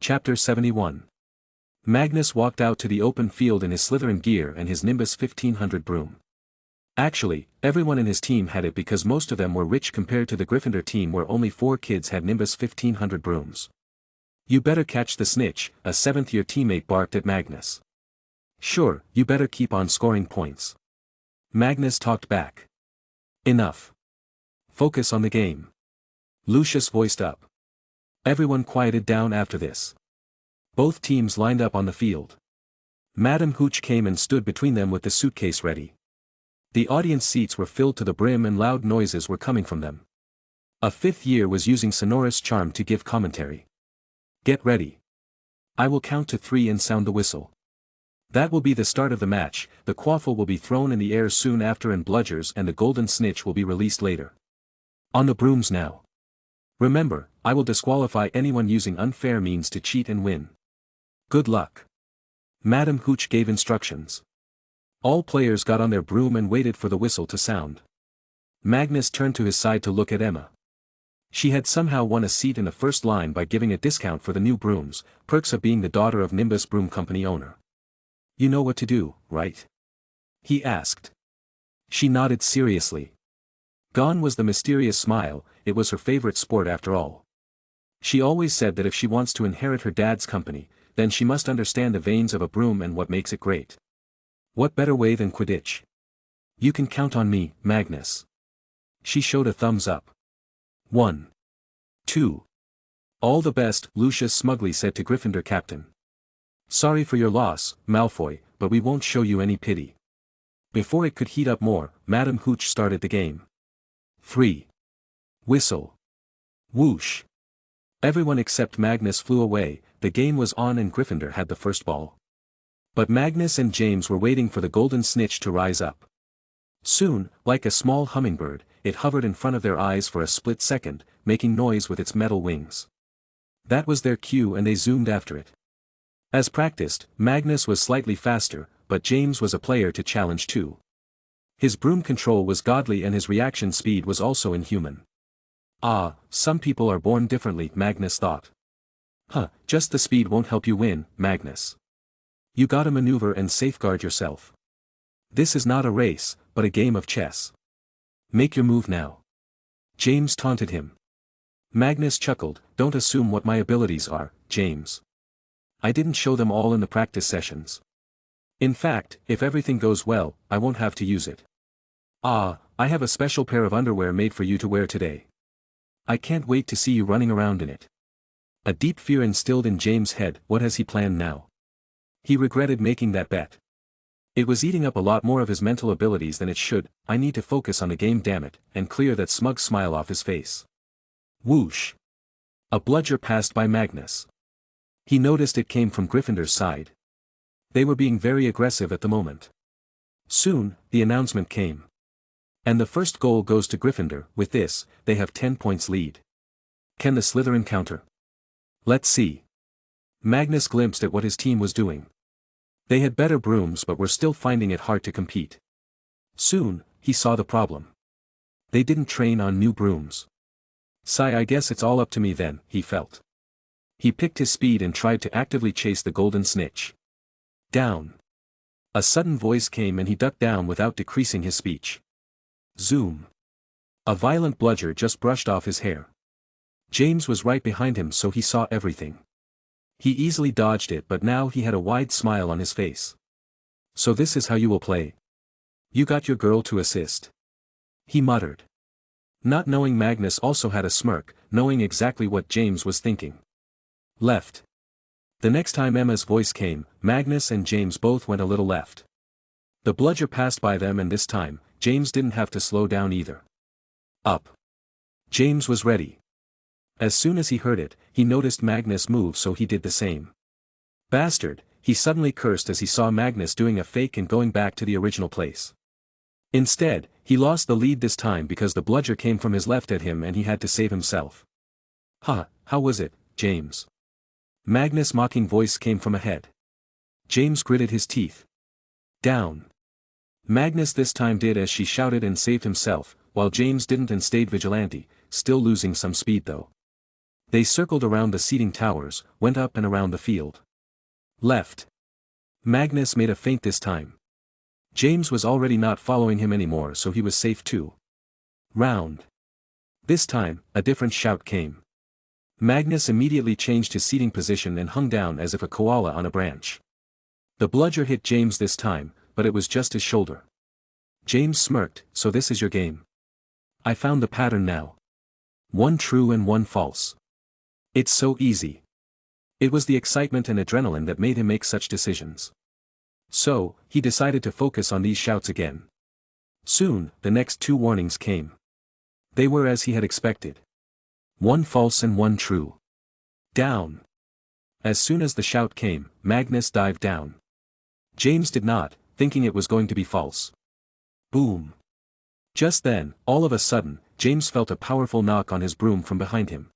Chapter 71. Magnus walked out to the open field in his Slytherin gear and his Nimbus 1500 broom. Actually, everyone in his team had it because most of them were rich compared to the Gryffindor team where only 4 kids had Nimbus 1500 brooms. "You better catch the snitch," a 7th-year teammate barked at Magnus. "Sure, you better keep on scoring points." Magnus talked back. "Enough. Focus on the game." Lucius voiced up. Everyone quieted down after this. Both teams lined up on the field. Madame Hooch came and stood between them with the suitcase ready. The audience seats were filled to the brim and loud noises were coming from them. A 5th year was using sonorous charm to give commentary. "Get ready. I will count to 3 and sound the whistle. That will be the start of the match, the quaffle will be thrown in the air soon after and bludgers and the golden snitch will be released later. On the brooms now. Remember, I will disqualify anyone using unfair means to cheat and win. Good luck." Madame Hooch gave instructions. All players got on their broom and waited for the whistle to sound. Magnus turned to his side to look at Emma. She had somehow won a seat in the first line by giving a discount for the new brooms, perks of being the daughter of Nimbus Broom Company owner. "You know what to do, right?" he asked. She nodded seriously. Gone was the mysterious smile, it was her favorite sport after all. She always said that if she wants to inherit her dad's company, then she must understand the veins of a broom and what makes it great. What better way than Quidditch? "You can count on me, Magnus." She showed a thumbs up. 1. 2. "All the best," Lucius smugly said to Gryffindor captain. "Sorry for your loss, Malfoy, but we won't show you any pity." Before it could heat up more, Madame Hooch started the game. 3. Whistle. Whoosh. Everyone except Magnus flew away, the game was on and Gryffindor had the first ball. But Magnus and James were waiting for the golden snitch to rise up. Soon, like a small hummingbird, it hovered in front of their eyes for a split second, making noise with its metal wings. That was their cue and they zoomed after it. As practiced, Magnus was slightly faster, but James was a player to challenge too. His broom control was godly and his reaction speed was also inhuman. "Ah, some people are born differently," Magnus thought. Just the speed won't help you win, Magnus. You gotta maneuver and safeguard yourself. This is not a race, but a game of chess. Make your move now." James taunted him. Magnus chuckled, "Don't assume what my abilities are, James. I didn't show them all in the practice sessions. In fact, if everything goes well, I won't have to use it. I have a special pair of underwear made for you to wear today. I can't wait to see you running around in it." A deep fear instilled in James' head. What has he planned now? He regretted making that bet. It was eating up a lot more of his mental abilities than it should. "I need to focus on the game, damn it," and clear that smug smile off his face. Whoosh. A bludger passed by Magnus. He noticed it came from Gryffindor's side. They were being very aggressive at the moment. Soon, the announcement came. And the first goal goes to Gryffindor. With this, they have 10 points lead. Can the Slytherin counter? Let's see. Magnus glimpsed at what his team was doing. They had better brooms but were still finding it hard to compete. Soon, he saw the problem. They didn't train on new brooms. I guess it's all up to me then," he felt. He picked his speed and tried to actively chase the golden snitch. Down. A sudden voice came and he ducked down without decreasing his speech. Zoom. A violent bludger just brushed off his hair. James was right behind him so he saw everything. He easily dodged it but now he had a wide smile on his face. "So this is how you will play? You got your girl to assist?" he muttered. Not knowing Magnus also had a smirk, knowing exactly what James was thinking. Left. The next time Emma's voice came, Magnus and James both went a little left. The bludger passed by them and this time, James didn't have to slow down either. Up. James was ready. As soon as he heard it, he noticed Magnus move so he did the same. Bastard, he suddenly cursed as he saw Magnus doing a fake and going back to the original place. Instead, he lost the lead this time because the bludger came from his left at him and he had to save himself. How was it, James?" Magnus' mocking voice came from ahead. James gritted his teeth. Down. Magnus this time did as she shouted and saved himself, while James didn't and stayed vigilante, still losing some speed though. They circled around the seating towers, went up and around the field. Left. Magnus made a feint this time. James was already not following him anymore, so he was safe too. Round. This time, a different shout came. Magnus immediately changed his seating position and hung down as if a koala on a branch. The bludger hit James this time, but it was just his shoulder. James smirked, "So this is your game. I found the pattern now. 1 true and 1 false. It's so easy." It was the excitement and adrenaline that made him make such decisions. So, he decided to focus on these shouts again. Soon, the next 2 warnings came. They were as he had expected. 1 false and 1 true. Down. As soon as the shout came, Magnus dived down. James did not, thinking it was going to be false. Boom. Just then, all of a sudden, James felt a powerful knock on his broom from behind him.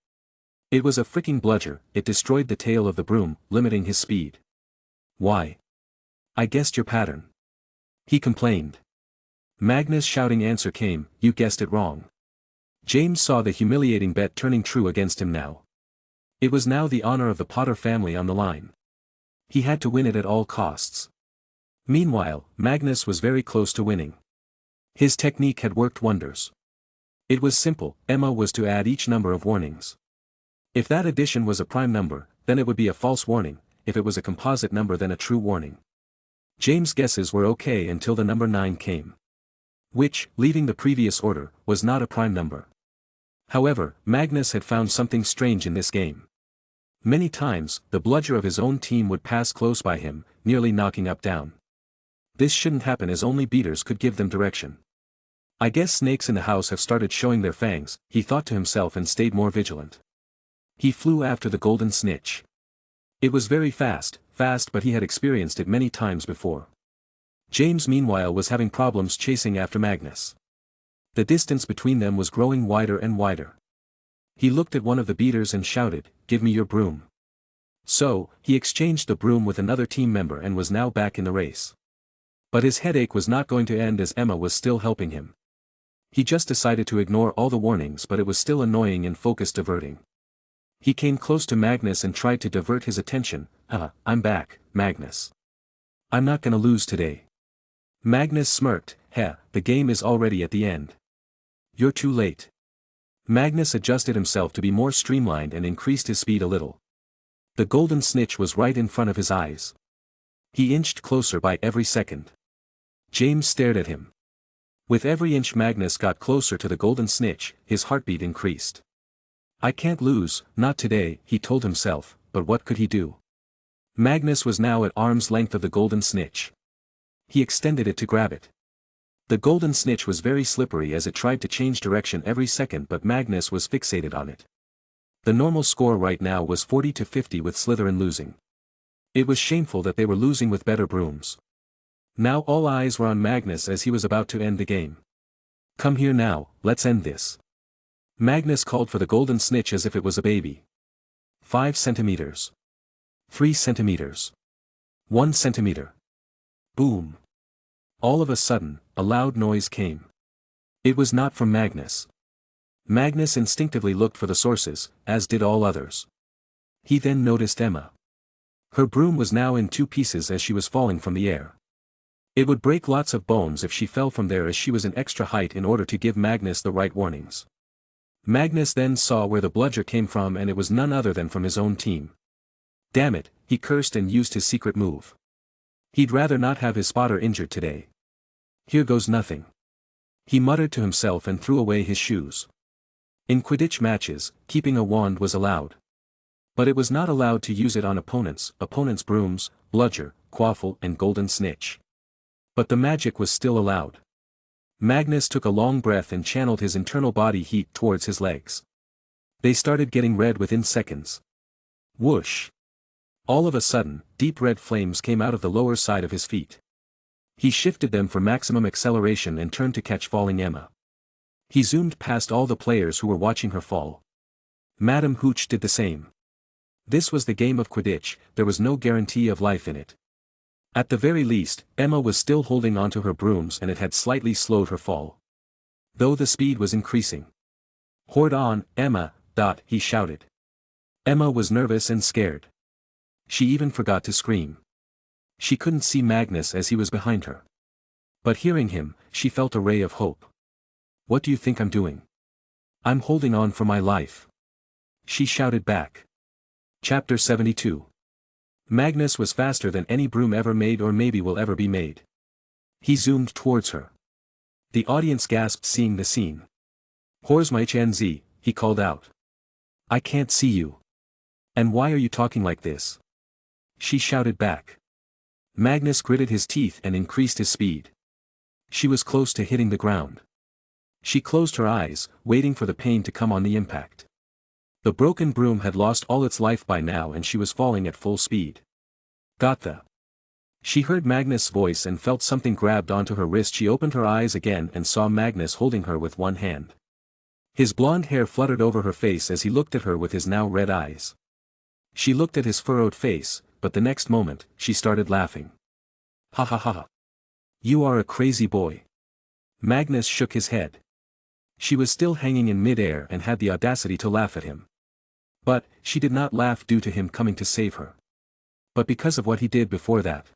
It was a freaking bludger. It destroyed the tail of the broom, limiting his speed. "Why? I guessed your pattern," he complained. Magnus' shouting answer came, "You guessed it wrong." James saw the humiliating bet turning true against him now. It was now the honor of the Potter family on the line. He had to win it at all costs. Meanwhile, Magnus was very close to winning. His technique had worked wonders. It was simple. Emma was to add each number of warnings. If that addition was a prime number, then it would be a false warning. If it was a composite number, then a true warning. James' guesses were okay until the number 9 came. Which, leaving the previous order, was not a prime number. However, Magnus had found something strange in this game. Many times, the bludger of his own team would pass close by him, nearly knocking up down. This shouldn't happen, as only beaters could give them direction. "I guess snakes in the house have started showing their fangs," he thought to himself, and stayed more vigilant. He flew after the golden snitch. It was very fast, but he had experienced it many times before. James meanwhile was having problems chasing after Magnus. The distance between them was growing wider and wider. He looked at one of the beaters and shouted, "Give me your broom." So, he exchanged the broom with another team member and was now back in the race. But his headache was not going to end, as Emma was still helping him. He just decided to ignore all the warnings, but it was still annoying and focus diverting. He came close to Magnus and tried to divert his attention. "I'm back, Magnus. I'm not gonna lose today." Magnus smirked. The game is already at the end." "You're too late." Magnus adjusted himself to be more streamlined and increased his speed a little. The golden snitch was right in front of his eyes. He inched closer by every second. James stared at him. With every inch Magnus got closer to the golden snitch, his heartbeat increased. "I can't lose, not today," he told himself, but what could he do? Magnus was now at arm's length of the golden snitch. He extended it to grab it. The golden snitch was very slippery as it tried to change direction every second, but Magnus was fixated on it. The normal score right now was 40-50 with Slytherin losing. It was shameful that they were losing with better brooms. Now all eyes were on Magnus as he was about to end the game. "Come here now, let's end this." Magnus called for the golden snitch as if it was a baby. 5 centimeters. 3 centimeters. 1 centimeter. Boom. All of a sudden, a loud noise came. It was not from Magnus. Magnus instinctively looked for the sources, as did all others. He then noticed Emma. Her broom was now in 2 pieces as she was falling from the air. It would break lots of bones if she fell from there, as she was an extra height in order to give Magnus the right warnings. Magnus then saw where the bludger came from, and it was none other than from his own team. Damn it, he cursed and used his secret move. He'd rather not have his spotter injured today. Here goes nothing. He muttered to himself and threw away his shoes. In Quidditch matches, keeping a wand was allowed. But it was not allowed to use it on opponents' brooms, bludger, quaffle and golden snitch. But the magic was still allowed. Magnus took a long breath and channeled his internal body heat towards his legs. They started getting red within seconds. Whoosh! All of a sudden, deep red flames came out of the lower side of his feet. He shifted them for maximum acceleration and turned to catch falling Emma. He zoomed past all the players who were watching her fall. Madame Hooch did the same. This was the game of Quidditch, there was no guarantee of life in it. At the very least, Emma was still holding onto her brooms and it had slightly slowed her fall. Though the speed was increasing. "Hold on, Emma," he shouted. Emma was nervous and scared. She even forgot to scream. She couldn't see Magnus as he was behind her. But hearing him, she felt a ray of hope. "What do you think I'm doing?" "I'm holding on for my life," she shouted back. Chapter 72. Magnus was faster than any broom ever made or maybe will ever be made. He zoomed towards her. The audience gasped seeing the scene. "Where's my HNZ?" he called out. "I can't see you. And why are you talking like this?" she shouted back. Magnus gritted his teeth and increased his speed. She was close to hitting the ground. She closed her eyes, waiting for the pain to come on the impact. The broken broom had lost all its life by now and she was falling at full speed. "Got the..." She heard Magnus' voice and felt something grabbed onto her wrist. She opened her eyes again and saw Magnus holding her with one hand. His blonde hair fluttered over her face as he looked at her with his now red eyes. She looked at his furrowed face, but the next moment, she started laughing. "Ha ha ha. You are a crazy boy." Magnus shook his head. She was still hanging in mid-air and had the audacity to laugh at him. But, she did not laugh due to him coming to save her. But because of what he did before that.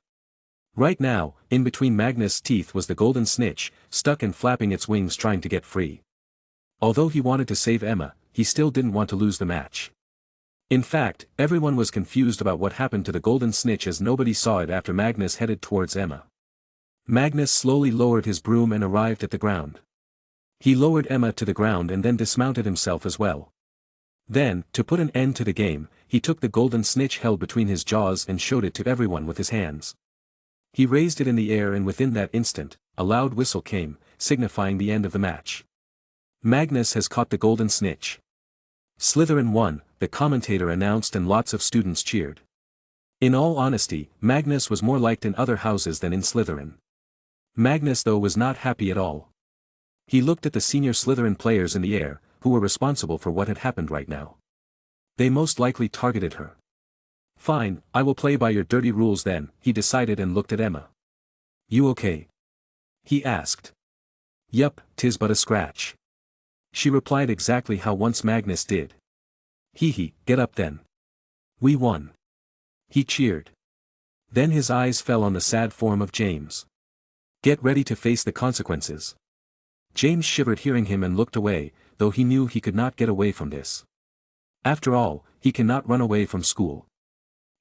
Right now, in between Magnus' teeth was the golden snitch, stuck and flapping its wings trying to get free. Although he wanted to save Emma, he still didn't want to lose the match. In fact, everyone was confused about what happened to the golden snitch as nobody saw it after Magnus headed towards Emma. Magnus slowly lowered his broom and arrived at the ground. He lowered Emma to the ground and then dismounted himself as well. Then, to put an end to the game, he took the golden snitch held between his jaws and showed it to everyone with his hands. He raised it in the air and within that instant, a loud whistle came, signifying the end of the match. Magnus has caught the golden snitch. Slytherin won, the commentator announced and lots of students cheered. In all honesty, Magnus was more liked in other houses than in Slytherin. Magnus though was not happy at all. He looked at the senior Slytherin players in the air, who were responsible for what had happened right now. They most likely targeted her. "Fine, I will play by your dirty rules then," he decided and looked at Emma. "You okay?" he asked. "Yup, 'tis but a scratch." She replied exactly how once Magnus did. Hee, get up then. We won." He cheered. Then his eyes fell on the sad form of James. "Get ready to face the consequences." James shivered hearing him and looked away, though he knew he could not get away from this. After all, he cannot run away from school.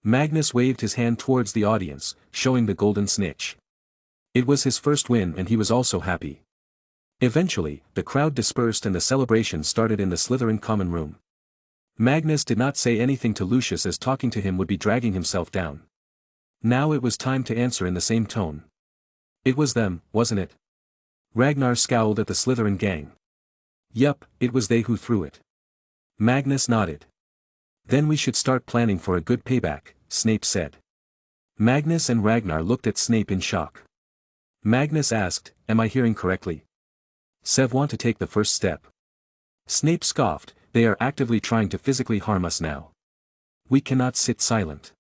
Magnus waved his hand towards the audience, showing the golden snitch. It was his first win and he was also happy. Eventually, the crowd dispersed and the celebration started in the Slytherin common room. Magnus did not say anything to Lucius as talking to him would be dragging himself down. Now it was time to answer in the same tone. "It was them, wasn't it?" Ragnar scowled at the Slytherin gang. "Yup, it was they who threw it." Magnus nodded. "Then we should start planning for a good payback," Snape said. Magnus and Ragnar looked at Snape in shock. Magnus asked, "Am I hearing correctly? Sev want to take the first step?" Snape scoffed, "They are actively trying to physically harm us now. We cannot sit silent."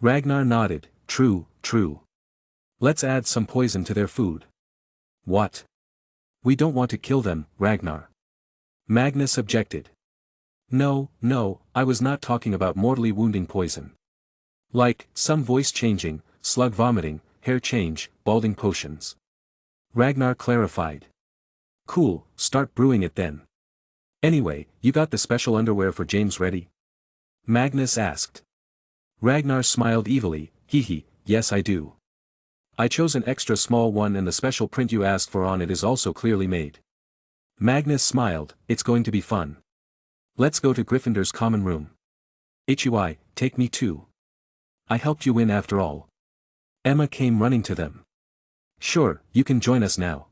Ragnar nodded, True. Let's add some poison to their food." "What? We don't want to kill them, Ragnar." Magnus objected. No, I was not talking about mortally wounding poison. Like, some voice changing, slug vomiting, hair change, balding potions." Ragnar clarified. "Cool, start brewing it then. Anyway, you got the special underwear for James ready?" Magnus asked. Ragnar smiled evilly, Yes I do. I chose an extra small one and the special print you asked for on it is also clearly made." Magnus smiled, "It's going to be fun. Let's go to Gryffindor's common room. HUI, take me too. I helped you win after all." Emma came running to them. "Sure, you can join us now.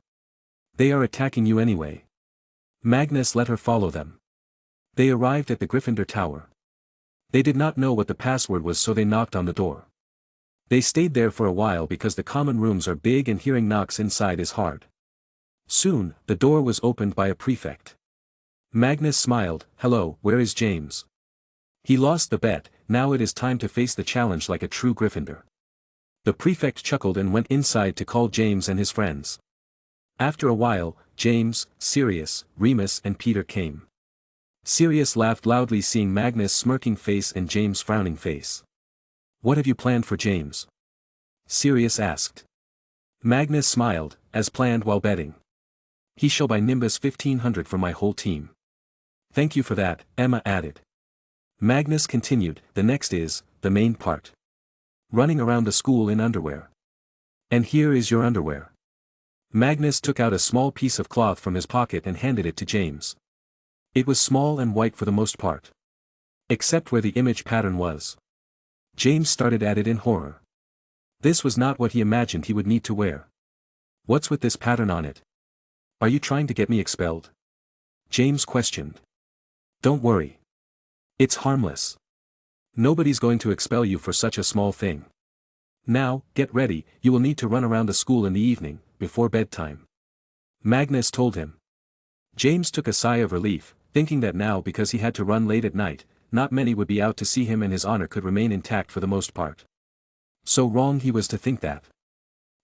They are attacking you anyway." Magnus let her follow them. They arrived at the Gryffindor Tower. They did not know what the password was so they knocked on the door. They stayed there for a while because the common rooms are big and hearing knocks inside is hard. Soon, the door was opened by a prefect. Magnus smiled, "Hello, where is James?" He lost the bet, now it is time to face the challenge like a true Gryffindor. The prefect chuckled and went inside to call James and his friends. After a while, James, Sirius, Remus and Peter came. Sirius laughed loudly seeing Magnus' smirking face and James' frowning face. What have you planned for James? Sirius asked. Magnus smiled, as planned while betting. He shall buy Nimbus 1500 for my whole team. Thank you for that, Emma added. Magnus continued, the next is, the main part. Running around the school in underwear. And here is your underwear. Magnus took out a small piece of cloth from his pocket and handed it to James. It was small and white for the most part. Except where the image pattern was. James started at it in horror. This was not what he imagined he would need to wear. What's with this pattern on it? Are you trying to get me expelled? James questioned. Don't worry. It's harmless. Nobody's going to expel you for such a small thing. Now, get ready, you will need to run around the school in the evening, before bedtime. Magnus told him. James took a sigh of relief, thinking that now because he had to run late at night, not many would be out to see him and his honor could remain intact for the most part. So wrong he was to think that.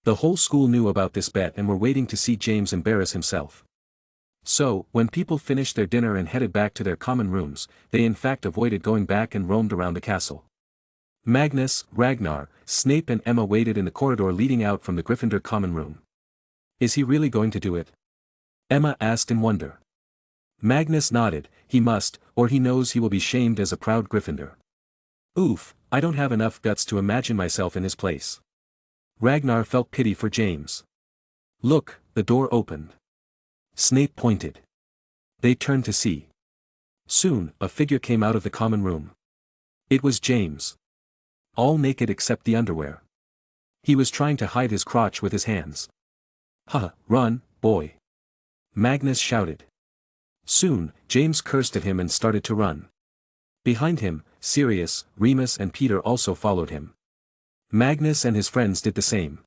The whole school knew about this bet and were waiting to see James embarrass himself. So, when people finished their dinner and headed back to their common rooms, they in fact avoided going back and roamed around the castle. Magnus, Ragnar, Snape and Emma waited in the corridor leading out from the Gryffindor common room. Is he really going to do it? Emma asked in wonder. Magnus nodded, he must, or he knows he will be shamed as a proud Gryffindor. Oof, I don't have enough guts to imagine myself in his place. Ragnar felt pity for James. Look, the door opened. Snape pointed. They turned to see. Soon, a figure came out of the common room. It was James. All naked except the underwear. He was trying to hide his crotch with his hands. Run, boy. Magnus shouted. Soon, James cursed at him and started to run. Behind him, Sirius, Remus and Peter also followed him. Magnus and his friends did the same.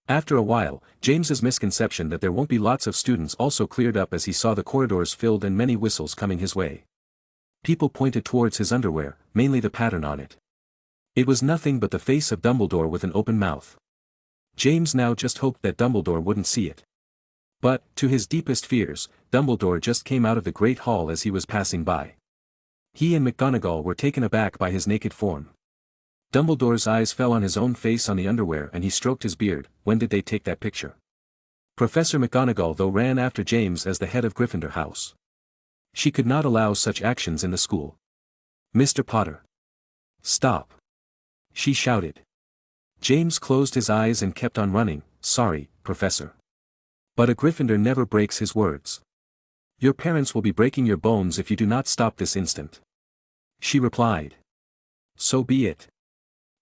After a while, James's misconception that there won't be lots of students also cleared up as he saw the corridors filled and many whistles coming his way. People pointed towards his underwear, mainly the pattern on it. It was nothing but the face of Dumbledore with an open mouth. James now just hoped that Dumbledore wouldn't see it. But, to his deepest fears, Dumbledore just came out of the Great Hall as he was passing by. He and McGonagall were taken aback by his naked form. Dumbledore's eyes fell on his own face on the underwear and he stroked his beard. When did they take that picture? Professor McGonagall though ran after James as the head of Gryffindor House. She could not allow such actions in the school. Mr. Potter. Stop. She shouted. James closed his eyes and kept on running. Sorry, Professor. But a Gryffindor never breaks his words. Your parents will be breaking your bones if you do not stop this instant. She replied. So be it.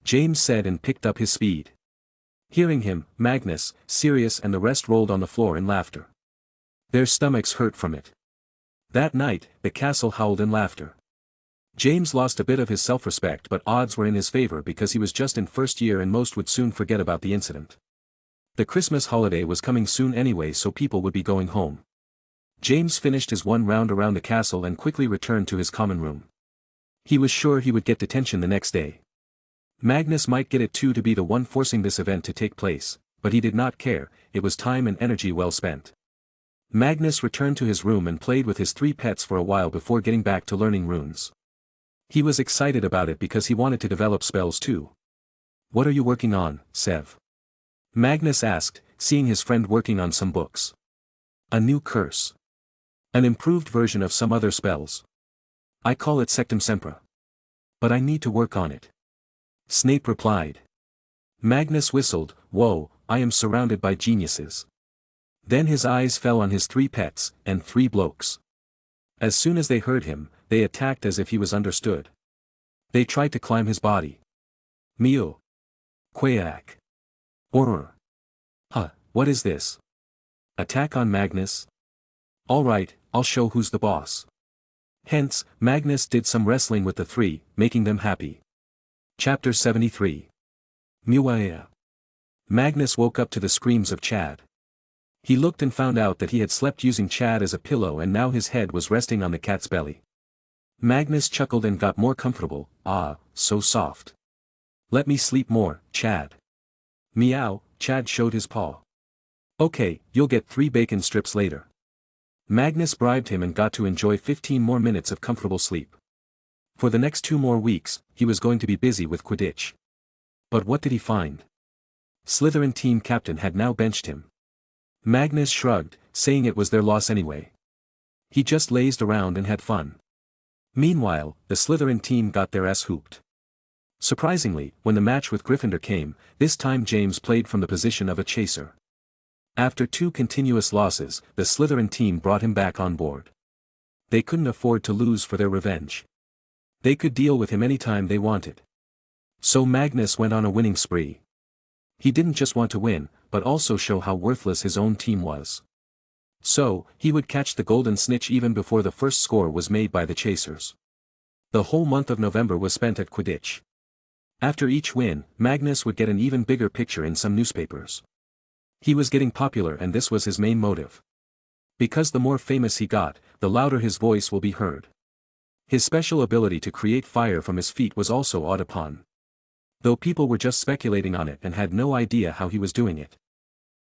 James said and picked up his speed. Hearing him, Magnus, Sirius and the rest rolled on the floor in laughter. Their stomachs hurt from it. That night, the castle howled in laughter. James lost a bit of his self-respect but odds were in his favor because he was just in first year and most would soon forget about the incident. The Christmas holiday was coming soon anyway so people would be going home. James finished his one round around the castle and quickly returned to his common room. He was sure he would get detention the next day. Magnus might get it too to be the one forcing this event to take place, but he did not care, it was time and energy well spent. Magnus returned to his room and played with his 3 pets for a while before getting back to learning runes. He was excited about it because he wanted to develop spells too. What are you working on, Sev? Magnus asked, seeing his friend working on some books. A new curse. An improved version of some other spells. I call it Sectum Sempra. But I need to work on it. Snape replied. Magnus whistled, whoa, I am surrounded by geniuses. Then his eyes fell on his 3 pets, and 3 blokes. As soon as they heard him, they attacked as if he was understood. They tried to climb his body. Mew. Quack. Horror. What is this? Attack on Magnus? Alright, I'll show who's the boss. Hence, Magnus did some wrestling with the 3, making them happy. Chapter 73. Mewaya. Magnus woke up to the screams of Chad. He looked and found out that he had slept using Chad as a pillow and now his head was resting on the cat's belly. Magnus chuckled and got more comfortable, so soft. Let me sleep more, Chad. Meow, Chad showed his paw. Okay, you'll get 3 bacon strips later. Magnus bribed him and got to enjoy 15 more minutes of comfortable sleep. For the next 2 more weeks, he was going to be busy with Quidditch. But what did he find? Slytherin team captain had now benched him. Magnus shrugged, saying it was their loss anyway. He just lazed around and had fun. Meanwhile, the Slytherin team got their ass hooped. Surprisingly, when the match with Gryffindor came, this time James played from the position of a chaser. After 2 continuous losses, the Slytherin team brought him back on board. They couldn't afford to lose for their revenge. They could deal with him anytime they wanted. So Magnus went on a winning spree. He didn't just want to win, but also show how worthless his own team was. So, he would catch the golden snitch even before the first score was made by the chasers. The whole month of November was spent at Quidditch. After each win, Magnus would get an even bigger picture in some newspapers. He was getting popular and this was his main motive. Because the more famous he got, the louder his voice will be heard. His special ability to create fire from his feet was also odd upon. Though people were just speculating on it and had no idea how he was doing it.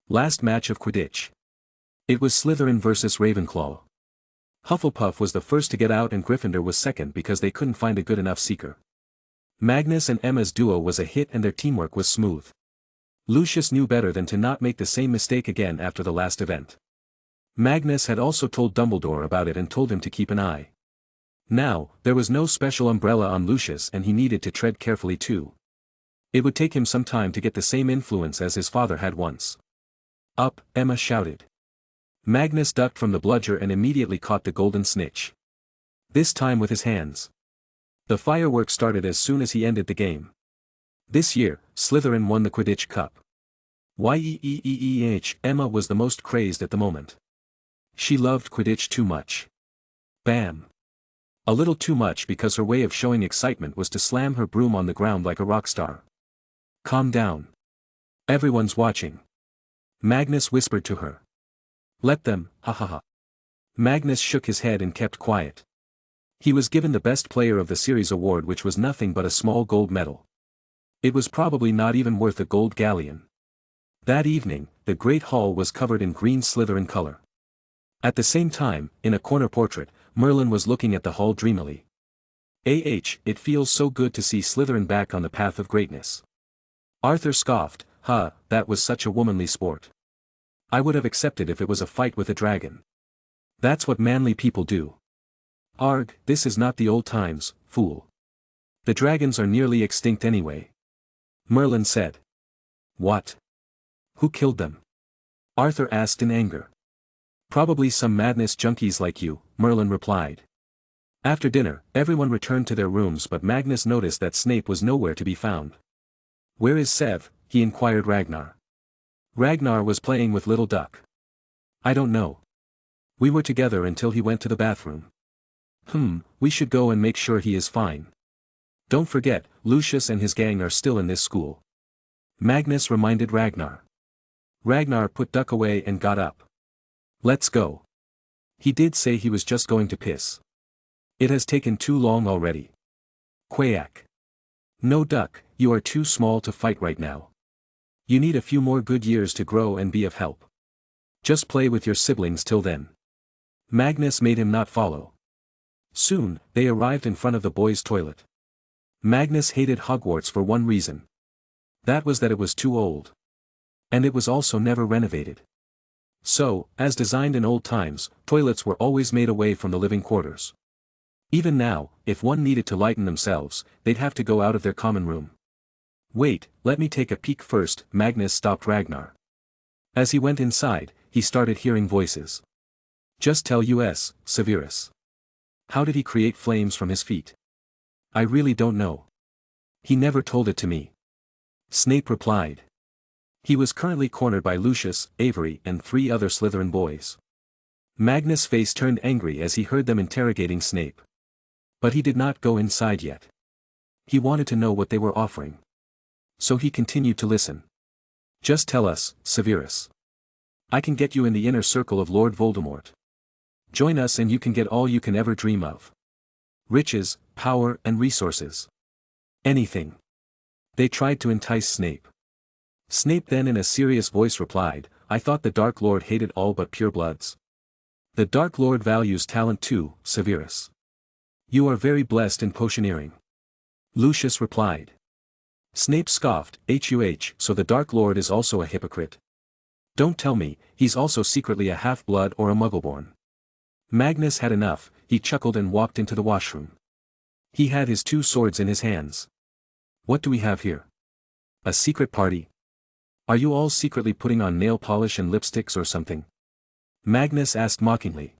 Last match of Quidditch. It was Slytherin versus Ravenclaw. Hufflepuff was the first to get out and Gryffindor was second because they couldn't find a good enough seeker. Magnus and Emma's duo was a hit and their teamwork was smooth. Lucius knew better than to not make the same mistake again after the last event. Magnus had also told Dumbledore about it and told him to keep an eye. Now, there was no special umbrella on Lucius and he needed to tread carefully too. It would take him some time to get the same influence as his father had once. Up, Emma shouted. Magnus ducked from the bludger and immediately caught the golden snitch. This time with his hands. The fireworks started as soon as he ended the game. This year, Slytherin won the Quidditch Cup. Emma was the most crazed at the moment. She loved Quidditch too much. Bam. A little too much because her way of showing excitement was to slam her broom on the ground like a rock star. Calm down. Everyone's watching. Magnus whispered to her. Let them, ha ha ha. Magnus shook his head and kept quiet. He was given the Best Player of the Series award, which was nothing but a small gold medal. It was probably not even worth a gold galleon. That evening, the Great Hall was covered in green Slytherin color. At the same time, in a corner portrait, Merlin was looking at the hall dreamily. It feels so good to see Slytherin back on the path of greatness. Arthur scoffed, that was such a womanly sport. I would have accepted if it was a fight with a dragon. That's what manly people do. Arg, this is not the old times, fool. The dragons are nearly extinct anyway. Merlin said. What? Who killed them? Arthur asked in anger. Probably some madness junkies like you, Merlin replied. After dinner, everyone returned to their rooms but Magnus noticed that Snape was nowhere to be found. Where is Sev? He inquired Ragnar. Ragnar was playing with Little Duck. I don't know. We were together until he went to the bathroom. We should go and make sure he is fine. Don't forget, Lucius and his gang are still in this school. Magnus reminded Ragnar. Ragnar put Duck away and got up. Let's go. He did say he was just going to piss. It has taken too long already. Quack. No, Duck, you are too small to fight right now. You need a few more good years to grow and be of help. Just play with your siblings till then. Magnus made him not follow. Soon, they arrived in front of the boys' toilet. Magnus hated Hogwarts for one reason. That was that it was too old. And it was also never renovated. So, as designed in old times, toilets were always made away from the living quarters. Even now, if one needed to lighten themselves, they'd have to go out of their common room. Wait, let me take a peek first, Magnus stopped Ragnar. As he went inside, he started hearing voices. Just tell us, Severus. How did he create flames from his feet? I really don't know. He never told it to me. Snape replied. He was currently cornered by Lucius, Avery and 3 other Slytherin boys. Magnus' face turned angry as he heard them interrogating Snape. But he did not go inside yet. He wanted to know what they were offering. So he continued to listen. Just tell us, Severus. I can get you in the inner circle of Lord Voldemort. Join us and you can get all you can ever dream of. Riches, power and resources. Anything. They tried to entice Snape. Snape then in a serious voice replied, I thought the Dark Lord hated all but purebloods. The Dark Lord values talent too, Severus. You are very blessed in potioneering. Lucius replied. Snape scoffed, so the Dark Lord is also a hypocrite. Don't tell me, he's also secretly a half-blood or a muggleborn. Magnus had enough, he chuckled and walked into the washroom. He had his 2 swords in his hands. What do we have here? A secret party? Are you all secretly putting on nail polish and lipsticks or something? Magnus asked mockingly.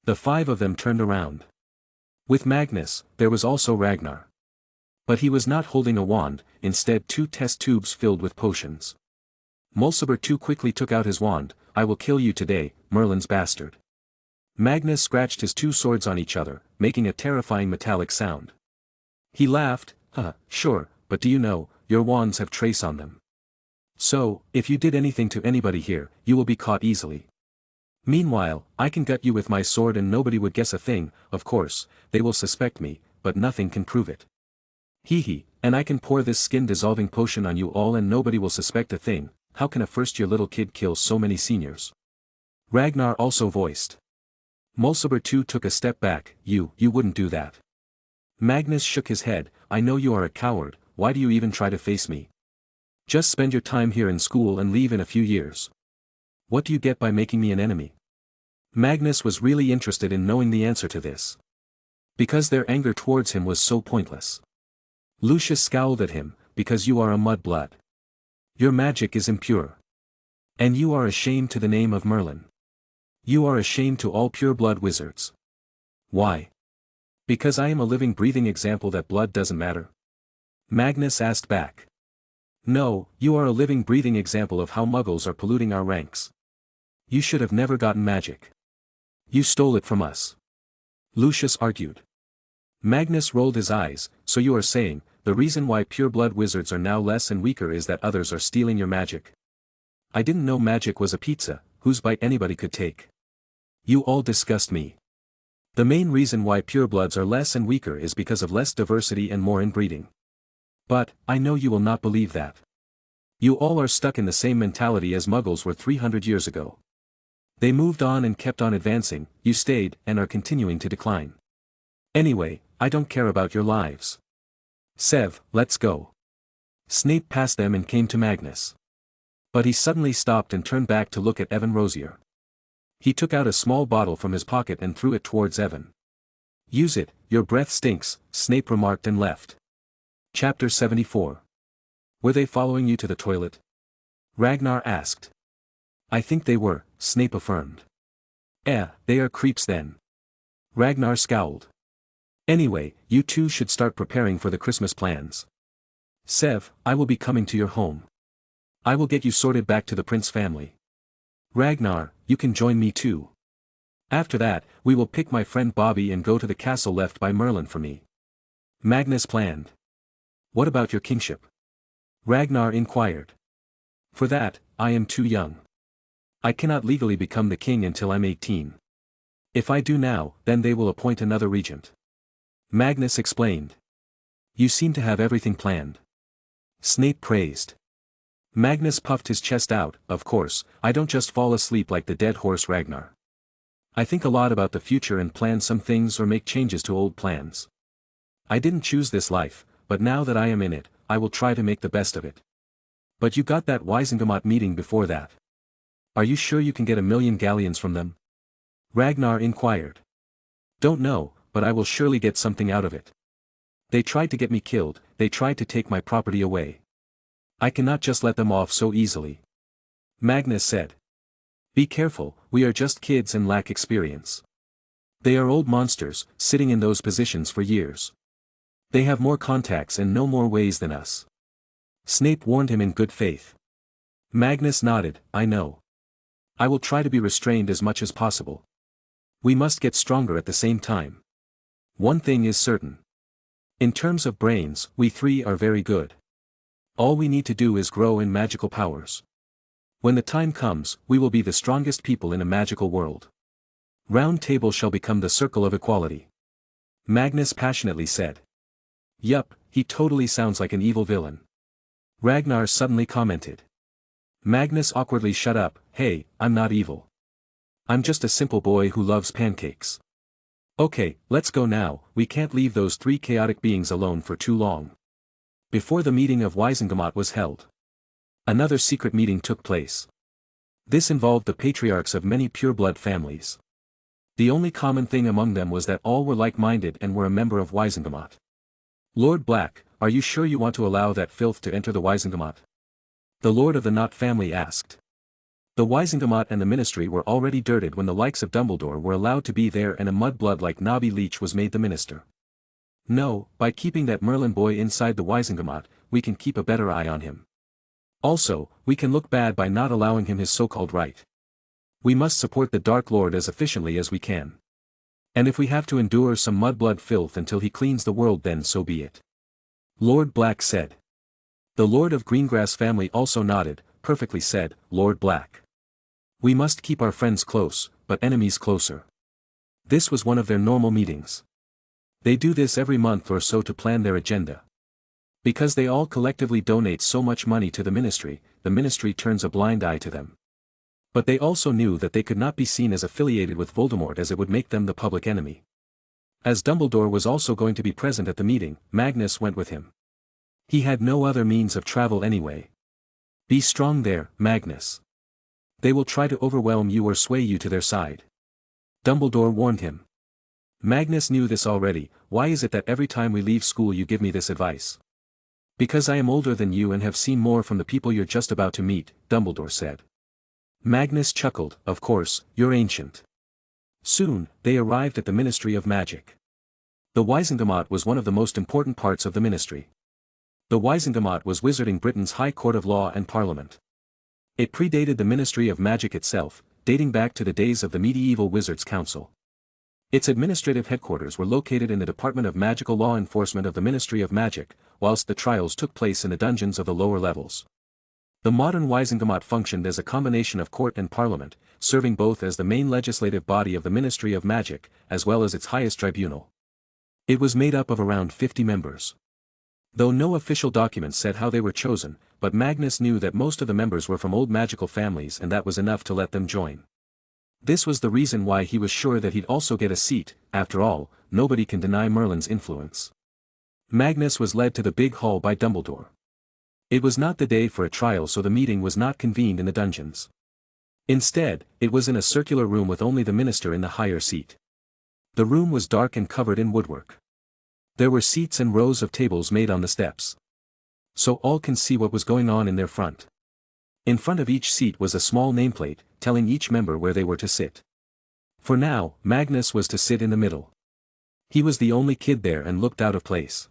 The 5 of them turned around. With Magnus, there was also Ragnar. But he was not holding a wand, instead 2 test tubes filled with potions. Mulciber too quickly took out his wand. I will kill you today, Merlin's bastard. Magnus scratched his 2 swords on each other, making a terrifying metallic sound. He laughed, sure, but do you know, your wands have trace on them. So, if you did anything to anybody here, you will be caught easily. Meanwhile, I can gut you with my sword and nobody would guess a thing. Of course, they will suspect me, but nothing can prove it. Hee, and I can pour this skin-dissolving potion on you all and nobody will suspect a thing. How can a first-year little kid kill so many seniors? Ragnar also voiced. Mulciber too took a step back. You wouldn't do that. Magnus shook his head. I know you are a coward, why do you even try to face me? Just spend your time here in school and leave in a few years. What do you get by making me an enemy? Magnus was really interested in knowing the answer to this. Because their anger towards him was so pointless. Lucius scowled at him, because you are a mudblood. Your magic is impure. And you are a shame to the name of Merlin. You are a shame to all pure-blood wizards. Why? Because I am a living breathing example that blood doesn't matter? Magnus asked back. No, you are a living breathing example of how muggles are polluting our ranks. You should have never gotten magic. You stole it from us. Lucius argued. Magnus rolled his eyes. So you are saying, the reason why pure-blood wizards are now less and weaker is that others are stealing your magic? I didn't know magic was a pizza, whose bite anybody could take. You all disgust me. The main reason why purebloods are less and weaker is because of less diversity and more inbreeding. But, I know you will not believe that. You all are stuck in the same mentality as muggles were 300 years ago. They moved on and kept on advancing, you stayed, and are continuing to decline. Anyway, I don't care about your lives. Sev, let's go. Snape passed them and came to Magnus. But he suddenly stopped and turned back to look at Evan Rosier. He took out a small bottle from his pocket and threw it towards Evan. Use it, your breath stinks, Snape remarked and left. Chapter 74. Were they following you to the toilet? Ragnar asked. I think they were, Snape affirmed. They are creeps then. Ragnar scowled. Anyway, you two should start preparing for the Christmas plans. Sev, I will be coming to your home. I will get you sorted back to the Prince family. Ragnar, you can join me too. After that, we will pick my friend Bobby and go to the castle left by Merlin for me. Magnus planned. What about your kingship? Ragnar inquired. For that, I am too young. I cannot legally become the king until I'm 18. If I do now, then they will appoint another regent. Magnus explained. You seem to have everything planned. Snape praised. Magnus puffed his chest out. Of course, I don't just fall asleep like the dead horse Ragnar. I think a lot about the future and plan some things or make changes to old plans. I didn't choose this life, but now that I am in it, I will try to make the best of it. But you got that Wisengamot meeting before that. Are you sure you can get 1,000,000 galleons from them? Ragnar inquired. Don't know, but I will surely get something out of it. They tried to get me killed, they tried to take my property away. I cannot just let them off so easily. Magnus said. Be careful, we are just kids and lack experience. They are old monsters, sitting in those positions for years. They have more contacts and know more ways than us. Snape warned him in good faith. Magnus nodded, I know. I will try to be restrained as much as possible. We must get stronger at the same time. One thing is certain. In terms of brains, we three are very good. All we need to do is grow in magical powers. When the time comes, we will be the strongest people in a magical world. Round Table shall become the circle of equality. Magnus passionately said. Yup, he totally sounds like an evil villain. Ragnar suddenly commented. Magnus awkwardly shut up. Hey, I'm not evil. I'm just a simple boy who loves pancakes. Okay, let's go now, we can't leave those three chaotic beings alone for too long. Before the meeting of Weisengamot was held, another secret meeting took place. This involved the patriarchs of many pure-blood families. The only common thing among them was that all were like-minded and were a member of Weisengamot. Lord Black, are you sure you want to allow that filth to enter the Weisengamot? The Lord of the Knot family asked. The Weisengamot and the ministry were already dirted when the likes of Dumbledore were allowed to be there and a mudblood like Nobby Leech was made the minister. No, by keeping that Merlin boy inside the Weisengamot, we can keep a better eye on him. Also, we can look bad by not allowing him his so-called right. We must support the Dark Lord as efficiently as we can. And if we have to endure some mudblood filth until he cleans the world, then so be it. Lord Black said. The Lord of Greengrass family also nodded, perfectly said, Lord Black. We must keep our friends close, but enemies closer. This was one of their normal meetings. They do this every month or so to plan their agenda. Because they all collectively donate so much money to the ministry turns a blind eye to them. But they also knew that they could not be seen as affiliated with Voldemort, as it would make them the public enemy. As Dumbledore was also going to be present at the meeting, Magnus went with him. He had no other means of travel anyway. Be strong there, Magnus. They will try to overwhelm you or sway you to their side. Dumbledore warned him. Magnus knew this already. Why is it that every time we leave school you give me this advice? Because I am older than you and have seen more from the people you're just about to meet, Dumbledore said. Magnus chuckled, of course, you're ancient. Soon, they arrived at the Ministry of Magic. The Weisengamot was one of the most important parts of the ministry. The Weisengamot was Wizarding Britain's High Court of Law and Parliament. It predated the Ministry of Magic itself, dating back to the days of the medieval Wizards' Council. Its administrative headquarters were located in the Department of Magical Law Enforcement of the Ministry of Magic, whilst the trials took place in the dungeons of the lower levels. The modern Weisengamot functioned as a combination of court and parliament, serving both as the main legislative body of the Ministry of Magic, as well as its highest tribunal. It was made up of around 50 members. Though no official documents said how they were chosen, but Magnus knew that most of the members were from old magical families, and that was enough to let them join. This was the reason why he was sure that he'd also get a seat. After all, nobody can deny Merlin's influence. Magnus was led to the big hall by Dumbledore. It was not the day for a trial, so the meeting was not convened in the dungeons. Instead, it was in a circular room with only the minister in the higher seat. The room was dark and covered in woodwork. There were seats and rows of tables made on the steps. So all can see what was going on in their front. In front of each seat was a small nameplate, telling each member where they were to sit. For now, Magnus was to sit in the middle. He was the only kid there and looked out of place.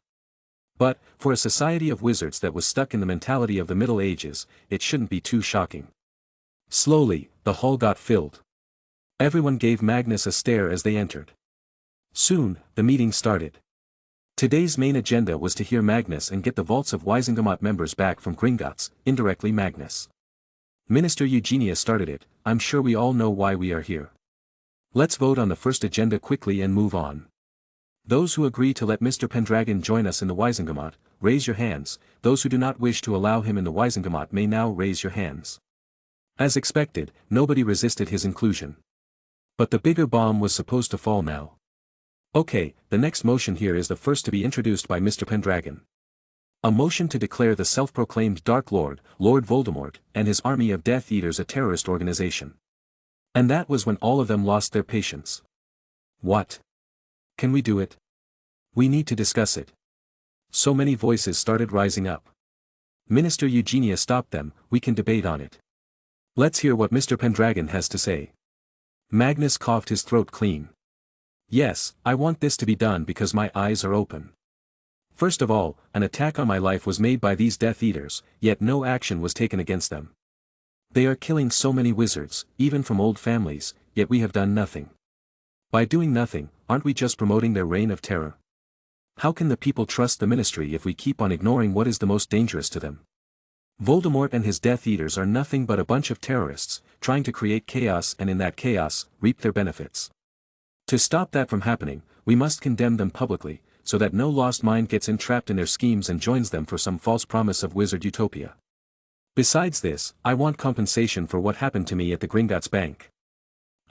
But, for a society of wizards that was stuck in the mentality of the Middle Ages, it shouldn't be too shocking. Slowly, the hall got filled. Everyone gave Magnus a stare as they entered. Soon, the meeting started. Today's main agenda was to hear Magnus and get the vaults of Weisengamot members back from Gringotts, indirectly Magnus. Minister Eugenia started it. I'm sure we all know why we are here. Let's vote on the first agenda quickly and move on. Those who agree to let Mr. Pendragon join us in the Weisengamot, raise your hands. Those who do not wish to allow him in the Weisengamot may now raise your hands. As expected, nobody resisted his inclusion. But the bigger bomb was supposed to fall now. Okay, the next motion here is the first to be introduced by Mr. Pendragon. A motion to declare the self-proclaimed Dark Lord, Lord Voldemort, and his army of Death Eaters a terrorist organization. And that was when all of them lost their patience. What? Can we do it? We need to discuss it. So many voices started rising up. Minister Eugenia stopped them. We can debate on it. Let's hear what Mr. Pendragon has to say. Magnus coughed his throat clean. Yes, I want this to be done because my eyes are open. First of all, an attack on my life was made by these Death Eaters, yet no action was taken against them. They are killing so many wizards, even from old families, yet we have done nothing. By doing nothing, aren't we just promoting their reign of terror? How can the people trust the ministry if we keep on ignoring what is the most dangerous to them? Voldemort and his Death Eaters are nothing but a bunch of terrorists, trying to create chaos and in that chaos, reap their benefits. To stop that from happening, we must condemn them publicly, so that no lost mind gets entrapped in their schemes and joins them for some false promise of wizard utopia. Besides this, I want compensation for what happened to me at the Gringotts Bank.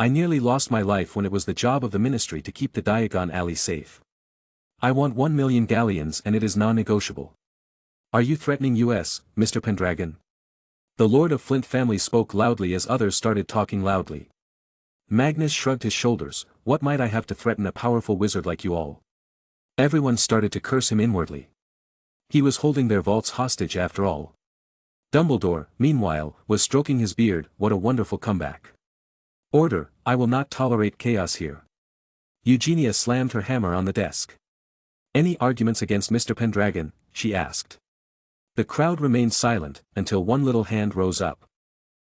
I nearly lost my life when it was the job of the ministry to keep the Diagon Alley safe. I want 1 million galleons and it is non-negotiable. Are you threatening us, Mr. Pendragon? The Lord of Flint family spoke loudly as others started talking loudly. Magnus shrugged his shoulders. What might I have to threaten a powerful wizard like you all? Everyone started to curse him inwardly. He was holding their vaults hostage after all. Dumbledore, meanwhile, was stroking his beard. What a wonderful comeback. Order, I will not tolerate chaos here. Eugenia slammed her hammer on the desk. Any arguments against Mr. Pendragon? She asked. The crowd remained silent, until one little hand rose up.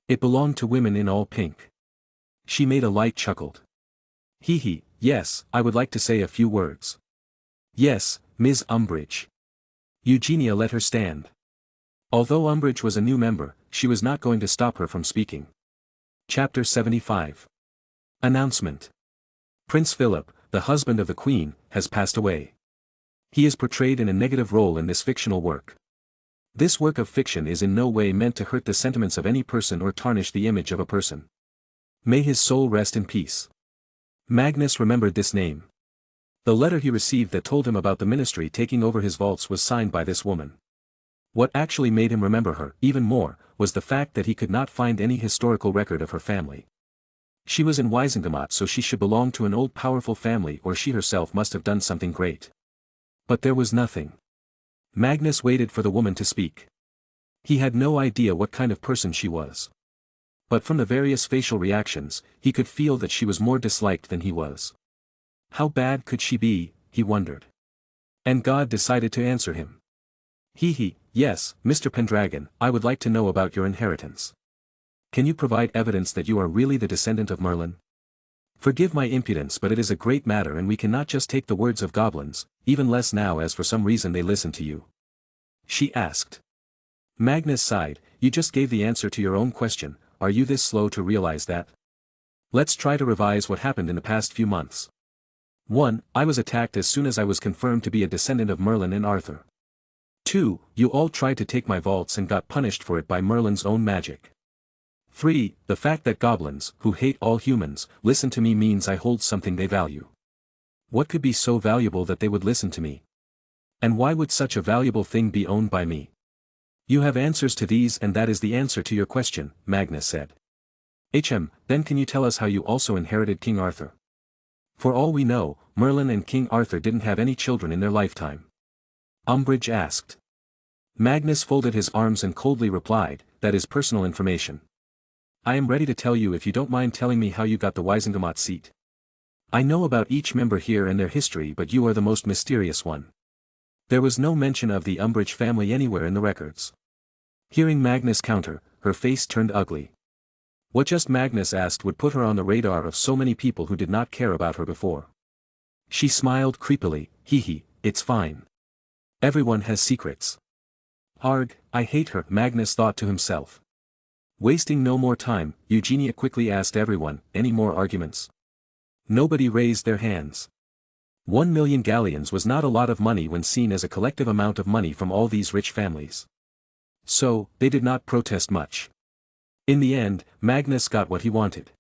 It belonged to women in all pink. She made a light chuckled. Hee, yes, I would like to say a few words. Yes, Ms. Umbridge. Eugenia let her stand. Although Umbridge was a new member, she was not going to stop her from speaking. Chapter 75. Announcement. Prince Philip, the husband of the Queen, has passed away. He is portrayed in a negative role in this fictional work. This work of fiction is in no way meant to hurt the sentiments of any person or tarnish the image of a person. May his soul rest in peace. Magnus remembered this name. The letter he received that told him about the ministry taking over his vaults was signed by this woman. What actually made him remember her, even more, was the fact that he could not find any historical record of her family. She was in Wisingamot, so she should belong to an old powerful family, or she herself must have done something great. But there was nothing. Magnus waited for the woman to speak. He had no idea what kind of person she was. But from the various facial reactions, he could feel that she was more disliked than he was. How bad could she be, he wondered. And God decided to answer him. Yes, Mr. Pendragon, I would like to know about your inheritance. Can you provide evidence that you are really the descendant of Merlin? Forgive my impudence, but it is a great matter and we cannot just take the words of goblins, even less now as for some reason they listen to you. She asked. Magnus sighed. You just gave the answer to your own question. Are you this slow to realize that? Let's try to revise what happened in the past few months. 1. I was attacked as soon as I was confirmed to be a descendant of Merlin and Arthur. 2. You all tried to take my vaults and got punished for it by Merlin's own magic. 3. The fact that goblins, who hate all humans, listen to me means I hold something they value. What could be so valuable that they would listen to me? And why would such a valuable thing be owned by me? You have answers to these, and that is the answer to your question, Magnus said. Then can you tell us how you also inherited King Arthur? For all we know, Merlin and King Arthur didn't have any children in their lifetime. Umbridge asked. Magnus folded his arms and coldly replied, that is personal information. I am ready to tell you if you don't mind telling me how you got the Wisingamot seat. I know about each member here and their history, but you are the most mysterious one. There was no mention of the Umbridge family anywhere in the records. Hearing Magnus counter, her face turned ugly. What just Magnus asked would put her on the radar of so many people who did not care about her before. She smiled creepily. It's fine. Everyone has secrets. Arg, I hate her, Magnus thought to himself. Wasting no more time, Eugenia quickly asked everyone, any more arguments? Nobody raised their hands. 1 million galleons was not a lot of money when seen as a collective amount of money from all these rich families. So, they did not protest much. In the end, Magnus got what he wanted.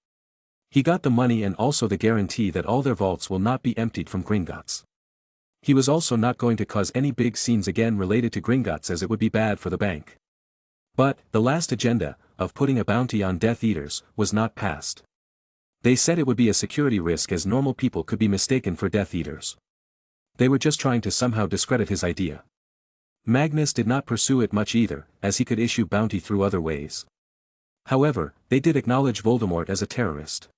He got the money and also the guarantee that all their vaults will not be emptied from Gringotts. He was also not going to cause any big scenes again related to Gringotts, as it would be bad for the bank. But, the last agenda, of putting a bounty on Death Eaters, was not passed. They said it would be a security risk as normal people could be mistaken for Death Eaters. They were just trying to somehow discredit his idea. Magnus did not pursue it much either, as he could issue bounty through other ways. However, they did acknowledge Voldemort as a terrorist.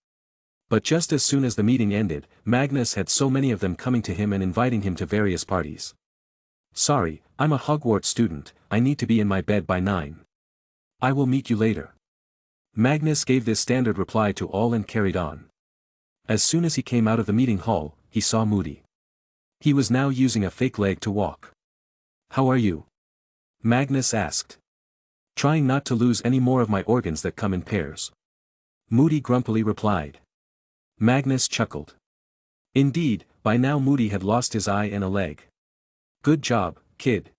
But just as soon as the meeting ended, Magnus had so many of them coming to him and inviting him to various parties. Sorry, I'm a Hogwarts student, I need to be in my bed by 9. I will meet you later. Magnus gave this standard reply to all and carried on. As soon as he came out of the meeting hall, he saw Moody. He was now using a fake leg to walk. How are you? Magnus asked. Trying not to lose any more of my organs that come in pairs. Moody grumpily replied. Magnus chuckled. Indeed, by now Moody had lost his eye and a leg. Good job, kid.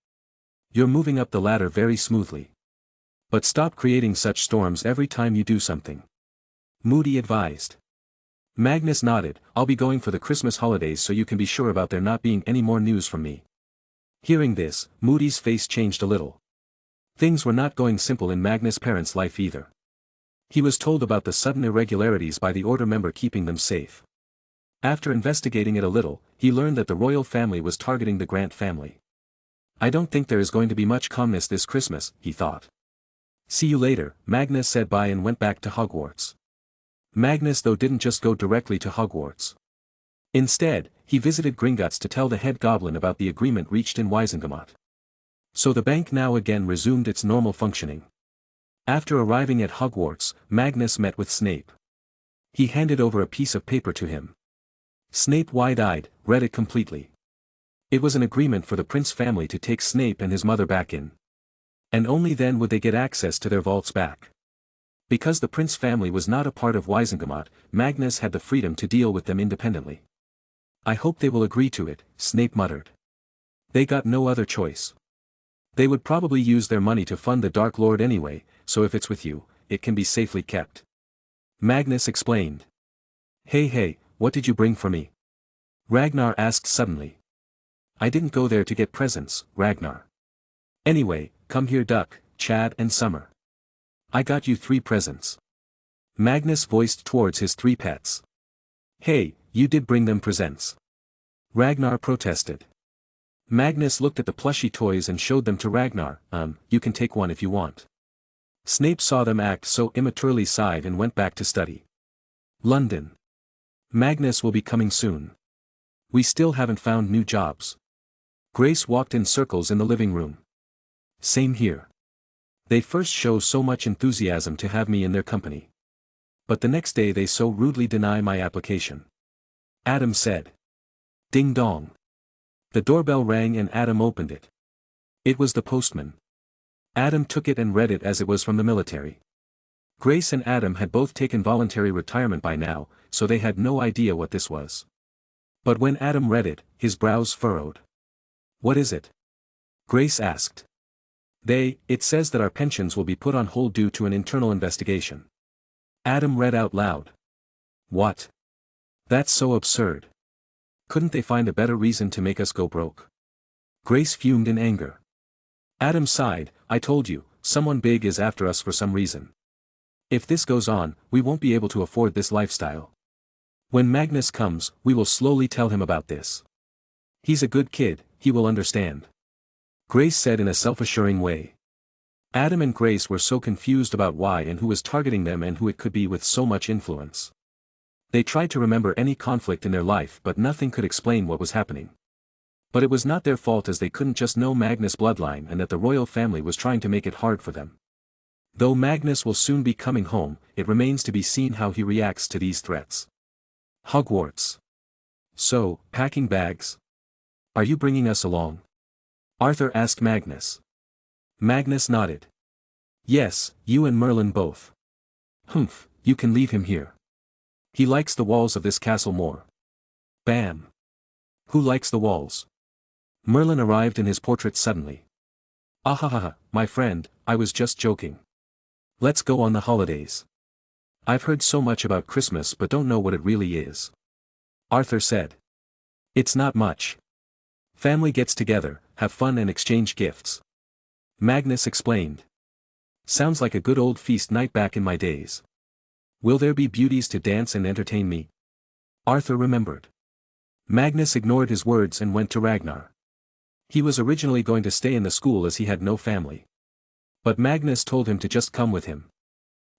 You're moving up the ladder very smoothly. But stop creating such storms every time you do something. Moody advised. Magnus nodded. I'll be going for the Christmas holidays so you can be sure about there not being any more news from me. Hearing this, Moody's face changed a little. Things were not going simple in Magnus' parents' life either. He was told about the sudden irregularities by the order member keeping them safe. After investigating it a little, he learned that the royal family was targeting the Grant family. I don't think there is going to be much calmness this Christmas, he thought. See you later, Magnus said bye and went back to Hogwarts. Magnus though didn't just go directly to Hogwarts. Instead, he visited Gringotts to tell the head goblin about the agreement reached in Wizengamot. So the bank now again resumed its normal functioning. After arriving at Hogwarts, Magnus met with Snape. He handed over a piece of paper to him. Snape, wide-eyed, read it completely. It was an agreement for the Prince family to take Snape and his mother back in. And only then would they get access to their vaults back. Because the Prince family was not a part of Wizengamot, Magnus had the freedom to deal with them independently. I hope they will agree to it, Snape muttered. They got no other choice. They would probably use their money to fund the Dark Lord anyway, so if it's with you, it can be safely kept. Magnus explained. Hey, what did you bring for me? Ragnar asked suddenly. I didn't go there to get presents, Ragnar. Anyway, come here Duck, Chad and Summer. I got you 3 presents. Magnus voiced towards his 3 pets. Hey, you did bring them presents. Ragnar protested. Magnus looked at the plushy toys and showed them to Ragnar. You can take one if you want. Snape saw them act so immaturely, sighed and went back to study. London. Magnus will be coming soon. We still haven't found new jobs. Grace walked in circles in the living room. Same here. They first show so much enthusiasm to have me in their company. But the next day they so rudely deny my application. Adam said. Ding dong. The doorbell rang and Adam opened it. It was the postman. Adam took it and read it as it was from the military. Grace and Adam had both taken voluntary retirement by now, so they had no idea what this was. But when Adam read it, his brows furrowed. What is it? Grace asked. It says that our pensions will be put on hold due to an internal investigation. Adam read out loud. What? That's so absurd. Couldn't they find a better reason to make us go broke? Grace fumed in anger. Adam sighed. I told you, someone big is after us for some reason. If this goes on, we won't be able to afford this lifestyle. When Magnus comes, we will slowly tell him about this. He's a good kid, he will understand. Grace said in a self-assuring way. Adam and Grace were so confused about why and who was targeting them and who it could be with so much influence. They tried to remember any conflict in their life but nothing could explain what was happening. But it was not their fault as they couldn't just know Magnus' bloodline and that the royal family was trying to make it hard for them. Though Magnus will soon be coming home, it remains to be seen how he reacts to these threats. Hogwarts. So, packing bags? Are you bringing us along? Arthur asked Magnus. Magnus nodded. Yes, you and Merlin both. Humph, you can leave him here. He likes the walls of this castle more. Bam. Who likes the walls? Merlin arrived in his portrait suddenly. Ahahaha, my friend, I was just joking. Let's go on the holidays. I've heard so much about Christmas but don't know what it really is. Arthur said. It's not much. Family gets together, have fun and exchange gifts. Magnus explained. Sounds like a good old feast night back in my days. Will there be beauties to dance and entertain me? Arthur remembered. Magnus ignored his words and went to Ragnar. He was originally going to stay in the school as he had no family. But Magnus told him to just come with him.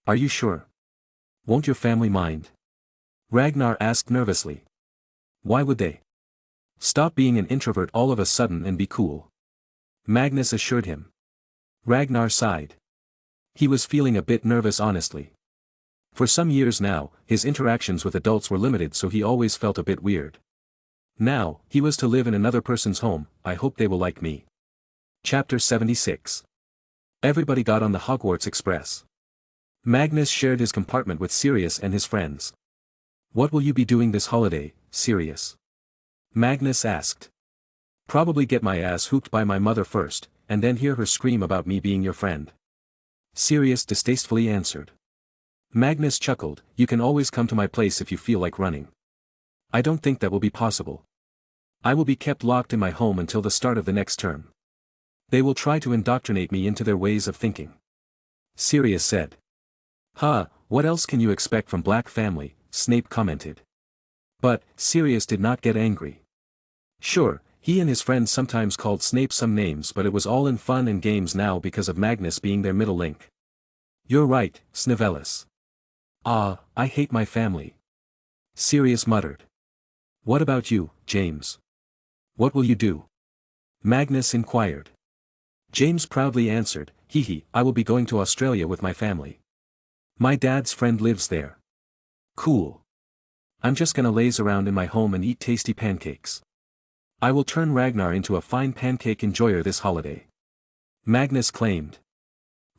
Are you sure? Won't your family mind? Ragnar asked nervously. Why would they? Stop being an introvert all of a sudden and be cool. Magnus assured him. Ragnar sighed. He was feeling a bit nervous honestly. For some years now, his interactions with adults were limited so he always felt a bit weird. Now, he was to live in another person's home. I hope they will like me. Chapter 76. Everybody got on the Hogwarts Express. Magnus shared his compartment with Sirius and his friends. What will you be doing this holiday, Sirius? Magnus asked. Probably get my ass hooked by my mother first, and then hear her scream about me being your friend. Sirius distastefully answered. Magnus chuckled, you can always come to my place if you feel like running. I don't think that will be possible. I will be kept locked in my home until the start of the next term. They will try to indoctrinate me into their ways of thinking. Sirius said. What else can you expect from Black family, Snape commented. But, Sirius did not get angry. Sure, he and his friends sometimes called Snape some names, but it was all in fun and games now because of Magnus being their middle link. You're right, Snivellis. I hate my family. Sirius muttered. What about you, James? What will you do? Magnus inquired. James proudly answered, I will be going to Australia with my family. My dad's friend lives there. Cool. I'm just gonna laze around in my home and eat tasty pancakes. I will turn Ragnar into a fine pancake enjoyer this holiday. Magnus claimed.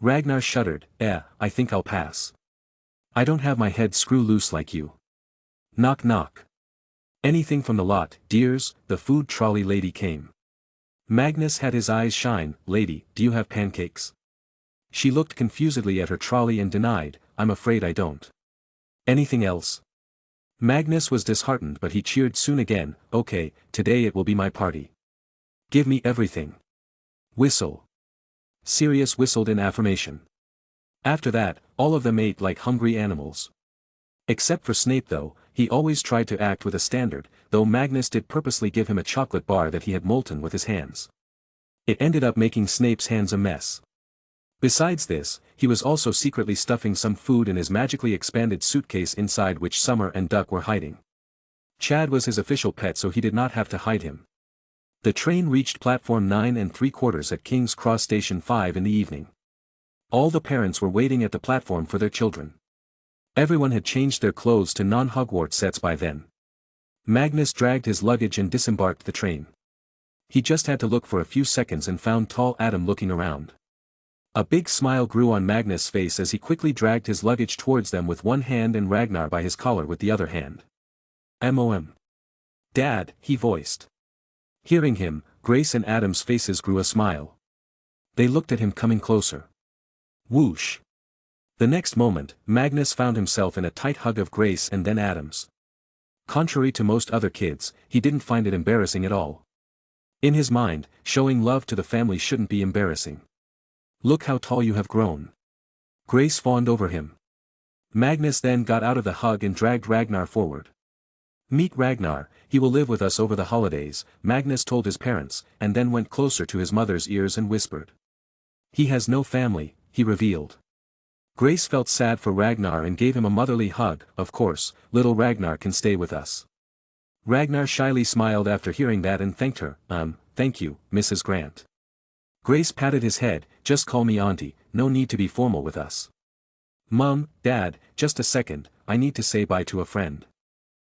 Ragnar shuddered, I think I'll pass. I don't have my head screw loose like you. Knock knock. Anything from the lot, dears, the food trolley lady came. Magnus had his eyes shine, lady, do you have pancakes? She looked confusedly at her trolley and denied, I'm afraid I don't. Anything else? Magnus was disheartened but he cheered soon again, okay, today it will be my party. Give me everything. Whistle. Sirius whistled in affirmation. After that, all of them ate like hungry animals. Except for Snape though, he always tried to act with a standard, though Magnus did purposely give him a chocolate bar that he had molten with his hands. It ended up making Snape's hands a mess. Besides this, he was also secretly stuffing some food in his magically expanded suitcase inside which Summer and Duck were hiding. Chad was his official pet so he did not have to hide him. The train reached platform 9 3/4 at King's Cross Station 5 in the evening. All the parents were waiting at the platform for their children. Everyone had changed their clothes to non-Hogwarts sets by then. Magnus dragged his luggage and disembarked the train. He just had to look for a few seconds and found tall Adam looking around. A big smile grew on Magnus' face as he quickly dragged his luggage towards them with one hand and Ragnar by his collar with the other hand. "M.O.M. Dad," he voiced. Hearing him, Grace and Adam's faces grew a smile. They looked at him coming closer. Whoosh. The next moment, Magnus found himself in a tight hug of Grace and then Adam's. Contrary to most other kids, he didn't find it embarrassing at all. In his mind, showing love to the family shouldn't be embarrassing. Look how tall you have grown. Grace fawned over him. Magnus then got out of the hug and dragged Ragnar forward. Meet Ragnar, he will live with us over the holidays, Magnus told his parents, and then went closer to his mother's ears and whispered. He has no family, he revealed. Grace felt sad for Ragnar and gave him a motherly hug. Of course, little Ragnar can stay with us. Ragnar shyly smiled after hearing that and thanked her, thank you, Mrs. Grant. Grace patted his head, just call me auntie, no need to be formal with us. Mom, Dad, just a second, I need to say bye to a friend.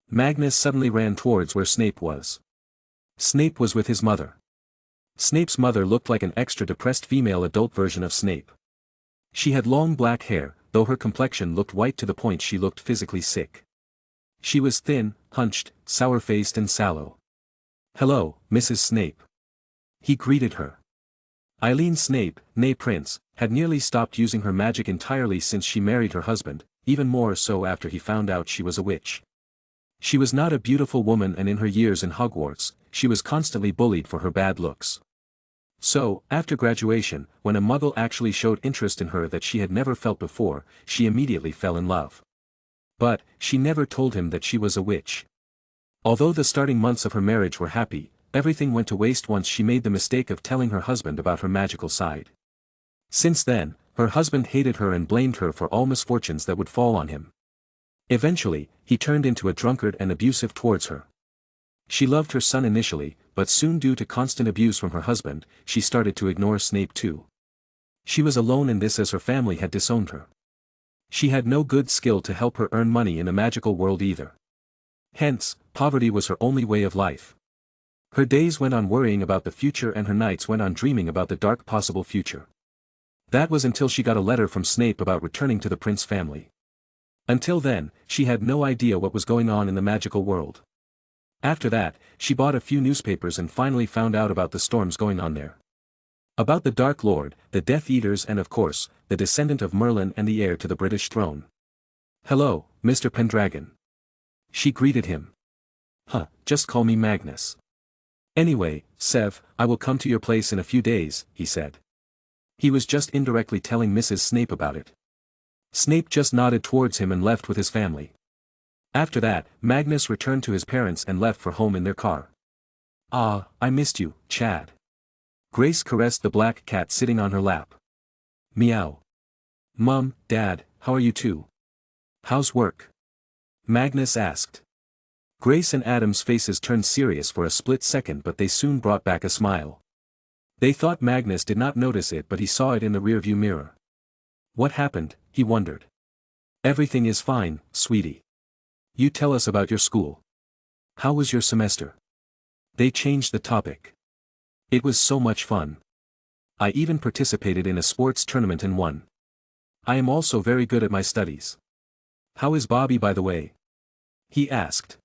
Magnus suddenly ran towards where Snape was. Snape was with his mother. Snape's mother looked like an extra depressed female adult version of Snape. She had long black hair, though her complexion looked white to the point she looked physically sick. She was thin, hunched, sour-faced and sallow. Hello, Mrs. Snape. He greeted her. Eileen Snape, née Prince, had nearly stopped using her magic entirely since she married her husband, even more so after he found out she was a witch. She was not a beautiful woman and in her years in Hogwarts, she was constantly bullied for her bad looks. So, after graduation, when a muggle actually showed interest in her that she had never felt before, she immediately fell in love. But, she never told him that she was a witch. Although the starting months of her marriage were happy, everything went to waste once she made the mistake of telling her husband about her magical side. Since then, her husband hated her and blamed her for all misfortunes that would fall on him. Eventually, he turned into a drunkard and abusive towards her. She loved her son initially, but soon due to constant abuse from her husband, she started to ignore Snape too. She was alone in this as her family had disowned her. She had no good skill to help her earn money in a magical world either. Hence, poverty was her only way of life. Her days went on worrying about the future and her nights went on dreaming about the dark possible future. That was until she got a letter from Snape about returning to the Prince family. Until then, she had no idea what was going on in the magical world. After that, she bought a few newspapers and finally found out about the storms going on there. About the Dark Lord, the Death Eaters and of course, the descendant of Merlin and the heir to the British throne. Hello, Mr. Pendragon. She greeted him. Just call me Magnus. Anyway, Sev, I will come to your place in a few days, he said. He was just indirectly telling Mrs. Snape about it. Snape just nodded towards him and left with his family. After that, Magnus returned to his parents and left for home in their car. Ah, I missed you, Chad. Grace caressed the black cat sitting on her lap. Meow. Mom, Dad, how are you two? How's work? Magnus asked. Grace and Adam's faces turned serious for a split second, but they soon brought back a smile. They thought Magnus did not notice it, but he saw it in the rearview mirror. What happened, he wondered. Everything is fine, sweetie. You tell us about your school. How was your semester? They changed the topic. It was so much fun. I even participated in a sports tournament and won. I am also very good at my studies. How is Bobby, by the way? He asked.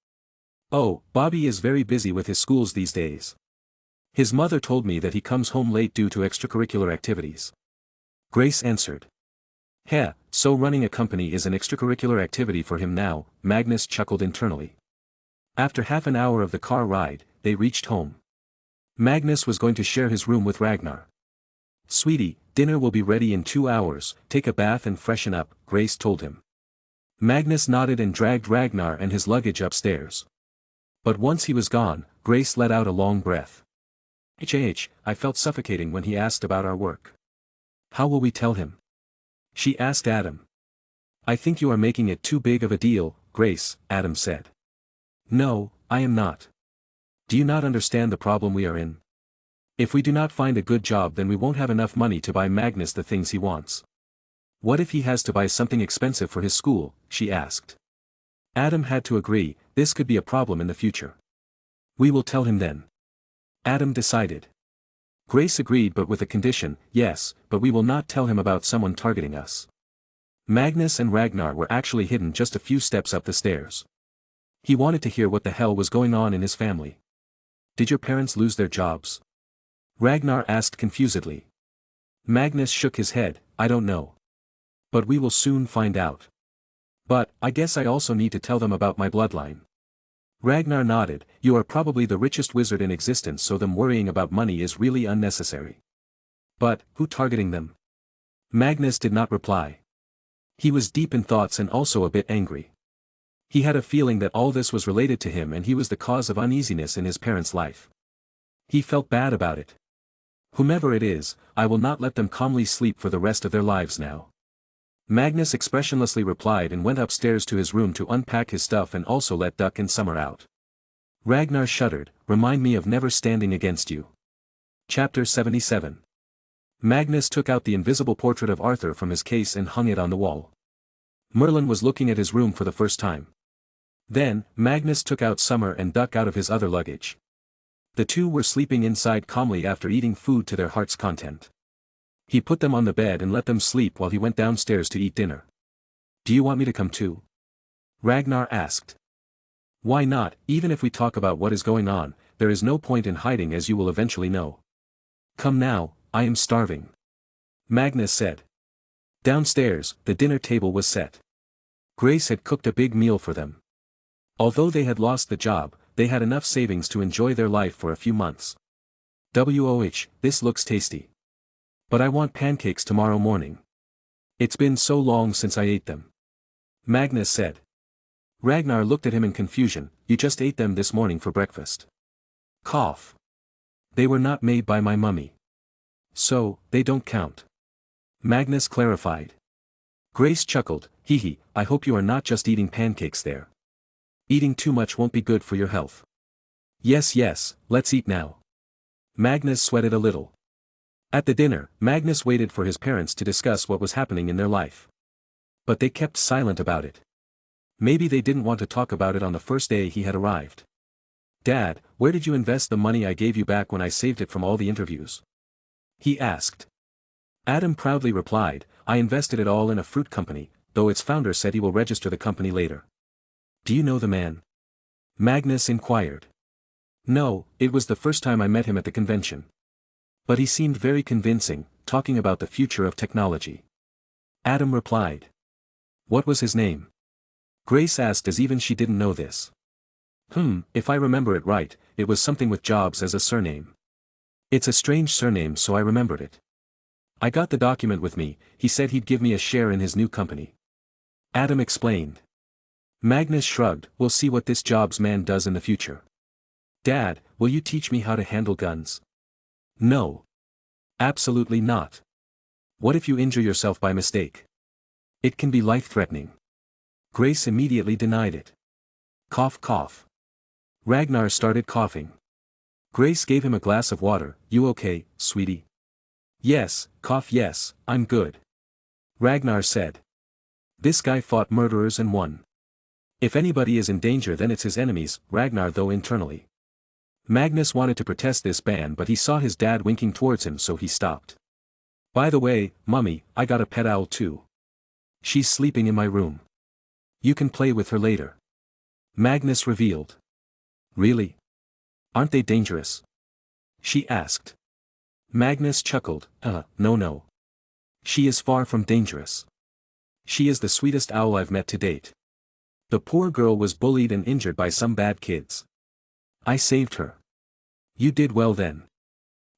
Oh, Bobby is very busy with his schools these days. His mother told me that he comes home late due to extracurricular activities. Grace answered. So running a company is an extracurricular activity for him now, Magnus chuckled internally. After half an hour of the car ride, they reached home. Magnus was going to share his room with Ragnar. Sweetie, dinner will be ready in 2 hours, take a bath and freshen up, Grace told him. Magnus nodded and dragged Ragnar and his luggage upstairs. But once he was gone, Grace let out a long breath. I felt suffocating when he asked about our work. How will we tell him? She asked Adam. I think you are making it too big of a deal, Grace, Adam said. No, I am not. Do you not understand the problem we are in? If we do not find a good job, then we won't have enough money to buy Magnus the things he wants. What if he has to buy something expensive for his school, she asked. Adam had to agree, this could be a problem in the future. We will tell him then. Adam decided. Grace agreed, but with a condition, yes, but we will not tell him about someone targeting us. Magnus and Ragnar were actually hidden just a few steps up the stairs. He wanted to hear what the hell was going on in his family. Did your parents lose their jobs? Ragnar asked confusedly. Magnus shook his head, I don't know. But we will soon find out. But, I guess I also need to tell them about my bloodline. Ragnar nodded, you are probably the richest wizard in existence, so them worrying about money is really unnecessary. But, who targeting them? Magnus did not reply. He was deep in thoughts and also a bit angry. He had a feeling that all this was related to him and he was the cause of uneasiness in his parents' life. He felt bad about it. Whomever it is, I will not let them calmly sleep for the rest of their lives now. Magnus expressionlessly replied and went upstairs to his room to unpack his stuff and also let Duck and Summer out. Ragnar shuddered, remind me of never standing against you. Chapter 77. Magnus took out the invisible portrait of Arthur from his case and hung it on the wall. Merlin was looking at his room for the first time. Then, Magnus took out Summer and Duck out of his other luggage. The two were sleeping inside calmly after eating food to their heart's content. He put them on the bed and let them sleep while he went downstairs to eat dinner. Do you want me to come too? Ragnar asked. Why not? Even if we talk about what is going on, there is no point in hiding, as you will eventually know. Come now, I am starving. Magnus said. Downstairs, the dinner table was set. Grace had cooked a big meal for them. Although they had lost the job, they had enough savings to enjoy their life for a few months. This looks tasty. But I want pancakes tomorrow morning. It's been so long since I ate them. Magnus said. Ragnar looked at him in confusion, you just ate them this morning for breakfast. Cough. They were not made by my mummy. So, they don't count. Magnus clarified. Grace chuckled, I hope you are not just eating pancakes there. Eating too much won't be good for your health. Yes, let's eat now. Magnus sweated a little. At the dinner, Magnus waited for his parents to discuss what was happening in their life. But they kept silent about it. Maybe they didn't want to talk about it on the first day he had arrived. Dad, where did you invest the money I gave you back when I saved it from all the interviews? He asked. Adam proudly replied, I invested it all in a fruit company, though its founder said he will register the company later. Do you know the man? Magnus inquired. No, it was the first time I met him at the convention. But he seemed very convincing, talking about the future of technology. Adam replied. What was his name? Grace asked as even she didn't know this. If I remember it right, it was something with Jobs as a surname. It's a strange surname, so I remembered it. I got the document with me. He said he'd give me a share in his new company. Adam explained. Magnus shrugged. We'll see what this Jobs man does in the future. Dad, will you teach me how to handle guns? No. Absolutely not. What if you injure yourself by mistake? It can be life-threatening. Grace immediately denied it. Cough, cough. Ragnar started coughing. Grace gave him a glass of water. You okay, sweetie? Yes, cough yes, I'm good. Ragnar said. This guy fought murderers and won. If anybody is in danger then it's his enemies, Ragnar though internally. Magnus wanted to protest this ban but he saw his dad winking towards him so he stopped. By the way, Mummy, I got a pet owl too. She's sleeping in my room. You can play with her later. Magnus revealed. Really? Aren't they dangerous? She asked. Magnus chuckled, no. She is far from dangerous. She is the sweetest owl I've met to date. The poor girl was bullied and injured by some bad kids. I saved her. You did well then.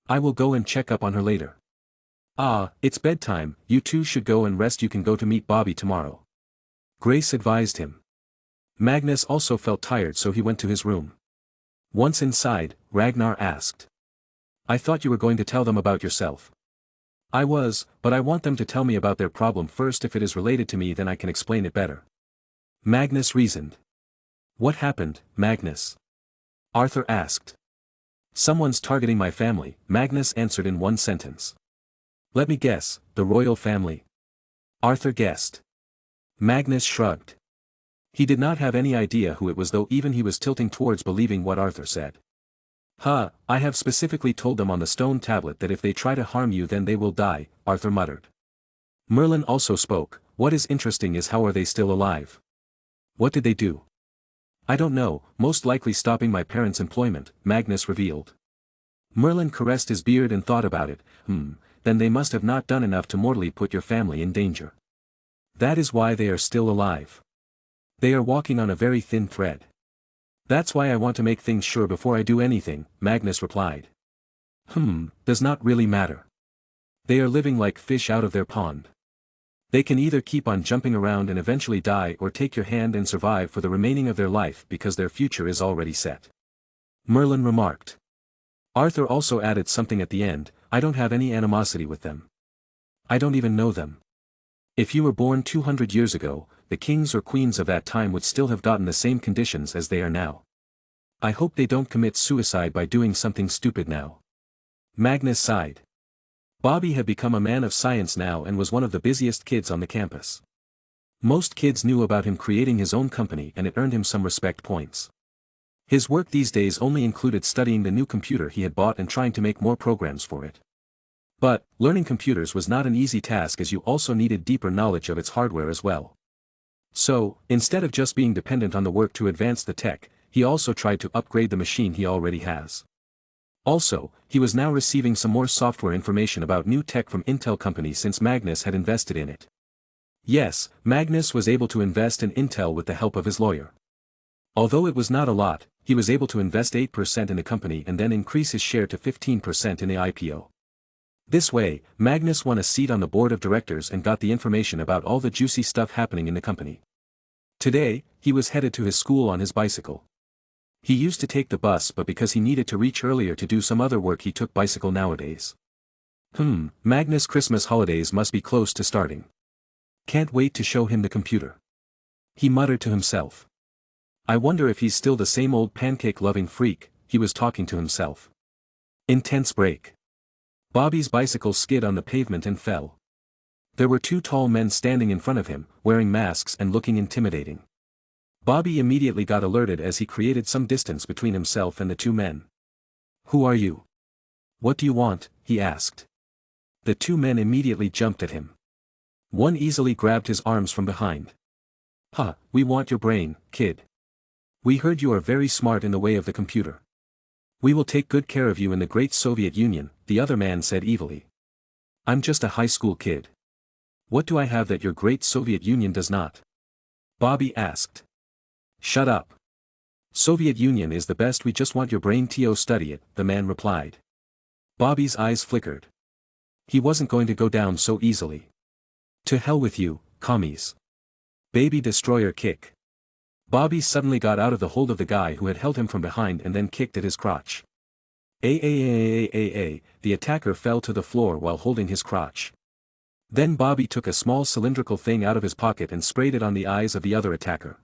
I will go and check up on her later. It's bedtime, you two should go and rest. You can go to meet Bobby tomorrow. Grace advised him. Magnus also felt tired so he went to his room. Once inside, Ragnar asked. I thought you were going to tell them about yourself. I was, but I want them to tell me about their problem first. If it is related to me then I can explain it better. Magnus reasoned. What happened, Magnus? Arthur asked. Someone's targeting my family, Magnus answered in one sentence. Let me guess, the royal family? Arthur guessed. Magnus shrugged. He did not have any idea who it was, though even he was tilting towards believing what Arthur said. I have specifically told them on the stone tablet that if they try to harm you then they will die, Arthur muttered. Merlin also spoke. What is interesting is how are they still alive? What did they do? I don't know, most likely stopping my parents' employment, Magnus revealed. Merlin caressed his beard and thought about it. Then they must have not done enough to mortally put your family in danger. That is why they are still alive. They are walking on a very thin thread. That's why I want to make things sure before I do anything, Magnus replied. Does not really matter. They are living like fish out of their pond. They can either keep on jumping around and eventually die or take your hand and survive for the remaining of their life because their future is already set. Merlin remarked. Arthur also added something at the end. I don't have any animosity with them. I don't even know them. If you were born 200 years ago, the kings or queens of that time would still have gotten the same conditions as they are now. I hope they don't commit suicide by doing something stupid now. Magnus sighed. Bobby had become a man of science now and was one of the busiest kids on the campus. Most kids knew about him creating his own company and it earned him some respect points. His work these days only included studying the new computer he had bought and trying to make more programs for it. But, learning computers was not an easy task as you also needed deeper knowledge of its hardware as well. So, instead of just being dependent on the work to advance the tech, he also tried to upgrade the machine he already has. Also, he was now receiving some more software information about new tech from Intel company since Magnus had invested in it. Yes, Magnus was able to invest in Intel with the help of his lawyer. Although it was not a lot, he was able to invest 8% in the company and then increase his share to 15% in the IPO. This way, Magnus won a seat on the board of directors and got the information about all the juicy stuff happening in the company. Today, he was headed to his school on his bicycle. He used to take the bus but because he needed to reach earlier to do some other work he took bicycle nowadays. Magnus' Christmas holidays must be close to starting. Can't wait to show him the computer. He muttered to himself. I wonder if he's still the same old pancake-loving freak, he was talking to himself. Intense break. Bobby's bicycle skid on the pavement and fell. There were two tall men standing in front of him, wearing masks and looking intimidating. Bobby immediately got alerted as he created some distance between himself and the two men. Who are you? What do you want? He asked. The two men immediately jumped at him. One easily grabbed his arms from behind. We want your brain, kid. We heard you are very smart in the way of the computer. We will take good care of you in the great Soviet Union, the other man said evilly. I'm just a high school kid. What do I have that your great Soviet Union does not? Bobby asked. Shut up. Soviet Union is the best, we just want your brain to study it, the man replied. Bobby's eyes flickered. He wasn't going to go down so easily. To hell with you, commies. Baby destroyer kick. Bobby suddenly got out of the hold of the guy who had held him from behind and then kicked at his crotch. The attacker fell to the floor while holding his crotch. Then Bobby took a small cylindrical thing out of his pocket and sprayed it on the eyes of the other attacker.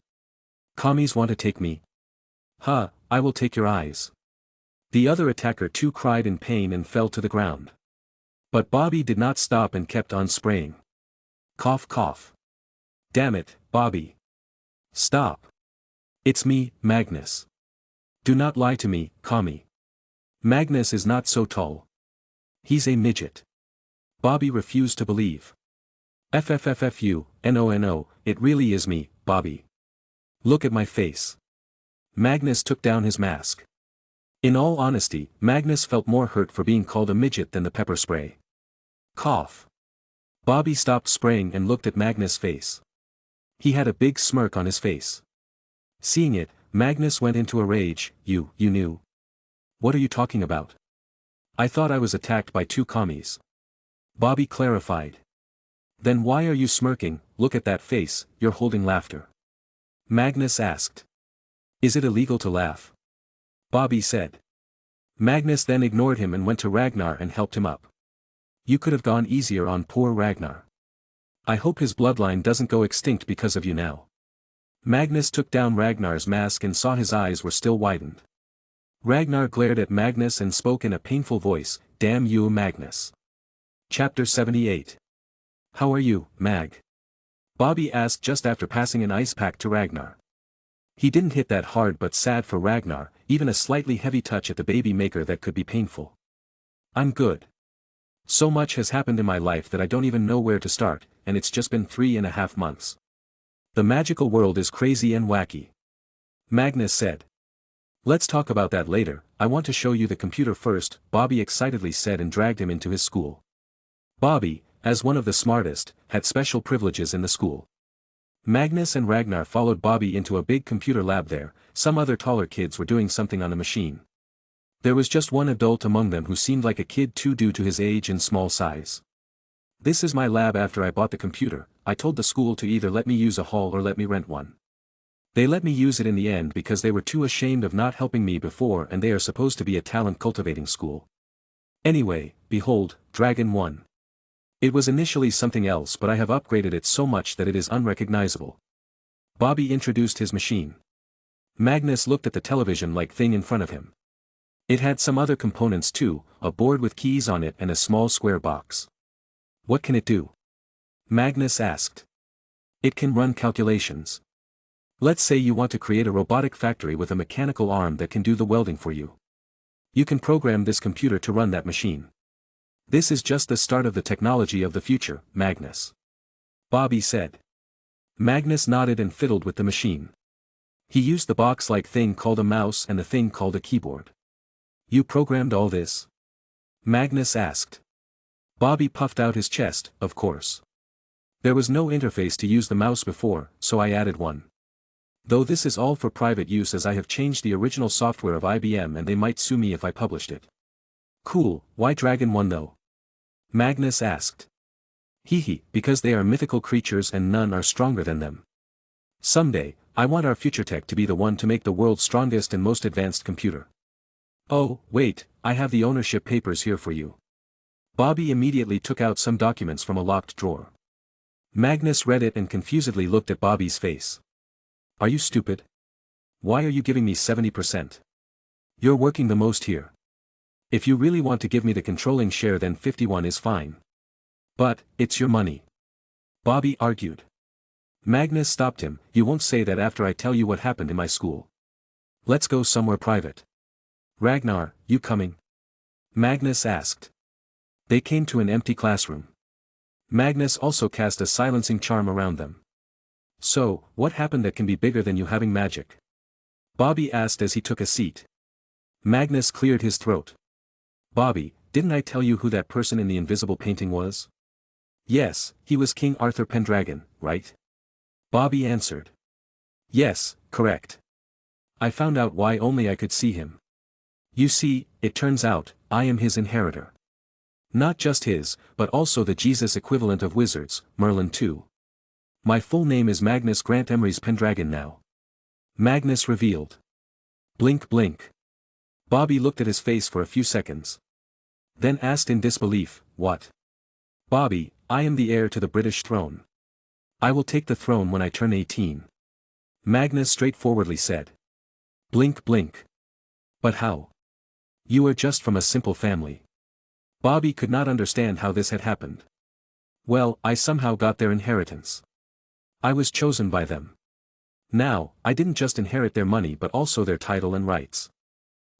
Commies want to take me? Huh, I will take your eyes. The other attacker too cried in pain and fell to the ground. But Bobby did not stop and kept on spraying. Cough cough. Damn it, Bobby. Stop. It's me, Magnus. Do not lie to me, commie. Magnus is not so tall. He's a midget. Bobby refused to believe. FFFFU, no, it really is me, Bobby. Look at my face. Magnus took down his mask. In all honesty, Magnus felt more hurt for being called a midget than the pepper spray. Cough. Bobby stopped spraying and looked at Magnus' face. He had a big smirk on his face. Seeing it, Magnus went into a rage. You knew? What are you talking about? I thought I was attacked by two commies. Bobby clarified. Then why are you smirking? Look at that face, you're holding laughter. Magnus asked. Is it illegal to laugh? Bobby said. Magnus then ignored him and went to Ragnar and helped him up. You could have gone easier on poor Ragnar. I hope his bloodline doesn't go extinct because of you now. Magnus took down Ragnar's mask and saw his eyes were still widened. Ragnar glared at Magnus and spoke in a painful voice, Damn you, Magnus. Chapter 78. How are you, Mag? Bobby asked just after passing an ice pack to Ragnar. He didn't hit that hard, but sad for Ragnar, even a slightly heavy touch at the baby maker that could be painful. I'm good. So much has happened in my life that I don't even know where to start, and it's just been 3.5 months. The magical world is crazy and wacky. Magnus said. Let's talk about that later, I want to show you the computer first, Bobby excitedly said and dragged him into his school. Bobby, as one of the smartest, had special privileges in the school. Magnus and Ragnar followed Bobby into a big computer lab there. Some other taller kids were doing something on a machine. There was just one adult among them who seemed like a kid too due to his age and small size. This is my lab. After I bought the computer, I told the school to either let me use a hall or let me rent one. They let me use it in the end because they were too ashamed of not helping me before, and they are supposed to be a talent cultivating school. Anyway, behold, Dragon 1. It was initially something else, but I have upgraded it so much that it is unrecognizable. Bobby introduced his machine. Magnus looked at the television-like thing in front of him. It had some other components too, a board with keys on it and a small square box. What can it do? Magnus asked. It can run calculations. Let's say you want to create a robotic factory with a mechanical arm that can do the welding for you. You can program this computer to run that machine. This is just the start of the technology of the future, Magnus. Bobby said. Magnus nodded and fiddled with the machine. He used the box-like thing called a mouse and the thing called a keyboard. You programmed all this? Magnus asked. Bobby puffed out his chest, of course. There was no interface to use the mouse before, so I added one. Though this is all for private use, as I have changed the original software of IBM and they might sue me if I published it. Cool, why Dragon 1 though? Magnus asked. Because they are mythical creatures and none are stronger than them. Someday, I want our future tech to be the one to make the world's strongest and most advanced computer. Oh, wait, I have the ownership papers here for you. Bobby immediately took out some documents from a locked drawer. Magnus read it and confusedly looked at Bobby's face. Are you stupid? Why are you giving me 70%? You're working the most here. If you really want to give me the controlling share, then 51 is fine. But, it's your money. Bobby argued. Magnus stopped him. You won't say that after I tell you what happened in my school. Let's go somewhere private. Ragnar, you coming? Magnus asked. They came to an empty classroom. Magnus also cast a silencing charm around them. So, what happened that can be bigger than you having magic? Bobby asked as he took a seat. Magnus cleared his throat. Bobby, didn't I tell you who that person in the invisible painting was? Yes, he was King Arthur Pendragon, right? Bobby answered. Yes, correct. I found out why only I could see him. You see, it turns out, I am his inheritor. Not just his, but also the Jesus equivalent of wizards, Merlin too. My full name is Magnus Grant Emery's Pendragon now. Magnus revealed. Blink blink. Bobby looked at his face for a few seconds. Then asked in disbelief, what? Bobby, I am the heir to the British throne. I will take the throne when I turn 18. Magnus straightforwardly said. Blink blink. But how? You are just from a simple family. Bobby could not understand how this had happened. Well, I somehow got their inheritance. I was chosen by them. Now, I didn't just inherit their money but also their title and rights.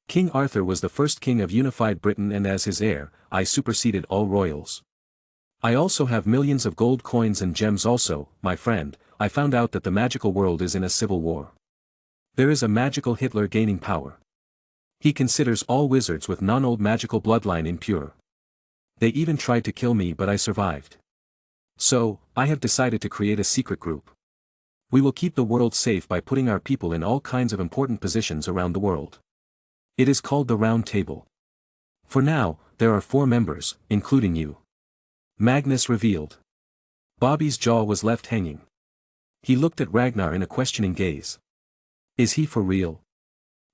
King Arthur was the first king of unified Britain, and as his heir, I superseded all royals. I also have millions of gold coins and gems also, my friend. I found out that the magical world is in a civil war. There is a magical Hitler gaining power. He considers all wizards with non-old magical bloodline impure. They even tried to kill me but I survived. So, I have decided to create a secret group. We will keep the world safe by putting our people in all kinds of important positions around the world. It is called the Round Table. For now, there are 4 members, including you. Magnus revealed. Bobby's jaw was left hanging. He looked at Ragnar in a questioning gaze. Is he for real?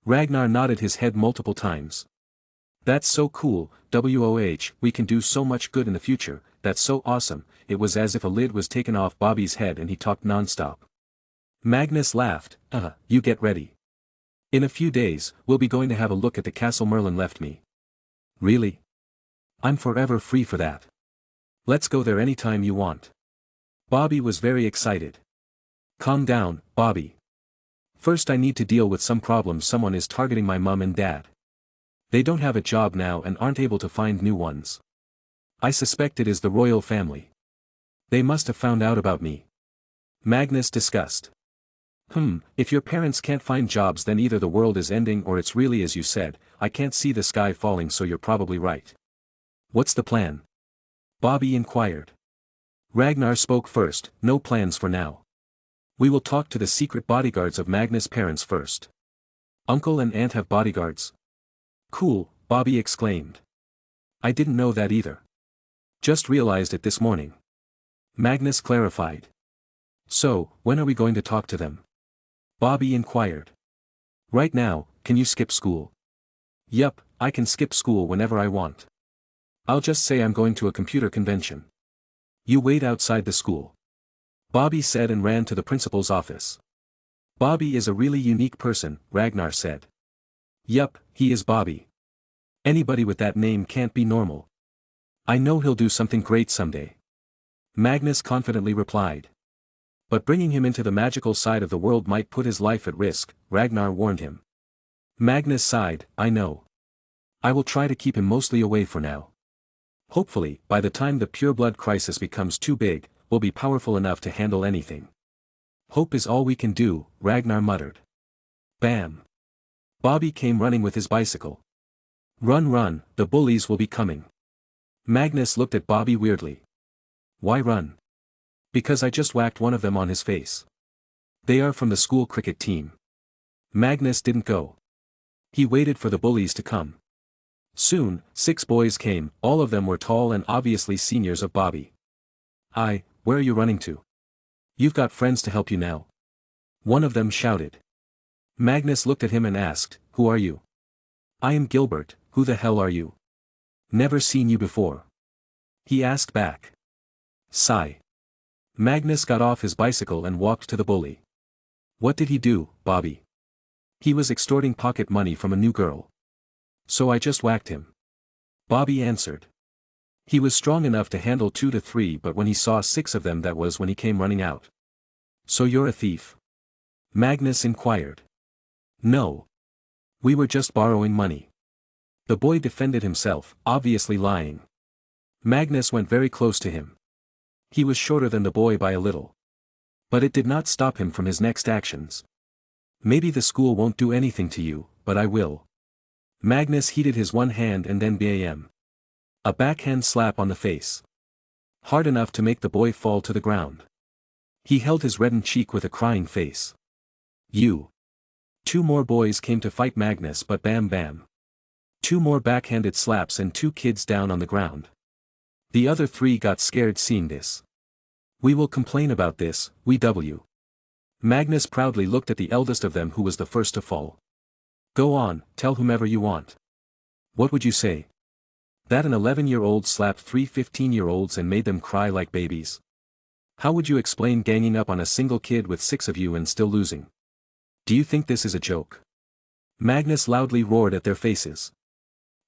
Ragnar nodded his head multiple times. That's so cool, we can do so much good in the future, that's so awesome. It was as if a lid was taken off Bobby's head and he talked non-stop. Magnus laughed, you get ready. In a few days, we'll be going to have a look at the castle Merlin left me. Really? I'm forever free for that. Let's go there anytime you want. Bobby was very excited. Calm down, Bobby. First I need to deal with some problems. Someone is targeting my mum and dad. They don't have a job now and aren't able to find new ones. I suspect it is the royal family. They must have found out about me. Magnus discussed. If your parents can't find jobs, then either the world is ending or it's really as you said. I can't see the sky falling, so you're probably right. What's the plan? Bobby inquired. Ragnar spoke first. No plans for now. We will talk to the secret bodyguards of Magnus' parents first. Uncle and aunt have bodyguards? Cool, Bobby exclaimed. I didn't know that either. Just realized it this morning. Magnus clarified. So, when are we going to talk to them? Bobby inquired. Right now, can you skip school? Yup, I can skip school whenever I want. I'll just say I'm going to a computer convention. You wait outside the school. Bobby said and ran to the principal's office. Bobby is a really unique person, Ragnar said. Yup, he is Bobby. Anybody with that name can't be normal. I know he'll do something great someday. Magnus confidently replied. But bringing him into the magical side of the world might put his life at risk, Ragnar warned him. Magnus sighed, I know. I will try to keep him mostly away for now. Hopefully, by the time the pureblood crisis becomes too big, we'll be powerful enough to handle anything. Hope is all we can do, Ragnar muttered. Bam! Bobby came running with his bicycle. Run run, the bullies will be coming. Magnus looked at Bobby weirdly. Why run? Because I just whacked one of them on his face. They are from the school cricket team. Magnus didn't go. He waited for the bullies to come. Soon, 6 boys came. All of them were tall and obviously seniors of Bobby. Where are you running to? You've got friends to help you now. One of them shouted. Magnus looked at him and asked, Who are you? I am Gilbert. Who the hell are you? Never seen you before. He asked back. Sigh. Magnus got off his bicycle and walked to the bully. What did he do, Bobby? He was extorting pocket money from a new girl. So I just whacked him. Bobby answered. He was strong enough to handle 2 to 3, but when he saw 6 of them, that was when he came running out. So you're a thief? Magnus inquired. No. We were just borrowing money. The boy defended himself, obviously lying. Magnus went very close to him. He was shorter than the boy by a little. But it did not stop him from his next actions. Maybe the school won't do anything to you, but I will. Magnus heated his one hand and then bam. A backhand slap on the face. Hard enough to make the boy fall to the ground. He held his reddened cheek with a crying face. You. Two more boys came to fight Magnus, but bam bam. Two more backhanded slaps and two kids down on the ground. The other three got scared seeing this. We will complain about this, W. Magnus proudly looked at the eldest of them, who was the first to fall. Go on, tell whomever you want. What would you say? That an 11-year-old slapped three 15-year-olds and made them cry like babies? How would you explain ganging up on a single kid with 6 of you and still losing? Do you think this is a joke? Magnus loudly roared at their faces.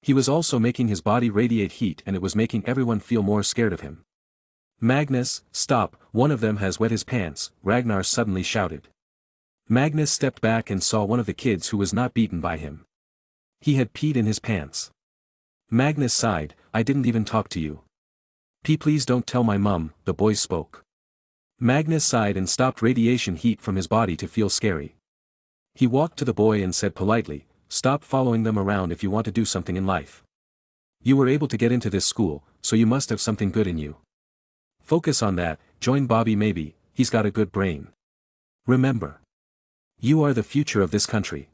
He was also making his body radiate heat, and it was making everyone feel more scared of him. Magnus, stop, one of them has wet his pants, Ragnar suddenly shouted. Magnus stepped back and saw one of the kids who was not beaten by him. He had peed in his pants. Magnus sighed, I didn't even talk to you. Please don't tell my mum, the boy spoke. Magnus sighed and stopped radiation heat from his body to feel scary. He walked to the boy and said politely, stop following them around if you want to do something in life. You were able to get into this school, so you must have something good in you. Focus on that, join Bobby maybe, he's got a good brain. Remember. You are the future of this country.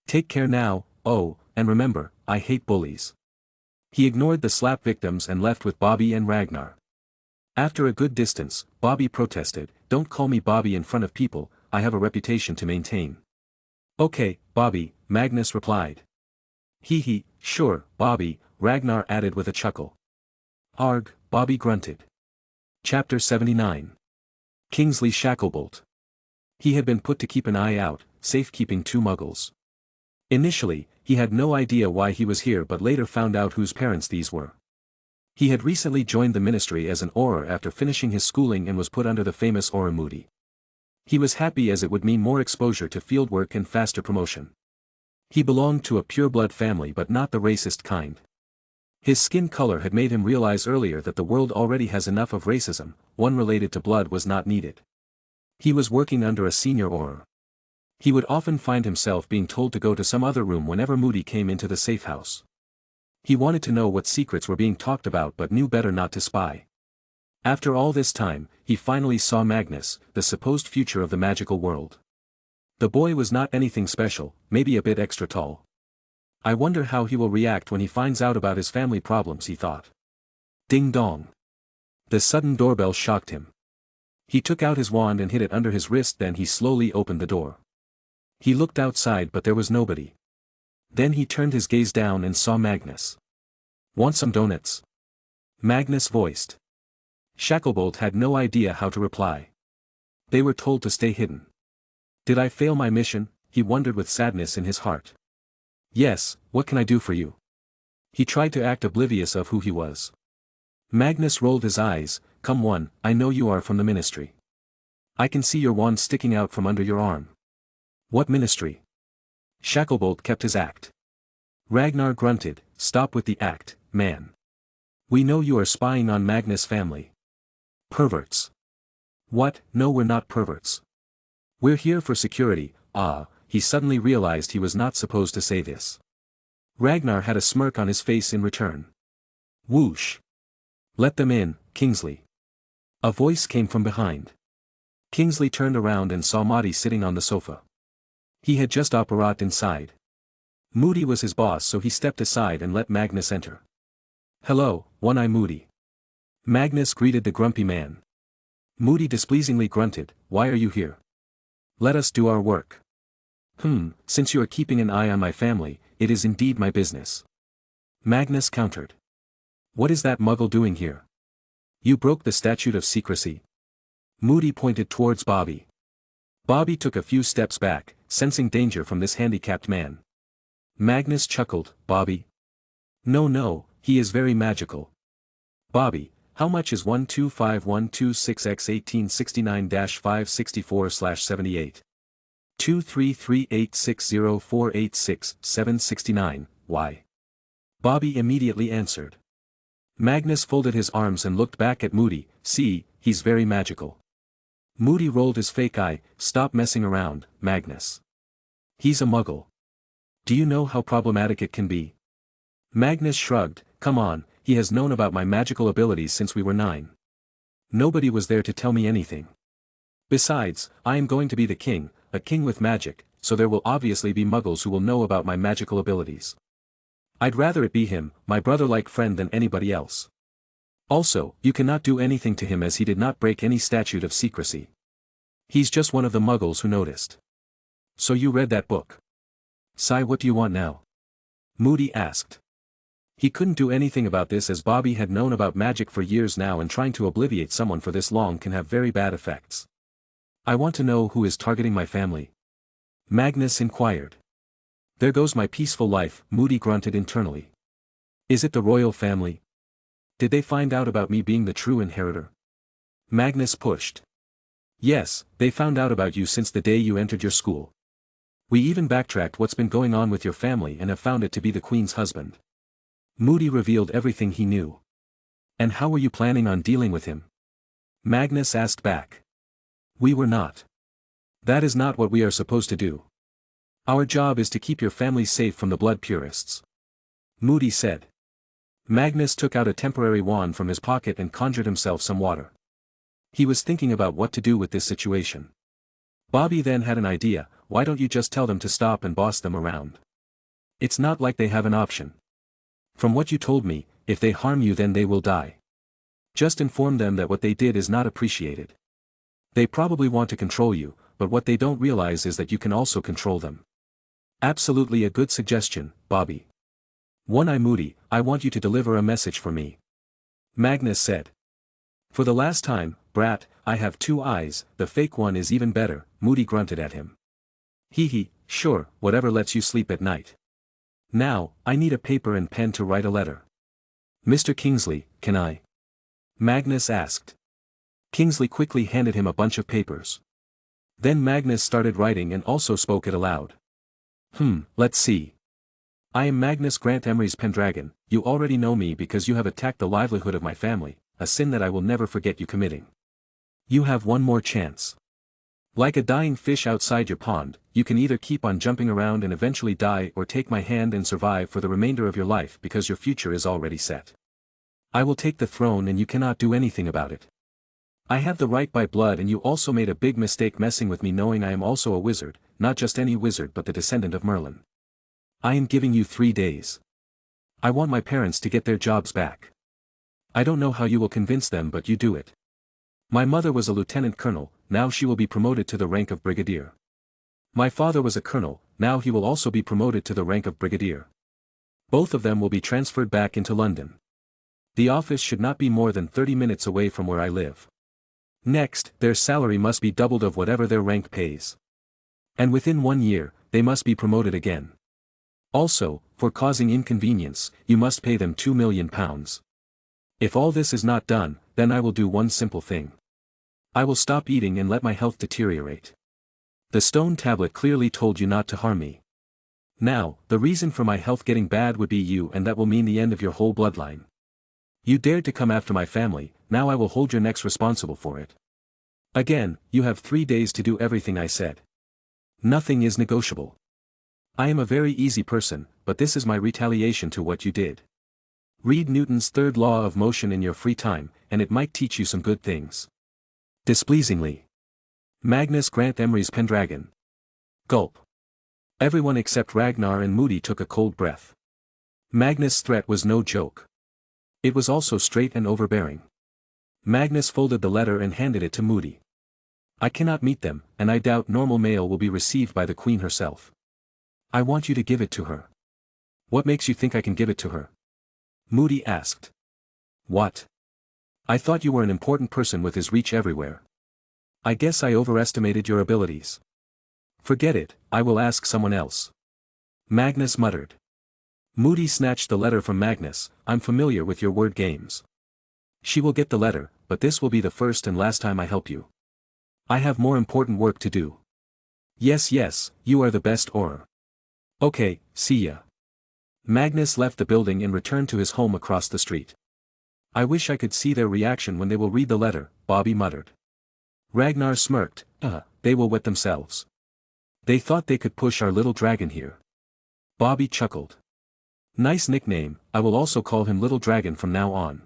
Take care now, oh, and remember, I hate bullies. He ignored the slap victims and left with Bobby and Ragnar. After a good distance, Bobby protested, don't call me Bobby in front of people, I have a reputation to maintain. Okay, Bobby, Magnus replied. Hee, sure, Bobby, Ragnar added with a chuckle. Arg, Bobby grunted. Chapter 79. Kingsley Shacklebolt. He had been put to keep an eye out, safekeeping 2 muggles. Initially, he had no idea why he was here, but later found out whose parents these were. He had recently joined the ministry as an Auror after finishing his schooling and was put under the famous Auror Moody. He was happy as it would mean more exposure to fieldwork and faster promotion. He belonged to a pureblood family, but not the racist kind. His skin color had made him realize earlier that the world already has enough of racism, one related to blood was not needed. He was working under a senior Auror. He would often find himself being told to go to some other room whenever Moody came into the safe house. He wanted to know what secrets were being talked about but knew better not to spy. After all this time, he finally saw Magnus, the supposed future of the magical world. The boy was not anything special, maybe a bit extra tall. I wonder how he will react when he finds out about his family problems, he thought. Ding dong. The sudden doorbell shocked him. He took out his wand and hid it under his wrist, then he slowly opened the door. He looked outside but there was nobody. Then he turned his gaze down and saw Magnus. Want some donuts? Magnus voiced. Shacklebolt had no idea how to reply. They were told to stay hidden. Did I fail my mission? He wondered with sadness in his heart. Yes, what can I do for you? He tried to act oblivious of who he was. Magnus rolled his eyes, come on, I know you are from the ministry. I can see your wand sticking out from under your arm. What ministry? Shacklebolt kept his act. Ragnar grunted, stop with the act, man. We know you are spying on Magnus' family. Perverts. What? No, we're not perverts. We're here for security. He suddenly realized he was not supposed to say this. Ragnar had a smirk on his face in return. Whoosh. Let them in, Kingsley. A voice came from behind. Kingsley turned around and saw Moody sitting on the sofa. He had just operated inside. Moody was his boss, so he stepped aside and let Magnus enter. Hello, One-Eye Moody. Magnus greeted the grumpy man. Moody displeasingly grunted, why are you here? Let us do our work. Since you are keeping an eye on my family, it is indeed my business. Magnus countered. What is that muggle doing here? You broke the statute of secrecy. Moody pointed towards Bobby. Bobby took a few steps back, sensing danger from this handicapped man. Magnus chuckled, Bobby? No, he is very magical. Bobby, how much is 12512661869-564/78? 233860486-769, why? Bobby immediately answered. Magnus folded his arms and looked back at Moody, see, he's very magical. Moody rolled his fake eye, stop messing around, Magnus. He's a muggle. Do you know how problematic it can be? Magnus shrugged, come on, he has known about my magical abilities since we were 9. Nobody was there to tell me anything. Besides, I am going to be the king, a king with magic, so there will obviously be muggles who will know about my magical abilities. I'd rather it be him, my brother-like friend, than anybody else. Also, you cannot do anything to him as he did not break any statute of secrecy. He's just one of the muggles who noticed. So you read that book? Sai, what do you want now? Moody asked. He couldn't do anything about this as Bobby had known about magic for years now, and trying to obliviate someone for this long can have very bad effects. I want to know who is targeting my family. Magnus inquired. There goes my peaceful life, Moody grunted internally. Is it the royal family? Did they find out about me being the true inheritor? Magnus pushed. Yes, they found out about you since the day you entered your school. We even backtracked what's been going on with your family and have found it to be the Queen's husband. Moody revealed everything he knew. And how were you planning on dealing with him? Magnus asked back. We were not. That is not what we are supposed to do. Our job is to keep your family safe from the blood purists. Moody said. Magnus took out a temporary wand from his pocket and conjured himself some water. He was thinking about what to do with this situation. Bobby then had an idea. Why don't you just tell them to stop and boss them around? It's not like they have an option. From what you told me, if they harm you then they will die. Just inform them that what they did is not appreciated. They probably want to control you, but what they don't realize is that you can also control them. Absolutely a good suggestion, Bobby. One-Eye Moody, I want you to deliver a message for me. Magnus said. For the last time, brat, I have 2 eyes, the fake one is even better, Moody grunted at him. Hee, sure, whatever lets you sleep at night. Now, I need a paper and pen to write a letter. Mr. Kingsley, can I? Magnus asked. Kingsley quickly handed him a bunch of papers. Then Magnus started writing and also spoke it aloud. Let's see. I am Magnus Grant Emery's Pendragon. You already know me because you have attacked the livelihood of my family, a sin that I will never forget you committing. You have one more chance. Like a dying fish outside your pond, you can either keep on jumping around and eventually die or take my hand and survive for the remainder of your life because your future is already set. I will take the throne and you cannot do anything about it. I have the right by blood and you also made a big mistake messing with me knowing I am also a wizard, not just any wizard but the descendant of Merlin. I am giving you 3 days. I want my parents to get their jobs back. I don't know how you will convince them but you do it. My mother was a lieutenant colonel, now she will be promoted to the rank of brigadier. My father was a colonel, now he will also be promoted to the rank of brigadier. Both of them will be transferred back into London. The office should not be more than 30 minutes away from where I live. Next, their salary must be doubled of whatever their rank pays. And within 1 year, they must be promoted again. Also, for causing inconvenience, you must pay them £2 million. If all this is not done, then I will do one simple thing. I will stop eating and let my health deteriorate. The stone tablet clearly told you not to harm me. Now, the reason for my health getting bad would be you, and that will mean the end of your whole bloodline. You dared to come after my family, now I will hold your necks responsible for it. Again, you have 3 days to do everything I said. Nothing is negotiable. I am a very easy person, but this is my retaliation to what you did. Read Newton's third law of motion in your free time, and it might teach you some good things. Displeasingly. Magnus Grant Emery's Pendragon. Gulp. Everyone except Ragnar and Moody took a cold breath. Magnus' threat was no joke. It was also straight and overbearing. Magnus folded the letter and handed it to Moody. I cannot meet them, and I doubt normal mail will be received by the Queen herself. I want you to give it to her. What makes you think I can give it to her? Moody asked. What? I thought you were an important person with his reach everywhere. I guess I overestimated your abilities. Forget it, I will ask someone else. Magnus muttered. Moody snatched the letter from Magnus. I'm familiar with your word games. She will get the letter, but this will be the first and last time I help you. I have more important work to do. Yes, you are the best Auror. Okay, see ya. Magnus left the building and returned to his home across the street. I wish I could see their reaction when they will read the letter, Bobby muttered. Ragnar smirked. They will wet themselves. They thought they could push our little dragon here. Bobby chuckled. Nice nickname, I will also call him Little Dragon from now on.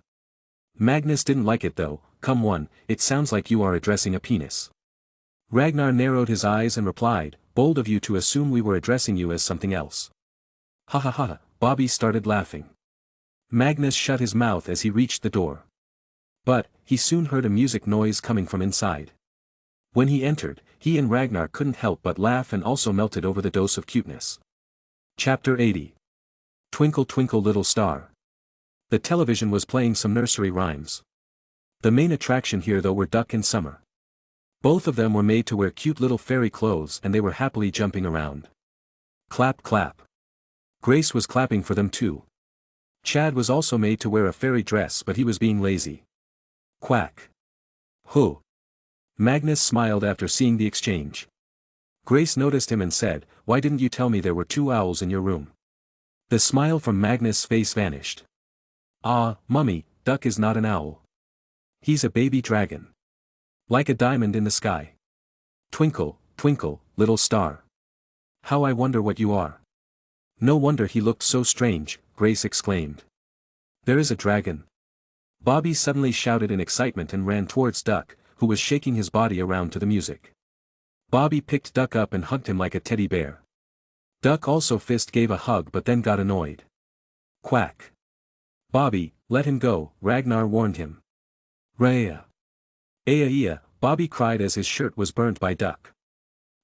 Magnus didn't like it though. Come on, it sounds like you are addressing a penis. Ragnar narrowed his eyes and replied, "Bold of you to assume we were addressing you as something else." "Ha ha ha," Bobby started laughing. Magnus shut his mouth as he reached the door. But, he soon heard a music noise coming from inside. When he entered, he and Ragnar couldn't help but laugh and also melted over the dose of cuteness. Chapter 80. Twinkle Twinkle Little Star. The television was playing some nursery rhymes. The main attraction here though were Duck and Summer. Both of them were made to wear cute little fairy clothes and they were happily jumping around. Clap clap. Grace was clapping for them too. Chad was also made to wear a fairy dress but he was being lazy. Quack. Huh. Magnus smiled after seeing the exchange. Grace noticed him and said, "Why didn't you tell me there were 2 owls in your room?" The smile from Magnus' face vanished. "Ah, Mummy, Duck is not an owl. He's a baby dragon. Like a diamond in the sky. Twinkle, twinkle, little star. How I wonder what you are." "No wonder he looked so strange," Grace exclaimed. "There is a dragon." Bobby suddenly shouted in excitement and ran towards Duck, who was shaking his body around to the music. Bobby picked Duck up and hugged him like a teddy bear. Duck also gave a hug but then got annoyed. Quack. "Bobby, let him go," Ragnar warned him. "Raya. Aya," Bobby cried as his shirt was burnt by Duck.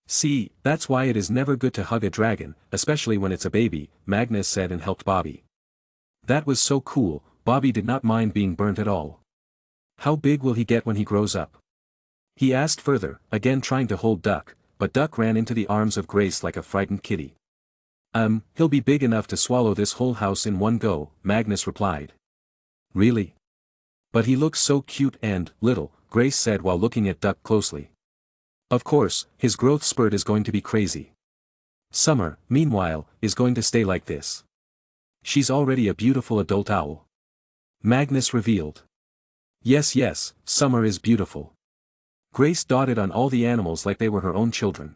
"See, that's why it is never good to hug a dragon, especially when it's a baby," Magnus said and helped Bobby. That was so cool, Bobby did not mind being burnt at all. "How big will he get when he grows up?" he asked further, again trying to hold Duck, but Duck ran into the arms of Grace like a frightened kitty. He'll be big enough to swallow this whole house in one go," Magnus replied. "Really? But he looks so cute and little," Grace said while looking at Duck closely. "Of course, his growth spurt is going to be crazy. Summer, meanwhile, is going to stay like this. She's already a beautiful adult owl," Magnus revealed. Yes, Summer is beautiful." Grace dotted on all the animals like they were her own children.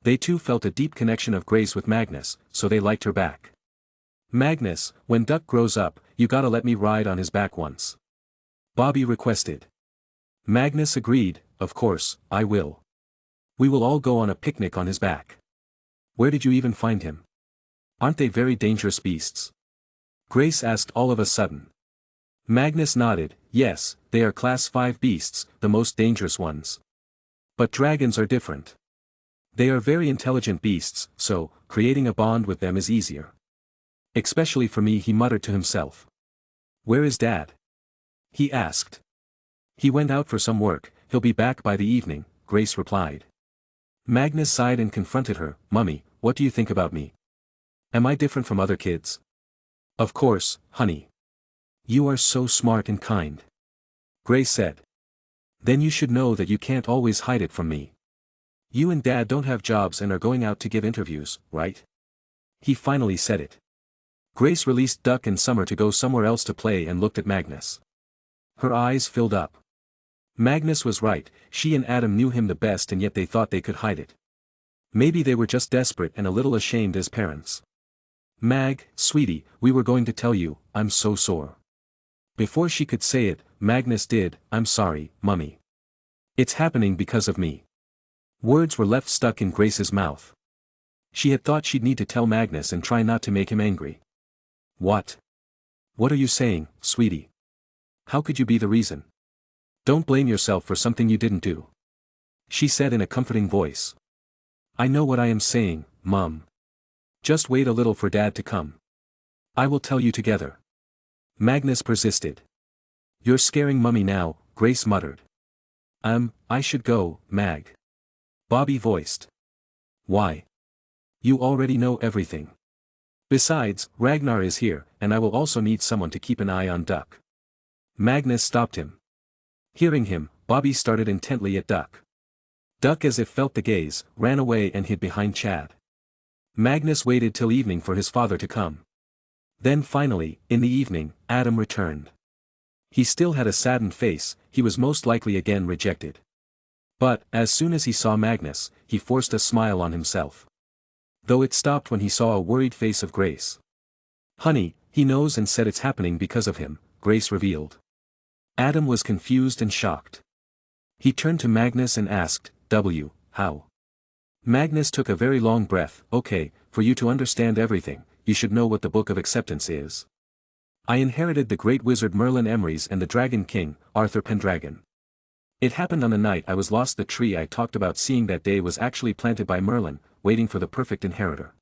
They too felt a deep connection of Grace with Magnus, so they liked her back. "Magnus, when Duck grows up, you gotta let me ride on his back once," Bobby requested. Magnus agreed, "Of course, I will. We will all go on a picnic on his back." "Where did you even find him? Aren't they very dangerous beasts?" Grace asked all of a sudden. Magnus nodded, "Yes, they are class 5 beasts, the most dangerous ones. But dragons are different. They are very intelligent beasts, so, creating a bond with them is easier. Especially for me," he muttered to himself. "Where is Dad?" he asked. "He went out for some work, he'll be back by the evening," Grace replied. Magnus sighed and confronted her, "Mummy, what do you think about me? Am I different from other kids?" "Of course, honey. You are so smart and kind," Grace said. "Then you should know that you can't always hide it from me. You and Dad don't have jobs and are going out to give interviews, right?" He finally said it. Grace released Duck and Summer to go somewhere else to play and looked at Magnus. Her eyes filled up. Magnus was right, she and Adam knew him the best and yet they thought they could hide it. Maybe they were just desperate and a little ashamed as parents. "Mag, sweetie, we were going to tell you, I'm so sore." Before she could say it, Magnus did, "I'm sorry, Mummy. It's happening because of me." Words were left stuck in Grace's mouth. She had thought she'd need to tell Magnus and try not to make him angry. "What? What are you saying, sweetie? How could you be the reason? Don't blame yourself for something you didn't do," she said in a comforting voice. "I know what I am saying, Mum. Just wait a little for Dad to come. I will tell you together." Magnus persisted. "You're scaring Mummy now," Grace muttered. I should go, Mag," Bobby voiced. "Why? You already know everything. Besides, Ragnar is here, and I will also need someone to keep an eye on Duck." Magnus stopped him. Hearing him, Bobby started intently at Duck. Duck, as if felt the gaze, ran away and hid behind Chad. Magnus waited till evening for his father to come. Then finally, in the evening, Adam returned. He still had a saddened face, he was most likely again rejected. But, as soon as he saw Magnus, he forced a smile on himself. Though it stopped when he saw a worried face of Grace. "Honey, he knows and said it's happening because of him," Grace revealed. Adam was confused and shocked. He turned to Magnus and asked, NSFW, how? Magnus took a very long breath. Okay, for you to understand everything, you should know what the Book of Acceptance is. I inherited the great wizard Merlin Emery's and the Dragon King, Arthur Pendragon. It happened on the night I was lost. The tree I talked about seeing that day was actually planted by Merlin, waiting for the perfect inheritor.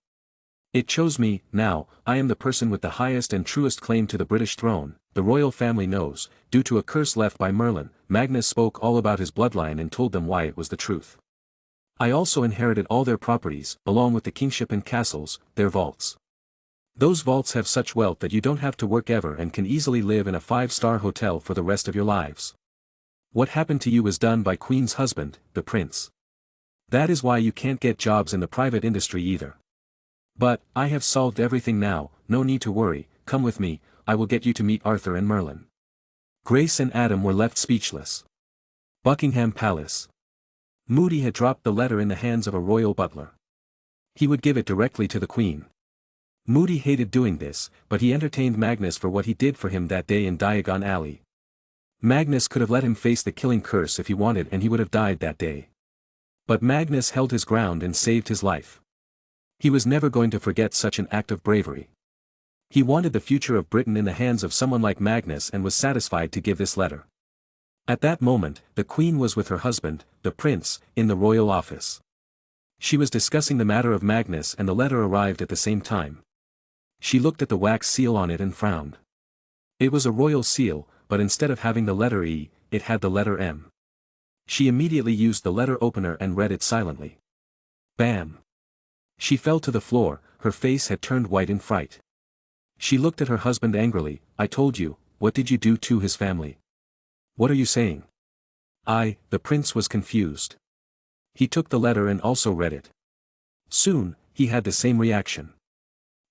It chose me. Now, I am the person with the highest and truest claim to the British throne. The royal family knows, due to a curse left by Merlin. Magnus spoke all about his bloodline and told them why it was the truth. I also inherited all their properties, along with the kingship and castles, their vaults. Those vaults have such wealth that you don't have to work ever and can easily live in a 5-star hotel for the rest of your lives. What happened to you was done by Queen's husband, the prince. That is why you can't get jobs in the private industry either. But, I have solved everything now, no need to worry, come with me, I will get you to meet Arthur and Merlin. Grace and Adam were left speechless. Buckingham Palace. Moody had dropped the letter in the hands of a royal butler. He would give it directly to the Queen. Moody hated doing this, but he entertained Magnus for what he did for him that day in Diagon Alley. Magnus could have let him face the killing curse if he wanted and he would have died that day. But Magnus held his ground and saved his life. He was never going to forget such an act of bravery. He wanted the future of Britain in the hands of someone like Magnus and was satisfied to give this letter. At that moment, the Queen was with her husband, the prince, in the royal office. She was discussing the matter of Magnus and the letter arrived at the same time. She looked at the wax seal on it and frowned. It was a royal seal, but instead of having the letter E, it had the letter M. She immediately used the letter opener and read it silently. Bam! She fell to the floor, her face had turned white in fright. She looked at her husband angrily. I told you, what did you do to his family? What are you saying? The prince was confused. He took the letter and also read it. Soon, he had the same reaction.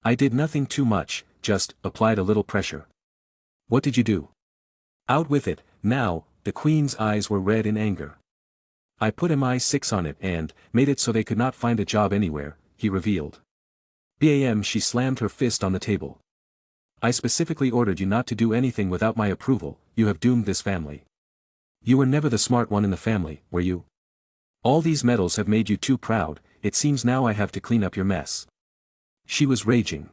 I did nothing too much, just applied a little pressure. What did you do? Out with it. Now, the Queen's eyes were red in anger. I put MI6 on it and made it so they could not find a job anywhere, he revealed. Bam! She slammed her fist on the table. I specifically ordered you not to do anything without my approval. You have doomed this family. You were never the smart one in the family, were you? All these medals have made you too proud. It seems now I have to clean up your mess. She was raging.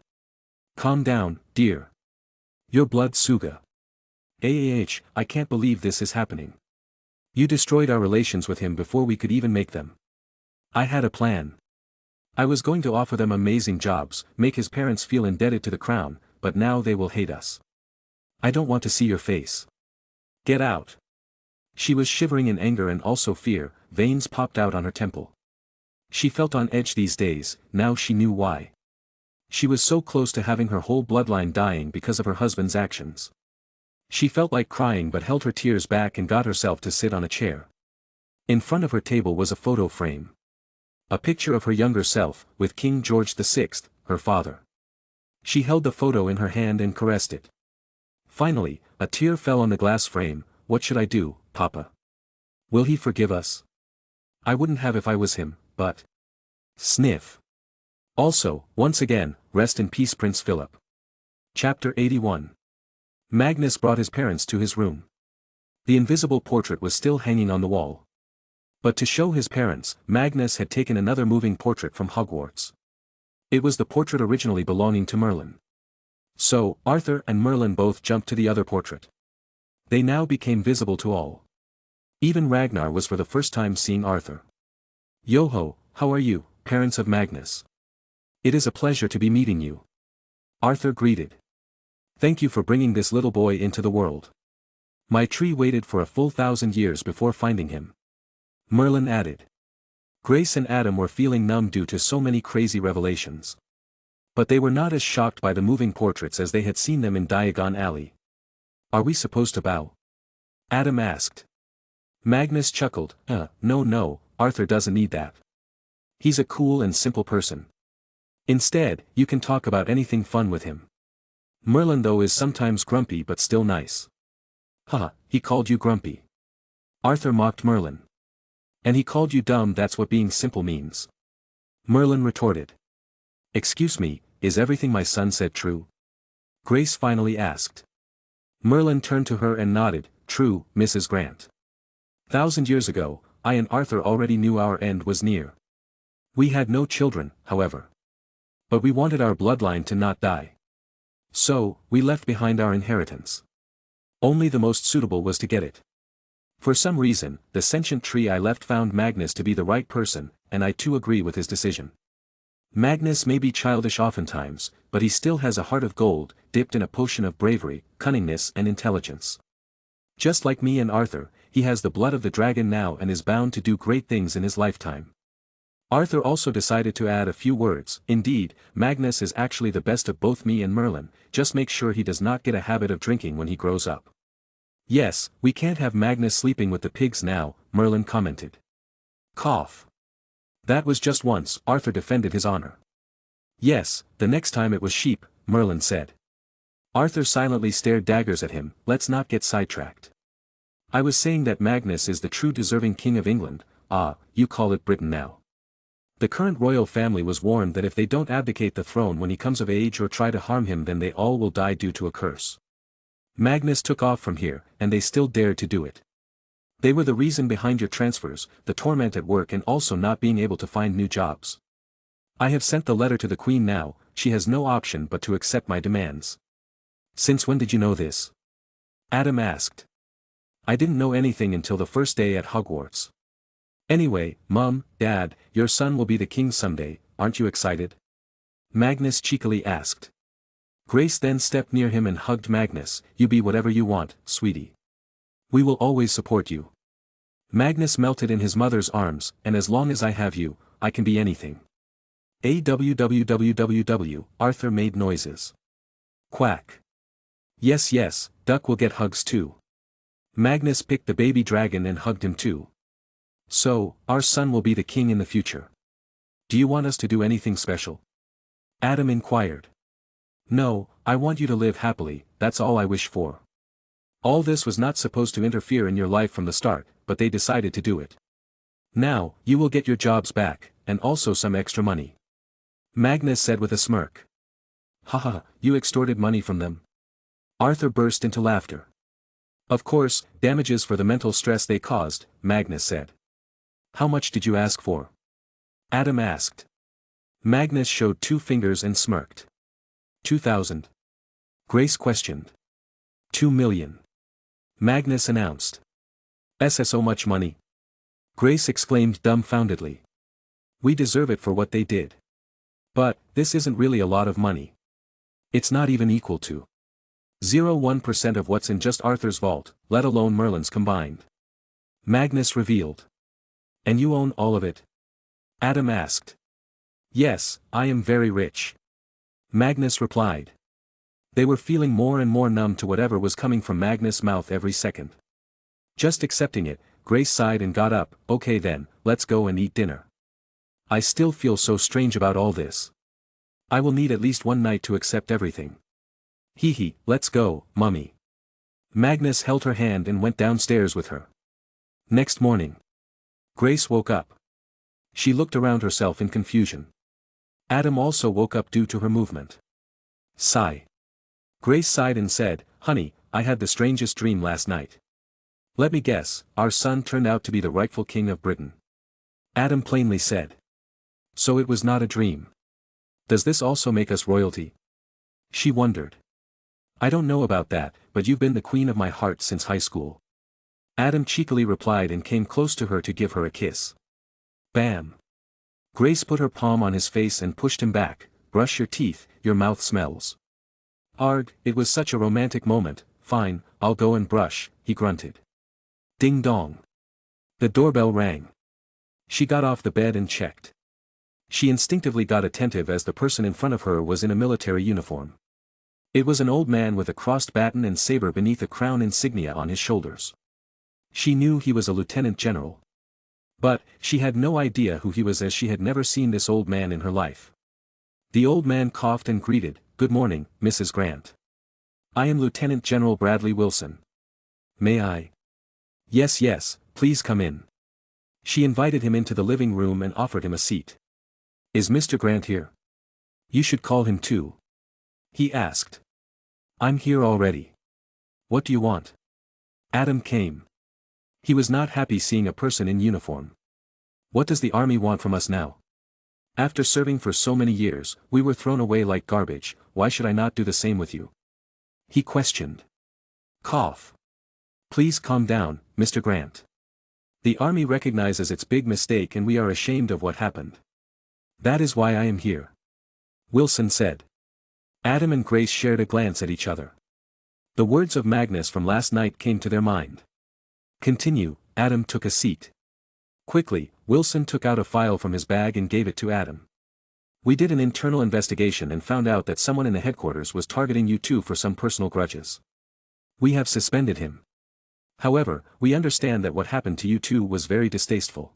Calm down, dear. Your blood Suga. I can't believe this is happening. You destroyed our relations with him before we could even make them. I had a plan. I was going to offer them amazing jobs, make his parents feel indebted to the crown, but now they will hate us. I don't want to see your face. Get out. She was shivering in anger and also fear, veins popped out on her temple. She felt on edge these days, now she knew why. She was so close to having her whole bloodline dying because of her husband's actions. She felt like crying but held her tears back and got herself to sit on a chair. In front of her table was a photo frame. A picture of her younger self, with King George VI, her father. She held the photo in her hand and caressed it. Finally, a tear fell on the glass frame. What should I do, Papa? Will he forgive us? I wouldn't have if I was him, but... Sniff. Also, once again, rest in peace Prince Philip. Chapter 81. Magnus brought his parents to his room. The invisible portrait was still hanging on the wall. But to show his parents, Magnus had taken another moving portrait from Hogwarts. It was the portrait originally belonging to Merlin. So, Arthur and Merlin both jumped to the other portrait. They now became visible to all. Even Ragnar was for the first time seeing Arthur. Yo-ho, how are you, parents of Magnus? It is a pleasure to be meeting you. Arthur greeted. Thank you for bringing this little boy into the world. My tree waited for a full 1,000 years before finding him. Merlin added. Grace and Adam were feeling numb due to so many crazy revelations. But they were not as shocked by the moving portraits as they had seen them in Diagon Alley. Are we supposed to bow? Adam asked. Magnus chuckled. No, Arthur doesn't need that. He's a cool and simple person. Instead, you can talk about anything fun with him. Merlin though is sometimes grumpy but still nice. Haha, he called you grumpy. Arthur mocked Merlin. And he called you dumb, that's what being simple means. Merlin retorted. Excuse me, is everything my son said true? Grace finally asked. Merlin turned to her and nodded, true, Mrs. Grant. 1,000 years ago, I and Arthur already knew our end was near. We had no children, however. But we wanted our bloodline to not die. So, we left behind our inheritance. Only the most suitable was to get it. For some reason, the sentient tree I left found Magnus to be the right person, and I too agree with his decision. Magnus may be childish oftentimes, but he still has a heart of gold, dipped in a potion of bravery, cunningness and intelligence. Just like me and Arthur, he has the blood of the dragon now and is bound to do great things in his lifetime. Arthur also decided to add a few words. Indeed, Magnus is actually the best of both me and Merlin, just make sure he does not get a habit of drinking when he grows up. Yes, we can't have Magnus sleeping with the pigs now, Merlin commented. Cough. That was just once, Arthur defended his honor. Yes, the next time it was sheep, Merlin said. Arthur silently stared daggers at him. Let's not get sidetracked. I was saying that Magnus is the true deserving king of England. You call it Britain now. The current royal family was warned that if they don't abdicate the throne when he comes of age or try to harm him, then they all will die due to a curse. Magnus took off from here, and they still dared to do it. They were the reason behind your transfers, the torment at work and also not being able to find new jobs. I have sent the letter to the Queen now, she has no option but to accept my demands. Since when did you know this? Adam asked. I didn't know anything until the first day at Hogwarts. Anyway, Mum, Dad, your son will be the king someday, aren't you excited? Magnus cheekily asked. Grace then stepped near him and hugged Magnus. You be whatever you want, sweetie. We will always support you. Magnus melted in his mother's arms, and as long as I have you, I can be anything. AWWWWW, Arthur made noises. Quack. Yes, Duck will get hugs too. Magnus picked the baby dragon and hugged him too. So, our son will be the king in the future. Do you want us to do anything special? Adam inquired. No, I want you to live happily, that's all I wish for. All this was not supposed to interfere in your life from the start, but they decided to do it. Now, you will get your jobs back, and also some extra money. Magnus said with a smirk. Haha, you extorted money from them? Arthur burst into laughter. Of course, damages for the mental stress they caused, Magnus said. How much did you ask for? Adam asked. Magnus showed 2 fingers and smirked. 2,000. Grace questioned. 2 million. Magnus announced. So much money? Grace exclaimed dumbfoundedly. We deserve it for what they did. But, this isn't really a lot of money. It's not even equal to 0.1% of what's in just Arthur's vault, let alone Merlin's combined. Magnus revealed. And you own all of it? Adam asked. Yes, I am very rich. Magnus replied. They were feeling more and more numb to whatever was coming from Magnus' mouth every second. Just accepting it, Grace sighed and got up. Okay then, let's go and eat dinner. I still feel so strange about all this. I will need at least one night to accept everything. Hee, let's go, Mummy. Magnus held her hand and went downstairs with her. Next morning. Grace woke up. She looked around herself in confusion. Adam also woke up due to her movement. Sigh. Grace sighed and said, Honey, I had the strangest dream last night. Let me guess, our son turned out to be the rightful king of Britain. Adam plainly said. So it was not a dream. Does this also make us royalty? She wondered. I don't know about that, but you've been the queen of my heart since high school. Adam cheekily replied and came close to her to give her a kiss. Bam. Grace put her palm on his face and pushed him back. Brush your teeth, your mouth smells. Arg, it was such a romantic moment. Fine, I'll go and brush, he grunted. Ding dong. The doorbell rang. She got off the bed and checked. She instinctively got attentive as the person in front of her was in a military uniform. It was an old man with a crossed baton and saber beneath a crown insignia on his shoulders. She knew he was a lieutenant general. But, she had no idea who he was as she had never seen this old man in her life. The old man coughed and greeted, Good morning, Mrs. Grant. I am Lieutenant General Bradley Wilson. May I? Yes, please come in. She invited him into the living room and offered him a seat. Is Mr. Grant here? You should call him too. He asked. I'm here already. What do you want? Adam came. He was not happy seeing a person in uniform. What does the army want from us now? After serving for so many years, we were thrown away like garbage, why should I not do the same with you? He questioned. Cough. Please calm down, Mr. Grant. The army recognizes its big mistake and we are ashamed of what happened. That is why I am here. Wilson said. Adam and Grace shared a glance at each other. The words of Magnus from last night came to their mind. Continue. Adam took a seat. Quickly, Wilson took out a file from his bag and gave it to Adam. We did an internal investigation and found out that someone in the headquarters was targeting you two for some personal grudges. We have suspended him. However, we understand that what happened to you two was very distasteful.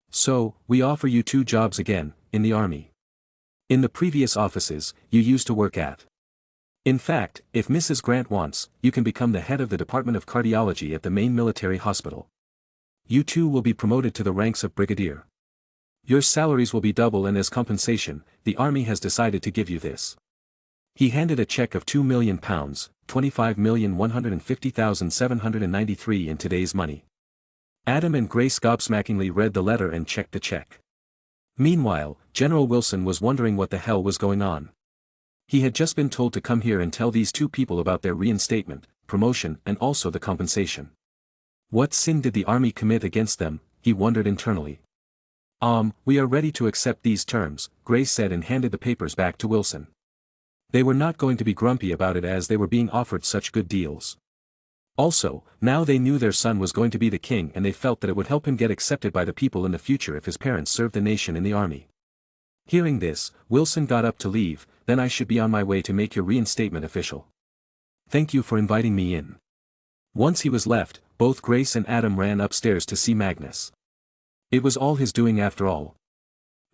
So, we offer you 2 jobs again, in the army. In the previous offices, you used to work at. In fact, if Mrs. Grant wants, you can become the head of the Department of Cardiology at the main military hospital. You two will be promoted to the ranks of brigadier. Your salaries will be double and as compensation, the army has decided to give you this. He handed a check of £2 million, 25,150,793 in today's money. Adam and Grace gobsmackingly read the letter and checked the check. Meanwhile, General Wilson was wondering what the hell was going on. He had just been told to come here and tell these 2 people about their reinstatement, promotion and also the compensation. What sin did the army commit against them, he wondered internally. We are ready to accept these terms, Grace said and handed the papers back to Wilson. They were not going to be grumpy about it as they were being offered such good deals. Also, now they knew their son was going to be the king and they felt that it would help him get accepted by the people in the future if his parents served the nation in the army. Hearing this, Wilson got up to leave, then I should be on my way to make your reinstatement official. Thank you for inviting me in. Once he was left, both Grace and Adam ran upstairs to see Magnus. It was all his doing after all.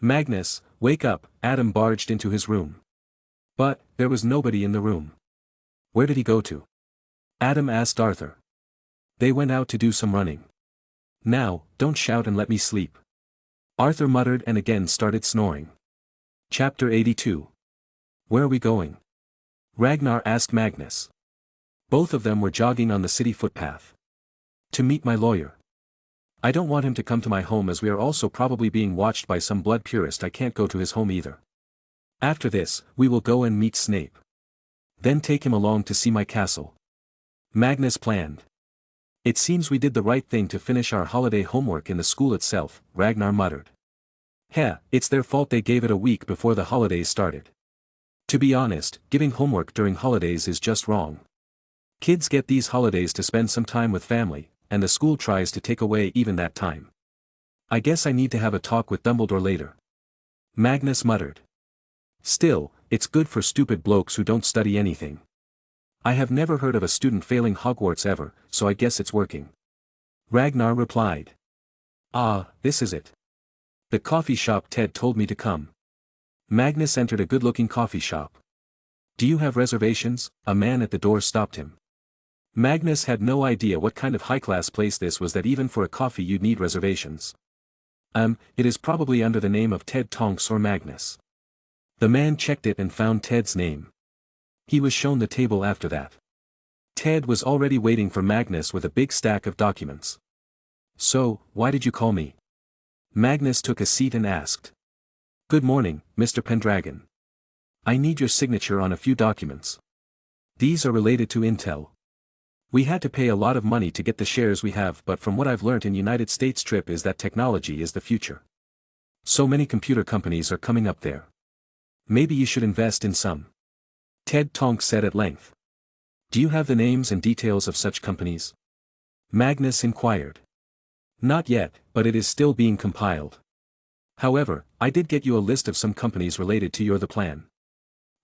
Magnus, wake up, Adam barged into his room. But, there was nobody in the room. Where did he go to? Adam asked Arthur. They went out to do some running. Now, don't shout and let me sleep. Arthur muttered and again started snoring. Chapter 82. Where are we going? Ragnar asked Magnus. Both of them were jogging on the city footpath. To meet my lawyer. I don't want him to come to my home as we are also probably being watched by some blood purist. I can't go to his home either. After this, we will go and meet Snape. Then take him along to see my castle. Magnus planned. It seems we did the right thing to finish our holiday homework in the school itself, Ragnar muttered. It's their fault they gave it a week before the holidays started. To be honest, giving homework during holidays is just wrong. Kids get these holidays to spend some time with family, and the school tries to take away even that time. I guess I need to have a talk with Dumbledore later. Magnus muttered. Still, it's good for stupid blokes who don't study anything. I have never heard of a student failing Hogwarts ever, so I guess it's working. Ragnar replied. This is it. The coffee shop Ted told me to come. Magnus entered a good-looking coffee shop. Do you have reservations? A man at the door stopped him. Magnus had no idea what kind of high-class place this was that even for a coffee you'd need reservations. It is probably under the name of Ted Tonks or Magnus. The man checked it and found Ted's name. He was shown the table after that. Ted was already waiting for Magnus with a big stack of documents. So, why did you call me? Magnus took a seat and asked. Good morning, Mr. Pendragon. I need your signature on a few documents. These are related to Intel. We had to pay a lot of money to get the shares we have, but from what I've learnt in United States trip is that technology is the future. So many computer companies are coming up there. Maybe you should invest in some. Ted Tonks said at length. Do you have the names and details of such companies? Magnus inquired. Not yet, but it is still being compiled. However, I did get you a list of some companies related to the plan.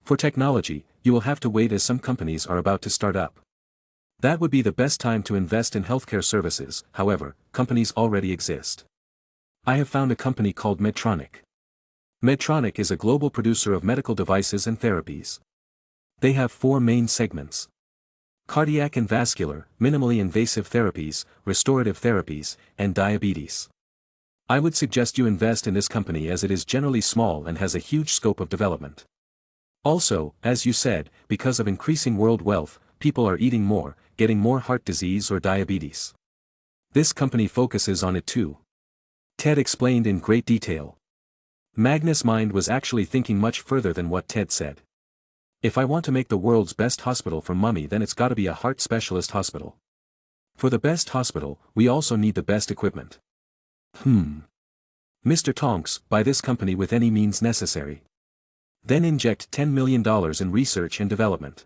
For technology, you will have to wait as some companies are about to start up. That would be the best time to invest in healthcare services, however, companies already exist. I have found a company called Medtronic. Medtronic is a global producer of medical devices and therapies. They have 4 main segments. Cardiac and vascular, minimally invasive therapies, restorative therapies, and diabetes. I would suggest you invest in this company as it is generally small and has a huge scope of development. Also, as you said, because of increasing world wealth, people are eating more, getting more heart disease or diabetes. This company focuses on it too. Ted explained in great detail. Magnus' mind was actually thinking much further than what Ted said. If I want to make the world's best hospital for Mummy, then it's gotta be a heart specialist hospital. For the best hospital, we also need the best equipment. Mr. Tonks, buy this company with any means necessary. Then inject $10 million in research and development.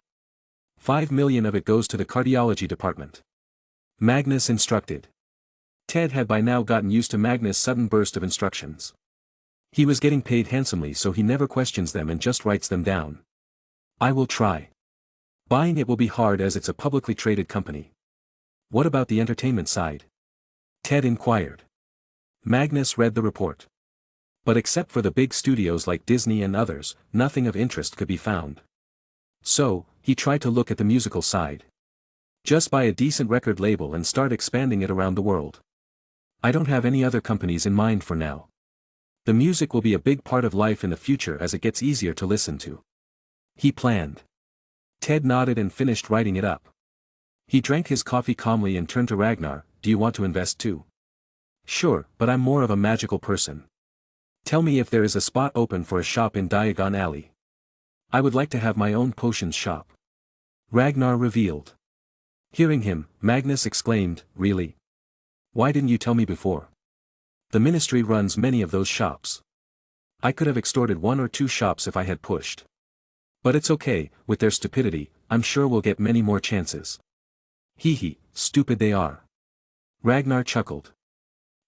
$5 million of it goes to the cardiology department. Magnus instructed. Ted had by now gotten used to Magnus' sudden burst of instructions. He was getting paid handsomely, so he never questions them and just writes them down. I will try. Buying it will be hard as it's a publicly traded company. What about the entertainment side? Ted inquired. Magnus read the report. But except for the big studios like Disney and others, nothing of interest could be found. So, he tried to look at the musical side. Just buy a decent record label and start expanding it around the world. I don't have any other companies in mind for now. The music will be a big part of life in the future as it gets easier to listen to. He planned. Ted nodded and finished writing it up. He drank his coffee calmly and turned to Ragnar. Do you want to invest too? Sure, but I'm more of a magical person. Tell me if there is a spot open for a shop in Diagon Alley. I would like to have my own potions shop. Ragnar revealed. Hearing him, Magnus exclaimed, Really? Why didn't you tell me before? The ministry runs many of those shops. I could have extorted 1 or 2 shops if I had pushed. But it's okay, with their stupidity, I'm sure we'll get many more chances. Hee, stupid they are. Ragnar chuckled.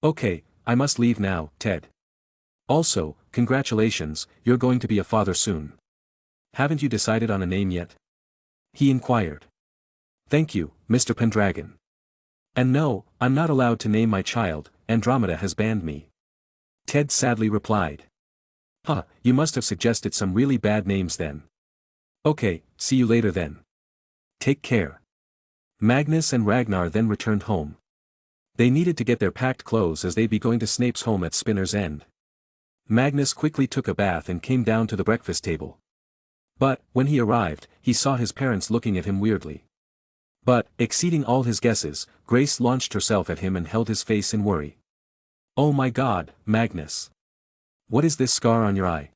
Okay, I must leave now, Ted. Also, congratulations, you're going to be a father soon. Haven't you decided on a name yet? He inquired. Thank you, Mr. Pendragon. And no, I'm not allowed to name my child, Andromeda has banned me. Ted sadly replied. You must have suggested some really bad names then. Okay, see you later then. Take care. Magnus and Ragnar then returned home. They needed to get their packed clothes as they'd be going to Snape's home at Spinner's End. Magnus quickly took a bath and came down to the breakfast table. But, when he arrived, he saw his parents looking at him weirdly. But, exceeding all his guesses, Grace launched herself at him and held his face in worry. Oh my God, Magnus. What is this scar on your eye?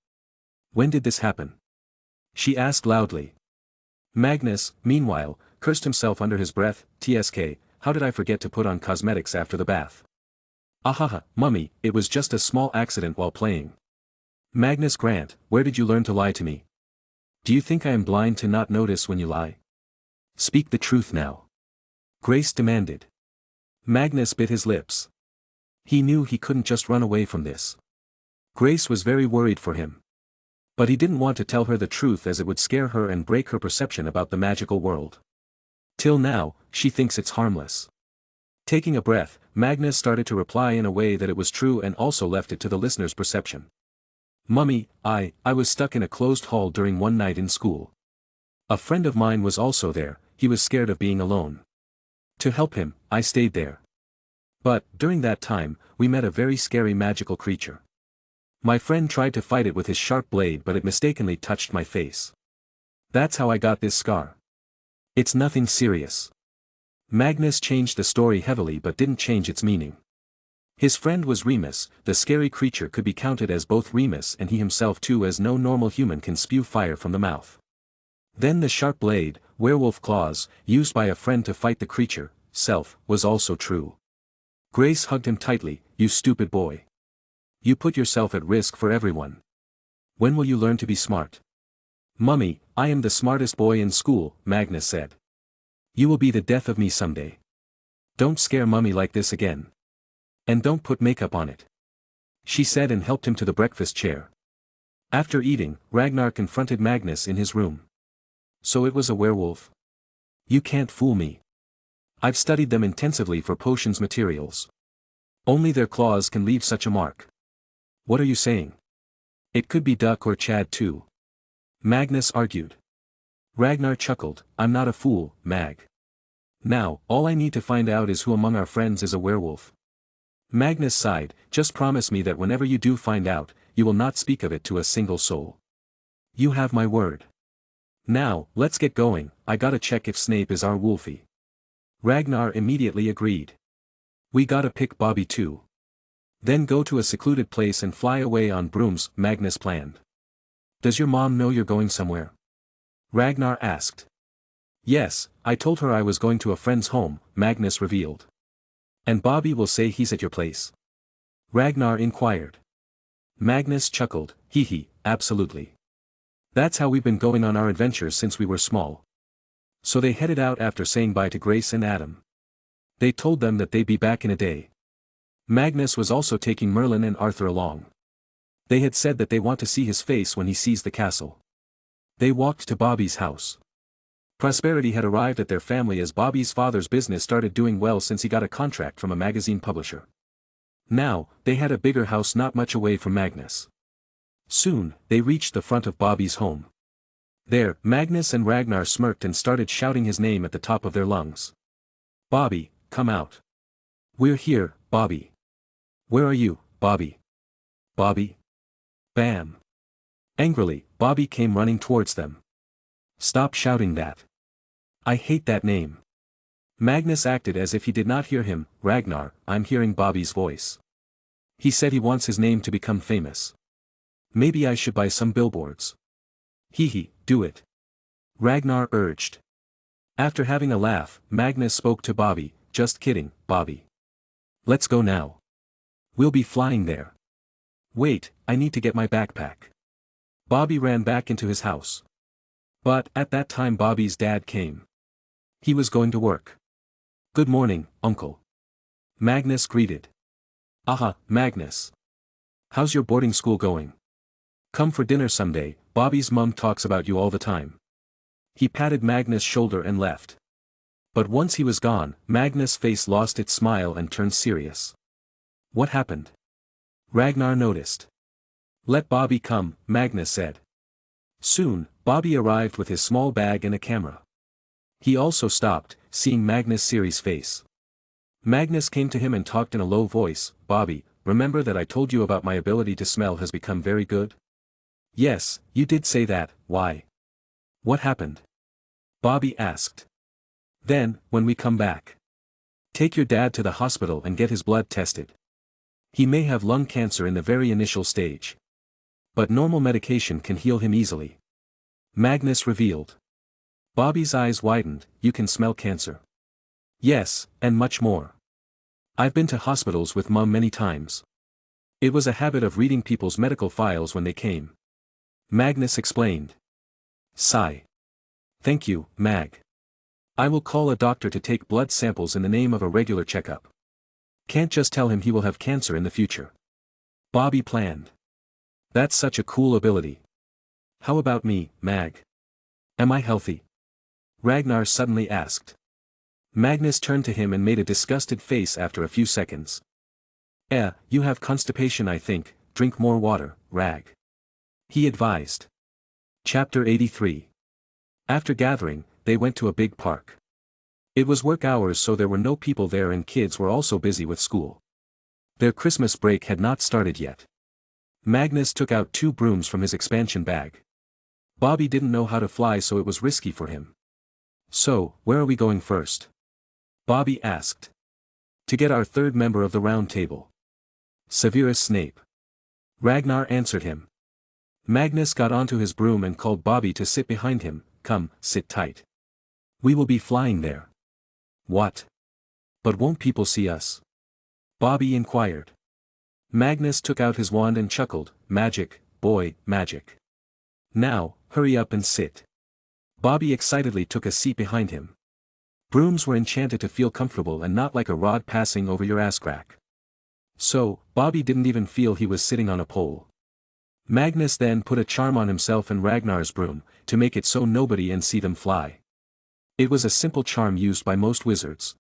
When did this happen? She asked loudly. Magnus, meanwhile, cursed himself under his breath. TSK, how did I forget to put on cosmetics after the bath? Ahaha, Mummy, it was just a small accident while playing. Magnus Grant, where did you learn to lie to me? Do you think I am blind to not notice when you lie? Speak the truth now. Grace demanded. Magnus bit his lips. He knew he couldn't just run away from this. Grace was very worried for him. But he didn't want to tell her the truth as it would scare her and break her perception about the magical world. Till now, she thinks it's harmless. Taking a breath, Magnus started to reply in a way that it was true and also left it to the listener's perception. Mummy, I was stuck in a closed hall during one night in school. A friend of mine was also there, he was scared of being alone. To help him, I stayed there. But, during that time, we met a very scary magical creature. My friend tried to fight it with his sharp blade but it mistakenly touched my face. That's how I got this scar. It's nothing serious. Magnus changed the story heavily but didn't change its meaning. His friend was Remus, the scary creature could be counted as both Remus and he himself too, as no normal human can spew fire from the mouth. Then the sharp blade, werewolf claws, used by a friend to fight the creature, self, was also true. Grace hugged him tightly. You stupid boy. You put yourself at risk for everyone. When will you learn to be smart? Mummy, I am the smartest boy in school, Magnus said. You will be the death of me someday. Don't scare Mummy like this again. And don't put makeup on it. She said and helped him to the breakfast chair. After eating, Ragnar confronted Magnus in his room. So it was a werewolf? You can't fool me. I've studied them intensively for potions materials. Only their claws can leave such a mark. What are you saying? It could be Duck or Chad too. Magnus argued. Ragnar chuckled. I'm not a fool, Mag. Now, all I need to find out is who among our friends is a werewolf. Magnus sighed. Just promise me that whenever you do find out, you will not speak of it to a single soul. You have my word. Now, let's get going, I gotta check if Snape is our Wolfie. Ragnar immediately agreed. We gotta pick Bobby too. Then go to a secluded place and fly away on brooms, Magnus planned. Does your mom know you're going somewhere? Ragnar asked. Yes, I told her I was going to a friend's home, Magnus revealed. And Bobby will say he's at your place? Ragnar inquired. Magnus chuckled, hee hee, absolutely. That's how we've been going on our adventures since we were small. So they headed out after saying bye to Grace and Adam. They told them that they'd be back in a day. Magnus was also taking Merlin and Arthur along. They had said that they want to see his face when he sees the castle. They walked to Bobby's house. Prosperity had arrived at their family as Bobby's father's business started doing well since he got a contract from a magazine publisher. Now, they had a bigger house not much away from Magnus. Soon, they reached the front of Bobby's home. There, Magnus and Ragnar smirked and started shouting his name at the top of their lungs. Bobby, come out. We're here, Bobby. Where are you, Bobby? Bobby? Bam. Angrily, Bobby came running towards them. Stop shouting that. I hate that name. Magnus acted as if he did not hear him. Ragnar, I'm hearing Bobby's voice. He said he wants his name to become famous. Maybe I should buy some billboards. Hee hee, do it. Ragnar urged. After having a laugh, Magnus spoke to Bobby, just kidding, Bobby. Let's go now. We'll be flying there. Wait, I need to get my backpack. Bobby ran back into his house. But, at that time Bobby's dad came. He was going to work. Good morning, Uncle. Magnus greeted. Aha, Magnus. How's your boarding school going? Come for dinner someday, Bobby's mum talks about you all the time. He patted Magnus' shoulder and left. But once he was gone, Magnus' face lost its smile and turned serious. What happened? Ragnar noticed. Let Bobby come, Magnus said. Soon, Bobby arrived with his small bag and a camera. He also stopped, seeing Magnus' serious face. Magnus came to him and talked in a low voice, Bobby, remember that I told you about my ability to smell has become very good? Yes, you did say that, why? What happened? Bobby asked. Then, when we come back. Take your dad to the hospital and get his blood tested. He may have lung cancer in the very initial stage. But normal medication can heal him easily. Magnus revealed. Bobby's eyes widened, you can smell cancer. Yes, and much more. I've been to hospitals with Mum many times. It was a habit of reading people's medical files when they came. Magnus explained. Sigh. Thank you, Mag. I will call a doctor to take blood samples in the name of a regular checkup. Can't just tell him he will have cancer in the future. Bobby planned. That's such a cool ability. How about me, Mag? Am I healthy? Ragnar suddenly asked. Magnus turned to him and made a disgusted face after a few seconds. You have constipation I think, drink more water, Rag. He advised. Chapter 83. After gathering, they went to a big park. It was work hours so there were no people there and kids were also busy with school. Their Christmas break had not started yet. Magnus took out 2 brooms from his expansion bag. Bobby didn't know how to fly so it was risky for him. So, where are we going first? Bobby asked. To get our 3rd member of the round table. Severus Snape. Ragnar answered him. Magnus got onto his broom and called Bobby to sit behind him, come, sit tight. We will be flying there. What? But won't people see us? Bobby inquired. Magnus took out his wand and chuckled, magic, boy, magic. Now, hurry up and sit. Bobby excitedly took a seat behind him. Brooms were enchanted to feel comfortable and not like a rod passing over your ass crack. So, Bobby didn't even feel he was sitting on a pole. Magnus then put a charm on himself and Ragnar's broom, to make it so nobody and see them fly. It was a simple charm used by most wizards.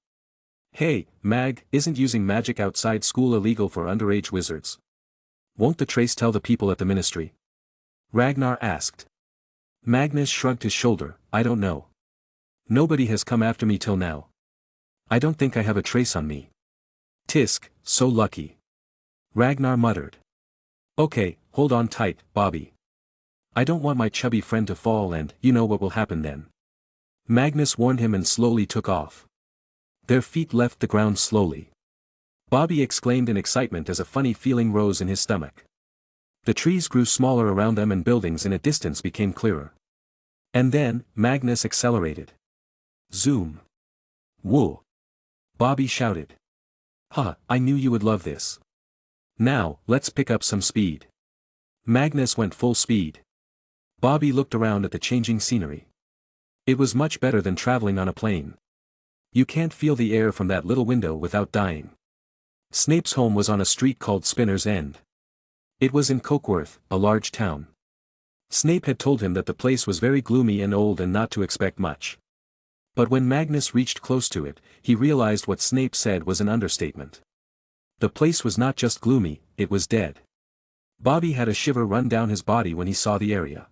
Hey, Mag, isn't using magic outside school illegal for underage wizards? Won't the trace tell the people at the ministry? Ragnar asked. Magnus shrugged his shoulder, I don't know. Nobody has come after me till now. I don't think I have a trace on me. Tisk, so lucky. Ragnar muttered. Okay, hold on tight, Bobby. I don't want my chubby friend to fall and, you know what will happen then. Magnus warned him and slowly took off. Their feet left the ground slowly. Bobby exclaimed in excitement as a funny feeling rose in his stomach. The trees grew smaller around them and buildings in a distance became clearer. And then, Magnus accelerated. Zoom. Whoa! Bobby shouted. Ha, I knew you would love this. Now, let's pick up some speed. Magnus went full speed. Bobby looked around at the changing scenery. It was much better than traveling on a plane. You can't feel the air from that little window without dying. Snape's home was on a street called Spinner's End. It was in Cokeworth, a large town. Snape had told him that the place was very gloomy and old and not to expect much. But when Magnus reached close to it, he realized what Snape said was an understatement. The place was not just gloomy, it was dead. Bobby had a shiver run down his body when he saw the area.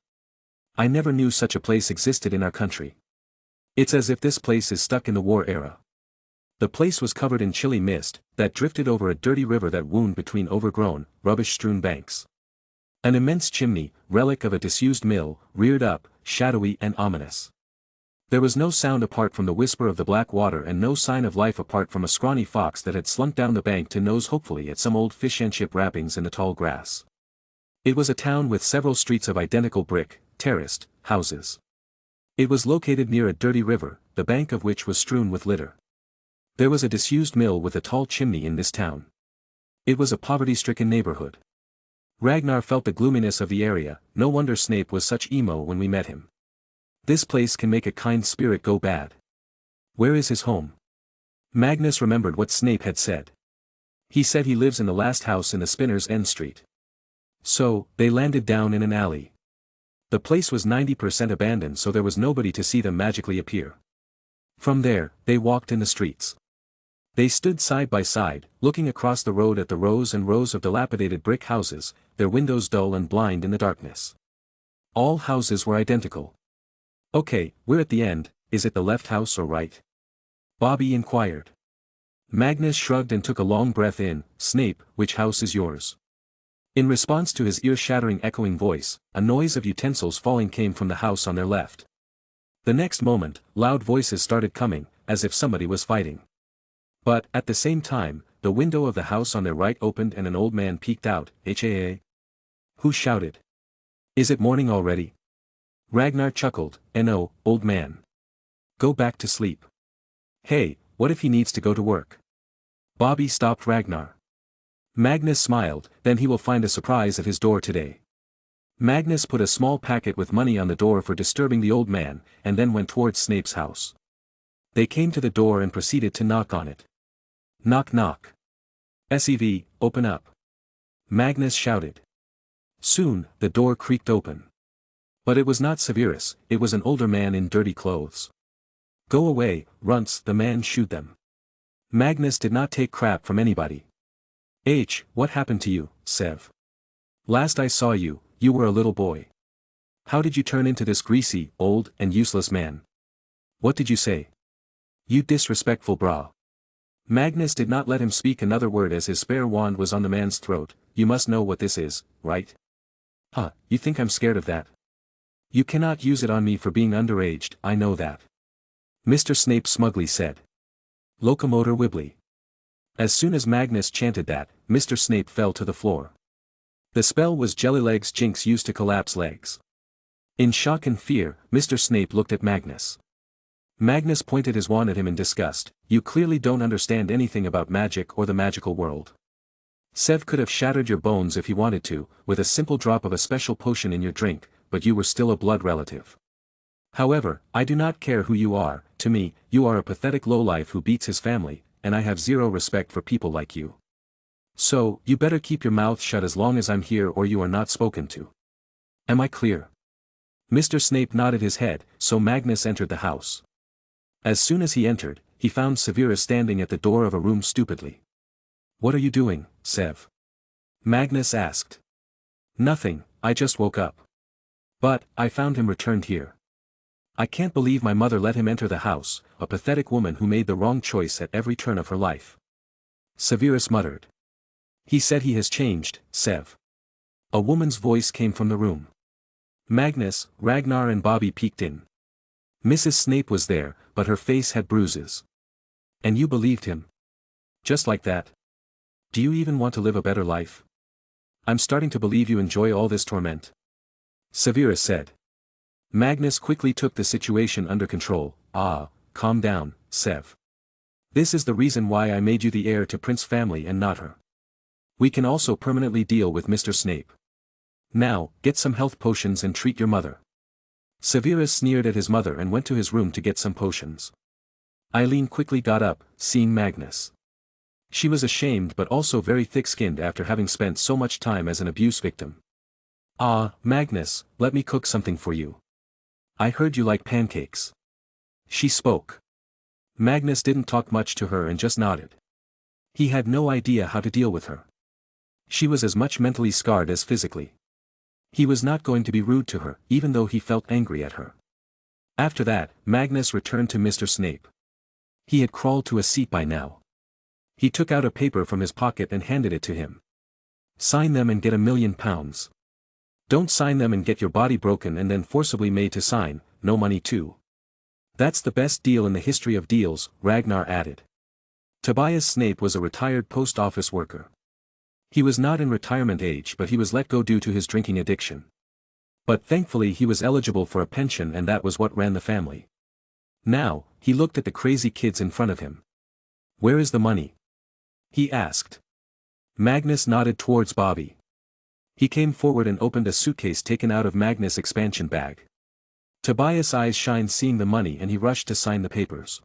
I never knew such a place existed in our country. It's as if this place is stuck in the war era. The place was covered in chilly mist, that drifted over a dirty river that wound between overgrown, rubbish-strewn banks. An immense chimney, relic of a disused mill, reared up, shadowy and ominous. There was no sound apart from the whisper of the black water and no sign of life apart from a scrawny fox that had slunk down the bank to nose hopefully at some old fish and chip wrappings in the tall grass. It was a town with several streets of identical brick, terraced, houses. It was located near a dirty river, the bank of which was strewn with litter. There was a disused mill with a tall chimney in this town. It was a poverty-stricken neighborhood. Ragnar felt the gloominess of the area, no wonder Snape was such emo when we met him. This place can make a kind spirit go bad. Where is his home? Magnus remembered what Snape had said. He said he lives in the last house in the Spinner's End Street. So, they landed down in an alley. The place was 90% abandoned, so there was nobody to see them magically appear. From there, they walked in the streets. They stood side by side, looking across the road at the rows and rows of dilapidated brick houses, their windows dull and blind in the darkness. All houses were identical. Okay, we're at the end, is it the left house or right? Bobby inquired. Magnus shrugged and took a long breath in. Snape, which house is yours? In response to his ear-shattering echoing voice, a noise of utensils falling came from the house on their left. The next moment, loud voices started coming, as if somebody was fighting. But, at the same time, the window of the house on their right opened and an old man peeked out. "Haa." Who shouted? Is it morning already? Ragnar chuckled. No, old man. Go back to sleep. Hey, what if he needs to go to work? Bobby stopped Ragnar. Magnus smiled, then he will find a surprise at his door today. Magnus put a small packet with money on the door for disturbing the old man, and then went towards Snape's house. They came to the door and proceeded to knock on it. Knock knock. "Sev, open up." Magnus shouted. Soon, the door creaked open. But it was not Severus, it was an older man in dirty clothes. "Go away, runts," the man shooed them. Magnus did not take crap from anybody. What happened to you, Sev? Last I saw you, you were a little boy. How did you turn into this greasy, old, and useless man? What did you say? You disrespectful brah. Magnus did not let him speak another word as his spare wand was on the man's throat. You must know what this is, right? Huh, you think I'm scared of that? You cannot use it on me for being underaged, I know that. Mr. Snape smugly said. Locomotor Wibbly. As soon as Magnus chanted that, Mr. Snape fell to the floor. The spell was Jellylegs Jinx used to collapse legs. In shock and fear, Mr. Snape looked at Magnus. Magnus pointed his wand at him in disgust. You clearly don't understand anything about magic or the magical world. Sev could have shattered your bones if he wanted to, with a simple drop of a special potion in your drink, but you were still a blood relative. However, I do not care who you are, to me, you are a pathetic lowlife who beats his family, and I have zero respect for people like you. So, you better keep your mouth shut as long as I'm here or you are not spoken to. Am I clear? Mr. Snape nodded his head, so Magnus entered the house. As soon as he entered, he found Severus standing at the door of a room stupidly. What are you doing, Sev? Magnus asked. Nothing, I just woke up. But, I found him returned here. I can't believe my mother let him enter the house, a pathetic woman who made the wrong choice at every turn of her life. Severus muttered. He said he has changed, Sev. A woman's voice came from the room. Magnus, Ragnar and Bobby peeked in. Mrs. Snape was there, but her face had bruises. And you believed him? Just like that? Do you even want to live a better life? I'm starting to believe you enjoy all this torment. Severus said. Magnus quickly took the situation under control. Calm down, Sev. This is the reason why I made you the heir to Prince family and not her. We can also permanently deal with Mr. Snape. Now, get some health potions and treat your mother. Severus sneered at his mother and went to his room to get some potions. Eileen quickly got up, seeing Magnus. She was ashamed but also very thick-skinned after having spent so much time as an abuse victim. Magnus, let me cook something for you. I heard you like pancakes. She spoke. Magnus didn't talk much to her and just nodded. He had no idea how to deal with her. She was as much mentally scarred as physically. He was not going to be rude to her, even though he felt angry at her. After that, Magnus returned to Mr. Snape. He had crawled to a seat by now. He took out a paper from his pocket and handed it to him. Sign them and get £1,000,000. Don't sign them and get your body broken and then forcibly made to sign, no money too. That's the best deal in the history of deals, Ragnar added. Tobias Snape was a retired post office worker. He was not in retirement age but he was let go due to his drinking addiction. But thankfully he was eligible for a pension and that was what ran the family. Now, he looked at the crazy kids in front of him. Where is the money? He asked. Magnus nodded towards Bobby. He came forward and opened a suitcase taken out of Magnus' expansion bag. Tobias' eyes shined seeing the money and he rushed to sign the papers.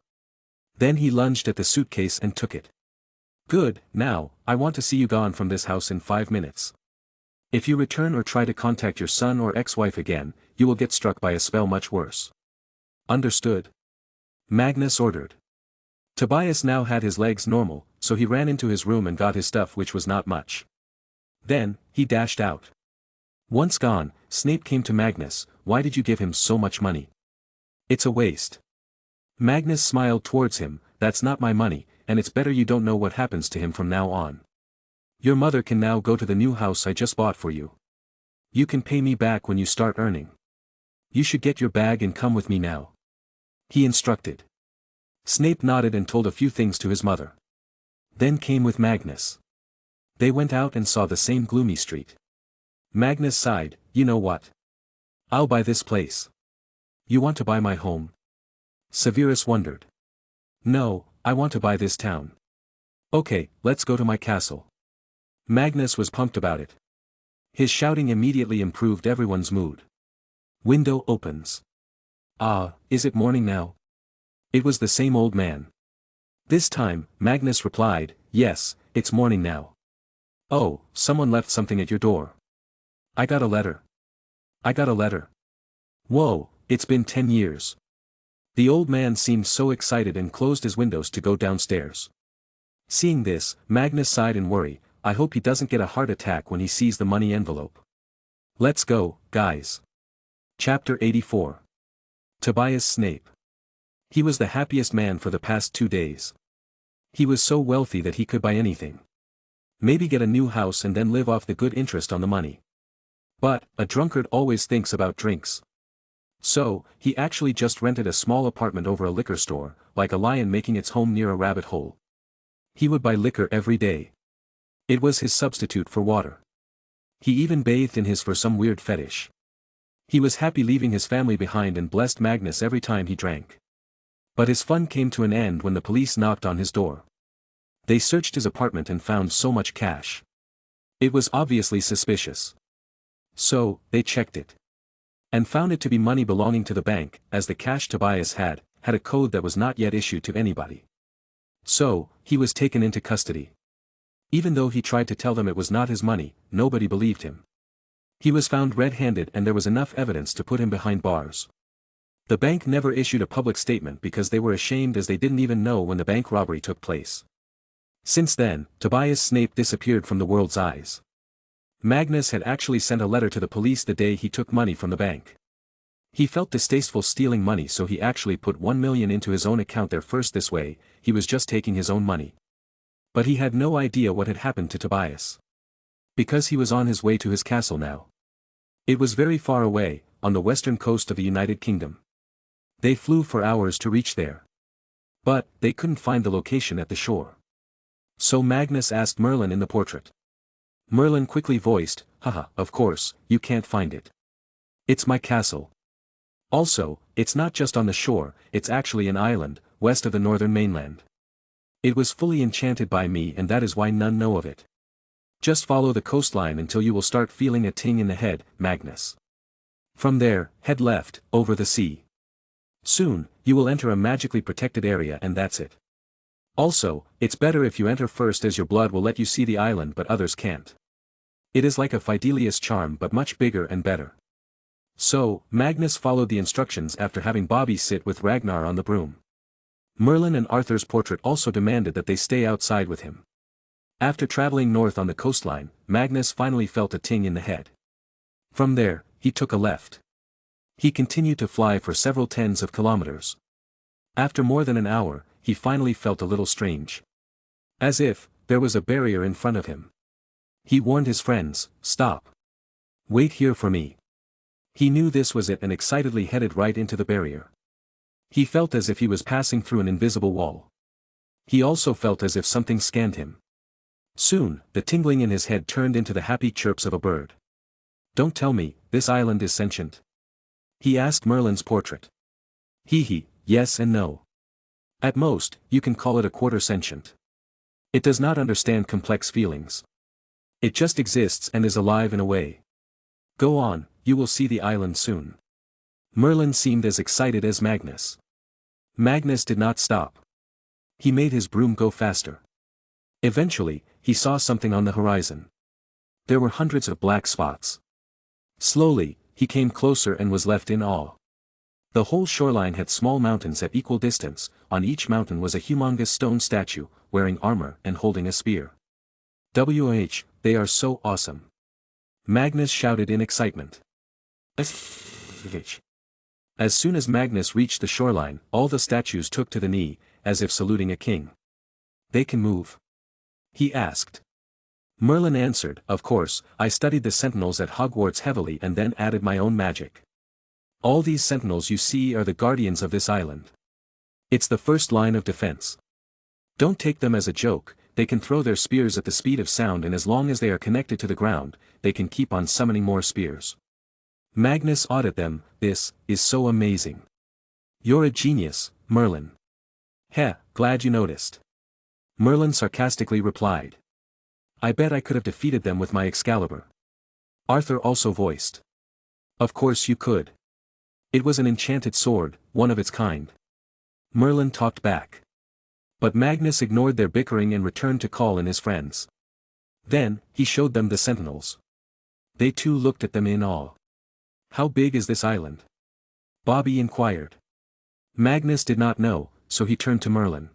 Then he lunged at the suitcase and took it. Good, now, I want to see you gone from this house in 5 minutes. If you return or try to contact your son or ex-wife again, you will get struck by a spell much worse. Understood? Magnus ordered. Tobias now had his legs normal, so he ran into his room and got his stuff which was not much. Then, he dashed out. Once gone, Snape came to Magnus. Why did you give him so much money? It's a waste. Magnus smiled towards him. That's not my money, and it's better you don't know what happens to him from now on. Your mother can now go to the new house I just bought for you. You can pay me back when you start earning. You should get your bag and come with me now. He instructed. Snape nodded and told a few things to his mother. Then came with Magnus. They went out and saw the same gloomy street. Magnus sighed. You know what? I'll buy this place. You want to buy my home? Severus wondered. No, I want to buy this town. Okay, let's go to my castle. Magnus was pumped about it. His shouting immediately improved everyone's mood. Window opens. Is it morning now? It was the same old man. This time, Magnus replied, yes, it's morning now. Oh, someone left something at your door. I got a letter. Whoa, it's been 10 years. The old man seemed so excited and closed his windows to go downstairs. Seeing this, Magnus sighed in worry. I hope he doesn't get a heart attack when he sees the money envelope. Let's go, guys. Chapter 84. Tobias Snape. He was the happiest man for the past 2 days. He was so wealthy that he could buy anything. Maybe get a new house and then live off the good interest on the money. But, a drunkard always thinks about drinks. So, he actually just rented a small apartment over a liquor store, like a lion making its home near a rabbit hole. He would buy liquor every day. It was his substitute for water. He even bathed in his for some weird fetish. He was happy leaving his family behind and blessed Magnus every time he drank. But his fun came to an end when the police knocked on his door. They searched his apartment and found so much cash. It was obviously suspicious. So, they checked it. And found it to be money belonging to the bank, as the cash Tobias had a code that was not yet issued to anybody. So, he was taken into custody. Even though he tried to tell them it was not his money, nobody believed him. He was found red-handed and there was enough evidence to put him behind bars. The bank never issued a public statement because they were ashamed as they didn't even know when the bank robbery took place. Since then, Tobias Snape disappeared from the world's eyes. Magnus had actually sent a letter to the police the day he took money from the bank. He felt distasteful stealing money so he actually put 1 million into his own account there first. This way, he was just taking his own money. But he had no idea what had happened to Tobias. Because he was on his way to his castle now. It was very far away, on the western coast of the United Kingdom. They flew for hours to reach there. But, they couldn't find the location at the shore. So Magnus asked Merlin in the portrait. Merlin quickly voiced, haha, of course, you can't find it. It's my castle. Also, it's not just on the shore, it's actually an island, west of the northern mainland. It was fully enchanted by me and that is why none know of it. Just follow the coastline until you will start feeling a ting in the head, Magnus. From there, head left, over the sea. Soon, you will enter a magically protected area and that's it. Also, it's better if you enter first as your blood will let you see the island but others can't. It is like a Fidelius charm but much bigger and better. So, Magnus followed the instructions after having Bobby sit with Ragnar on the broom. Merlin and Arthur's portrait also demanded that they stay outside with him. After traveling north on the coastline, Magnus finally felt a ting in the head. From there, he took a left. He continued to fly for several tens of kilometers. After more than an hour, he finally felt a little strange. As if, there was a barrier in front of him. He warned his friends, stop. Wait here for me. He knew this was it and excitedly headed right into the barrier. He felt as if he was passing through an invisible wall. He also felt as if something scanned him. Soon, the tingling in his head turned into the happy chirps of a bird. Don't tell me, this island is sentient. He asked Merlin's portrait. Hee, yes and no. At most, you can call it a quarter sentient. It does not understand complex feelings. It just exists and is alive in a way. Go on, you will see the island soon. Merlin seemed as excited as Magnus. Magnus did not stop. He made his broom go faster. Eventually, he saw something on the horizon. There were hundreds of black spots. Slowly, he came closer and was left in awe. The whole shoreline had small mountains at equal distance, on each mountain was a humongous stone statue, wearing armor and holding a spear. They are so awesome. Magnus shouted in excitement. As soon as Magnus reached the shoreline, all the statues took to the knee, as if saluting a king. They can move? He asked. Merlin answered, of course, I studied the sentinels at Hogwarts heavily and then added my own magic. All these sentinels you see are the guardians of this island. It's the first line of defense. Don't take them as a joke, they can throw their spears at the speed of sound and as long as they are connected to the ground, they can keep on summoning more spears. Magnus awed at them, this is so amazing. You're a genius, Merlin. Heh, glad you noticed. Merlin sarcastically replied. I bet I could have defeated them with my Excalibur. Arthur also voiced. Of course you could. It was an enchanted sword, one of its kind. Merlin talked back. But Magnus ignored their bickering and returned to call in his friends. Then, he showed them the sentinels. They too looked at them in awe. How big is this island? Bobby inquired. Magnus did not know, so he turned to Merlin.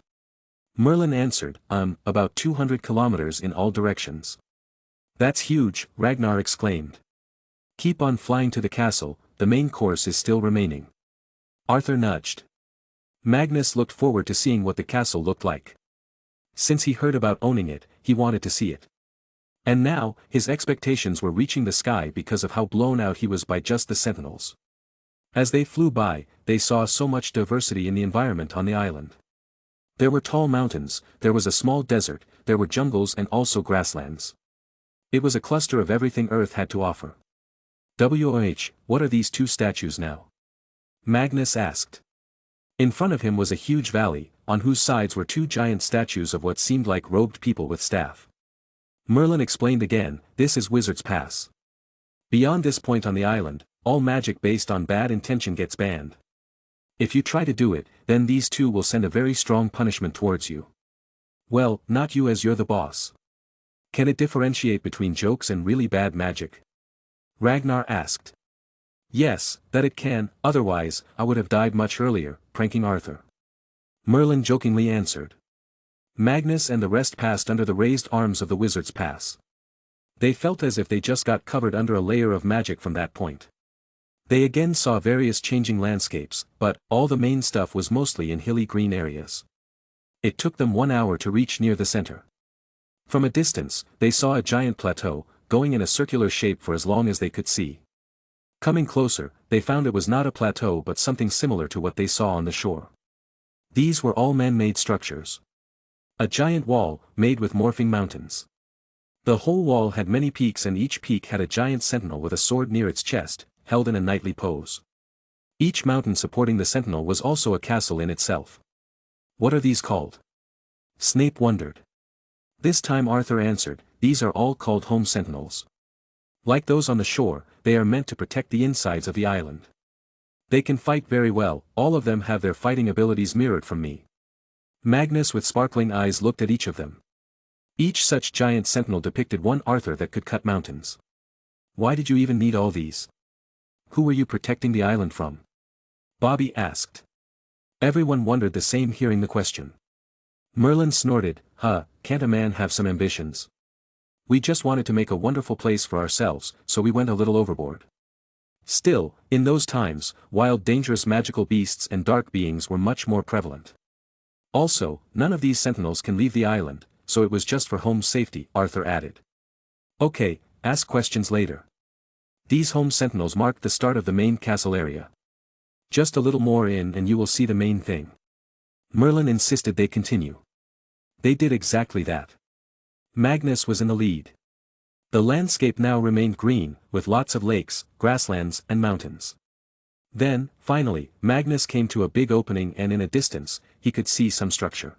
Merlin answered, about 200 kilometers in all directions. That's huge, Ragnar exclaimed. Keep on flying to the castle, the main course is still remaining. Arthur nudged. Magnus looked forward to seeing what the castle looked like. Since he heard about owning it, he wanted to see it. And now, his expectations were reaching the sky because of how blown out he was by just the sentinels. As they flew by, they saw so much diversity in the environment on the island. There were tall mountains, there was a small desert, there were jungles and also grasslands. It was a cluster of everything Earth had to offer. What are these two statues now? Magnus asked. In front of him was a huge valley, on whose sides were two giant statues of what seemed like robed people with staff. Merlin explained again, this is Wizard's Pass. Beyond this point on the island, all magic based on bad intention gets banned. If you try to do it, then these two will send a very strong punishment towards you. Well, not you as you're the boss. Can it differentiate between jokes and really bad magic? Ragnar asked. Yes, that it can, otherwise, I would have died much earlier, pranking Arthur. Merlin jokingly answered. Magnus and the rest passed under the raised arms of the Wizard's Pass. They felt as if they just got covered under a layer of magic from that point. They again saw various changing landscapes, but, all the main stuff was mostly in hilly green areas. It took them 1 hour to reach near the center. From a distance, they saw a giant plateau, going in a circular shape for as long as they could see. Coming closer, they found it was not a plateau but something similar to what they saw on the shore. These were all man-made structures. A giant wall, made with morphing mountains. The whole wall had many peaks and each peak had a giant sentinel with a sword near its chest, held in a knightly pose. Each mountain supporting the sentinel was also a castle in itself. What are these called? Snape wondered. This time Arthur answered, these are all called home sentinels. Like those on the shore, they are meant to protect the insides of the island. They can fight very well, all of them have their fighting abilities mirrored from me. Magnus with sparkling eyes looked at each of them. Each such giant sentinel depicted one Arthur that could cut mountains. Why did you even need all these? Who were you protecting the island from? Bobby asked. Everyone wondered the same hearing the question. Merlin snorted, can't a man have some ambitions? We just wanted to make a wonderful place for ourselves, so we went a little overboard. Still, in those times, wild dangerous magical beasts and dark beings were much more prevalent. Also, none of these sentinels can leave the island, so it was just for home safety, Arthur added. Okay, ask questions later. These home sentinels marked the start of the main castle area. Just a little more in and you will see the main thing. Merlin insisted they continue. They did exactly that. Magnus was in the lead. The landscape now remained green, with lots of lakes, grasslands, and mountains. Then, finally, Magnus came to a big opening and in a distance, he could see some structure.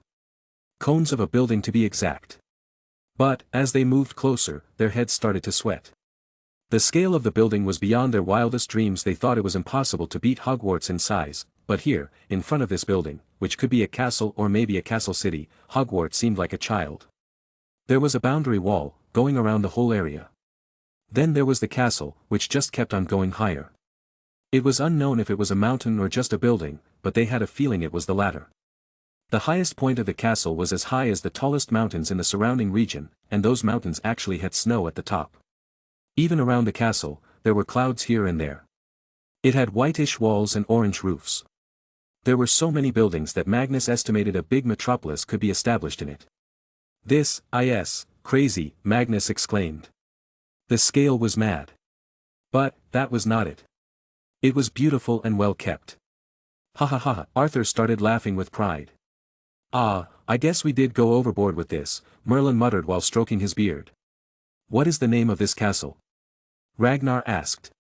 Cones of a building to be exact. But, as they moved closer, their heads started to sweat. The scale of the building was beyond their wildest dreams. They thought it was impossible to beat Hogwarts in size, but here, in front of this building, which could be a castle or maybe a castle city, Hogwarts seemed like a child. There was a boundary wall, going around the whole area. Then there was the castle, which just kept on going higher. It was unknown if it was a mountain or just a building, but they had a feeling it was the latter. The highest point of the castle was as high as the tallest mountains in the surrounding region, and those mountains actually had snow at the top. Even around the castle, there were clouds here and there. It had whitish walls and orange roofs. There were so many buildings that Magnus estimated a big metropolis could be established in it. This, crazy, Magnus exclaimed. The scale was mad. But, that was not it. It was beautiful and well kept. Ha ha ha, Arthur started laughing with pride. I guess we did go overboard with this, Merlin muttered while stroking his beard. What is the name of this castle? Ragnar asked.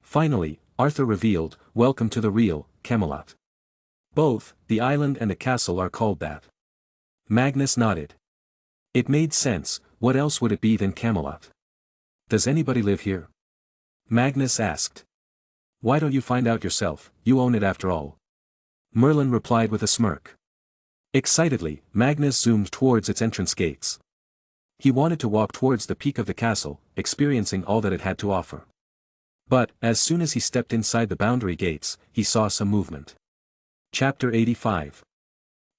Finally, Arthur revealed, welcome to the real, Camelot. Both, the island and the castle are called that. Magnus nodded. It made sense, what else would it be than Camelot? Does anybody live here? Magnus asked. Why don't you find out yourself, you own it after all. Merlin replied with a smirk. Excitedly, Magnus zoomed towards its entrance gates. He wanted to walk towards the peak of the castle, experiencing all that it had to offer. But, as soon as he stepped inside the boundary gates, he saw some movement. Chapter 85.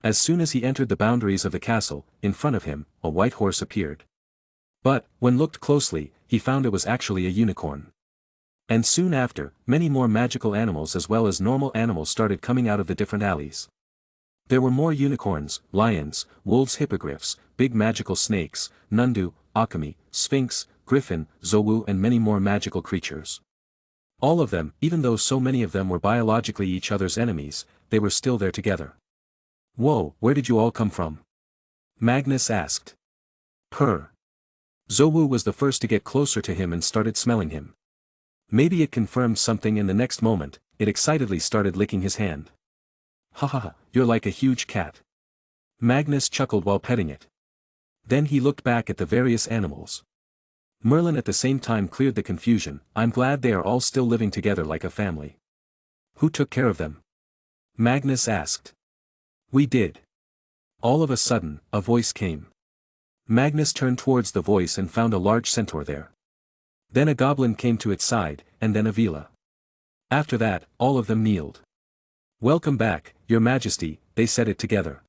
As soon as he entered the boundaries of the castle, in front of him, a white horse appeared. But, when looked closely, he found it was actually a unicorn. And soon after, many more magical animals as well as normal animals started coming out of the different alleys. There were more unicorns, lions, wolves, hippogriffs, big magical snakes, nundu, akami, sphinx, griffin, zowu and many more magical creatures. All of them, even though so many of them were biologically each other's enemies, they were still there together. Whoa, where did you all come from? Magnus asked. Zowu was the first to get closer to him and started smelling him. Maybe it confirmed something and the next moment, it excitedly started licking his hand. Ha ha ha, you're like a huge cat. Magnus chuckled while petting it. Then he looked back at the various animals. Merlin at the same time cleared the confusion. I'm glad they are all still living together like a family. Who took care of them? Magnus asked. We did. All of a sudden, a voice came. Magnus turned towards the voice and found a large centaur there. Then a goblin came to its side, and then a vila. After that, all of them kneeled. Welcome back, Your Majesty, they said it together.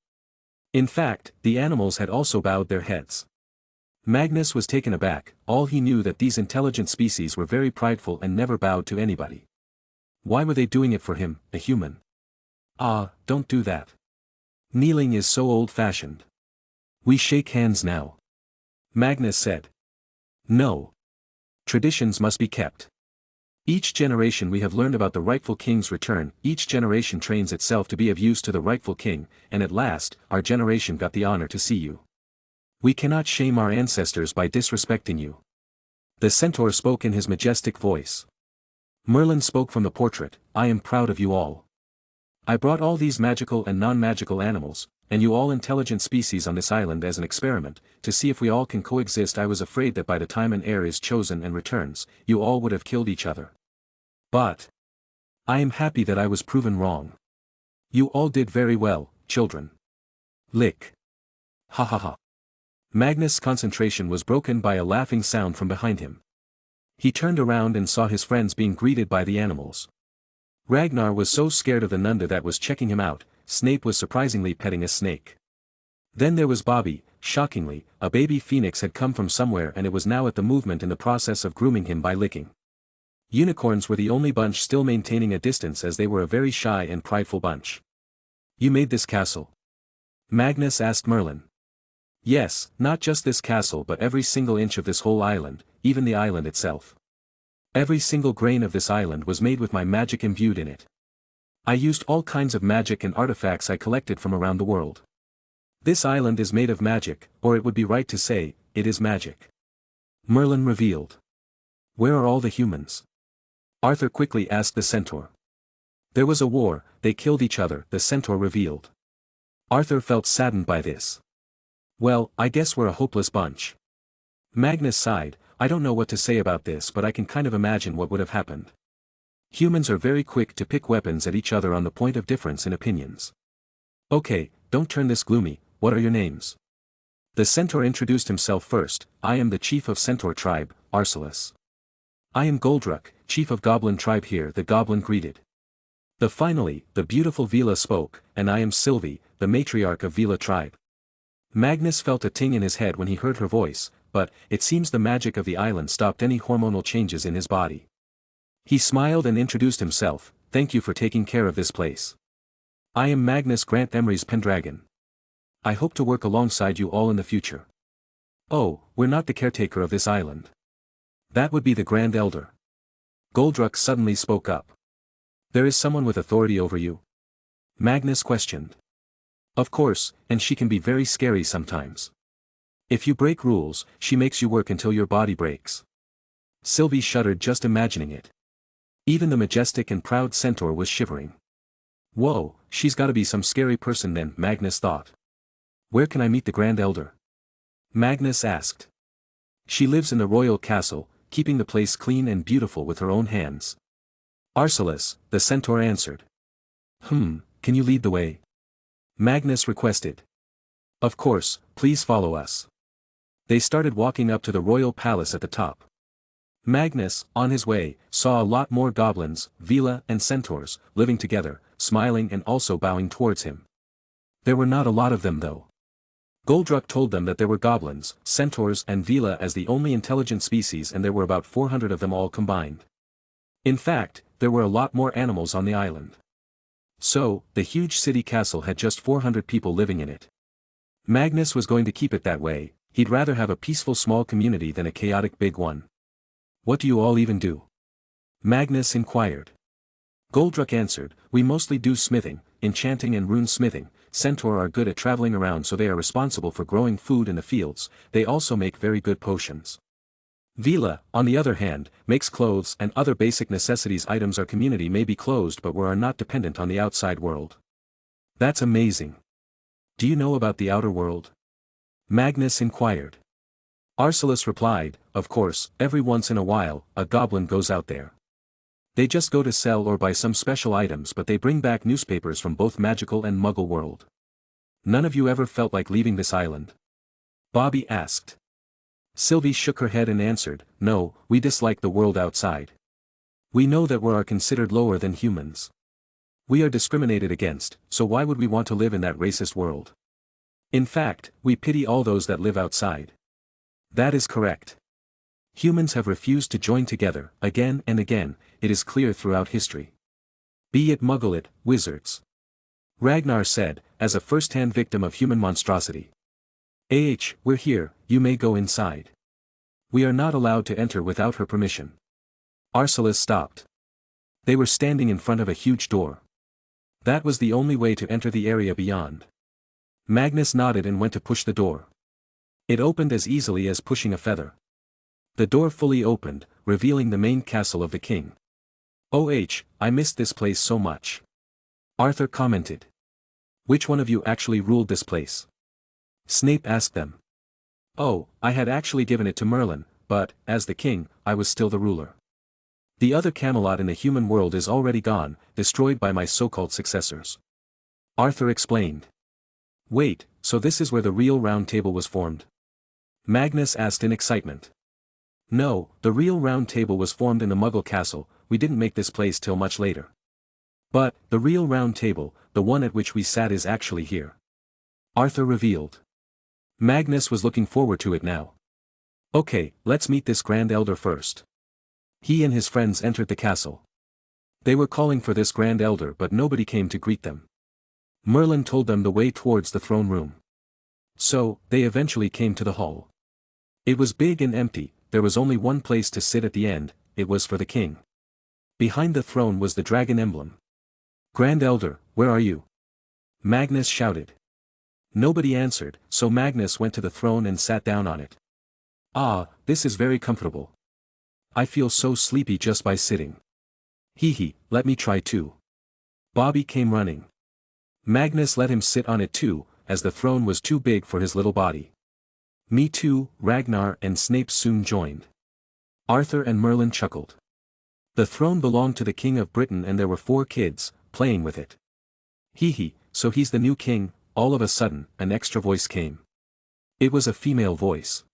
In fact, the animals had also bowed their heads. Magnus was taken aback, all he knew that these intelligent species were very prideful and never bowed to anybody. Why were they doing it for him, a human? Don't do that. Kneeling is so old-fashioned. We shake hands now. Magnus said. No. Traditions must be kept. Each generation we have learned about the rightful king's return, each generation trains itself to be of use to the rightful king, and at last, our generation got the honor to see you. We cannot shame our ancestors by disrespecting you. The centaur spoke in his majestic voice. Merlin spoke from the portrait, I am proud of you all. I brought all these magical and non-magical animals, and you all intelligent species on this island as an experiment, to see if we all can coexist. I was afraid that by the time an heir is chosen and returns, you all would have killed each other. But I am happy that I was proven wrong. You all did very well, children. Lick. Ha ha ha. Magnus' concentration was broken by a laughing sound from behind him. He turned around and saw his friends being greeted by the animals. Ragnar was so scared of the Nunda that was checking him out. Snape was surprisingly petting a snake. Then there was Bobby. Shockingly, a baby phoenix had come from somewhere and it was now at the movement in the process of grooming him by licking. Unicorns were the only bunch still maintaining a distance as they were a very shy and prideful bunch. You made this castle? Magnus asked Merlin. Yes, not just this castle but every single inch of this whole island, even the island itself. Every single grain of this island was made with my magic imbued in it. I used all kinds of magic and artifacts I collected from around the world. This island is made of magic, or it would be right to say, it is magic. Merlin revealed. Where are all the humans? Arthur quickly asked the centaur. There was a war, they killed each other, the centaur revealed. Arthur felt saddened by this. Well, I guess we're a hopeless bunch. Magnus sighed, I don't know what to say about this but I can kind of imagine what would have happened. Humans are very quick to pick weapons at each other on the point of difference in opinions. Okay, don't turn this gloomy, what are your names? The centaur introduced himself first, I am the chief of centaur tribe, Arcelus. I am Goldruck, chief of goblin tribe here, the goblin greeted. Finally, the beautiful Vila spoke, and I am Sylvie, the matriarch of Vila tribe. Magnus felt a ting in his head when he heard her voice, but it seems the magic of the island stopped any hormonal changes in his body. He smiled and introduced himself, thank you for taking care of this place. I am Magnus Grant Emery's Pendragon. I hope to work alongside you all in the future. Oh, we're not the caretaker of this island. That would be the Grand Elder. Goldruck suddenly spoke up. There is someone with authority over you? Magnus questioned. Of course, and she can be very scary sometimes. If you break rules, she makes you work until your body breaks. Sylvie shuddered just imagining it. Even the majestic and proud centaur was shivering. Whoa, she's gotta be some scary person then, Magnus thought. Where can I meet the Grand Elder? Magnus asked. She lives in the royal castle, keeping the place clean and beautiful with her own hands. Arcelus, the centaur answered. Can you lead the way? Magnus requested. Of course, please follow us. They started walking up to the royal palace at the top. Magnus, on his way, saw a lot more goblins, Vila and centaurs, living together, smiling and also bowing towards him. There were not a lot of them though. Goldruck told them that there were goblins, centaurs and Vila as the only intelligent species and there were about 400 of them all combined. In fact, there were a lot more animals on the island. So, the huge city castle had just 400 people living in it. Magnus was going to keep it that way, he'd rather have a peaceful small community than a chaotic big one. What do you all even do? Magnus inquired. Goldruck answered, we mostly do smithing, enchanting and rune smithing. Centaur are good at traveling around so they are responsible for growing food in the fields, they also make very good potions. Vila, on the other hand, makes clothes and other basic necessities items. Our community may be closed but we are not dependent on the outside world. That's amazing. Do you know about the outer world? Magnus inquired. Arcelus replied, of course, every once in a while, a goblin goes out there. They just go to sell or buy some special items but they bring back newspapers from both magical and muggle world. None of you ever felt like leaving this island? Bobby asked. Sylvie shook her head and answered, no, we dislike the world outside. We know that we are considered lower than humans. We are discriminated against, so why would we want to live in that racist world? In fact, we pity all those that live outside. That is correct. Humans have refused to join together, again and again, it is clear throughout history. Be it Muggle-it, wizards. Ragnar said, as a first-hand victim of human monstrosity. We're here, you may go inside. We are not allowed to enter without her permission. Arcelus stopped. They were standing in front of a huge door. That was the only way to enter the area beyond. Magnus nodded and went to push the door. It opened as easily as pushing a feather. The door fully opened, revealing the main castle of the king. I missed this place so much. Arthur commented. Which one of you actually ruled this place? Snape asked them. Oh, I had actually given it to Merlin, but, as the king, I was still the ruler. The other Camelot in the human world is already gone, destroyed by my so-called successors. Arthur explained. Wait, so this is where the real round table was formed? Magnus asked in excitement. No, the real round table was formed in the Muggle castle, we didn't make this place till much later. But, the real round table, the one at which we sat is actually here. Arthur revealed. Magnus was looking forward to it now. Okay, let's meet this Grand Elder first. He and his friends entered the castle. They were calling for this Grand Elder but nobody came to greet them. Merlin told them the way towards the throne room. So, they eventually came to the hall. It was big and empty, there was only one place to sit at the end, it was for the king. Behind the throne was the dragon emblem. Grand Elder, where are you? Magnus shouted. Nobody answered, so Magnus went to the throne and sat down on it. Ah, this is very comfortable. I feel so sleepy just by sitting. Let me try too. Bobby came running. Magnus let him sit on it too, as the throne was too big for his little body. Me too, Ragnar and Snape soon joined. Arthur and Merlin chuckled. The throne belonged to the King of Britain and there were 4 kids, playing with it. So he's the new king. All of a sudden, an extra voice came. It was a female voice.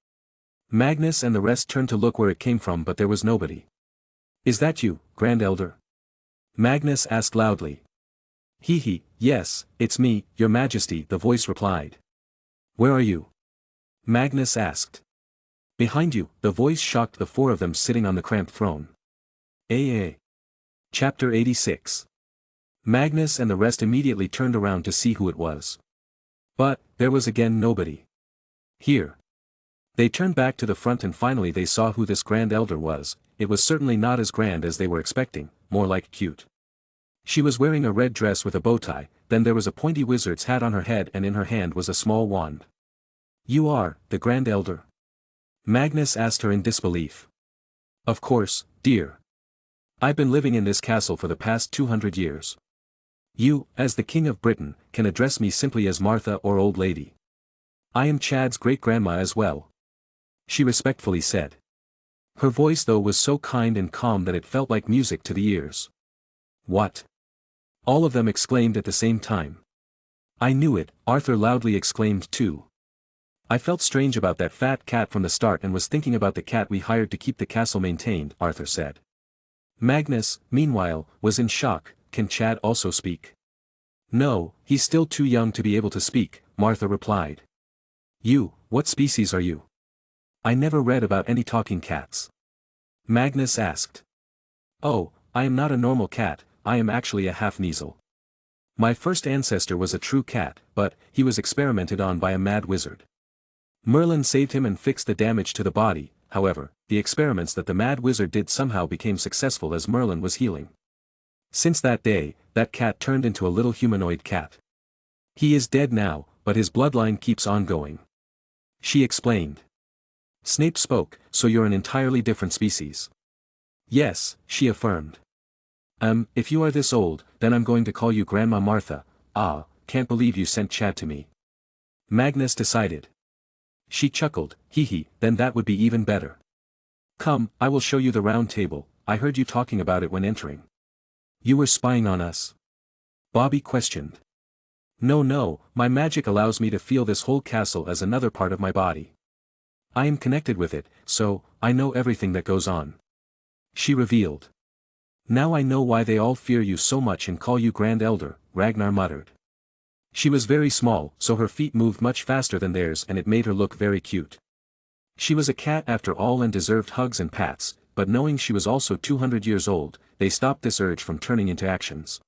Magnus and the rest turned to look where it came from but there was nobody. Is that you, Grand Elder? Magnus asked loudly. Yes, it's me, your majesty, the voice replied. Where are you? Magnus asked. Behind you, the voice shocked the 4 of them sitting on the cramped throne. Chapter 86. Magnus and the rest immediately turned around to see who it was. But, there was again nobody. Here. They turned back to the front and finally they saw who this Grand Elder was. It was certainly not as grand as they were expecting, more like cute. She was wearing a red dress with a bow tie, then there was a pointy wizard's hat on her head and in her hand was a small wand. You are, the Grand Elder? Magnus asked her in disbelief. Of course, dear. I've been living in this castle for the past 200 years. You, as the King of Britain, can address me simply as Martha or Old Lady. I am Chad's great-grandma as well. She respectfully said. Her voice though was so kind and calm that it felt like music to the ears. What? All of them exclaimed at the same time. I knew it, Arthur loudly exclaimed too. I felt strange about that fat cat from the start and was thinking about the cat we hired to keep the castle maintained, Arthur said. Magnus, meanwhile, was in shock. Can Chad also speak? No, he's still too young to be able to speak, Martha replied. You, what species are you? I never read about any talking cats. Magnus asked. Oh, I am not a normal cat, I am actually a half-Kneazle. My first ancestor was a true cat, but he was experimented on by a mad wizard. Merlin saved him and fixed the damage to the body. However, the experiments that the mad wizard did somehow became successful as Merlin was healing. Since that day, that cat turned into a little humanoid cat. He is dead now, but his bloodline keeps on going. She explained. Snape spoke, so you're an entirely different species. Yes, she affirmed. If you are this old, then I'm going to call you Grandma Martha. Ah, can't believe you sent Chad to me. Magnus decided. She chuckled, then that would be even better. Come, I will show you the round table, I heard you talking about it when entering. You were spying on us? Bobby questioned. No, my magic allows me to feel this whole castle as another part of my body. I am connected with it, so, I know everything that goes on. She revealed. Now I know why they all fear you so much and call you Grand Elder, Ragnar muttered. She was very small, so her feet moved much faster than theirs and it made her look very cute. She was a cat after all and deserved hugs and pats, but knowing she was also 200 years old, they stopped this urge from turning into actions.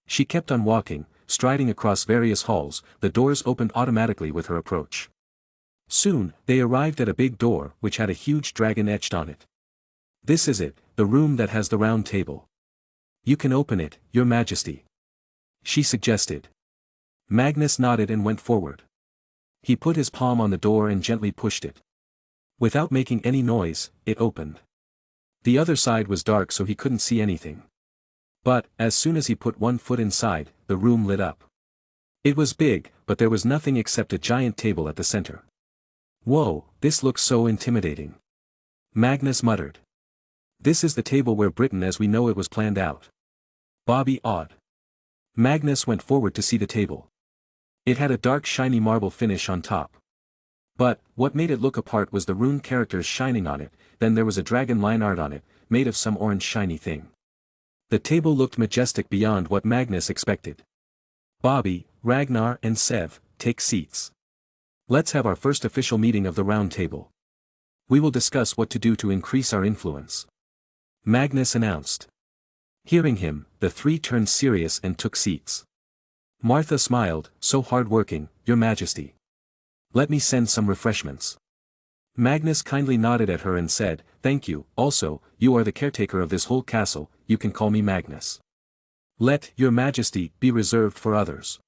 She kept on walking, striding across various halls, the doors opened automatically with her approach. Soon, they arrived at a big door which had a huge dragon etched on it. This is it, the room that has the round table. You can open it, Your Majesty. She suggested. Magnus nodded and went forward. He put his palm on the door and gently pushed it. Without making any noise, it opened. The other side was dark so he couldn't see anything. But, as soon as he put one foot inside, the room lit up. It was big, but there was nothing except a giant table at the center. Whoa, this looks so intimidating. Magnus muttered. This is the table where Britain as we know it was planned out. Bobby awed. Magnus went forward to see the table. It had a dark shiny marble finish on top. But, what made it look apart was the rune characters shining on it, then there was a dragon line art on it, made of some orange shiny thing. The table looked majestic beyond what Magnus expected. Bobby, Ragnar and Sev, take seats. Let's have our first official meeting of the round table. We will discuss what to do to increase our influence. Magnus announced. Hearing him, the three turned serious and took seats. Martha smiled, so hard-working, Your Majesty. Let me send some refreshments. Magnus kindly nodded at her and said, Thank you, also, you are the caretaker of this whole castle, you can call me Magnus. Let Your Majesty be reserved for others.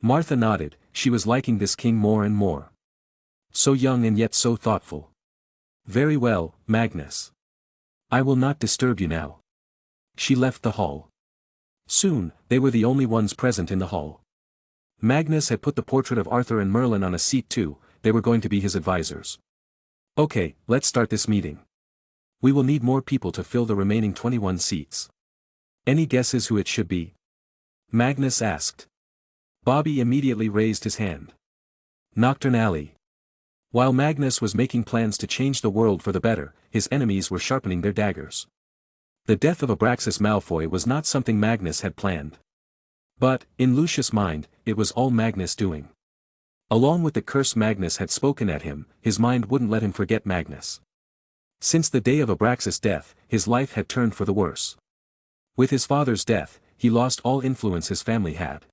Martha nodded, she was liking this king more and more. So young and yet so thoughtful. Very well, Magnus. I will not disturb you now. She left the hall. Soon, they were the only ones present in the hall. Magnus had put the portrait of Arthur and Merlin on a seat too, they were going to be his advisors. Okay, let's start this meeting. We will need more people to fill the remaining 21 seats. Any guesses who it should be? Magnus asked. Bobby immediately raised his hand. Nocturne Alley. While Magnus was making plans to change the world for the better, his enemies were sharpening their daggers. The death of Abraxas Malfoy was not something Magnus had planned. But, in Lucius' mind, it was all Magnus' doing. Along with the curse Magnus had spoken at him, his mind wouldn't let him forget Magnus. Since the day of Abraxas' death, his life had turned for the worse. With his father's death, he lost all influence his family had.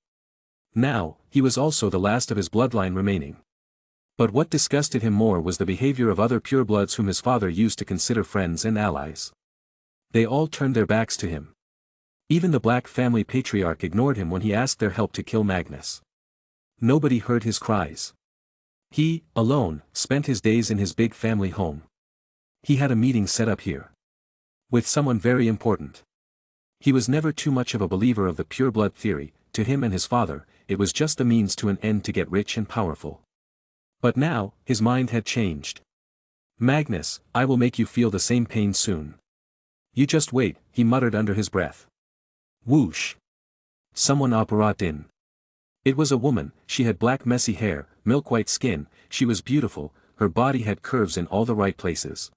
Now, he was also the last of his bloodline remaining. But what disgusted him more was the behavior of other purebloods whom his father used to consider friends and allies. They all turned their backs to him. Even the Black family patriarch ignored him when he asked their help to kill Magnus. Nobody heard his cries. He, alone, spent his days in his big family home. He had a meeting set up here. With someone very important. He was never too much of a believer of the pureblood theory, to him and his father, it was just a means to an end to get rich and powerful. But now, his mind had changed. Magnus, I will make you feel the same pain soon. You just wait, he muttered under his breath. Whoosh. Someone apparat in. It was a woman, she had black messy hair, milk-white skin, she was beautiful, her body had curves in all the right places.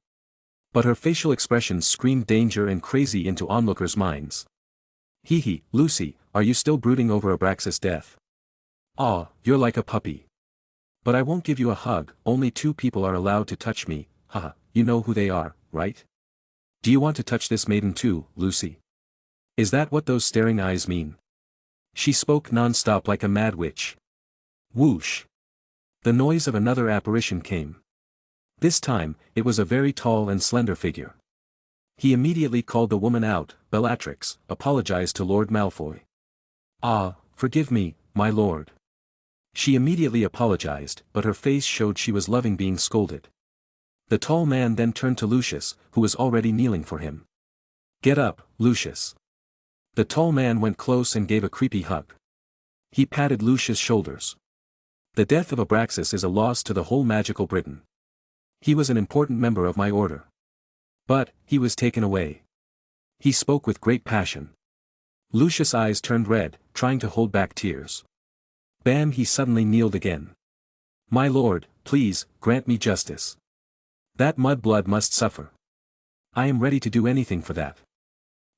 But her facial expressions screamed danger and crazy into onlookers' minds. Hee, Lucy, are you still brooding over Abraxas' death? Aw, you're like a puppy. But I won't give you a hug, only 2 people are allowed to touch me, haha, you know who they are, right? Do you want to touch this maiden too, Lucy? Is that what those staring eyes mean? She spoke non-stop like a mad witch. Whoosh. The noise of another apparition came. This time, it was a very tall and slender figure. He immediately called the woman out, Bellatrix, apologized to Lord Malfoy. Ah, forgive me, my lord. She immediately apologized, but her face showed she was loving being scolded. The tall man then turned to Lucius, who was already kneeling for him. Get up, Lucius. The tall man went close and gave a creepy hug. He patted Lucius' shoulders. The death of Abraxas is a loss to the whole magical Britain. He was an important member of my order. But, he was taken away. He spoke with great passion. Lucius' eyes turned red, trying to hold back tears. Bam! He suddenly kneeled again. My lord, please, grant me justice. That mudblood must suffer. I am ready to do anything for that.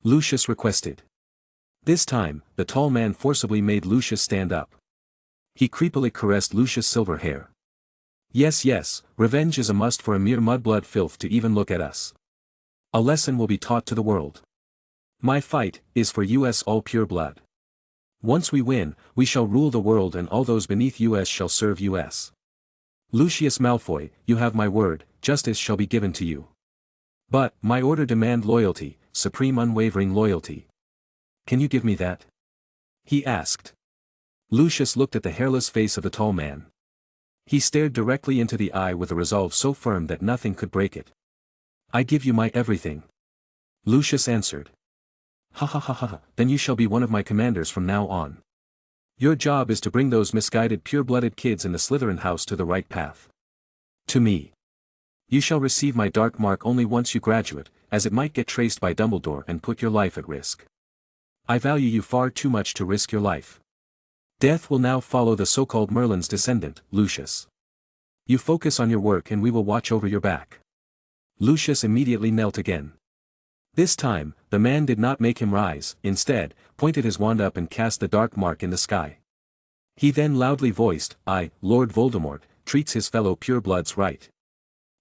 Lucius requested. This time, the tall man forcibly made Lucius stand up. He creepily caressed Lucius' silver hair. Yes, revenge is a must for a mere mudblood filth to even look at us. A lesson will be taught to the world. My fight is for us all pure blood. Once we win, we shall rule the world and all those beneath us shall serve us. Lucius Malfoy, you have my word, justice shall be given to you. But, my order demand loyalty, supreme unwavering loyalty. Can you give me that? He asked. Lucius looked at the hairless face of the tall man. He stared directly into the eye with a resolve so firm that nothing could break it. I give you my everything. Lucius answered. Ha ha ha ha, then you shall be one of my commanders from now on. Your job is to bring those misguided pure-blooded kids in the Slytherin house to the right path. To me. You shall receive my dark mark only once you graduate, as it might get traced by Dumbledore and put your life at risk. I value you far too much to risk your life. Death will now follow the so-called Merlin's descendant, Lucius. You focus on your work and we will watch over your back. Lucius immediately knelt again. This time, the man did not make him rise, instead, pointed his wand up and cast the dark mark in the sky. He then loudly voiced, I, Lord Voldemort, treats his fellow purebloods right.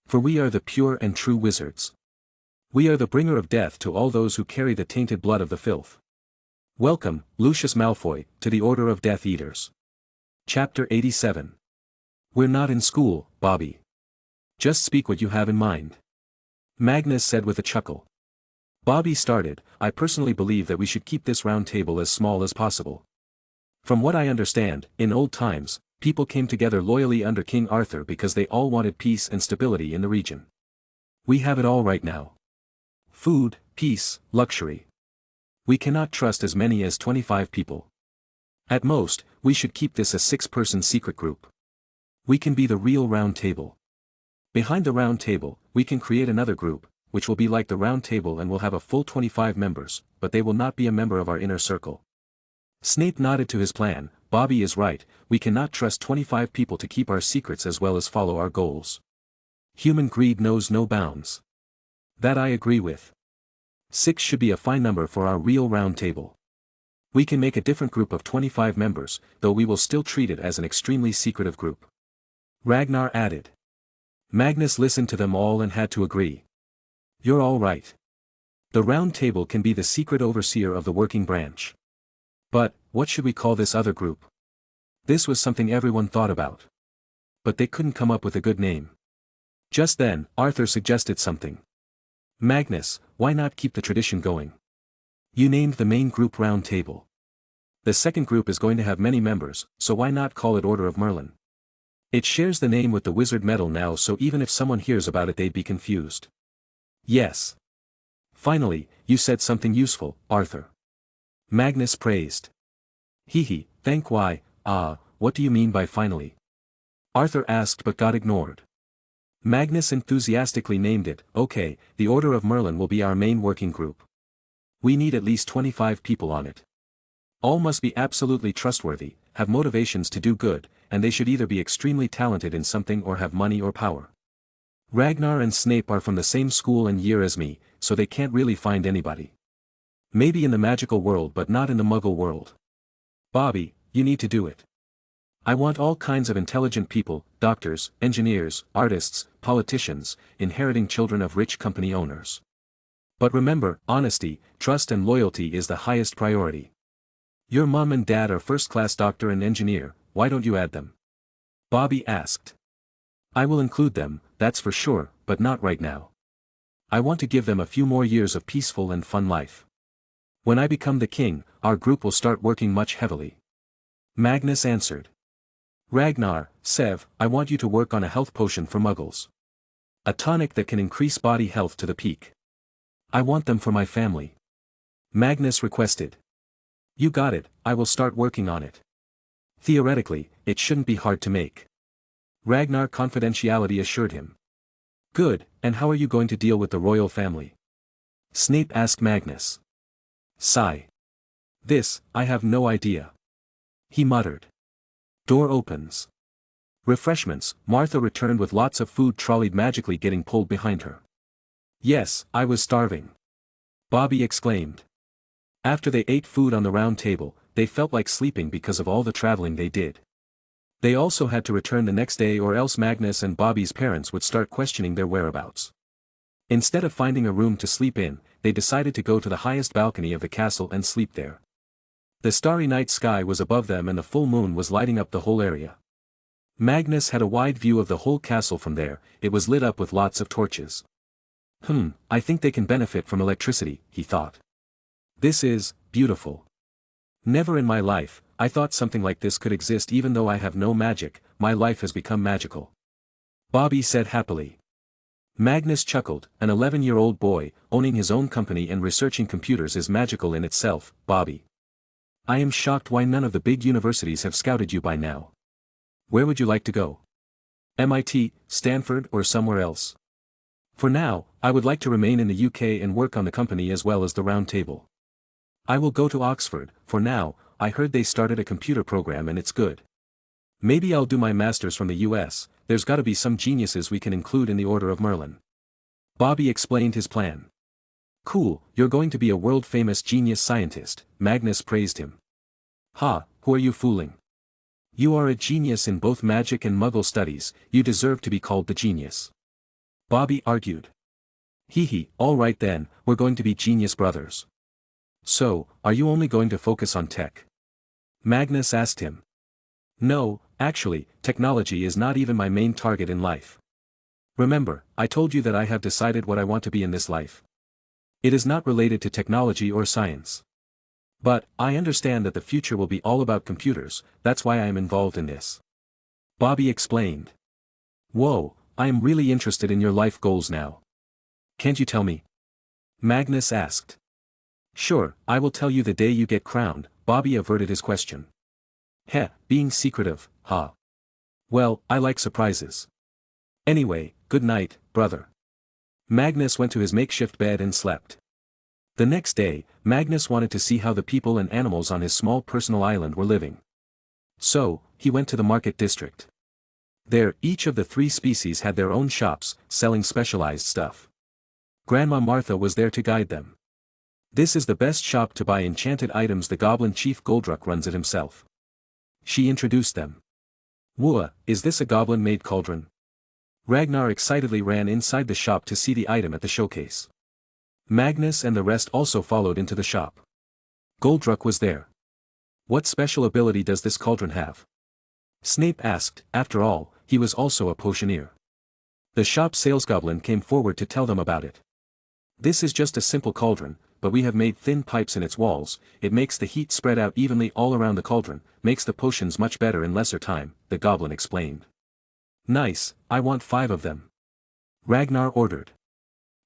For we are the pure and true wizards. We are the bringer of death to all those who carry the tainted blood of the filth. Welcome, Lucius Malfoy, to the Order of Death Eaters. Chapter 87. We're not in school, Bobby. Just speak what you have in mind. Magnus said with a chuckle. Bobby started, I personally believe that we should keep this round table as small as possible. From what I understand, in old times, people came together loyally under King Arthur because they all wanted peace and stability in the region. We have it all right now. Food, peace, luxury. We cannot trust as many as 25 people. At most, we should keep this a 6-person secret group. We can be the real round table. Behind the round table, we can create another group, which will be like the round table and will have a full 25 members, but they will not be a member of our inner circle. Snape nodded to his plan. Bobby is right, we cannot trust 25 people to keep our secrets as well as follow our goals. Human greed knows no bounds. That I agree with. 6 should be a fine number for our real round table. We can make a different group of 25 members, though we will still treat it as an extremely secretive group. Ragnar added. Magnus listened to them all and had to agree. You're all right. The round table can be the secret overseer of the working branch. But, what should we call this other group? This was something everyone thought about. But they couldn't come up with a good name. Just then, Arthur suggested something. Magnus, why not keep the tradition going? You named the main group Round Table. The second group is going to have many members, so why not call it Order of Merlin? It shares the name with the wizard medal now, so even if someone hears about it they'd be confused. Yes. Finally, you said something useful, Arthur. Magnus praised. Hee, what do you mean by finally? Arthur asked but got ignored. Magnus enthusiastically named it. Okay, the Order of Merlin will be our main working group. We need at least 25 people on it. All must be absolutely trustworthy, have motivations to do good, and they should either be extremely talented in something or have money or power. Ragnar and Snape are from the same school and year as me, so they can't really find anybody. Maybe in the magical world but not in the muggle world. Bobby, you need to do it. I want all kinds of intelligent people, doctors, engineers, artists, politicians, inheriting children of rich company owners. But remember, honesty, trust and loyalty is the highest priority. Your mom and dad are first-class doctor and engineer, why don't you add them? Bobby asked. I will include them, that's for sure, but not right now. I want to give them a few more years of peaceful and fun life. When I become the king, our group will start working much heavily. Magnus answered. Ragnar, Sev, I want you to work on a health potion for muggles. A tonic that can increase body health to the peak. I want them for my family. Magnus requested. You got it, I will start working on it. Theoretically, it shouldn't be hard to make. Ragnar confidentiality assured him. Good, and how are you going to deal with the royal family? Snape asked Magnus. Sigh. This, I have no idea. He muttered. Door opens. Refreshments, Martha returned with lots of food trolleyed magically getting pulled behind her. Yes, I was starving. Bobby exclaimed. After they ate food on the round table, they felt like sleeping because of all the traveling they did. They also had to return the next day or else Magnus and Bobby's parents would start questioning their whereabouts. Instead of finding a room to sleep in, they decided to go to the highest balcony of the castle and sleep there. The starry night sky was above them and the full moon was lighting up the whole area. Magnus had a wide view of the whole castle from there, it was lit up with lots of torches. I think they can benefit from electricity, he thought. This is beautiful. Never in my life, I thought something like this could exist even though I have no magic, my life has become magical. Bobby said happily. Magnus chuckled, an 11-year-old boy, owning his own company and researching computers is magical in itself, Bobby. I am shocked why none of the big universities have scouted you by now. Where would you like to go? MIT, Stanford or somewhere else? For now, I would like to remain in the UK and work on the company as well as the round table. I will go to Oxford, for now, I heard they started a computer program and it's good. Maybe I'll do my master's from the US, there's gotta be some geniuses we can include in the Order of Merlin. Bobby explained his plan. Cool, you're going to be a world-famous genius scientist, Magnus praised him. Ha, who are you fooling? You are a genius in both magic and Muggle studies, you deserve to be called the genius. Bobby argued. Hee, alright then, we're going to be genius brothers. So, are you only going to focus on tech? Magnus asked him. No, actually, technology is not even my main target in life. Remember, I told you that I have decided what I want to be in this life. It is not related to technology or science. But, I understand that the future will be all about computers, that's why I am involved in this. Bobby explained. Whoa, I am really interested in your life goals now. Can't you tell me? Magnus asked. Sure, I will tell you the day you get crowned, Bobby averted his question. Heh, being secretive, huh? Well, I like surprises. Anyway, good night, brother. Magnus went to his makeshift bed and slept. The next day, Magnus wanted to see how the people and animals on his small personal island were living. So, he went to the market district. There, each of the 3 species had their own shops, selling specialized stuff. Grandma Martha was there to guide them. This is the best shop to buy enchanted items. The goblin chief Goldruck runs it himself. She introduced them. Whoa, is this a goblin-made cauldron? Ragnar excitedly ran inside the shop to see the item at the showcase. Magnus and the rest also followed into the shop. Goldruck was there. What special ability does this cauldron have? Snape asked, after all, he was also a potioneer. The shop salesgoblin came forward to tell them about it. This is just a simple cauldron, but we have made thin pipes in its walls, it makes the heat spread out evenly all around the cauldron, makes the potions much better in lesser time, the goblin explained. Nice, I want 5 of them. Ragnar ordered.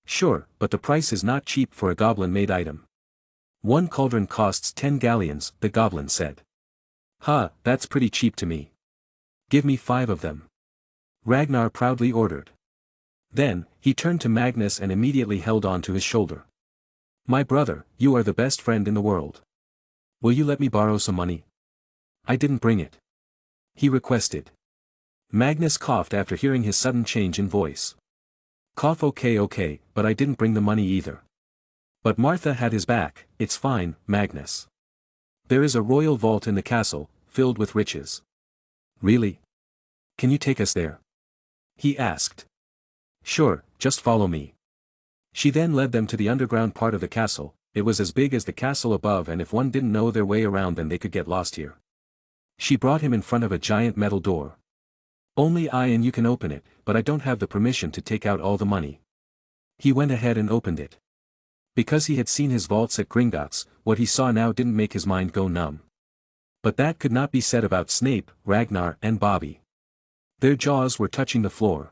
Sure, but the price is not cheap for a goblin-made item. 1 cauldron costs 10 galleons, the goblin said. Ha, that's pretty cheap to me. Give me 5 of them. Ragnar proudly ordered. Then, he turned to Magnus and immediately held on to his shoulder. My brother, you are the best friend in the world. Will you let me borrow some money? I didn't bring it. He requested. Magnus coughed after hearing his sudden change in voice. Cough okay, but I didn't bring the money either. But Martha had his back, it's fine, Magnus. There is a royal vault in the castle, filled with riches. Really? Can you take us there? He asked. Sure, just follow me. She then led them to the underground part of the castle. It was as big as the castle above, and if one didn't know their way around then they could get lost here. She brought him in front of a giant metal door. Only I and you can open it, but I don't have the permission to take out all the money. He went ahead and opened it. Because he had seen his vaults at Gringotts, what he saw now didn't make his mind go numb. But that could not be said about Snape, Ragnar and Bobby. Their jaws were touching the floor.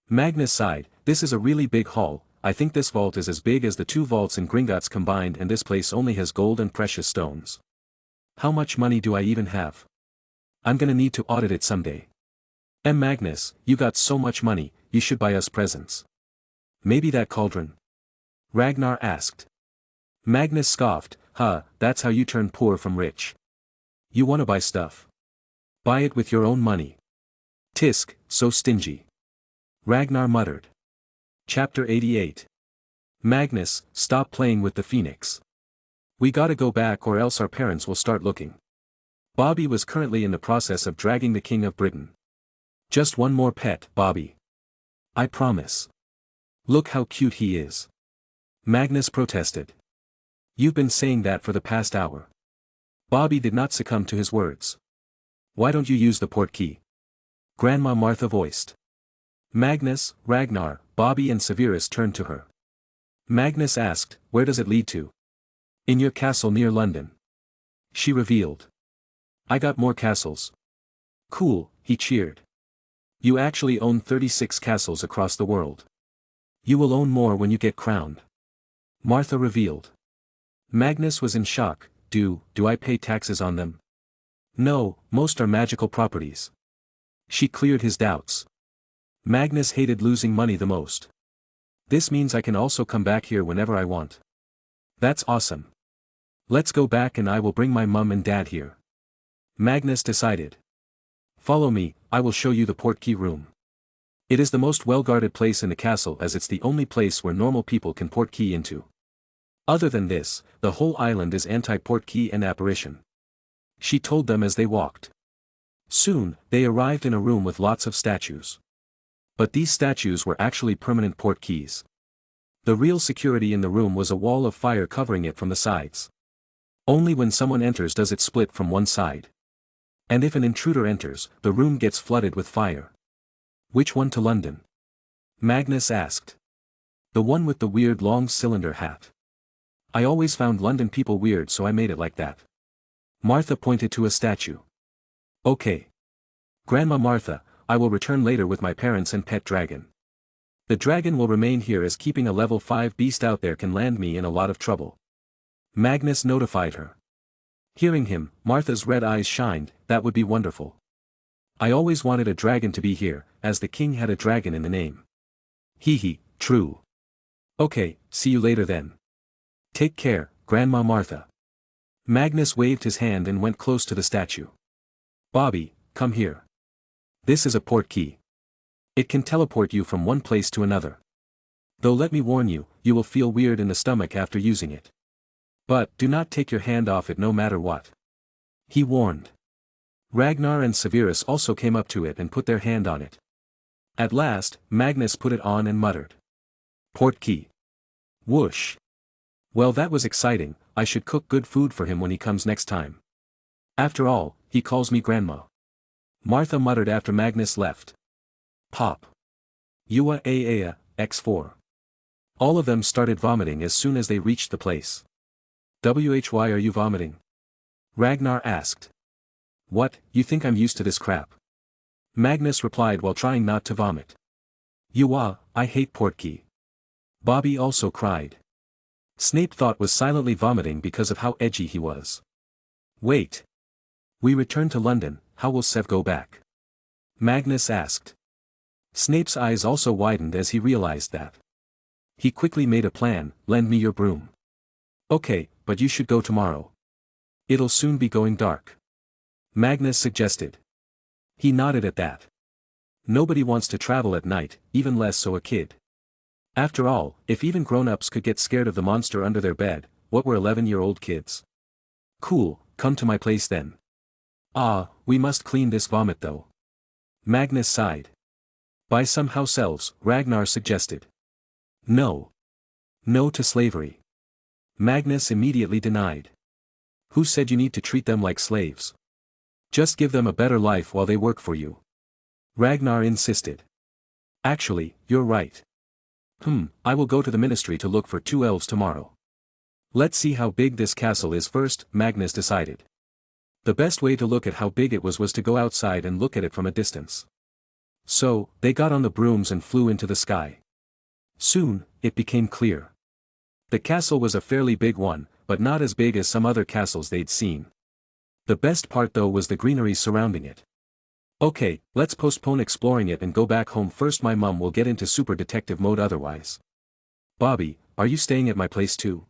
Magnus sighed, this is a really big hall, I think this vault is as big as the 2 vaults in Gringotts combined, and this place only has gold and precious stones. How much money do I even have? I'm gonna need to audit it someday. Magnus, you got so much money, you should buy us presents. Maybe that cauldron? Ragnar asked. Magnus scoffed, that's how you turn poor from rich. You wanna buy stuff? Buy it with your own money. Tisk, so stingy. Ragnar muttered. Chapter 88. Magnus, stop playing with the phoenix. We gotta go back or else our parents will start looking. Bobby was currently in the process of dragging the King of Britain. Just one more pet, Bobby. I promise. Look how cute he is. Magnus protested. You've been saying that for the past hour. Bobby did not succumb to his words. Why don't you use the port key? Grandma Martha voiced. Magnus, Ragnar, Bobby and Severus turned to her. Magnus asked, "Where does it lead to?" "In your castle near London." She revealed. "I got more castles." "Cool," he cheered. "You actually own 36 castles across the world. You will own more when you get crowned." Martha revealed. Magnus was in shock. Do I pay taxes on them?" "No, most are magical properties." She cleared his doubts. Magnus hated losing money the most. "This means I can also come back here whenever I want." "That's awesome. Let's go back and I will bring my mum and dad here." Magnus decided. "Follow me, I will show you the portkey room. It is the most well-guarded place in the castle as it's the only place where normal people can portkey into. Other than this, the whole island is anti-portkey and apparition." She told them as they walked. Soon, they arrived in a room with lots of statues. But these statues were actually permanent portkeys. The real security in the room was a wall of fire covering it from the sides. Only when someone enters does it split from one side. And if an intruder enters, the room gets flooded with fire. "Which one to London?" Magnus asked. "The one with the weird long cylinder hat. I always found London people weird, so I made it like that." Martha pointed to a statue. "Okay. Grandma Martha, I will return later with my parents and pet dragon. The dragon will remain here as keeping a level 5 beast out there can land me in a lot of trouble." Magnus notified her. Hearing him, Martha's red eyes shined. "That would be wonderful. I always wanted a dragon to be here, as the king had a dragon in the name." "Hee, true. Okay, see you later then. Take care, Grandma Martha." Magnus waved his hand and went close to the statue. "Bobby, come here. This is a portkey. It can teleport you from one place to another. Though let me warn you, you will feel weird in the stomach after using it. But do not take your hand off it no matter what," he warned. Ragnar and Severus also came up to it and put their hand on it. At last, Magnus put it on and muttered. "Portkey. Whoosh. Well, that was exciting. I should cook good food for him when he comes next time. After all, he calls me Grandma." Martha muttered after Magnus left. "Pop. Yua Aa, X4. All of them started vomiting as soon as they reached the place. "Why are you vomiting?" Ragnar asked. "What, you think I'm used to this crap?" Magnus replied while trying not to vomit. "Yua, I hate portkey." Bobby also cried. Snape thought was silently vomiting because of how edgy he was. "Wait. We return to London, how will Sev go back?" Magnus asked. Snape's eyes also widened as he realized that. He quickly made a plan. "Lend me your broom." "Okay, but you should go tomorrow. It'll soon be going dark," Magnus suggested. He nodded at that. Nobody wants to travel at night, even less so a kid. After all, if even grown-ups could get scared of the monster under their bed, what were 11-year-old kids? "Cool, come to my place then." "Ah, we must clean this vomit though." Magnus sighed. "Buy some house elves," Ragnar suggested. No. No to slavery." Magnus immediately denied. "Who said you need to treat them like slaves? Just give them a better life while they work for you." Ragnar insisted. "Actually, you're right. I will go to the ministry to look for 2 elves tomorrow. Let's see how big this castle is first," Magnus decided. The best way to look at how big it was to go outside and look at it from a distance. So, they got on the brooms and flew into the sky. Soon, it became clear. The castle was a fairly big one, but not as big as some other castles they'd seen. The best part though was the greenery surrounding it. "Okay, let's postpone exploring it and go back home first. My mum will get into super detective mode otherwise." "Bobby, are you staying at my place too?"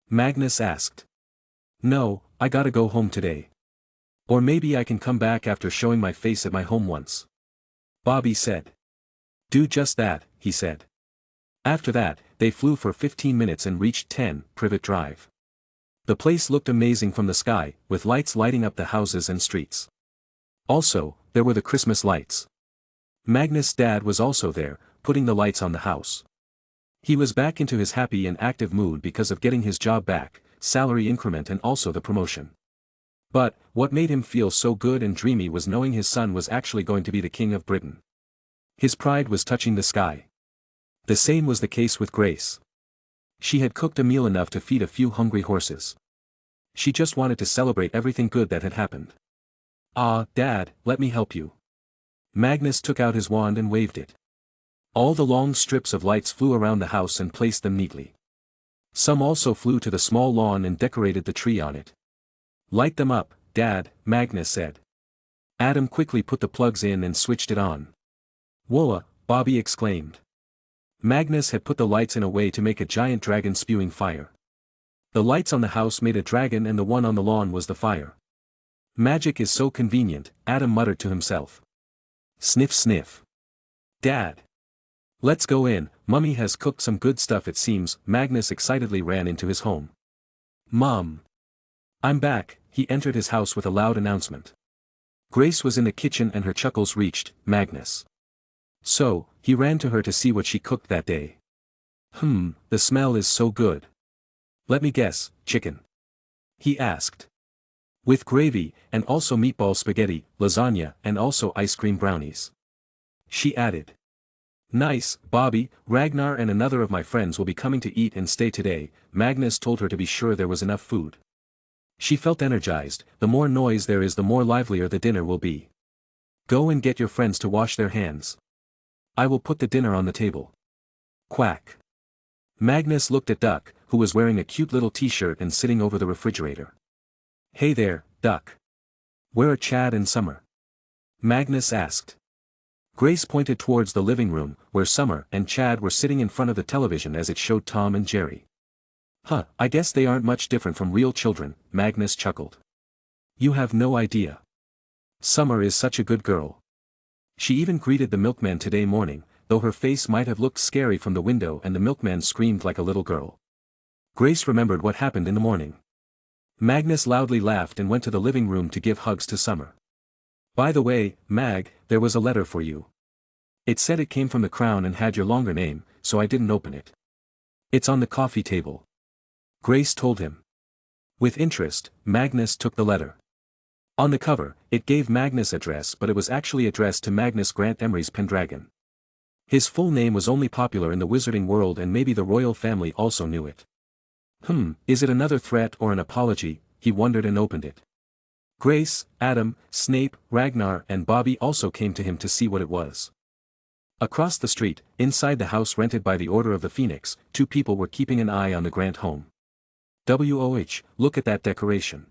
Magnus asked. "No, I gotta go home today. Or maybe I can come back after showing my face at my home once," Bobby said. "Do just that," he said. After that, they flew for 15 minutes and reached 10 Privet Drive. The place looked amazing from the sky, with lights lighting up the houses and streets. Also, there were the Christmas lights. Magnus' dad was also there, putting the lights on the house. He was back into his happy and active mood because of getting his job back, salary increment and also the promotion. But, what made him feel so good and dreamy was knowing his son was actually going to be the King of Britain. His pride was touching the sky. The same was the case with Grace. She had cooked a meal enough to feed a few hungry horses. She just wanted to celebrate everything good that had happened. "Ah, Dad, let me help you." Magnus took out his wand and waved it. All the long strips of lights flew around the house and placed them neatly. Some also flew to the small lawn and decorated the tree on it. "Light them up, Dad," Magnus said. Adam quickly put the plugs in and switched it on. "Whoa!" Bobby exclaimed. Magnus had put the lights in a way to make a giant dragon spewing fire. The lights on the house made a dragon and the one on the lawn was the fire. "Magic is so convenient," Adam muttered to himself. Sniff sniff. "Dad! Let's go in, Mummy has cooked some good stuff it seems." Magnus excitedly ran into his home. "Mom! I'm back," he entered his house with a loud announcement. Grace was in the kitchen and her chuckles reached Magnus. So, he ran to her to see what she cooked that day. The smell is so good." "Let me guess, chicken?" he asked. "With gravy, and also meatball spaghetti, lasagna, and also ice cream brownies," she added. "Nice, Bobby, Ragnar and another of my friends will be coming to eat and stay today." Magnus told her to be sure there was enough food. She felt energized. The more noise there is, the more livelier the dinner will be. "Go and get your friends to wash their hands. I will put the dinner on the table." Quack. Magnus looked at Duck, who was wearing a cute little t-shirt and sitting over the refrigerator. "Hey there, Duck. Where are Chad and Summer?" Magnus asked. Grace pointed towards the living room, where Summer and Chad were sitting in front of the television as it showed Tom and Jerry. I guess they aren't much different from real children," Magnus chuckled. "You have no idea. Summer is such a good girl. She even greeted the milkman today morning, though her face might have looked scary from the window and the milkman screamed like a little girl." Grace remembered what happened in the morning. Magnus loudly laughed and went to the living room to give hugs to Summer. "By the way, Mag, there was a letter for you. It said it came from the Crown and had your longer name, so I didn't open it. It's on the coffee table," Grace told him. With interest, Magnus took the letter. On the cover, it gave Magnus' address, but it was actually addressed to Magnus Grant Emery's Pendragon. His full name was only popular in the wizarding world and maybe the royal family also knew it. Is it another threat or an apology? He wondered and opened it. Grace, Adam, Snape, Ragnar and Bobby also came to him to see what it was. Across the street, inside the house rented by the Order of the Phoenix, two people were keeping an eye on the Grant home. Look at that decoration.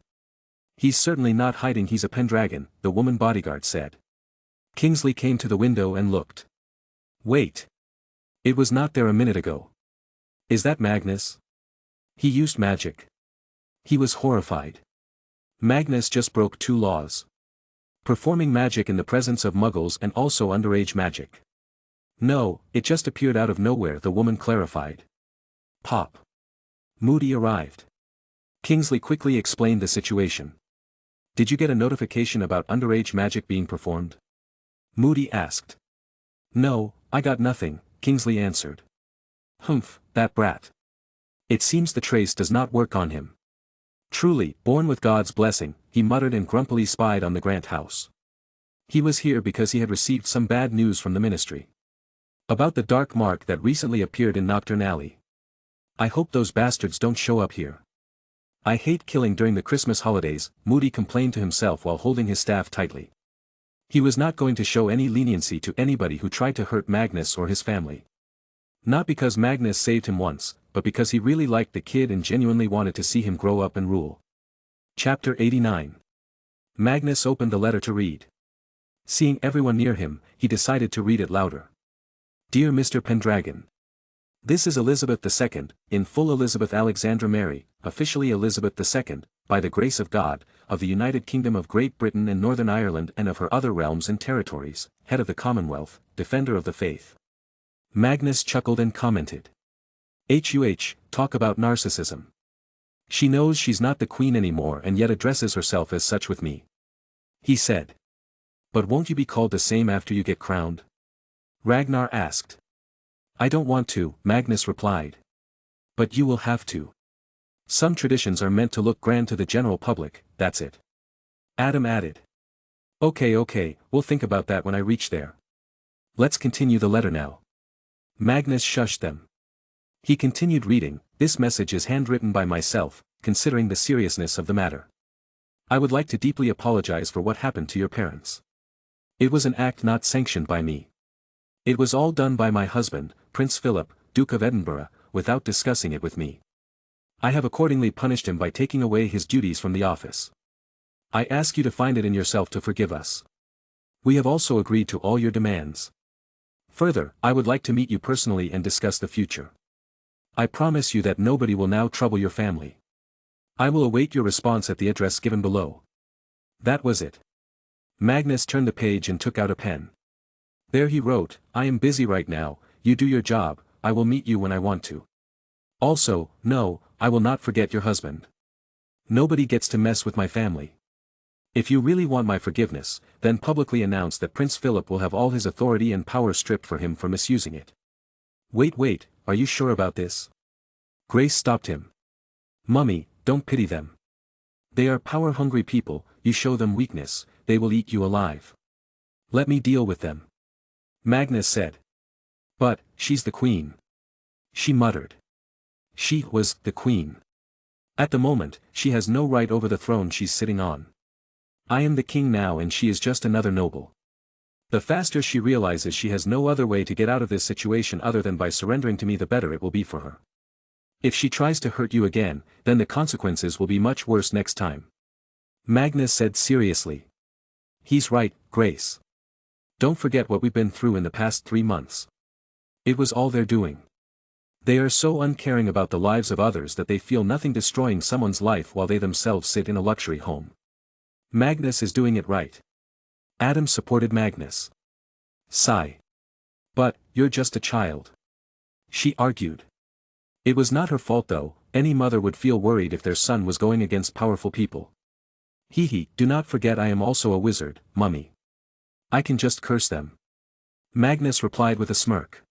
He's certainly not hiding, he's a Pendragon, the woman bodyguard said. Kingsley came to the window and looked. Wait. It was not there a minute ago. Is that Magnus? He used magic. He was horrified. Magnus just broke two laws. Performing magic in the presence of muggles and also underage magic. No, it just appeared out of nowhere, the woman clarified. Pop. Moody arrived. Kingsley quickly explained the situation. Did you get a notification about underage magic being performed? Moody asked. No, I got nothing, Kingsley answered. That brat. It seems the trace does not work on him. Truly, born with God's blessing, he muttered and grumpily spied on the Grant house. He was here because he had received some bad news from the ministry. About the dark mark that recently appeared in Nocturne Alley. I hope those bastards don't show up here. I hate killing during the Christmas holidays, Moody complained to himself while holding his staff tightly. He was not going to show any leniency to anybody who tried to hurt Magnus or his family. Not because Magnus saved him once, but because he really liked the kid and genuinely wanted to see him grow up and rule. Chapter 89. Magnus opened the letter to read. Seeing everyone near him, he decided to read it louder. Dear Mr. Pendragon. This is Elizabeth II, in full Elizabeth Alexandra Mary, officially Elizabeth II, by the grace of God, of the United Kingdom of Great Britain and Northern Ireland and of her other realms and territories, head of the Commonwealth, defender of the faith. Magnus chuckled and commented. Talk about narcissism. She knows she's not the queen anymore and yet addresses herself as such with me. He said. But won't you be called the same after you get crowned? Ragnar asked. I don't want to, Magnus replied. But you will have to. Some traditions are meant to look grand to the general public, that's it. Adam added. Okay, we'll think about that when I reach there. Let's continue the letter now. Magnus shushed them. He continued reading, "This message is handwritten by myself, considering the seriousness of the matter. I would like to deeply apologize for what happened to your parents. It was an act not sanctioned by me. It was all done by my husband, Prince Philip, Duke of Edinburgh, without discussing it with me. I have accordingly punished him by taking away his duties from the office. I ask you to find it in yourself to forgive us. We have also agreed to all your demands. Further, I would like to meet you personally and discuss the future. I promise you that nobody will now trouble your family. I will await your response at the address given below." That was it. Magnus turned the page and took out a pen. There he wrote, "I am busy right now, you do your job, I will meet you when I want to. Also, no, I will not forget your husband. Nobody gets to mess with my family. If you really want my forgiveness, then publicly announce that Prince Philip will have all his authority and power stripped for him for misusing it." Wait, are you sure about this?" Grace stopped him. "Mummy, don't pity them. They are power-hungry people, you show them weakness, they will eat you alive. Let me deal with them." Magnus said. "But, she's the queen." She muttered. She was the queen. At the moment, she has no right over the throne she's sitting on. I am the king now and she is just another noble. The faster she realizes she has no other way to get out of this situation other than by surrendering to me, the better it will be for her. If she tries to hurt you again, then the consequences will be much worse next time." Magnus said seriously. "He's right, Grace. Don't forget what we've been through in the past 3 months. It was all their doing. They are so uncaring about the lives of others that they feel nothing destroying someone's life while they themselves sit in a luxury home. Magnus is doing it right." Adam supported Magnus. Sigh. "But, you're just a child," she argued. It was not her fault though, any mother would feel worried if their son was going against powerful people. Do not forget I am also a wizard, Mummy. I can just curse them." Magnus replied with a smirk.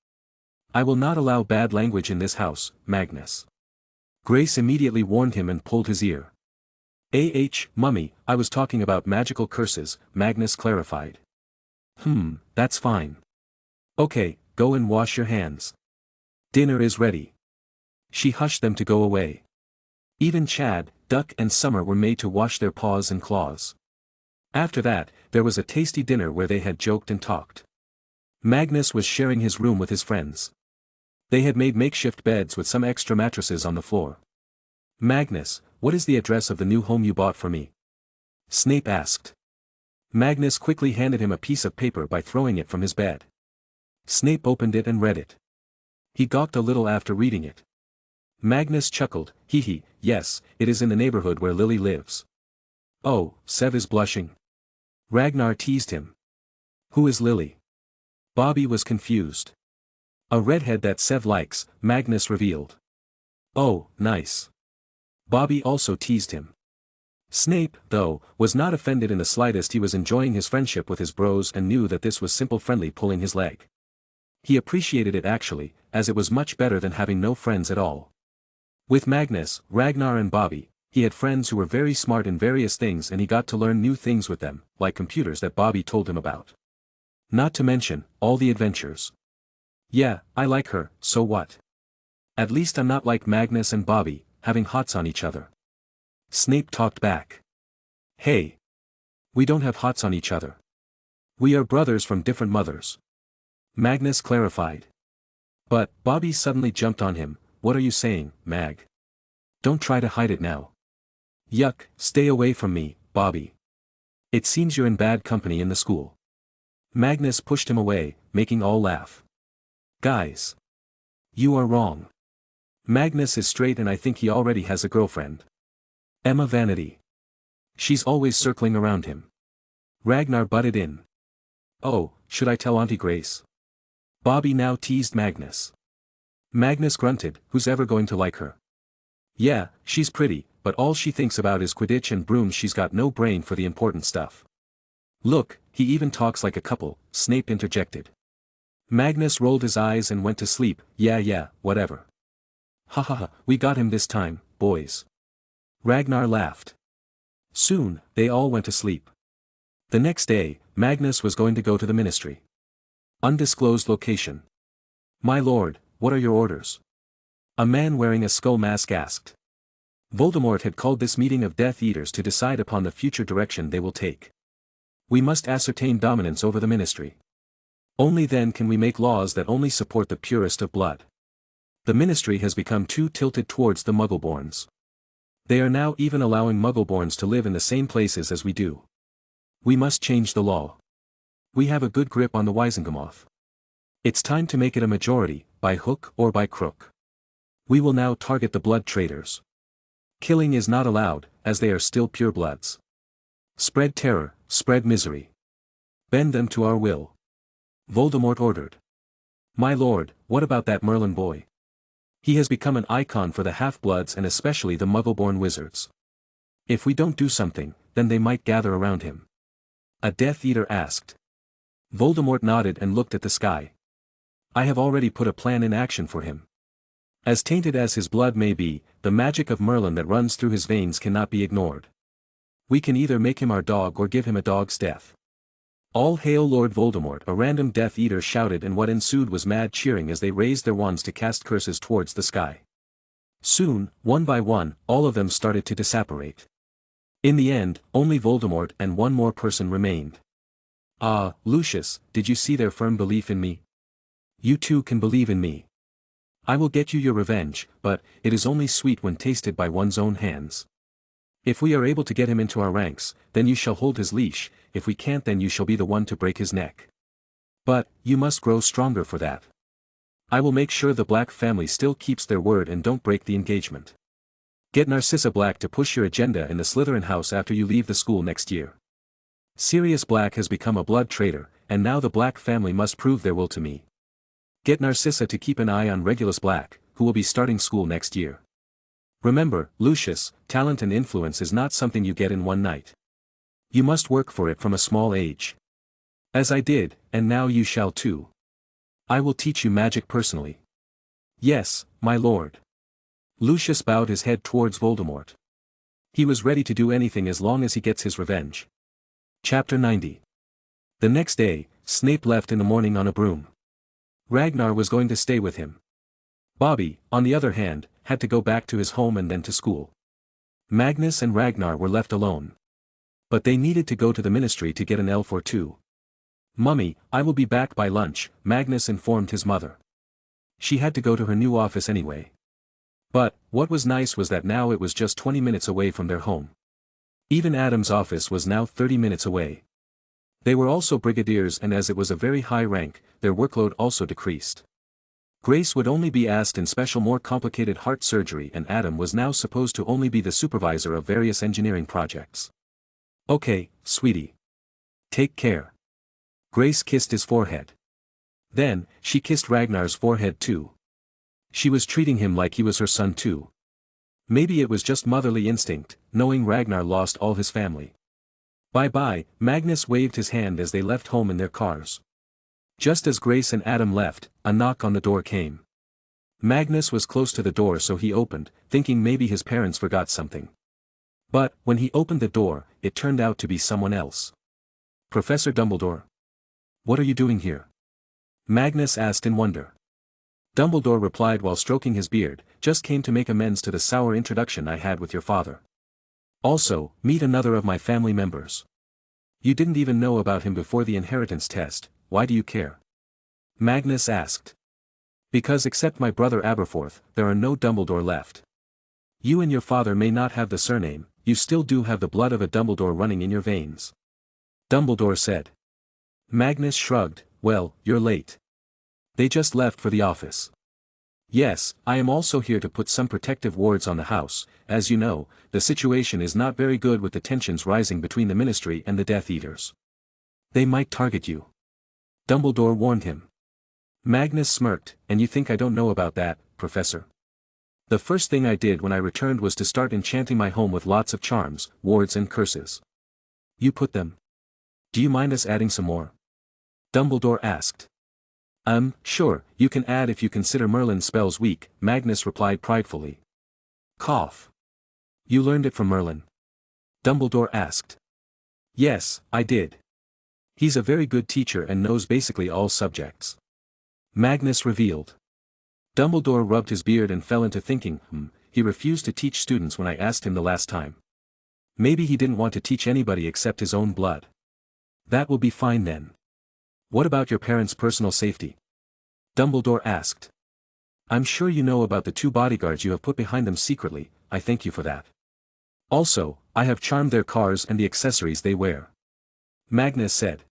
"I will not allow bad language in this house, Magnus." Grace immediately warned him and pulled his ear. Mummy, I was talking about magical curses," Magnus clarified. That's fine. Okay, go and wash your hands. Dinner is ready." She hushed them to go away. Even Chad, Duck and Summer were made to wash their paws and claws. After that, there was a tasty dinner where they had joked and talked. Magnus was sharing his room with his friends. They had made makeshift beds with some extra mattresses on the floor. "Magnus, what is the address of the new home you bought for me?" Snape asked. Magnus quickly handed him a piece of paper by throwing it from his bed. Snape opened it and read it. He gawked a little after reading it. Magnus chuckled, yes, it is in the neighborhood where Lily lives." "Oh," Sev is blushing. Ragnar teased him. "Who is Lily?" Bobby was confused. "A redhead that Sev likes," Magnus revealed. "Oh, nice." Bobby also teased him. Snape, though, was not offended in the slightest. He was enjoying his friendship with his bros and knew that this was simple friendly pulling his leg. He appreciated it actually, as it was much better than having no friends at all. With Magnus, Ragnar and Bobby, he had friends who were very smart in various things and he got to learn new things with them, like computers that Bobby told him about. Not to mention, all the adventures. Yeah, I like her, so what? At least I'm not like Magnus and Bobby, having hots on each other. Snape talked back. Hey. We don't have hots on each other. We are brothers from different mothers. Magnus clarified. But, Bobby suddenly jumped on him, what are you saying, Mag? Don't try to hide it now. Yuck, stay away from me, Bobby. It seems you're in bad company in the school. Magnus pushed him away, making all laugh. Guys. You are wrong. Magnus is straight and I think he already has a girlfriend. Emma Vanity. She's always circling around him. Ragnar butted in. Oh, should I tell Auntie Grace? Bobby now teased Magnus. Magnus grunted, who's ever going to like her? Yeah, she's pretty, but all she thinks about is Quidditch and brooms. She's got no brain for the important stuff. Look, he even talks like a couple, Snape interjected. Magnus rolled his eyes and went to sleep. Yeah, whatever. Ha ha ha, we got him this time, boys. Ragnar laughed. Soon, they all went to sleep. The next day, Magnus was going to go to the ministry. Undisclosed location. My lord, what are your orders? A man wearing a skull mask asked. Voldemort had called this meeting of Death Eaters to decide upon the future direction they will take. We must ascertain dominance over the Ministry. Only then can we make laws that only support the purest of blood. The Ministry has become too tilted towards the Muggleborns. They are now even allowing Muggleborns to live in the same places as we do. We must change the law. We have a good grip on the Wizengamoth. It's time to make it a majority, by hook or by crook. We will now target the blood traders. Killing is not allowed, as they are still purebloods. Spread terror, spread misery. Bend them to our will. Voldemort ordered. My lord, what about that Merlin boy? He has become an icon for the half-bloods and especially the Muggleborn wizards. If we don't do something, then they might gather around him. A Death Eater asked. Voldemort nodded and looked at the sky. I have already put a plan in action for him. As tainted as his blood may be, the magic of Merlin that runs through his veins cannot be ignored. We can either make him our dog or give him a dog's death. All hail Lord Voldemort, a random Death Eater shouted, and what ensued was mad cheering as they raised their wands to cast curses towards the sky. Soon, one by one, all of them started to disapparate. In the end, only Voldemort and one more person remained. Ah, Lucius, did you see their firm belief in me? You too can believe in me. I will get you your revenge, but it is only sweet when tasted by one's own hands. If we are able to get him into our ranks, then you shall hold his leash, if we can't then you shall be the one to break his neck. But, you must grow stronger for that. I will make sure the Black family still keeps their word and don't break the engagement. Get Narcissa Black to push your agenda in the Slytherin house after you leave the school next year. Sirius Black has become a blood traitor, and now the Black family must prove their will to me. Get Narcissa to keep an eye on Regulus Black, who will be starting school next year. Remember, Lucius, talent and influence is not something you get in one night. You must work for it from a small age. As I did, and now you shall too. I will teach you magic personally. Yes, my lord. Lucius bowed his head towards Voldemort. He was ready to do anything as long as he gets his revenge. Chapter 90. The next day, Snape left in the morning on a broom. Ragnar was going to stay with him. Bobby, on the other hand, had to go back to his home and then to school. Magnus and Ragnar were left alone. But they needed to go to the Ministry to get an elf or two. Mummy, I will be back by lunch, Magnus informed his mother. She had to go to her new office anyway. But, what was nice was that now it was just 20 minutes away from their home. Even Adam's office was now 30 minutes away. They were also brigadiers, and as it was a very high rank, their workload also decreased. Grace would only be asked in special more complicated heart surgery, and Adam was now supposed to only be the supervisor of various engineering projects. Okay, sweetie. Take care. Grace kissed his forehead. Then, she kissed Ragnar's forehead too. She was treating him like he was her son too. Maybe it was just motherly instinct, knowing Ragnar lost all his family. Bye-bye, Magnus waved his hand as they left home in their cars. Just as Grace and Adam left, a knock on the door came. Magnus was close to the door so he opened, thinking maybe his parents forgot something. But, when he opened the door, it turned out to be someone else. Professor Dumbledore. What are you doing here? Magnus asked in wonder. Dumbledore replied while stroking his beard, just came to make amends to the sour introduction I had with your father. Also, meet another of my family members. You didn't even know about him before the inheritance test, why do you care? Magnus asked. Because except my brother Aberforth, there are no Dumbledore left. You and your father may not have the surname, you still do have the blood of a Dumbledore running in your veins. Dumbledore said. Magnus shrugged, well, you're late. They just left for the office. Yes, I am also here to put some protective wards on the house. As you know, the situation is not very good with the tensions rising between the Ministry and the Death Eaters. They might target you. Dumbledore warned him. Magnus smirked, and you think I don't know about that, Professor? The first thing I did when I returned was to start enchanting my home with lots of charms, wards and curses. You put them. Do you mind us adding some more? Dumbledore asked. Sure, you can add if you consider Merlin's spells weak, Magnus replied pridefully. Cough. You learned it from Merlin? Dumbledore asked. Yes, I did. He's a very good teacher and knows basically all subjects. Magnus revealed. Dumbledore rubbed his beard and fell into thinking, he refused to teach students when I asked him the last time. Maybe he didn't want to teach anybody except his own blood. That will be fine then. What about your parents' personal safety? Dumbledore asked. I'm sure you know about the 2 bodyguards you have put behind them secretly, I thank you for that. Also, I have charmed their cars and the accessories they wear. Magnus said.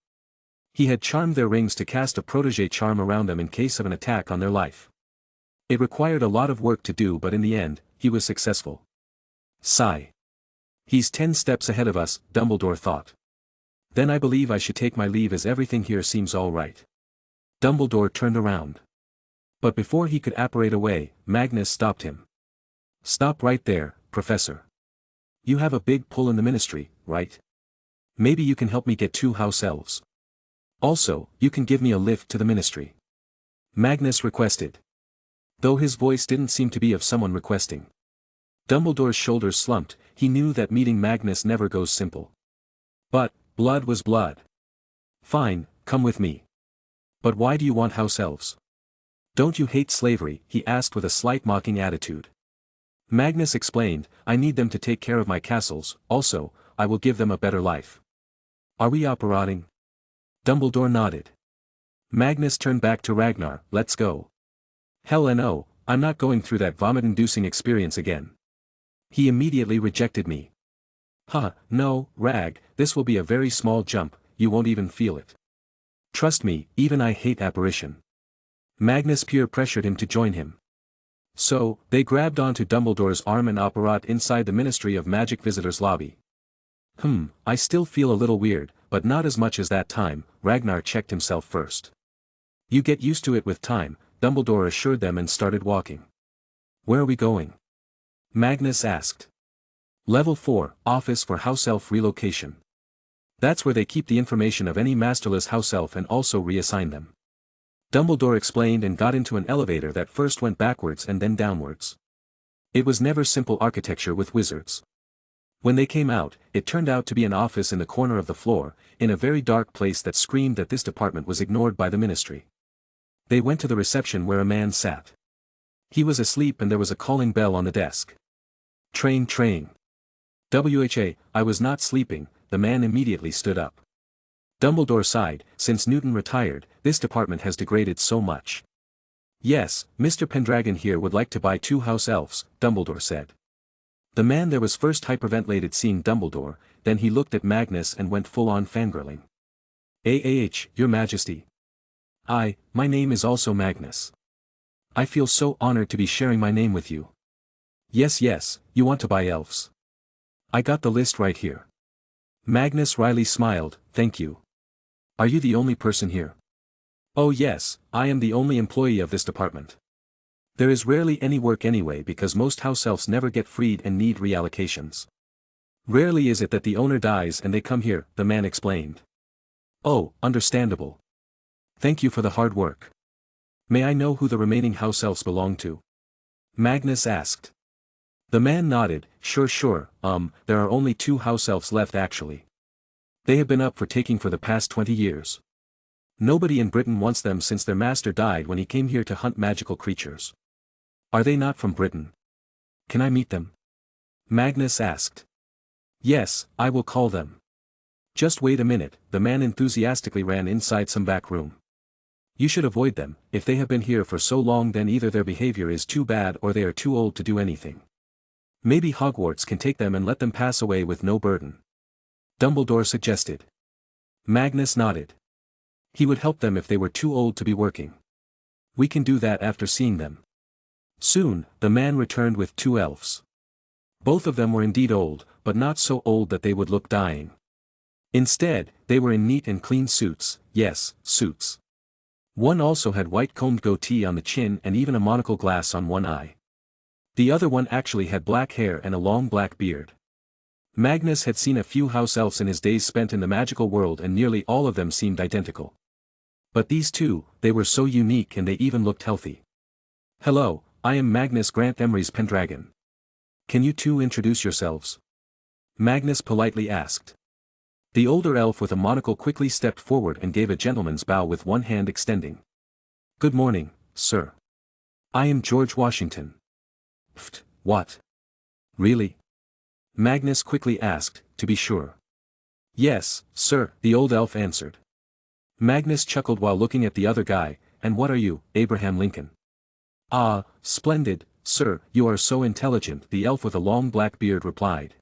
He had charmed their rings to cast a protégé charm around them in case of an attack on their life. It required a lot of work to do, but in the end, he was successful. Sigh. He's 10 steps ahead of us, Dumbledore thought. Then I believe I should take my leave as everything here seems all right. Dumbledore turned around. But before he could apparate away, Magnus stopped him. Stop right there, Professor. You have a big pull in the ministry, right? Maybe you can help me get 2 house elves. Also, you can give me a lift to the ministry. Magnus requested. Though his voice didn't seem to be of someone requesting. Dumbledore's shoulders slumped, he knew that meeting Magnus never goes simple. But, blood was blood. Fine, come with me. But why do you want house elves? Don't you hate slavery? He asked with a slight mocking attitude. Magnus explained, I need them to take care of my castles, also, I will give them a better life. Are we operating? Dumbledore nodded. Magnus turned back to Ragnar, let's go. Hell no, I'm not going through that vomit-inducing experience again. He immediately rejected me. No, Rag, this will be a very small jump, you won't even feel it. Trust me, even I hate apparition. Magnus peer-pressured him to join him. So, they grabbed onto Dumbledore's arm and operated inside the Ministry of Magic visitors lobby. I still feel a little weird, but not as much as that time, Ragnar checked himself first. You get used to it with time, Dumbledore assured them and started walking. Where are we going? Magnus asked. Level 4, Office for House Elf Relocation. That's where they keep the information of any masterless house elf and also reassign them. Dumbledore explained and got into an elevator that first went backwards and then downwards. It was never simple architecture with wizards. When they came out, it turned out to be an office in the corner of the floor, in a very dark place that screamed that this department was ignored by the ministry. They went to the reception where a man sat. He was asleep and there was a calling bell on the desk. Train. WHA, I was not sleeping, the man immediately stood up. Dumbledore sighed, since Newton retired, this department has degraded so much. Yes, Mr. Pendragon here would like to buy 2 house elves, Dumbledore said. The man there was first hyperventilated seeing Dumbledore, then he looked at Magnus and went full-on fangirling. Your Majesty. My name is also Magnus. I feel so honored to be sharing my name with you. Yes, you want to buy elves. I got the list right here. Magnus wryly smiled, thank you. Are you the only person here? Oh yes, I am the only employee of this department. There is rarely any work anyway because most house elves never get freed and need reallocations. Rarely is it that the owner dies and they come here, the man explained. Oh, understandable. Thank you for the hard work. May I know who the remaining house elves belong to? Magnus asked. The man nodded, sure, there are only 2 house elves left actually. They have been up for taking for the past 20 years. Nobody in Britain wants them since their master died when he came here to hunt magical creatures. Are they not from Britain? Can I meet them? Magnus asked. Yes, I will call them. Just wait a minute, the man enthusiastically ran inside some back room. You should avoid them, if they have been here for so long then either their behavior is too bad or they are too old to do anything. Maybe Hogwarts can take them and let them pass away with no burden. Dumbledore suggested. Magnus nodded. He would help them if they were too old to be working. We can do that after seeing them. Soon, the man returned with 2 elves. Both of them were indeed old, but not so old that they would look dying. Instead, they were in neat and clean suits, yes, suits. One also had white combed goatee on the chin and even a monocle glass on one eye. The other one actually had black hair and a long black beard. Magnus had seen a few house elves in his days spent in the magical world and nearly all of them seemed identical. But these 2, they were so unique and they even looked healthy. Hello, I am Magnus Grant Emery's Pendragon. Can you 2 introduce yourselves? Magnus politely asked. The older elf with a monocle quickly stepped forward and gave a gentleman's bow with one hand extending. Good morning, sir. I am George Washington. Pfft, what? Really? Magnus quickly asked, to be sure. Yes, sir, the old elf answered. Magnus chuckled while looking at the other guy. And what are you, Abraham Lincoln? Ah, splendid, sir, you are so intelligent, the elf with a long black beard replied.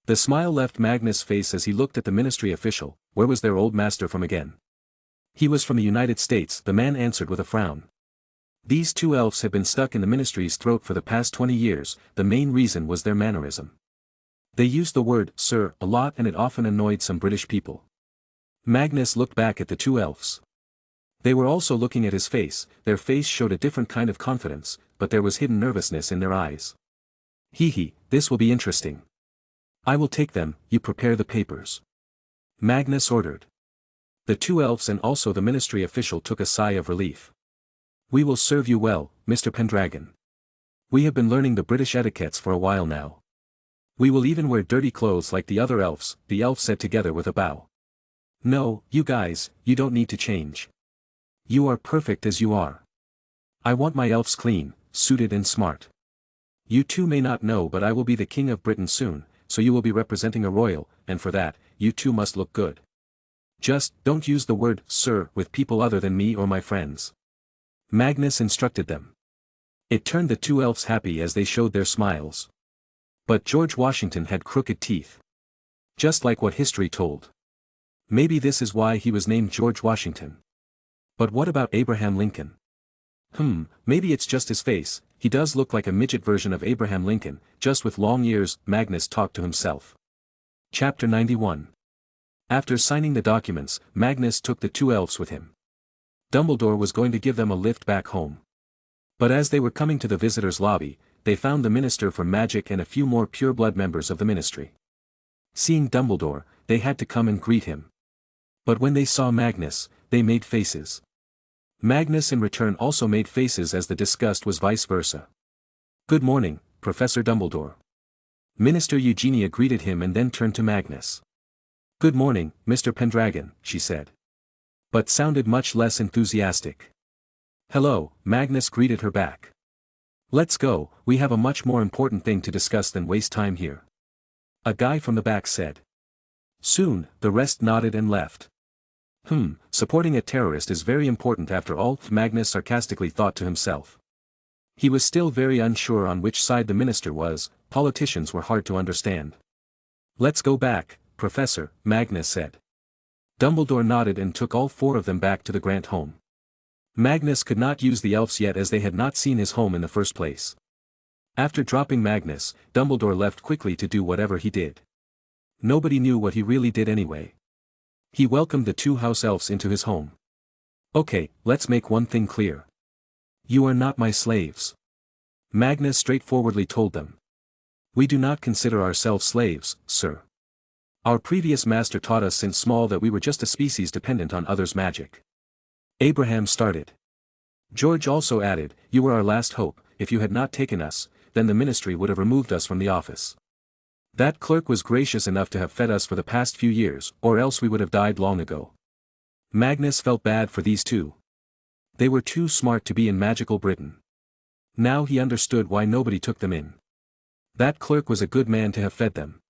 The smile left Magnus' face as he looked at the ministry official. Where was their old master from again? He was from the United States, the man answered with a frown. These two elves had been stuck in the ministry's throat for the past 20 years, the main reason was their mannerism. They used the word, sir, a lot and it often annoyed some British people. Magnus looked back at the two elves. They were also looking at his face, their face showed a different kind of confidence, but there was hidden nervousness in their eyes. Hee, this will be interesting. I will take them, you prepare the papers. Magnus ordered. The two elves and also the ministry official took a sigh of relief. We will serve you well, Mr. Pendragon. We have been learning the British etiquettes for a while now. We will even wear dirty clothes like the other elves, the elves said together with a bow. No, you guys, you don't need to change. You are perfect as you are. I want my elves clean, suited and smart. You two may not know but I will be the King of Britain soon, so you will be representing a royal, and for that, you two must look good. Just, don't use the word, sir, with people other than me or my friends. Magnus instructed them. It turned the two elves happy as they showed their smiles. But George Washington had crooked teeth. Just like what history told. Maybe this is why he was named George Washington. But what about Abraham Lincoln? Maybe it's just his face, he does look like a midget version of Abraham Lincoln, just with long ears, Magnus talked to himself. Chapter 91. After signing the documents, Magnus took the two elves with him. Dumbledore was going to give them a lift back home. But as they were coming to the visitors' lobby, they found the Minister for Magic and a few more pure-blood members of the ministry. Seeing Dumbledore, they had to come and greet him. But when they saw Magnus, they made faces. Magnus in return also made faces as the disgust was vice versa. Good morning, Professor Dumbledore. Minister Eugenia greeted him and then turned to Magnus. Good morning, Mr. Pendragon, she said. But sounded much less enthusiastic. Hello, Magnus greeted her back. Let's go, we have a much more important thing to discuss than waste time here. A guy from the back said. Soon, the rest nodded and left. Supporting a terrorist is very important after all, Magnus sarcastically thought to himself. He was still very unsure on which side the minister was, politicians were hard to understand. Let's go back, Professor, Magnus said. Dumbledore nodded and took all four of them back to the Grant home. Magnus could not use the elves yet as they had not seen his home in the first place. After dropping Magnus, Dumbledore left quickly to do whatever he did. Nobody knew what he really did anyway. He welcomed the two house elves into his home. Okay, let's make one thing clear. You are not my slaves. Magnus straightforwardly told them. We do not consider ourselves slaves, sir. Our previous master taught us since small that we were just a species dependent on others' magic. Abraham started. George also added, you were our last hope, if you had not taken us, then the ministry would have removed us from the office. That clerk was gracious enough to have fed us for the past few years, or else we would have died long ago. Magnus felt bad for these two. They were too smart to be in magical Britain. Now he understood why nobody took them in. That clerk was a good man to have fed them.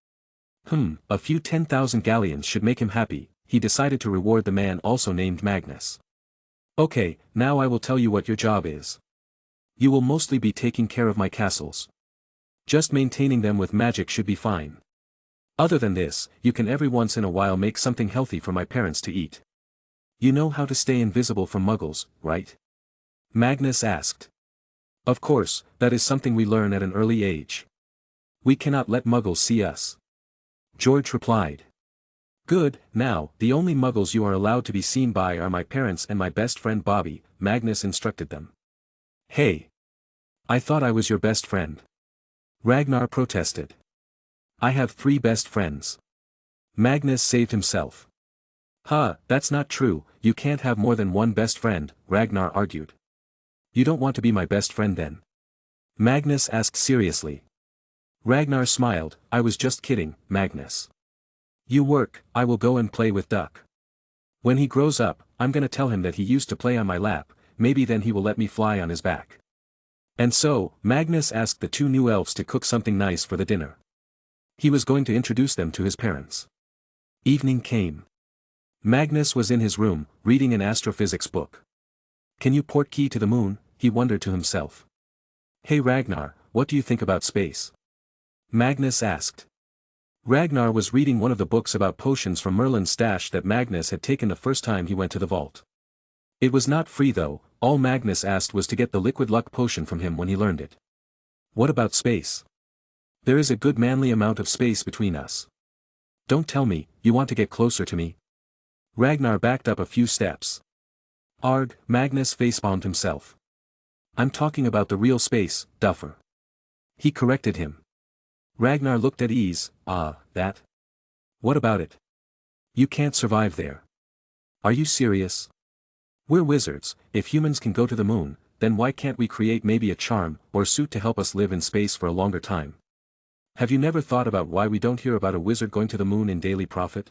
A few 10,000 galleons should make him happy, he decided to reward the man also named Magnus. Okay, now I will tell you what your job is. You will mostly be taking care of my castles. Just maintaining them with magic should be fine. Other than this, you can every once in a while make something healthy for my parents to eat. You know how to stay invisible from muggles, right? Magnus asked. Of course, that is something we learn at an early age. We cannot let muggles see us. George replied. Good, now, the only muggles you are allowed to be seen by are my parents and my best friend Bobby, Magnus instructed them. Hey! I thought I was your best friend. Ragnar protested. I have 3 best friends. Magnus saved himself. That's not true, you can't have more than one best friend, Ragnar argued. You don't want to be my best friend then? Magnus asked seriously. Ragnar smiled, I was just kidding, Magnus. You work, I will go and play with Duck. When he grows up, I'm gonna tell him that he used to play on my lap, maybe then he will let me fly on his back. And so, Magnus asked the two new elves to cook something nice for the dinner. He was going to introduce them to his parents. Evening came. Magnus was in his room, reading an astrophysics book. Can you port key to the moon? He wondered to himself. Hey Ragnar, what do you think about space? Magnus asked. Ragnar was reading one of the books about potions from Merlin's stash that Magnus had taken the first time he went to the vault. It was not free though, all Magnus asked was to get the liquid luck potion from him when he learned it. What about space? There is a good manly amount of space between us. Don't tell me, you want to get closer to me? Ragnar backed up a few steps. Arg, Magnus facepalmed himself. I'm talking about the real space, duffer. He corrected him. Ragnar looked at ease. That? What about it? You can't survive there. Are you serious? We're wizards. If humans can go to the moon, then why can't we create maybe a charm or suit to help us live in space for a longer time? Have you never thought about why we don't hear about a wizard going to the moon in Daily Prophet?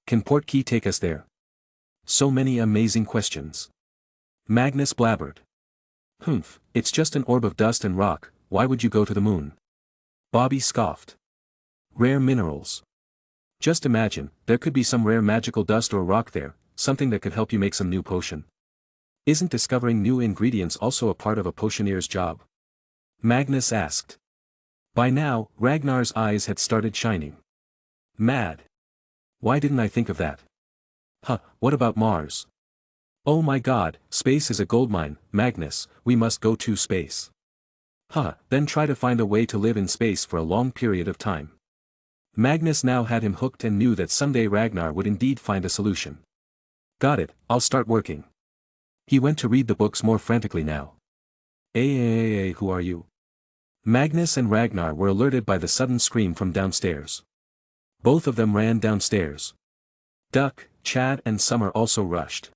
Can Portkey take us there? So many amazing questions. Magnus blabbered. Humph, it's just an orb of dust and rock, why would you go to the moon? Bobby scoffed. Rare minerals. Just imagine, there could be some rare magical dust or rock there, something that could help you make some new potion. Isn't discovering new ingredients also a part of a potioneer's job? Magnus asked. By now, Ragnar's eyes had started shining. Mad. Why didn't I think of that? What about Mars? Oh my god, space is a goldmine, Magnus, we must go to space. Then try to find a way to live in space for a long period of time. Magnus now had him hooked and knew that someday Ragnar would indeed find a solution. Got it, I'll start working. He went to read the books more frantically now. Who are you? Magnus and Ragnar were alerted by the sudden scream from downstairs. Both of them ran downstairs. Duck, Chad and Summer also rushed.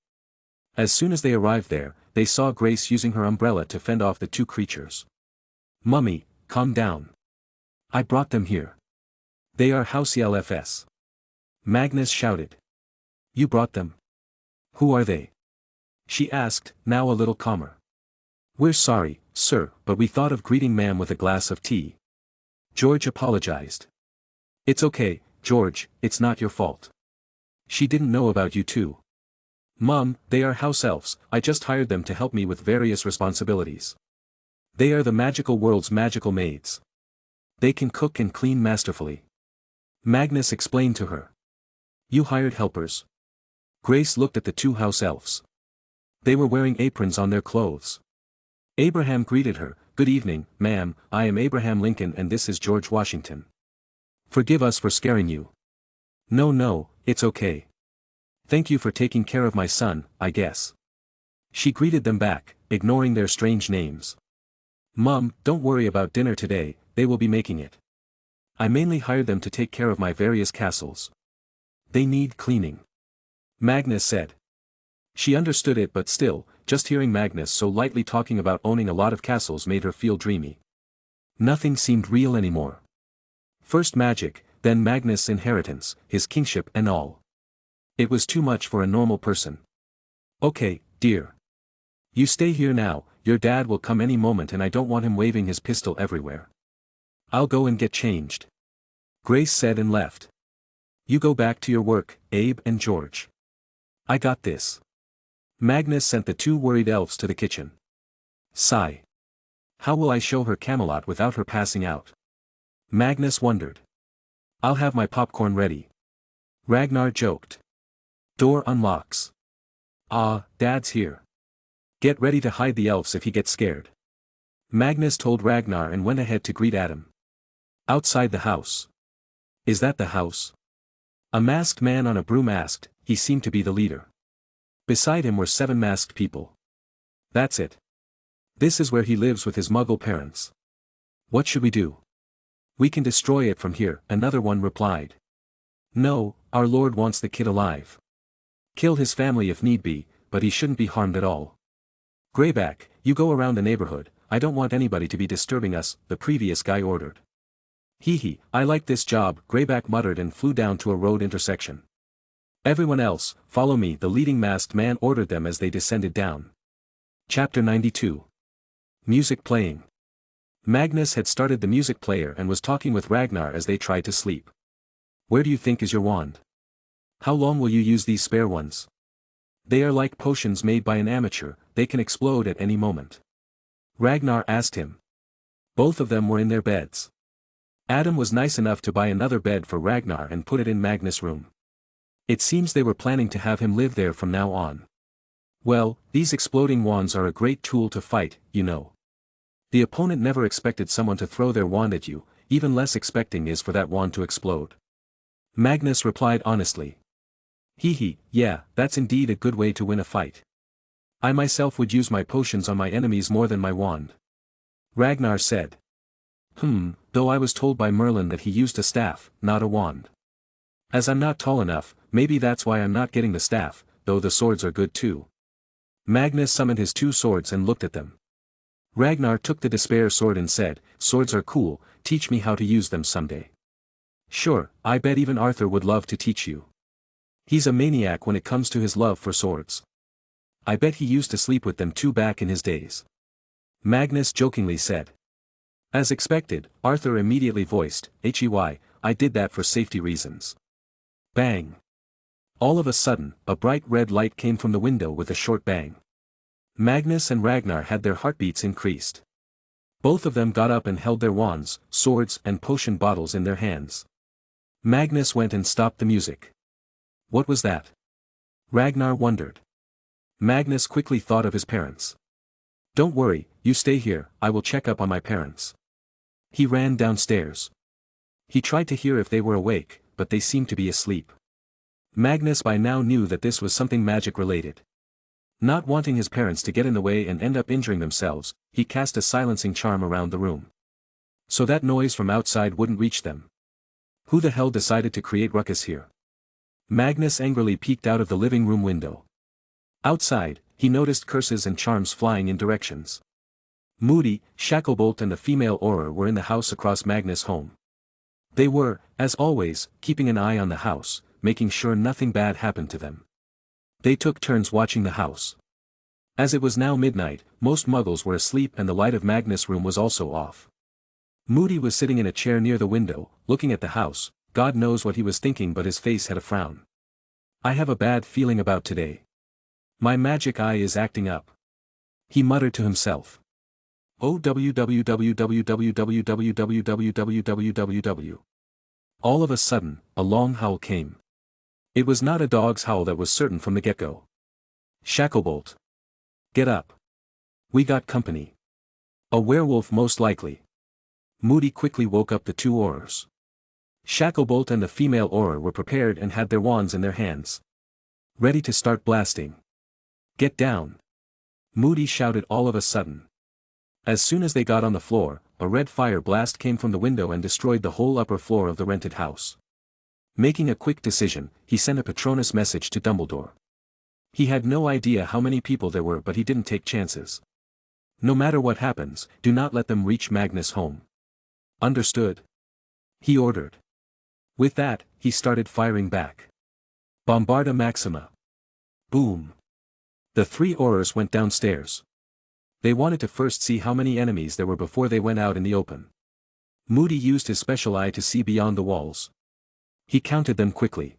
As soon as they arrived there, they saw Grace using her umbrella to fend off the two creatures. Mummy, calm down. I brought them here. They are house LFS. Magnus shouted. You brought them? Who are they? She asked, now a little calmer. We're sorry, sir, but we thought of greeting ma'am with a glass of tea. George apologized. It's okay, George, it's not your fault. She didn't know about you too. Mum, they are house elves, I just hired them to help me with various responsibilities. They are the magical world's magical maids. They can cook and clean masterfully. Magnus explained to her. You hired helpers. Grace looked at the two house elves. They were wearing aprons on their clothes. Abraham greeted her, Good evening, ma'am, I am Abraham Lincoln and this is George Washington. Forgive us for scaring you. No, it's okay. Thank you for taking care of my son, I guess. She greeted them back, ignoring their strange names. Mum, don't worry about dinner today, they will be making it. I mainly hired them to take care of my various castles. They need cleaning. Magnus said. She understood it but still, just hearing Magnus so lightly talking about owning a lot of castles made her feel dreamy. Nothing seemed real anymore. First magic, then Magnus' inheritance, his kingship and all. It was too much for a normal person. Okay, dear. You stay here now, your dad will come any moment and I don't want him waving his pistol everywhere. I'll go and get changed. Grace said and left. You go back to your work, Abe and George. I got this. Magnus sent the two worried elves to the kitchen. Sigh. How will I show her Camelot without her passing out? Magnus wondered. I'll have my popcorn ready. Ragnar joked. Door unlocks. Dad's here. Get ready to hide the elves if he gets scared. Magnus told Ragnar and went ahead to greet Adam. Outside the house. Is that the house? A masked man on a broom asked, he seemed to be the leader. Beside him were 7 masked people. That's it. This is where he lives with his muggle parents. What should we do? We can destroy it from here, another one replied. No, our Lord wants the kid alive. Kill his family if need be, but he shouldn't be harmed at all. Greyback, you go around the neighborhood, I don't want anybody to be disturbing us, the previous guy ordered. Hee, I like this job, Greyback muttered and flew down to a road intersection. Everyone else, follow me, the leading masked man ordered them as they descended down. Chapter 92. Music playing. Magnus had started the music player and was talking with Ragnar as they tried to sleep. Where do you think is your wand? How long will you use these spare ones? They are like potions made by an amateur, they can explode at any moment. Ragnar asked him. Both of them were in their beds. Adam was nice enough to buy another bed for Ragnar and put it in Magnus' room. It seems they were planning to have him live there from now on. Well, these exploding wands are a great tool to fight, you know. The opponent never expected someone to throw their wand at you, even less expecting is for that wand to explode. Magnus replied honestly. Yeah, that's indeed a good way to win a fight. I myself would use my potions on my enemies more than my wand. Ragnar said. Though I was told by Merlin that he used a staff, not a wand. As I'm not tall enough, maybe that's why I'm not getting the staff, though the swords are good too. Magnus summoned his 2 swords and looked at them. Ragnar took the despair sword and said, "Swords are cool, teach me how to use them someday." "Sure, I bet even Arthur would love to teach you. He's a maniac when it comes to his love for swords. I bet he used to sleep with them too back in his days." Magnus jokingly said. As expected, Arthur immediately voiced, I did that for safety reasons." Bang! All of a sudden, a bright red light came from the window with a short bang. Magnus and Ragnar had their heartbeats increased. Both of them got up and held their wands, swords and potion bottles in their hands. Magnus went and stopped the music. What was that? Ragnar wondered. Magnus quickly thought of his parents. "Don't worry, you stay here, I will check up on my parents." He ran downstairs. He tried to hear if they were awake, but they seemed to be asleep. Magnus by now knew that this was something magic-related. Not wanting his parents to get in the way and end up injuring themselves, he cast a silencing charm around the room. So that noise from outside wouldn't reach them. Who the hell decided to create ruckus here? Magnus angrily peeked out of the living room window. Outside, he noticed curses and charms flying in directions. Moody, Shacklebolt and the female Auror were in the house across Magnus' home. They were, as always, keeping an eye on the house, making sure nothing bad happened to them. They took turns watching the house. As it was now midnight, most muggles were asleep and the light of Magnus' room was also off. Moody was sitting in a chair near the window, looking at the house. God knows what he was thinking, but his face had a frown. "I have a bad feeling about today. My magic eye is acting up," he muttered to himself. www. All of a sudden, a long howl came. It was not a dog's howl, that was certain from the get-go. "Shacklebolt. Get up. We got company. A werewolf most likely." Moody quickly woke up the 2 Aurors. Shacklebolt and the female Auror were prepared and had their wands in their hands. Ready to start blasting. "Get down!" Moody shouted all of a sudden. As soon as they got on the floor, a red fire blast came from the window and destroyed the whole upper floor of the rented house. Making a quick decision, he sent a Patronus message to Dumbledore. He had no idea how many people there were, but he didn't take chances. No matter what happens, do not let them reach Magnus' home. Understood? He ordered. With that, he started firing back. Bombarda Maxima. Boom. The 3 Aurors went downstairs. They wanted to first see how many enemies there were before they went out in the open. Moody used his special eye to see beyond the walls. He counted them quickly.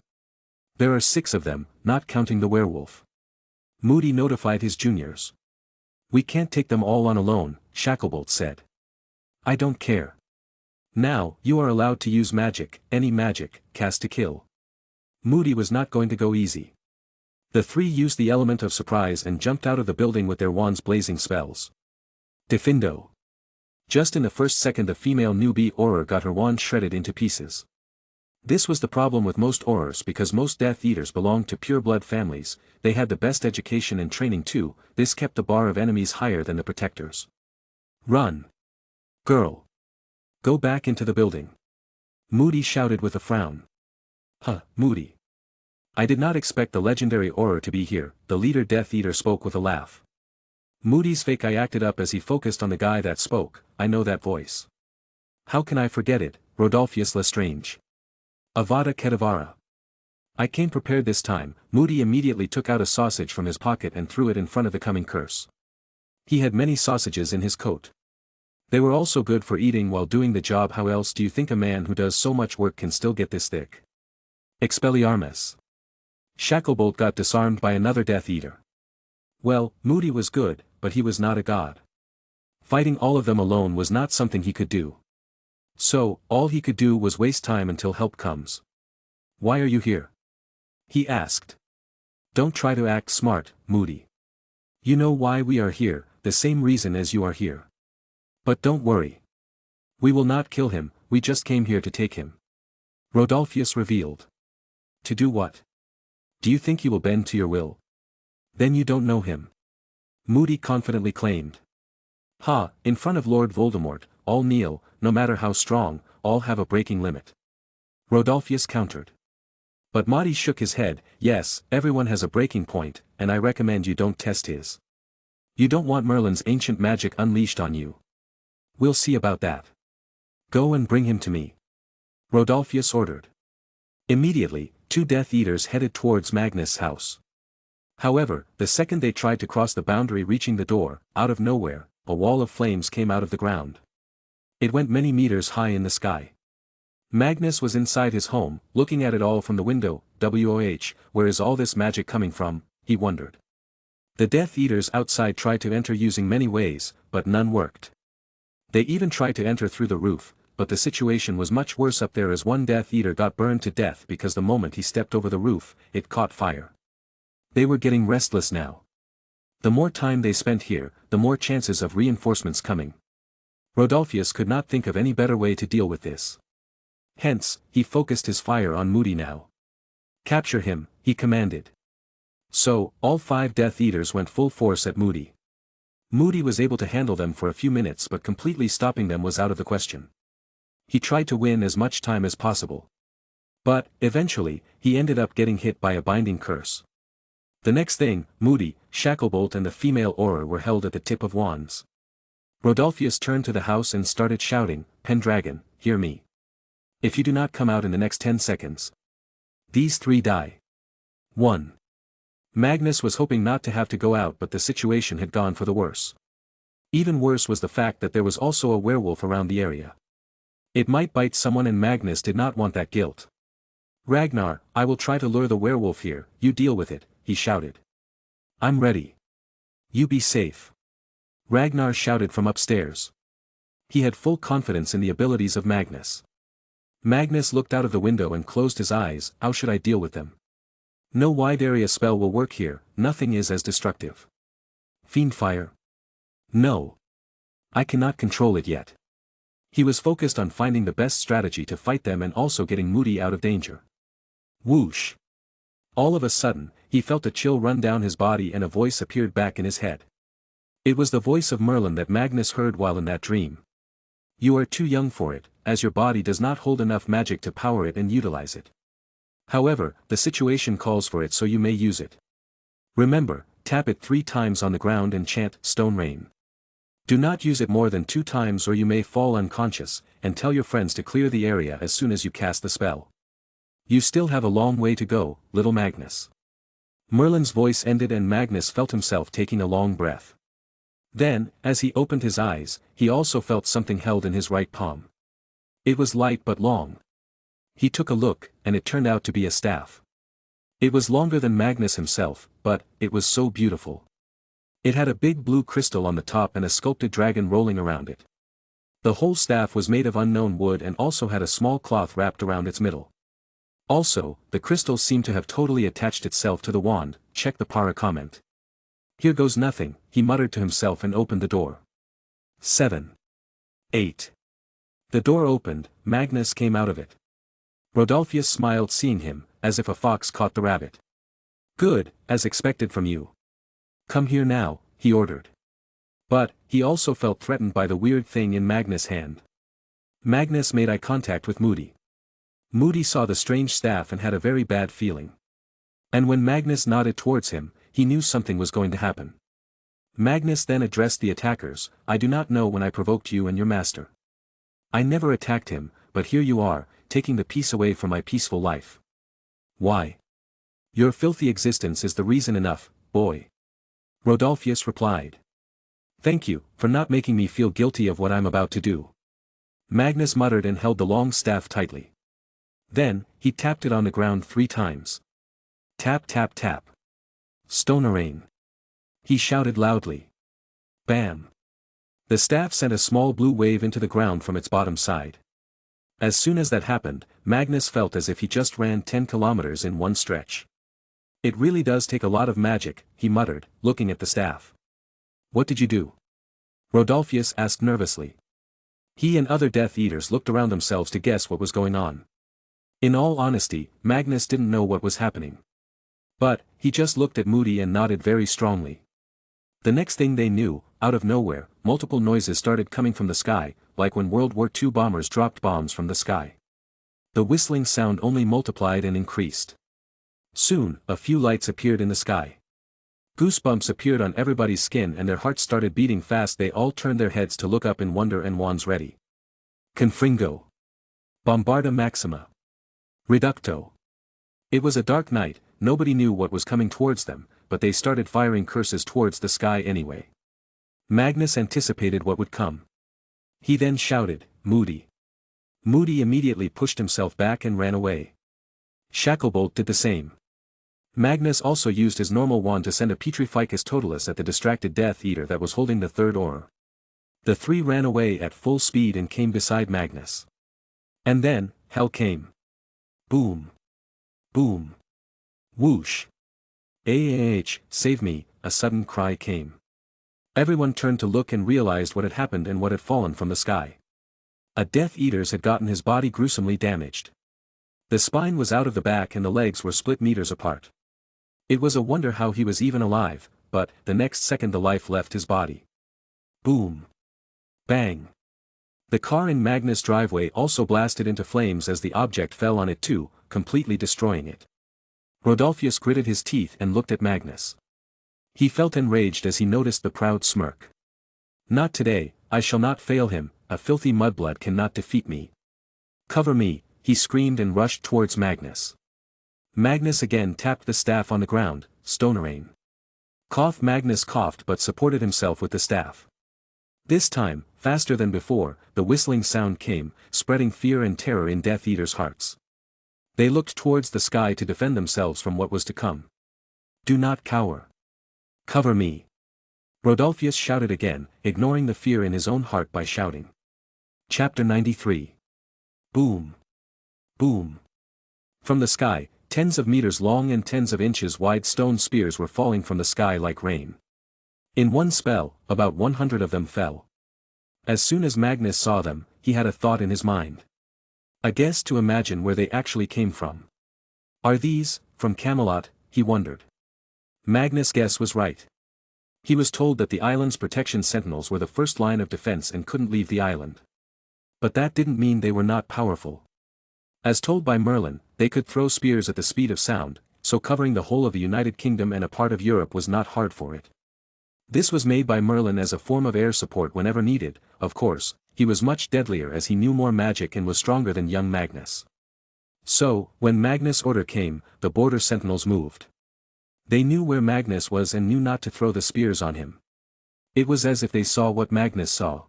There are 6 of them, not counting the werewolf. Moody notified his juniors. "We can't take them all on alone," Shacklebolt said. "I don't care. Now, you are allowed to use magic, any magic, cast to kill." Moody was not going to go easy. The 3 used the element of surprise and jumped out of the building with their wands blazing spells. Defindo. Just in the first second the female newbie Auror got her wand shredded into pieces. This was the problem with most Aurors, because most Death Eaters belonged to pure-blood families, they had the best education and training too. This kept the bar of enemies higher than the protectors. "Run! Girl! Go back into the building!" Moody shouted with a frown. Moody. I did not expect the legendary Auror to be here," the leader Death Eater spoke with a laugh. Moody's fake eye acted up as he focused on the guy that spoke. "I know that voice. How can I forget it, Rodolphus Lestrange. Avada Kedavra. I came prepared this time." Moody immediately took out a sausage from his pocket and threw it in front of the coming curse. He had many sausages in his coat. They were also good for eating while doing the job. How else do you think a man who does so much work can still get this thick? Expelliarmus. Shacklebolt got disarmed by another Death Eater. Well, Moody was good, but he was not a god. Fighting all of them alone was not something he could do. So, all he could do was waste time until help comes. Why are you here? He asked. Don't try to act smart, Moody. You know why we are here, the same reason as you are here. But don't worry. We will not kill him, we just came here to take him. Rodolphus revealed. To do what? Do you think he will bend to your will? Then you don't know him. Moody confidently claimed. Ha, in front of Lord Voldemort, all kneel, no matter how strong, all have a breaking limit. Rodolphus countered. But Moody shook his head. Yes, everyone has a breaking point, and I recommend you don't test his. You don't want Merlin's ancient magic unleashed on you. We'll see about that. Go and bring him to me. Rodolphus ordered. Immediately, 2 Death Eaters headed towards Magnus' house. However, the second they tried to cross the boundary, reaching the door, out of nowhere, a wall of flames came out of the ground. It went many meters high in the sky. Magnus was inside his home, looking at it all from the window. Where is all this magic coming from, he wondered. The Death Eaters outside tried to enter using many ways, but none worked. They even tried to enter through the roof, but the situation was much worse up there as one Death Eater got burned to death because the moment he stepped over the roof, it caught fire. They were getting restless now. The more time they spent here, the more chances of reinforcements coming. Rodolphus could not think of any better way to deal with this. Hence, he focused his fire on Moody now. Capture him, he commanded. So, all 5 Death Eaters went full force at Moody. Moody was able to handle them for a few minutes, but completely stopping them was out of the question. He tried to win as much time as possible. But, eventually, he ended up getting hit by a binding curse. The next thing, Moody, Shacklebolt and the female Auror were held at the tip of wands. Rodolphus turned to the house and started shouting, Pendragon, hear me. If you do not come out in the next 10 seconds. These 3 die. 1. Magnus was hoping not to have to go out, but the situation had gone for the worse. Even worse was the fact that there was also a werewolf around the area. It might bite someone and Magnus did not want that guilt. Ragnar, I will try to lure the werewolf here, you deal with it, he shouted. I'm ready. You be safe. Ragnar shouted from upstairs. He had full confidence in the abilities of Magnus. Magnus looked out of the window and closed his eyes. How should I deal with them? No wide area spell will work here, nothing is as destructive. Fiend fire? No. I cannot control it yet. He was focused on finding the best strategy to fight them and also getting Moody out of danger. Whoosh. All of a sudden, he felt a chill run down his body and a voice appeared back in his head. It was the voice of Merlin that Magnus heard while in that dream. You are too young for it, as your body does not hold enough magic to power it and utilize it. However, the situation calls for it, so you may use it. Remember, tap it 3 times on the ground and chant, Stone Rain. Do not use it more than 2 times or you may fall unconscious, and tell your friends to clear the area as soon as you cast the spell. You still have a long way to go, little Magnus. Merlin's voice ended and Magnus felt himself taking a long breath. Then, as he opened his eyes, he also felt something held in his right palm. It was light but long. He took a look, and it turned out to be a staff. It was longer than Magnus himself, but it was so beautiful. It had a big blue crystal on the top and a sculpted dragon rolling around it. The whole staff was made of unknown wood and also had a small cloth wrapped around its middle. Also, the crystal seemed to have totally attached itself to the wand. Check the para comment. Here goes nothing, he muttered to himself and opened the door. 7. 8. The door opened, Magnus came out of it. Rodolphus smiled seeing him, as if a fox caught the rabbit. Good, as expected from you. Come here now, he ordered. But, he also felt threatened by the weird thing in Magnus' hand. Magnus made eye contact with Moody. Moody saw the strange staff and had a very bad feeling. And when Magnus nodded towards him, he knew something was going to happen. Magnus then addressed the attackers, I do not know when I provoked you and your master. I never attacked him, but here you are, taking the peace away from my peaceful life. Why? Your filthy existence is the reason enough, boy. Rodolphus replied. Thank you, for not making me feel guilty of what I'm about to do. Magnus muttered and held the long staff tightly. Then, he tapped it on the ground 3 times. Tap tap tap. Stonerain. He shouted loudly. Bam. The staff sent a small blue wave into the ground from its bottom side. As soon as that happened, Magnus felt as if he just ran 10 kilometers in one stretch. It really does take a lot of magic, he muttered, looking at the staff. What did you do? Rodolphus asked nervously. He and other Death Eaters looked around themselves to guess what was going on. In all honesty, Magnus didn't know what was happening. But, he just looked at Moody and nodded very strongly. The next thing they knew, out of nowhere, multiple noises started coming from the sky, like when World War II bombers dropped bombs from the sky. The whistling sound only multiplied and increased. Soon, a few lights appeared in the sky. Goosebumps appeared on everybody's skin and their hearts started beating fast. They all turned their heads to look up in wonder and wands ready. Confringo. Bombarda Maxima. Reducto. It was a dark night, nobody knew what was coming towards them, but they started firing curses towards the sky anyway. Magnus anticipated what would come. He then shouted, Moody. Moody immediately pushed himself back and ran away. Shacklebolt did the same. Magnus also used his normal wand to send a Petrificus Totalis at the distracted Death Eater that was holding the third aura. The 3 ran away at full speed and came beside Magnus. And then, hell came. Boom. Boom. Whoosh. Save me, a sudden cry came. Everyone turned to look and realized what had happened and what had fallen from the sky. A Death Eater's had gotten his body gruesomely damaged. The spine was out of the back and the legs were split meters apart. It was a wonder how he was even alive, but, the next second the life left his body. Boom. Bang. The car in Magnus' driveway also blasted into flames as the object fell on it too, completely destroying it. Rodolphus gritted his teeth and looked at Magnus. He felt enraged as he noticed the proud smirk. Not today, I shall not fail him, a filthy mudblood cannot defeat me. Cover me, he screamed and rushed towards Magnus. Magnus again tapped the staff on the ground, Stonerain. Magnus coughed but supported himself with the staff. This time, faster than before, the whistling sound came, spreading fear and terror in Death Eaters' hearts. They looked towards the sky to defend themselves from what was to come. Do not cower. Cover me. Rodolphus shouted again, ignoring the fear in his own heart by shouting. Chapter 93. Boom. Boom. From the sky, tens of meters long and tens of inches wide stone spears were falling from the sky like rain. In one spell, about 100 of them fell. As soon as Magnus saw them, he had a thought in his mind. A guess to imagine where they actually came from. Are these, from Camelot, he wondered. Magnus' guess was right. He was told that the island's protection sentinels were the first line of defense and couldn't leave the island. But that didn't mean they were not powerful. As told by Merlin, they could throw spears at the speed of sound, so covering the whole of the United Kingdom and a part of Europe was not hard for it. This was made by Merlin as a form of air support whenever needed. Of course, he was much deadlier as he knew more magic and was stronger than young Magnus. So, when Magnus' order came, the border sentinels moved. They knew where Magnus was and knew not to throw the spears on him. It was as if they saw what Magnus saw.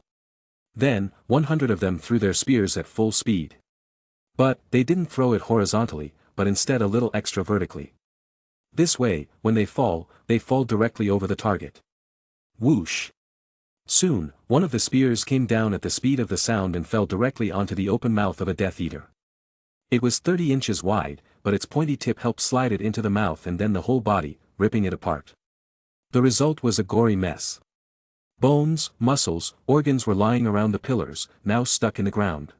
Then, 100 of them threw their spears at full speed. But, they didn't throw it horizontally, but instead a little extra vertically. This way, when they fall directly over the target. Whoosh! Soon, one of the spears came down at the speed of the sound and fell directly onto the open mouth of a Death Eater. It was 30 inches wide, but its pointy tip helped slide it into the mouth and then the whole body, ripping it apart. The result was a gory mess. Bones, muscles, organs were lying around the pillars, now stuck in the ground.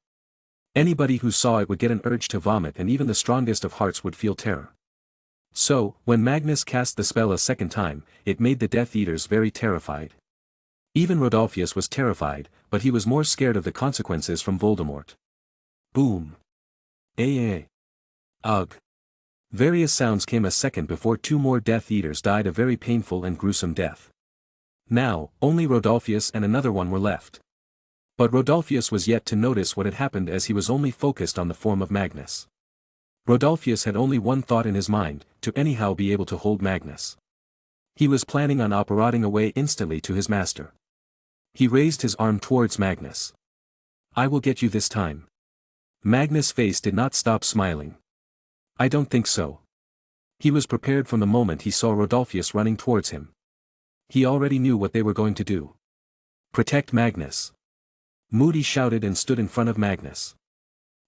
Anybody who saw it would get an urge to vomit and even the strongest of hearts would feel terror. So, when Magnus cast the spell a second time, it made the Death Eaters very terrified. Even Rodolphus was terrified, but he was more scared of the consequences from Voldemort. Boom. Ugh. Various sounds came a second before 2 more Death Eaters died a very painful and gruesome death. Now, only Rodolphus and another one were left. But Rodolphus was yet to notice what had happened as he was only focused on the form of Magnus. Rodolphus had only one thought in his mind, to anyhow be able to hold Magnus. He was planning on apparating away instantly to his master. He raised his arm towards Magnus. I will get you this time. Magnus' face did not stop smiling. I don't think so. He was prepared from the moment he saw Rodolphus running towards him. He already knew what they were going to do. Protect Magnus. Moody shouted and stood in front of Magnus.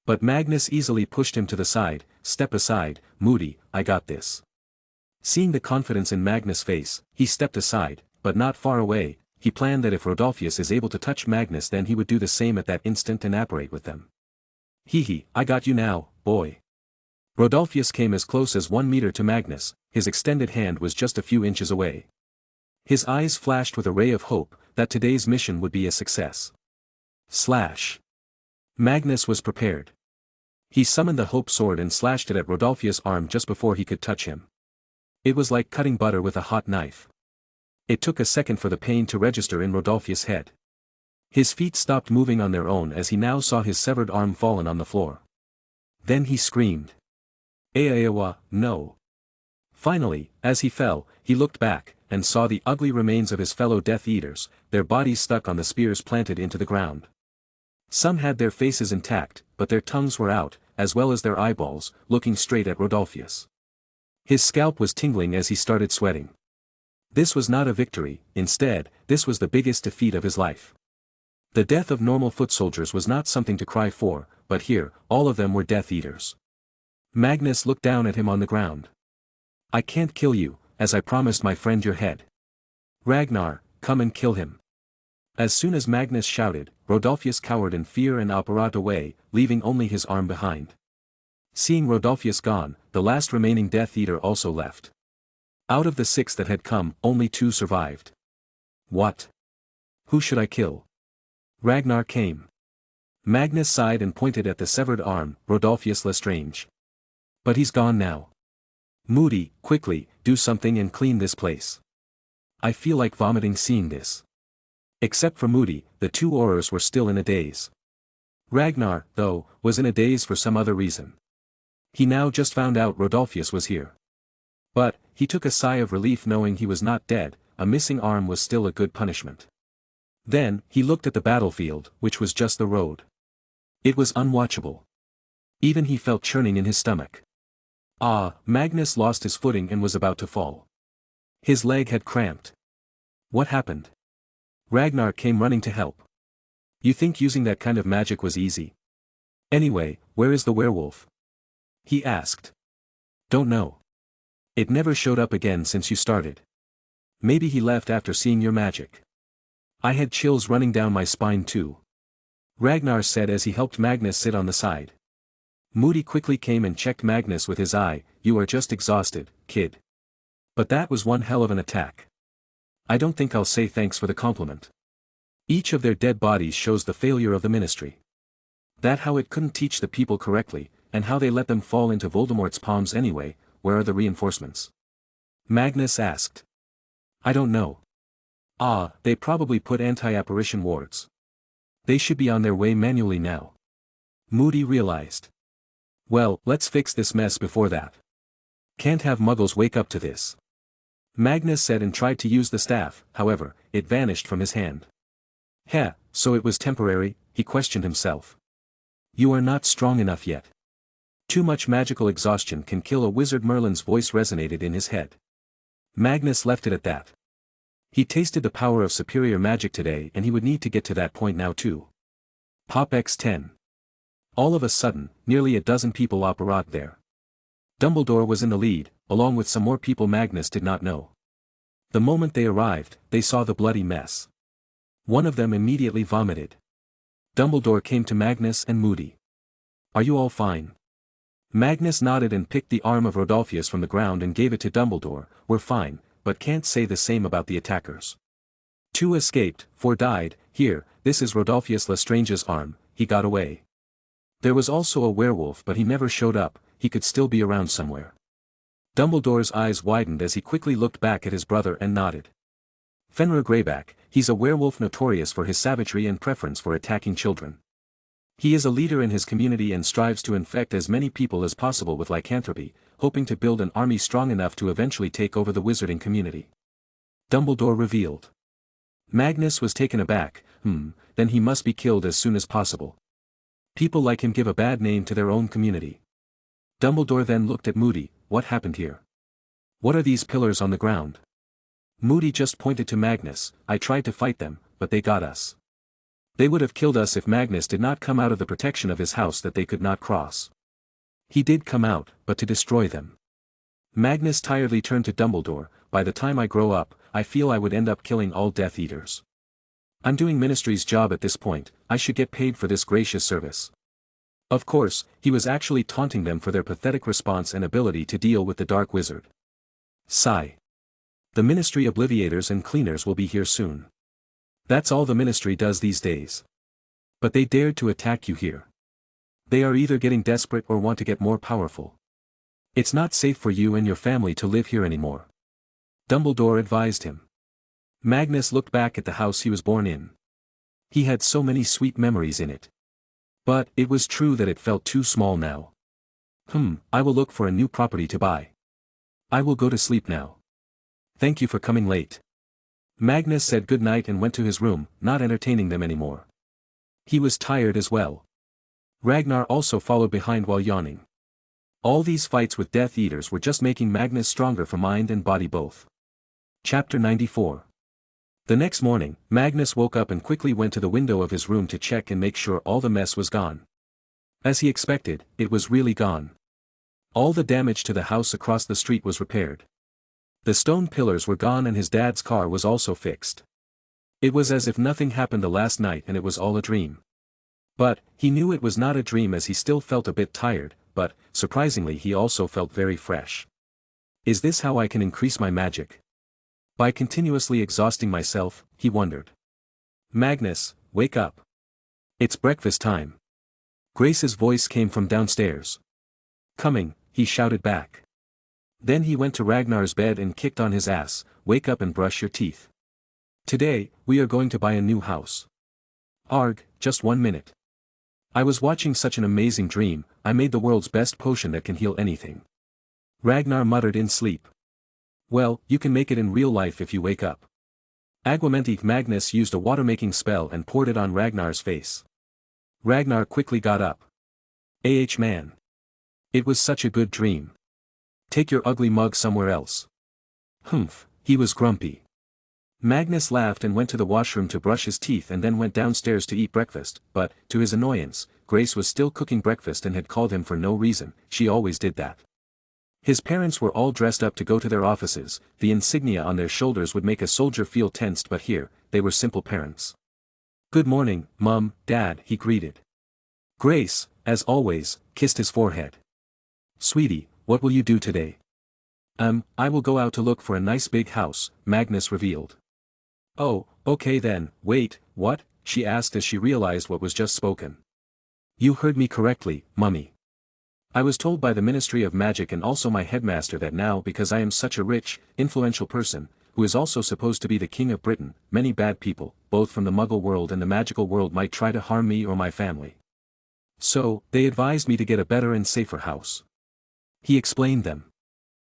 But Magnus easily pushed him to the side. Step aside, Moody, I got this. Seeing the confidence in Magnus' face, he stepped aside, but not far away. He planned that if Rodolphus is able to touch Magnus, then he would do the same at that instant and apparate with them. Hee, I got you now, boy. Rodolphus came as close as 1 meter to Magnus. His extended hand was just a few inches away. His eyes flashed with a ray of hope that today's mission would be a success. Slash. Magnus was prepared. He summoned the hope sword and slashed it at Rodolphus' arm just before he could touch him. It was like cutting butter with a hot knife. It took a second for the pain to register in Rodolphus' head. His feet stopped moving on their own as he now saw his severed arm fallen on the floor. Then he screamed. Aawa, no. Finally, as he fell, he looked back, and saw the ugly remains of his fellow Death Eaters, their bodies stuck on the spears planted into the ground. Some had their faces intact, but their tongues were out, as well as their eyeballs, looking straight at Rodolphus. His scalp was tingling as he started sweating. This was not a victory, instead, this was the biggest defeat of his life. The death of normal foot soldiers was not something to cry for, but here, all of them were Death Eaters. Magnus looked down at him on the ground. I can't kill you, as I promised my friend your head. Ragnar, come and kill him. As soon as Magnus shouted, Rodolphus cowered in fear and apparat away, leaving only his arm behind. Seeing Rodolphus gone, the last remaining Death Eater also left. Out of the 6 that had come, only 2 survived. What? Who should I kill? Ragnar came. Magnus sighed and pointed at the severed arm, Rodolphus Lestrange. But he's gone now. Moody, quickly, do something and clean this place. I feel like vomiting seeing this. Except for Moody, the 2 Aurors were still in a daze. Ragnar, though, was in a daze for some other reason. He now just found out Rodolphus was here. But, he took a sigh of relief knowing he was not dead. A missing arm was still a good punishment. Then, he looked at the battlefield, which was just the road. It was unwatchable. Even he felt churning in his stomach. Magnus lost his footing and was about to fall. His leg had cramped. What happened? Ragnar came running to help. You think using that kind of magic was easy? Anyway, where is the werewolf? He asked. Don't know. It never showed up again since you started. Maybe he left after seeing your magic. I had chills running down my spine too. Ragnar said as he helped Magnus sit on the side. Moody quickly came and checked Magnus with his eye. You are just exhausted, kid. But that was one hell of an attack. I don't think I'll say thanks for the compliment. Each of their dead bodies shows the failure of the ministry. That how it couldn't teach the people correctly, and how they let them fall into Voldemort's palms anyway. Where are the reinforcements? Magnus asked. I don't know. They probably put anti-apparition wards. They should be on their way manually now. Moody realized. Well, let's fix this mess before that. Can't have muggles wake up to this. Magnus said and tried to use the staff, however, it vanished from his hand. So it was temporary, he questioned himself. You are not strong enough yet. Too much magical exhaustion can kill a wizard. Merlin's voice resonated in his head. Magnus left it at that. He tasted the power of superior magic today and he would need to get to that point now too. Pop X10. All of a sudden, nearly a dozen people apparat there. Dumbledore was in the lead, along with some more people Magnus did not know. The moment they arrived, they saw the bloody mess. One of them immediately vomited. Dumbledore came to Magnus and Moody. Are you all fine? Magnus nodded and picked the arm of Rodolphus from the ground and gave it to Dumbledore. We're fine, but can't say the same about the attackers. 2 escaped, 4 died. Here, this is Rodolphus Lestrange's arm, he got away. There was also a werewolf but he never showed up, he could still be around somewhere. Dumbledore's eyes widened as he quickly looked back at his brother and nodded. Fenrir Greyback, he's a werewolf notorious for his savagery and preference for attacking children. He is a leader in his community and strives to infect as many people as possible with lycanthropy, hoping to build an army strong enough to eventually take over the wizarding community. Dumbledore revealed. Magnus was taken aback. Then he must be killed as soon as possible. People like him give a bad name to their own community. Dumbledore then looked at Moody. What happened here? What are these pillars on the ground? Moody just pointed to Magnus. I tried to fight them, but they got us. They would have killed us if Magnus did not come out of the protection of his house that they could not cross. He did come out, but to destroy them. Magnus tiredly turned to Dumbledore. By the time I grow up, I feel I would end up killing all Death Eaters. I'm doing Ministry's job at this point, I should get paid for this gracious service. Of course, he was actually taunting them for their pathetic response and ability to deal with the Dark Wizard. Sigh. The Ministry Obliviators and Cleaners will be here soon. That's all the Ministry does these days. But they dared to attack you here. They are either getting desperate or want to get more powerful. It's not safe for you and your family to live here anymore. Dumbledore advised him. Magnus looked back at the house he was born in. He had so many sweet memories in it. But it was true that it felt too small now. I will look for a new property to buy. I will go to sleep now. Thank you for coming late. Magnus said good night and went to his room, not entertaining them anymore. He was tired as well. Ragnar also followed behind while yawning. All these fights with Death Eaters were just making Magnus stronger for mind and body both. Chapter 94. The next morning, Magnus woke up and quickly went to the window of his room to check and make sure all the mess was gone. As he expected, it was really gone. All the damage to the house across the street was repaired. The stone pillars were gone and his dad's car was also fixed. It was as if nothing happened the last night and it was all a dream. But, he knew it was not a dream as he still felt a bit tired, but, surprisingly he also felt very fresh. Is this how I can increase my magic? By continuously exhausting myself, he wondered. Magnus, wake up. It's breakfast time. Grace's voice came from downstairs. Coming, he shouted back. Then he went to Ragnar's bed and kicked on his ass. Wake up and brush your teeth. Today, we are going to buy a new house. Arg, just 1 minute. I was watching such an amazing dream, I made the world's best potion that can heal anything. Ragnar muttered in sleep. Well, you can make it in real life if you wake up. Aguamenti. Magnus used a water-making spell and poured it on Ragnar's face. Ragnar quickly got up. Man. It was such a good dream. Take your ugly mug somewhere else. He was grumpy. Magnus laughed and went to the washroom to brush his teeth and then went downstairs to eat breakfast, but, to his annoyance, Grace was still cooking breakfast and had called him for no reason. She always did that. His parents were all dressed up to go to their offices. The insignia on their shoulders would make a soldier feel tensed, but here, they were simple parents. Good morning, Mum, Dad, he greeted. Grace, as always, kissed his forehead. Sweetie, what will you do today? I will go out to look for a nice big house, Magnus revealed. Oh, okay then. Wait, what? She asked as she realized what was just spoken. You heard me correctly, Mummy. I was told by the Ministry of Magic and also my headmaster that now, because I am such a rich, influential person, who is also supposed to be the King of Britain, many bad people, both from the Muggle world and the magical world, might try to harm me or my family. So, they advised me to get a better and safer house. He explained them.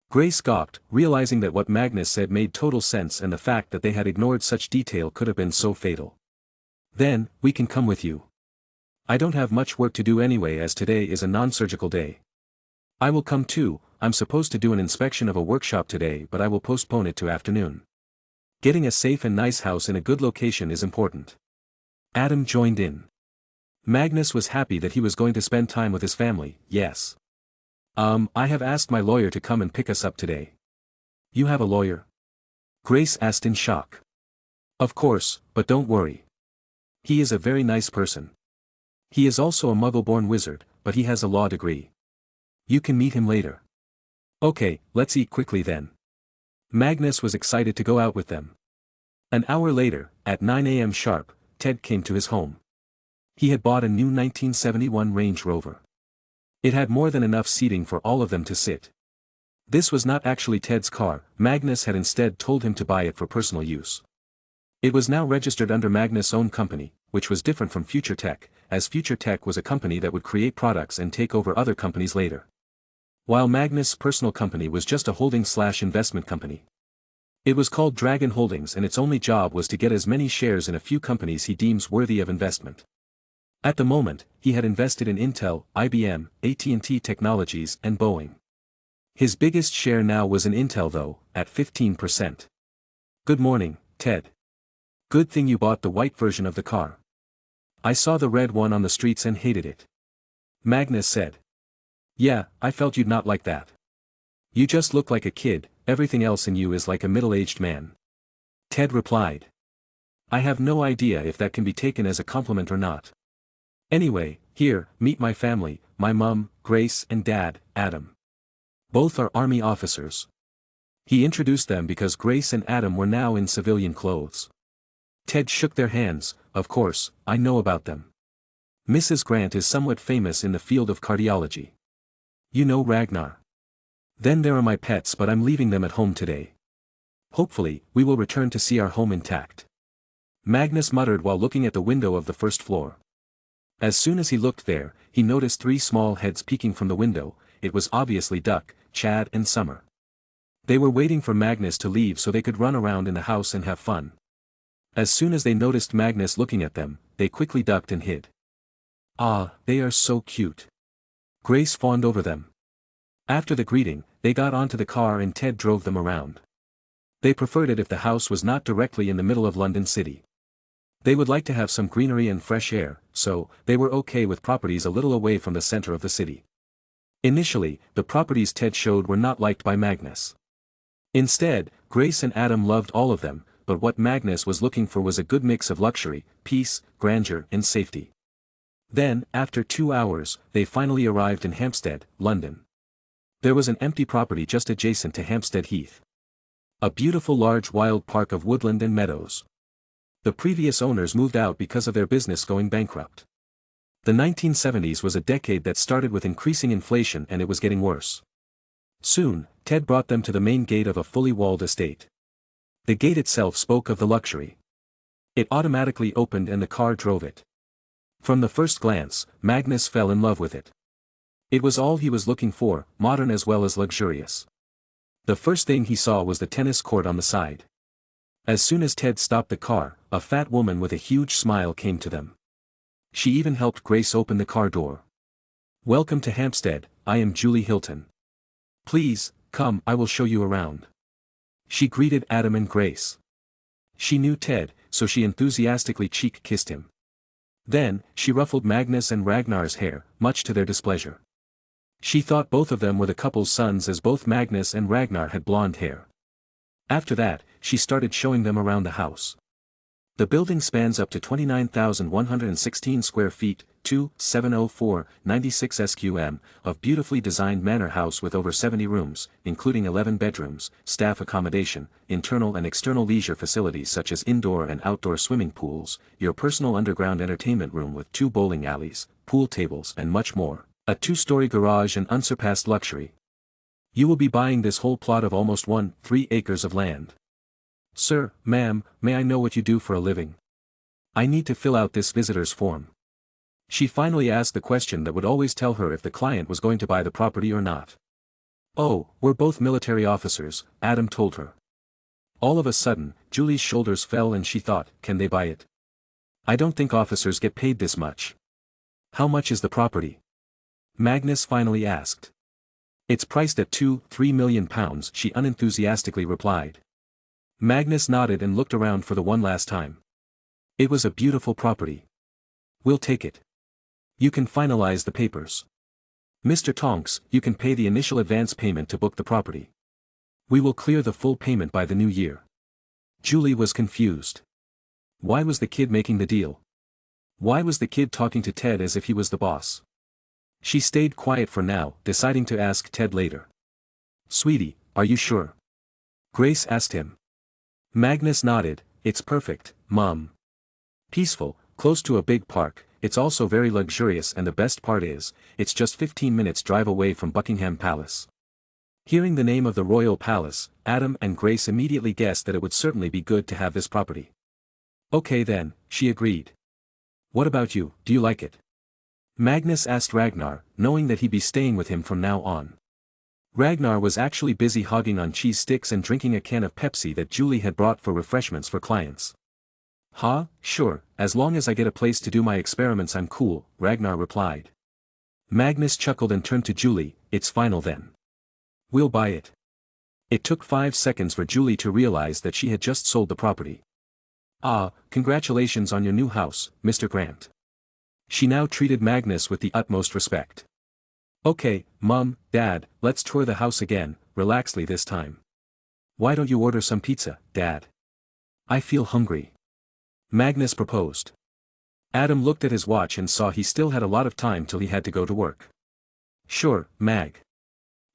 Grace gawked, realizing that what Magnus said made total sense and the fact that they had ignored such detail could have been so fatal. Then, we can come with you. I don't have much work to do anyway as today is a non-surgical day. I will come too. I'm supposed to do an inspection of a workshop today, but I will postpone it to afternoon. Getting a safe and nice house in a good location is important. Adam joined in. Magnus was happy that he was going to spend time with his family. Yes. I have asked my lawyer to come and pick us up today. You have a lawyer? Grace asked in shock. Of course, but don't worry. He is a very nice person. He is also a Muggle-born wizard, but he has a law degree. You can meet him later. Okay, let's eat quickly then. Magnus was excited to go out with them. An hour later, at 9 a.m. sharp, Ted came to his home. He had bought a new 1971 Range Rover. It had more than enough seating for all of them to sit. This was not actually Ted's car. Magnus had instead told him to buy it for personal use. It was now registered under Magnus' own company, which was different from Future Tech, as Future Tech was a company that would create products and take over other companies later. While Magnus' personal company was just a holding/investment company. It was called Dragon Holdings and its only job was to get as many shares in a few companies he deems worthy of investment. At the moment, he had invested in Intel, IBM, AT&T Technologies and Boeing. His biggest share now was in Intel though, at 15%. Good morning, Ted. Good thing you bought the white version of the car. I saw the red one on the streets and hated it. Magnus said. Yeah, I felt you'd not like that. You just look like a kid, everything else in you is like a middle-aged man. Ted replied. I have no idea if that can be taken as a compliment or not. Anyway, here, meet my family, my mum, Grace and dad, Adam. Both are army officers. He introduced them because Grace and Adam were now in civilian clothes. Ted shook their hands. Of course, I know about them. Mrs. Grant is somewhat famous in the field of cardiology. You know Ragnar. Then there are my pets but I'm leaving them at home today. Hopefully, we will return to see our home intact. Magnus muttered while looking at the window of the first floor. As soon as he looked there, he noticed three small heads peeking from the window. It was obviously Duck, Chad and Summer. They were waiting for Magnus to leave so they could run around in the house and have fun. As soon as they noticed Magnus looking at them, they quickly ducked and hid. Ah, they are so cute. Grace fawned over them. After the greeting, they got onto the car and Ted drove them around. They preferred it if the house was not directly in the middle of London City. They would like to have some greenery and fresh air, so, they were okay with properties a little away from the center of the city. Initially, the properties Ted showed were not liked by Magnus. Instead, Grace and Adam loved all of them, but what Magnus was looking for was a good mix of luxury, peace, grandeur and safety. Then, after 2 hours, they finally arrived in Hampstead, London. There was an empty property just adjacent to Hampstead Heath. A beautiful large wild park of woodland and meadows. The previous owners moved out because of their business going bankrupt. The 1970s was a decade that started with increasing inflation and it was getting worse. Soon, Ted brought them to the main gate of a fully walled estate. The gate itself spoke of the luxury. It automatically opened and the car drove it. From the first glance, Magnus fell in love with it. It was all he was looking for, modern as well as luxurious. The first thing he saw was the tennis court on the side. As soon as Ted stopped the car, a fat woman with a huge smile came to them. She even helped Grace open the car door. Welcome to Hampstead, I am Julie Hilton. Please, come, I will show you around. She greeted Adam and Grace. She knew Ted, so she enthusiastically cheek-kissed him. Then, she ruffled Magnus and Ragnar's hair, much to their displeasure. She thought both of them were the couple's sons as both Magnus and Ragnar had blonde hair. After that, she started showing them around the house. The building spans up to 29,116 square feet, 2,704,96 sqm, of beautifully designed manor house with over 70 rooms, including 11 bedrooms, staff accommodation, internal and external leisure facilities such as indoor and outdoor swimming pools, your personal underground entertainment room with 2 bowling alleys, pool tables and much more, a 2-story garage and unsurpassed luxury. You will be buying this whole plot of almost 1.3 acres of land. Sir, ma'am, may I know what you do for a living? I need to fill out this visitor's form. She finally asked the question that would always tell her if the client was going to buy the property or not. Oh, we're both military officers, Adam told her. All of a sudden, Julie's shoulders fell and she thought, can they buy it? I don't think officers get paid this much. How much is the property? Magnus finally asked. It's priced at £2-3 million, she unenthusiastically replied. Magnus nodded and looked around for the one last time. It was a beautiful property. We'll take it. You can finalize the papers. Mr. Tonks, you can pay the initial advance payment to book the property. We will clear the full payment by the new year. Julie was confused. Why was the kid making the deal? Why was the kid talking to Ted as if he was the boss? She stayed quiet for now, deciding to ask Ted later. Sweetie, are you sure? Grace asked him. Magnus nodded, it's perfect, Mom. Peaceful, close to a big park, it's also very luxurious and the best part is, it's just 15 minutes drive away from Buckingham Palace. Hearing the name of the royal palace, Adam and Grace immediately guessed that it would certainly be good to have this property. Okay then, she agreed. What about you, do you like it? Magnus asked Ragnar, knowing that he'd be staying with him from now on. Ragnar was actually busy hogging on cheese sticks and drinking a can of Pepsi that Julie had brought for refreshments for clients. "Huh, sure, as long as I get a place to do my experiments I'm cool," Ragnar replied. Magnus chuckled and turned to Julie, "It's final then. We'll buy it." It took 5 seconds for Julie to realize that she had just sold the property. "Ah, congratulations on your new house, Mr. Grant." She now treated Magnus with the utmost respect. "Okay, Mom, Dad, let's tour the house again, relaxedly this time. Why don't you order some pizza, Dad? I feel hungry." Magnus proposed. Adam looked at his watch and saw he still had a lot of time till he had to go to work. "Sure, Mag."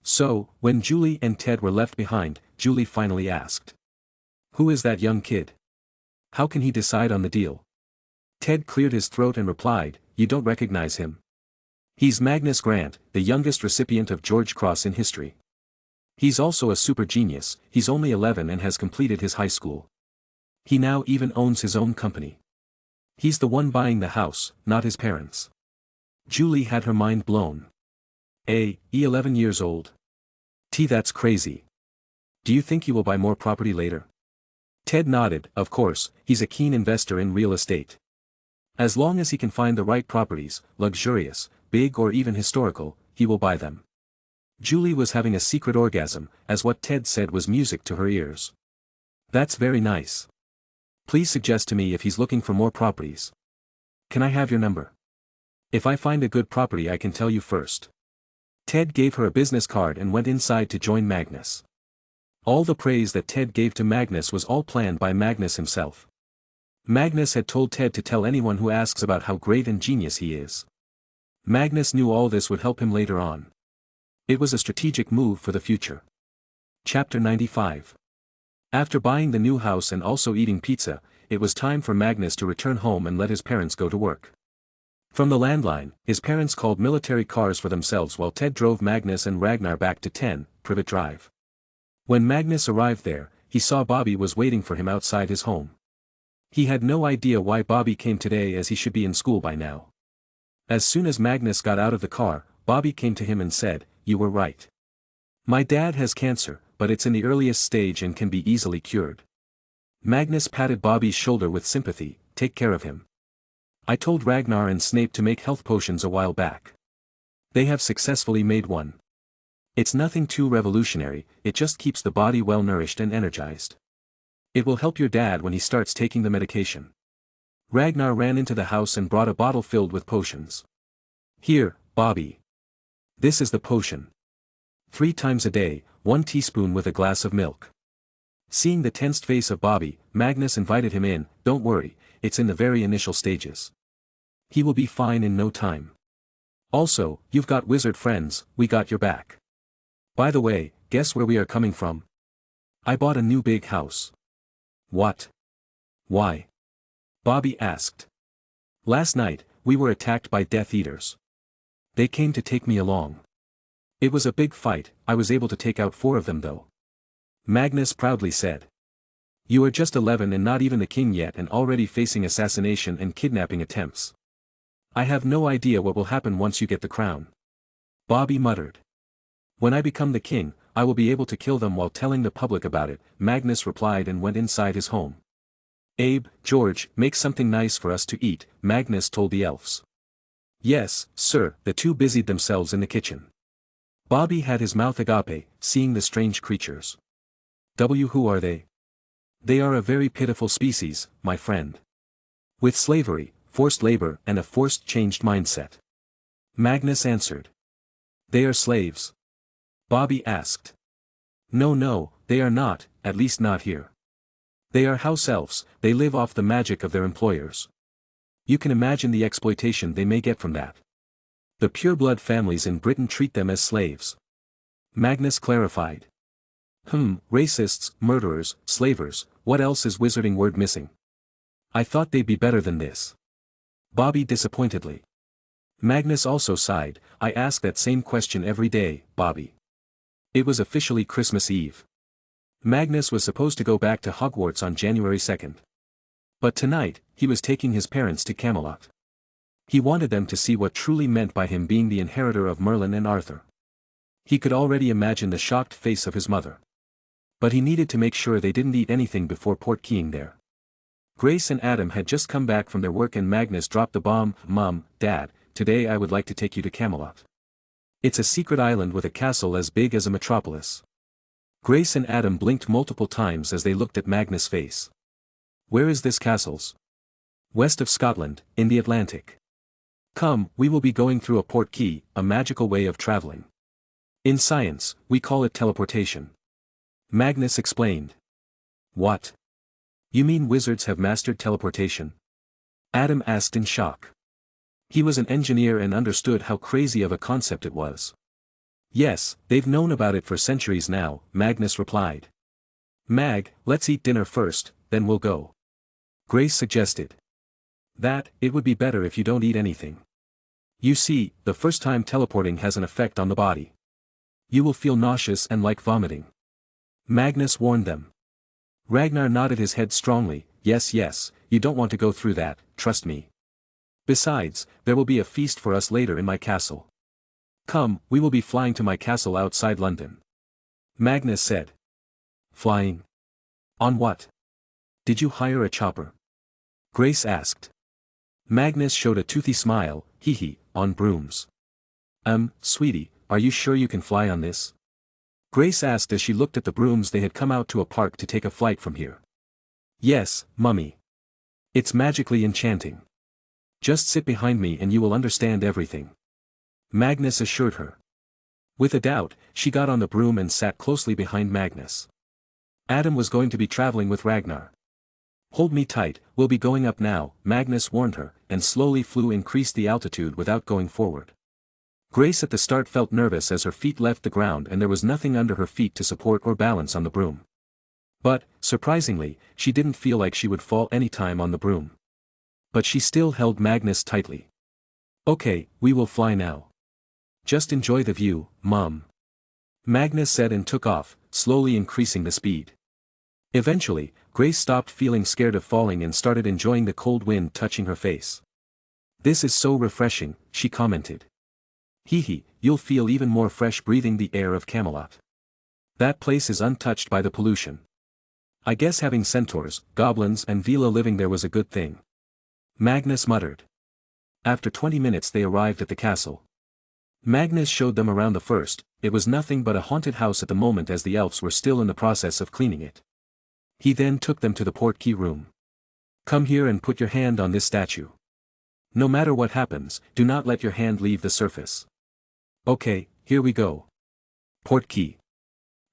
So, when Julie and Ted were left behind, Julie finally asked, "Who is that young kid? How can he decide on the deal?" Ted cleared his throat and replied, "You don't recognize him? He's Magnus Grant, the youngest recipient of George Cross in history. He's also a super genius, he's only 11 and has completed his high school. He now even owns his own company. He's the one buying the house, not his parents." Julie had her mind blown. "He 11 years old? That's crazy. Do you think he will buy more property later?" Ted nodded, "Of course, he's a keen investor in real estate. As long as he can find the right properties, luxurious, big or even historical, he will buy them." Julie was having a secret orgasm, as what Ted said was music to her ears. "That's very nice. Please suggest to me if he's looking for more properties. Can I have your number? If I find a good property I can tell you first." Ted gave her a business card and went inside to join Magnus. All the praise that Ted gave to Magnus was all planned by Magnus himself. Magnus had told Ted to tell anyone who asks about how great and genius he is. Magnus knew all this would help him later on. It was a strategic move for the future. Chapter 95. After buying the new house and also eating pizza, it was time for Magnus to return home and let his parents go to work. From the landline, his parents called military cars for themselves while Ted drove Magnus and Ragnar back to 10, Privet Drive. When Magnus arrived there, he saw Bobby was waiting for him outside his home. He had no idea why Bobby came today as he should be in school by now. As soon as Magnus got out of the car, Bobby came to him and said, "You were right. My dad has cancer, but it's in the earliest stage and can be easily cured." Magnus patted Bobby's shoulder with sympathy, "Take care of him. I told Ragnar and Snape to make health potions a while back. They have successfully made one. It's nothing too revolutionary, it just keeps the body well nourished and energized. It will help your dad when he starts taking the medication." Ragnar ran into the house and brought a bottle filled with potions. "Here, Bobby. This is the potion. 3 times a day, 1 teaspoon with a glass of milk." Seeing the tensed face of Bobby, Magnus invited him in, "Don't worry, it's in the very initial stages. He will be fine in no time. Also, you've got wizard friends, we got your back. By the way, guess where we are coming from? I bought a new big house." "What? Why?" Bobby asked. "Last night, we were attacked by Death Eaters. They came to take me along. It was a big fight, I was able to take out 4 of them though." Magnus proudly said. "You are just 11 and not even the king yet and already facing assassination and kidnapping attempts. I have no idea what will happen once you get the crown." Bobby muttered. "When I become the king, I will be able to kill them while telling the public about it," Magnus replied and went inside his home. "Abe, George, make something nice for us to eat," Magnus told the elves. "Yes, sir," the two busied themselves in the kitchen. Bobby had his mouth agape, seeing the strange creatures. Who are they?" "They are a very pitiful species, my friend. With slavery, forced labor and a forced changed mindset." Magnus answered. "They are slaves?" Bobby asked. No, they are not, at least not here. They are house elves, they live off the magic of their employers. You can imagine the exploitation they may get from that. The pureblood families in Britain treat them as slaves." Magnus clarified. Racists, murderers, slavers, what else is wizarding word missing? I thought they'd be better than this." Bobby disappointedly. Magnus also sighed, "I ask that same question every day, Bobby." It was officially Christmas Eve. Magnus was supposed to go back to Hogwarts on January 2nd. But tonight, he was taking his parents to Camelot. He wanted them to see what truly meant by him being the inheritor of Merlin and Arthur. He could already imagine the shocked face of his mother. But he needed to make sure they didn't eat anything before portkeying there. Grace and Adam had just come back from their work and Magnus dropped the bomb. "Mom, Dad, today I would like to take you to Camelot. It's a secret island with a castle as big as a metropolis." Grace and Adam blinked multiple times as they looked at Magnus' face. "Where is this castle's?" "West of Scotland, in the Atlantic. Come, we will be going through a portkey, a magical way of traveling. In science, we call it teleportation." Magnus explained. "What? You mean wizards have mastered teleportation?" Adam asked in shock. He was an engineer and understood how crazy of a concept it was. "Yes, they've known about it for centuries now," Magnus replied. "Mag, let's eat dinner first, then we'll go." Grace suggested. It would be better if you don't eat anything. You see, the first time teleporting has an effect on the body. You will feel nauseous and like vomiting. Magnus warned them. Ragnar nodded his head strongly. Yes, you don't want to go through that, trust me. Besides, there will be a feast for us later in my castle. Come, we will be flying to my castle outside London. Magnus said. Flying? On what? Did you hire a chopper? Grace asked. Magnus showed a toothy smile. On brooms. Sweetie, are you sure you can fly on this? Grace asked as she looked at the brooms. They had come out to a park to take a flight from here. Yes, Mummy. It's magically enchanting. Just sit behind me and you will understand everything. Magnus assured her. With a doubt, she got on the broom and sat closely behind Magnus. Adam was going to be traveling with Ragnar. Hold me tight, we'll be going up now, Magnus warned her, and slowly increased the altitude without going forward. Grace at the start felt nervous as her feet left the ground and there was nothing under her feet to support or balance on the broom. But, surprisingly, she didn't feel like she would fall any time on the broom. But she still held Magnus tightly. Okay, we will fly now. Just enjoy the view, Mom. Magnus said and took off, slowly increasing the speed. Eventually, Grace stopped feeling scared of falling and started enjoying the cold wind touching her face. This is so refreshing, she commented. You'll feel even more fresh breathing the air of Camelot. That place is untouched by the pollution. I guess having centaurs, goblins and Vila living there was a good thing. Magnus muttered. After 20 minutes they arrived at the castle. Magnus showed them around the first. It was nothing but a haunted house at the moment as the elves were still in the process of cleaning it. He then took them to the portkey room. Come here and put your hand on this statue. No matter what happens, do not let your hand leave the surface. Okay, here we go. Portkey.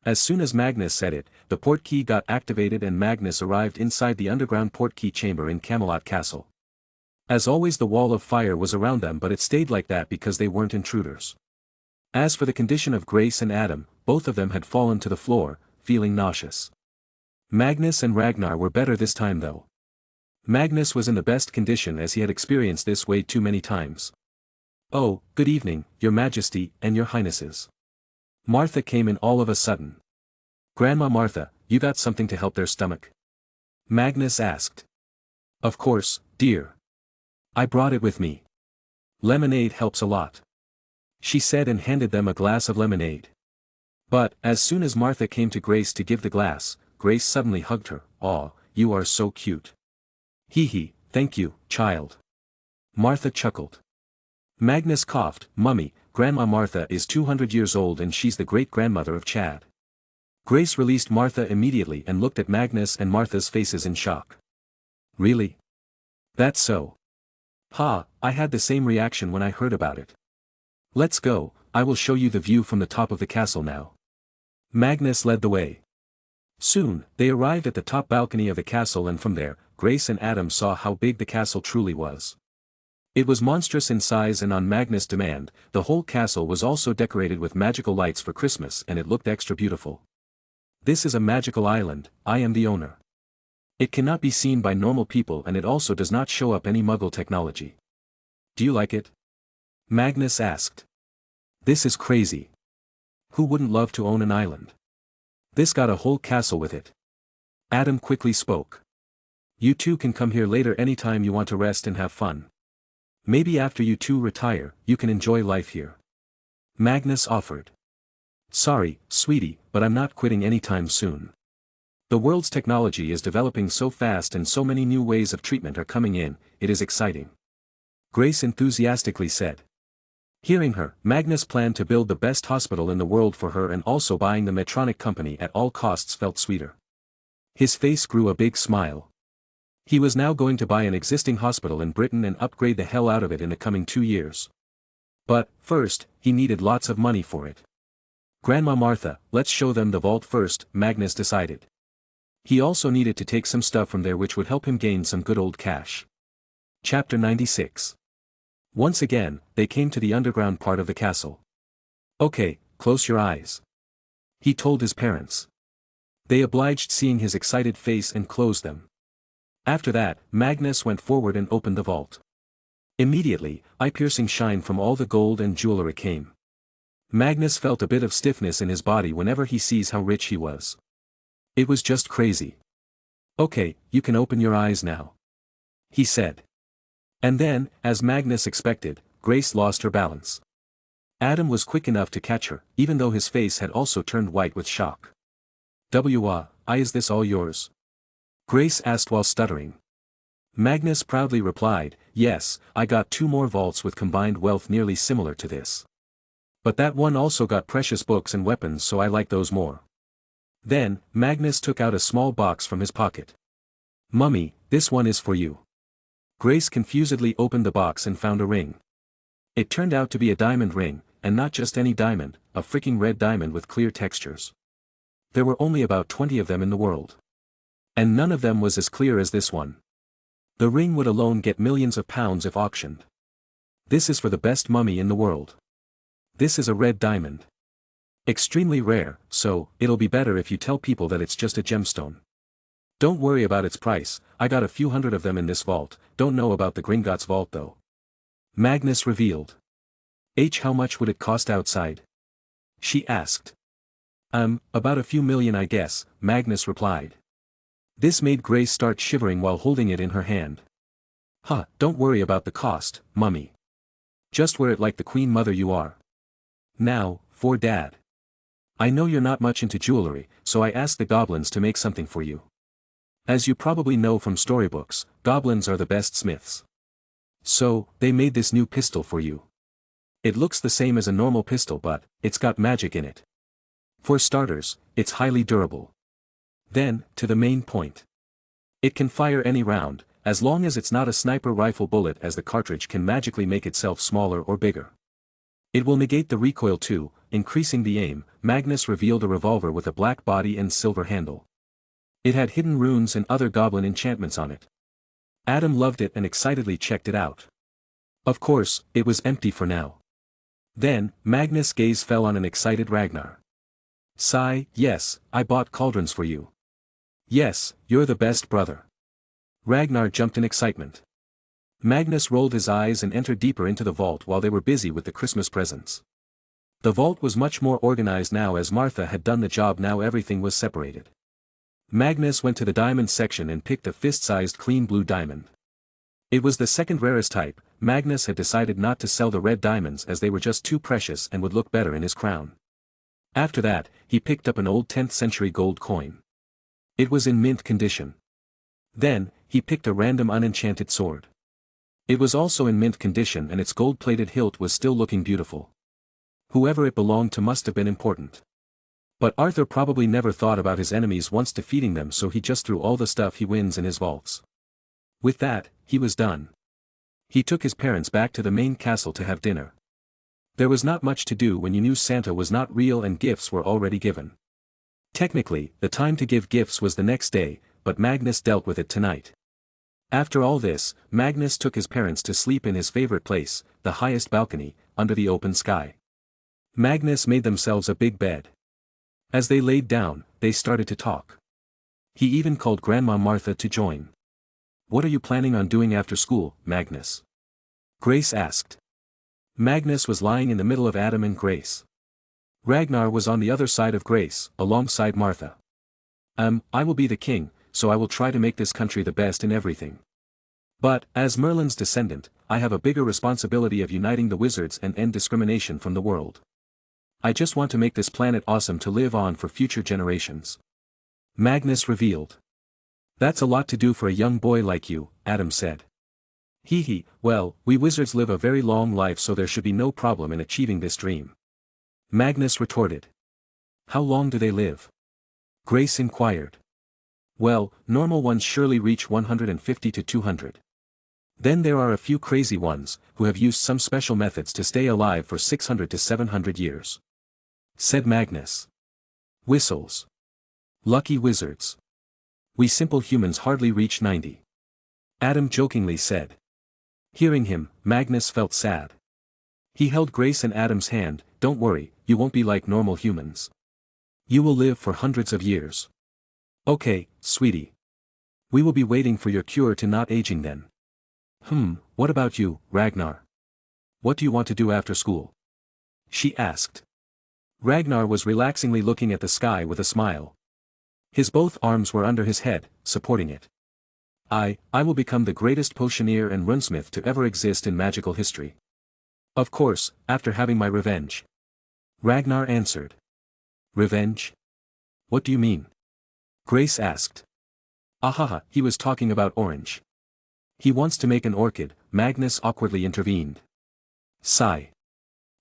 As soon as Magnus said it, the portkey got activated and Magnus arrived inside the underground portkey chamber in Camelot Castle. As always, the wall of fire was around them, but it stayed like that because they weren't intruders. As for the condition of Grace and Adam, both of them had fallen to the floor, feeling nauseous. Magnus and Ragnar were better this time though. Magnus was in the best condition as he had experienced this way too many times. Oh, good evening, Your Majesty, and Your Highnesses. Martha came in all of a sudden. Grandma Martha, you got something to help their stomach? Magnus asked. Of course, dear. I brought it with me. Lemonade helps a lot. She said and handed them a glass of lemonade. But, as soon as Martha came to Grace to give the glass, Grace suddenly hugged her. Aw, you are so cute. Thank you, child. Martha chuckled. Magnus coughed. Mummy, Grandma Martha is 200 years old and she's the great-grandmother of Chad. Grace released Martha immediately and looked at Magnus and Martha's faces in shock. Really? That's so. I had the same reaction when I heard about it. Let's go, I will show you the view from the top of the castle now. Magnus led the way. Soon, they arrived at the top balcony of the castle and from there, Grace and Adam saw how big the castle truly was. It was monstrous in size and on Magnus' demand, the whole castle was also decorated with magical lights for Christmas and it looked extra beautiful. This is a magical island, I am the owner. It cannot be seen by normal people and it also does not show up any Muggle technology. Do you like it? Magnus asked. This is crazy. Who wouldn't love to own an island? This got a whole castle with it. Adam quickly spoke. You two can come here later anytime you want to rest and have fun. Maybe after you two retire, you can enjoy life here. Magnus offered. Sorry, sweetie, but I'm not quitting anytime soon. The world's technology is developing so fast and so many new ways of treatment are coming in, it is exciting. Grace enthusiastically said. Hearing her, Magnus planned to build the best hospital in the world for her, and also buying the Medtronic company at all costs felt sweeter. His face grew a big smile. He was now going to buy an existing hospital in Britain and upgrade the hell out of it in the coming 2 years. But, first, he needed lots of money for it. Grandma Martha, let's show them the vault first, Magnus decided. He also needed to take some stuff from there which would help him gain some good old cash. Chapter 96. Once again, they came to the underground part of the castle. Okay, close your eyes, he told his parents. They obliged, seeing his excited face, and closed them. After that, Magnus went forward and opened the vault. Immediately, eye-piercing shine from all the gold and jewelry came. Magnus felt a bit of stiffness in his body whenever he sees how rich he was. It was just crazy. Okay, you can open your eyes now, he said. And then, as Magnus expected, Grace lost her balance. Adam was quick enough to catch her, even though his face had also turned white with shock. Is this all yours? Grace asked while stuttering. Magnus proudly replied, yes, I got 2 more vaults with combined wealth nearly similar to this. But that one also got precious books and weapons, so I like those more. Then, Magnus took out a small box from his pocket. Mummy, this one is for you. Grace confusedly opened the box and found a ring. It turned out to be a diamond ring, and not just any diamond, a freaking red diamond with clear textures. There were only about 20 of them in the world. And none of them was as clear as this one. The ring would alone get millions of pounds if auctioned. This is for the best mummy in the world. This is a red diamond. Extremely rare, so, it'll be better if you tell people that it's just a gemstone. Don't worry about its price, I got a few hundred of them in this vault, don't know about the Gringotts vault though. Magnus revealed. How much would it cost outside? She asked. About a few million I guess, Magnus replied. This made Grace start shivering while holding it in her hand. Don't worry about the cost, mummy. Just wear it like the queen mother you are. Now, for Dad. I know you're not much into jewelry, so I asked the goblins to make something for you. As you probably know from storybooks, goblins are the best smiths. So, they made this new pistol for you. It looks the same as a normal pistol, but it's got magic in it. For starters, it's highly durable. Then, to the main point. It can fire any round, as long as it's not a sniper rifle bullet, as the cartridge can magically make itself smaller or bigger. It will negate the recoil too, increasing the aim. Magnus revealed a revolver with a black body and silver handle. It had hidden runes and other goblin enchantments on it. Adam loved it and excitedly checked it out. Of course, it was empty for now. Then, Magnus' gaze fell on an excited Ragnar. Sigh, yes, I bought cauldrons for you. Yes, you're the best brother. Ragnar jumped in excitement. Magnus rolled his eyes and entered deeper into the vault while they were busy with the Christmas presents. The vault was much more organized now, as Martha had done the job. Now everything was separated. Magnus went to the diamond section and picked a fist-sized clean blue diamond. It was the second rarest type. Magnus had decided not to sell the red diamonds as they were just too precious and would look better in his crown. After that, he picked up an old 10th century gold coin. It was in mint condition. Then, he picked a random unenchanted sword. It was also in mint condition and its gold-plated hilt was still looking beautiful. Whoever it belonged to must have been important. But Arthur probably never thought about his enemies once defeating them, so he just threw all the stuff he wins in his vaults. With that, he was done. He took his parents back to the main castle to have dinner. There was not much to do when you knew Santa was not real and gifts were already given. Technically, the time to give gifts was the next day, but Magnus dealt with it tonight. After all this, Magnus took his parents to sleep in his favorite place, the highest balcony, under the open sky. Magnus made themselves a big bed. As they laid down, they started to talk. He even called Grandma Martha to join. What are you planning on doing after school, Magnus? Grace asked. Magnus was lying in the middle of Adam and Grace. Ragnar was on the other side of Grace, alongside Martha. I will be the king, so I will try to make this country the best in everything. But, as Merlin's descendant, I have a bigger responsibility of uniting the wizards and end discrimination from the world. I just want to make this planet awesome to live on for future generations. Magnus revealed. That's a lot to do for a young boy like you, Adam said. Hee hee, well, we wizards live a very long life, so there should be no problem in achieving this dream. Magnus retorted. How long do they live? Grace inquired. Well, normal ones surely reach 150 to 200. Then there are a few crazy ones, who have used some special methods to stay alive for 600 to 700 years. Said Magnus. Whistles. Lucky wizards. We simple humans hardly reach 90. Adam jokingly said. Hearing him, Magnus felt sad. He held Grace and Adam's hand. Don't worry, you won't be like normal humans. You will live for hundreds of years. Okay, sweetie. We will be waiting for your cure to not aging then. What about you, Ragnar? What do you want to do after school? She asked. Ragnar was relaxingly looking at the sky with a smile. His both arms were under his head, supporting it. I will become the greatest potioneer and runesmith to ever exist in magical history. Of course, after having my revenge. Ragnar answered. Revenge? What do you mean? Grace asked. Ahaha, he was talking about orange. He wants to make an orchid, Magnus awkwardly intervened. Sigh.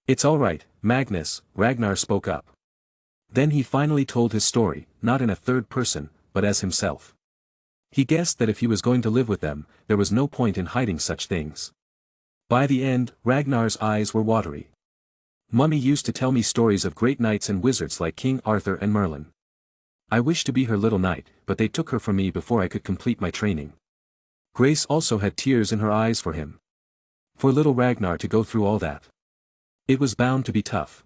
It's all right, Magnus, Ragnar spoke up. Then he finally told his story, not in a third person, but as himself. He guessed that if he was going to live with them, there was no point in hiding such things. By the end, Ragnar's eyes were watery. Mummy used to tell me stories of great knights and wizards like King Arthur and Merlin. I wished to be her little knight, but they took her from me before I could complete my training. Grace also had tears in her eyes for him. For little Ragnar to go through all that. It was bound to be tough.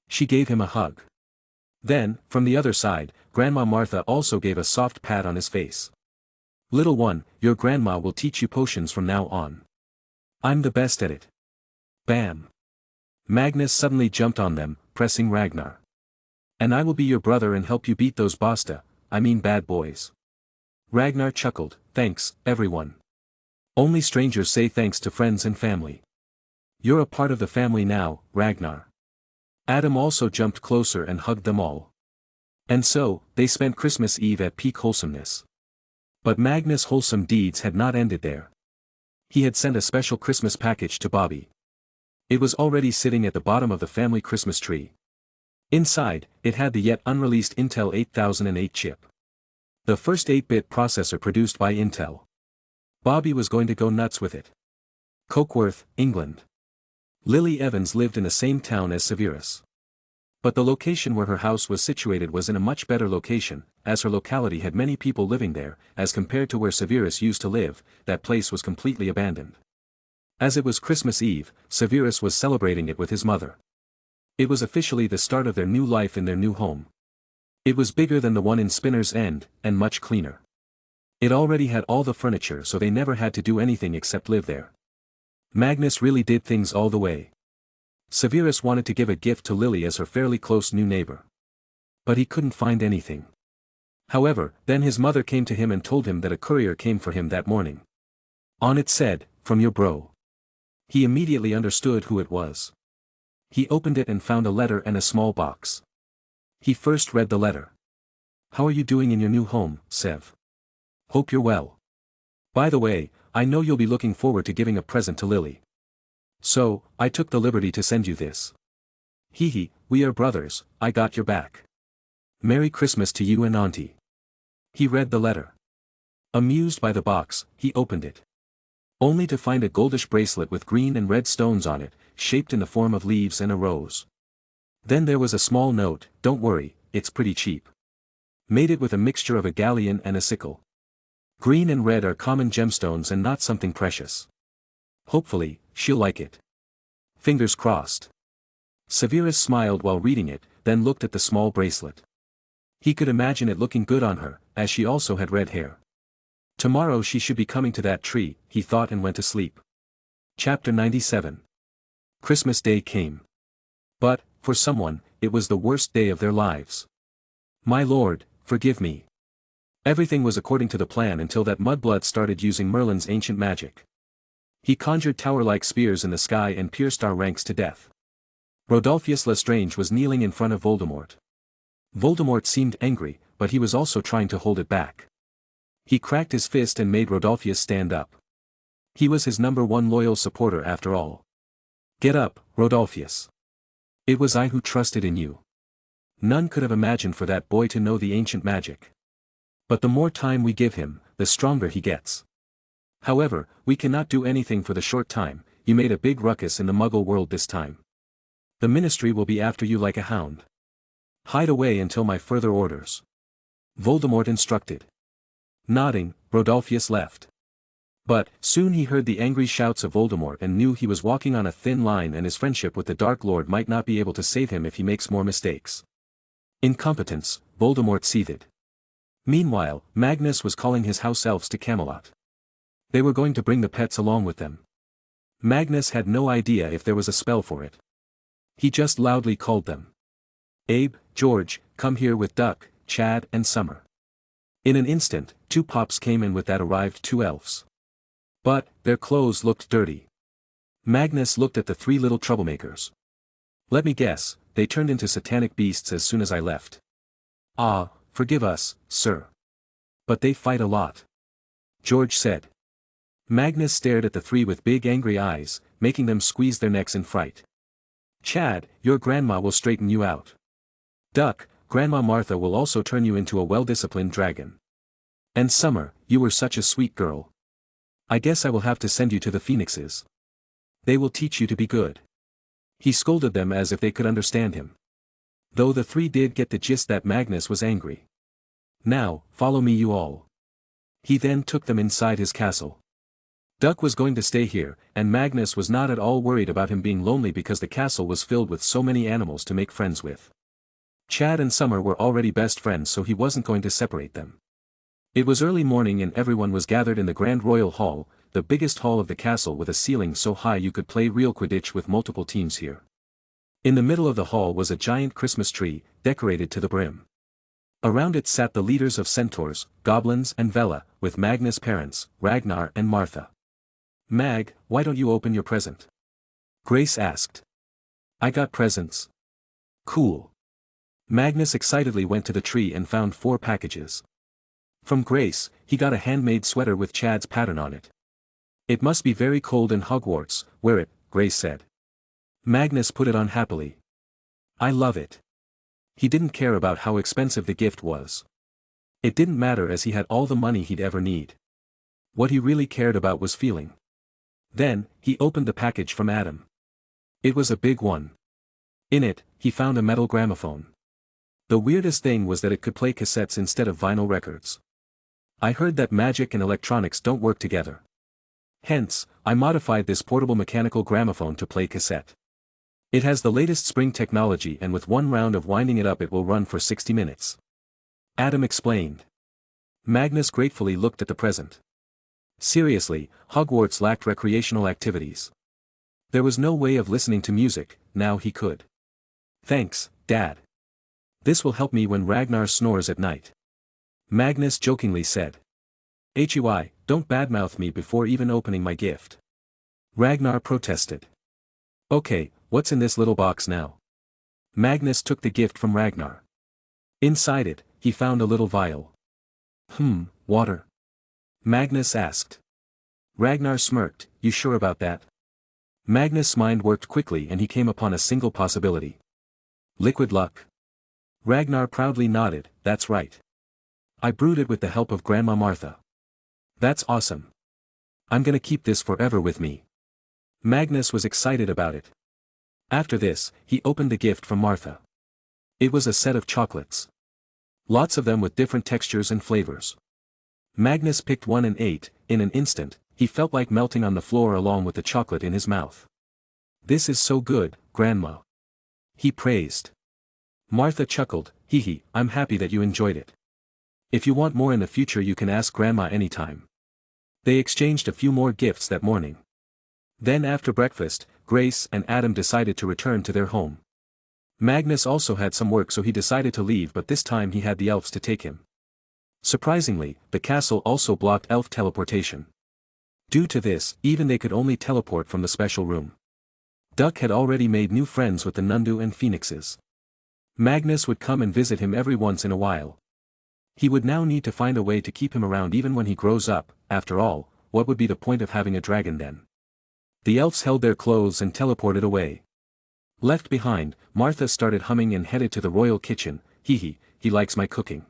She gave him a hug. Then, from the other side, Grandma Martha also gave a soft pat on his face. Little one, your grandma will teach you potions from now on. I'm the best at it. Bam. Magnus suddenly jumped on them, pressing Ragnar. And I will be your brother and help you beat those bad boys. Ragnar chuckled, thanks, everyone. Only strangers say thanks to friends and family. You're a part of the family now, Ragnar. Adam also jumped closer and hugged them all. And so, they spent Christmas Eve at peak wholesomeness. But Magnus' wholesome deeds had not ended there. He had sent a special Christmas package to Bobby. It was already sitting at the bottom of the family Christmas tree. Inside, it had the yet unreleased Intel 8008 chip. The first 8-bit processor produced by Intel. Bobby was going to go nuts with it. Cokeworth, England. Lily Evans lived in the same town as Severus. But the location where her house was situated was in a much better location, as her locality had many people living there, as compared to where Severus used to live. That place was completely abandoned. As it was Christmas Eve, Severus was celebrating it with his mother. It was officially the start of their new life in their new home. It was bigger than the one in Spinner's End, and much cleaner. It already had all the furniture, so they never had to do anything except live there. Magnus really did things all the way. Severus wanted to give a gift to Lily as her fairly close new neighbor. But he couldn't find anything. However, then his mother came to him and told him that a courier came for him that morning. On it said, "From your bro." He immediately understood who it was. He opened it and found a letter and a small box. He first read the letter. "How are you doing in your new home, Sev? Hope you're well. By the way, I know you'll be looking forward to giving a present to Lily. So, I took the liberty to send you this. Hee hee, we are brothers, I got your back. Merry Christmas to you and Auntie." He read the letter. Amused by the box, he opened it. Only to find a goldish bracelet with green and red stones on it, shaped in the form of leaves and a rose. Then there was a small note, "Don't worry, it's pretty cheap. Made it with a mixture of a galleon and a sickle. Green and red are common gemstones and not something precious. Hopefully, she'll like it. Fingers crossed." Severus smiled while reading it, then looked at the small bracelet. He could imagine it looking good on her, as she also had red hair. Tomorrow she should be coming to that tree, he thought, and went to sleep. Chapter 97. Christmas Day came. But, for someone, it was the worst day of their lives. My lord, forgive me. Everything was according to the plan until that mudblood started using Merlin's ancient magic. He conjured tower-like spears in the sky and pierced our ranks to death. Rodolphus Lestrange was kneeling in front of Voldemort. Voldemort seemed angry, but he was also trying to hold it back. He cracked his fist and made Rodolphus stand up. He was his #1 loyal supporter after all. Get up, Rodolphus. It was I who trusted in you. None could have imagined for that boy to know the ancient magic. But the more time we give him, the stronger he gets. However, we cannot do anything for the short time. You made a big ruckus in the Muggle world this time. The Ministry will be after you like a hound. Hide away until my further orders. Voldemort instructed. Nodding, Rodolphus left. But, soon he heard the angry shouts of Voldemort and knew he was walking on a thin line and his friendship with the Dark Lord might not be able to save him if he makes more mistakes. Incompetence, Voldemort seethed. Meanwhile, Magnus was calling his house elves to Camelot. They were going to bring the pets along with them. Magnus had no idea if there was a spell for it. He just loudly called them. Abe, George, come here with Duck, Chad and Summer. In an instant, 2 pups came in with that arrived 2 elves. But, their clothes looked dirty. Magnus looked at the 3 little troublemakers. Let me guess, they turned into satanic beasts as soon as I left. Ah, forgive us, sir. But they fight a lot. George said. Magnus stared at the 3 with big angry eyes, making them squeeze their necks in fright. Chad, your grandma will straighten you out. Duck, Grandma Martha will also turn you into a well-disciplined dragon. And Summer, you were such a sweet girl. I guess I will have to send you to the Phoenixes. They will teach you to be good. He scolded them as if they could understand him. Though the 3 did get the gist that Magnus was angry. Now, follow me you all. He then took them inside his castle. Duck was going to stay here, and Magnus was not at all worried about him being lonely because the castle was filled with so many animals to make friends with. Chad and Summer were already best friends, so he wasn't going to separate them. It was early morning and everyone was gathered in the Grand Royal Hall, the biggest hall of the castle with a ceiling so high you could play real Quidditch with multiple teams here. In the middle of the hall was a giant Christmas tree, decorated to the brim. Around it sat the leaders of centaurs, goblins and Vela, with Magnus' parents, Ragnar and Martha. Mag, why don't you open your present? Grace asked. I got presents. Cool. Magnus excitedly went to the tree and found 4 packages. From Grace, he got a handmade sweater with Chad's pattern on it. It must be very cold in Hogwarts, wear it, Grace said. Magnus put it on happily. I love it. He didn't care about how expensive the gift was. It didn't matter as he had all the money he'd ever need. What he really cared about was feeling. Then, he opened the package from Adam. It was a big one. In it, he found a metal gramophone. The weirdest thing was that it could play cassettes instead of vinyl records. I heard that magic and electronics don't work together. Hence, I modified this portable mechanical gramophone to play cassette. It has the latest spring technology and with 1 round of winding it up it will run for 60 minutes. Adam explained. Magnus gratefully looked at the present. Seriously, Hogwarts lacked recreational activities. There was no way of listening to music, now he could. Thanks, Dad. This will help me when Ragnar snores at night. Magnus jokingly said. Hui, don't badmouth me before even opening my gift. Ragnar protested. Okay, what's in this little box now? Magnus took the gift from Ragnar. Inside it, he found a little vial. Water? Magnus asked. Ragnar smirked, you sure about that? Magnus' mind worked quickly and he came upon a single possibility. Liquid luck. Ragnar proudly nodded, that's right. I brewed it with the help of Grandma Martha. That's awesome. I'm gonna keep this forever with me. Magnus was excited about it. After this, he opened the gift from Martha. It was a set of chocolates. Lots of them with different textures and flavors. Magnus picked one and ate. In an instant, he felt like melting on the floor along with the chocolate in his mouth. This is so good, Grandma. He praised. Martha chuckled, hee hee, I'm happy that you enjoyed it. If you want more in the future you can ask Grandma anytime. They exchanged a few more gifts that morning. Then after breakfast, Grace and Adam decided to return to their home. Magnus also had some work so he decided to leave, but this time he had the elves to take him. Surprisingly, the castle also blocked elf teleportation. Due to this, even they could only teleport from the special room. Duck had already made new friends with the Nundu and Phoenixes. Magnus would come and visit him every once in a while. He would now need to find a way to keep him around even when he grows up. After all, what would be the point of having a dragon then? The elves held their clothes and teleported away. Left behind, Martha started humming and headed to the royal kitchen. He likes my cooking.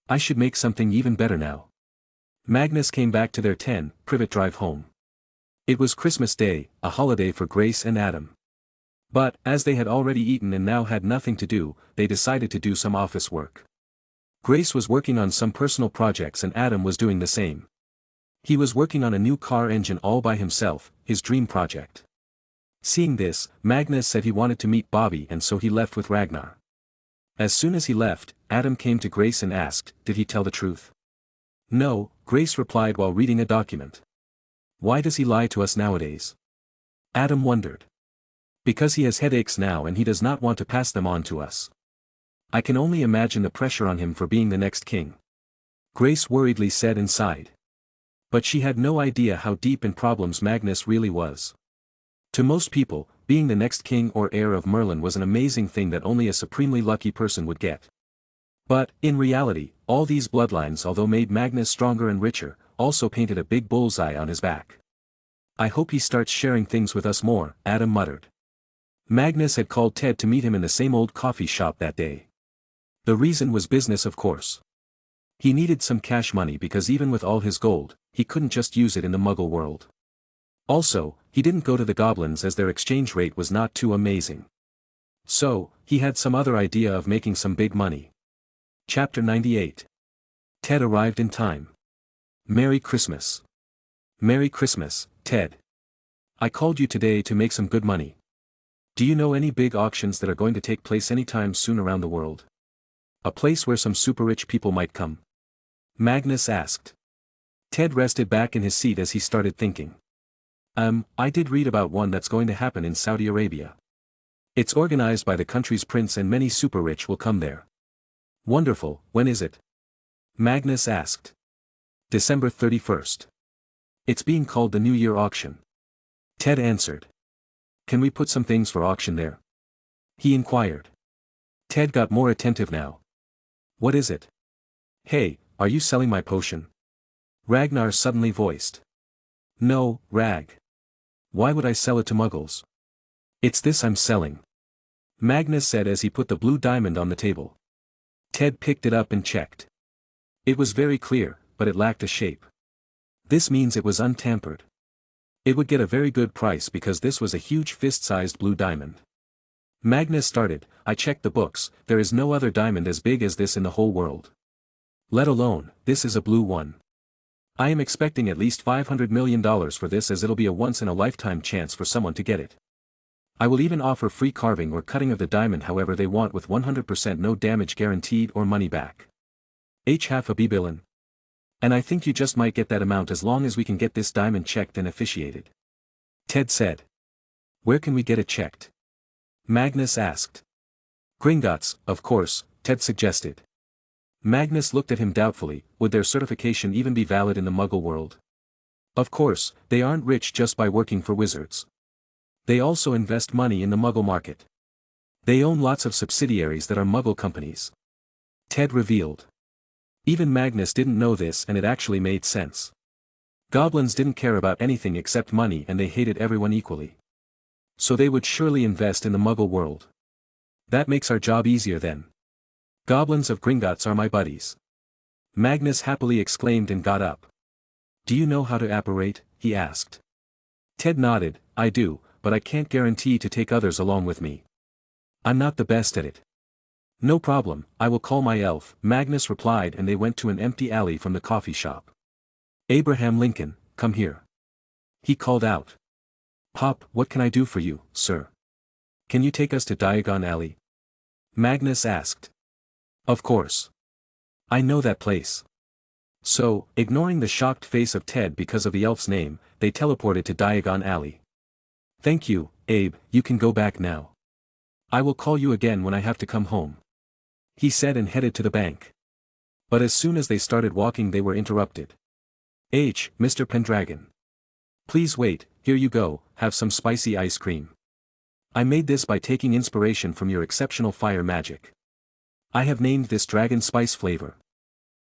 I should make something even better now. Magnus came back to their 10-privet drive home. It was Christmas Day, a holiday for Grace and Adam. But, as they had already eaten and now had nothing to do, they decided to do some office work. Grace was working on some personal projects and Adam was doing the same. He was working on a new car engine all by himself, his dream project. Seeing this, Magnus said he wanted to meet Bobby and so he left with Ragnar. As soon as he left, Adam came to Grace and asked, did he tell the truth? No, Grace replied while reading a document. Why does he lie to us nowadays? Adam wondered. Because he has headaches now and he does not want to pass them on to us. I can only imagine the pressure on him for being the next king. Grace worriedly said and sighed. But she had no idea how deep in problems Magnus really was. To most people, being the next king or heir of Merlin was an amazing thing that only a supremely lucky person would get. But, in reality, all these bloodlines although made Magnus stronger and richer, also painted a big bullseye on his back. I hope he starts sharing things with us more, Adam muttered. Magnus had called Ted to meet him in the same old coffee shop that day. The reason was business of course. He needed some cash money because even with all his gold, he couldn't just use it in the Muggle world. Also, he didn't go to the goblins as their exchange rate was not too amazing. So, he had some other idea of making some big money. Chapter 98. Ted arrived in time. Merry Christmas. Merry Christmas, Ted. I called you today to make some good money. Do you know any big auctions that are going to take place anytime soon around the world? A place where some super rich people might come? Magnus asked. Ted rested back in his seat as he started thinking. I did read about one that's going to happen in Saudi Arabia. It's organized by the country's prince and many super rich will come there. Wonderful, when is it? Magnus asked. December 31st. It's being called the New Year auction. Ted answered. Can we put some things for auction there? He inquired. Ted got more attentive now. What is it? Hey, are you selling my potion? Ragnar suddenly voiced. No, Rag. Why would I sell it to Muggles? It's this I'm selling. Magnus said as he put the blue diamond on the table. Ted picked it up and checked. It was very clear, but it lacked a shape. This means it was untampered. It would get a very good price because this was a huge fist-sized blue diamond. Magnus started, I checked the books, there is no other diamond as big as this in the whole world. Let alone, this is a blue one. I am expecting at least $500 million for this as it'll be a once-in-a-lifetime chance for someone to get it. I will even offer free carving or cutting of the diamond however they want with 100% no damage guaranteed or money back. Half a billion. And I think you just might get that amount as long as we can get this diamond checked and officiated. Ted said. Where can we get it checked? Magnus asked. Gringotts, of course, Ted suggested. Magnus looked at him doubtfully, would their certification even be valid in the Muggle world? Of course, they aren't rich just by working for wizards. They also invest money in the Muggle market. They own lots of subsidiaries that are Muggle companies. Ted revealed. Even Magnus didn't know this and it actually made sense. Goblins didn't care about anything except money and they hated everyone equally. So they would surely invest in the Muggle world. That makes our job easier then. Goblins of Gringotts are my buddies. Magnus happily exclaimed and got up. Do you know how to apparate? He asked. Ted nodded, I do, but I can't guarantee to take others along with me. I'm not the best at it. No problem, I will call my elf, Magnus replied and they went to an empty alley from the coffee shop. Abraham Lincoln, come here. He called out. Pop, what can I do for you, sir? Can you take us to Diagon Alley? Magnus asked. Of course. I know that place. So, ignoring the shocked face of Ted because of the elf's name, they teleported to Diagon Alley. Thank you, Abe, you can go back now. I will call you again when I have to come home. He said and headed to the bank. But as soon as they started walking they were interrupted. Mr. Pendragon. Please wait, here you go, have some spicy ice cream. I made this by taking inspiration from your exceptional fire magic. I have named this dragon spice flavor.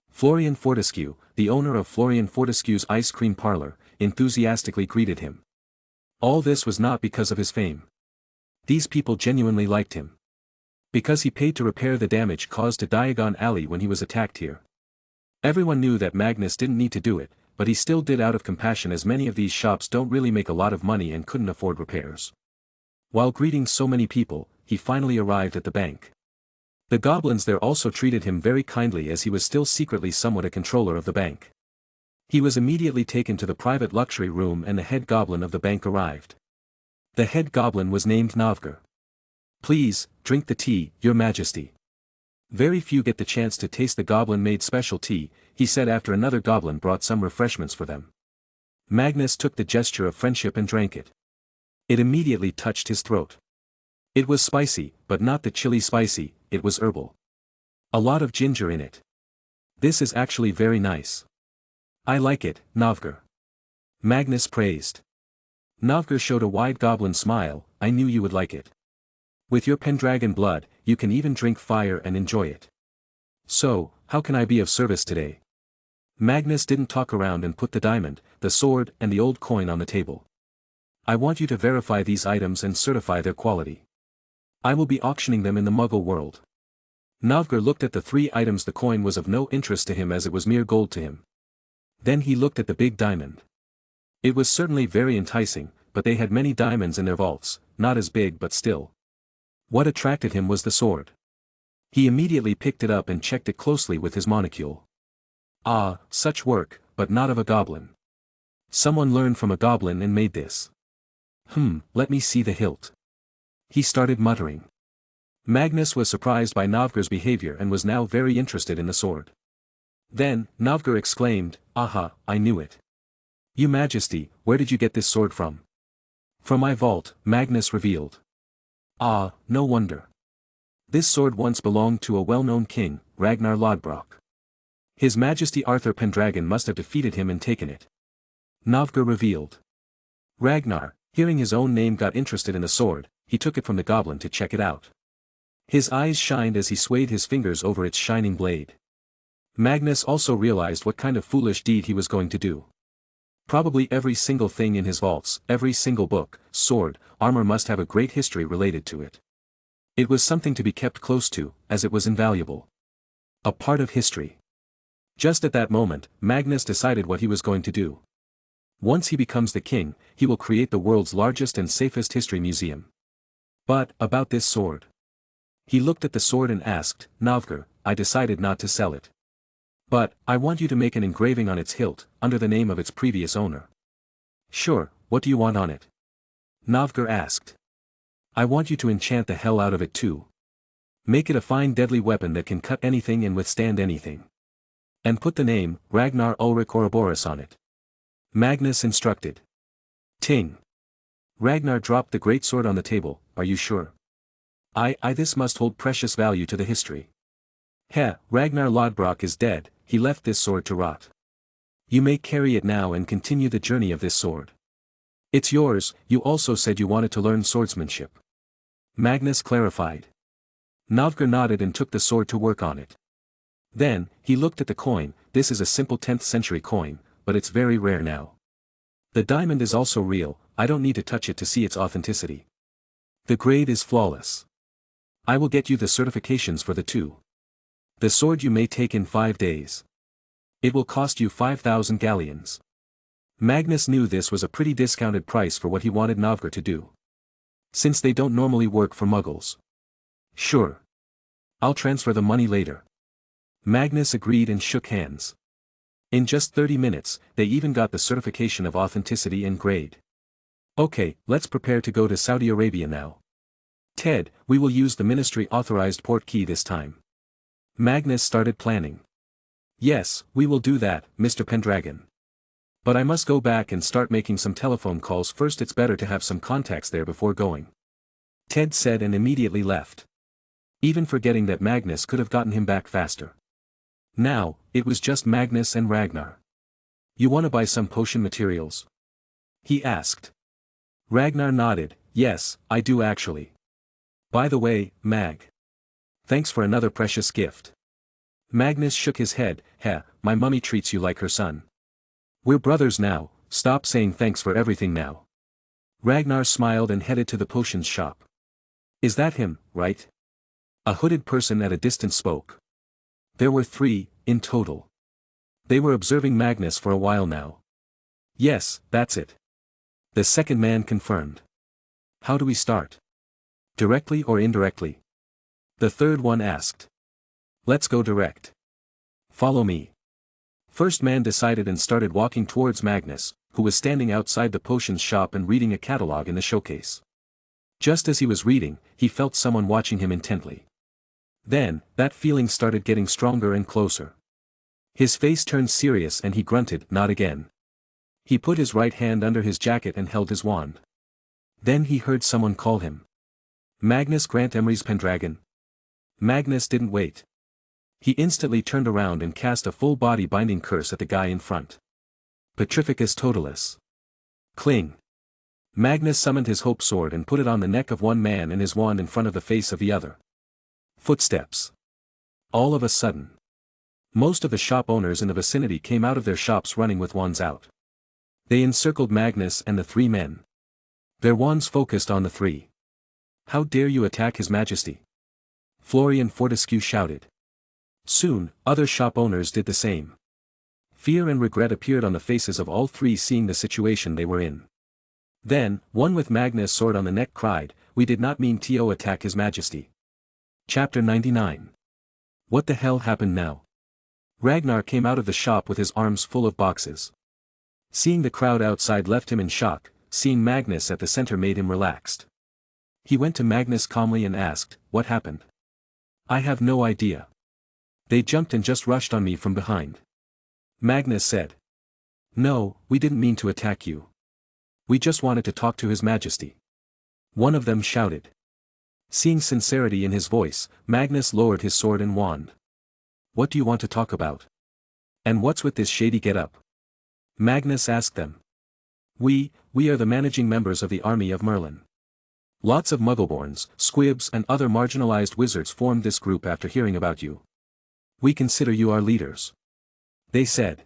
Florian Fortescue, the owner of Florian Fortescue's ice cream parlor, enthusiastically greeted him. All this was not because of his fame. These people genuinely liked him. Because he paid to repair the damage caused to Diagon Alley when he was attacked here. Everyone knew that Magnus didn't need to do it, but he still did out of compassion as many of these shops don't really make a lot of money and couldn't afford repairs. While greeting so many people, he finally arrived at the bank. The goblins there also treated him very kindly as he was still secretly somewhat a controller of the bank. He was immediately taken to the private luxury room and the head goblin of the bank arrived. The head goblin was named Navgar. Please, drink the tea, your majesty. Very few get the chance to taste the goblin-made special tea, he said after another goblin brought some refreshments for them. Magnus took the gesture of friendship and drank it. It immediately touched his throat. It was spicy, but not the chili spicy, it was herbal. A lot of ginger in it. This is actually very nice. I like it, Navgar. Magnus praised. Navgar showed a wide goblin smile, I knew you would like it. With your Pendragon blood, you can even drink fire and enjoy it. So, how can I be of service today? Magnus didn't talk around and put the diamond, the sword and the old coin on the table. I want you to verify these items and certify their quality. I will be auctioning them in the Muggle world. Navgar looked at the three items. The coin was of no interest to him as it was mere gold to him. Then he looked at the big diamond. It was certainly very enticing, but they had many diamonds in their vaults, not as big but still. What attracted him was the sword. He immediately picked it up and checked it closely with his monocule. Ah, such work, but not of a goblin. Someone learned from a goblin and made this. Let me see the hilt. He started muttering. Magnus was surprised by Navgar's behavior and was now very interested in the sword. Then, Navgar exclaimed, Aha, I knew it. Your Majesty, where did you get this sword from? From my vault, Magnus revealed. Ah, no wonder. This sword once belonged to a well-known king, Ragnar Lodbrok. His Majesty Arthur Pendragon must have defeated him and taken it. Navgar revealed. Ragnar, hearing his own name, got interested in the sword. He took it from the goblin to check it out. His eyes shined as he swayed his fingers over its shining blade. Magnus also realized what kind of foolish deed he was going to do. Probably every single thing in his vaults, every single book, sword, armor must have a great history related to it. It was something to be kept close to, as it was invaluable. A part of history. Just at that moment, Magnus decided what he was going to do. Once he becomes the king, he will create the world's largest and safest history museum. But, about this sword. He looked at the sword and asked, Navgar, I decided not to sell it. But, I want you to make an engraving on its hilt, under the name of its previous owner. Sure, what do you want on it? Navgar asked. I want you to enchant the hell out of it too. Make it a fine deadly weapon that can cut anything and withstand anything. And put the name, Ragnar Ulrich Ouroboros on it. Magnus instructed. Ting. Ragnar dropped the great sword on the table, are you sure? This must hold precious value to the history. Ragnar Lodbrok is dead, he left this sword to rot. You may carry it now and continue the journey of this sword. It's yours, you also said you wanted to learn swordsmanship. Magnus clarified. Navgar nodded and took the sword to work on it. Then, he looked at the coin. This is a simple 10th century coin, but it's very rare now. The diamond is also real, I don't need to touch it to see its authenticity. The grade is flawless. I will get you the certifications for the two. The sword you may take in 5 days. It will cost you 5,000 galleons. Magnus knew this was a pretty discounted price for what he wanted Navgar to do. Since they don't normally work for muggles. Sure. I'll transfer the money later. Magnus agreed and shook hands. In just 30 minutes, they even got the certification of authenticity and grade. Okay, let's prepare to go to Saudi Arabia now. Ted, we will use the ministry-authorized port key this time. Magnus started planning. Yes, we will do that, Mr. Pendragon. But I must go back and start making some telephone calls first. It's better to have some contacts there before going. Ted said and immediately left. Even forgetting that Magnus could have gotten him back faster. Now, it was just Magnus and Ragnar. You want to buy some potion materials? He asked. Ragnar nodded, Yes, I do actually. By the way, Mag. Thanks for another precious gift. Magnus shook his head. My mummy treats you like her son. We're brothers now, stop saying thanks for everything now. Ragnar smiled and headed to the potions shop. Is that him, right? A hooded person at a distance spoke. There were 3, in total. They were observing Magnus for a while now. Yes, that's it. The second man confirmed. How do we start? Directly or indirectly? The third one asked. Let's go direct. Follow me. First man decided and started walking towards Magnus, who was standing outside the potions shop and reading a catalog in the showcase. Just as he was reading, he felt someone watching him intently. Then, that feeling started getting stronger and closer. His face turned serious and he grunted, "Not again." He put his right hand under his jacket and held his wand. Then he heard someone call him. Magnus Grant Emery's Pendragon. Magnus didn't wait. He instantly turned around and cast a full-body binding curse at the guy in front. Petrificus Totalis. Cling. Magnus summoned his hope sword and put it on the neck of one man and his wand in front of the face of the other. Footsteps. All of a sudden. Most of the shop owners in the vicinity came out of their shops running with wands out. They encircled Magnus and the 3 men. Their wands focused on the 3. How dare you attack His Majesty? Florian Fortescue shouted. Soon, other shop owners did the same. Fear and regret appeared on the faces of all 3 seeing the situation they were in. Then, one with Magnus' sword on the neck cried, "We did not mean to attack His Majesty." Chapter 99. What the hell happened now? Ragnar came out of the shop with his arms full of boxes. Seeing the crowd outside left him in shock, seeing Magnus at the center made him relaxed. He went to Magnus calmly and asked, "What happened?" "I have no idea. They jumped and just rushed on me from behind." Magnus said. "No, we didn't mean to attack you. We just wanted to talk to His Majesty." One of them shouted. Seeing sincerity in his voice, Magnus lowered his sword and wand. "What do you want to talk about? And what's with this shady get-up?" Magnus asked them. We are the managing members of the army of Merlin. Lots of muggleborns, squibs and other marginalized wizards formed this group after hearing about you. We consider you our leaders," they said.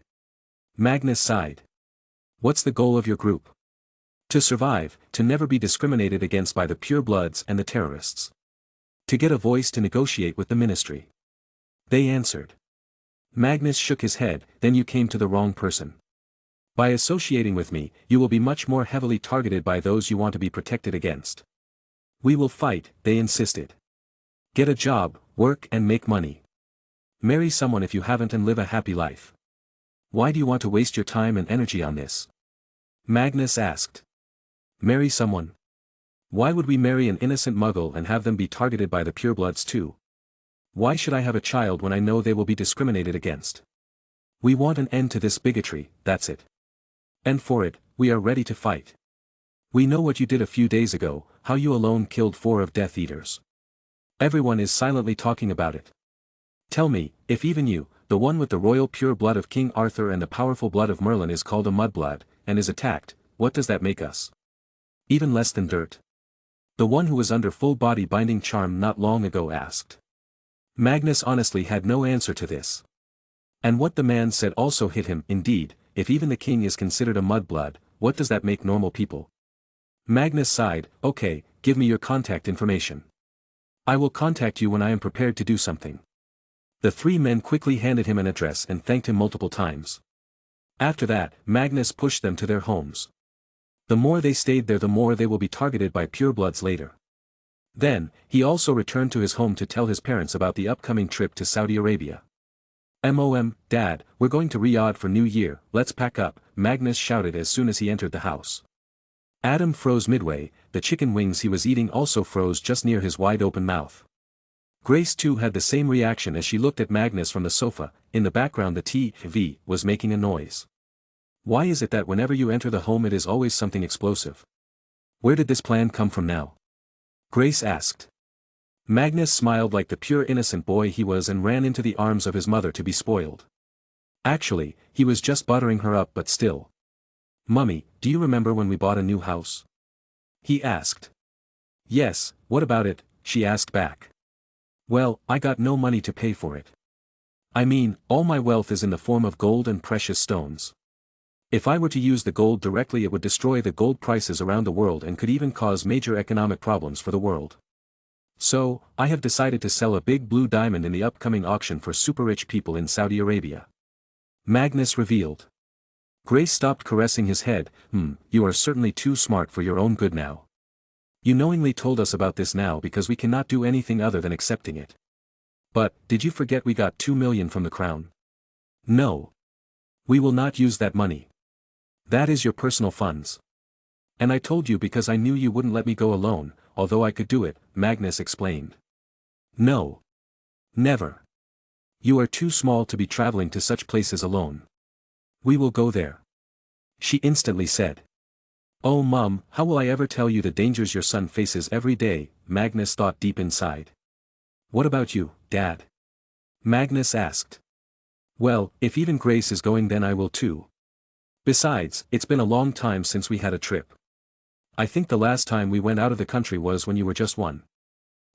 Magnus sighed. "What's the goal of your group?" "To survive, to never be discriminated against by the purebloods and the terrorists. To get a voice to negotiate with the ministry," they answered. Magnus shook his head. "Then you came to the wrong person. By associating with me, you will be much more heavily targeted by those you want to be protected against." "We will fight," they insisted. "Get a job, work and make money. Marry someone if you haven't and live a happy life. Why do you want to waste your time and energy on this?" Magnus asked. "Marry someone? Why would we marry an innocent muggle and have them be targeted by the purebloods too? Why should I have a child when I know they will be discriminated against? We want an end to this bigotry, that's it. And for it, we are ready to fight. We know what you did a few days ago, how you alone killed 4 of Death Eaters. Everyone is silently talking about it. Tell me, if even you, the one with the royal pure blood of King Arthur and the powerful blood of Merlin is called a mudblood, and is attacked, what does that make us? Even less than dirt?" The one who was under full-body binding charm not long ago asked. Magnus honestly had no answer to this. And what the man said also hit him. Indeed, if even the king is considered a mudblood, what does that make normal people? Magnus sighed. "Okay, give me your contact information. I will contact you when I am prepared to do something." The 3 men quickly handed him an address and thanked him multiple times. After that, Magnus pushed them to their homes. The more they stayed there, the more they will be targeted by purebloods later. Then, he also returned to his home to tell his parents about the upcoming trip to Saudi Arabia. Dad, we're going to Riyadh for New Year, let's pack up," Magnus shouted as soon as he entered the house. Adam froze midway, the chicken wings he was eating also froze just near his wide-open mouth. Grace too had the same reaction as she looked at Magnus from the sofa. In the background the TV was making a noise. Why is it that whenever you enter the home it is always something explosive? Where did this plan come from now? Grace asked. Magnus smiled like the pure innocent boy he was and ran into the arms of his mother to be spoiled. Actually, he was just buttering her up, but still. "Mummy, do you remember when we bought a new house?" he asked. Yes, what about it? She asked back. Well, I got no money to pay for it. I mean, all my wealth is in the form of gold and precious stones. If I were to use the gold directly, it would destroy the gold prices around the world and could even cause major economic problems for the world. So, I have decided to sell a big blue diamond in the upcoming auction for super rich people in Saudi Arabia. Magnus revealed. Grace stopped caressing his head. You are certainly too smart for your own good now. You knowingly told us about this now because we cannot do anything other than accepting it. But, did you forget we got 2 million from the crown? No. We will not use that money. That is your personal funds. And I told you because I knew you wouldn't let me go alone, although I could do it, Magnus explained. No. Never. You are too small to be traveling to such places alone. We will go there. She instantly said. Oh Mum, how will I ever tell you the dangers your son faces every day, Magnus thought deep inside. What about you, Dad? Magnus asked. Well, if even Grace is going then I will too. Besides, it's been a long time since we had a trip. I think the last time we went out of the country was when you were just 1.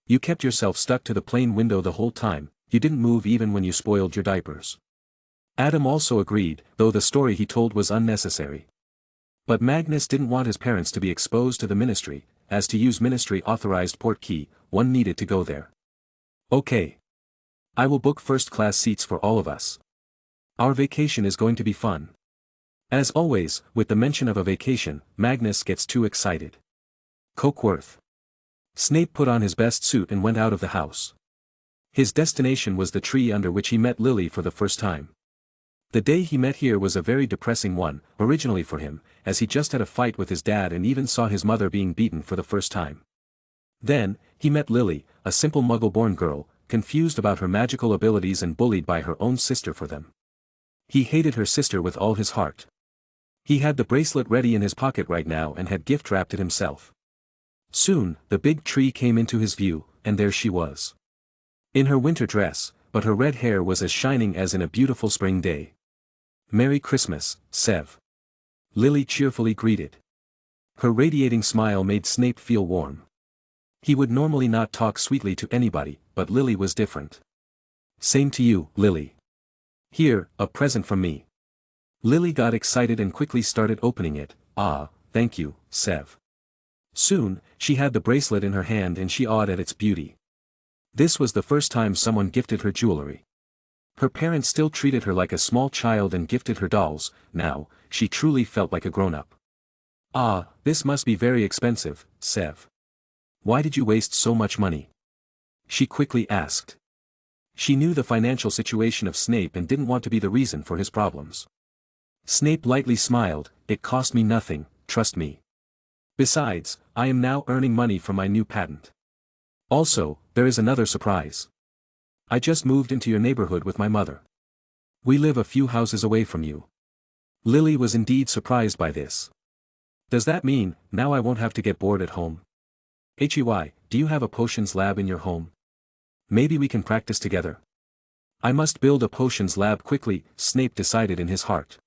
You kept yourself stuck to the plane window the whole time, you didn't move even when you spoiled your diapers. Adam also agreed, though the story he told was unnecessary. But Magnus didn't want his parents to be exposed to the ministry, as to use ministry-authorized port key, one needed to go there. Okay. I will book first-class seats for all of us. Our vacation is going to be fun. As always, with the mention of a vacation, Magnus gets too excited. Cokeworth. Snape put on his best suit and went out of the house. His destination was the tree under which he met Lily for the first time. The day he met here was a very depressing one, originally for him, as he just had a fight with his dad and even saw his mother being beaten for the first time. Then, he met Lily, a simple Muggle-born girl, confused about her magical abilities and bullied by her own sister for them. He hated her sister with all his heart. He had the bracelet ready in his pocket right now and had gift-wrapped it himself. Soon, the big tree came into his view, and there she was. In her winter dress, but her red hair was as shining as in a beautiful spring day. Merry Christmas, Sev. Lily cheerfully greeted. Her radiating smile made Snape feel warm. He would normally not talk sweetly to anybody, but Lily was different. Same to you, Lily. Here, a present from me. Lily got excited and quickly started opening it. Ah, thank you, Sev. Soon, she had the bracelet in her hand and she awed at its beauty. This was the first time someone gifted her jewelry. Her parents still treated her like a small child and gifted her dolls. Now, she truly felt like a grown-up. Ah, this must be very expensive, Sev. Why did you waste so much money? She quickly asked. She knew the financial situation of Snape and didn't want to be the reason for his problems. Snape lightly smiled. It cost me nothing, trust me. Besides, I am now earning money from my new patent. Also, there is another surprise. I just moved into your neighborhood with my mother. We live a few houses away from you. Lily was indeed surprised by this. Does that mean, now I won't have to get bored at home? Do you have a potions lab in your home? Maybe we can practice together. I must build a potions lab quickly, Snape decided in his heart.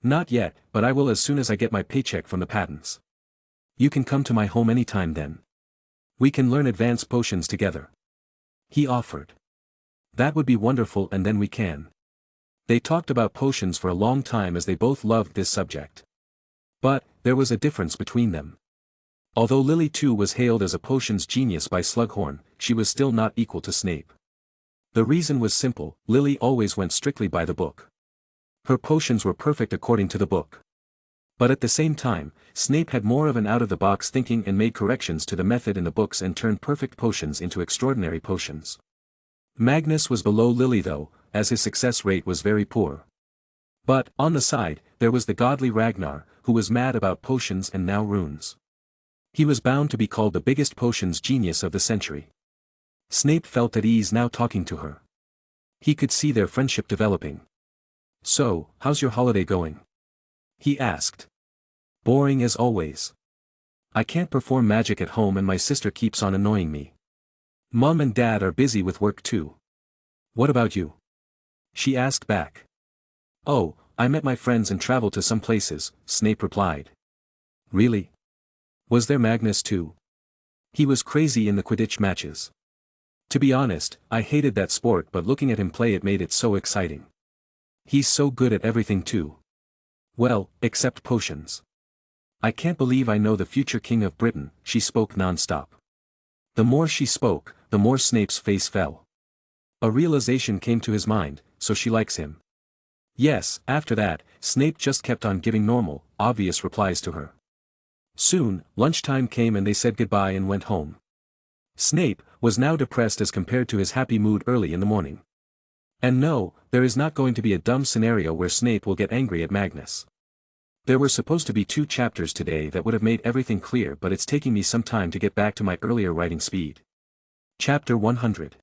Not yet, but I will as soon as I get my paycheck from the patents. You can come to my home anytime then. We can learn advanced potions together. He offered. That would be wonderful and then we can. They talked about potions for a long time as they both loved this subject. But, there was a difference between them. Although Lily too was hailed as a potions genius by Slughorn, she was still not equal to Snape. The reason was simple, Lily always went strictly by the book. Her potions were perfect according to the book. But at the same time, Snape had more of an out-of-the-box thinking and made corrections to the method in the books and turned perfect potions into extraordinary potions. Magnus was below Lily though, as his success rate was very poor. But, on the side, there was the godly Ragnar, who was mad about potions and now runes. He was bound to be called the biggest potions genius of the century. Snape felt at ease now talking to her. He could see their friendship developing. So, how's your holiday going? He asked. Boring as always. I can't perform magic at home and my sister keeps on annoying me. Mom and Dad are busy with work too. What about you? She asked back. Oh, I met my friends and traveled to some places, Snape replied. Really? Was there Magnus too? He was crazy in the Quidditch matches. To be honest, I hated that sport, but looking at him play it made it so exciting. He's so good at everything too. Well, except potions. I can't believe I know the future King of Britain, she spoke non-stop. The more she spoke, the more Snape's face fell. A realization came to his mind, so she likes him. Yes, after that, Snape just kept on giving normal, obvious replies to her. Soon, lunchtime came and they said goodbye and went home. Snape was now depressed as compared to his happy mood early in the morning. And no, there is not going to be a dumb scenario where Snape will get angry at Magnus. There were supposed to be 2 chapters today that would have made everything clear, but it's taking me some time to get back to my earlier writing speed. Chapter 100.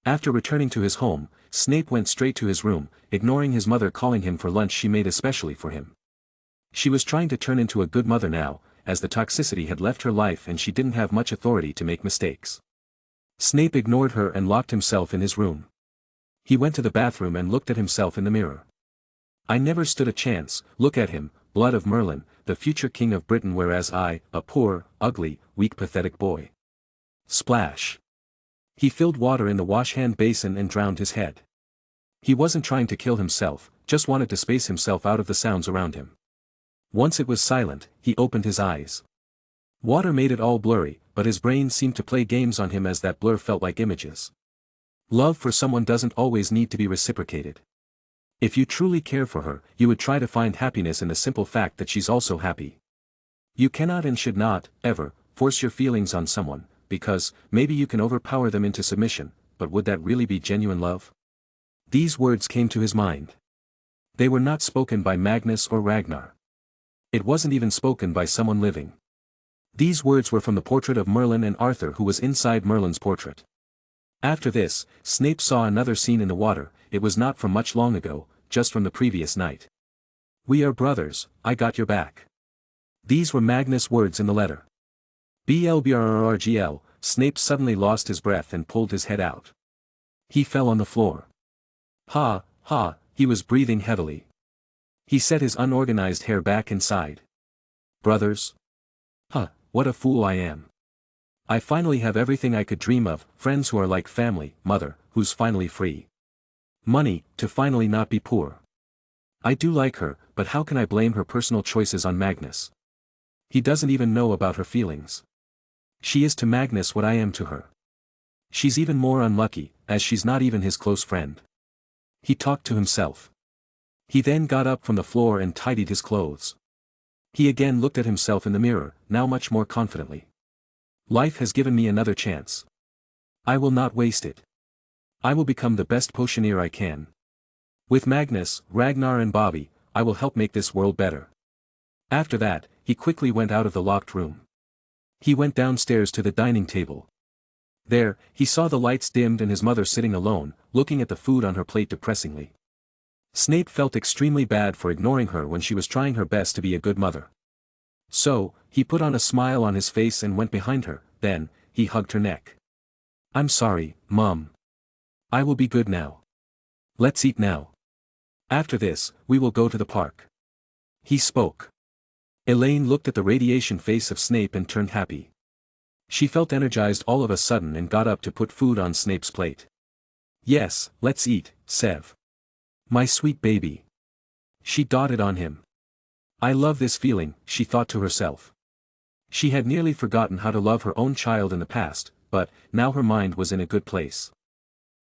After returning to his home, Snape went straight to his room, ignoring his mother calling him for lunch she made especially for him. She was trying to turn into a good mother now, as the toxicity had left her life and she didn't have much authority to make mistakes. Snape ignored her and locked himself in his room. He went to the bathroom and looked at himself in the mirror. I never stood a chance, look at him, blood of Merlin, the future King of Britain, whereas I, a poor, ugly, weak pathetic boy. Splash. He filled water in the wash-hand basin and drowned his head. He wasn't trying to kill himself, just wanted to space himself out of the sounds around him. Once it was silent, he opened his eyes. Water made it all blurry, but his brain seemed to play games on him as that blur felt like images. Love for someone doesn't always need to be reciprocated. If you truly care for her, you would try to find happiness in the simple fact that she's also happy. You cannot and should not, ever, force your feelings on someone, because, maybe you can overpower them into submission, but would that really be genuine love? These words came to his mind. They were not spoken by Magnus or Ragnar. It wasn't even spoken by someone living. These words were from the portrait of Merlin and Arthur who was inside Merlin's portrait. After this, Snape saw another scene in the water. It was not from much long ago, just from the previous night. We are brothers, I got your back. These were Magnus' words in the letter. BLBRRGL, Snape suddenly lost his breath and pulled his head out. He fell on the floor. Ha, ha, he was breathing heavily. He set his unorganized hair back inside. Brothers? Huh, what a fool I am. I finally have everything I could dream of, friends who are like family, mother, who's finally free. Money, to finally not be poor. I do like her, but how can I blame her personal choices on Magnus? He doesn't even know about her feelings. She is to Magnus what I am to her. She's even more unlucky, as she's not even his close friend. He talked to himself. He then got up from the floor and tidied his clothes. He again looked at himself in the mirror, now much more confidently. Life has given me another chance. I will not waste it. I will become the best potioneer I can. With Magnus, Ragnar and Bobby, I will help make this world better. After that, he quickly went out of the locked room. He went downstairs to the dining table. There, he saw the lights dimmed and his mother sitting alone, looking at the food on her plate depressingly. Snape felt extremely bad for ignoring her when she was trying her best to be a good mother. So, he put on a smile on his face and went behind her, then, he hugged her neck. I'm sorry, Mom. I will be good now. Let's eat now. After this, we will go to the park. He spoke. Elaine looked at the radiation face of Snape and turned happy. She felt energized all of a sudden and got up to put food on Snape's plate. Yes, let's eat, Sev. My sweet baby. She dotted on him. I love this feeling, she thought to herself. She had nearly forgotten how to love her own child in the past, but, now her mind was in a good place.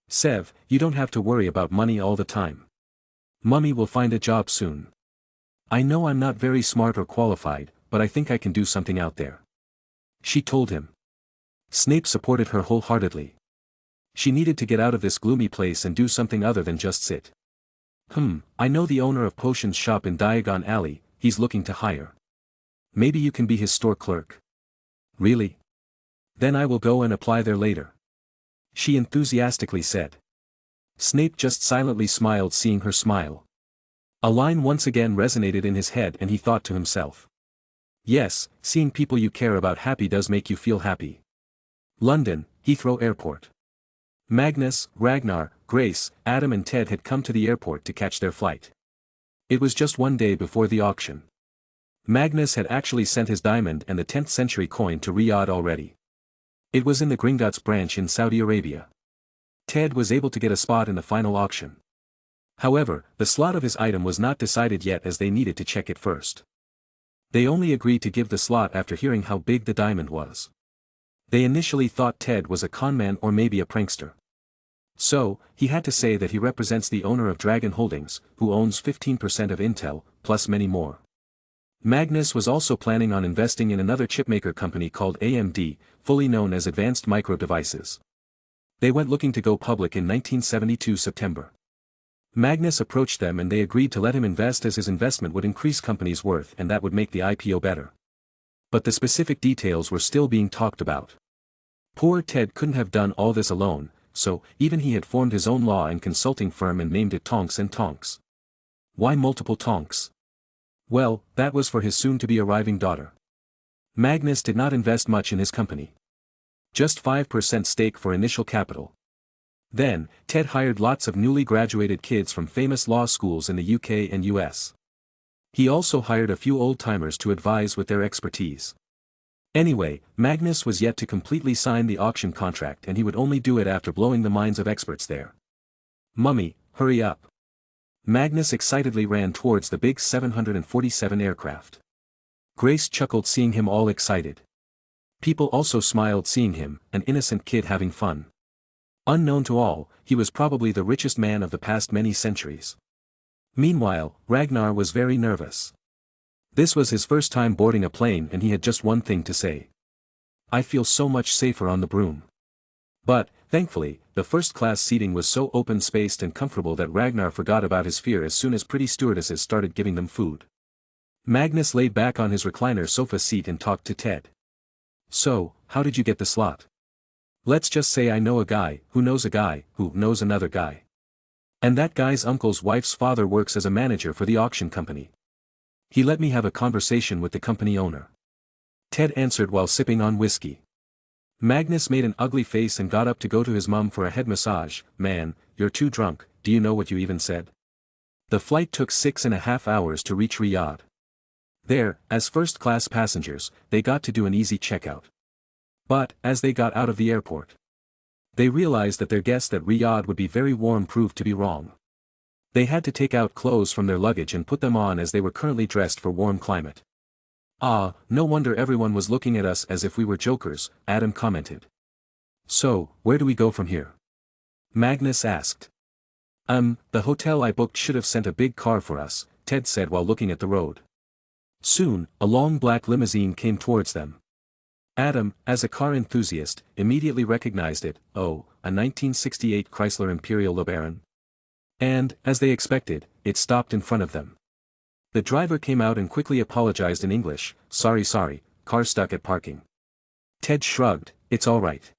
Sev, you don't have to worry about money all the time. Mummy will find a job soon. I know I'm not very smart or qualified, but I think I can do something out there. She told him. Snape supported her wholeheartedly. She needed to get out of this gloomy place and do something other than just sit. I know the owner of Potion's shop in Diagon Alley, he's looking to hire. Maybe you can be his store clerk. Really? Then I will go and apply there later. She enthusiastically said. Snape just silently smiled seeing her smile. A line once again resonated in his head and he thought to himself. Yes, seeing people you care about happy does make you feel happy. London, Heathrow Airport. Magnus, Ragnar, Grace, Adam and Ted had come to the airport to catch their flight. It was just one day before the auction. Magnus had actually sent his diamond and the 10th century coin to Riyadh already. It was in the Gringotts branch in Saudi Arabia. Ted was able to get a spot in the final auction. However, the slot of his item was not decided yet as they needed to check it first. They only agreed to give the slot after hearing how big the diamond was. They initially thought Ted was a conman or maybe a prankster. So, he had to say that he represents the owner of Dragon Holdings, who owns 15% of Intel, plus many more. Magnus was also planning on investing in another chipmaker company called AMD, fully known as Advanced Micro Devices. They went looking to go public in 1972 September. Magnus approached them and they agreed to let him invest as his investment would increase company's worth and that would make the IPO better. But the specific details were still being talked about. Poor Ted couldn't have done all this alone, so even he had formed his own law and consulting firm and named it Tonks & Tonks. Why multiple Tonks? Well, that was for his soon-to-be-arriving daughter. Magnus did not invest much in his company. Just 5% stake for initial capital. Then, Ted hired lots of newly graduated kids from famous law schools in the UK and US. He also hired a few old-timers to advise with their expertise. Anyway, Magnus was yet to completely sign the auction contract and he would only do it after blowing the minds of experts there. Mummy, hurry up. Magnus excitedly ran towards the big 747 aircraft. Grace chuckled seeing him all excited. People also smiled seeing him, an innocent kid having fun. Unknown to all, he was probably the richest man of the past many centuries. Meanwhile, Ragnar was very nervous. This was his first time boarding a plane and he had just one thing to say. I feel so much safer on the broom. But, thankfully, the first-class seating was so open-spaced and comfortable that Ragnar forgot about his fear as soon as pretty stewardesses started giving them food. Magnus laid back on his recliner sofa seat and talked to Ted. So, how did you get the slot? Let's just say I know a guy who knows another guy. And that guy's uncle's wife's father works as a manager for the auction company. He let me have a conversation with the company owner. Ted answered while sipping on whiskey. Magnus made an ugly face and got up to go to his mum for a head massage. Man, you're too drunk, do you know what you even said? The flight took 6.5 hours to reach Riyadh. There, as first-class passengers, they got to do an easy checkout. But, as they got out of the airport, they realized that their guess that Riyadh would be very warm proved to be wrong. They had to take out clothes from their luggage and put them on as they were currently dressed for warm climate. Ah, no wonder everyone was looking at us as if we were jokers, Adam commented. So, where do we go from here? Magnus asked. The hotel I booked should have sent a big car for us, Ted said while looking at the road. Soon, a long black limousine came towards them. Adam, as a car enthusiast, immediately recognized it, a 1968 Chrysler Imperial LeBaron. And, as they expected, it stopped in front of them. The driver came out and quickly apologized in English, sorry, car stuck at parking. Ted shrugged, it's all right.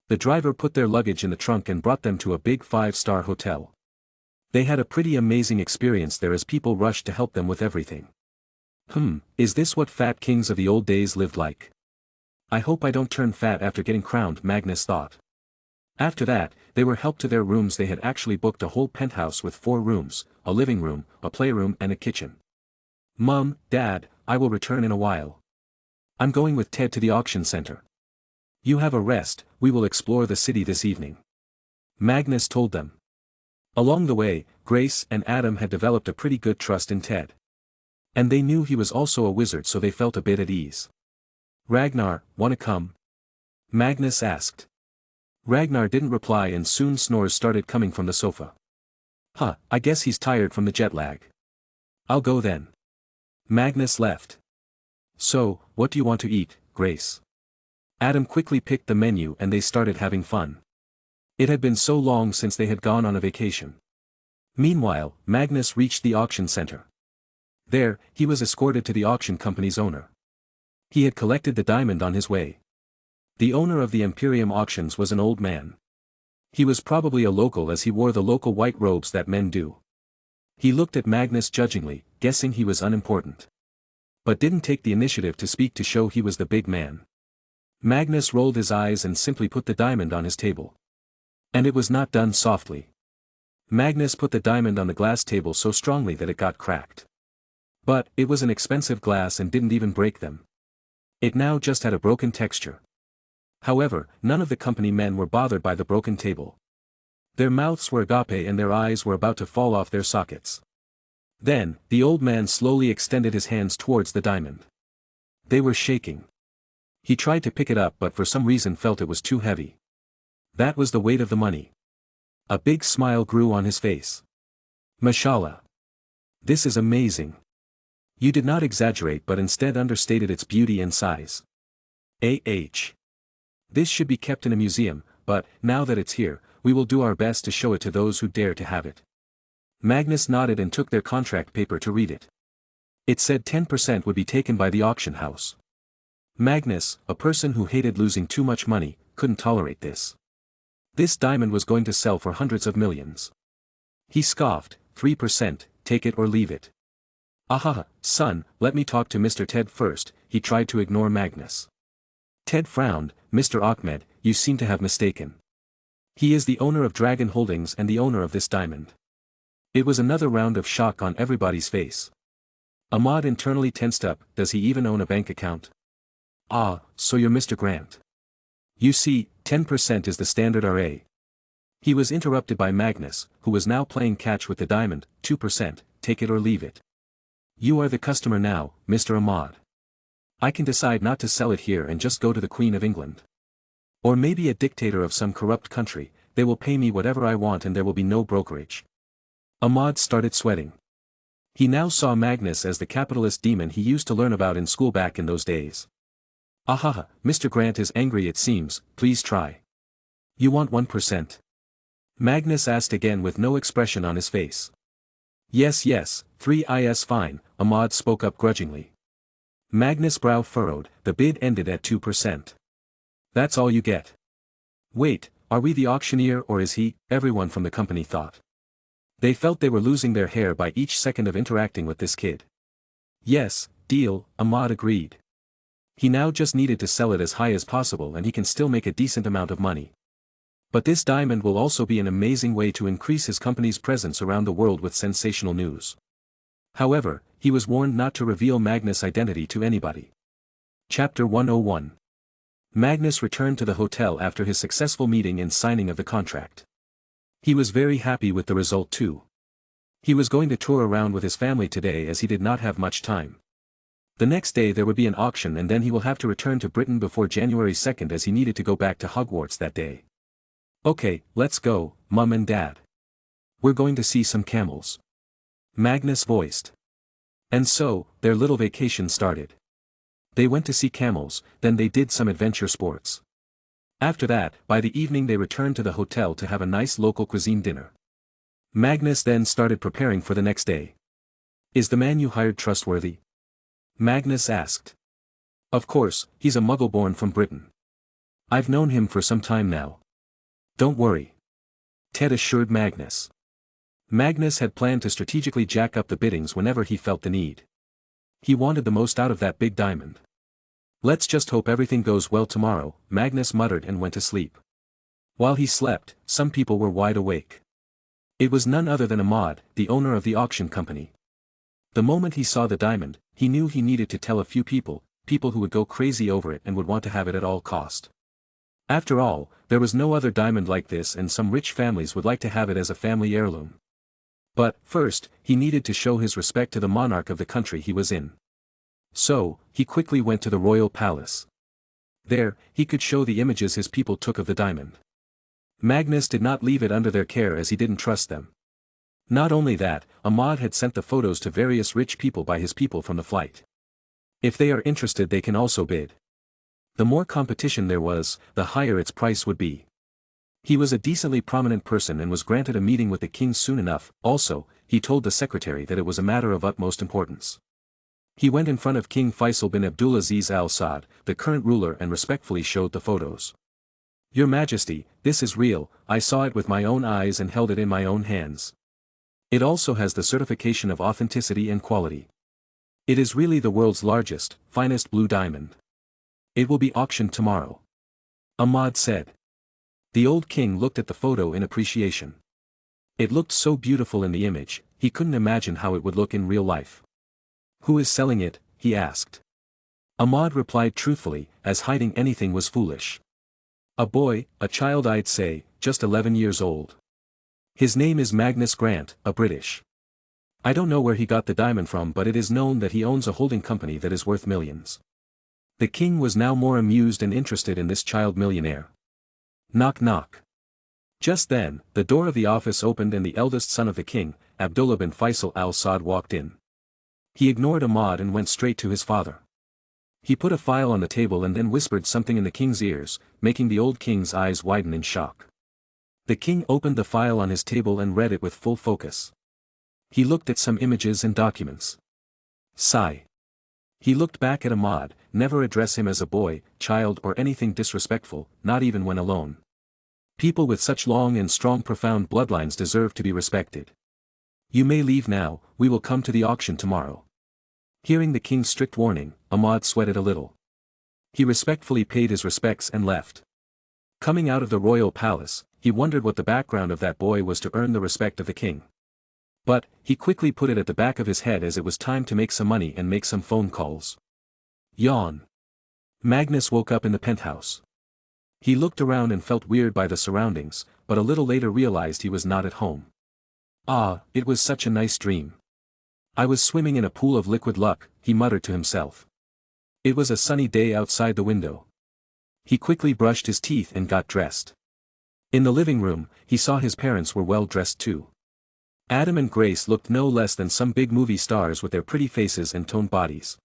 The driver put their luggage in the trunk and brought them to a big 5-star hotel. They had a pretty amazing experience there as people rushed to help them with everything. Is this what fat kings of the old days lived like? I hope I don't turn fat after getting crowned, Magnus thought. After that, they were helped to their rooms. They had actually booked a whole penthouse with 4 rooms, a living room, a playroom and a kitchen. Mum, Dad, I will return in a while. I'm going with Ted to the auction center. You have a rest, we will explore the city this evening. Magnus told them. Along the way, Grace and Adam had developed a pretty good trust in Ted. And they knew he was also a wizard, so they felt a bit at ease. Ragnar, wanna come? Magnus asked. Ragnar didn't reply and soon snores started coming from the sofa. I guess he's tired from the jet lag. I'll go then. Magnus left. So, what do you want to eat, Grace? Adam quickly picked the menu and they started having fun. It had been so long since they had gone on a vacation. Meanwhile, Magnus reached the auction center. There, he was escorted to the auction company's owner. He had collected the diamond on his way. The owner of the Imperium auctions was an old man. He was probably a local as he wore the local white robes that men do. He looked at Magnus judgingly, guessing he was unimportant. But didn't take the initiative to speak to show he was the big man. Magnus rolled his eyes and simply put the diamond on his table. And it was not done softly. Magnus put the diamond on the glass table so strongly that it got cracked. But, it was an expensive glass and didn't even break them. It now just had a broken texture. However, none of the company men were bothered by the broken table. Their mouths were agape and their eyes were about to fall off their sockets. Then, the old man slowly extended his hands towards the diamond. They were shaking. He tried to pick it up but for some reason felt it was too heavy. That was the weight of the money. A big smile grew on his face. Mashallah. This is amazing. You did not exaggerate but instead understated its beauty and size. This should be kept in a museum, but, now that it's here, we will do our best to show it to those who dare to have it. Magnus nodded and took their contract paper to read it. It said 10% would be taken by the auction house. Magnus, a person who hated losing too much money, couldn't tolerate this. This diamond was going to sell for hundreds of millions. He scoffed, 3%, take it or leave it. Ahaha, son, let me talk to Mr. Ted first. He tried to ignore Magnus. Ted frowned. Mr. Ahmed, you seem to have mistaken. He is the owner of Dragon Holdings and the owner of this diamond. It was another round of shock on everybody's face. Ahmad internally tensed up. Does he even own a bank account? Ah, so you're Mr. Grant. You see, 10% is the standard RA. He was interrupted by Magnus, who was now playing catch with the diamond. 2%, take it or leave it. You are the customer now, Mr. Ahmad. I can decide not to sell it here and just go to the Queen of England. Or maybe a dictator of some corrupt country. They will pay me whatever I want and there will be no brokerage. Ahmad started sweating. He now saw Magnus as the capitalist demon he used to learn about in school back in those days. Ahaha, Mr. Grant is angry it seems, please try. You want 1%? Magnus asked again with no expression on his face. Yes, 3 is fine, Ahmad spoke up grudgingly. Magnus' brow furrowed. The bid ended at 2%. That's all you get. Wait, are we the auctioneer or is he? Everyone from the company thought. They felt they were losing their hair by each second of interacting with this kid. Yes, deal, Ahmad agreed. He now just needed to sell it as high as possible and he can still make a decent amount of money. But this diamond will also be an amazing way to increase his company's presence around the world with sensational news. However, he was warned not to reveal Magnus' identity to anybody. Chapter 101. Magnus returned to the hotel after his successful meeting and signing of the contract. He was very happy with the result too. He was going to tour around with his family today as he did not have much time. The next day there would be an auction and then he will have to return to Britain before January 2nd as he needed to go back to Hogwarts that day. Okay, let's go, Mum and Dad. We're going to see some camels. Magnus voiced. And so, their little vacation started. They went to see camels, then they did some adventure sports. After that, by the evening they returned to the hotel to have a nice local cuisine dinner. Magnus then started preparing for the next day. Is the man you hired trustworthy? Magnus asked. Of course, he's a muggle born from Britain. I've known him for some time now. Don't worry. Ted assured Magnus. Magnus had planned to strategically jack up the biddings whenever he felt the need. He wanted the most out of that big diamond. Let's just hope everything goes well tomorrow, Magnus muttered and went to sleep. While he slept, some people were wide awake. It was none other than Ahmad, the owner of the auction company. The moment he saw the diamond, he knew he needed to tell a few people who would go crazy over it and would want to have it at all cost. After all, there was no other diamond like this and some rich families would like to have it as a family heirloom. But, first, he needed to show his respect to the monarch of the country he was in. So, he quickly went to the royal palace. There, he could show the images his people took of the diamond. Magnus did not leave it under their care as he didn't trust them. Not only that, Ahmad had sent the photos to various rich people by his people from the flight. If they are interested they can also bid. The more competition there was, the higher its price would be. He was a decently prominent person and was granted a meeting with the king soon enough. Also, he told the secretary that it was a matter of utmost importance. He went in front of King Faisal bin Abdulaziz Al Saud, the current ruler, and respectfully showed the photos. Your Majesty, this is real, I saw it with my own eyes and held it in my own hands. It also has the certification of authenticity and quality. It is really the world's largest, finest blue diamond. It will be auctioned tomorrow. Ahmad said. The old king looked at the photo in appreciation. It looked so beautiful in the image, he couldn't imagine how it would look in real life. Who is selling it? He asked. Ahmad replied truthfully, as hiding anything was foolish. A boy, a child I'd say, just 11 years old. His name is Magnus Grant, a British. I don't know where he got the diamond from, but it is known that he owns a holding company that is worth millions. The king was now more amused and interested in this child millionaire. Knock knock. Just then, the door of the office opened and the eldest son of the king, Abdullah bin Faisal al Saud, walked in. He ignored Ahmad and went straight to his father. He put a file on the table and then whispered something in the king's ears, making the old king's eyes widen in shock. The king opened the file on his table and read it with full focus. He looked at some images and documents. Sigh. He looked back at Ahmad, never address him as a boy, child or anything disrespectful, not even when alone. People with such long and strong profound bloodlines deserve to be respected. You may leave now, we will come to the auction tomorrow. Hearing the king's strict warning, Ahmad sweated a little. He respectfully paid his respects and left. Coming out of the royal palace, he wondered what the background of that boy was to earn the respect of the king. But, he quickly put it at the back of his head as it was time to make some money and make some phone calls. Yawn. Magnus woke up in the penthouse. He looked around and felt weird by the surroundings, but a little later realized he was not at home. Ah, it was such a nice dream. I was swimming in a pool of liquid luck, he muttered to himself. It was a sunny day outside the window. He quickly brushed his teeth and got dressed. In the living room, he saw his parents were well dressed too. Adam and Grace looked no less than some big movie stars with their pretty faces and toned bodies.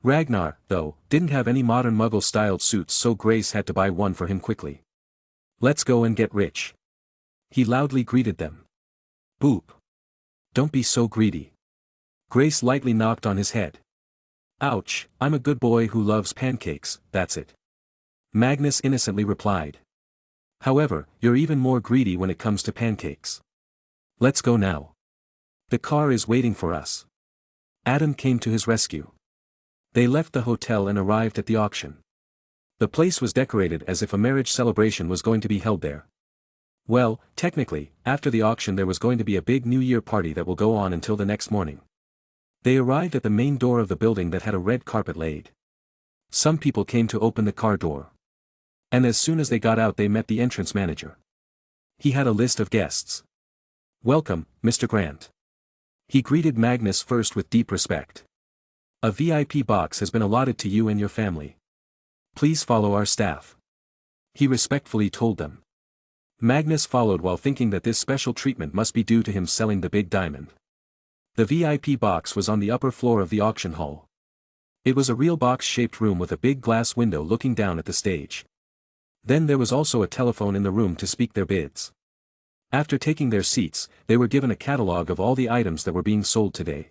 Ragnar, though, didn't have any modern Muggle-styled suits, so Grace had to buy one for him quickly. Let's go and get rich. He loudly greeted them. Boop. Don't be so greedy. Grace lightly knocked on his head. Ouch, I'm a good boy who loves pancakes, that's it. Magnus innocently replied. However, you're even more greedy when it comes to pancakes. Let's go now. The car is waiting for us. Adam came to his rescue. They left the hotel and arrived at the auction. The place was decorated as if a marriage celebration was going to be held there. Well, technically, after the auction there was going to be a big New Year party that will go on until the next morning. They arrived at the main door of the building that had a red carpet laid. Some people came to open the car door. And as soon as they got out they met the entrance manager. He had a list of guests. Welcome, Mr. Grant. He greeted Magnus first with deep respect. A VIP box has been allotted to you and your family. Please follow our staff. He respectfully told them. Magnus followed while thinking that this special treatment must be due to him selling the big diamond. The VIP box was on the upper floor of the auction hall. It was a real box-shaped room with a big glass window looking down at the stage. Then there was also a telephone in the room to speak their bids. After taking their seats, they were given a catalogue of all the items that were being sold today.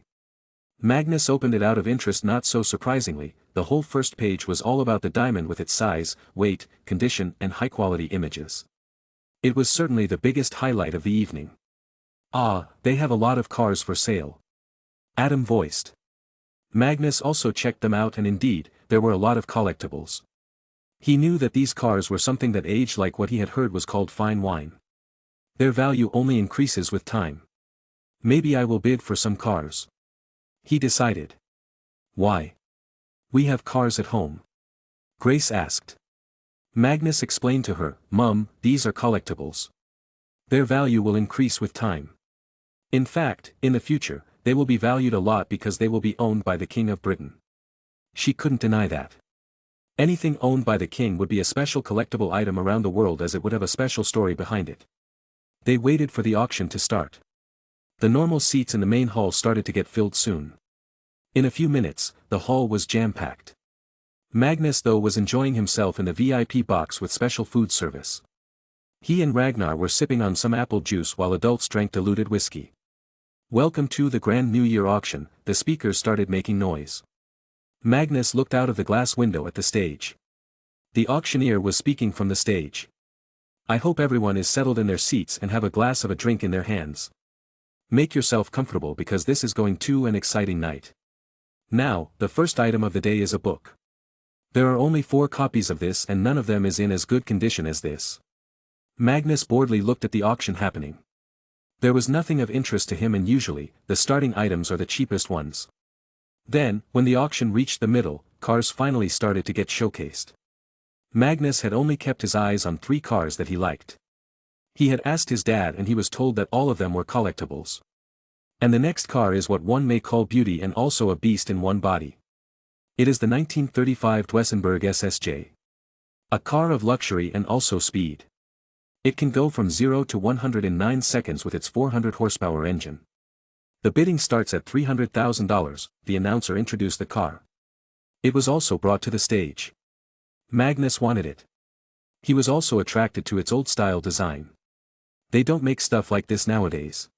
Magnus opened it out of interest. Not so surprisingly, the whole first page was all about the diamond with its size, weight, condition and high-quality images. It was certainly the biggest highlight of the evening. Ah, they have a lot of cars for sale. Adam voiced. Magnus also checked them out and indeed, there were a lot of collectibles. He knew that these cars were something that aged like what he had heard was called fine wine. Their value only increases with time. Maybe I will bid for some cars. He decided. Why? We have cars at home. Grace asked. Magnus explained to her, Mum, these are collectibles. Their value will increase with time. In fact, in the future, they will be valued a lot because they will be owned by the King of Britain. She couldn't deny that. Anything owned by the king would be a special collectible item around the world as it would have a special story behind it. They waited for the auction to start. The normal seats in the main hall started to get filled soon. In a few minutes, the hall was jam-packed. Magnus though was enjoying himself in the VIP box with special food service. He and Ragnar were sipping on some apple juice while adults drank diluted whiskey. Welcome to the Grand New Year auction, the speakers started making noise. Magnus looked out of the glass window at the stage. The auctioneer was speaking from the stage. I hope everyone is settled in their seats and have a glass of a drink in their hands. Make yourself comfortable because this is going to an exciting night. Now, the first item of the day is a book. There are only 4 copies of this and none of them is in as good condition as this. Magnus boredly looked at the auction happening. There was nothing of interest to him and usually, the starting items are the cheapest ones. Then, when the auction reached the middle, cars finally started to get showcased. Magnus had only kept his eyes on 3 cars that he liked. He had asked his dad and he was told that all of them were collectibles. And the next car is what one may call beauty and also a beast in one body. It is the 1935 Duesenberg SSJ. A car of luxury and also speed. It can go from 0 to 100 in 9 seconds with its 400 horsepower engine. The bidding starts at $300,000, the announcer introduced the car. It was also brought to the stage. Magnus wanted it. He was also attracted to its old-style design. They don't make stuff like this nowadays.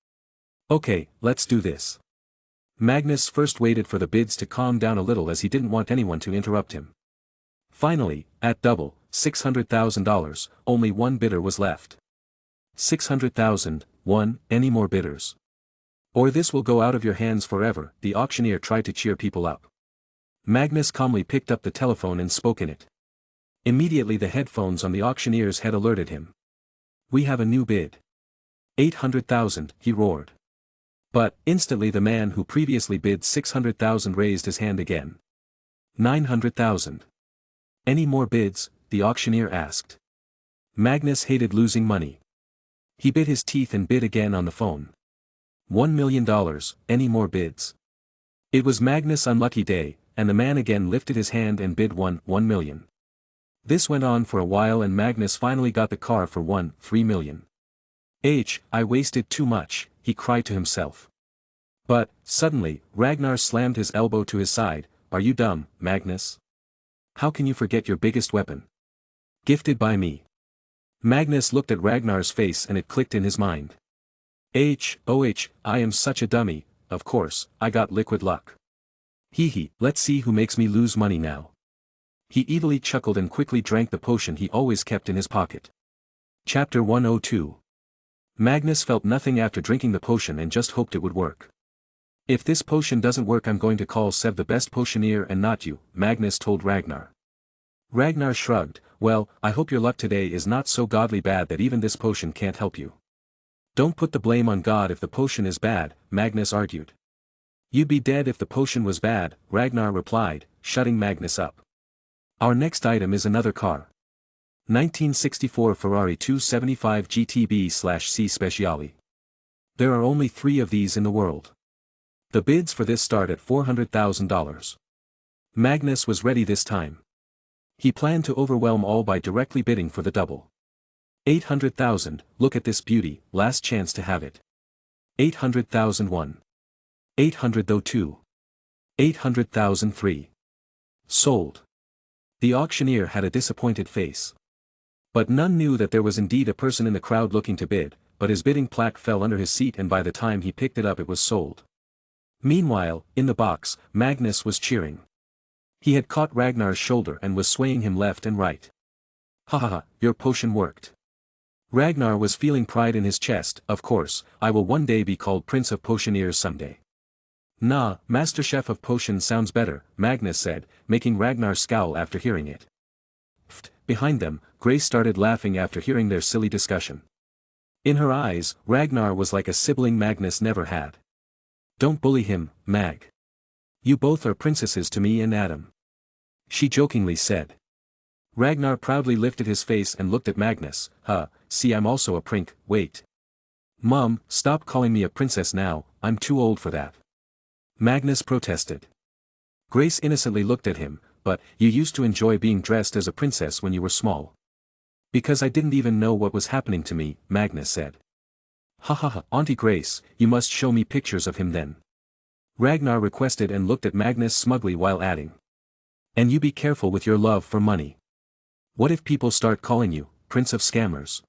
Okay, let's do this. Magnus first waited for the bids to calm down a little as he didn't want anyone to interrupt him. Finally, at double, $600,000, only one bidder was left. 600,000, one, any more bidders? Or this will go out of your hands forever, the auctioneer tried to cheer people up. Magnus calmly picked up the telephone and spoke in it. Immediately the headphones on the auctioneer's head alerted him. We have a new bid. 800,000, he roared. But, instantly the man who previously bid 600,000 raised his hand again. 900,000. Any more bids? The auctioneer asked. Magnus hated losing money. He bit his teeth and bid again on the phone. $1 million, any more bids? It was Magnus' unlucky day, and the man again lifted his hand and bid 1 million. This went on for a while and Magnus finally got the car for 3 million. I wasted too much, he cried to himself. But, suddenly, Ragnar slammed his elbow to his side. Are you dumb, Magnus? How can you forget your biggest weapon? Gifted by me. Magnus looked at Ragnar's face and it clicked in his mind. I am such a dummy, of course, I got liquid luck. Hee, let's see who makes me lose money now. He evilly chuckled and quickly drank the potion he always kept in his pocket. Chapter 102. Magnus felt nothing after drinking the potion and just hoped it would work. If this potion doesn't work, I'm going to call Sev the best potioneer and not you, Magnus told Ragnar. Ragnar shrugged. Well, I hope your luck today is not so godly bad that even this potion can't help you. Don't put the blame on God if the potion is bad, Magnus argued. You'd be dead if the potion was bad, Ragnar replied, shutting Magnus up. Our next item is another car. 1964 Ferrari 275 GTB/C Speciale. There are only 3 of these in the world. The bids for this start at $400,000. Magnus was ready this time. He planned to overwhelm all by directly bidding for the double. 800,000, look at this beauty, last chance to have it. 800,001. 800,002. 800,003. Sold. The auctioneer had a disappointed face. But none knew that there was indeed a person in the crowd looking to bid, but his bidding plaque fell under his seat and by the time he picked it up it was sold. Meanwhile, in the box, Magnus was cheering. He had caught Ragnar's shoulder and was swaying him left and right. Ha, your potion worked. Ragnar was feeling pride in his chest. Of course, I will one day be called Prince of Potioneers someday. Nah, Master Chef of Potions sounds better, Magnus said, making Ragnar scowl after hearing it. Behind them, Grace started laughing after hearing their silly discussion. In her eyes, Ragnar was like a sibling Magnus never had. Don't bully him, Mag. You both are princesses to me and Adam. She jokingly said. Ragnar proudly lifted his face and looked at Magnus. See, I'm also a prink. Wait. Mom, stop calling me a princess now, I'm too old for that. Magnus protested. Grace innocently looked at him. But, you used to enjoy being dressed as a princess when you were small. Because I didn't even know what was happening to me, Magnus said. Auntie Grace, you must show me pictures of him then. Ragnar requested and looked at Magnus smugly while adding. And you be careful with your love for money. What if people start calling you, Prince of Scammers?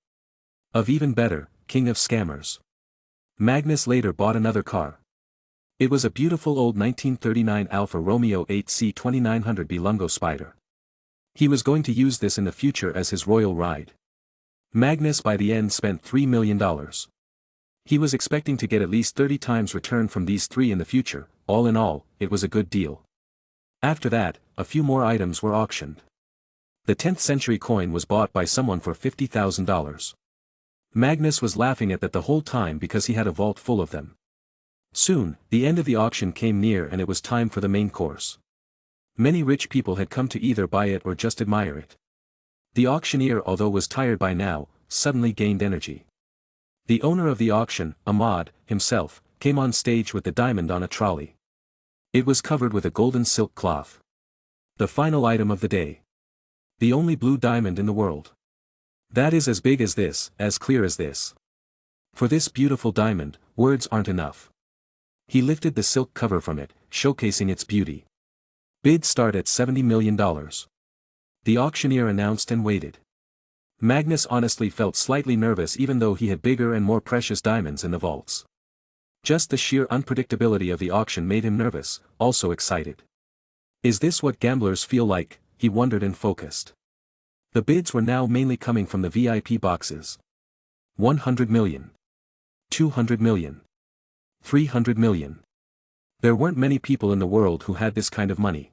Of even better, King of Scammers. Magnus later bought another car. It was a beautiful old 1939 Alfa Romeo 8C 2900B Lungo Spider. He was going to use this in the future as his royal ride. Magnus by the end spent $3 million. He was expecting to get at least 30 times return from these 3 in the future. All in all, it was a good deal. After that, a few more items were auctioned. The 10th century coin was bought by someone for $50,000. Magnus was laughing at that the whole time because he had a vault full of them. Soon, the end of the auction came near and it was time for the main course. Many rich people had come to either buy it or just admire it. The auctioneer, although was tired by now, suddenly gained energy. The owner of the auction, Ahmad, himself, came on stage with the diamond on a trolley. It was covered with a golden silk cloth. The final item of the day. The only blue diamond in the world. That is as big as this, as clear as this. For this beautiful diamond, words aren't enough. He lifted the silk cover from it, showcasing its beauty. Bids start at $70 million. The auctioneer announced and waited. Magnus honestly felt slightly nervous even though he had bigger and more precious diamonds in the vaults. Just the sheer unpredictability of the auction made him nervous, also excited. Is this what gamblers feel like, he wondered and focused. The bids were now mainly coming from the VIP boxes. 100 million. 200 million. 300 million. There weren't many people in the world who had this kind of money.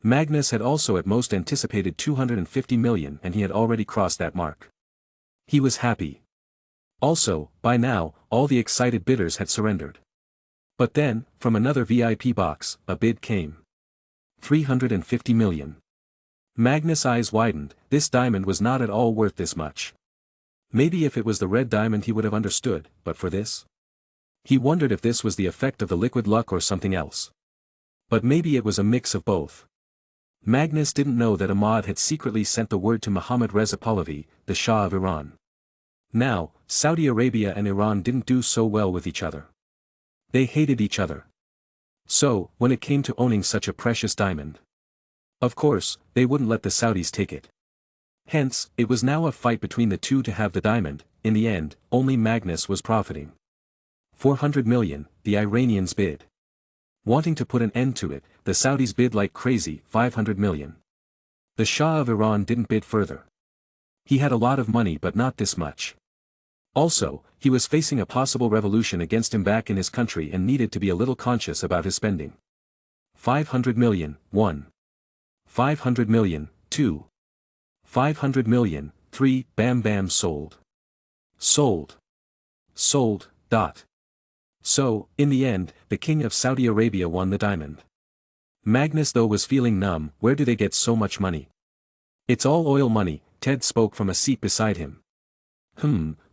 Magnus had also at most anticipated 250 million and he had already crossed that mark. He was happy. Also, by now, all the excited bidders had surrendered. But then, from another VIP box, a bid came. 350 million. Magnus' eyes widened. This diamond was not at all worth this much. Maybe if it was the red diamond he would have understood, but for this? He wondered if this was the effect of the liquid luck or something else. But maybe it was a mix of both. Magnus didn't know that Ahmad had secretly sent the word to Mohammad Reza Pahlavi, the Shah of Iran. Now, Saudi Arabia and Iran didn't do so well with each other. They hated each other. So, when it came to owning such a precious diamond, of course, they wouldn't let the Saudis take it. Hence, it was now a fight between the two to have the diamond. In the end, only Magnus was profiting. 400 million, the Iranians bid. Wanting to put an end to it, the Saudis bid like crazy, 500 million. The Shah of Iran didn't bid further. He had a lot of money but not this much. Also, he was facing a possible revolution against him back in his country and needed to be a little conscious about his spending. 500 million, 1. 500 million, 2. 500 million, 3, bam bam sold. Sold. Sold, dot. So, in the end, the king of Saudi Arabia won the diamond. Magnus though was feeling numb. Where do they get so much money? It's all oil money, Ted spoke from a seat beside him.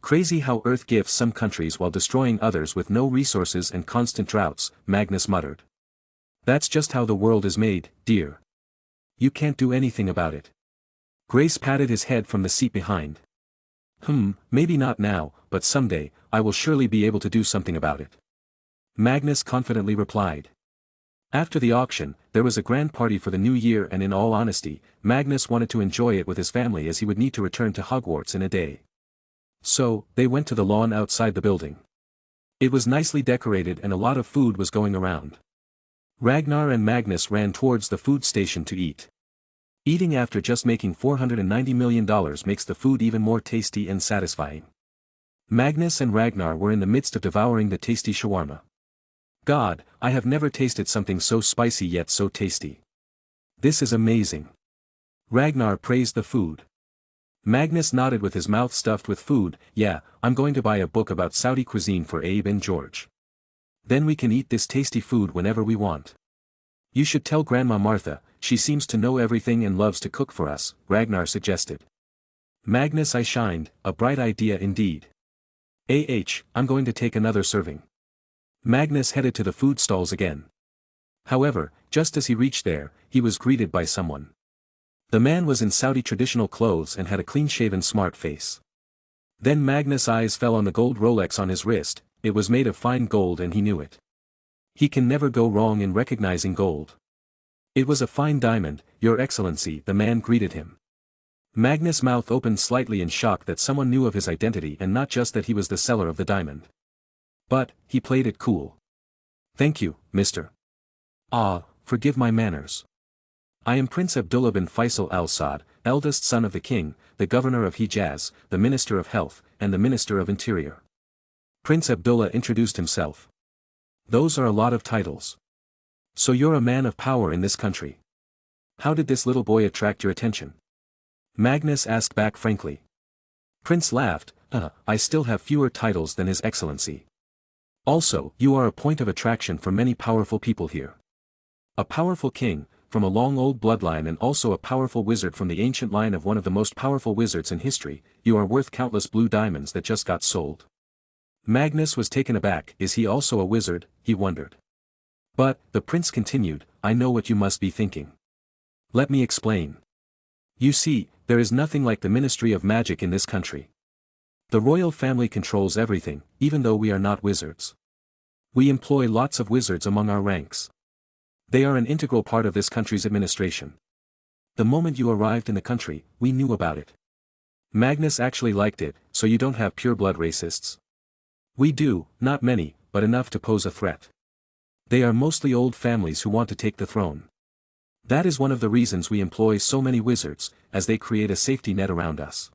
Crazy how Earth gifts some countries while destroying others with no resources and constant droughts, Magnus muttered. That's just how the world is made, dear. You can't do anything about it. Grace patted his head from the seat behind. Maybe not now, but someday, I will surely be able to do something about it. Magnus confidently replied. After the auction, there was a grand party for the new year and in all honesty, Magnus wanted to enjoy it with his family as he would need to return to Hogwarts in a day. So, they went to the lawn outside the building. It was nicely decorated and a lot of food was going around. Ragnar and Magnus ran towards the food station to eat. Eating after just making $490 million makes the food even more tasty and satisfying. Magnus and Ragnar were in the midst of devouring the tasty shawarma. God, I have never tasted something so spicy yet so tasty. This is amazing. Ragnar praised the food. Magnus nodded with his mouth stuffed with food. Yeah, I'm going to buy a book about Saudi cuisine for Abe and George. Then we can eat this tasty food whenever we want. You should tell Grandma Martha, she seems to know everything and loves to cook for us, Ragnar suggested. Magnus I shined, a bright idea indeed. I'm going to take another serving. Magnus headed to the food stalls again. However, just as he reached there, he was greeted by someone. The man was in Saudi traditional clothes and had a clean-shaven smart face. Then Magnus' eyes fell on the gold Rolex on his wrist. It was made of fine gold and he knew it. He can never go wrong in recognizing gold. It was a fine diamond, Your Excellency, the man greeted him. Magnus' mouth opened slightly in shock that someone knew of his identity and not just that he was the seller of the diamond. But, he played it cool. Thank you, Mr. Forgive my manners. I am Prince Abdullah bin Faisal Al Saud, eldest son of the king, the governor of Hijaz, the minister of health, and the minister of interior. Prince Abdullah introduced himself. Those are a lot of titles. So you're a man of power in this country. How did this little boy attract your attention? Magnus asked back frankly. Prince laughed, I still have fewer titles than His Excellency. Also, you are a point of attraction for many powerful people here. A powerful king, from a long old bloodline and also a powerful wizard from the ancient line of one of the most powerful wizards in history, you are worth countless blue diamonds that just got sold. Magnus was taken aback. Is he also a wizard, he wondered. But, the prince continued, I know what you must be thinking. Let me explain. You see, there is nothing like the Ministry of Magic in this country. The royal family controls everything, even though we are not wizards. We employ lots of wizards among our ranks. They are an integral part of this country's administration. The moment you arrived in the country, we knew about it. Magnus actually liked it, so you don't have pure-blood racists. We do, not many, but enough to pose a threat. They are mostly old families who want to take the throne. That is one of the reasons we employ so many wizards, as they create a safety net around us.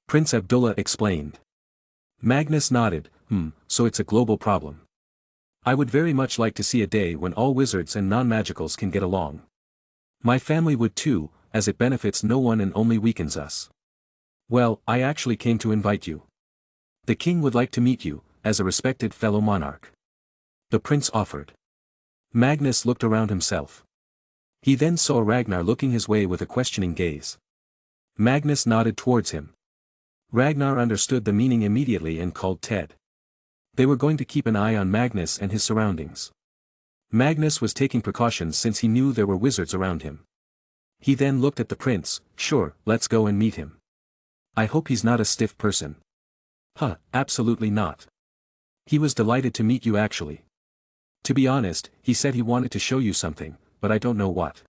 Prince Abdullah explained. Magnus nodded, so it's a global problem. I would very much like to see a day when all wizards and non-magicals can get along. My family would too, as it benefits no one and only weakens us. Well, I actually came to invite you. The king would like to meet you, as a respected fellow monarch. The prince offered. Magnus looked around himself. He then saw Ragnar looking his way with a questioning gaze. Magnus nodded towards him. Ragnar understood the meaning immediately and called Ted. They were going to keep an eye on Magnus and his surroundings. Magnus was taking precautions since he knew there were wizards around him. He then looked at the prince. Sure, let's go and meet him. I hope he's not a stiff person. Absolutely not. He was delighted to meet you actually. To be honest, he said he wanted to show you something, but I don't know what.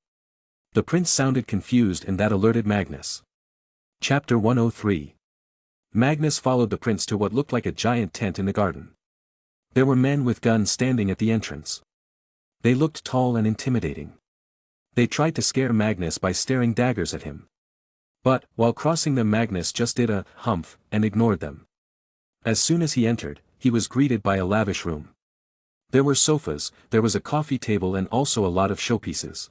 The prince sounded confused and that alerted Magnus. Chapter 103. Magnus followed the prince to what looked like a giant tent in the garden. There were men with guns standing at the entrance. They looked tall and intimidating. They tried to scare Magnus by staring daggers at him. But, while crossing them, Magnus just did a humph and ignored them. As soon as he entered, he was greeted by a lavish room. There were sofas, there was a coffee table and also a lot of showpieces.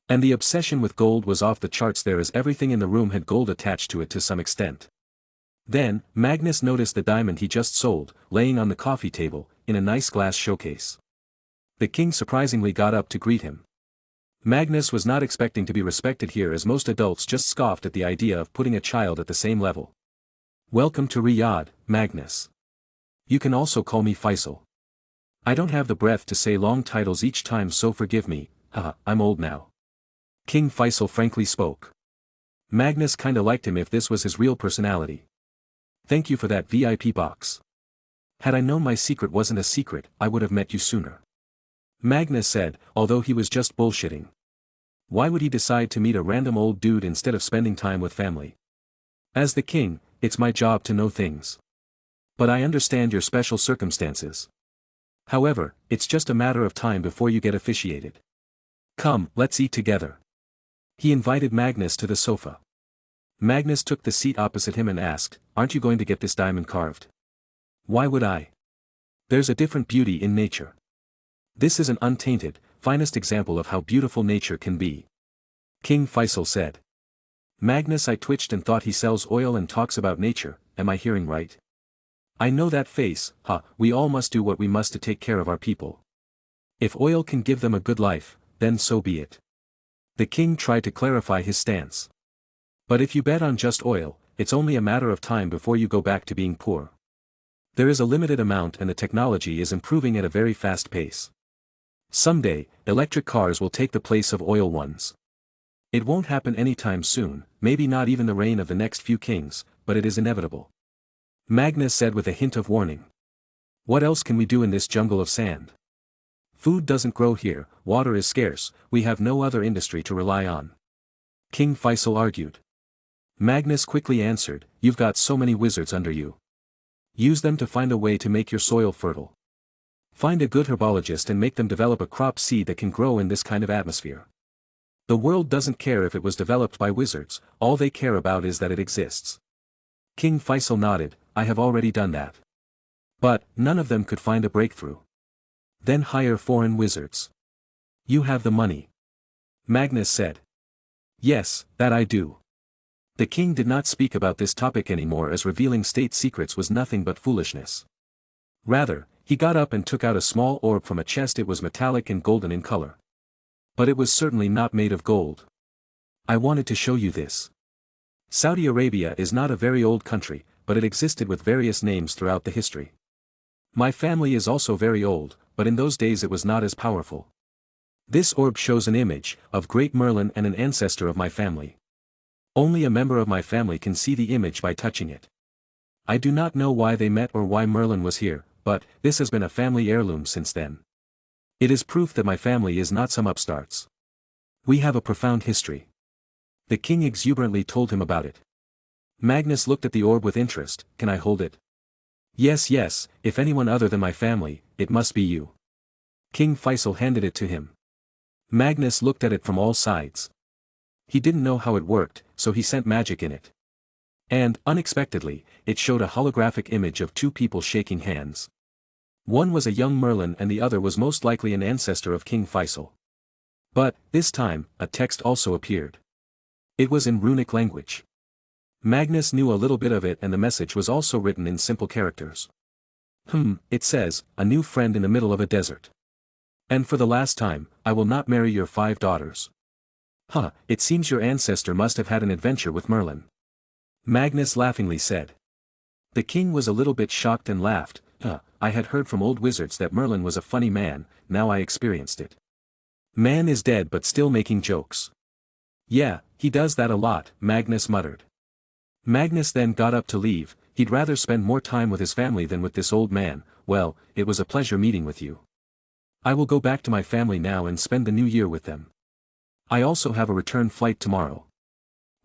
And the obsession with gold was off the charts there, as everything in the room had gold attached to it to some extent. Then, Magnus noticed the diamond he just sold, laying on the coffee table, in a nice glass showcase. The king surprisingly got up to greet him. Magnus was not expecting to be respected here, as most adults just scoffed at the idea of putting a child at the same level. Welcome to Riyadh, Magnus. You can also call me Faisal. I don't have the breath to say long titles each time, so forgive me, I'm old now. King Faisal frankly spoke. Magnus kinda liked him if this was his real personality. Thank you for that VIP box. Had I known my secret wasn't a secret, I would have met you sooner. Magnus said, although he was just bullshitting. Why would he decide to meet a random old dude instead of spending time with family? As the king, it's my job to know things. But I understand your special circumstances. However, it's just a matter of time before you get officiated. Come, let's eat together. He invited Magnus to the sofa. Magnus took the seat opposite him and asked, aren't you going to get this diamond carved? Why would I? There's a different beauty in nature. This is an untainted, finest example of how beautiful nature can be. King Faisal said. Magnus, I twitched and thought he sells oil and talks about nature, am I hearing right? I know that face, we all must do what we must to take care of our people. If oil can give them a good life, then so be it. The king tried to clarify his stance. But if you bet on just oil, it's only a matter of time before you go back to being poor. There is a limited amount and the technology is improving at a very fast pace. Someday, electric cars will take the place of oil ones. It won't happen anytime soon, maybe not even the reign of the next few kings, but it is inevitable. Magnus said with a hint of warning. What else can we do in this jungle of sand? Food doesn't grow here, water is scarce, we have no other industry to rely on. King Faisal argued. Magnus quickly answered, you've got so many wizards under you. Use them to find a way to make your soil fertile. Find a good herbologist and make them develop a crop seed that can grow in this kind of atmosphere. The world doesn't care if it was developed by wizards, all they care about is that it exists. King Faisal nodded, I have already done that. But, none of them could find a breakthrough. Then hire foreign wizards. You have the money. Magnus said. Yes, that I do. The king did not speak about this topic anymore, as revealing state secrets was nothing but foolishness. Rather, he got up and took out a small orb from a chest. It was metallic and golden in color. But it was certainly not made of gold. I wanted to show you this. Saudi Arabia is not a very old country, but it existed with various names throughout the history. My family is also very old, but in those days it was not as powerful. This orb shows an image of Great Merlin and an ancestor of my family. Only a member of my family can see the image by touching it. I do not know why they met or why Merlin was here, but this has been a family heirloom since then. It is proof that my family is not some upstarts. We have a profound history. The king exuberantly told him about it. Magnus looked at the orb with interest. Can I hold it? Yes, yes, if anyone other than my family, it must be you. King Faisal handed it to him. Magnus looked at it from all sides. He didn't know how it worked, so he sent magic in it. And, unexpectedly, it showed a holographic image of two people shaking hands. One was a young Merlin and the other was most likely an ancestor of King Faisal. But, this time, a text also appeared. It was in runic language. Magnus knew a little bit of it and the message was also written in simple characters. It says, a new friend in the middle of a desert. And for the last time, I will not marry your 5 daughters. It seems your ancestor must have had an adventure with Merlin. Magnus laughingly said. The king was a little bit shocked and laughed. I had heard from old wizards that Merlin was a funny man, now I experienced it. Man is dead but still making jokes. Yeah, he does that a lot, Magnus muttered. Magnus then got up to leave. He'd rather spend more time with his family than with this old man. Well, it was a pleasure meeting with you. I will go back to my family now and spend the new year with them. I also have a return flight tomorrow.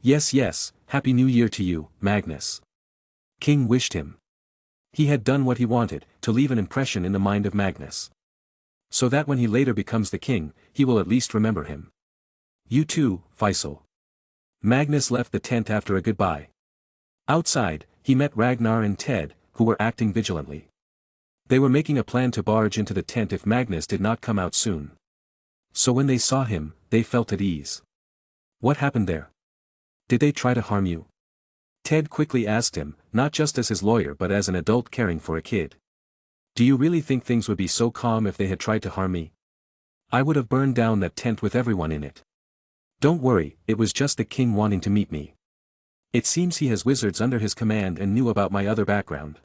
Yes, yes, Happy New Year to you, Magnus. King wished him. He had done what he wanted, to leave an impression in the mind of Magnus. So that when he later becomes the king, he will at least remember him. You too, Faisal. Magnus left the tent after a goodbye. Outside, he met Ragnar and Ted, who were acting vigilantly. They were making a plan to barge into the tent if Magnus did not come out soon. So when they saw him, they felt at ease. What happened there? Did they try to harm you? Ted quickly asked him, not just as his lawyer but as an adult caring for a kid. Do you really think things would be so calm if they had tried to harm me? I would have burned down that tent with everyone in it. Don't worry, it was just the king wanting to meet me. It seems he has wizards under his command and knew about my other background.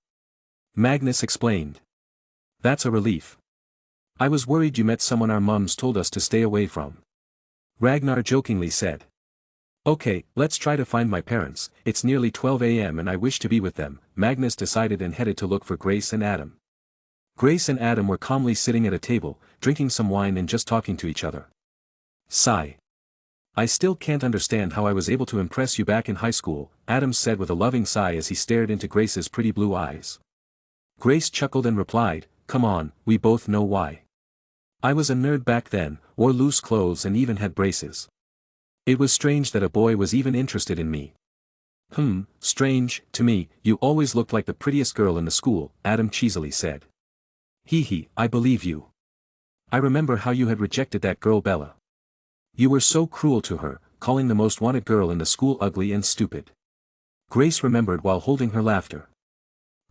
Magnus explained. That's a relief. I was worried you met someone our mums told us to stay away from. Ragnar jokingly said. Okay, let's try to find my parents. It's nearly 12 a.m. and I wish to be with them, Magnus decided and headed to look for Grace and Adam. Grace and Adam were calmly sitting at a table, drinking some wine and just talking to each other. Sigh. I still can't understand how I was able to impress you back in high school, Adam said with a loving sigh as he stared into Grace's pretty blue eyes. Grace chuckled and replied, come on, we both know why. I was a nerd back then, wore loose clothes and even had braces. It was strange that a boy was even interested in me. Strange, to me, you always looked like the prettiest girl in the school, Adam cheesily said. Hee, I believe you. I remember how you had rejected that girl Bella. You were so cruel to her, calling the most wanted girl in the school ugly and stupid. Grace remembered while holding her laughter.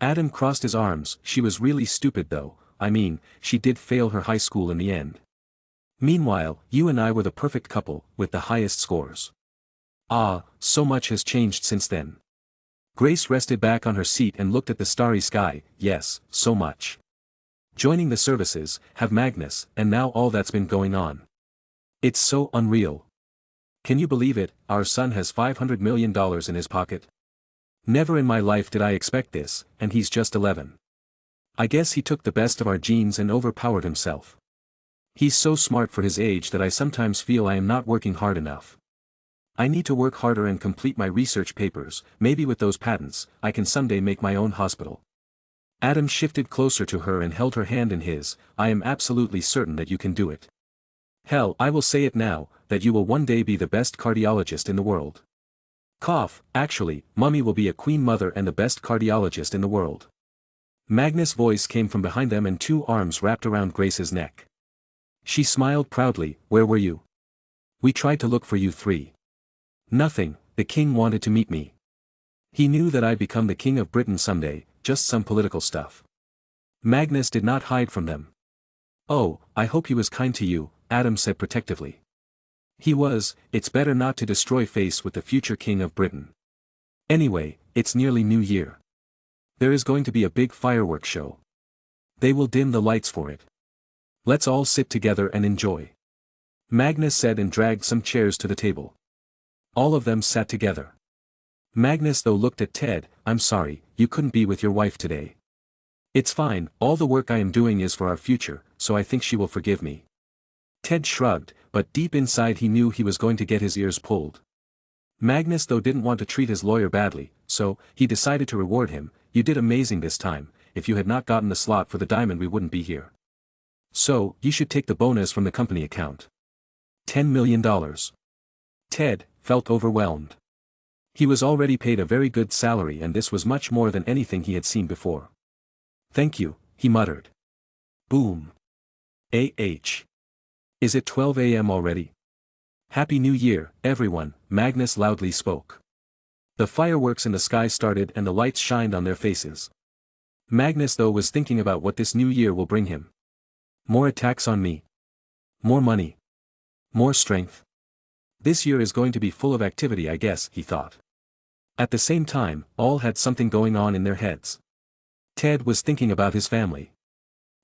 Adam crossed his arms. She was really stupid though, I mean, she did fail her high school in the end. Meanwhile, you and I were the perfect couple, with the highest scores. So much has changed since then. Grace rested back on her seat and looked at the starry sky. Yes, so much. Joining the services, have Magnus, and now all that's been going on. It's so unreal. Can you believe it, our son has $500 million in his pocket? Never in my life did I expect this, and he's just 11. I guess he took the best of our genes and overpowered himself. He's so smart for his age that I sometimes feel I am not working hard enough. I need to work harder and complete my research papers. Maybe with those patents, I can someday make my own hospital. Adam shifted closer to her and held her hand in his. I am absolutely certain that you can do it. Hell, I will say it now, that you will one day be the best cardiologist in the world. Cough, actually, Mummy will be a queen mother and the best cardiologist in the world. Magnus' voice came from behind them and 2 arms wrapped around Grace's neck. She smiled proudly. Where were you? We tried to look for you 3. Nothing, the king wanted to meet me. He knew that I'd become the king of Britain someday, just some political stuff. Magnus did not hide from them. Oh, I hope he was kind to you, Adam said protectively. It's better not to destroy face with the future king of Britain. Anyway, it's nearly New Year. There is going to be a big fireworks show. They will dim the lights for it. Let's all sit together and enjoy. Magnus said and dragged some chairs to the table. All of them sat together. Magnus though looked at Ted. I'm sorry, you couldn't be with your wife today. It's fine, all the work I am doing is for our future, so I think she will forgive me. Ted shrugged, but deep inside he knew he was going to get his ears pulled. Magnus though didn't want to treat his lawyer badly, so he decided to reward him. You did amazing this time. If you had not gotten the slot for the diamond we wouldn't be here. So, you should take the bonus from the company account. $10 million. Ted felt overwhelmed. He was already paid a very good salary and this was much more than anything he had seen before. Thank you, he muttered. Boom. Is it 12 a.m. already? Happy New Year, everyone, Magnus loudly spoke. The fireworks in the sky started and the lights shined on their faces. Magnus though was thinking about what this new year will bring him. More attacks on me. More money. More strength. This year is going to be full of activity I guess, he thought. At the same time, all had something going on in their heads. Ted was thinking about his family.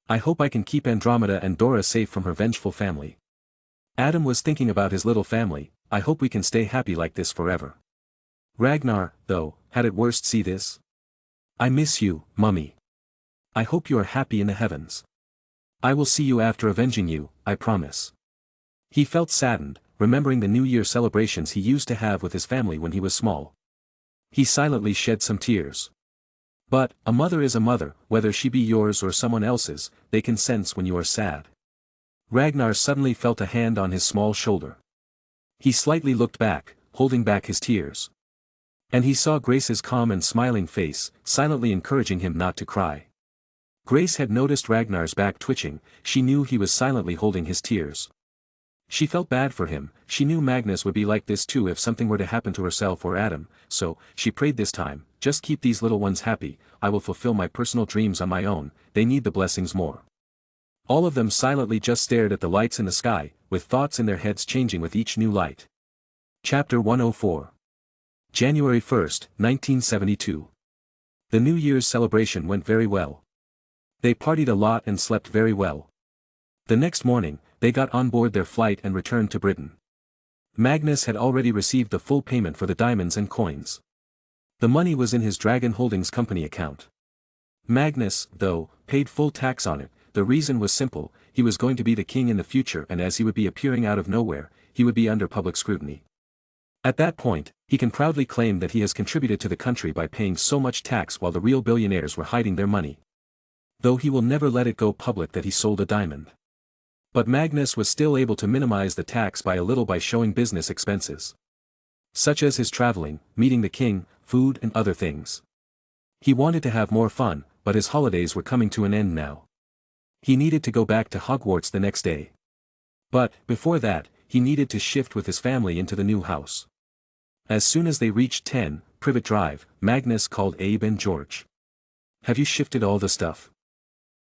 I hope I can keep Andromeda and Dora safe from her vengeful family. Adam was thinking about his little family. I hope we can stay happy like this forever. Ragnar, though, had it worst. See this? I miss you, Mummy. I hope you are happy in the heavens. I will see you after avenging you, I promise. He felt saddened, remembering the New Year celebrations he used to have with his family when he was small. He silently shed some tears. But, a mother is a mother, whether she be yours or someone else's, they can sense when you are sad. Ragnar suddenly felt a hand on his small shoulder. He slightly looked back, holding back his tears. And he saw Grace's calm and smiling face, silently encouraging him not to cry. Grace had noticed Ragnar's back twitching. She knew he was silently holding his tears. She felt bad for him. She knew Magnus would be like this too if something were to happen to herself or Adam, so, she prayed this time, just keep these little ones happy, I will fulfill my personal dreams on my own, they need the blessings more. All of them silently just stared at the lights in the sky, with thoughts in their heads changing with each new light. Chapter 104. January 1st, 1972. The New Year's celebration went very well. They partied a lot and slept very well. The next morning, they got on board their flight and returned to Britain. Magnus had already received the full payment for the diamonds and coins. The money was in his Dragon Holdings company account. Magnus, though, paid full tax on it. The reason was simple, he was going to be the king in the future and as he would be appearing out of nowhere, he would be under public scrutiny. At that point, he can proudly claim that he has contributed to the country by paying so much tax while the real billionaires were hiding their money. Though he will never let it go public that he sold a diamond. But Magnus was still able to minimize the tax by a little by showing business expenses. Such as his traveling, meeting the king, food and other things. He wanted to have more fun, but his holidays were coming to an end now. He needed to go back to Hogwarts the next day. But, before that, he needed to shift with his family into the new house. As soon as they reached 10, Privet Drive, Magnus called Abe and George. Have you shifted all the stuff?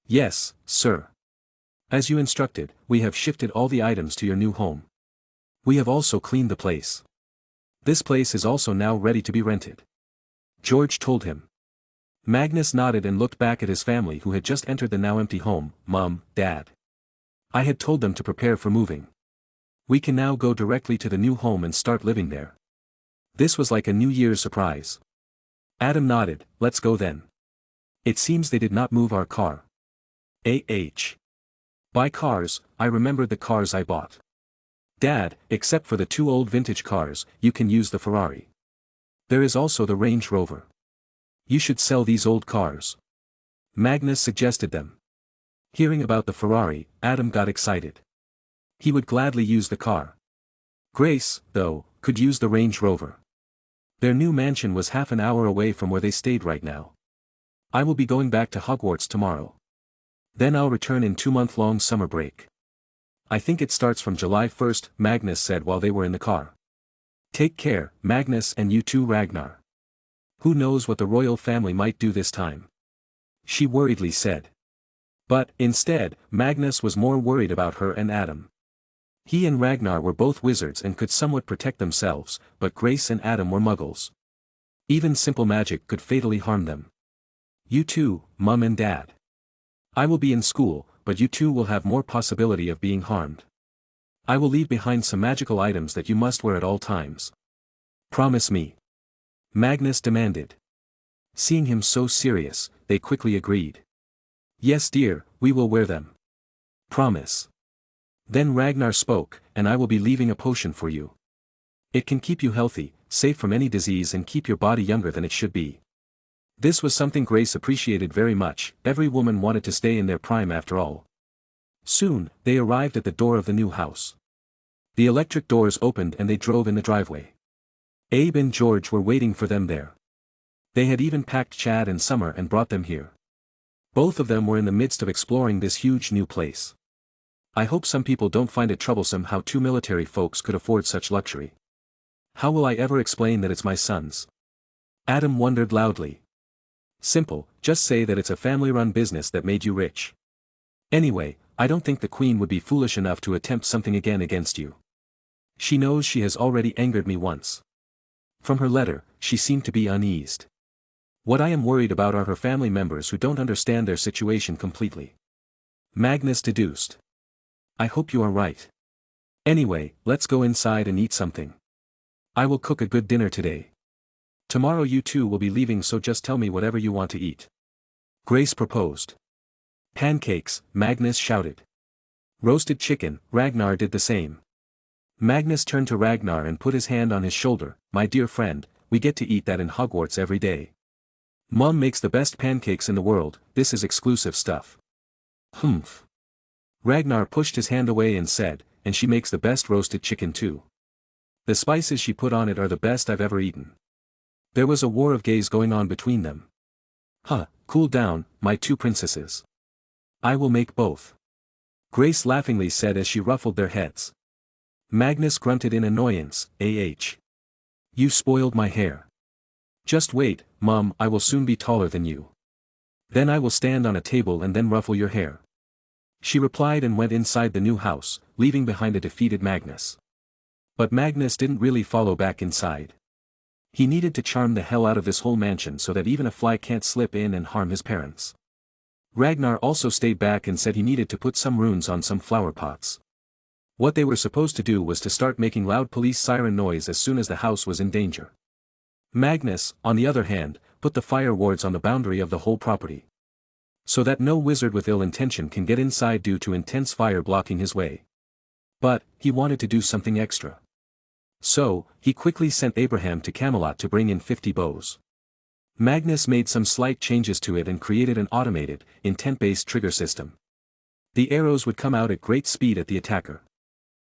Yes, sir. As you instructed, we have shifted all the items to your new home. We have also cleaned the place. This place is also now ready to be rented. George told him. Magnus nodded and looked back at his family who had just entered the now empty home. Mom, Dad. I had told them to prepare for moving. We can now go directly to the new home and start living there. This was like a New Year's surprise. Adam nodded, let's go then. It seems they did not move our car. By cars, I remembered the cars I bought. Dad, except for the 2 old vintage cars, you can use the Ferrari. There is also the Range Rover. You should sell these old cars. Magnus suggested them. Hearing about the Ferrari, Adam got excited. He would gladly use the car. Grace, though, could use the Range Rover. Their new mansion was half an hour away from where they stayed right now. I will be going back to Hogwarts tomorrow. Then I'll return in 2-month-long summer break. I think it starts from July 1st, Magnus said while they were in the car. Take care, Magnus, and you too, Ragnar. Who knows what the royal family might do this time? She worriedly said. But, instead, Magnus was more worried about her and Adam. He and Ragnar were both wizards and could somewhat protect themselves, but Grace and Adam were muggles. Even simple magic could fatally harm them. You too, Mum and Dad. I will be in school, but you too will have more possibility of being harmed. I will leave behind some magical items that you must wear at all times. Promise me. Magnus demanded. Seeing him so serious, they quickly agreed. Yes dear, we will wear them. Promise. Then Ragnar spoke, and I will be leaving a potion for you. It can keep you healthy, safe from any disease and keep your body younger than it should be. This was something Grace appreciated very much. Every woman wanted to stay in their prime after all. Soon, they arrived at the door of the new house. The electric doors opened and they drove in the driveway. Abe and George were waiting for them there. They had even packed Chad and Summer and brought them here. Both of them were in the midst of exploring this huge new place. I hope some people don't find it troublesome how two military folks could afford such luxury. How will I ever explain that it's my son's? Adam wondered loudly. Simple, just say that it's a family-run business that made you rich. Anyway, I don't think the Queen would be foolish enough to attempt something again against you. She knows she has already angered me once. From her letter, she seemed to be uneased. What I am worried about are her family members who don't understand their situation completely. Magnus deduced. I hope you are right. Anyway, let's go inside and eat something. I will cook a good dinner today. Tomorrow you two will be leaving, so just tell me whatever you want to eat. Grace proposed. Pancakes, Magnus shouted. Roasted chicken, Ragnar did the same. Magnus turned to Ragnar and put his hand on his shoulder. My dear friend, we get to eat that in Hogwarts every day. Mom makes the best pancakes in the world, this is exclusive stuff. Humph. Ragnar pushed his hand away and said, and she makes the best roasted chicken too. The spices she put on it are the best I've ever eaten. There was a war of gaze going on between them. Huh, cool down, my two princesses. I will make both. Grace laughingly said as she ruffled their heads. Magnus grunted in annoyance, You spoiled my hair. Just wait, Mom, I will soon be taller than you. Then I will stand on a table and then ruffle your hair. She replied and went inside the new house, leaving behind a defeated Magnus. But Magnus didn't really follow back inside. He needed to charm the hell out of this whole mansion so that even a fly can't slip in and harm his parents. Ragnar also stayed back and said he needed to put some runes on some flower pots. What they were supposed to do was to start making loud police siren noise as soon as the house was in danger. Magnus, on the other hand, put the fire wards on the boundary of the whole property. So that no wizard with ill intention can get inside due to intense fire blocking his way. But, he wanted to do something extra. So, he quickly sent Abraham to Camelot to bring in 50 bows. Magnus made some slight changes to it and created an automated, intent-based trigger system. The arrows would come out at great speed at the attacker.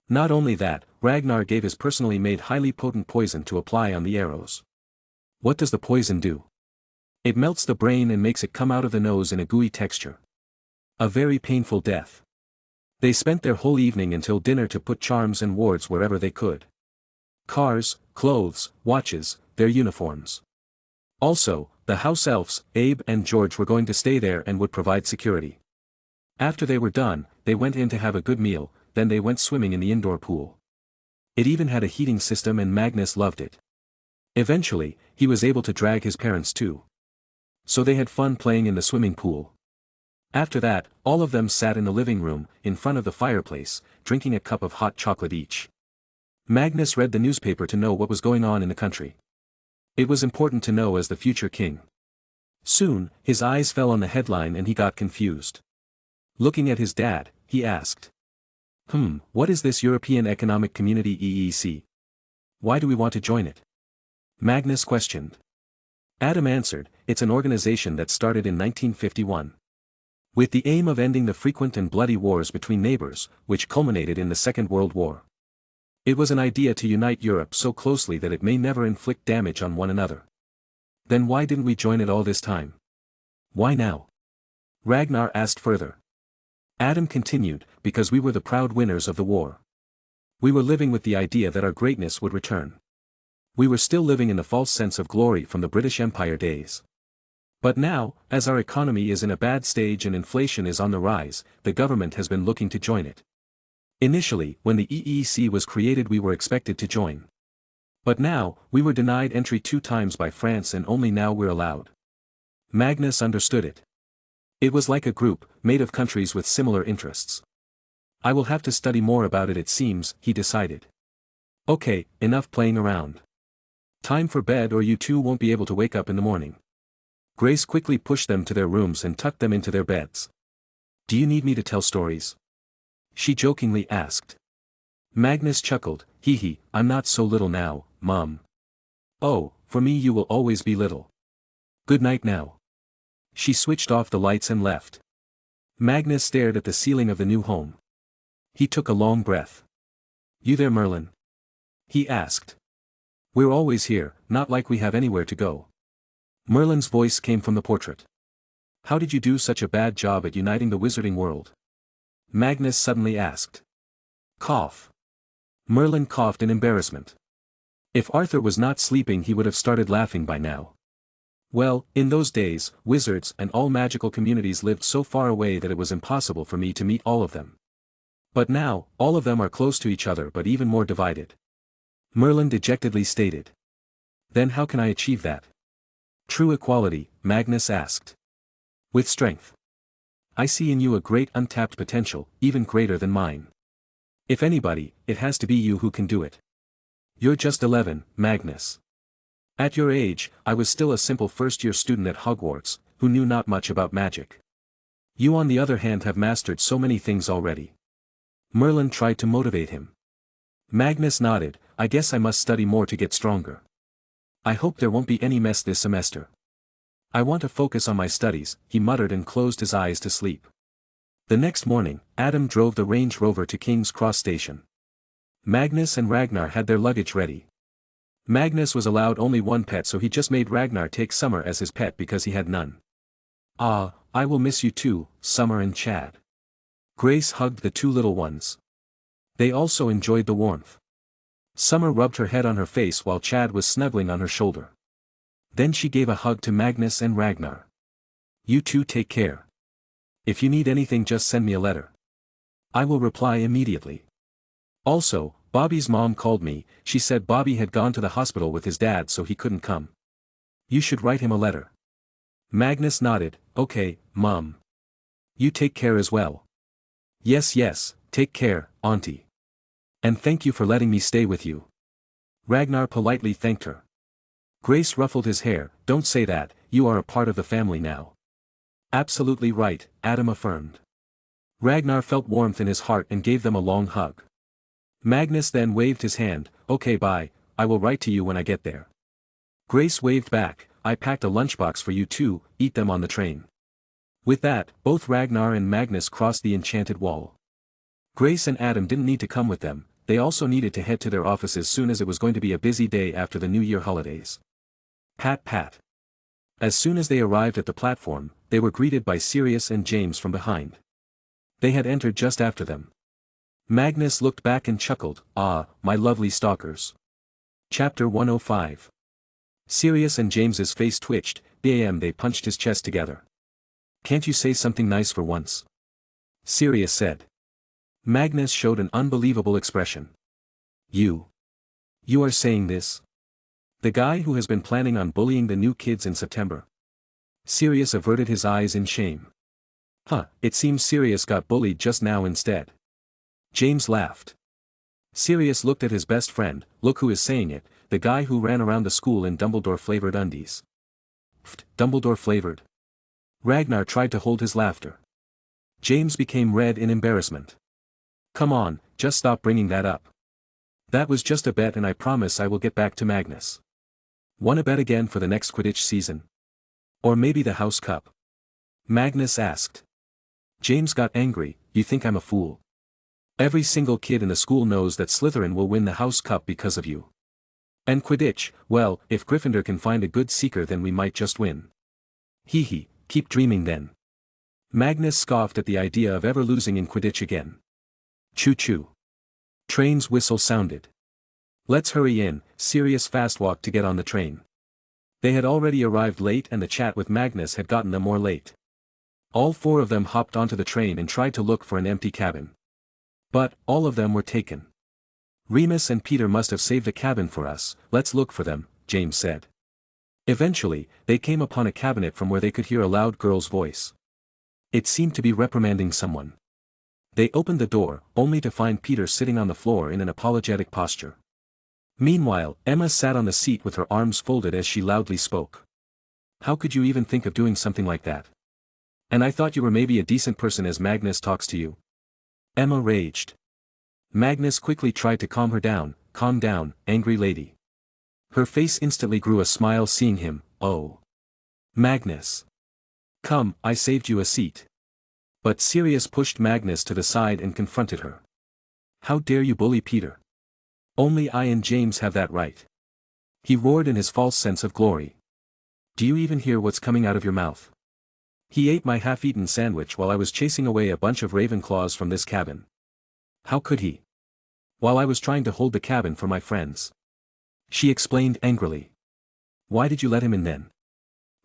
Not only that, Ragnar gave his personally made highly potent poison to apply on the arrows. What does the poison do? It melts the brain and makes it come out of the nose in a gooey texture. A very painful death. They spent their whole evening until dinner to put charms and wards wherever they could. Cars, clothes, watches, their uniforms. Also, the house elves, Abe and George were going to stay there and would provide security. After they were done, they went in to have a good meal, then they went swimming in the indoor pool. It even had a heating system and Magnus loved it. Eventually, he was able to drag his parents too. So they had fun playing in the swimming pool. After that, all of them sat in the living room, in front of the fireplace, drinking a cup of hot chocolate each. Magnus read the newspaper to know what was going on in the country. It was important to know as the future king. Soon, his eyes fell on the headline and he got confused. Looking at his dad, he asked. What is this European Economic Community EEC? Why do we want to join it? Magnus questioned. Adam answered, it's an organization that started in 1951. With the aim of ending the frequent and bloody wars between neighbors, which culminated in the Second World War. It was an idea to unite Europe so closely that it may never inflict damage on one another. Then why didn't we join it all this time? Why now? Ragnar asked further. Adam continued, because we were the proud winners of the war. We were living with the idea that our greatness would return. We were still living in the false sense of glory from the British Empire days. But now, as our economy is in a bad stage and inflation is on the rise, the government has been looking to join it. Initially, when the EEC was created we were expected to join. But now, we were denied entry 2 times by France and only now we're allowed. Magnus understood it. It was like a group, made of countries with similar interests. I will have to study more about it seems, he decided. Okay, enough playing around. Time for bed or you two won't be able to wake up in the morning. Grace quickly pushed them to their rooms and tucked them into their beds. Do you need me to tell stories? She jokingly asked. Magnus chuckled, hee hee, I'm not so little now, Mom. Oh, for me you will always be little. Good night now. She switched off the lights and left. Magnus stared at the ceiling of the new home. He took a long breath. You there, Merlin? He asked. We're always here, not like we have anywhere to go. Merlin's voice came from the portrait. How did you do such a bad job at uniting the wizarding world? Magnus suddenly asked. Cough. Merlin coughed in embarrassment. If Arthur was not sleeping he would have started laughing by now. Well, in those days, wizards and all magical communities lived so far away that it was impossible for me to meet all of them. But now, all of them are close to each other but even more divided. Merlin dejectedly stated. Then how can I achieve that? True equality, Magnus asked. With strength. I see in you a great untapped potential, even greater than mine. If anybody, it has to be you who can do it. You're just 11, Magnus. At your age, I was still a simple first-year student at Hogwarts, who knew not much about magic. You on the other hand have mastered so many things already. Merlin tried to motivate him. Magnus nodded, I guess I must study more to get stronger. I hope there won't be any mess this semester. I want to focus on my studies, he muttered and closed his eyes to sleep. The next morning, Adam drove the Range Rover to King's Cross Station. Magnus and Ragnar had their luggage ready. Magnus was allowed only one pet so he just made Ragnar take Summer as his pet because he had none. Ah, I will miss you too, Summer and Chad. Grace hugged the 2 little ones. They also enjoyed the warmth. Summer rubbed her head on her face while Chad was snuggling on her shoulder. Then she gave a hug to Magnus and Ragnar. You two take care. If you need anything just send me a letter. I will reply immediately. Also, Bobby's mom called me, she said Bobby had gone to the hospital with his dad so he couldn't come. You should write him a letter. Magnus nodded, okay, Mom. You take care as well. Yes, take care, Auntie. And thank you for letting me stay with you. Ragnar politely thanked her. Grace ruffled his hair, don't say that, you are a part of the family now. Absolutely right, Adam affirmed. Ragnar felt warmth in his heart and gave them a long hug. Magnus then waved his hand, okay bye, I will write to you when I get there. Grace waved back, I packed a lunchbox for you too, eat them on the train. With that, both Ragnar and Magnus crossed the enchanted wall. Grace and Adam didn't need to come with them, they also needed to head to their offices soon as it was going to be a busy day after the New Year holidays. Pat pat. As soon as they arrived at the platform, they were greeted by Sirius and James from behind. They had entered just after them. Magnus looked back and chuckled, ah, my lovely stalkers. Chapter 105. Sirius and James's face twitched, bam they punched his chest together. Can't you say something nice for once? Sirius said. Magnus showed an unbelievable expression. You are saying this? The guy who has been planning on bullying the new kids in September? Sirius averted his eyes in shame. Huh, it seems Sirius got bullied just now instead. James laughed. Sirius looked at his best friend, look who is saying it, the guy who ran around the school in Dumbledore-flavored undies. Pfft, Dumbledore-flavored. Ragnar tried to hold his laughter. James became red in embarrassment. Come on, just stop bringing that up. That was just a bet and I promise I will get back to Magnus. Wanna bet again for the next Quidditch season? Or maybe the House Cup? Magnus asked. James got angry, you think I'm a fool? Every single kid in the school knows that Slytherin will win the House Cup because of you. And Quidditch, well, if Gryffindor can find a good seeker then we might just win. Hee hee, keep dreaming then. Magnus scoffed at the idea of ever losing in Quidditch again. Choo-choo. Train's whistle sounded. Let's hurry in, Sirius fast-walked to get on the train. They had already arrived late and the chat with Magnus had gotten them more late. All 4 of them hopped onto the train and tried to look for an empty cabin. But, all of them were taken. Remus and Peter must have saved a cabin for us, let's look for them, James said. Eventually, they came upon a cabinet from where they could hear a loud girl's voice. It seemed to be reprimanding someone. They opened the door, only to find Peter sitting on the floor in an apologetic posture. Meanwhile, Emma sat on the seat with her arms folded as she loudly spoke. How could you even think of doing something like that? And I thought you were maybe a decent person as Magnus talks to you. Emma raged. Magnus quickly tried to calm her down. Calm down, angry lady. Her face instantly grew a smile seeing him. Oh. Magnus. Come, I saved you a seat. But Sirius pushed Magnus to the side and confronted her. How dare you bully Peter? Only I and James have that right. He roared in his false sense of glory. Do you even hear what's coming out of your mouth? He ate my half-eaten sandwich while I was chasing away a bunch of Ravenclaws from this cabin. How could he? While I was trying to hold the cabin for my friends. She explained angrily. Why did you let him in then?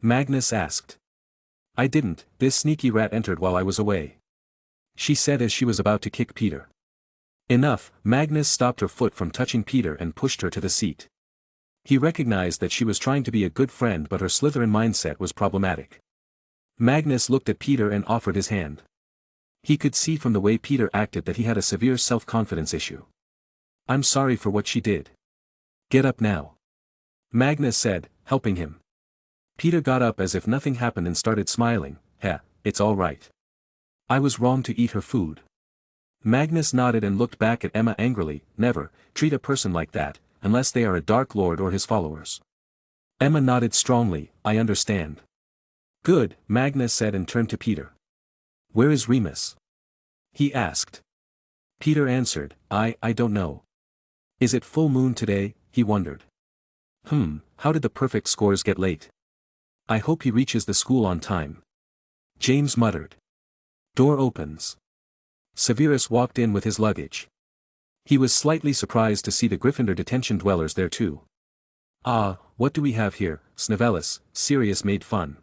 Magnus asked. I didn't, this sneaky rat entered while I was away. She said as she was about to kick Peter. Enough, Magnus stopped her foot from touching Peter and pushed her to the seat. He recognized that she was trying to be a good friend but her Slytherin mindset was problematic. Magnus looked at Peter and offered his hand. He could see from the way Peter acted that he had a severe self-confidence issue. I'm sorry for what she did. Get up now. Magnus said, helping him. Peter got up as if nothing happened and started smiling. It's all right. I was wrong to eat her food. Magnus nodded and looked back at Emma angrily. Never, treat a person like that, unless they are a Dark Lord or his followers. Emma nodded strongly, I understand. Good, Magnus said and turned to Peter. Where is Remus? He asked. Peter answered, I don't know. Is it full moon today? He wondered. How did the perfect scores get late? I hope he reaches the school on time. James muttered. Door opens. Severus walked in with his luggage. He was slightly surprised to see the Gryffindor detention dwellers there too. Ah, what do we have here, Snevelis? Sirius made fun.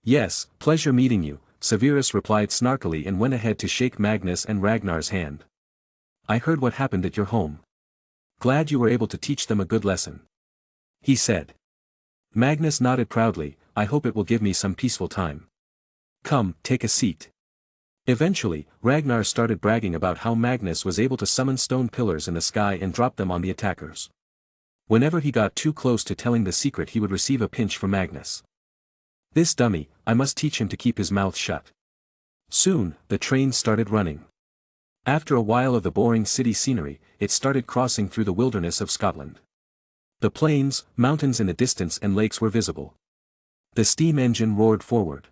Yes, pleasure meeting you, Severus replied snarkily and went ahead to shake Magnus and Ragnar's hand. I heard what happened at your home. Glad you were able to teach them a good lesson. He said. Magnus nodded proudly, I hope it will give me some peaceful time. Come, take a seat. Eventually, Ragnar started bragging about how Magnus was able to summon stone pillars in the sky and drop them on the attackers. Whenever he got too close to telling the secret he would receive a pinch from Magnus. This dummy, I must teach him to keep his mouth shut. Soon, the train started running. After a while of the boring city scenery, it started crossing through the wilderness of Scotland. The plains, mountains in the distance and lakes were visible. The steam engine roared forward.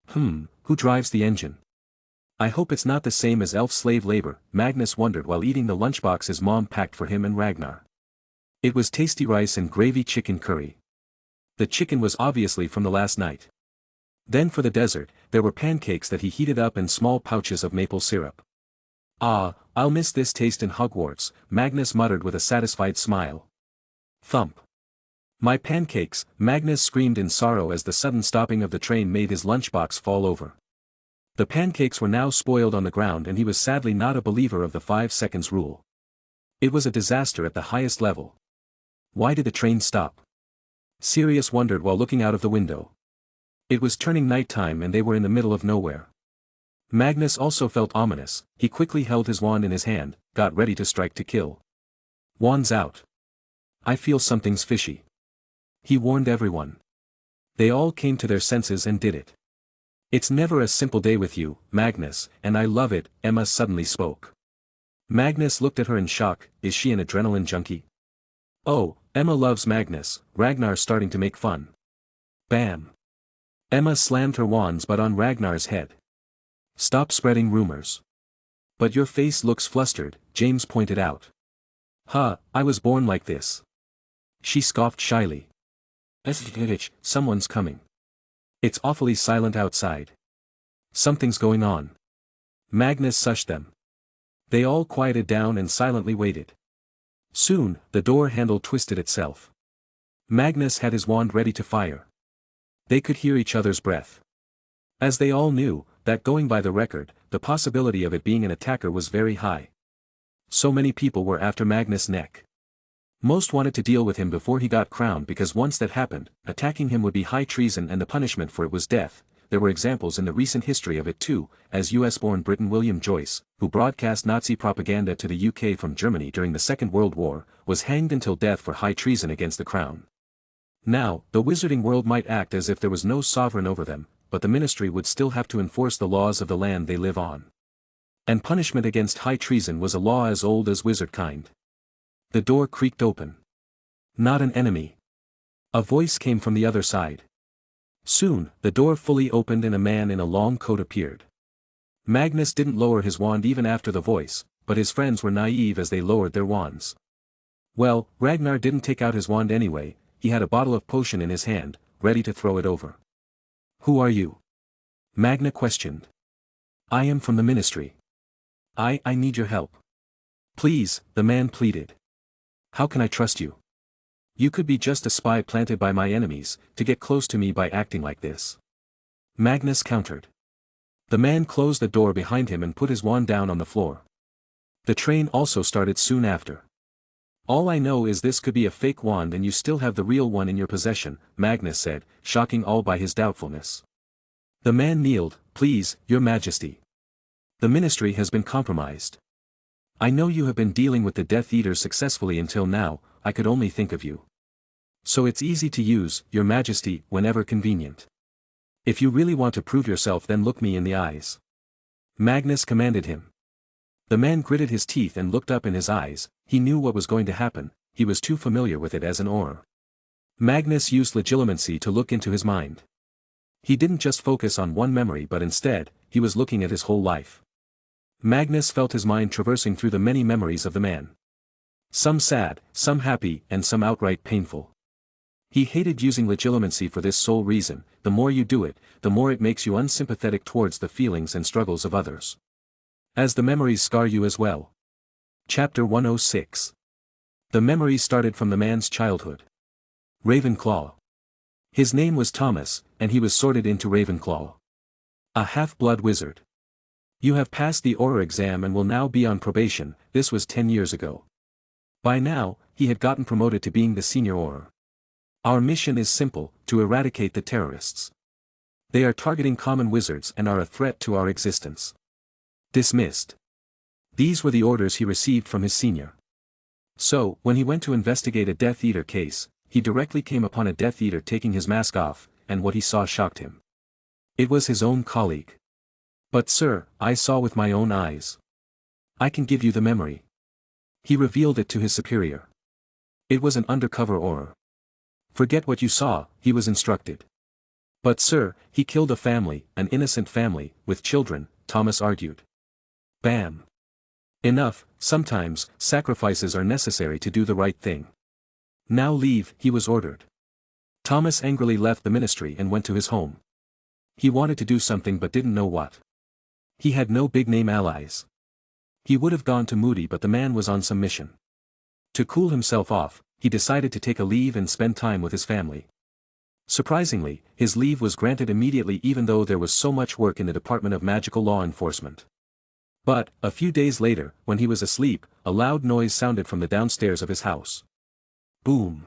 Who drives the engine? I hope it's not the same as elf slave labor, Magnus wondered while eating the lunchbox his mom packed for him and Ragnar. It was tasty rice and gravy chicken curry. The chicken was obviously from the last night. Then for the dessert, there were pancakes that he heated up and small pouches of maple syrup. Ah, I'll miss this taste in Hogwarts, Magnus muttered with a satisfied smile. Thump. My pancakes, Magnus screamed in sorrow as the sudden stopping of the train made his lunchbox fall over. The pancakes were now spoiled on the ground and he was sadly not a believer of the 5 seconds rule. It was a disaster at the highest level. Why did the train stop? Sirius wondered while looking out of the window. It was turning nighttime and they were in the middle of nowhere. Magnus also felt ominous, he quickly held his wand in his hand, got ready to strike to kill. Wand's out. I feel something's fishy. He warned everyone. They all came to their senses and did it. It's never a simple day with you, Magnus, and I love it, Emma suddenly spoke. Magnus looked at her in shock, is she an adrenaline junkie? Oh, Emma loves Magnus, Ragnar starting to make fun. Bam. Emma slammed her wand's butt on Ragnar's head. Stop spreading rumors. But your face looks flustered, James pointed out. I was born like this. She scoffed shyly. Someone's coming. It's awfully silent outside. Something's going on. Magnus sushed them. They all quieted down and silently waited. Soon, the door handle twisted itself. Magnus had his wand ready to fire. They could hear each other's breath. As they all knew, that going by the record, the possibility of it being an attacker was very high. So many people were after Magnus' neck. Most wanted to deal with him before he got crowned because once that happened, attacking him would be high treason and the punishment for it was death. There were examples in the recent history of it too, as US-born Briton William Joyce, who broadcast Nazi propaganda to the UK from Germany during the Second World War, was hanged until death for high treason against the crown. Now, the wizarding world might act as if there was no sovereign over them, but the ministry would still have to enforce the laws of the land they live on. And punishment against high treason was a law as old as wizardkind. The door creaked open. Not an enemy. A voice came from the other side. Soon, the door fully opened and a man in a long coat appeared. Magnus didn't lower his wand even after the voice, but his friends were naive as they lowered their wands. Well, Ragnar didn't take out his wand anyway, he had a bottle of potion in his hand, ready to throw it over. "Who are you?" Magna questioned. "I am from the ministry. I need your help." "Please," the man pleaded. "How can I trust you? You could be just a spy planted by my enemies, to get close to me by acting like this." Magnus countered. The man closed the door behind him and put his wand down on the floor. The train also started soon after. "All I know is this could be a fake wand and you still have the real one in your possession," Magnus said, shocking all by his doubtfulness. The man kneeled. "Please, your majesty. The ministry has been compromised. I know you have been dealing with the Death Eaters successfully until now, I could only think of you. So it's easy to use, your majesty, whenever convenient. If you really want to prove yourself then look me in the eyes." Magnus commanded him. The man gritted his teeth and looked up in his eyes, he knew what was going to happen, he was too familiar with it as an Auror. Magnus used legilimency to look into his mind. He didn't just focus on one memory but instead, he was looking at his whole life. Magnus felt his mind traversing through the many memories of the man. Some sad, some happy, and some outright painful. He hated using legilimency for this sole reason: the more you do it, the more it makes you unsympathetic towards the feelings and struggles of others. As the memories scar you as well. Chapter 106. The memories started from the man's childhood. Ravenclaw. His name was Thomas, and he was sorted into Ravenclaw. A half-blood wizard. You have passed the Auror exam and will now be on probation. This was 10 years ago. By now, he had gotten promoted to being the senior Auror. Our mission is simple: to eradicate the terrorists. They are targeting common wizards and are a threat to our existence. Dismissed. These were the orders he received from his senior. So, when he went to investigate a Death Eater case, he directly came upon a Death Eater taking his mask off, and what he saw shocked him. It was his own colleague. "But sir, I saw with my own eyes. I can give you the memory." He revealed it to his superior. It was an undercover Auror. "Forget what you saw," he was instructed. "But sir, he killed a family, an innocent family, with children," Thomas argued. Bam. "Enough, sometimes, sacrifices are necessary to do the right thing. Now leave," he was ordered. Thomas angrily left the ministry and went to his home. He wanted to do something but didn't know what. He had no big-name allies. He would have gone to Moody but the man was on some mission. To cool himself off, he decided to take a leave and spend time with his family. Surprisingly, his leave was granted immediately even though there was so much work in the Department of Magical Law Enforcement. But, a few days later, when he was asleep, a loud noise sounded from the downstairs of his house. Boom.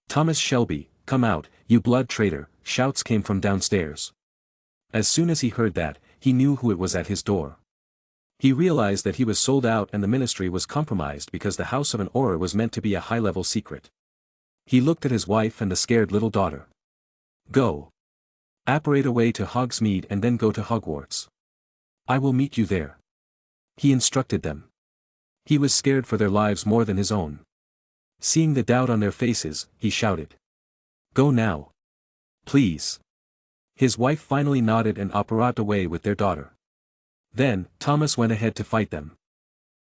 "Thomas Shelby, come out, you blood traitor," shouts came from downstairs. As soon as he heard that, he knew who it was at his door. He realized that he was sold out and the ministry was compromised because the house of an Auror was meant to be a high-level secret. He looked at his wife and the scared little daughter. "Go. Apparate away to Hogsmeade and then go to Hogwarts. I will meet you there," he instructed them. He was scared for their lives more than his own. Seeing the doubt on their faces, he shouted. "Go now. Please." His wife finally nodded and apparate away with their daughter. Then, Thomas went ahead to fight them.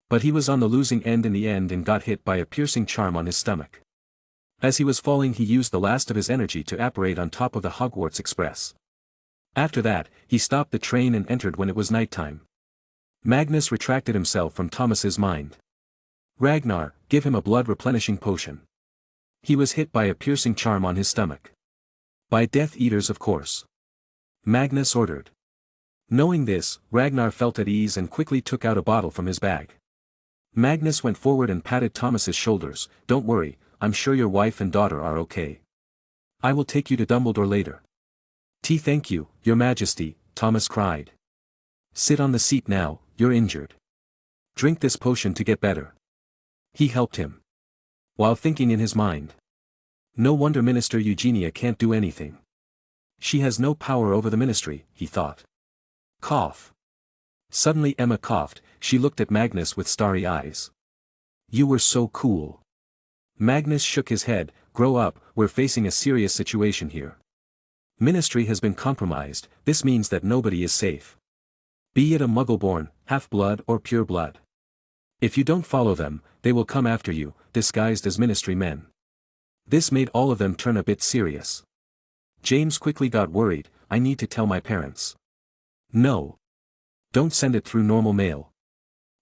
But he was on the losing end in the end and got hit by a piercing charm on his stomach. As he was falling he used the last of his energy to apparate on top of the Hogwarts Express. After that, he stopped the train and entered when it was nighttime. Magnus retracted himself from Thomas's mind. "Ragnar, give him a blood-replenishing potion. He was hit by a piercing charm on his stomach. By Death Eaters of course." Magnus ordered. Knowing this, Ragnar felt at ease and quickly took out a bottle from his bag. Magnus went forward and patted Thomas's shoulders. Don't worry, I'm sure your wife and daughter are okay. I will take you to Dumbledore later. Thank you, Your Majesty, Thomas cried. Sit on the seat now, you're injured. Drink this potion to get better. He helped him. While thinking in his mind. No wonder Minister Eugenia can't do anything. She has no power over the ministry, he thought. Cough. Suddenly Emma coughed. She looked at Magnus with starry eyes. You were so cool. Magnus shook his head. Grow up, we're facing a serious situation here. Ministry has been compromised. This means that nobody is safe. Be it a Muggle-born, half-blood or pure blood. If you don't follow them, they will come after you, disguised as ministry men. This made all of them turn a bit serious. James quickly got worried. I need to tell my parents. No. Don't send it through normal mail.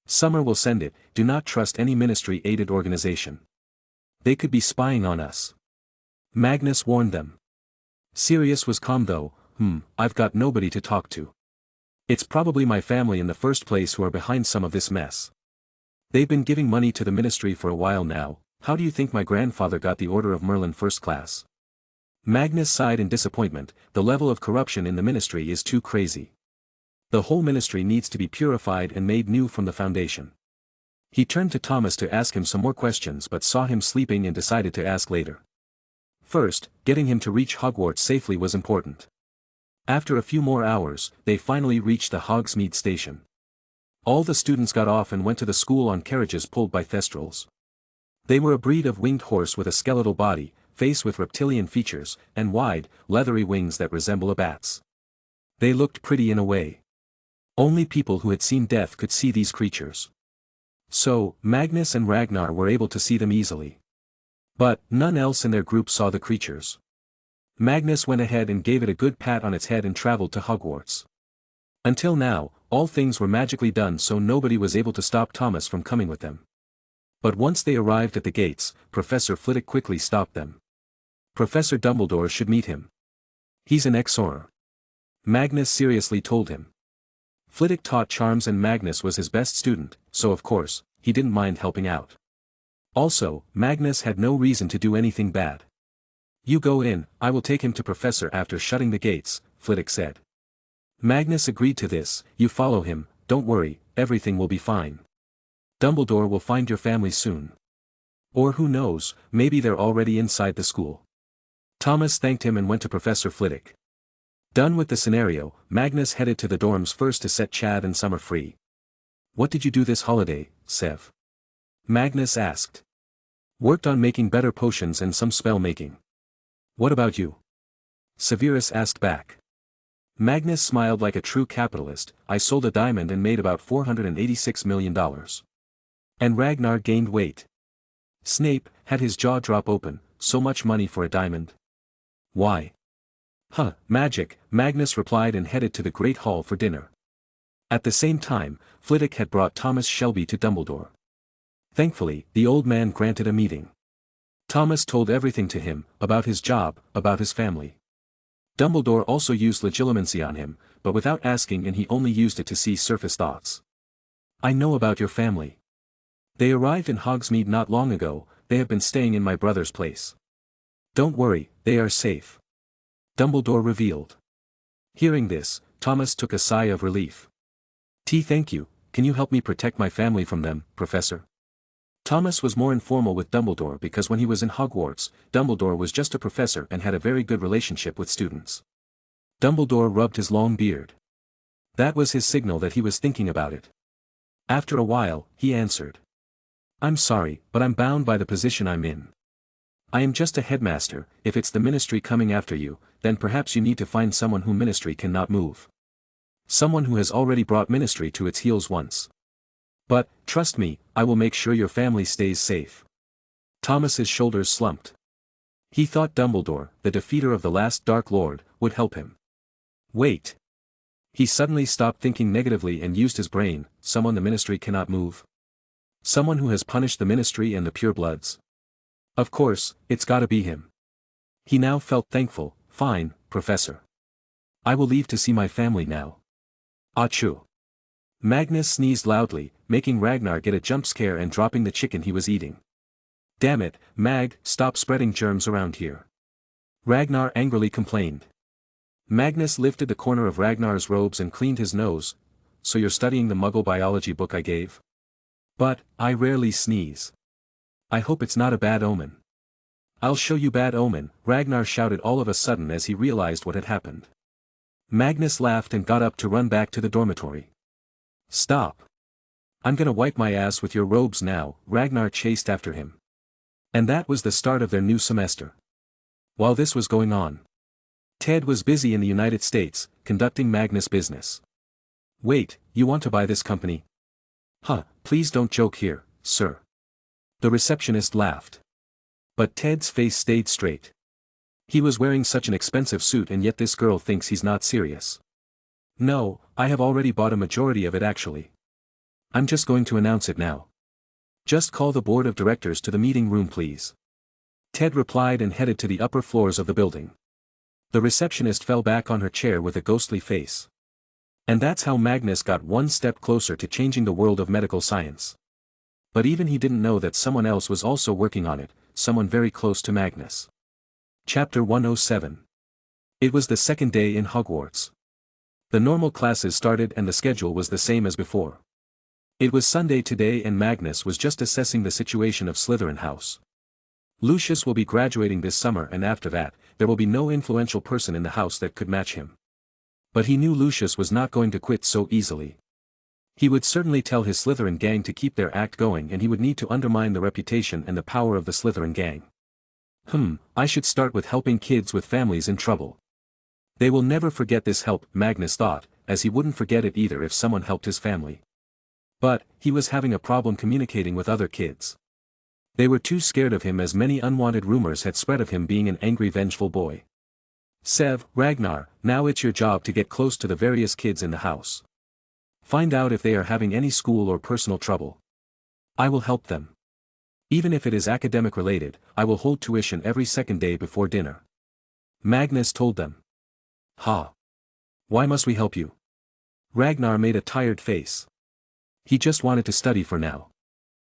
Summer will send it. Do not trust any ministry-aided organization. They could be spying on us. Magnus warned them. Sirius was calm though. I've got nobody to talk to. It's probably my family in the first place who are behind some of this mess. They've been giving money to the ministry for a while now. How do you think my grandfather got the Order of Merlin First Class? Magnus sighed in disappointment. The level of corruption in the ministry is too crazy. The whole ministry needs to be purified and made new from the foundation. He turned to Thomas to ask him some more questions but saw him sleeping and decided to ask later. First, getting him to reach Hogwarts safely was important. After a few more hours, they finally reached the Hogsmeade station. All the students got off and went to the school on carriages pulled by thestrals. They were a breed of winged horse with a skeletal body, face with reptilian features, and wide, leathery wings that resemble a bat's. They looked pretty in a way. Only people who had seen death could see these creatures. So, Magnus and Ragnar were able to see them easily. But, none else in their group saw the creatures. Magnus went ahead and gave it a good pat on its head and traveled to Hogwarts. Until now, all things were magically done so nobody was able to stop Thomas from coming with them. But once they arrived at the gates, Professor Flitwick quickly stopped them. Professor Dumbledore should meet him. He's an ex-Auror. Magnus seriously told him. Flitwick taught charms and Magnus was his best student, so of course, he didn't mind helping out. Also, Magnus had no reason to do anything bad. You go in, I will take him to Professor after shutting the gates, Flitwick said. Magnus agreed to this. You follow him, don't worry, everything will be fine. Dumbledore will find your family soon. Or who knows, maybe they're already inside the school. Thomas thanked him and went to Professor Flitwick. Done with the scenario, Magnus headed to the dorms first to set Chad and Summer free. What did you do this holiday, Sev? Magnus asked. Worked on making better potions and some spell making. What about you? Severus asked back. Magnus smiled like a true capitalist. I sold a diamond and made about $486 million. And Ragnar gained weight. Snape had his jaw drop open. So much money for a diamond. Why? Magic, Magnus replied and headed to the Great Hall for dinner. At the same time, Flitwick had brought Thomas Shelby to Dumbledore. Thankfully, the old man granted a meeting. Thomas told everything to him, about his job, about his family. Dumbledore also used legilimency on him, but without asking, and he only used it to see surface thoughts. I know about your family. They arrived in Hogsmeade not long ago. They have been staying in my brother's place. Don't worry, they are safe. Dumbledore revealed. Hearing this, Thomas took a sigh of relief. Thank you, can you help me protect my family from them, Professor? Thomas was more informal with Dumbledore because when he was in Hogwarts, Dumbledore was just a professor and had a very good relationship with students. Dumbledore rubbed his long beard. That was his signal that he was thinking about it. After a while, he answered. I'm sorry, but I'm bound by the position I'm in. I am just a headmaster. If it's the ministry coming after you, then perhaps you need to find someone whom ministry cannot move. Someone who has already brought ministry to its heels once. But, trust me, I will make sure your family stays safe. Thomas's shoulders slumped. He thought Dumbledore, the defeater of the last Dark Lord, would help him. Wait. He suddenly stopped thinking negatively and used his brain. Someone the ministry cannot move. Someone who has punished the ministry and the purebloods. Of course, it's gotta be him. He now felt thankful. Fine, Professor. I will leave to see my family now. Achoo. Magnus sneezed loudly, making Ragnar get a jump scare and dropping the chicken he was eating. Damn it, Mag, stop spreading germs around here. Ragnar angrily complained. Magnus lifted the corner of Ragnar's robes and cleaned his nose. So you're studying the Muggle biology book I gave? But, I rarely sneeze. I hope it's not a bad omen. I'll show you bad omen, Ragnar shouted all of a sudden as he realized what had happened. Magnus laughed and got up to run back to the dormitory. Stop. I'm gonna wipe my ass with your robes now, Ragnar chased after him. And that was the start of their new semester. While this was going on, Ted was busy in the United States, conducting Magnus business. Wait, you want to buy this company? Huh, please don't joke here, sir. The receptionist laughed. But Ted's face stayed straight. He was wearing such an expensive suit and yet this girl thinks he's not serious. No, I have already bought a majority of it actually. I'm just going to announce it now. Just call the board of directors to the meeting room please. Ted replied and headed to the upper floors of the building. The receptionist fell back on her chair with a ghostly face. And that's how Magnus got one step closer to changing the world of medical science. But even he didn't know that someone else was also working on it, someone very close to Magnus. Chapter 107. It was the second day in Hogwarts. The normal classes started and the schedule was the same as before. It was Sunday today and Magnus was just assessing the situation of Slytherin House. Lucius will be graduating this summer and after that, there will be no influential person in the house that could match him. But he knew Lucius was not going to quit so easily. He would certainly tell his Slytherin gang to keep their act going and he would need to undermine the reputation and the power of the Slytherin gang. I should start with helping kids with families in trouble. They will never forget this help, Magnus thought, as he wouldn't forget it either if someone helped his family. But, he was having a problem communicating with other kids. They were too scared of him as many unwanted rumors had spread of him being an angry vengeful boy. Sev, Ragnar, now it's your job to get close to the various kids in the house. Find out if they are having any school or personal trouble. I will help them. Even if it is academic related, I will hold tuition every second day before dinner. Magnus told them. Ha! Why must we help you? Ragnar made a tired face. He just wanted to study for now.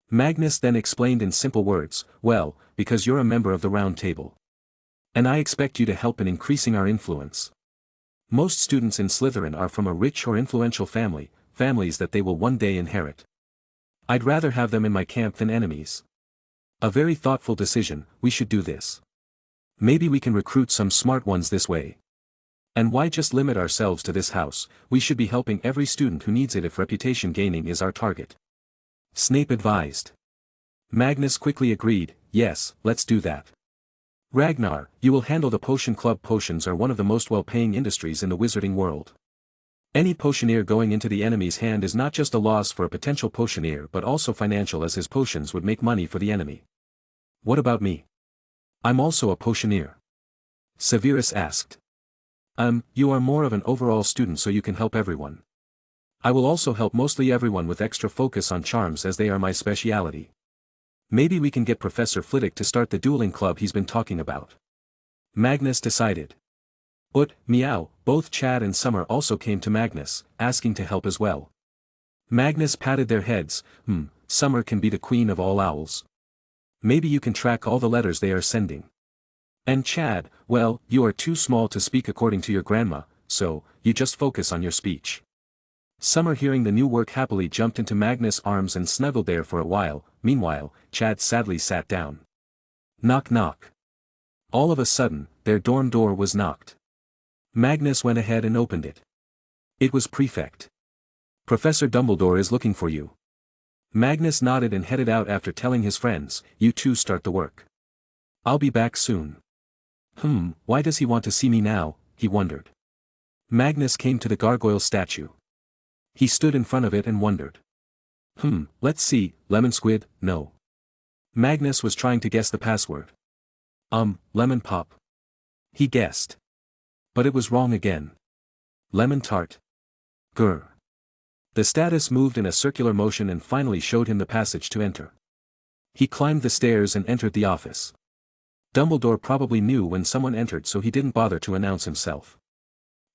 Magnus then explained in simple words, well, because you're a member of the Round Table. And I expect you to help in increasing our influence. Most students in Slytherin are from a rich or influential family, families that they will one day inherit. I'd rather have them in my camp than enemies. A very thoughtful decision, we should do this. Maybe we can recruit some smart ones this way. And why just limit ourselves to this house, we should be helping every student who needs it if reputation gaining is our target. Snape advised. Magnus quickly agreed, yes, let's do that. Ragnar, you will handle the potion club. Potions are one of the most well-paying industries in the wizarding world. Any potioneer going into the enemy's hand is not just a loss for a potential potioneer but also financial as his potions would make money for the enemy. What about me? I'm also a potioneer. Severus asked. You are more of an overall student so you can help everyone. I will also help mostly everyone with extra focus on charms as they are my speciality. Maybe we can get Professor Flitwick to start the dueling club he's been talking about. Magnus decided. Meow, both Chad and Summer also came to Magnus, asking to help as well. Magnus patted their heads, Summer can be the queen of all owls. Maybe you can track all the letters they are sending. And Chad, well, you are too small to speak according to your grandma, so, you just focus on your speech. Summer hearing the new work happily jumped into Magnus' arms and snuggled there for a while. Meanwhile, Chad sadly sat down. Knock knock. All of a sudden, their dorm door was knocked. Magnus went ahead and opened it. It was Prefect. Professor Dumbledore is looking for you. Magnus nodded and headed out after telling his friends, you two start the work. I'll be back soon. Why does he want to see me now, he wondered. Magnus came to the gargoyle statue. He stood in front of it and wondered. Let's see, lemon squid, no. Magnus was trying to guess the password. Lemon pop. He guessed. But it was wrong again. Lemon tart. Grr. The status moved in a circular motion and finally showed him the passage to enter. He climbed the stairs and entered the office. Dumbledore probably knew when someone entered so he didn't bother to announce himself.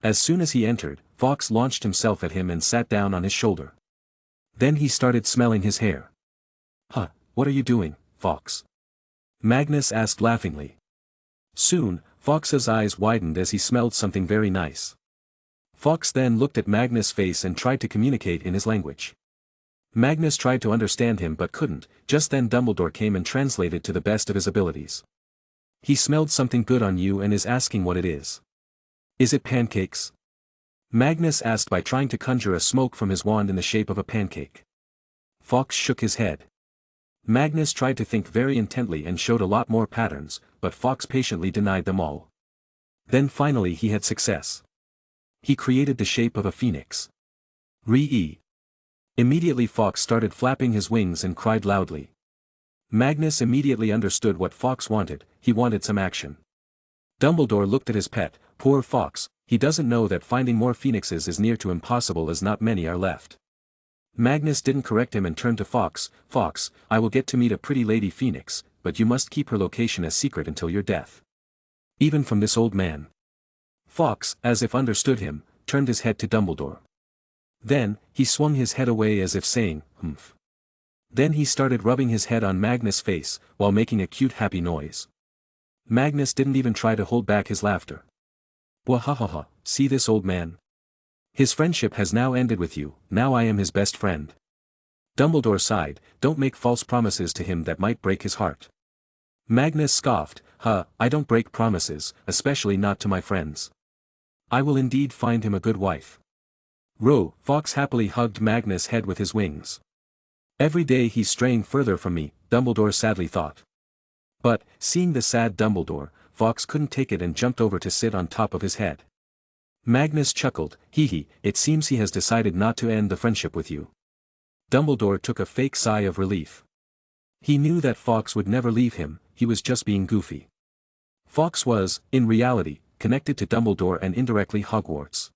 As soon as he entered, Fawkes launched himself at him and sat down on his shoulder. Then he started smelling his hair. Huh, what are you doing, Fawkes? Magnus asked laughingly. Soon, Fawkes's eyes widened as he smelled something very nice. Fawkes then looked at Magnus' face and tried to communicate in his language. Magnus tried to understand him but couldn't. Just then Dumbledore came and translated to the best of his abilities. He smelled something good on you and is asking what it is. Is it pancakes? Magnus asked by trying to conjure a smoke from his wand in the shape of a pancake. Fawkes shook his head. Magnus tried to think very intently and showed a lot more patterns, but Fawkes patiently denied them all. Then finally he had success. He created the shape of a phoenix. Re-e. Immediately Fawkes started flapping his wings and cried loudly. Magnus immediately understood what Fawkes wanted. He wanted some action. Dumbledore looked at his pet. Poor Fawkes, he doesn't know that finding more phoenixes is near to impossible as not many are left. Magnus didn't correct him and turned to Fawkes. Fawkes, I will get to meet a pretty lady phoenix, but you must keep her location a secret until your death. Even from this old man. Fawkes, as if understood him, turned his head to Dumbledore. Then, he swung his head away as if saying, humph. Then he started rubbing his head on Magnus' face, while making a cute happy noise. Magnus didn't even try to hold back his laughter. Wahahaha, see this old man? His friendship has now ended with you, now I am his best friend. Dumbledore sighed, don't make false promises to him that might break his heart. Magnus scoffed, I don't break promises, especially not to my friends. I will indeed find him a good wife. Fawkes happily hugged Magnus' head with his wings. Every day he's straying further from me, Dumbledore sadly thought. But, seeing the sad Dumbledore, Fawkes couldn't take it and jumped over to sit on top of his head. Magnus chuckled, it seems he has decided not to end the friendship with you. Dumbledore took a fake sigh of relief. He knew that Fawkes would never leave him, he was just being goofy. Fawkes was, in reality, connected to Dumbledore and indirectly Hogwarts.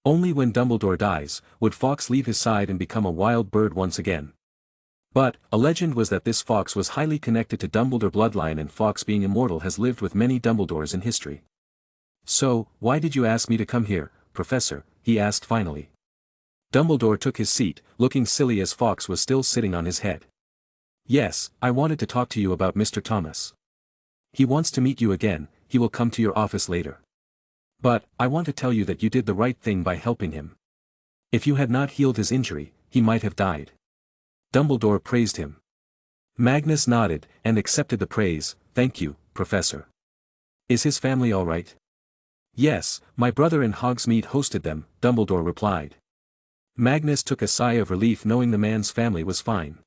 Only when Dumbledore dies, would Fawkes leave his side and become a wild bird once again. But, a legend was that this Fawkes was highly connected to Dumbledore bloodline, and Fawkes being immortal has lived with many Dumbledores in history. So, why did you ask me to come here, Professor? He asked finally. Dumbledore took his seat, looking silly as Fawkes was still sitting on his head. Yes, I wanted to talk to you about Mr. Thomas. He wants to meet you again, he will come to your office later. But, I want to tell you that you did the right thing by helping him. If you had not healed his injury, he might have died. Dumbledore praised him. Magnus nodded, and accepted the praise. Thank you, Professor. Is his family all right? Yes, my brother in Hogsmeade hosted them, Dumbledore replied. Magnus took a sigh of relief knowing the man's family was fine.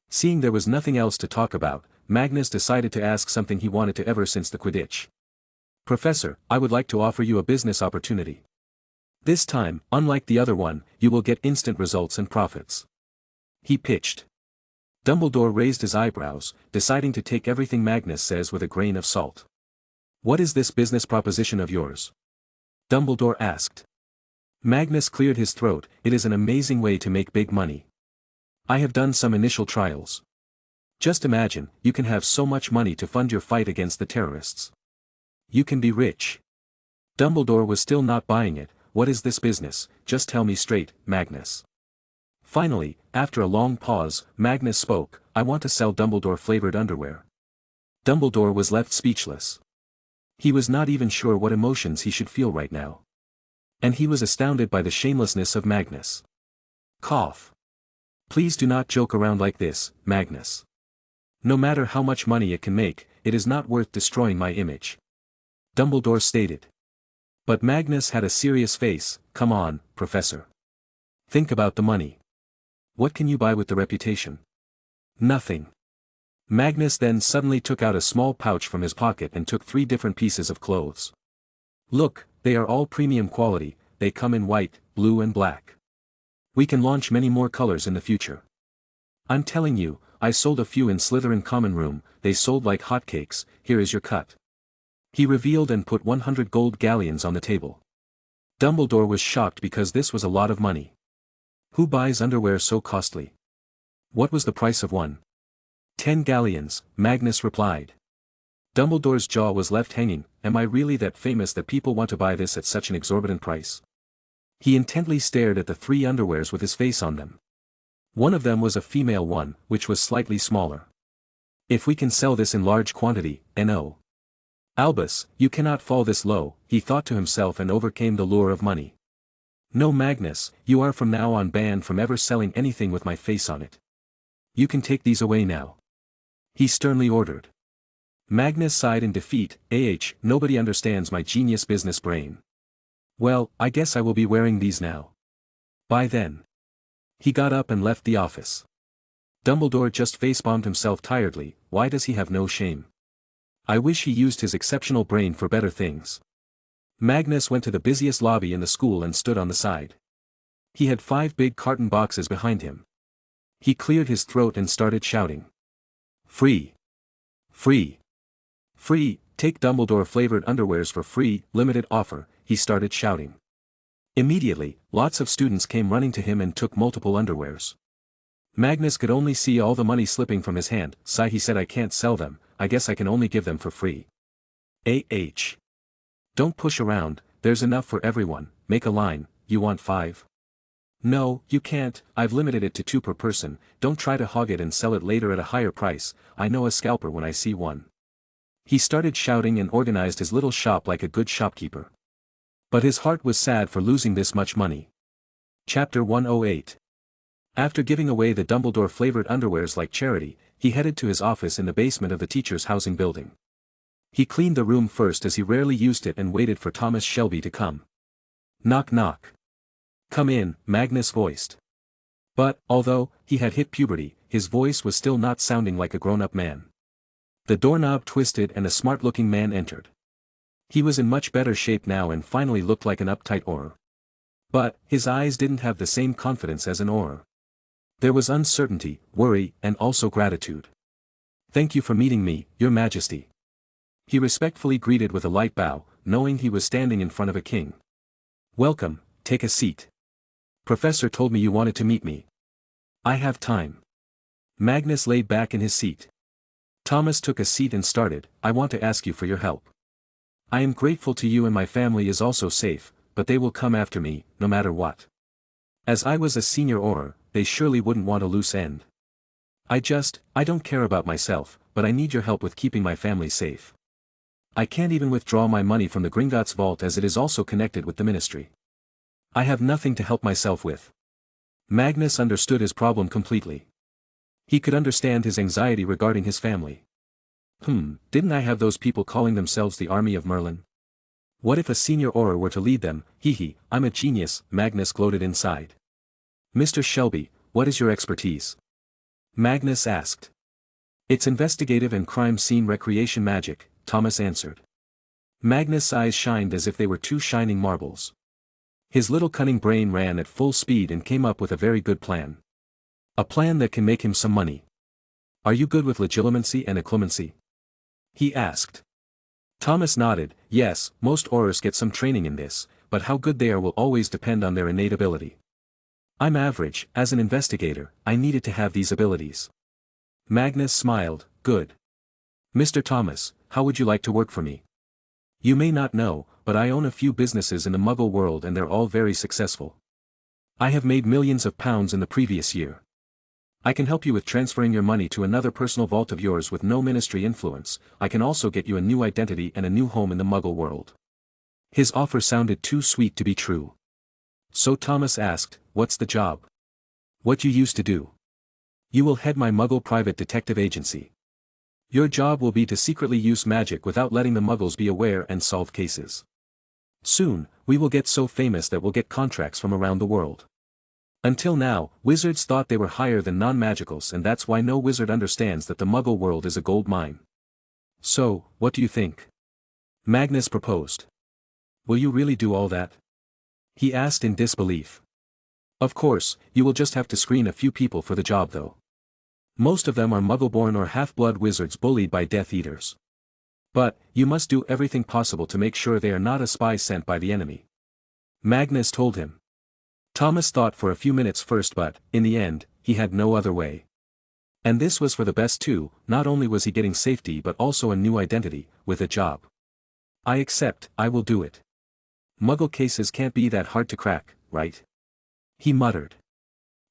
Seeing there was nothing else to talk about, Magnus decided to ask something he wanted to ever since the Quidditch. Professor, I would like to offer you a business opportunity. This time, unlike the other one, you will get instant results and profits. He pitched. Dumbledore raised his eyebrows, deciding to take everything Magnus says with a grain of salt. What is this business proposition of yours? Dumbledore asked. Magnus cleared his throat. It is an amazing way to make big money. I have done some initial trials. Just imagine, you can have so much money to fund your fight against the terrorists. You can be rich. Dumbledore was still not buying it. What is this business? Just tell me straight, Magnus. Finally, after a long pause, Magnus spoke. I want to sell Dumbledore-flavored underwear. Dumbledore was left speechless. He was not even sure what emotions he should feel right now. And he was astounded by the shamelessness of Magnus. Cough. Please do not joke around like this, Magnus. No matter how much money it can make, it is not worth destroying my image. Dumbledore stated. But Magnus had a serious face. Come on, Professor. Think about the money. What can you buy with the reputation? Nothing. Magnus then suddenly took out a small pouch from his pocket and took 3 different pieces of clothes. Look, they are all premium quality, they come in white, blue and black. We can launch many more colors in the future. I'm telling you, I sold a few in Slytherin common room, they sold like hotcakes, here is your cut. He revealed and put 100 gold galleons on the table. Dumbledore was shocked because this was a lot of money. Who buys underwear so costly? What was the price of one? 10 galleons, Magnus replied. Dumbledore's jaw was left hanging. Am I really that famous that people want to buy this at such an exorbitant price? He intently stared at the 3 underwears with his face on them. One of them was a female one, which was slightly smaller. If we can sell this in large quantity, no. Albus, you cannot fall this low, he thought to himself and overcame the lure of money. No, Magnus, you are from now on banned from ever selling anything with my face on it. You can take these away now. He sternly ordered. Magnus sighed in defeat. Nobody understands my genius business brain. Well, I guess I will be wearing these now. Bye then. He got up and left the office. Dumbledore just face-bombed himself tiredly. Why does he have no shame? I wish he used his exceptional brain for better things. Magnus went to the busiest lobby in the school and stood on the side. He had 5 big carton boxes behind him. He cleared his throat and started shouting. Free! Free! Free! Take Dumbledore-flavored underwears for free, limited offer, he started shouting. Immediately, lots of students came running to him and took multiple underwears. Magnus could only see all the money slipping from his hand. Sigh, he said, I can't sell them, I guess I can only give them for free. Don't push around, there's enough for everyone, make a line, you want 5? No, you can't, I've limited it to 2 per person, don't try to hog it and sell it later at a higher price, I know a scalper when I see one. He started shouting and organized his little shop like a good shopkeeper. But his heart was sad for losing this much money. Chapter 108. After giving away the Dumbledore-flavored underwears like charity, he headed to his office in the basement of the teacher's housing building. He cleaned the room first as he rarely used it and waited for Thomas Shelby to come. Knock knock. Come in, Magnus voiced. But, although he had hit puberty, his voice was still not sounding like a grown-up man. The doorknob twisted and a smart-looking man entered. He was in much better shape now and finally looked like an uptight Auror. But, his eyes didn't have the same confidence as an Auror. There was uncertainty, worry, and also gratitude. Thank you for meeting me, Your Majesty. He respectfully greeted with a light bow, knowing he was standing in front of a king. Welcome, take a seat. Professor told me you wanted to meet me. I have time. Magnus laid back in his seat. Thomas took a seat and started, I want to ask you for your help. I am grateful to you and my family is also safe, but they will come after me, no matter what. As I was a senior Auror, they surely wouldn't want a loose end. I don't care about myself, but I need your help with keeping my family safe. I can't even withdraw my money from the Gringotts vault as it is also connected with the ministry. I have nothing to help myself with. Magnus understood his problem completely. He could understand his anxiety regarding his family. Didn't I have those people calling themselves the Army of Merlin? What if a senior Auror were to lead them? I'm a genius, Magnus gloated inside. Mr. Shelby, what is your expertise? Magnus asked. It's investigative and crime scene recreation magic, Thomas answered. Magnus' eyes shined as if they were 2 shining marbles. His little cunning brain ran at full speed and came up with a very good plan. A plan that can make him some money. Are you good with legilimency and occlumency? He asked. Thomas nodded, yes, most Aurors get some training in this, but how good they are will always depend on their innate ability. I'm average, as an investigator, I needed to have these abilities. Magnus smiled, good. Mr. Thomas, how would you like to work for me? You may not know, but I own a few businesses in the Muggle world and they're all very successful. I have made millions of pounds in the previous year. I can help you with transferring your money to another personal vault of yours with no ministry influence. I can also get you a new identity and a new home in the Muggle world. His offer sounded too sweet to be true. So Thomas asked, what's the job? What you used to do? You will head my Muggle private detective agency. Your job will be to secretly use magic without letting the Muggles be aware and solve cases. Soon, we will get so famous that we'll get contracts from around the world. Until now, wizards thought they were higher than non-magicals and that's why no wizard understands that the Muggle world is a gold mine. So, what do you think? Magnus proposed. Will you really do all that? He asked in disbelief. Of course, you will just have to screen a few people for the job though. Most of them are Muggle-born or half-blood wizards bullied by Death Eaters. But, you must do everything possible to make sure they are not a spy sent by the enemy. Magnus told him. Thomas thought for a few minutes first but, in the end, he had no other way. And this was for the best too, not only was he getting safety but also a new identity, with a job. I accept, I will do it. Muggle cases can't be that hard to crack, right? He muttered.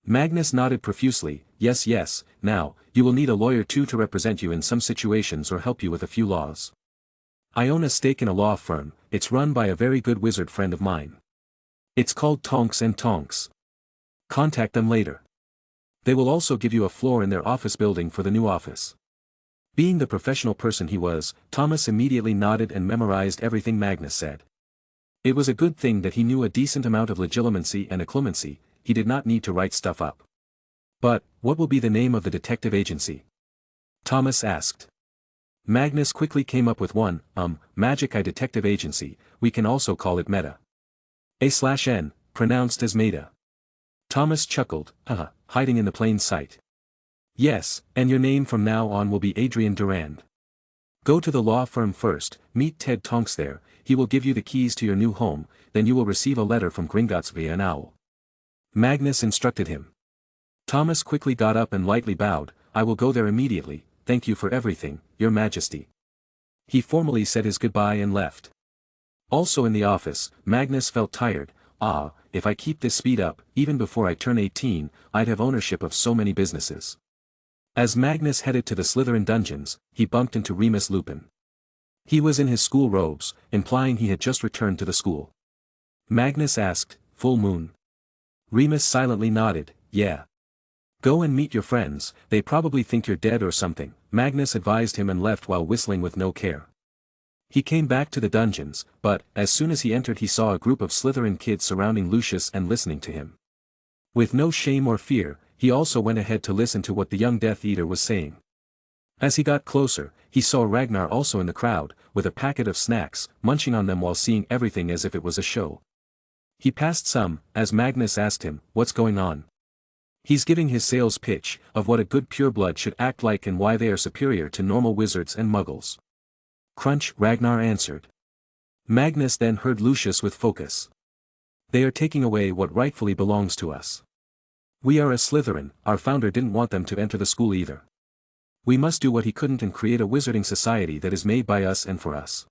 Magnus nodded profusely, yes yes, now, you will need a lawyer too to represent you in some situations or help you with a few laws. I own a stake in a law firm, it's run by a very good wizard friend of mine. It's called Tonks and Tonks. Contact them later. They will also give you a floor in their office building for the new office. Being the professional person he was, Thomas immediately nodded and memorized everything Magnus said. It was a good thing that he knew a decent amount of legilimency and occlumency, he did not need to write stuff up. But, what will be the name of the detective agency? Thomas asked. Magnus quickly came up with one, Magic Eye Detective Agency, we can also call it Meta. A/N, pronounced as Meta. Thomas chuckled, hiding in the plain sight. Yes, and your name from now on will be Adrian Durand. Go to the law firm first, meet Ted Tonks there, he will give you the keys to your new home, then you will receive a letter from Gringotts via an owl. Magnus instructed him. Thomas quickly got up and lightly bowed, I will go there immediately, thank you for everything, your majesty. He formally said his goodbye and left. Also in the office, Magnus felt tired, if I keep this speed up, even before I turn 18, I'd have ownership of so many businesses. As Magnus headed to the Slytherin dungeons, he bumped into Remus Lupin. He was in his school robes, implying he had just returned to the school. Magnus asked, full moon? Remus silently nodded, yeah. Go and meet your friends, they probably think you're dead or something, Magnus advised him and left while whistling with no care. He came back to the dungeons, but, as soon as he entered he saw a group of Slytherin kids surrounding Lucius and listening to him. With no shame or fear, he also went ahead to listen to what the young Death Eater was saying. As he got closer, he saw Ragnar also in the crowd, with a packet of snacks, munching on them while seeing everything as if it was a show. He passed some, as Magnus asked him, what's going on? He's giving his sales pitch, of what a good pureblood should act like and why they are superior to normal wizards and muggles. Crunch, Ragnar answered. Magnus then heard Lucius with focus. They are taking away what rightfully belongs to us. We are a Slytherin, our founder didn't want them to enter the school either. We must do what he couldn't and create a wizarding society that is made by us and for us.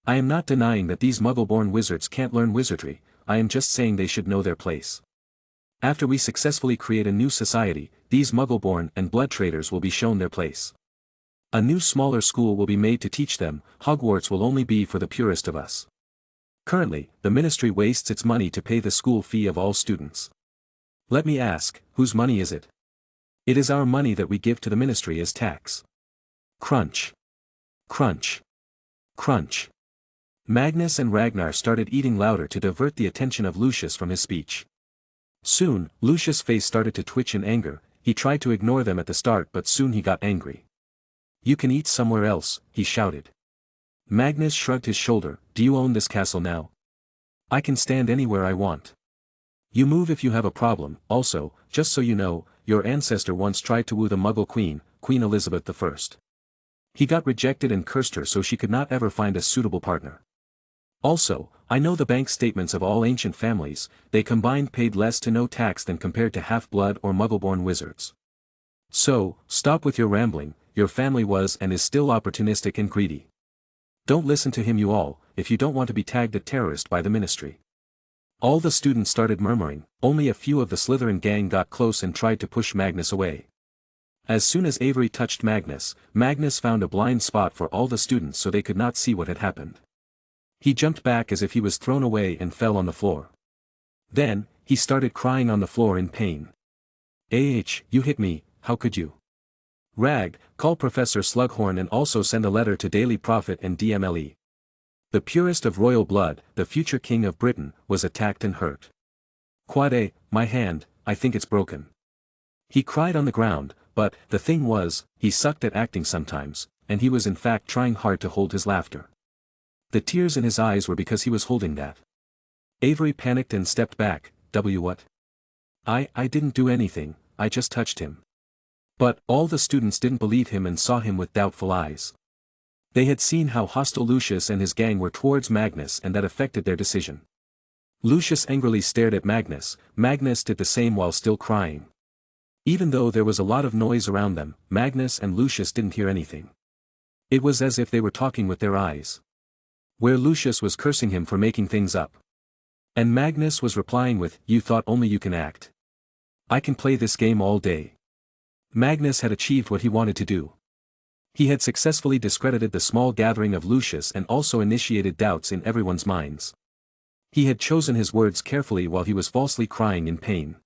I am not denying that these muggle-born wizards can't learn wizardry, I am just saying they should know their place. After we successfully create a new society, these muggle-born and blood traders will be shown their place. A new smaller school will be made to teach them, Hogwarts will only be for the purest of us. Currently, the ministry wastes its money to pay the school fee of all students. Let me ask, whose money is it? It is our money that we give to the ministry as tax. Crunch. Crunch. Crunch. Magnus and Ragnar started eating louder to divert the attention of Lucius from his speech. Soon, Lucius' face started to twitch in anger, he tried to ignore them at the start but soon he got angry. You can eat somewhere else, he shouted. Magnus shrugged his shoulder, do you own this castle now? I can stand anywhere I want. You move if you have a problem, also, just so you know, your ancestor once tried to woo the Muggle Queen, Queen Elizabeth I. He got rejected and cursed her so she could not ever find a suitable partner. Also, I know the bank statements of all ancient families, they combined paid less to no tax than compared to half-blood or Muggle-born wizards. So, stop with your rambling, your family was and is still opportunistic and greedy. Don't listen to him you all, if you don't want to be tagged a terrorist by the ministry. All the students started murmuring, only a few of the Slytherin gang got close and tried to push Magnus away. As soon as Avery touched Magnus, Magnus found a blind spot for all the students so they could not see what had happened. He jumped back as if he was thrown away and fell on the floor. Then, he started crying on the floor in pain. You hit me, how could you? Rag, call Professor Slughorn and also send a letter to Daily Prophet and DMLE. The purest of royal blood, the future king of Britain, was attacked and hurt. Quade, my hand, I think it's broken. He cried on the ground, but, the thing was, he sucked at acting sometimes, and he was in fact trying hard to hold his laughter. The tears in his eyes were because he was holding that. Avery panicked and stepped back, what? I didn't do anything, I just touched him. But, all the students didn't believe him and saw him with doubtful eyes. They had seen how hostile Lucius and his gang were towards Magnus and that affected their decision. Lucius angrily stared at Magnus, Magnus did the same while still crying. Even though there was a lot of noise around them, Magnus and Lucius didn't hear anything. It was as if they were talking with their eyes. Where Lucius was cursing him for making things up. And Magnus was replying with, "You thought only you can act. I can play this game all day." Magnus had achieved what he wanted to do. He had successfully discredited the small gathering of Lucius and also initiated doubts in everyone's minds. He had chosen his words carefully while he was falsely crying in pain.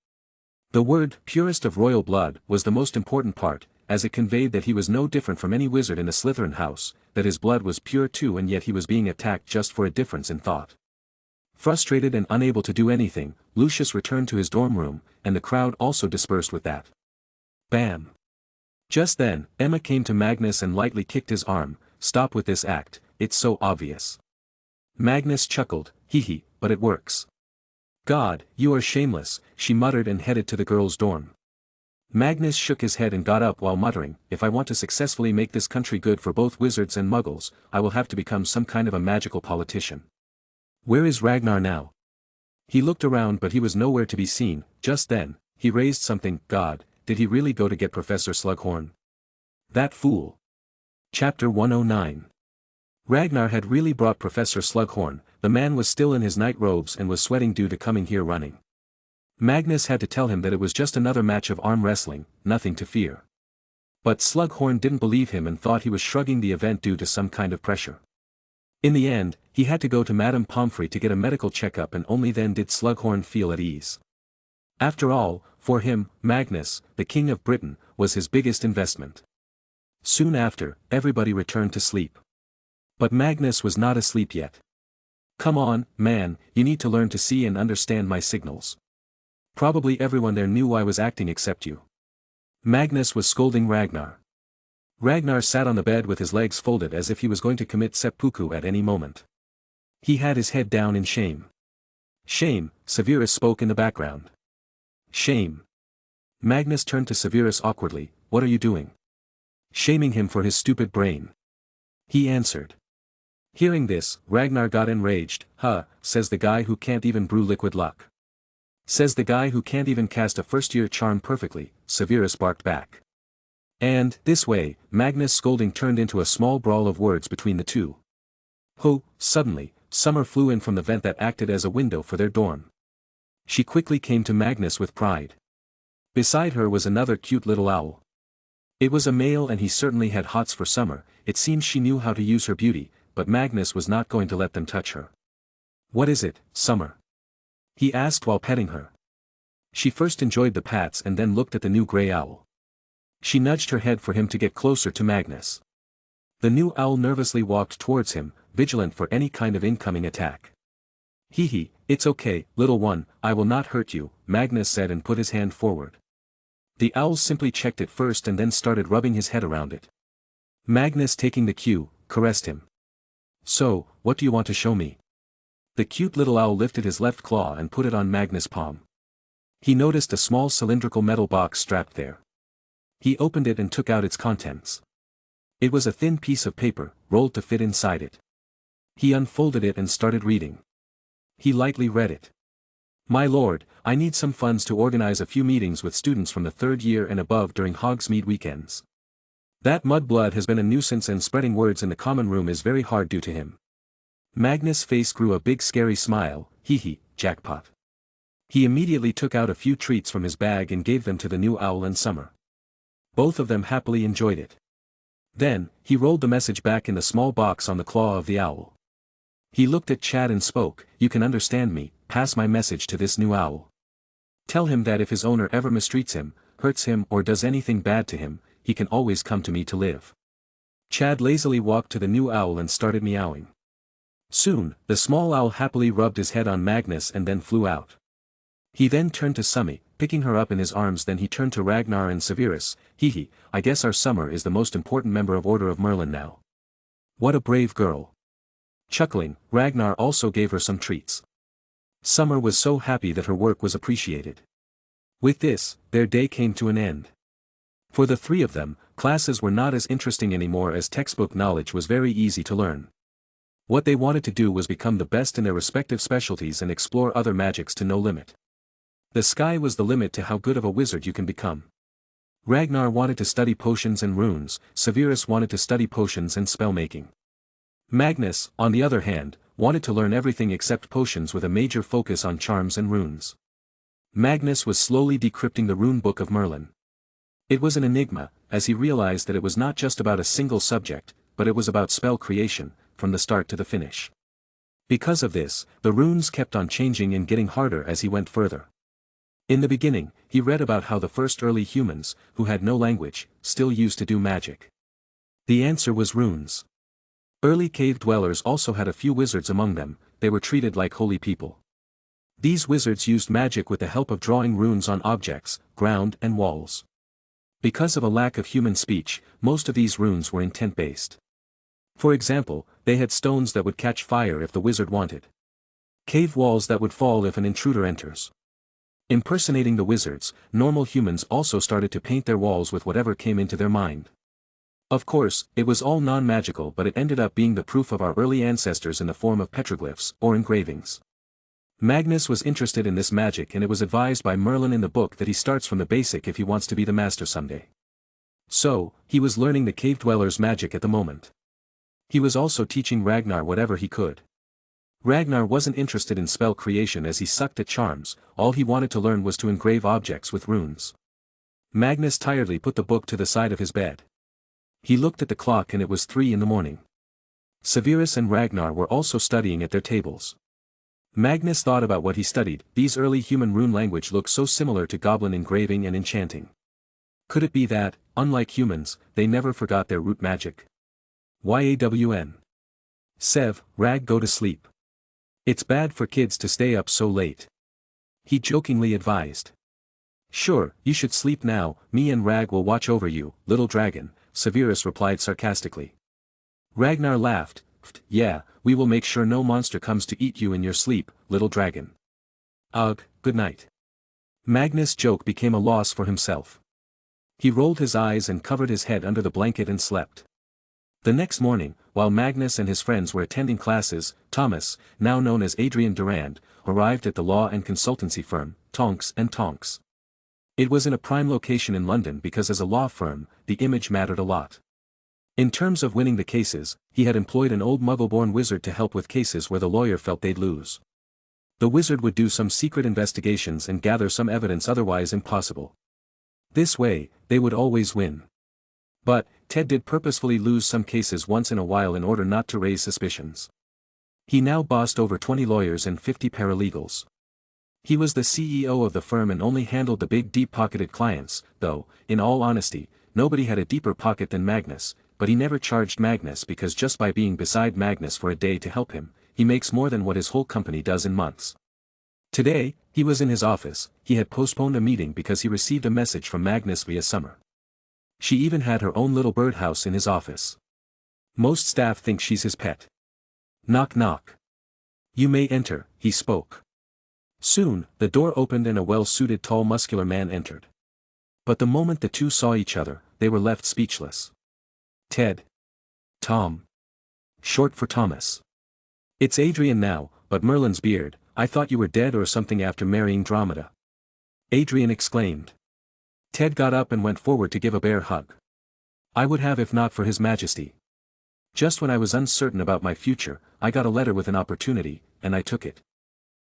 The word, "purest of royal blood," was the most important part, as it conveyed that he was no different from any wizard in the Slytherin house, that his blood was pure too, and yet he was being attacked just for a difference in thought. Frustrated and unable to do anything, Lucius returned to his dorm room, and the crowd also dispersed with that. Bam! Just then, Emma came to Magnus and lightly kicked his arm. "Stop with this act, it's so obvious." Magnus chuckled, "Hee, but it works." "God, you are shameless," she muttered and headed to the girls' dorm. Magnus shook his head and got up while muttering, "If I want to successfully make this country good for both wizards and muggles, I will have to become some kind of a magical politician. Where is Ragnar now?" He looked around but he was nowhere to be seen. Just then, he raised something. God, did he really go to get Professor Slughorn? That fool. Chapter 109. Ragnar had really brought Professor Slughorn. The man was still in his night robes and was sweating due to coming here running. Magnus had to tell him that it was just another match of arm wrestling, nothing to fear. But Slughorn didn't believe him and thought he was shrugging the event due to some kind of pressure. In the end, he had to go to Madame Pomfrey to get a medical checkup, and only then did Slughorn feel at ease. After all, for him, Magnus, the King of Britain, was his biggest investment. Soon after, everybody returned to sleep. But Magnus was not asleep yet. "Come on, man, you need to learn to see and understand my signals. Probably everyone there knew I was acting except you." Magnus was scolding Ragnar. Ragnar sat on the bed with his legs folded as if he was going to commit seppuku at any moment. He had his head down in shame. "Shame," Severus spoke in the background. "Shame." Magnus turned to Severus awkwardly, "What are you doing?" "Shaming him for his stupid brain," he answered. Hearing this, Ragnar got enraged. "Huh, says the guy who can't even brew liquid luck. Says the guy who can't even cast a first-year charm perfectly," Severus barked back. And, this way, Magnus' scolding turned into a small brawl of words between the two. Suddenly, Summer flew in from the vent that acted as a window for their dorm. She quickly came to Magnus with pride. Beside her was another cute little owl. It was a male and he certainly had hots for Summer. It seemed she knew how to use her beauty, but Magnus was not going to let them touch her. "What is it, Summer?" he asked while petting her. She first enjoyed the pats and then looked at the new gray owl. She nudged her head for him to get closer to Magnus. The new owl nervously walked towards him, vigilant for any kind of incoming attack. "Hee, it's okay, little one, I will not hurt you," Magnus said and put his hand forward. The owl simply checked it first and then started rubbing his head around it. Magnus, taking the cue, caressed him. "So, what do you want to show me?" The cute little owl lifted his left claw and put it on Magnus' palm. He noticed a small cylindrical metal box strapped there. He opened it and took out its contents. It was a thin piece of paper, rolled to fit inside it. He unfolded it and started reading. He lightly read it. "My lord, I need some funds to organize a few meetings with students from the 3rd year and above during Hogsmeade weekends. That mudblood has been a nuisance and spreading words in the common room is very hard due to him." Magnus' face grew a big scary smile. Hee, jackpot. He immediately took out a few treats from his bag and gave them to the new owl and Summer. Both of them happily enjoyed it. Then, he rolled the message back in the small box on the claw of the owl. He looked at Chad and spoke, "You can understand me, pass my message to this new owl. Tell him that if his owner ever mistreats him, hurts him or does anything bad to him, he can always come to me to live." Chad lazily walked to the new owl and started meowing. Soon, the small owl happily rubbed his head on Magnus and then flew out. He then turned to Summy, picking her up in his arms. Then he turned to Ragnar and Severus. "Hee, I guess our Summer is the most important member of Order of Merlin now. What a brave girl." Chuckling, Ragnar also gave her some treats. Summer was so happy that her work was appreciated. With this, their day came to an end. For the three of them, classes were not as interesting anymore as textbook knowledge was very easy to learn. What they wanted to do was become the best in their respective specialties and explore other magics to no limit. The sky was the limit to how good of a wizard you can become. Ragnar wanted to study potions and runes, Severus wanted to study potions and spellmaking. Magnus, on the other hand, wanted to learn everything except potions with a major focus on charms and runes. Magnus was slowly decrypting the rune book of Merlin. It was an enigma, as he realized that it was not just about a single subject, but it was about spell creation, from the start to the finish. Because of this, the runes kept on changing and getting harder as he went further. In the beginning, he read about how the first early humans, who had no language, still used to do magic. The answer was runes. Early cave dwellers also had a few wizards among them, they were treated like holy people. These wizards used magic with the help of drawing runes on objects, ground and walls. Because of a lack of human speech, most of these runes were intent-based. For example, they had stones that would catch fire if the wizard wanted. Cave walls that would fall if an intruder enters. Impersonating the wizards, normal humans also started to paint their walls with whatever came into their mind. Of course, it was all non-magical, but it ended up being the proof of our early ancestors in the form of petroglyphs, or engravings. Magnus was interested in this magic, and it was advised by Merlin in the book that he starts from the basic if he wants to be the master someday. So, he was learning the cave dwellers' magic at the moment. He was also teaching Ragnar whatever he could. Ragnar wasn't interested in spell creation as he sucked at charms, all he wanted to learn was to engrave objects with runes. Magnus tiredly put the book to the side of his bed. He looked at the clock and it was 3 in the morning. Severus and Ragnar were also studying at their tables. Magnus thought about what he studied. These early human rune language looked so similar to goblin engraving and enchanting. Could it be that, unlike humans, they never forgot their root magic? YAWN. Sev, Rag, go to sleep. It's bad for kids to stay up so late. He jokingly advised. Sure, you should sleep now, me and Rag will watch over you, little dragon, Severus replied sarcastically. Ragnar laughed. Yeah, we will make sure no monster comes to eat you in your sleep, little dragon. Ugh, good night. Magnus' joke became a loss for himself. He rolled his eyes and covered his head under the blanket and slept. The next morning, while Magnus and his friends were attending classes, Thomas, now known as Adrian Durand, arrived at the law and consultancy firm, Tonks and Tonks. It was in a prime location in London because as a law firm, the image mattered a lot. In terms of winning the cases, he had employed an old muggle-born wizard to help with cases where the lawyer felt they'd lose. The wizard would do some secret investigations and gather some evidence otherwise impossible. This way, they would always win. But, Ted did purposefully lose some cases once in a while in order not to raise suspicions. He now bossed over 20 lawyers and 50 paralegals. He was the CEO of the firm and only handled the big deep-pocketed clients, though, in all honesty, nobody had a deeper pocket than Magnus, but he never charged Magnus because just by being beside Magnus for a day to help him, he makes more than what his whole company does in months. Today, he was in his office. He had postponed a meeting because he received a message from Magnus via Summer. She even had her own little birdhouse in his office. Most staff think she's his pet. Knock knock. You may enter, he spoke. Soon, the door opened and a well-suited tall muscular man entered. But the moment the two saw each other, they were left speechless. Ted. Tom. Short for Thomas. It's Adrian now, but Merlin's beard, I thought you were dead or something after marrying Dromeda. Adrian exclaimed. Ted got up and went forward to give a bear hug. I would have if not for His Majesty. Just when I was uncertain about my future, I got a letter with an opportunity, and I took it.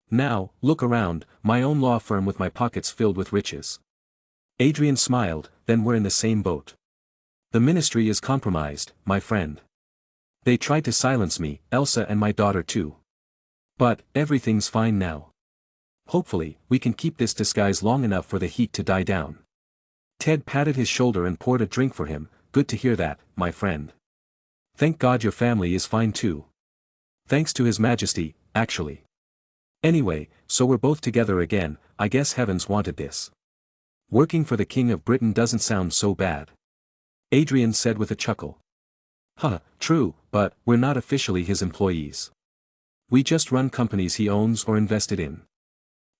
Now, look around, my own law firm with my pockets filled with riches. Adrian smiled, then we're in the same boat. The ministry is compromised, my friend. They tried to silence me, Elsa and my daughter too. But, everything's fine now. Hopefully, we can keep this disguise long enough for the heat to die down. Ted patted his shoulder and poured a drink for him. Good to hear that, my friend. Thank God your family is fine too. Thanks to His Majesty, actually. Anyway, so we're both together again, I guess heavens wanted this. Working for the King of Britain doesn't sound so bad. Adrian said with a chuckle. Huh, true, but we're not officially his employees. We just run companies he owns or invested in.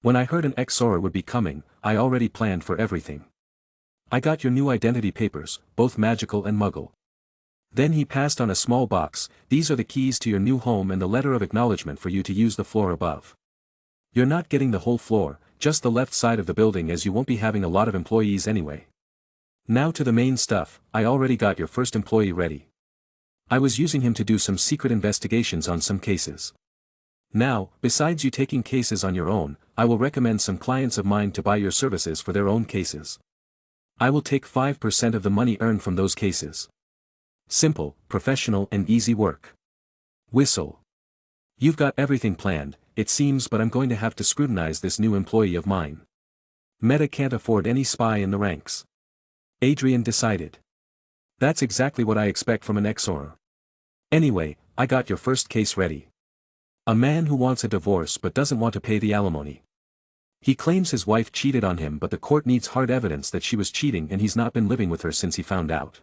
When I heard an Exora would be coming, I already planned for everything. I got your new identity papers, both magical and muggle. Then he passed on a small box. These are the keys to your new home and the letter of acknowledgement for you to use the floor above. You're not getting the whole floor, just the left side of the building as you won't be having a lot of employees anyway. Now to the main stuff. I already got your first employee ready. I was using him to do some secret investigations on some cases. Now, besides you taking cases on your own, I will recommend some clients of mine to buy your services for their own cases. I will take 5% of the money earned from those cases. Simple, professional and easy work. Whistle. You've got everything planned, it seems, but I'm going to have to scrutinize this new employee of mine. Meta can't afford any spy in the ranks. Adrian decided. That's exactly what I expect from an XOR. Anyway, I got your first case ready. A man who wants a divorce but doesn't want to pay the alimony. He claims his wife cheated on him, but the court needs hard evidence that she was cheating and he's not been living with her since he found out.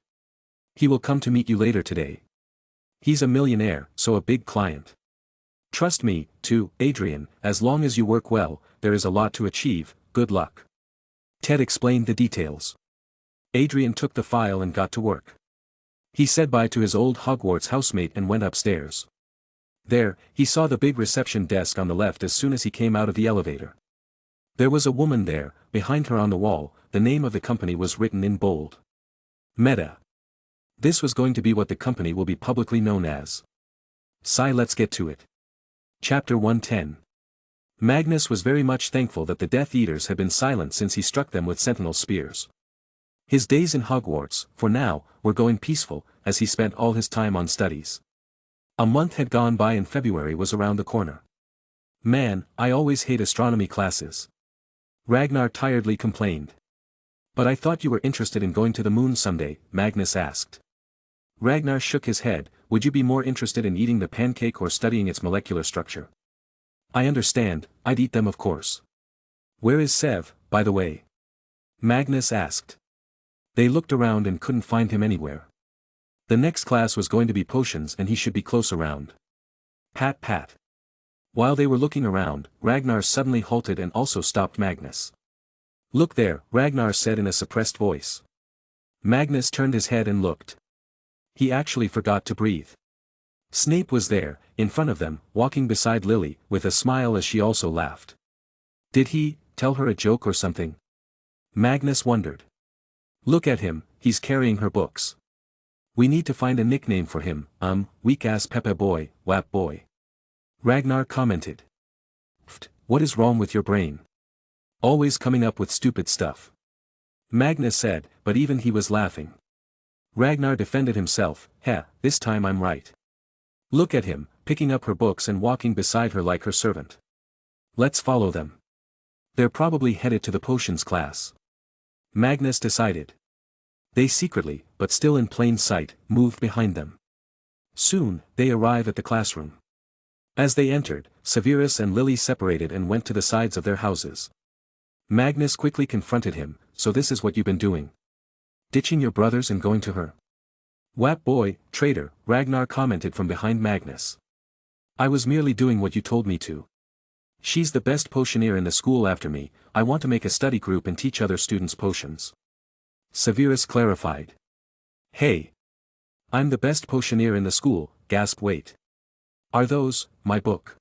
He will come to meet you later today. He's a millionaire, so a big client. Trust me, too, Adrian, as long as you work well, there is a lot to achieve. Good luck. Ted explained the details. Adrian took the file and got to work. He said bye to his old Hogwarts housemate and went upstairs. There, he saw the big reception desk on the left as soon as he came out of the elevator. There was a woman there, behind her on the wall, the name of the company was written in bold. Meta. This was going to be what the company will be publicly known as. Let's get to it. Chapter 110. Magnus was very much thankful that the Death Eaters had been silent since he struck them with sentinel spears. His days in Hogwarts, for now, were going peaceful, as he spent all his time on studies. A month had gone by and February was around the corner. Man, I always hate astronomy classes. Ragnar tiredly complained. But I thought you were interested in going to the moon someday, Magnus asked. Ragnar shook his head. Would you be more interested in eating the pancake or studying its molecular structure? I understand, I'd eat them of course. Where is Sev, by the way? Magnus asked. They looked around and couldn't find him anywhere. The next class was going to be potions and he should be close around. Pat pat. While they were looking around, Ragnar suddenly halted and also stopped Magnus. Look there, Ragnar said in a suppressed voice. Magnus turned his head and looked. He actually forgot to breathe. Snape was there, in front of them, walking beside Lily, with a smile as she also laughed. Did he tell her a joke or something? Magnus wondered. Look at him, he's carrying her books. We need to find a nickname for him, weak-ass Pepe boy, wap boy. Ragnar commented. Pfft, what is wrong with your brain? Always coming up with stupid stuff. Magnus said, but even he was laughing. Ragnar defended himself. This time I'm right. Look at him, picking up her books and walking beside her like her servant. Let's follow them. They're probably headed to the potions class. Magnus decided. They secretly, but still in plain sight, moved behind them. Soon, they arrive at the classroom. As they entered, Severus and Lily separated and went to the sides of their houses. Magnus quickly confronted him. So this is what you've been doing? Ditching your brothers and going to her? Wap boy, traitor, Ragnar commented from behind Magnus. I was merely doing what you told me to. She's the best potioneer in the school after me. I want to make a study group and teach other students potions. Severus clarified. Hey! I'm the best potioneer in the school, gasped Wait. Are those, my book?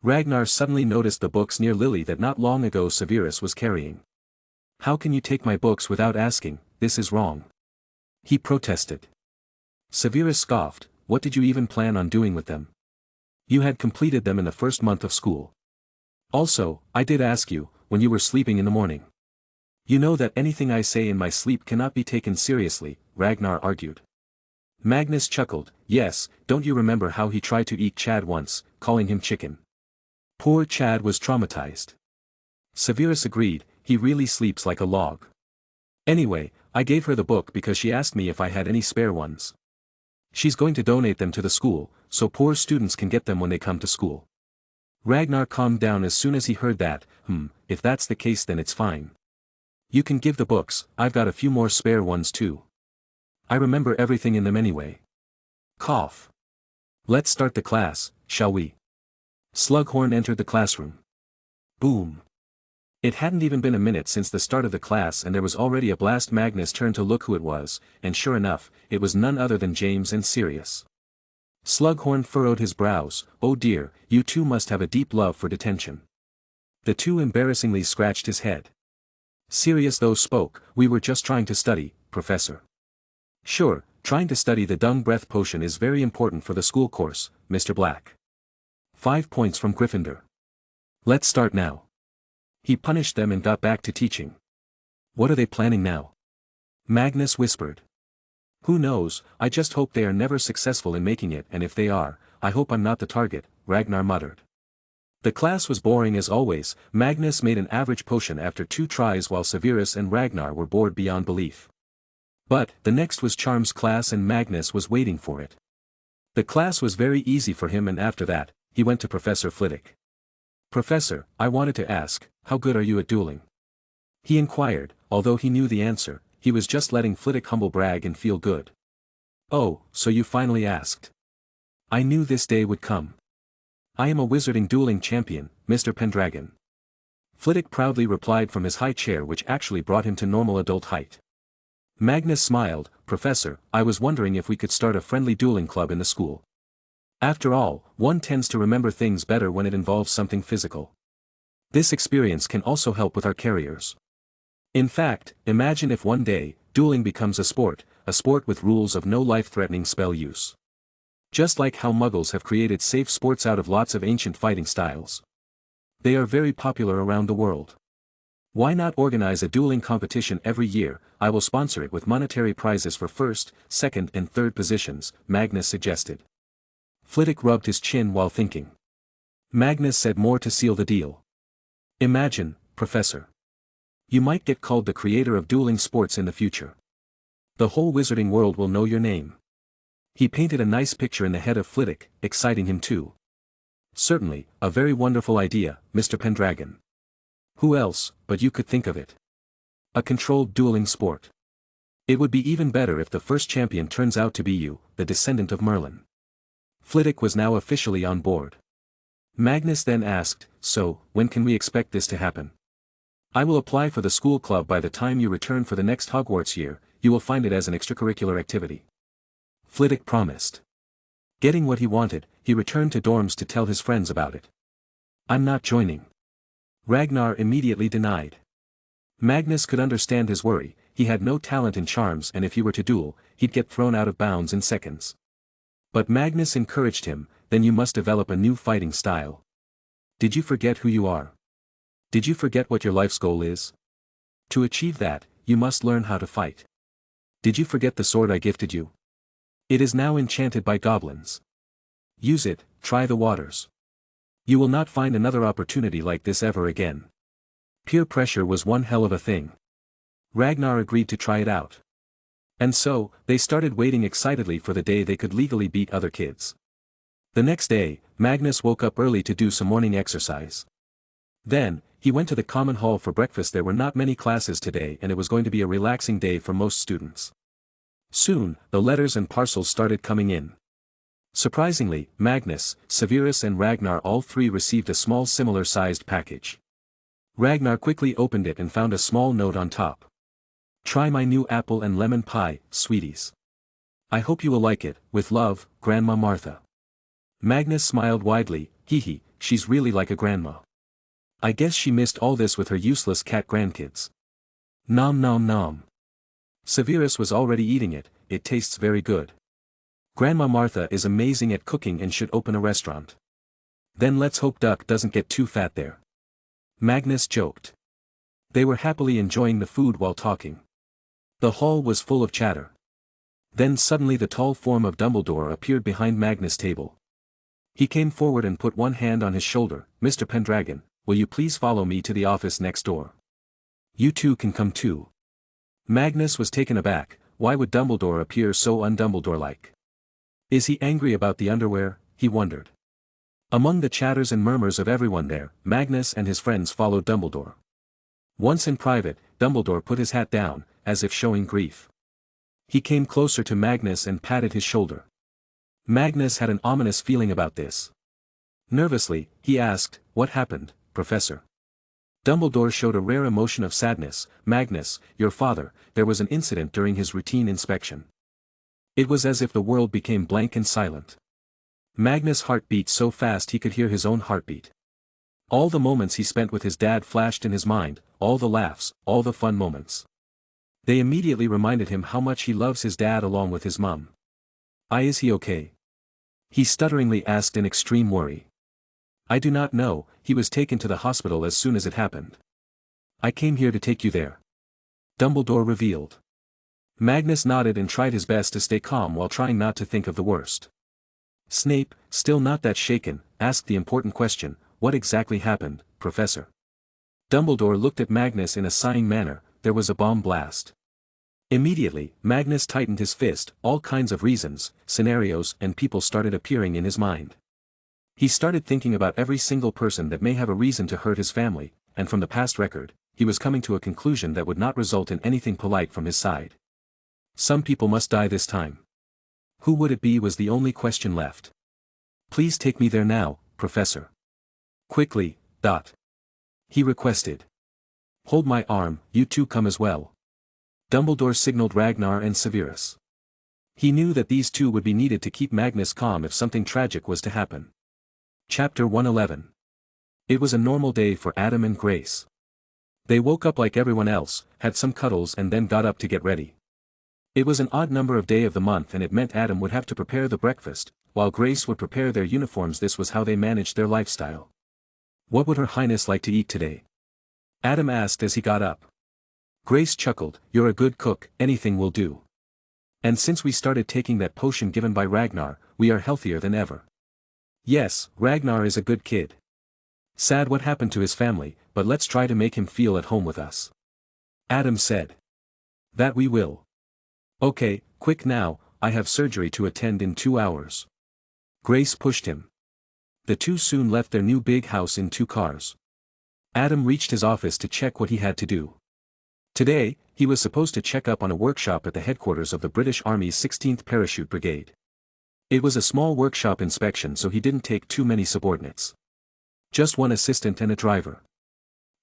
Ragnar suddenly noticed the books near Lily that not long ago Severus was carrying. How can you take my books without asking? This is wrong. He protested. Severus scoffed. What did you even plan on doing with them? You had completed them in the first month of school. Also, I did ask you, when you were sleeping in the morning. You know that anything I say in my sleep cannot be taken seriously, Ragnar argued. Magnus chuckled. Yes, don't you remember how he tried to eat Chad once, calling him chicken? Poor Chad was traumatized. Severus agreed. He really sleeps like a log. Anyway, I gave her the book because she asked me if I had any spare ones. She's going to donate them to the school, so poor students can get them when they come to school. Ragnar calmed down as soon as he heard that. If that's the case then it's fine. You can give the books, I've got a few more spare ones too. I remember everything in them anyway. Cough. Let's start the class, shall we? Slughorn entered the classroom. Boom. It hadn't even been a minute since the start of the class and there was already a blast. Magnus turned to look who it was, and sure enough, it was none other than James and Sirius. Slughorn furrowed his brows. Oh dear, you two must have a deep love for detention. The two embarrassingly scratched his head. Sirius though spoke. We were just trying to study, Professor. Sure, trying to study the dung breath potion is very important for the school course, Mr. Black. 5 points from Gryffindor. Let's start now. He punished them and got back to teaching. What are they planning now? Magnus whispered. Who knows, I just hope they are never successful in making it, and if they are, I hope I'm not the target, Ragnar muttered. The class was boring as always. Magnus made an average potion after 2 tries while Severus and Ragnar were bored beyond belief. But, the next was Charm's class and Magnus was waiting for it. The class was very easy for him, and after that, he went to Professor Flitwick. Professor, I wanted to ask, how good are you at dueling? He inquired, although he knew the answer, he was just letting Flitwick humble brag and feel good. Oh, so you finally asked. I knew this day would come. I am a wizarding dueling champion, Mr. Pendragon. Flitwick proudly replied from his high chair, which actually brought him to normal adult height. Magnus smiled, Professor, I was wondering if we could start a friendly dueling club in the school. After all, one tends to remember things better when it involves something physical. This experience can also help with our careers. In fact, imagine if one day, dueling becomes a sport with rules of no life-threatening spell use. Just like how Muggles have created safe sports out of lots of ancient fighting styles. They are very popular around the world. Why not organize a dueling competition every year? I will sponsor it with monetary prizes for first, second and third positions, Magnus suggested. Flitwick rubbed his chin while thinking. Magnus said more to seal the deal. Imagine, Professor. You might get called the creator of dueling sports in the future. The whole wizarding world will know your name. He painted a nice picture in the head of Flitwick, exciting him too. Certainly, a very wonderful idea, Mr. Pendragon. Who else, but you could think of it? A controlled dueling sport. It would be even better if the first champion turns out to be you, the descendant of Merlin. Flitwick was now officially on board. Magnus then asked, so, when can we expect this to happen? I will apply for the school club by the time you return for the next Hogwarts year. You will find it as an extracurricular activity. Flitwick promised. Getting what he wanted, he returned to dorms to tell his friends about it. I'm not joining. Ragnar immediately denied. Magnus could understand his worry. He had no talent in charms, and if he were to duel, he'd get thrown out of bounds in seconds. But Magnus encouraged him, then you must develop a new fighting style. Did you forget who you are? Did you forget what your life's goal is? To achieve that, you must learn how to fight. Did you forget the sword I gifted you? It is now enchanted by goblins. Use it, try the waters. You will not find another opportunity like this ever again. Peer pressure was one hell of a thing. Ragnar agreed to try it out. And so, they started waiting excitedly for the day they could legally beat other kids. The next day, Magnus woke up early to do some morning exercise. Then, he went to the common hall for breakfast. There were not many classes today, and it was going to be a relaxing day for most students. Soon, the letters and parcels started coming in. Surprisingly, Magnus, Severus and Ragnar all three received a small similar-sized package. Ragnar quickly opened it and found a small note on top. Try my new apple and lemon pie, sweeties. I hope you will like it, with love, Grandma Martha. Magnus smiled widely, hee, she's really like a grandma. I guess she missed all this with her useless cat grandkids. Nom nom nom. Severus was already eating it. It tastes very good. Grandma Martha is amazing at cooking and should open a restaurant. Then let's hope Duck doesn't get too fat there. Magnus joked. They were happily enjoying the food while talking. The hall was full of chatter. Then suddenly the tall form of Dumbledore appeared behind Magnus' table. He came forward and put one hand on his shoulder. Mr. Pendragon, will you please follow me to the office next door? You two can come too. Magnus was taken aback. Why would Dumbledore appear so un-Dumbledore-like? Is he angry about the underwear? He wondered. Among the chatters and murmurs of everyone there, Magnus and his friends followed Dumbledore. Once in private, Dumbledore put his hat down, as if showing grief. He came closer to Magnus and patted his shoulder. Magnus had an ominous feeling about this. Nervously, he asked, "What happened, Professor?" Dumbledore showed a rare emotion of sadness. "Magnus, your father, there was an incident during his routine inspection." It was as if the world became blank and silent. Magnus' heart beat so fast he could hear his own heartbeat. All the moments he spent with his dad flashed in his mind, all the laughs, all the fun moments. They immediately reminded him how much he loves his dad along with his mum. Is he okay? He stutteringly asked in extreme worry. I do not know, he was taken to the hospital as soon as it happened. I came here to take you there. Dumbledore revealed. Magnus nodded and tried his best to stay calm while trying not to think of the worst. Snape, still not that shaken, asked the important question, what exactly happened, Professor? Dumbledore looked at Magnus in a sighing manner, there was a bomb blast. Immediately, Magnus tightened his fist, all kinds of reasons, scenarios and people started appearing in his mind. He started thinking about every single person that may have a reason to hurt his family, and from the past record, he was coming to a conclusion that would not result in anything polite from his side. Some people must die this time. Who would it be was the only question left. Please take me there now, Professor. Quickly, Dot. He requested. Hold my arm, you two come as well. Dumbledore signaled Ragnar and Severus. He knew that these two would be needed to keep Magnus calm if something tragic was to happen. Chapter 111. It was a normal day for Adam and Grace. They woke up like everyone else, had some cuddles and then got up to get ready. It was an odd number of day of the month and it meant Adam would have to prepare the breakfast, while Grace would prepare their uniforms. This was how they managed their lifestyle. What would Her Highness like to eat today? Adam asked as he got up. Grace chuckled, you're a good cook, anything will do. And since we started taking that potion given by Ragnar, we are healthier than ever. Yes, Ragnar is a good kid. Sad what happened to his family, but let's try to make him feel at home with us. Adam said. That we will. Okay, quick now, I have surgery to attend in 2 hours. Grace pushed him. The two soon left their new big house in 2 cars. Adam reached his office to check what he had to do. Today, he was supposed to check up on a workshop at the headquarters of the British Army's 16th Parachute Brigade. It was a small workshop inspection, so he didn't take too many subordinates. Just one assistant and a driver.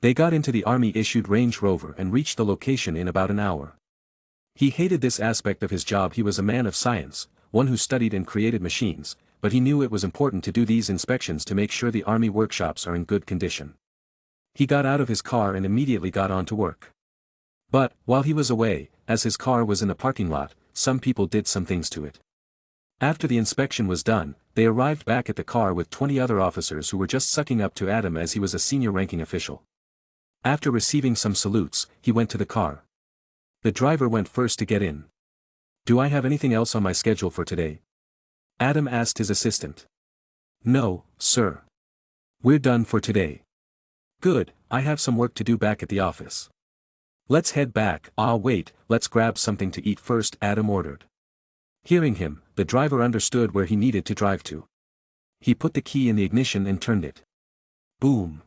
They got into the Army-issued Range Rover and reached the location in about an hour. He hated this aspect of his job. He was a man of science, one who studied and created machines, but he knew it was important to do these inspections to make sure the Army workshops are in good condition. He got out of his car and immediately got on to work. But, while he was away, as his car was in the parking lot, some people did some things to it. After the inspection was done, they arrived back at the car with 20 other officers who were just sucking up to Adam as he was a senior ranking official. After receiving some salutes, he went to the car. The driver went first to get in. Do I have anything else on my schedule for today? Adam asked his assistant. No, sir. We're done for today. Good, I have some work to do back at the office. Let's head back. Wait, let's grab something to eat first, Adam ordered. Hearing him, the driver understood where he needed to drive to. He put the key in the ignition and turned it. Boom.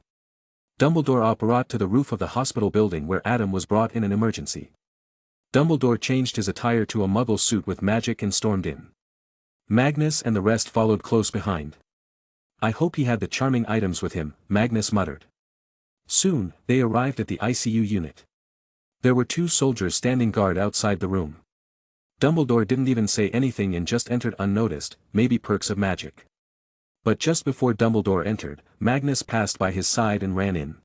Dumbledore brought to the roof of the hospital building where Adam was brought in an emergency. Dumbledore changed his attire to a muggle suit with magic and stormed in. Magnus and the rest followed close behind. I hope he had the charming items with him, Magnus muttered. Soon, they arrived at the ICU unit. There were 2 soldiers standing guard outside the room. Dumbledore didn't even say anything and just entered unnoticed, maybe perks of magic. But just before Dumbledore entered, Magnus passed by his side and ran in.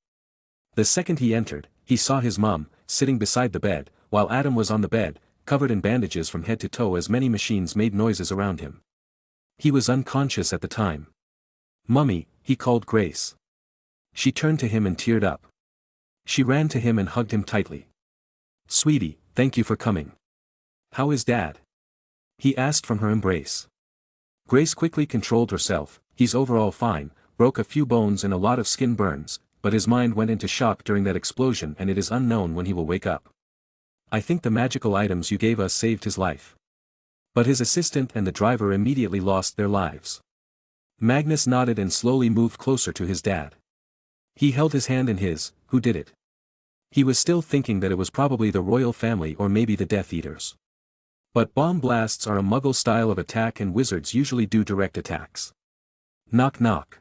The second he entered, he saw his mum, sitting beside the bed, while Adam was on the bed, covered in bandages from head to toe as many machines made noises around him. He was unconscious at the time. Mummy, he called Grace. She turned to him and teared up. She ran to him and hugged him tightly. Sweetie, thank you for coming. How is Dad? He asked from her embrace. Grace quickly controlled herself. He's overall fine, broke a few bones and a lot of skin burns, but his mind went into shock during that explosion and it is unknown when he will wake up. I think the magical items you gave us saved his life. But his assistant and the driver immediately lost their lives. Magnus nodded and slowly moved closer to his dad. He held his hand in his. Who did it? He was still thinking that it was probably the royal family or maybe the Death Eaters. But bomb blasts are a muggle style of attack and wizards usually do direct attacks. Knock knock.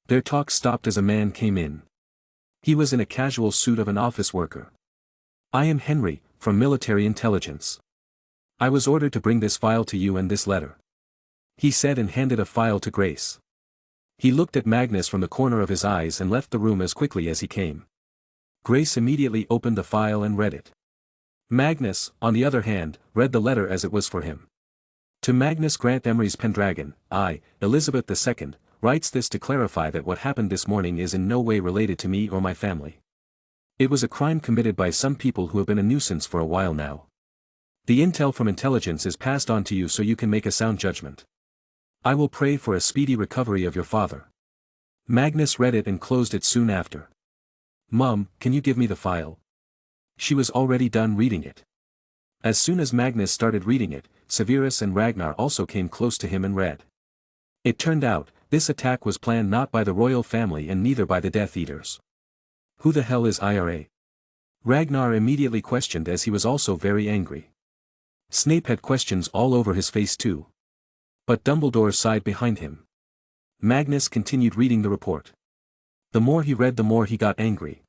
Their talk stopped as a man came in. He was in a casual suit of an office worker. I am Henry, from Military Intelligence. I was ordered to bring this file to you and this letter. He said and handed a file to Grace. He looked at Magnus from the corner of his eyes and left the room as quickly as he came. Grace immediately opened the file and read it. Magnus, on the other hand, read the letter as it was for him. To Magnus Grant Emery's Pendragon, I, Elizabeth II, writes this to clarify that what happened this morning is in no way related to me or my family. It was a crime committed by some people who have been a nuisance for a while now. The intel from intelligence is passed on to you so you can make a sound judgment. I will pray for a speedy recovery of your father. Magnus read it and closed it soon after. Mum, can you give me the file? She was already done reading it. As soon as Magnus started reading it, Severus and Ragnar also came close to him and read. It turned out, this attack was planned not by the royal family and neither by the Death Eaters. Who the hell is IRA? Ragnar immediately questioned as he was also very angry. Snape had questions all over his face too. But Dumbledore sighed behind him. Magnus continued reading the report. The more he read the more he got angry.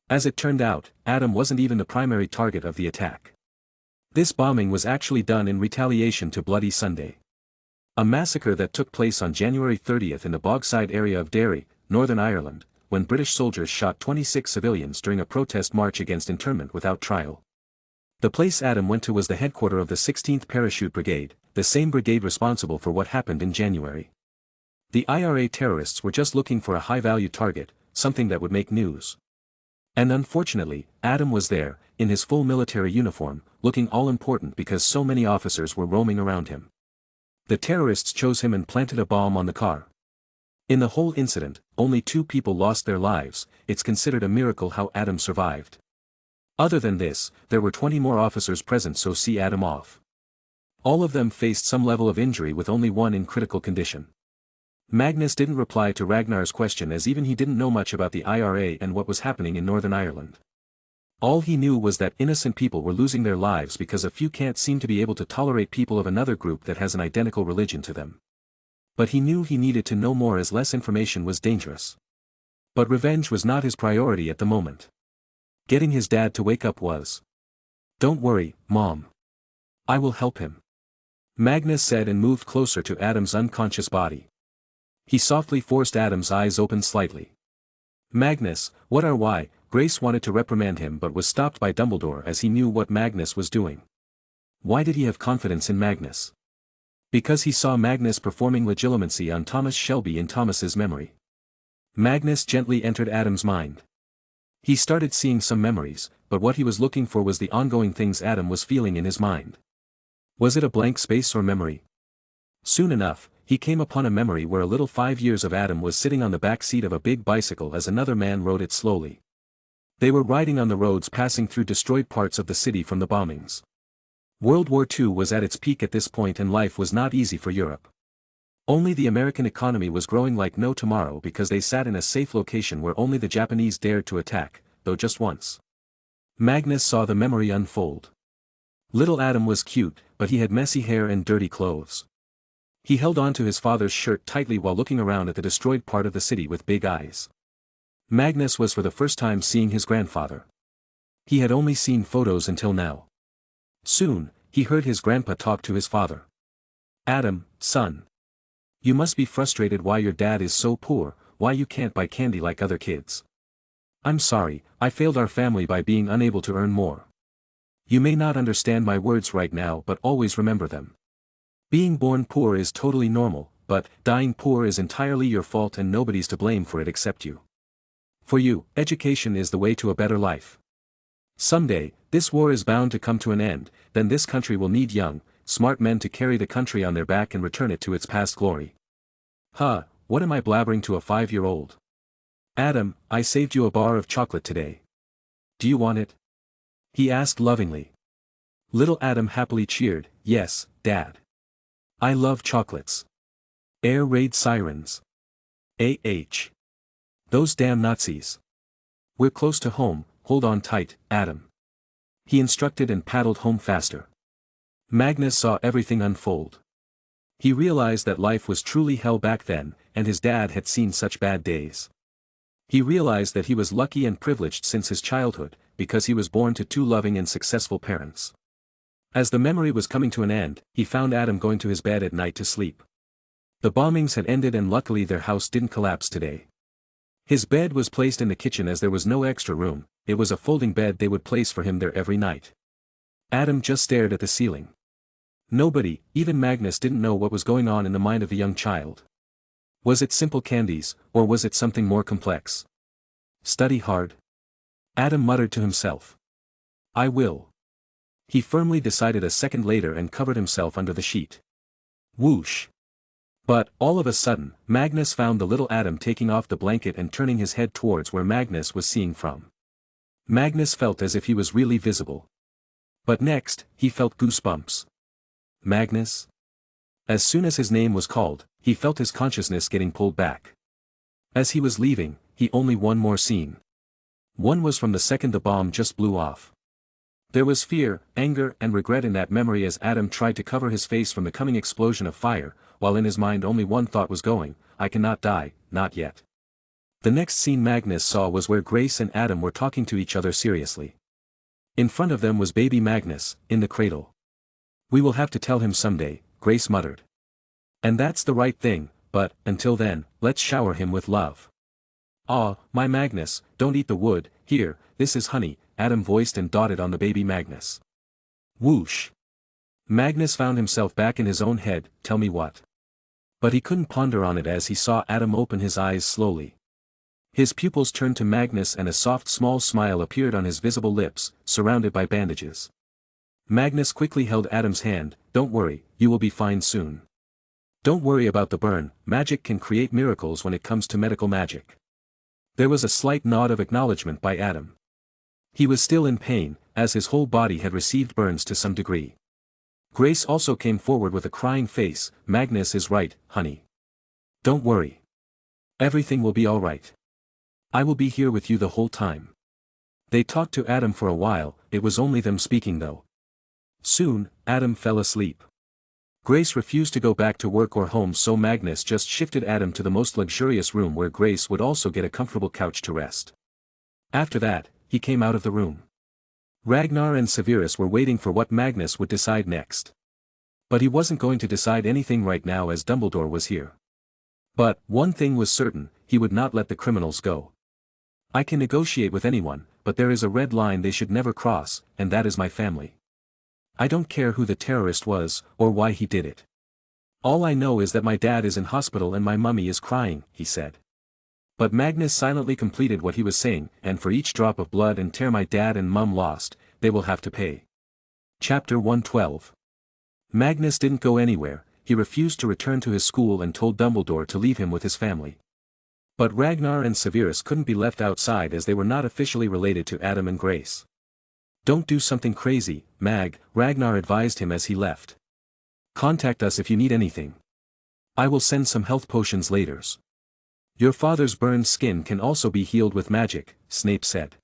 As it turned out, Adam wasn't even the primary target of the attack. This bombing was actually done in retaliation to Bloody Sunday. A massacre that took place on January 30th in the Bogside area of Derry, Northern Ireland, when British soldiers shot 26 civilians during a protest march against internment without trial. The place Adam went to was the headquarters of the 16th Parachute Brigade, the same brigade responsible for what happened in January. The IRA terrorists were just looking for a high-value target, something that would make news. And unfortunately, Adam was there, in his full military uniform, looking all-important because so many officers were roaming around him. The terrorists chose him and planted a bomb on the car. In the whole incident, only 2 people lost their lives. It's considered a miracle how Adam survived. Other than this, there were 20 more officers present, so see Adam off. All of them faced some level of injury with only one in critical condition. Magnus didn't reply to Ragnar's question as even he didn't know much about the IRA and what was happening in Northern Ireland. All he knew was that innocent people were losing their lives because a few can't seem to be able to tolerate people of another group that has an identical religion to them. But he knew he needed to know more as less information was dangerous. But revenge was not his priority at the moment. Getting his dad to wake up was. Don't worry, Mom. I will help him. Magnus said and moved closer to Adam's unconscious body. He softly forced Adam's eyes open slightly. Magnus, what are why? Grace wanted to reprimand him but was stopped by Dumbledore as he knew what Magnus was doing. Why did he have confidence in Magnus? Because he saw Magnus performing legilimency on Thomas Shelby in Thomas's memory. Magnus gently entered Adam's mind. He started seeing some memories, but what he was looking for was the ongoing things Adam was feeling in his mind. Was it a blank space or memory? Soon enough, he came upon a memory where a little 5 years of Adam was sitting on the back seat of a big bicycle as another man rode it slowly. They were riding on the roads passing through destroyed parts of the city from the bombings. World War II was at its peak at this point and life was not easy for Europe. Only the American economy was growing like no tomorrow because they sat in a safe location where only the Japanese dared to attack, though just once. Magnus saw the memory unfold. Little Adam was cute, but he had messy hair and dirty clothes. He held on to his father's shirt tightly while looking around at the destroyed part of the city with big eyes. Magnus was for the first time seeing his grandfather. He had only seen photos until now. Soon, he heard his grandpa talk to his father. Adam, son. You must be frustrated why your dad is so poor, why you can't buy candy like other kids. I'm sorry, I failed our family by being unable to earn more. You may not understand my words right now but always remember them. Being born poor is totally normal, but dying poor is entirely your fault and nobody's to blame for it except you. For you, education is the way to a better life. Someday, this war is bound to come to an end, then this country will need young, smart men to carry the country on their back and return it to its past glory. Huh, what am I blabbering to a 5-year-old? Adam, I saved you a bar of chocolate today. Do you want it? He asked lovingly. Little Adam happily cheered, yes, Dad. I love chocolates. Air raid sirens. AH. Those damn Nazis. We're close to home, hold on tight, Adam. He instructed and paddled home faster. Magnus saw everything unfold. He realized that life was truly hell back then, and his dad had seen such bad days. He realized that he was lucky and privileged since his childhood, because he was born to 2 loving and successful parents. As the memory was coming to an end, he found Adam going to his bed at night to sleep. The bombings had ended and luckily their house didn't collapse today. His bed was placed in the kitchen as there was no extra room, it was a folding bed they would place for him there every night. Adam just stared at the ceiling. Nobody, even Magnus, didn't know what was going on in the mind of the young child. Was it simple candies, or was it something more complex? Study hard? Adam muttered to himself. I will. He firmly decided a second later and covered himself under the sheet. Whoosh. But, all of a sudden, Magnus found the little Adam taking off the blanket and turning his head towards where Magnus was seeing from. Magnus felt as if he was really visible. But next, he felt goosebumps. Magnus? As soon as his name was called, he felt his consciousness getting pulled back. As he was leaving, he only one more scene. One was from the second the bomb just blew off. There was fear, anger, and regret in that memory as Adam tried to cover his face from the coming explosion of fire, while in his mind only one thought was going, I cannot die, not yet. The next scene Magnus saw was where Grace and Adam were talking to each other seriously. In front of them was baby Magnus, in the cradle. We will have to tell him someday, Grace muttered. And that's the right thing, but, until then, let's shower him with love. Ah, my Magnus, don't eat the wood, here, this is honey, Adam voiced and dotted on the baby Magnus. Whoosh. Magnus found himself back in his own head, tell me what. But he couldn't ponder on it as he saw Adam open his eyes slowly. His pupils turned to Magnus and a soft small smile appeared on his visible lips, surrounded by bandages. Magnus quickly held Adam's hand, don't worry, you will be fine soon. Don't worry about the burn, magic can create miracles when it comes to medical magic. There was a slight nod of acknowledgement by Adam. He was still in pain, as his whole body had received burns to some degree. Grace also came forward with a crying face, Magnus is right, honey. Don't worry. Everything will be all right. I will be here with you the whole time. They talked to Adam for a while, it was only them speaking though. Soon, Adam fell asleep. Grace refused to go back to work or home, so Magnus just shifted Adam to the most luxurious room where Grace would also get a comfortable couch to rest. After that, he came out of the room. Ragnar and Severus were waiting for what Magnus would decide next. But he wasn't going to decide anything right now as Dumbledore was here. But, one thing was certain, he would not let the criminals go. I can negotiate with anyone, but there is a red line they should never cross, and that is my family. I don't care who the terrorist was, or why he did it. All I know is that my dad is in hospital and my mummy is crying, he said. But Magnus silently completed what he was saying, and for each drop of blood and tear my dad and mum lost, they will have to pay. Chapter 112. Magnus didn't go anywhere, he refused to return to his school and told Dumbledore to leave him with his family. But Ragnar and Severus couldn't be left outside as they were not officially related to Adam and Grace. Don't do something crazy, Ragnar advised him as he left. Contact us if you need anything. I will send some health potions later. Your father's burned skin can also be healed with magic, Snape said.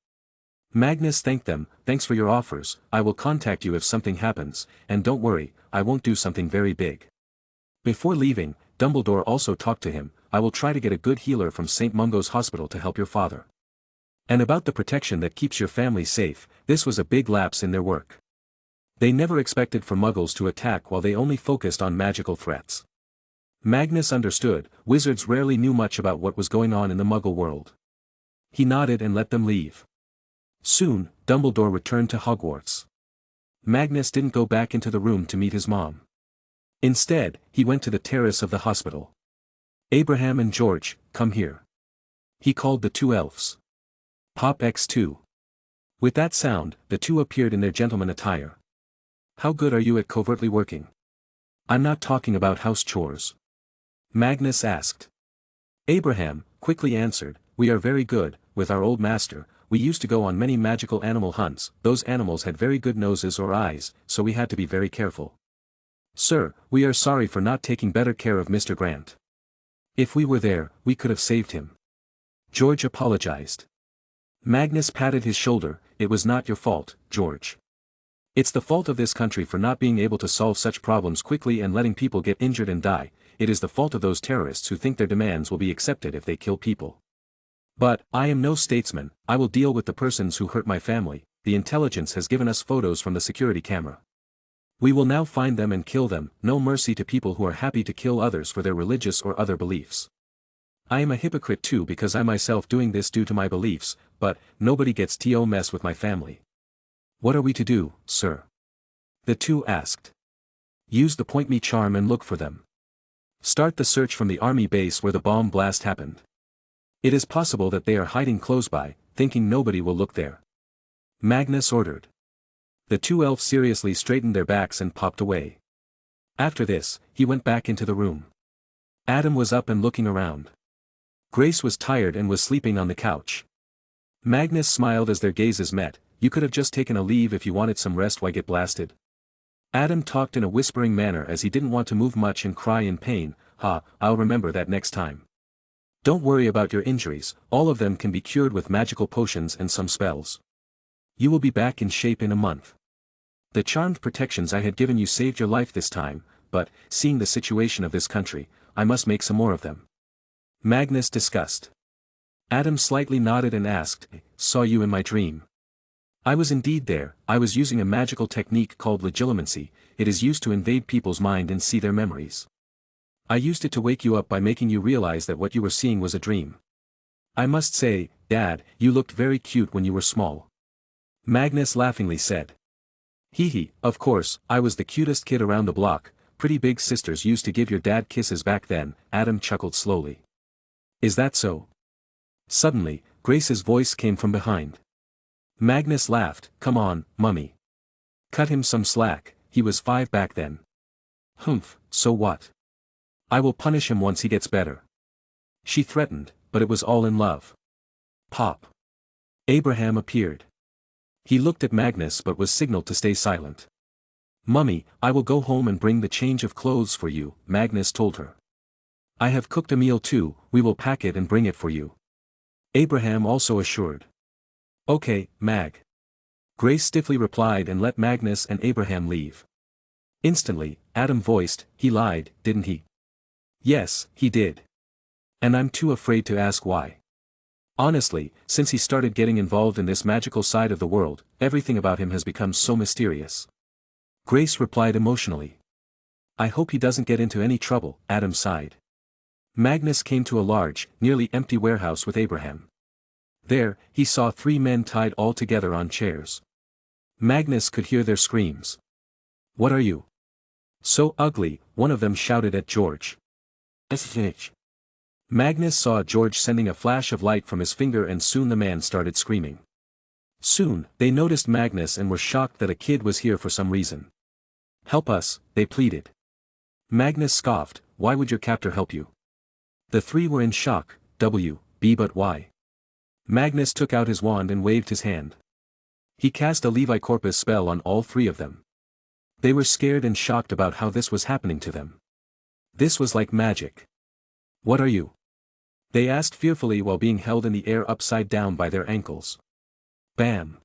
Magnus thanked them, thanks for your offers, I will contact you if something happens, and don't worry, I won't do something very big. Before leaving, Dumbledore also talked to him, I will try to get a good healer from St. Mungo's hospital to help your father. And about the protection that keeps your family safe, this was a big lapse in their work. They never expected for Muggles to attack while they only focused on magical threats. Magnus understood, wizards rarely knew much about what was going on in the Muggle world. He nodded and let them leave. Soon, Dumbledore returned to Hogwarts. Magnus didn't go back into the room to meet his mom. Instead, he went to the terrace of the hospital. Abraham and George, come here. He called the two elves. Pop X2. With that sound, the two appeared in their gentleman attire. How good are you at covertly working? I'm not talking about house chores. Magnus asked. Abraham quickly answered, we are very good, with our old master, we used to go on many magical animal hunts, those animals had very good noses or eyes, so we had to be very careful. Sir, we are sorry for not taking better care of Mr. Grant. If we were there, we could have saved him. George apologized. Magnus patted his shoulder, it was not your fault, George. It's the fault of this country for not being able to solve such problems quickly and letting people get injured and die, it is the fault of those terrorists who think their demands will be accepted if they kill people. But, I am no statesman, I will deal with the persons who hurt my family, the intelligence has given us photos from the security camera. We will now find them and kill them, no mercy to people who are happy to kill others for their religious or other beliefs. I am a hypocrite too because I myself doing this due to my beliefs, but, nobody gets to mess with my family. What are we to do, sir? The two asked. Use the point me charm and look for them. Start the search from the army base where the bomb blast happened. It is possible that they are hiding close by, thinking nobody will look there. Magnus ordered. The two elves seriously straightened their backs and popped away. After this, he went back into the room. Adam was up and looking around. Grace was tired and was sleeping on the couch. Magnus smiled as their gazes met. You could have just taken a leave if you wanted some rest. Why get blasted? Adam talked in a whispering manner as he didn't want to move much and cry in pain. I'll remember that next time. Don't worry about your injuries, all of them can be cured with magical potions and some spells. You will be back in shape in a month. The charmed protections I had given you saved your life this time, but, seeing the situation of this country, I must make some more of them. Magnus discussed. Adam slightly nodded and asked, Saw you in my dream? I was indeed there. I was using a magical technique called legilimency. It is used to invade people's mind and see their memories. I used it to wake you up by making you realize that what you were seeing was a dream. I must say, Dad, you looked very cute when you were small. Magnus laughingly said. Hee, of course, I was the cutest kid around the block. Pretty big sisters used to give your dad kisses back then. Adam chuckled slowly. Is that so? Suddenly, Grace's voice came from behind. Magnus laughed. Come on, Mummy. Cut him some slack, he was 5 back then. Humph, so what? I will punish him once he gets better. She threatened, but it was all in love. Pop. Abraham appeared. He looked at Magnus but was signaled to stay silent. Mummy, I will go home and bring the change of clothes for you, Magnus told her. I have cooked a meal too, we will pack it and bring it for you. Abraham also assured. Okay, Mag. Grace stiffly replied and let Magnus and Abraham leave. Instantly, Adam voiced, he lied, didn't he? Yes, he did. And I'm too afraid to ask why. Honestly, since he started getting involved in this magical side of the world, everything about him has become so mysterious. Grace replied emotionally. I hope he doesn't get into any trouble, Adam sighed. Magnus came to a large, nearly empty warehouse with Abraham. There, he saw 3 men tied all together on chairs. Magnus could hear their screams. What are you? So ugly, one of them shouted at George. Magnus saw George sending a flash of light from his finger and soon the man started screaming. Soon, they noticed Magnus and were shocked that a kid was here for some reason. Help us, they pleaded. Magnus scoffed, why would your captor help you? The 3 were in shock, but why? Magnus took out his wand and waved his hand. He cast a Levi Corpus spell on all 3 of them. They were scared and shocked about how this was happening to them. This was like magic. What are you? They asked fearfully while being held in the air upside down by their ankles. Bam!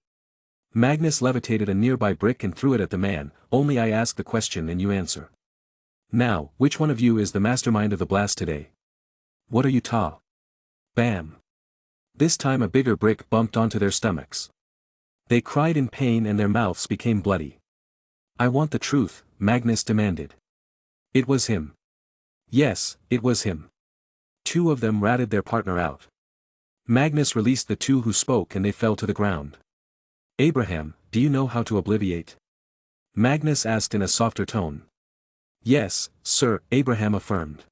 Magnus levitated a nearby brick and threw it at the man, only I ask the question and you answer. Now, which one of you is the mastermind of the blast today? What are you Bam! This time a bigger brick bumped onto their stomachs. They cried in pain and their mouths became bloody. I want the truth, Magnus demanded. It was him. Yes, it was him. 2 of them ratted their partner out. Magnus released the 2 who spoke and they fell to the ground. Abraham, do you know how to obliviate? Magnus asked in a softer tone. Yes, sir, Abraham affirmed.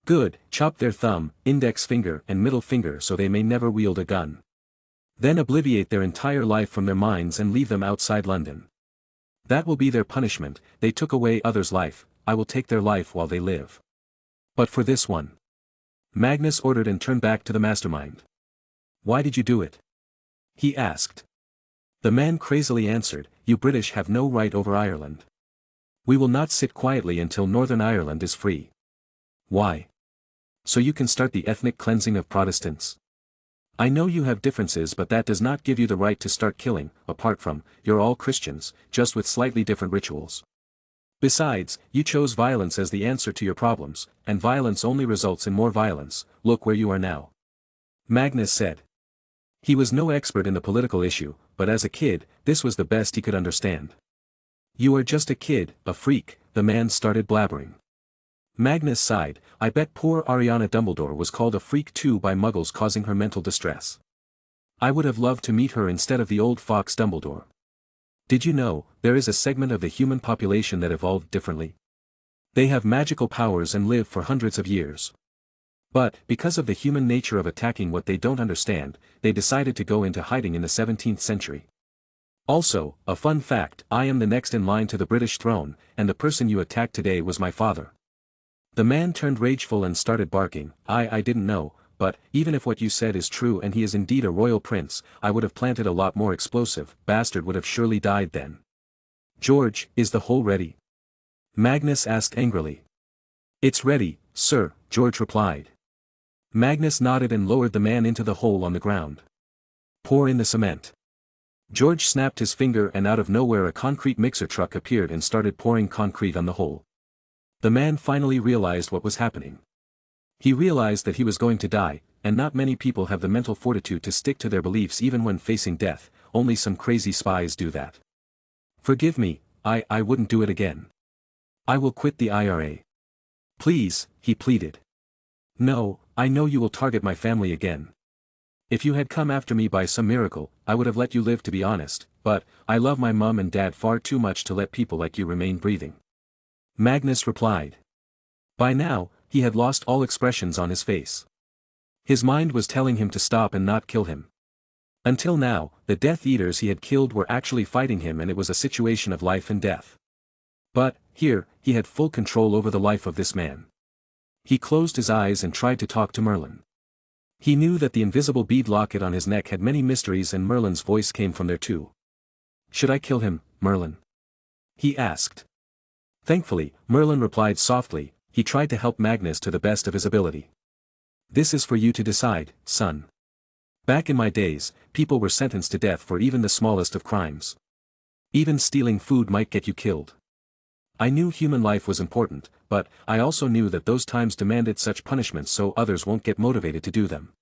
Good, chop their thumb, index finger and middle finger so they may never wield a gun. Then obliviate their entire life from their minds and leave them outside London. That will be their punishment. They took away others' life, I will take their life while they live. But for this one. Magnus ordered and turned back to the mastermind. Why did you do it? He asked. The man crazily answered, you British have no right over Ireland. We will not sit quietly until Northern Ireland is free. Why? So you can start the ethnic cleansing of Protestants. I know you have differences but that does not give you the right to start killing, apart from, you're all Christians, just with slightly different rituals. Besides, you chose violence as the answer to your problems, and violence only results in more violence, look where you are now. Magnus said. He was no expert in the political issue, but as a kid, this was the best he could understand. You are just a kid, a freak, the man started blabbering. Magnus sighed, I bet poor Ariana Dumbledore was called a freak too by muggles causing her mental distress. I would have loved to meet her instead of the old fox Dumbledore. Did you know, there is a segment of the human population that evolved differently? They have magical powers and live for hundreds of years. But, because of the human nature of attacking what they don't understand, they decided to go into hiding in the 17th century. Also, a fun fact, I am the next in line to the British throne, and the person you attacked today was my father. The man turned rageful and started barking. I didn't know, but, even if what you said is true and he is indeed a royal prince, I would have planted a lot more explosive, bastard would have surely died then. George, is the hole ready? Magnus asked angrily. It's ready, sir, George replied. Magnus nodded and lowered the man into the hole on the ground. Pour in the cement. George snapped his finger and out of nowhere a concrete mixer truck appeared and started pouring concrete on the hole. The man finally realized what was happening. He realized that he was going to die, and not many people have the mental fortitude to stick to their beliefs even when facing death, only some crazy spies do that. Forgive me, I wouldn't do it again. I will quit the IRA. Please, he pleaded. No, I know you will target my family again. If you had come after me by some miracle, I would have let you live to be honest, but, I love my mum and dad far too much to let people like you remain breathing. Magnus replied. By now, he had lost all expressions on his face. His mind was telling him to stop and not kill him. Until now, the Death Eaters he had killed were actually fighting him and it was a situation of life and death. But, here, he had full control over the life of this man. He closed his eyes and tried to talk to Merlin. He knew that the invisible bead locket on his neck had many mysteries and Merlin's voice came from there too. Should I kill him, Merlin? He asked. Thankfully, Merlin replied softly, he tried to help Magnus to the best of his ability. This is for you to decide, son. Back in my days, people were sentenced to death for even the smallest of crimes. Even stealing food might get you killed. I knew human life was important, but I also knew that those times demanded such punishments so others won't get motivated to do them.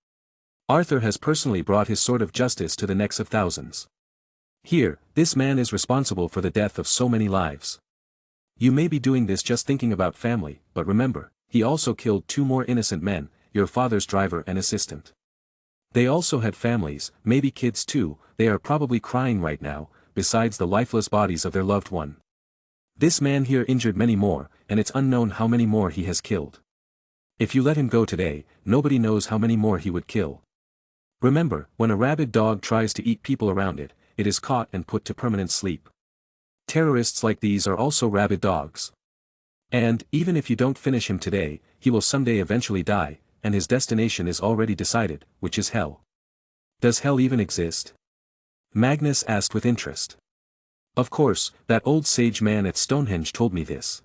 Arthur has personally brought his sword of justice to the necks of thousands. Here, this man is responsible for the death of so many lives. You may be doing this just thinking about family, but remember, he also killed 2 more innocent men, your father's driver and assistant. They also had families, maybe kids too, they are probably crying right now, besides the lifeless bodies of their loved one. This man here injured many more, and it's unknown how many more he has killed. If you let him go today, nobody knows how many more he would kill. Remember, when a rabid dog tries to eat people around it, it is caught and put to permanent sleep. Terrorists like these are also rabid dogs. And, even if you don't finish him today, he will someday eventually die, and his destination is already decided, which is hell. Does hell even exist? Magnus asked with interest. Of course, that old sage man at Stonehenge told me this.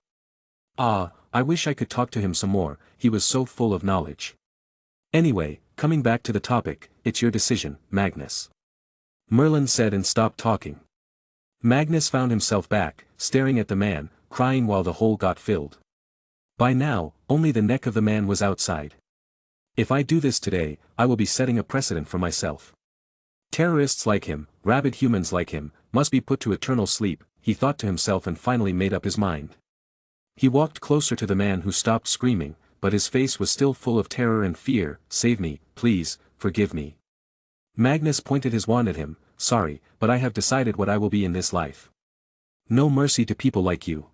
Ah, I wish I could talk to him some more, he was so full of knowledge. Anyway, coming back to the topic, it's your decision, Magnus. Merlin said and stopped talking. Magnus found himself back, staring at the man, crying while the hole got filled. By now, only the neck of the man was outside. If I do this today, I will be setting a precedent for myself. Terrorists like him, rabid humans like him, must be put to eternal sleep, he thought to himself and finally made up his mind. He walked closer to the man who stopped screaming, but his face was still full of terror and fear. Save me, please, forgive me. Magnus pointed his wand at him, sorry, but I have decided what I will be in this life. No mercy to people like you.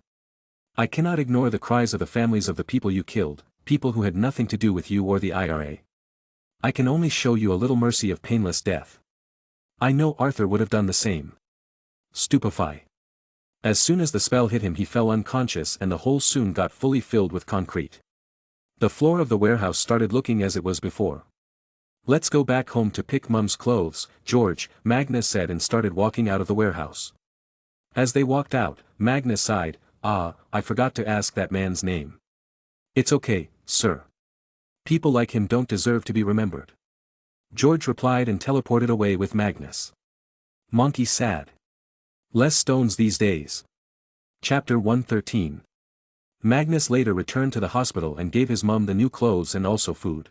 I cannot ignore the cries of the families of the people you killed, people who had nothing to do with you or the IRA. I can only show you a little mercy of painless death. I know Arthur would have done the same. Stupefy. As soon as the spell hit him he fell unconscious and the hole soon got fully filled with concrete. The floor of the warehouse started looking as it was before. Let's go back home to pick Mum's clothes, George, Magnus said and started walking out of the warehouse. As they walked out, Magnus sighed, I forgot to ask that man's name. It's okay, sir. People like him don't deserve to be remembered. George replied and teleported away with Magnus. Monkey sad. Less stones these days. Chapter 113. Magnus later returned to the hospital and gave his mum the new clothes and also food.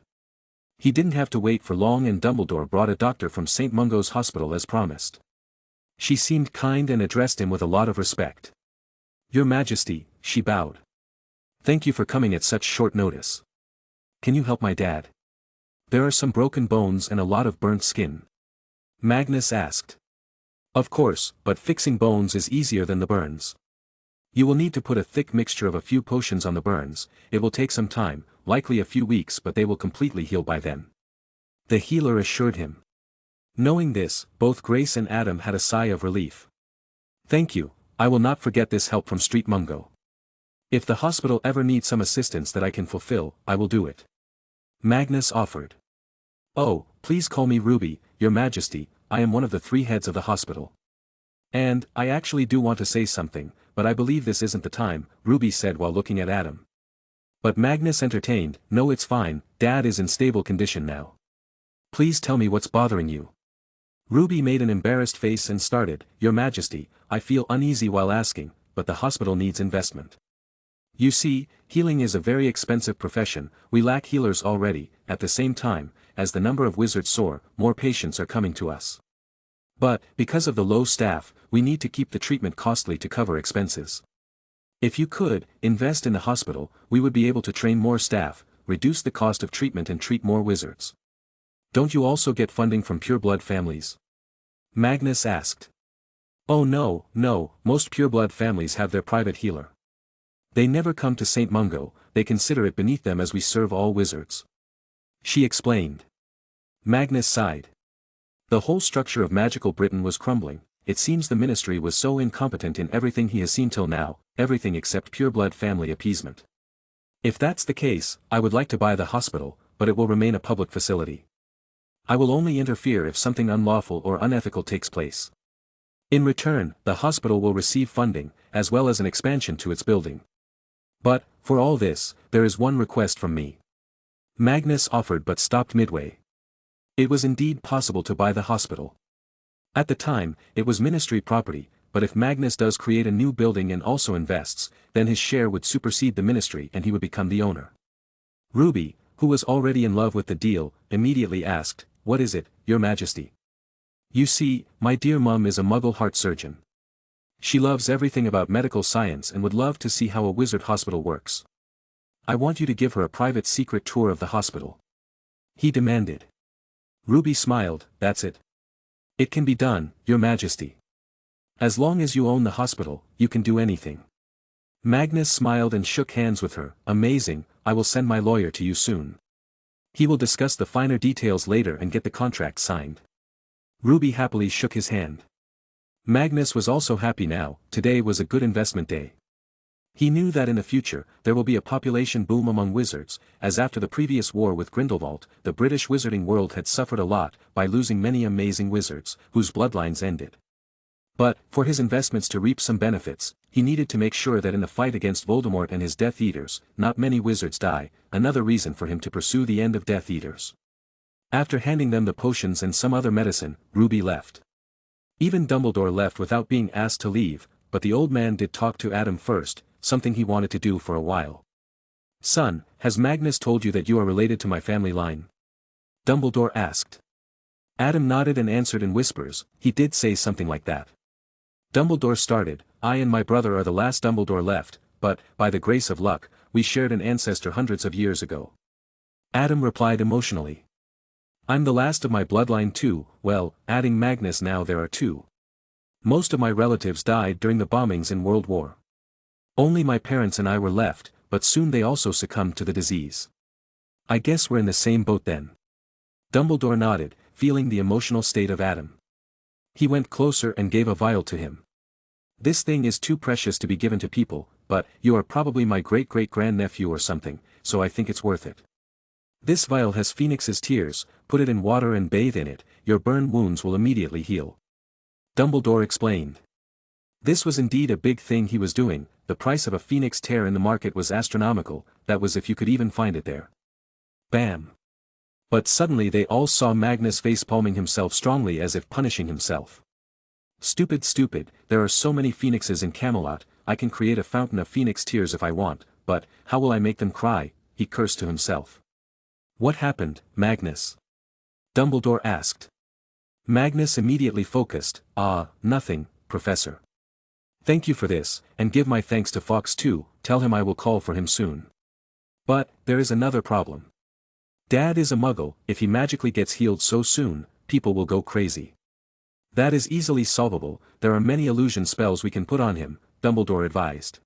He didn't have to wait for long and Dumbledore brought a doctor from St. Mungo's hospital as promised. She seemed kind and addressed him with a lot of respect. Your Majesty, she bowed. Thank you for coming at such short notice. Can you help my dad? There are some broken bones and a lot of burnt skin. Magnus asked. Of course, but fixing bones is easier than the burns. You will need to put a thick mixture of a few potions on the burns. It will take some time, likely a few weeks, but they will completely heal by then. The healer assured him. Knowing this, both Grace and Adam had a sigh of relief. Thank you, I will not forget this help from Street Mungo. If the hospital ever needs some assistance that I can fulfill, I will do it. Magnus offered. Oh, please call me Ruby, Your Majesty, I am one of the 3 heads of the hospital. And, I actually do want to say something, but I believe this isn't the time, Ruby said while looking at Adam. But Magnus entertained, no, it's fine, Dad is in stable condition now. Please tell me what's bothering you. Ruby made an embarrassed face and started, Your Majesty, I feel uneasy while asking, but the hospital needs investment. You see, healing is a very expensive profession, we lack healers already, at the same time, as the number of wizards soar, more patients are coming to us. But, because of the low staff, we need to keep the treatment costly to cover expenses. If you could, invest in the hospital, we would be able to train more staff, reduce the cost of treatment and treat more wizards. Don't you also get funding from pureblood families? Magnus asked. Oh no, most pureblood families have their private healer. They never come to St. Mungo, they consider it beneath them as we serve all wizards. She explained. Magnus sighed. The whole structure of magical Britain was crumbling, it seems the ministry was so incompetent in everything he has seen till now, everything except pureblood family appeasement. If that's the case, I would like to buy the hospital, but it will remain a public facility. I will only interfere if something unlawful or unethical takes place. In return, the hospital will receive funding, as well as an expansion to its building. But, for all this, there is one request from me. Magnus offered but stopped midway. It was indeed possible to buy the hospital. At the time, it was ministry property, but if Magnus does create a new building and also invests, then his share would supersede the ministry and he would become the owner. Ruby, who was already in love with the deal, immediately asked, What is it, Your Majesty? You see, my dear mum is a Muggle heart surgeon. She loves everything about medical science and would love to see how a wizard hospital works. I want you to give her a private secret tour of the hospital. He demanded. Ruby smiled, That's it. It can be done, Your Majesty. As long as you own the hospital, you can do anything. Magnus smiled and shook hands with her, Amazing, I will send my lawyer to you soon. He will discuss the finer details later and get the contract signed. Ruby happily shook his hand. Magnus was also happy now, today was a good investment day. He knew that in the future, there will be a population boom among wizards, as after the previous war with Grindelwald, the British wizarding world had suffered a lot, by losing many amazing wizards, whose bloodlines ended. But, for his investments to reap some benefits, he needed to make sure that in the fight against Voldemort and his Death Eaters, not many wizards die, another reason for him to pursue the end of Death Eaters. After handing them the potions and some other medicine, Ruby left. Even Dumbledore left without being asked to leave, but the old man did talk to Adam first, something he wanted to do for a while. Son, has Magnus told you that you are related to my family line? Dumbledore asked. Adam nodded and answered in whispers, he did say something like that. Dumbledore started, I and my brother are the last Dumbledore left, but, by the grace of luck, we shared an ancestor hundreds of years ago. Adam replied emotionally. I'm the last of my bloodline too, well, adding Magnus now there are 2. Most of my relatives died during the bombings in World War. Only my parents and I were left, but soon they also succumbed to the disease. I guess we're in the same boat then. Dumbledore nodded, feeling the emotional state of Adam. He went closer and gave a vial to him. This thing is too precious to be given to people, but you are probably my great-great-grandnephew or something, so I think it's worth it. This vial has Phoenix's tears, put it in water and bathe in it, your burn wounds will immediately heal. Dumbledore explained. This was indeed a big thing he was doing, the price of a Phoenix tear in the market was astronomical, that was if you could even find it there. Bam! But suddenly they all saw Magnus face-palming himself strongly as if punishing himself. Stupid, there are so many Phoenixes in Camelot, I can create a fountain of Phoenix tears if I want, but, how will I make them cry, he cursed to himself. What happened, Magnus? Dumbledore asked. Magnus immediately focused, nothing, Professor. Thank you for this, and give my thanks to Fawkes too, tell him I will call for him soon. But, there is another problem. Dad is a Muggle, if he magically gets healed so soon, people will go crazy. That is easily solvable, there are many illusion spells we can put on him, Dumbledore advised.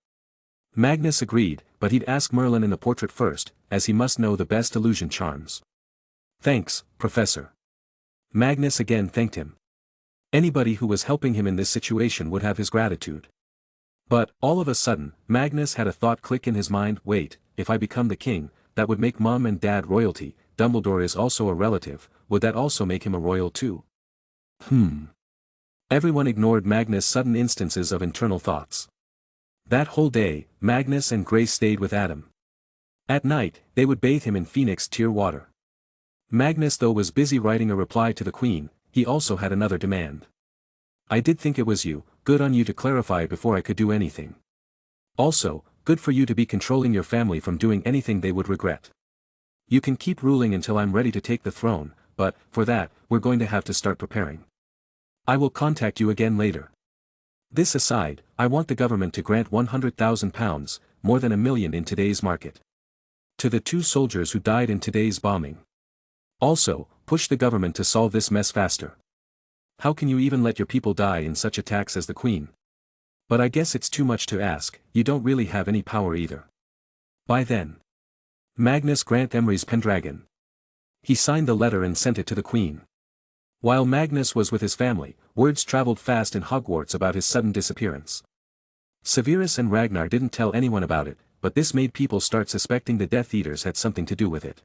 Magnus agreed, but he'd ask Merlin in the portrait first, as he must know the best illusion charms. Thanks, Professor. Magnus again thanked him. Anybody who was helping him in this situation would have his gratitude. But, all of a sudden, Magnus had a thought click in his mind. Wait, if I become the king, that would make Mom and Dad royalty. Dumbledore is also a relative, would that also make him a royal too? Everyone ignored Magnus' sudden instances of internal thoughts. That whole day, Magnus and Grace stayed with Adam. At night, they would bathe him in Phoenix Tear water. Magnus though was busy writing a reply to the Queen, he also had another demand. I did think it was you, good on you to clarify before I could do anything. Also, good for you to be controlling your family from doing anything they would regret. You can keep ruling until I'm ready to take the throne, but, for that, we're going to have to start preparing. I will contact you again later. This aside, I want the government to grant £100,000, more than $1 million in today's market. To the 2 soldiers who died in today's bombing. Also, push the government to solve this mess faster. How can you even let your people die in such attacks as the Queen? But I guess it's too much to ask, you don't really have any power either. By then. Magnus Grant Emery's Pendragon. He signed the letter and sent it to the Queen. While Magnus was with his family, words traveled fast in Hogwarts about his sudden disappearance. Severus and Ragnar didn't tell anyone about it, but this made people start suspecting the Death Eaters had something to do with it.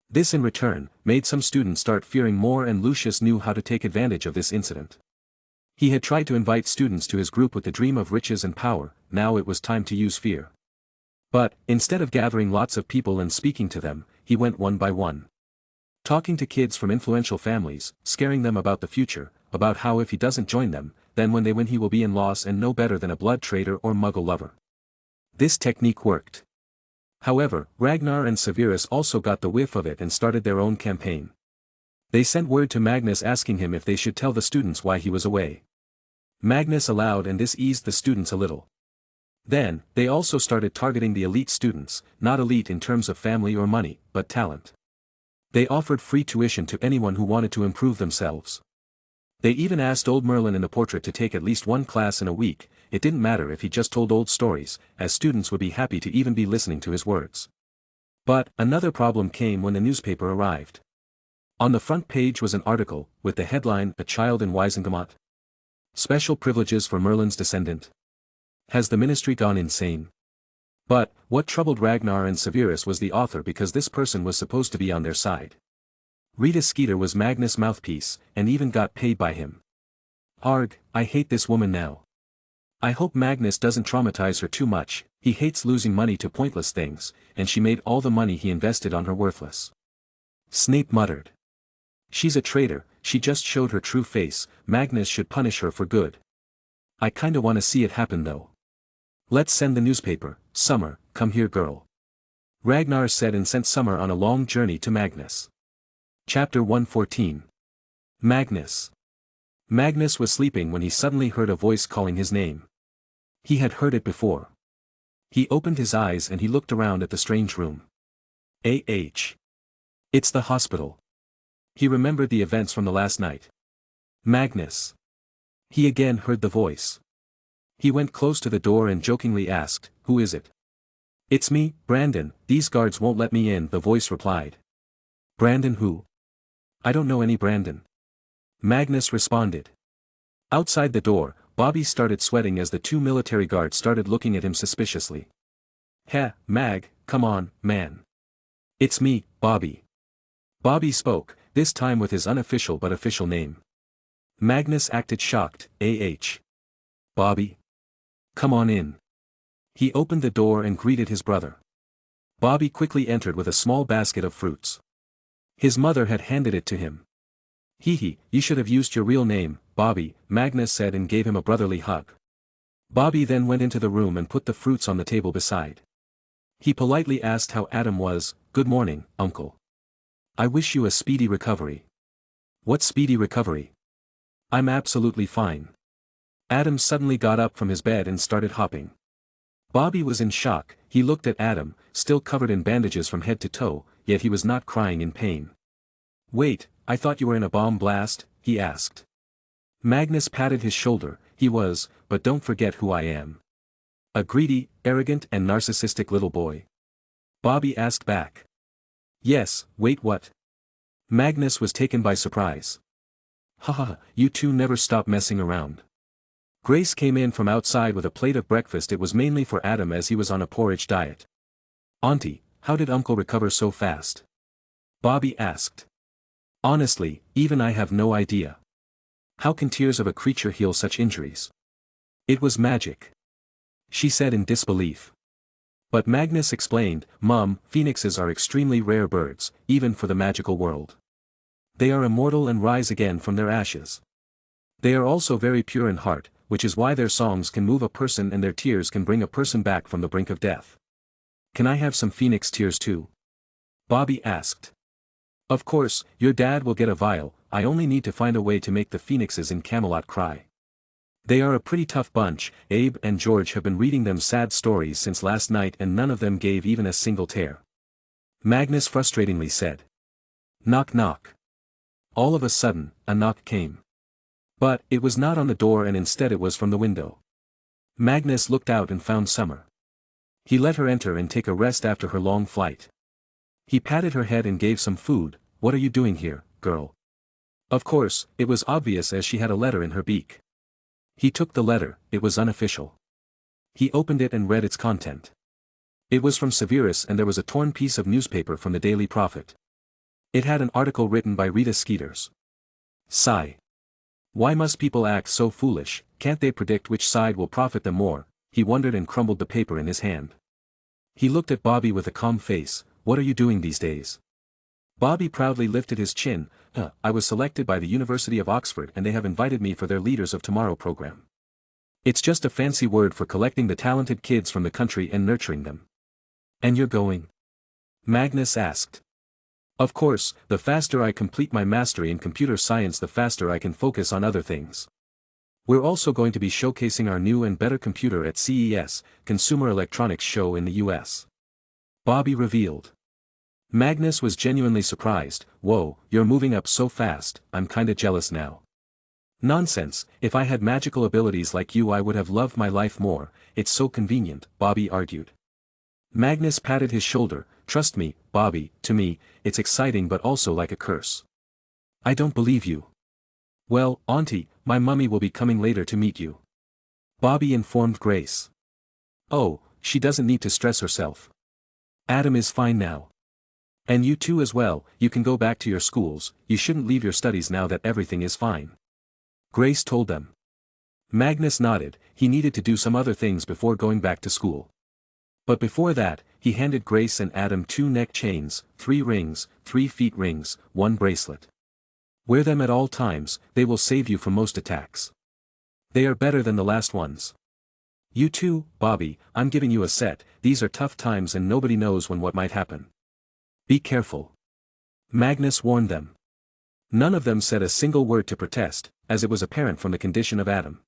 This in return, made some students start fearing more, and Lucius knew how to take advantage of this incident. He had tried to invite students to his group with the dream of riches and power, now it was time to use fear. But, instead of gathering lots of people and speaking to them, he went one by one. Talking to kids from influential families, scaring them about the future, about how if he doesn't join them, then when they win he will be in loss and no better than a blood traitor or muggle lover. This technique worked. However, Ragnar and Severus also got the whiff of it and started their own campaign. They sent word to Magnus asking him if they should tell the students why he was away. Magnus allowed, and this eased the students a little. Then, they also started targeting the elite students, not elite in terms of family or money, but talent. They offered free tuition to anyone who wanted to improve themselves. They even asked old Merlin in the portrait to take at least 1 class in a week. It didn't matter if he just told old stories, as students would be happy to even be listening to his words. But, another problem came when the newspaper arrived. On the front page was an article, with the headline, "A Child in Wisengamot. Special privileges for Merlin's descendant. Has the ministry gone insane?" But, what troubled Ragnar and Severus was the author, because this person was supposed to be on their side. Rita Skeeter was Magnus' mouthpiece, and even got paid by him. Arg, I hate this woman now. I hope Magnus doesn't traumatize her too much, he hates losing money to pointless things, and she made all the money he invested on her worthless. Snape muttered. She's a traitor, she just showed her true face, Magnus should punish her for good. I kinda wanna see it happen though. Let's send the newspaper. Summer, come here girl. Ragnar said and sent Summer on a long journey to Magnus. Chapter 114. Magnus. Magnus was sleeping when he suddenly heard a voice calling his name. He had heard it before. He opened his eyes and he looked around at the strange room. It's the hospital. He remembered the events from the last night. Magnus. He again heard the voice. He went close to the door and jokingly asked, "Who is it?" "It's me, Brandon, these guards won't let me in," the voice replied. "Brandon who?" "I don't know any Brandon." Magnus responded. Outside the door, Bobby started sweating as the 2 military guards started looking at him suspiciously. "Heh, Mag, come on, man. It's me, Bobby." Bobby spoke, this time with his unofficial but official name. Magnus acted shocked. Bobby? Come on in." He opened the door and greeted his brother. Bobby quickly entered with a small basket of fruits. His mother had handed it to him. You should have used your real name, Bobby," Magnus said and gave him a brotherly hug. Bobby then went into the room and put the fruits on the table beside. He politely asked how Adam was. "Good morning, uncle. I wish you a speedy recovery." "What speedy recovery? I'm absolutely fine." Adam suddenly got up from his bed and started hopping. Bobby was in shock. He looked at Adam, still covered in bandages from head to toe, yet he was not crying in pain. "Wait, I thought you were in a bomb blast?" he asked. Magnus patted his shoulder. He was, but don't forget who I am. A greedy, arrogant and narcissistic little boy. Bobby asked back. Yes, wait what? Magnus was taken by surprise. Haha, you two never stop messing around. Grace came in from outside with a plate of breakfast. It was mainly for Adam as he was on a porridge diet. Auntie, how did Uncle recover so fast? Bobby asked. Honestly, even I have no idea. How can tears of a creature heal such injuries? It was magic. She said in disbelief. But Magnus explained, Mom, phoenixes are extremely rare birds, even for the magical world. They are immortal and rise again from their ashes. They are also very pure in heart, which is why their songs can move a person and their tears can bring a person back from the brink of death. Can I have some phoenix tears too? Bobby asked. Of course, your dad will get a vial. I only need to find a way to make the phoenixes in Camelot cry. They are a pretty tough bunch. Abe and George have been reading them sad stories since last night and none of them gave even a single tear. Magnus frustratingly said. Knock knock. All of a sudden, a knock came. But, it was not on the door and instead it was from the window. Magnus looked out and found Summer. He let her enter and take a rest after her long flight. He patted her head and gave some food. What are you doing here, girl? Of course, it was obvious as she had a letter in her beak. He took the letter. It was unofficial. He opened it and read its content. It was from Severus and there was a torn piece of newspaper from the Daily Prophet. It had an article written by Rita Skeeters. Sigh. Why must people act so foolish? Can't they predict which side will profit them more? He wondered and crumbled the paper in his hand. He looked at Bobby with a calm face. What are you doing these days? Bobby proudly lifted his chin. I was selected by the University of Oxford and they have invited me for their Leaders of Tomorrow program. It's just a fancy word for collecting the talented kids from the country and nurturing them. And you're going? Magnus asked. Of course, the faster I complete my mastery in computer science the faster I can focus on other things. We're also going to be showcasing our new and better computer at CES, Consumer Electronics Show in the US. Bobby revealed. Magnus was genuinely surprised. Whoa, you're moving up so fast, I'm kinda jealous now. Nonsense, if I had magical abilities like you I would have loved my life more, it's so convenient, Bobby argued. Magnus patted his shoulder. Trust me, Bobby, to me, it's exciting but also like a curse. I don't believe you. Well, Auntie, my mummy will be coming later to meet you. Bobby informed Grace. Oh, she doesn't need to stress herself. Adam is fine now. And you too as well, you can go back to your schools, you shouldn't leave your studies now that everything is fine. Grace told them. Magnus nodded. He needed to do some other things before going back to school. But before that, he handed Grace and Adam 2 neck chains, 3 rings, 3 feet rings, 1 bracelet. Wear them at all times, they will save you from most attacks. They are better than the last ones. You too, Bobby, I'm giving you a set. These are tough times and nobody knows when what might happen. Be careful. Magnus warned them. None of them said a single word to protest, as it was apparent from the condition of Adam.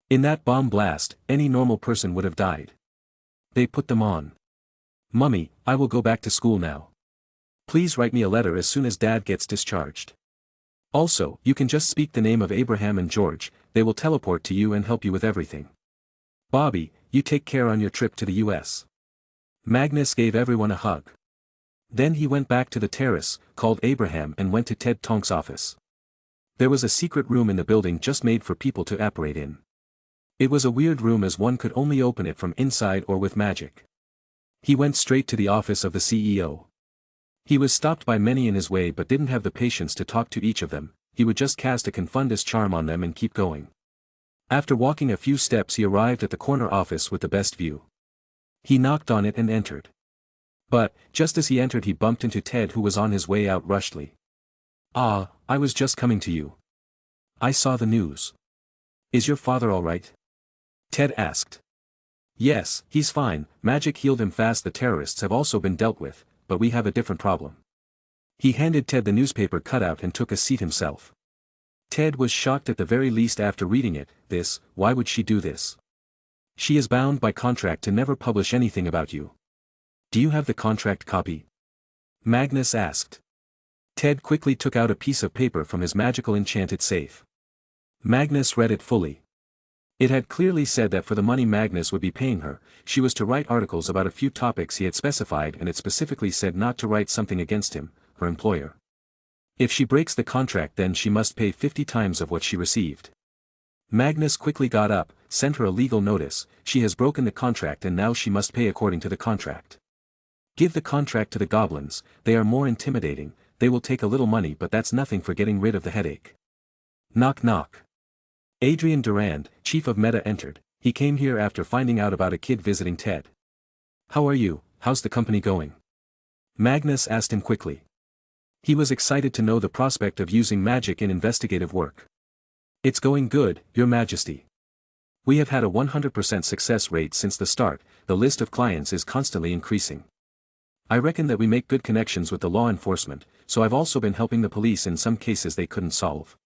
In that bomb blast, any normal person would have died. They put them on. Mummy, I will go back to school now. Please write me a letter as soon as Dad gets discharged. Also, you can just speak the name of Abraham and George, they will teleport to you and help you with everything. Bobby, you take care on your trip to the US. Magnus gave everyone a hug. Then he went back to the terrace, called Abraham and went to Ted Tonk's office. There was a secret room in the building just made for people to apparate in. It was a weird room as one could only open it from inside or with magic. He went straight to the office of the CEO. He was stopped by many in his way but didn't have the patience to talk to each of them, he would just cast a confundus charm on them and keep going. After walking a few steps he arrived at the corner office with the best view. He knocked on it and entered. But, just as he entered he bumped into Ted who was on his way out rushedly. Ah, I was just coming to you. I saw the news. Is your father all right? Ted asked. Yes, he's fine, magic healed him fast. The terrorists have also been dealt with, but we have a different problem. He handed Ted the newspaper cutout and took a seat himself. Ted was shocked at the very least after reading it. Why would she do this? She is bound by contract to never publish anything about you. Do you have the contract copy? Magnus asked. Ted quickly took out a piece of paper from his magical enchanted safe. Magnus read it fully. It had clearly said that for the money Magnus would be paying her, she was to write articles about a few topics he had specified, and it specifically said not to write something against him, her employer. If she breaks the contract, then she must pay 50 times of what she received. Magnus quickly got up, sent her a legal notice. She has broken the contract and now she must pay according to the contract. Give the contract to the goblins, they are more intimidating, they will take a little money, but that's nothing for getting rid of the headache. Knock knock. Adrian Durand, chief of Meta, entered. He came here after finding out about a kid visiting Ted. How are you, how's the company going? Magnus asked him quickly. He was excited to know the prospect of using magic in investigative work. It's going good, Your Majesty. We have had a 100% success rate since the start, the list of clients is constantly increasing. I reckon that we make good connections with the law enforcement, so I've also been helping the police in some cases they couldn't solve.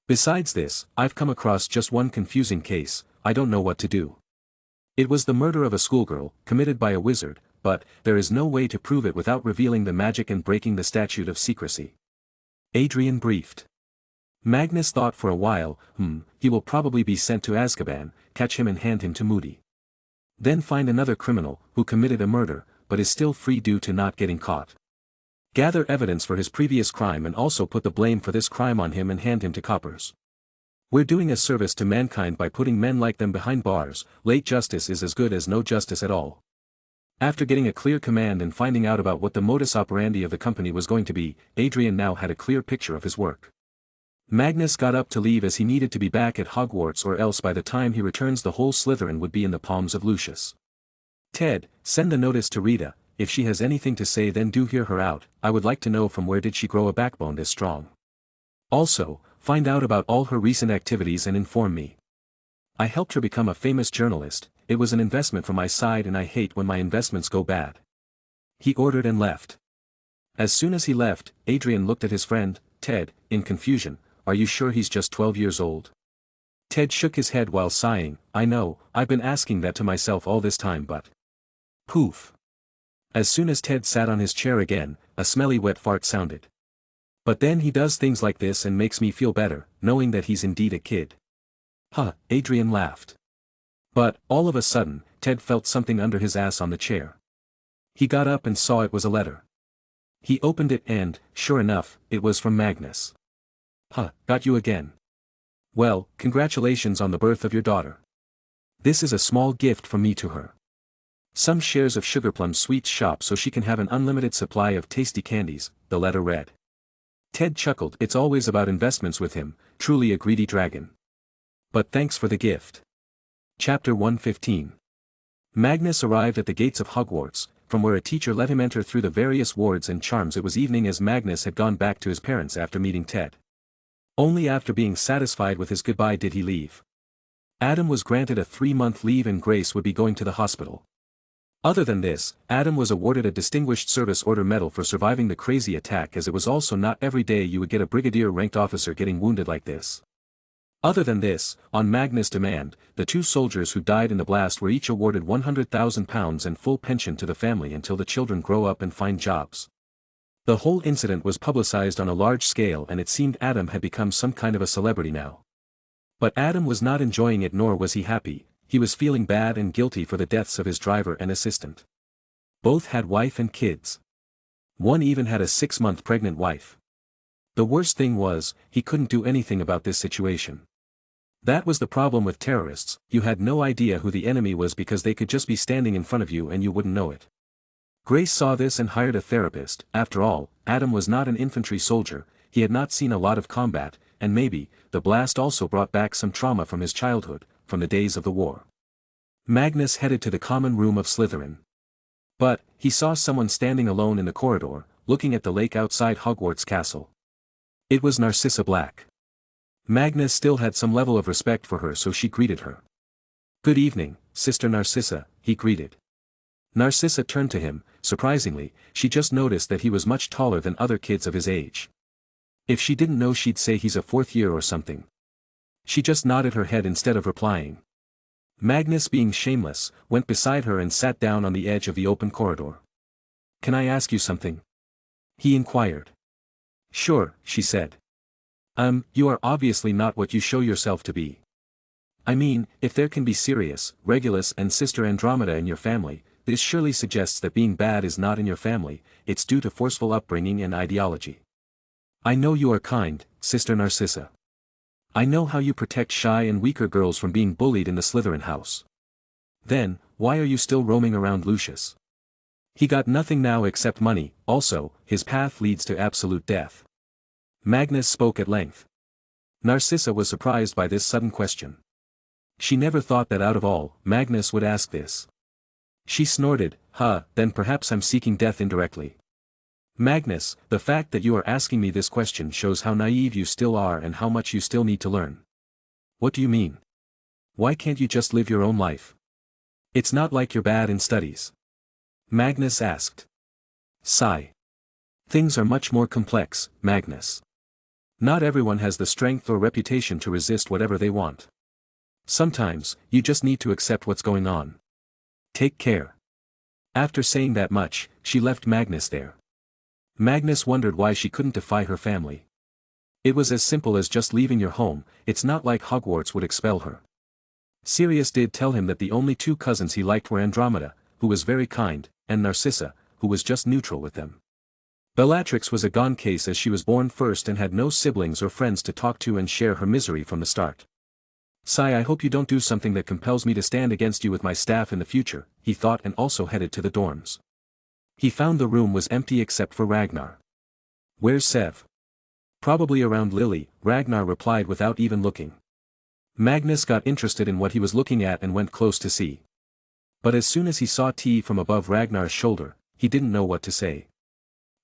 Besides this, I've come across just one confusing case, I don't know what to do. It was the murder of a schoolgirl, committed by a wizard, but there is no way to prove it without revealing the magic and breaking the statute of secrecy. Adrian briefed. Magnus thought for a while, he will probably be sent to Azkaban, catch him and hand him to Moody. Then find another criminal, who committed a murder, but is still free due to not getting caught. Gather evidence for his previous crime and also put the blame for this crime on him and hand him to coppers. We're doing a service to mankind by putting men like them behind bars. Late justice is as good as no justice at all. After getting a clear command and finding out about what the modus operandi of the company was going to be, Adrian now had a clear picture of his work. Magnus got up to leave as he needed to be back at Hogwarts, or else by the time he returns the whole Slytherin would be in the palms of Lucius. Ted, send the notice to Rita. If she has anything to say, then do hear her out. I would like to know from where did she grow a backbone this strong. Also, find out about all her recent activities and inform me. I helped her become a famous journalist, it was an investment from my side and I hate when my investments go bad. He ordered and left. As soon as he left, Adrian looked at his friend, Ted, in confusion. Are you sure he's just 12 years old? Ted shook his head while sighing. I know, I've been asking that to myself all this time, but... Poof. As soon as Ted sat on his chair again, a smelly wet fart sounded. But then he does things like this and makes me feel better, knowing that he's indeed a kid. Huh, Adrian laughed. But, all of a sudden, Ted felt something under his ass on the chair. He got up and saw it was a letter. He opened it and, sure enough, it was from Magnus. Huh, got you again. Well, congratulations on the birth of your daughter. This is a small gift from me to her. Some shares of Sugarplum Sweets shop so she can have an unlimited supply of tasty candies, the letter read. Ted chuckled. It's always about investments with him, truly a greedy dragon. But thanks for the gift. Chapter 115. Magnus arrived at the gates of Hogwarts, from where a teacher let him enter through the various wards and charms. It was evening as Magnus had gone back to his parents after meeting Ted. Only after being satisfied with his goodbye did he leave. Adam was granted a 3-month leave and Grace would be going to the hospital. Other than this, Adam was awarded a Distinguished Service Order Medal for surviving the crazy attack, as it was also not every day you would get a brigadier-ranked officer getting wounded like this. Other than this, on Magnus' demand, the 2 soldiers who died in the blast were each awarded £100,000 and full pension to the family until the children grow up and find jobs. The whole incident was publicized on a large scale and it seemed Adam had become some kind of a celebrity now. But Adam was not enjoying it, nor was he happy. He was feeling bad and guilty for the deaths of his driver and assistant. Both had wife and kids. One even had a 6-month pregnant wife. The worst thing was, he couldn't do anything about this situation. That was the problem with terrorists, you had no idea who the enemy was because they could just be standing in front of you and you wouldn't know it. Grace saw this and hired a therapist. After all, Adam was not an infantry soldier, he had not seen a lot of combat, and maybe, the blast also brought back some trauma from his childhood, from the days of the war. Magnus headed to the common room of Slytherin. But, he saw someone standing alone in the corridor, looking at the lake outside Hogwarts Castle. It was Narcissa Black. Magnus still had some level of respect for her, so she greeted her. Good evening, Sister Narcissa, he greeted. Narcissa turned to him. Surprisingly, she just noticed that he was much taller than other kids of his age. If she didn't know, she'd say he's a 4th year or something. She just nodded her head instead of replying. Magnus, being shameless, went beside her and sat down on the edge of the open corridor. Can I ask you something? He inquired. Sure, she said. You are obviously not what you show yourself to be. I mean, if there can be Sirius, Regulus and Sister Andromeda in your family, this surely suggests that being bad is not in your family, it's due to forceful upbringing and ideology. I know you are kind, Sister Narcissa. I know how you protect shy and weaker girls from being bullied in the Slytherin house. Then, why are you still roaming around Lucius? He got nothing now except money, also, his path leads to absolute death. Magnus spoke at length. Narcissa was surprised by this sudden question. She never thought that out of all, Magnus would ask this. She snorted, then perhaps I'm seeking death indirectly. Magnus, the fact that you are asking me this question shows how naive you still are and how much you still need to learn. What do you mean? Why can't you just live your own life? It's not like you're bad in studies. Magnus asked. Sigh. Things are much more complex, Magnus. Not everyone has the strength or reputation to resist whatever they want. Sometimes, you just need to accept what's going on. Take care. After saying that much, she left Magnus there. Magnus wondered why she couldn't defy her family. It was as simple as just leaving your home, it's not like Hogwarts would expel her. Sirius did tell him that the only two cousins he liked were Andromeda, who was very kind, and Narcissa, who was just neutral with them. Bellatrix was a gone case as she was born first and had no siblings or friends to talk to and share her misery from the start. Sigh, I hope you don't do something that compels me to stand against you with my staff in the future, he thought, and also headed to the dorms. He found the room was empty except for Ragnar. Where's Sev? Probably around Lily, Ragnar replied without even looking. Magnus got interested in what he was looking at and went close to see. But as soon as he saw T from above Ragnar's shoulder, he didn't know what to say.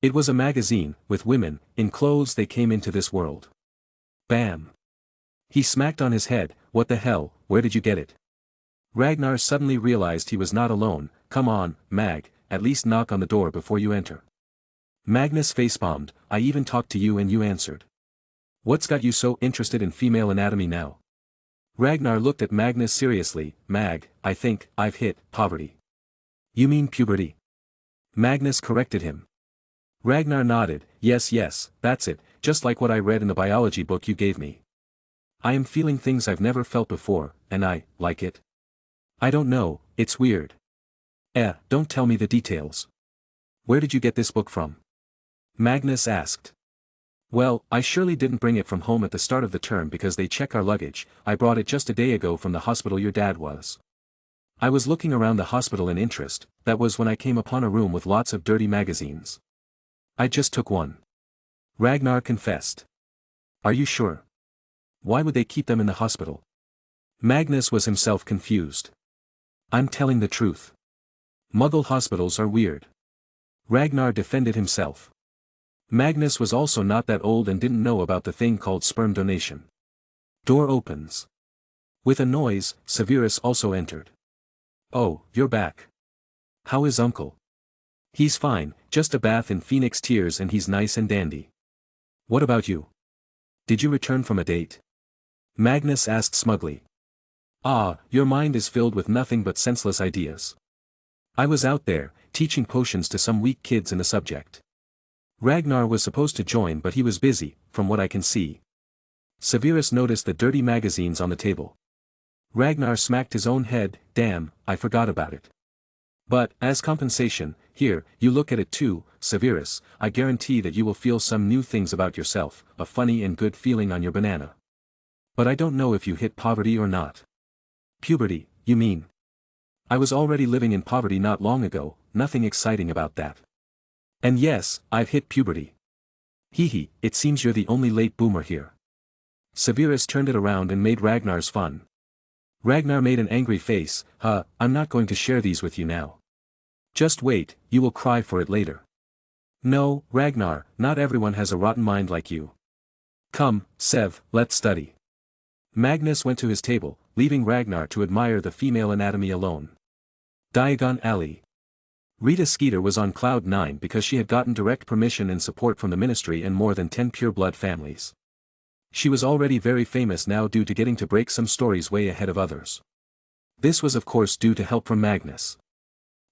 It was a magazine, with women, in clothes they came into this world. Bam! He smacked on his head, what the hell, where did you get it? Ragnar suddenly realized he was not alone. Come on, Mag, at least knock on the door before you enter. Magnus facepalmed, I even talked to you and you answered. What's got you so interested in female anatomy now? Ragnar looked at Magnus seriously, Mag, I think I've hit poverty. You mean puberty? Magnus corrected him. Ragnar nodded, yes, that's it, just like what I read in the biology book you gave me. I am feeling things I've never felt before, and I like it. I don't know, it's weird. Don't tell me the details. Where did you get this book from? Magnus asked. Well, I surely didn't bring it from home at the start of the term because they check our luggage, I brought it just a day ago from the hospital your dad was. I was looking around the hospital in interest, that was when I came upon a room with lots of dirty magazines. I just took one. Ragnar confessed. Are you sure? Why would they keep them in the hospital? Magnus was himself confused. I'm telling the truth. Muggle hospitals are weird. Ragnar defended himself. Magnus was also not that old and didn't know about the thing called sperm donation. Door opens. With a noise, Severus also entered. Oh, you're back. How is Uncle? He's fine, just a bath in phoenix tears and he's nice and dandy. What about you? Did you return from a date? Magnus asked smugly. Your mind is filled with nothing but senseless ideas. I was out there, teaching potions to some weak kids in the subject. Ragnar was supposed to join but he was busy, from what I can see. Severus noticed the dirty magazines on the table. Ragnar smacked his own head, damn, I forgot about it. But, as compensation, here, you look at it too, Severus, I guarantee that you will feel some new things about yourself, a funny and good feeling on your banana. But I don't know if you hit poverty or not. Puberty, you mean? I was already living in poverty not long ago, nothing exciting about that. And yes, I've hit puberty. Hee, it seems you're the only late boomer here. Severus turned it around and made Ragnar's fun. Ragnar made an angry face, I'm not going to share these with you now. Just wait, you will cry for it later. No, Ragnar, not everyone has a rotten mind like you. Come, Sev, let's study. Magnus went to his table, leaving Ragnar to admire the female anatomy alone. Diagon Alley. Rita Skeeter was on cloud 9 because she had gotten direct permission and support from the ministry and more than 10 pure-blood families. She was already very famous now due to getting to break some stories way ahead of others. This was of course due to help from Magnus.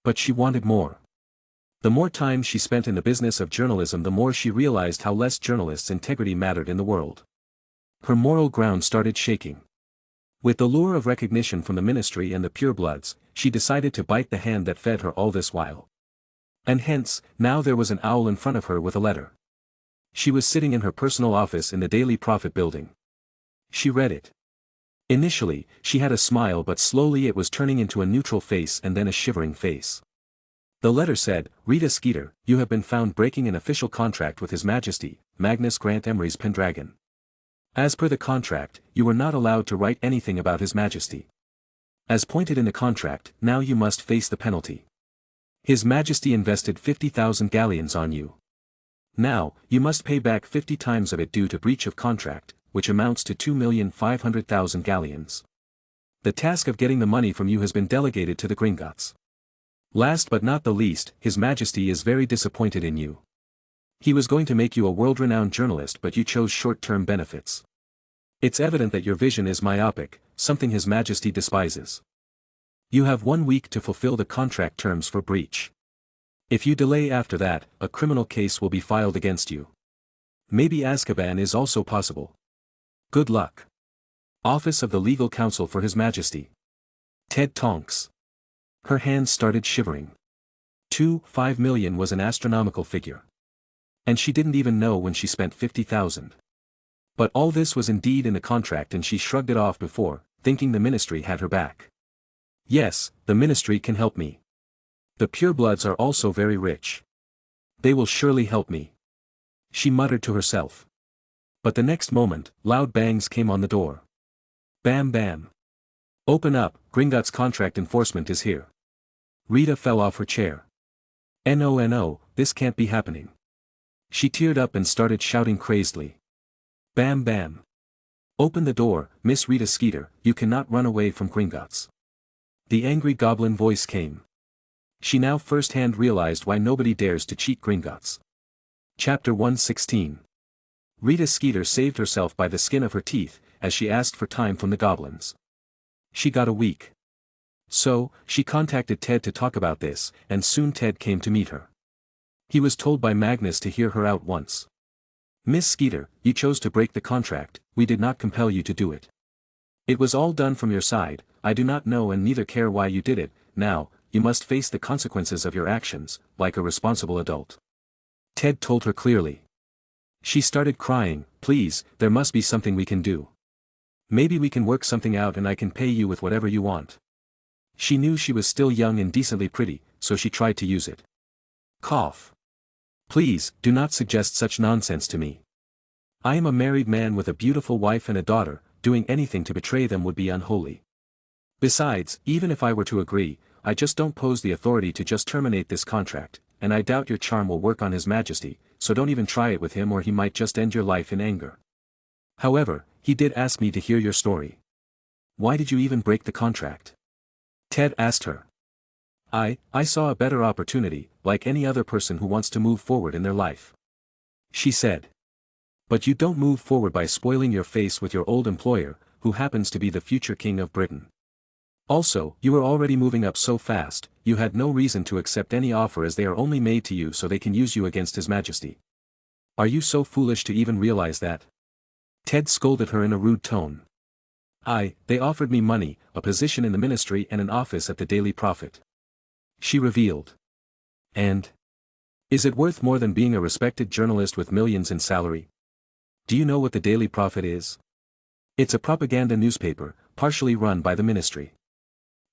But she wanted more. The more time she spent in the business of journalism, the more she realized how less journalists' integrity mattered in the world. Her moral ground started shaking. With the lure of recognition from the ministry and the purebloods, she decided to bite the hand that fed her all this while. And hence, now there was an owl in front of her with a letter. She was sitting in her personal office in the Daily Prophet building. She read it. Initially, she had a smile, but slowly it was turning into a neutral face and then a shivering face. The letter said, "Rita Skeeter, you have been found breaking an official contract with His Majesty, Magnus Grant Emery's Pendragon. As per the contract, you were not allowed to write anything about His Majesty. As pointed in the contract, now you must face the penalty. His Majesty invested 50,000 galleons on you. Now, you must pay back 50 times of it due to breach of contract, which amounts to 2,500,000 galleons. The task of getting the money from you has been delegated to the Gringotts. Last but not the least, His Majesty is very disappointed in you. He was going to make you a world-renowned journalist, but you chose short-term benefits. It's evident that your vision is myopic, something His Majesty despises. You have 1 week to fulfill the contract terms for breach. If you delay after that, a criminal case will be filed against you. Maybe Azkaban is also possible. Good luck. Office of the Legal Counsel for His Majesty. Ted Tonks." Her hands started shivering. 5 million was an astronomical figure. And she didn't even know when she spent 50,000. But all this was indeed in the contract, and she shrugged it off before, thinking the ministry had her back. Yes, the ministry can help me. The purebloods are also very rich. They will surely help me. She muttered to herself. But the next moment, loud bangs came on the door. Bam bam. "Open up, Gringotts contract enforcement is here." Rita fell off her chair. No, this can't be happening. She teared up and started shouting crazedly. Bam bam. "Open the door, Miss Rita Skeeter, you cannot run away from Gringotts." The angry goblin voice came. She now firsthand realized why nobody dares to cheat Gringotts. Chapter 116. Rita Skeeter saved herself by the skin of her teeth, as she asked for time from the goblins. She got a week. So, she contacted Ted to talk about this, and soon Ted came to meet her. He was told by Magnus to hear her out once. "Miss Skeeter, you chose to break the contract, we did not compel you to do it. It was all done from your side, I do not know and neither care why you did it, now, you must face the consequences of your actions, like a responsible adult." Ted told her clearly. She started crying. "Please, there must be something we can do. Maybe we can work something out and I can pay you with whatever you want." She knew she was still young and decently pretty, so she tried to use it. Cough. "Please, do not suggest such nonsense to me. I am a married man with a beautiful wife and a daughter, doing anything to betray them would be unholy. Besides, even if I were to agree, I just don't pose the authority to just terminate this contract, and I doubt your charm will work on His Majesty, so don't even try it with him or he might just end your life in anger. However, he did ask me to hear your story. Why did you even break the contract?" Ted asked her. I saw a better opportunity, like any other person who wants to move forward in their life," she said. "But you don't move forward by spoiling your face with your old employer, who happens to be the future king of Britain. Also, you were already moving up so fast, you had no reason to accept any offer as they are only made to you so they can use you against His Majesty. Are you so foolish to even realize that?" Ted scolded her in a rude tone. They offered me money, a position in the ministry and an office at the Daily Prophet," she revealed. "And? Is it worth more than being a respected journalist with millions in salary? Do you know what the Daily Prophet is? It's a propaganda newspaper, partially run by the ministry.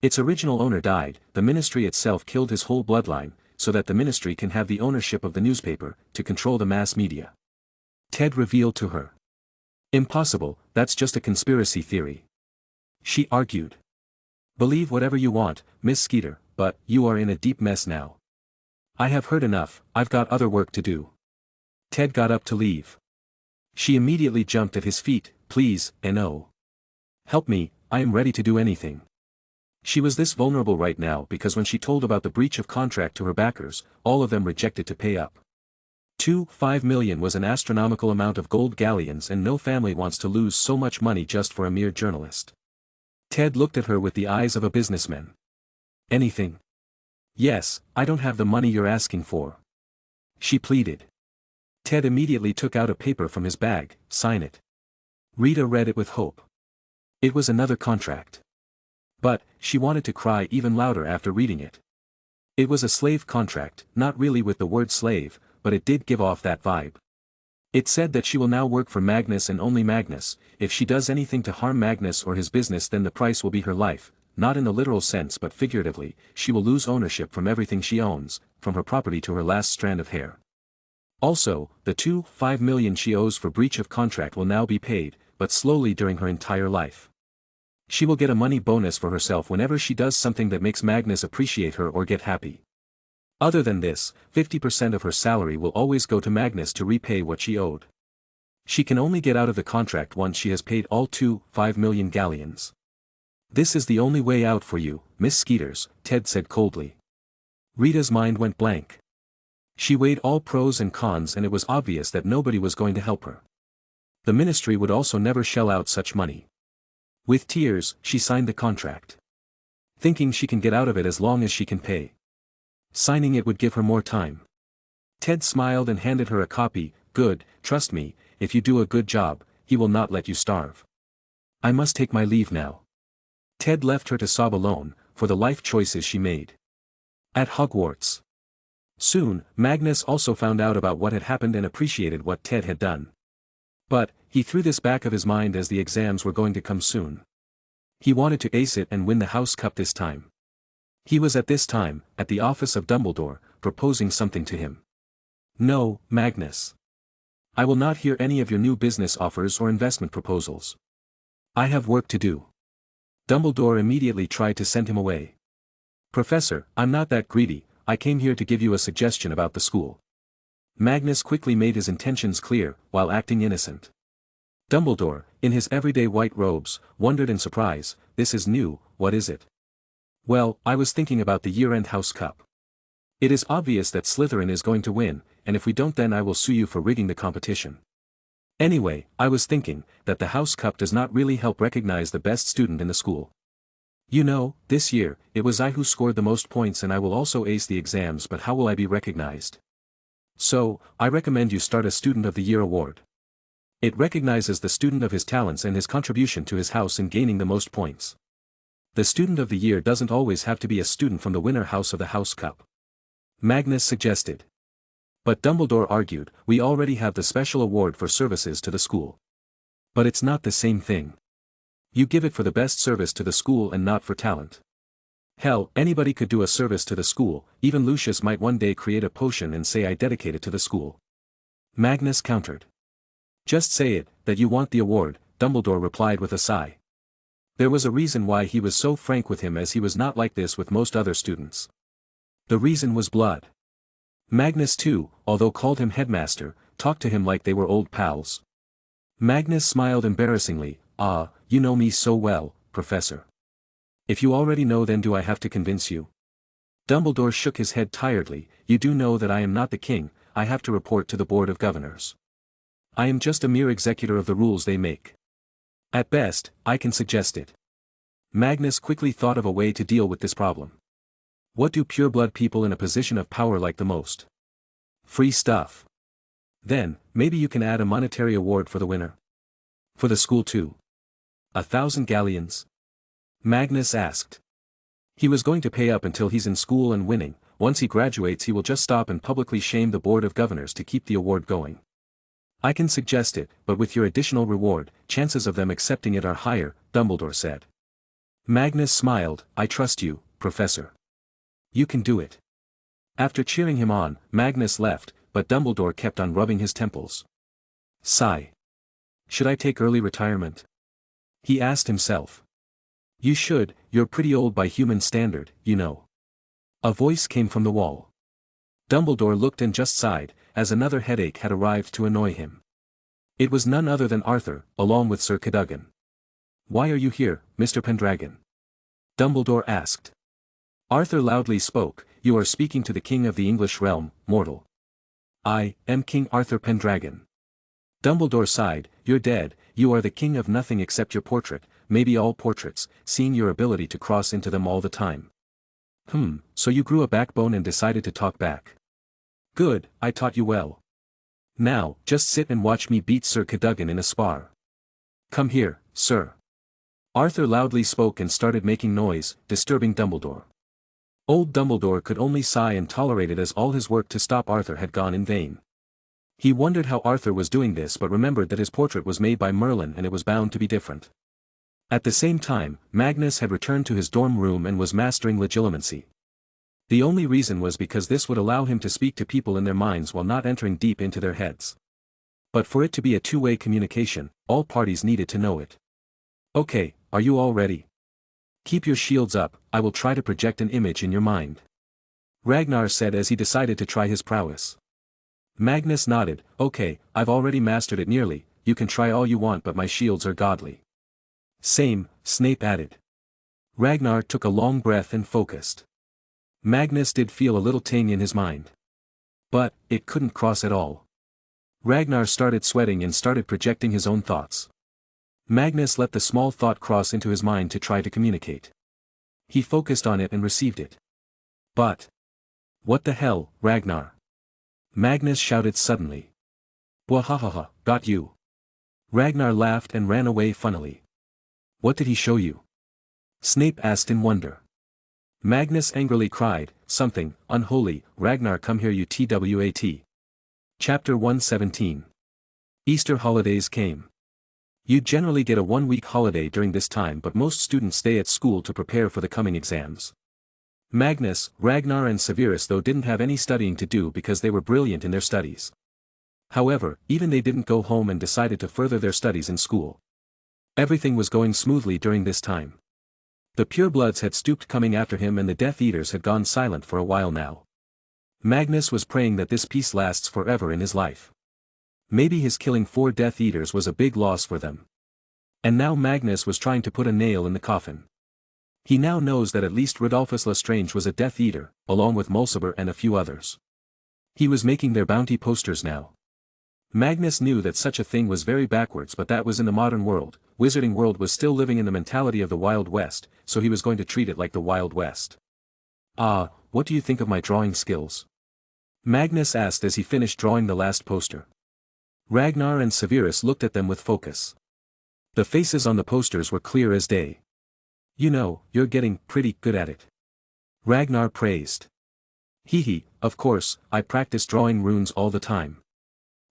Its original owner died, the ministry itself killed his whole bloodline, so that the ministry can have the ownership of the newspaper, to control the mass media," Ted revealed to her. "Impossible, that's just a conspiracy theory," she argued. "Believe whatever you want, Miss Skeeter, but you are in a deep mess now. I have heard enough, I've got other work to do." Ted got up to leave. She immediately jumped at his feet. "Please, no. Help me, I am ready to do anything." She was this vulnerable right now because when she told about the breach of contract to her backers, all of them rejected to pay up. 5 million was an astronomical amount of gold galleons, and no family wants to lose so much money just for a mere journalist. Ted looked at her with the eyes of a businessman. "Anything?" "Yes, I don't have the money you're asking for," she pleaded. Ted immediately took out a paper from his bag. "Sign it." Rita read it with hope. It was another contract. But, she wanted to cry even louder after reading it. It was a slave contract, not really with the word slave, but it did give off that vibe. It said that she will now work for Magnus and only Magnus. If she does anything to harm Magnus or his business, then the price will be her life, not in the literal sense but figuratively. She will lose ownership from everything she owns, from her property to her last strand of hair. Also, the 5 million she owes for breach of contract will now be paid, but slowly during her entire life. She will get a money bonus for herself whenever she does something that makes Magnus appreciate her or get happy. Other than this, 50% of her salary will always go to Magnus to repay what she owed. She can only get out of the contract once she has paid all 5 million galleons. This is the only way out for you, Miss Skeeters, Ted said coldly. Rita's mind went blank. She weighed all pros and cons and it was obvious that nobody was going to help her. The ministry would also never shell out such money. With tears, she signed the contract. Thinking she can get out of it as long as she can pay. Signing it would give her more time. Ted smiled and handed her a copy. Good, trust me, if you do a good job, he will not let you starve. I must take my leave now. Ted left her to sob alone, for the life choices she made. At Hogwarts. Soon, Magnus also found out about what had happened and appreciated what Ted had done. But, he threw this back of his mind as the exams were going to come soon. He wanted to ace it and win the House Cup this time. He was at this time, at the office of Dumbledore, proposing something to him. No, Magnus. I will not hear any of your new business offers or investment proposals. I have work to do. Dumbledore immediately tried to send him away. Professor, I'm not that greedy, I came here to give you a suggestion about the school. Magnus quickly made his intentions clear, while acting innocent. Dumbledore, in his everyday white robes, wondered in surprise, this is new, what is it? Well, I was thinking about the year-end House Cup. It is obvious that Slytherin is going to win, and if we don't then I will sue you for rigging the competition. Anyway, I was thinking, that the House Cup does not really help recognize the best student in the school. You know, this year, it was I who scored the most points and I will also ace the exams, but how will I be recognized? So, I recommend you start a Student of the Year award. It recognizes the student of his talents and his contribution to his house in gaining the most points. The Student of the Year doesn't always have to be a student from the winner house of the House Cup. Magnus suggested. But Dumbledore argued, we already have the special award for services to the school. But it's not the same thing. You give it for the best service to the school and not for talent. Hell, anybody could do a service to the school, even Lucius might one day create a potion and say I dedicate it to the school. Magnus countered. Just say it, that you want the award, Dumbledore replied with a sigh. There was a reason why he was so frank with him as he was not like this with most other students. The reason was blood. Magnus too, although called him headmaster, talked to him like they were old pals. Magnus smiled embarrassingly, you know me so well, Professor. If you already know then do I have to convince you? Dumbledore shook his head tiredly, you do know that I am not the king, I have to report to the Board of Governors. I am just a mere executor of the rules they make. At best, I can suggest it. Magnus quickly thought of a way to deal with this problem. What do pureblood people in a position of power like the most? Free stuff. Then, maybe you can add a monetary award for the winner. For the school too. 1,000 galleons? Magnus asked. He was going to pay up until he's in school and winning, once he graduates he will just stop and publicly shame the Board of Governors to keep the award going. I can suggest it, but with your additional reward, chances of them accepting it are higher, Dumbledore said. Magnus smiled, I trust you, Professor. You can do it. After cheering him on, Magnus left, but Dumbledore kept on rubbing his temples. Sigh. Should I take early retirement? He asked himself. You should, you're pretty old by human standard, you know. A voice came from the wall. Dumbledore looked and just sighed, as another headache had arrived to annoy him. It was none other than Arthur, along with Sir Cadogan. Why are you here, Mr. Pendragon? Dumbledore asked. Arthur loudly spoke, you are speaking to the King of the English realm, mortal. I am King Arthur Pendragon. Dumbledore sighed, you're dead, you are the king of nothing except your portrait, maybe all portraits, seeing your ability to cross into them all the time. So you grew a backbone and decided to talk back. Good, I taught you well. Now, just sit and watch me beat Sir Cadogan in a spar. Come here, sir. Arthur loudly spoke and started making noise, disturbing Dumbledore. Old Dumbledore could only sigh and tolerate it as all his work to stop Arthur had gone in vain. He wondered how Arthur was doing this but remembered that his portrait was made by Merlin and it was bound to be different. At the same time, Magnus had returned to his dorm room and was mastering legilimency. The only reason was because this would allow him to speak to people in their minds while not entering deep into their heads. But for it to be a two-way communication, all parties needed to know it. Okay, are you all ready? Keep your shields up, I will try to project an image in your mind. Ragnar said as he decided to try his prowess. Magnus nodded, okay, I've already mastered it nearly, you can try all you want but my shields are godly. Same, Snape added. Ragnar took a long breath and focused. Magnus did feel a little ting in his mind. But, it couldn't cross at all. Ragnar started sweating and started projecting his own thoughts. Magnus let the small thought cross into his mind to try to communicate. He focused on it and received it. But. What the hell, Ragnar? Magnus shouted suddenly. Wahahaha, got you. Ragnar laughed and ran away funnily. What did he show you? Snape asked in wonder. Magnus angrily cried, something, unholy, Ragnar come here you twat. Chapter 117. Easter holidays came. You generally get a 1-week holiday during this time but most students stay at school to prepare for the coming exams. Magnus, Ragnar and Severus though didn't have any studying to do because they were brilliant in their studies. However, even they didn't go home and decided to further their studies in school. Everything was going smoothly during this time. The purebloods had stooped coming after him and the Death Eaters had gone silent for a while now. Magnus was praying that this peace lasts forever in his life. Maybe his killing 4 Death Eaters was a big loss for them. And now Magnus was trying to put a nail in the coffin. He now knows that at least Rodolphus Lestrange was a Death Eater, along with Mulciber and a few others. He was making their bounty posters now. Magnus knew that such a thing was very backwards but that was in the modern world. Wizarding world was still living in the mentality of the Wild West, so he was going to treat it like the Wild West. Ah, what do you think of my drawing skills? Magnus asked as he finished drawing the last poster. Ragnar and Severus looked at them with focus. The faces on the posters were clear as day. You know, you're getting pretty good at it. Ragnar praised. Hee, of course, I practice drawing runes all the time.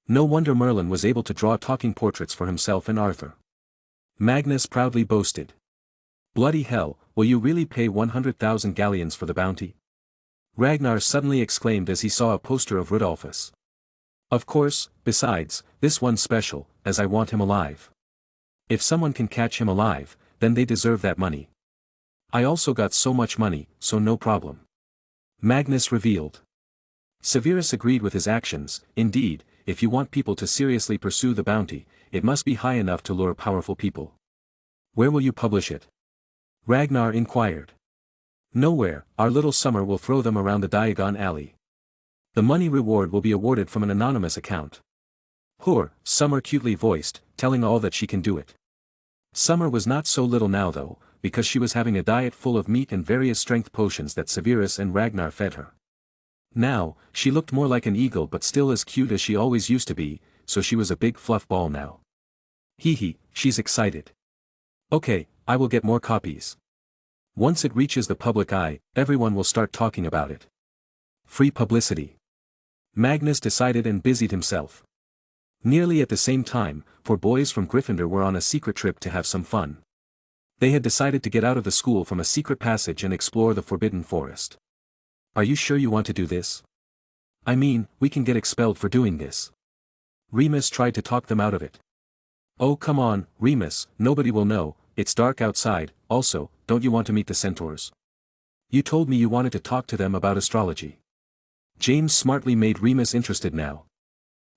No wonder Merlin was able to draw talking portraits for himself and Arthur. Magnus proudly boasted. Bloody hell, will you really pay 100,000 galleons for the bounty? Ragnar suddenly exclaimed as he saw a poster of Rodolphus. Of course, besides, this one's special, as I want him alive. If someone can catch him alive, then they deserve that money. I also got so much money, so no problem. Magnus revealed. Severus agreed with his actions. Indeed, if you want people to seriously pursue the bounty, it must be high enough to lure powerful people. Where will you publish it? Ragnar inquired. Nowhere, our little Summer will throw them around the Diagon Alley. The money reward will be awarded from an anonymous account. Whore, Summer cutely voiced, telling all that she can do it. Summer was not so little now though, because she was having a diet full of meat and various strength potions that Severus and Ragnar fed her. Now, she looked more like an eagle but still as cute as she always used to be, so she was a big fluff ball now. Hee, she's excited. Okay, I will get more copies. Once it reaches the public eye, everyone will start talking about it. Free publicity. Magnus decided and busied himself. Nearly at the same time, 4 boys from Gryffindor were on a secret trip to have some fun. They had decided to get out of the school from a secret passage and explore the Forbidden Forest. Are you sure you want to do this? I mean, we can get expelled for doing this. Remus tried to talk them out of it. Oh come on, Remus, nobody will know, it's dark outside. Also, don't you want to meet the centaurs? You told me you wanted to talk to them about astrology. James smartly made Remus interested now.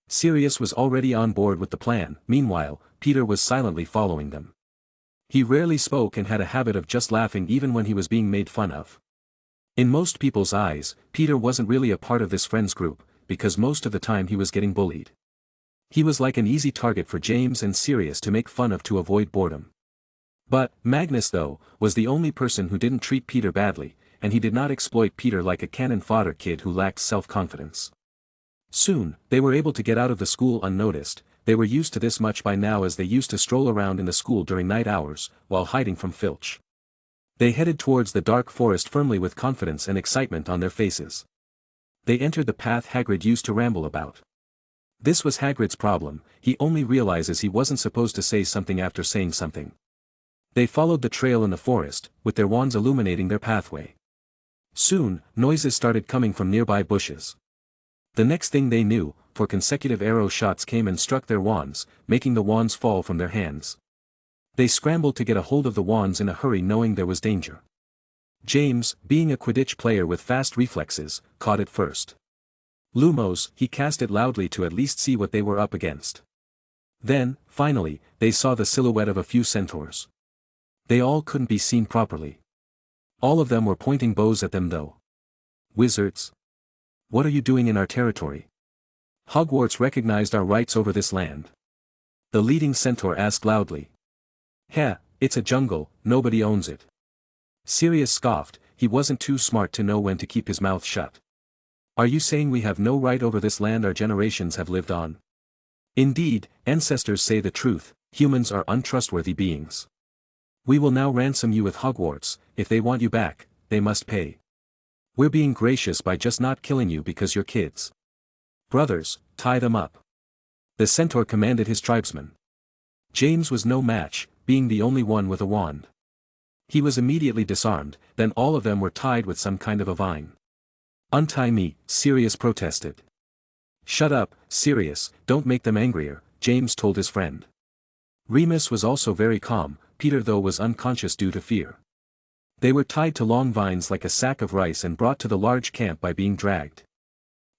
Sirius was already on board with the plan. Meanwhile, Peter was silently following them. He rarely spoke and had a habit of just laughing even when he was being made fun of. In most people's eyes, Peter wasn't really a part of this friends group, because most of the time he was getting bullied. He was like an easy target for James and Sirius to make fun of to avoid boredom. But, Magnus though, was the only person who didn't treat Peter badly, and he did not exploit Peter like a cannon fodder kid who lacked self-confidence. Soon, they were able to get out of the school unnoticed, they were used to this much by now as they used to stroll around in the school during night hours, while hiding from Filch. They headed towards the dark forest firmly with confidence and excitement on their faces. They entered the path Hagrid used to ramble about. This was Hagrid's problem, he only realizes he wasn't supposed to say something after saying something. They followed the trail in the forest, with their wands illuminating their pathway. Soon, noises started coming from nearby bushes. The next thing they knew, 4 consecutive arrow shots came and struck their wands, making the wands fall from their hands. They scrambled to get a hold of the wands in a hurry knowing there was danger. James, being a Quidditch player with fast reflexes, caught it first. Lumos, he cast it loudly to at least see what they were up against. Then, finally, they saw the silhouette of a few centaurs. They all couldn't be seen properly. All of them were pointing bows at them though. Wizards! What are you doing in our territory? Hogwarts recognized our rights over this land. The leading centaur asked loudly. Heh, it's a jungle, nobody owns it. Sirius scoffed, he wasn't too smart to know when to keep his mouth shut. Are you saying we have no right over this land our generations have lived on? Indeed, ancestors say the truth, humans are untrustworthy beings. We will now ransom you with Hogwarts, if they want you back, they must pay. We're being gracious by just not killing you because you're kids. Brothers, tie them up. The centaur commanded his tribesmen. James was no match, being the only one with a wand. He was immediately disarmed, then all of them were tied with some kind of a vine. Untie me, Sirius protested. Shut up, Sirius, don't make them angrier, James told his friend. Remus was also very calm, Peter though was unconscious due to fear. They were tied to long vines like a sack of rice and brought to the large camp by being dragged.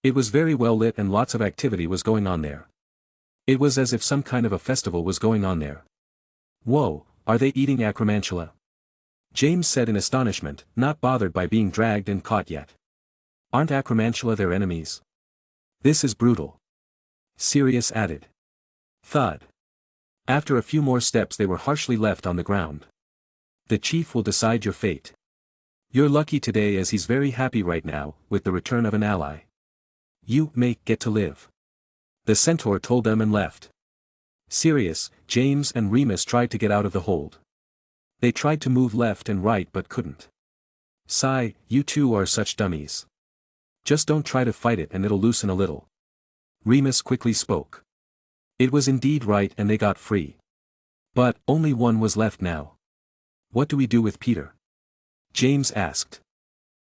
It was very well lit and lots of activity was going on there. It was as if some kind of a festival was going on there. Whoa, are they eating acromantula? James said in astonishment, not bothered by being dragged and caught yet. Aren't acromantula their enemies? This is brutal. Sirius added. Thud. After a few more steps they were harshly left on the ground. The chief will decide your fate. You're lucky today as he's very happy right now, with the return of an ally. You may get to live. The centaur told them and left. Sirius, James and Remus tried to get out of the hold. They tried to move left and right but couldn't. Sigh, you two are such dummies. Just don't try to fight it and it'll loosen a little. Remus quickly spoke. It was indeed right and they got free. But, only one was left now. What do we do with Peter? James asked.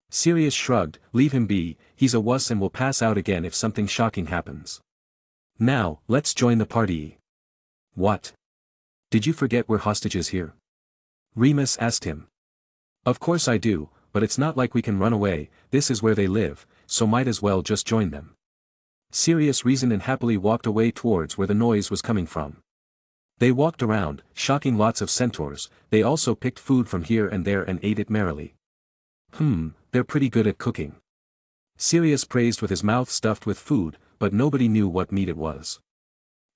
Sirius shrugged, leave him be, he's a wuss and will pass out again if something shocking happens. Now, let's join the party. What? Did you forget we're hostages here? Remus asked him. Of course I do, but it's not like we can run away, this is where they live, so might as well just join them. Sirius reasoned and happily walked away towards where the noise was coming from. They walked around, shocking lots of centaurs, they also picked food from here and there and ate it merrily. They're pretty good at cooking. Sirius praised with his mouth stuffed with food, but nobody knew what meat it was.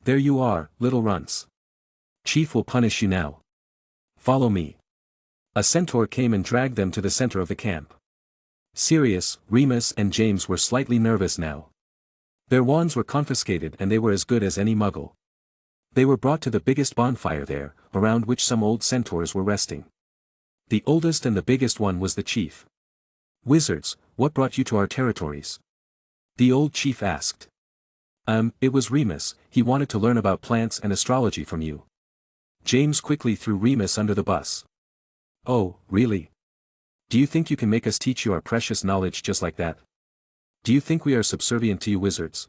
There you are, little runts. Chief will punish you now. Follow me. A centaur came and dragged them to the center of the camp. Sirius, Remus and James were slightly nervous now. Their wands were confiscated and they were as good as any muggle. They were brought to the biggest bonfire there, around which some old centaurs were resting. The oldest and the biggest one was the chief. Wizards, what brought you to our territories? The old chief asked. It was Remus, he wanted to learn about plants and astrology from you. James quickly threw Remus under the bus. Oh, really? Do you think you can make us teach you our precious knowledge just like that? Do you think we are subservient to you wizards?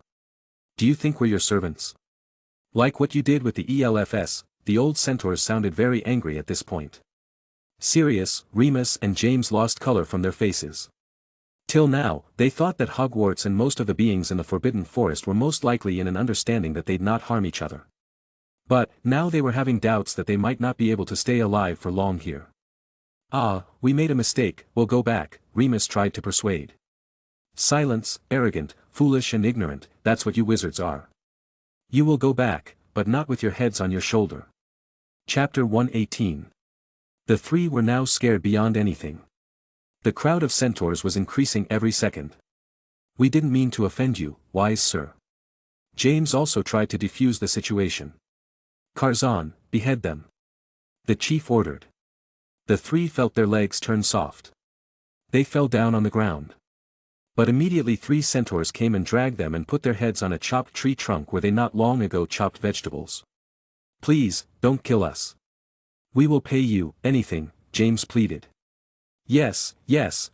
Do you think we're your servants? Like what you did with the ELFS, the old centaurs sounded very angry at this point. Sirius, Remus and James lost color from their faces. Till now, they thought that Hogwarts and most of the beings in the Forbidden Forest were most likely in an understanding that they'd not harm each other. But, now they were having doubts that they might not be able to stay alive for long here. We made a mistake, we'll go back, Remus tried to persuade. Silence, arrogant, foolish and ignorant, that's what you wizards are. You will go back, but not with your heads on your shoulder. Chapter 118. The three were now scared beyond anything. The crowd of centaurs was increasing every second. We didn't mean to offend you, wise sir. James also tried to defuse the situation. Curzon, behead them. The chief ordered. The three felt their legs turn soft. They fell down on the ground. But immediately 3 centaurs came and dragged them and put their heads on a chopped tree trunk where they not long ago chopped vegetables. Please, don't kill us. We will pay you, anything, James pleaded. Yes,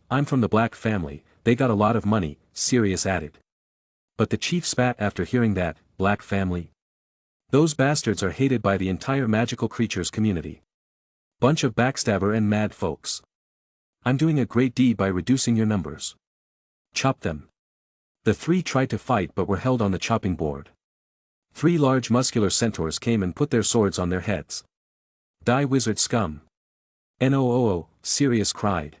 I'm from the Black family, they got a lot of money, Sirius added. But the chief spat after hearing that, Black family? Those bastards are hated by the entire magical creatures community. Bunch of backstabber and mad folks. I'm doing a great deed by reducing your numbers. Chop them. The 3 tried to fight but were held on the chopping board. 3 large muscular centaurs came and put their swords on their heads. Die wizard scum. No, Sirius cried.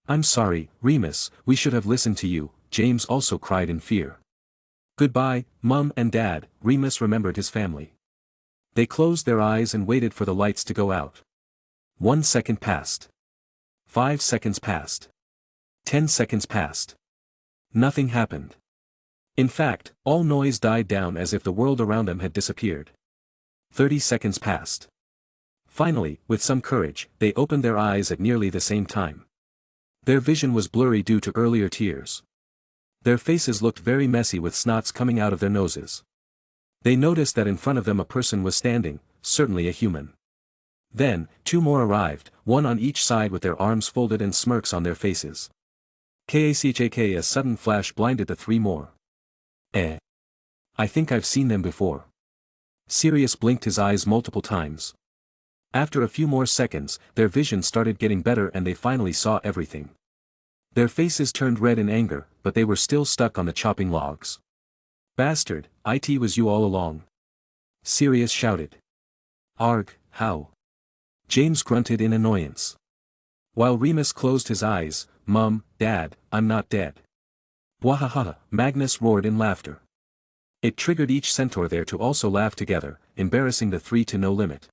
I'm sorry, Remus, we should have listened to you, James also cried in fear. Goodbye, Mum and Dad, Remus remembered his family. They closed their eyes and waited for the lights to go out. 1 second passed. 5 seconds passed. 10 seconds passed. Nothing happened. In fact, all noise died down as if the world around them had disappeared. 30 seconds passed. Finally, with some courage, they opened their eyes at nearly the same time. Their vision was blurry due to earlier tears. Their faces looked very messy with snots coming out of their noses. They noticed that in front of them a person was standing, certainly a human. Then, 2 more arrived, 1 on each side with their arms folded and smirks on their faces. KACHK a sudden flash blinded the 3 more. I think I've seen them before. Sirius blinked his eyes multiple times. After a few more seconds, their vision started getting better and they finally saw everything. Their faces turned red in anger, but they were still stuck on the chopping logs. Bastard, it was you all along. Sirius shouted. Arg, how? James grunted in annoyance. While Remus closed his eyes, Mum, Dad, I'm not dead. Wahaha, Magnus roared in laughter. It triggered each centaur there to also laugh together, embarrassing the 3 to no limit.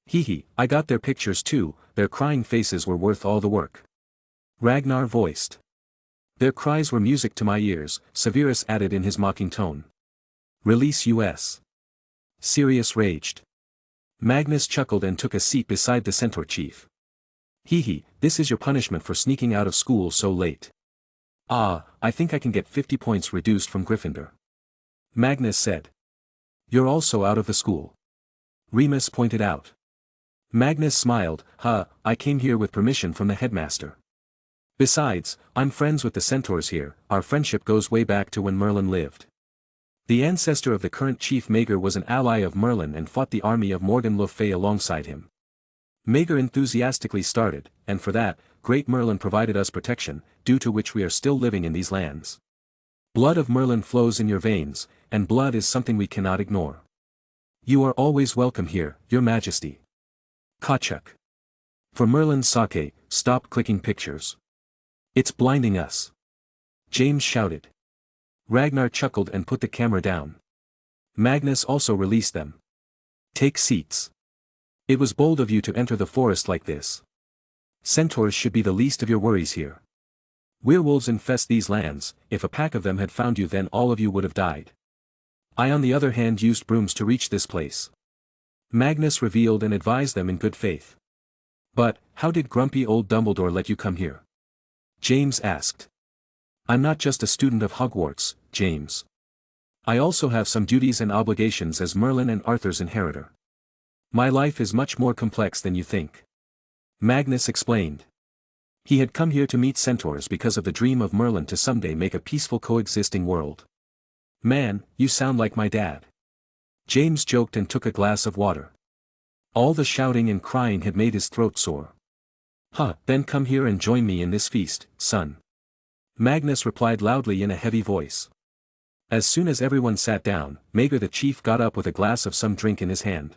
Hee, I got their pictures too, their crying faces were worth all the work. Ragnar voiced. Their cries were music to my ears, Severus added in his mocking tone. Release us. Sirius raged. Magnus chuckled and took a seat beside the centaur chief. Hee, this is your punishment for sneaking out of school so late. I think I can get 50 points reduced from Gryffindor. Magnus said. You're also out of the school. Remus pointed out. Magnus smiled, I came here with permission from the headmaster. Besides, I'm friends with the centaurs here, our friendship goes way back to when Merlin lived. The ancestor of the current chief Maegor was an ally of Merlin and fought the army of Morgan Le Fay alongside him. Maegor enthusiastically started, and for that, great Merlin provided us protection, due to which we are still living in these lands. Blood of Merlin flows in your veins, and blood is something we cannot ignore. You are always welcome here, your majesty. Kachuk. For Merlin's sake, stop clicking pictures. It's blinding us. James shouted. Ragnar chuckled and put the camera down. Magnus also released them. Take seats. It was bold of you to enter the forest like this. Centaurs should be the least of your worries here. Werewolves infest these lands, if a pack of them had found you then all of you would have died. I on the other hand used brooms to reach this place. Magnus revealed and advised them in good faith. But, how did grumpy old Dumbledore let you come here? James asked. I'm not just a student of Hogwarts, James. I also have some duties and obligations as Merlin and Arthur's inheritor. My life is much more complex than you think. Magnus explained. He had come here to meet centaurs because of the dream of Merlin to someday make a peaceful coexisting world. Man, you sound like my dad. James joked and took a glass of water. All the shouting and crying had made his throat sore. Then come here and join me in this feast, son. Magnus replied loudly in a heavy voice. As soon as everyone sat down, Maegor the chief got up with a glass of some drink in his hand.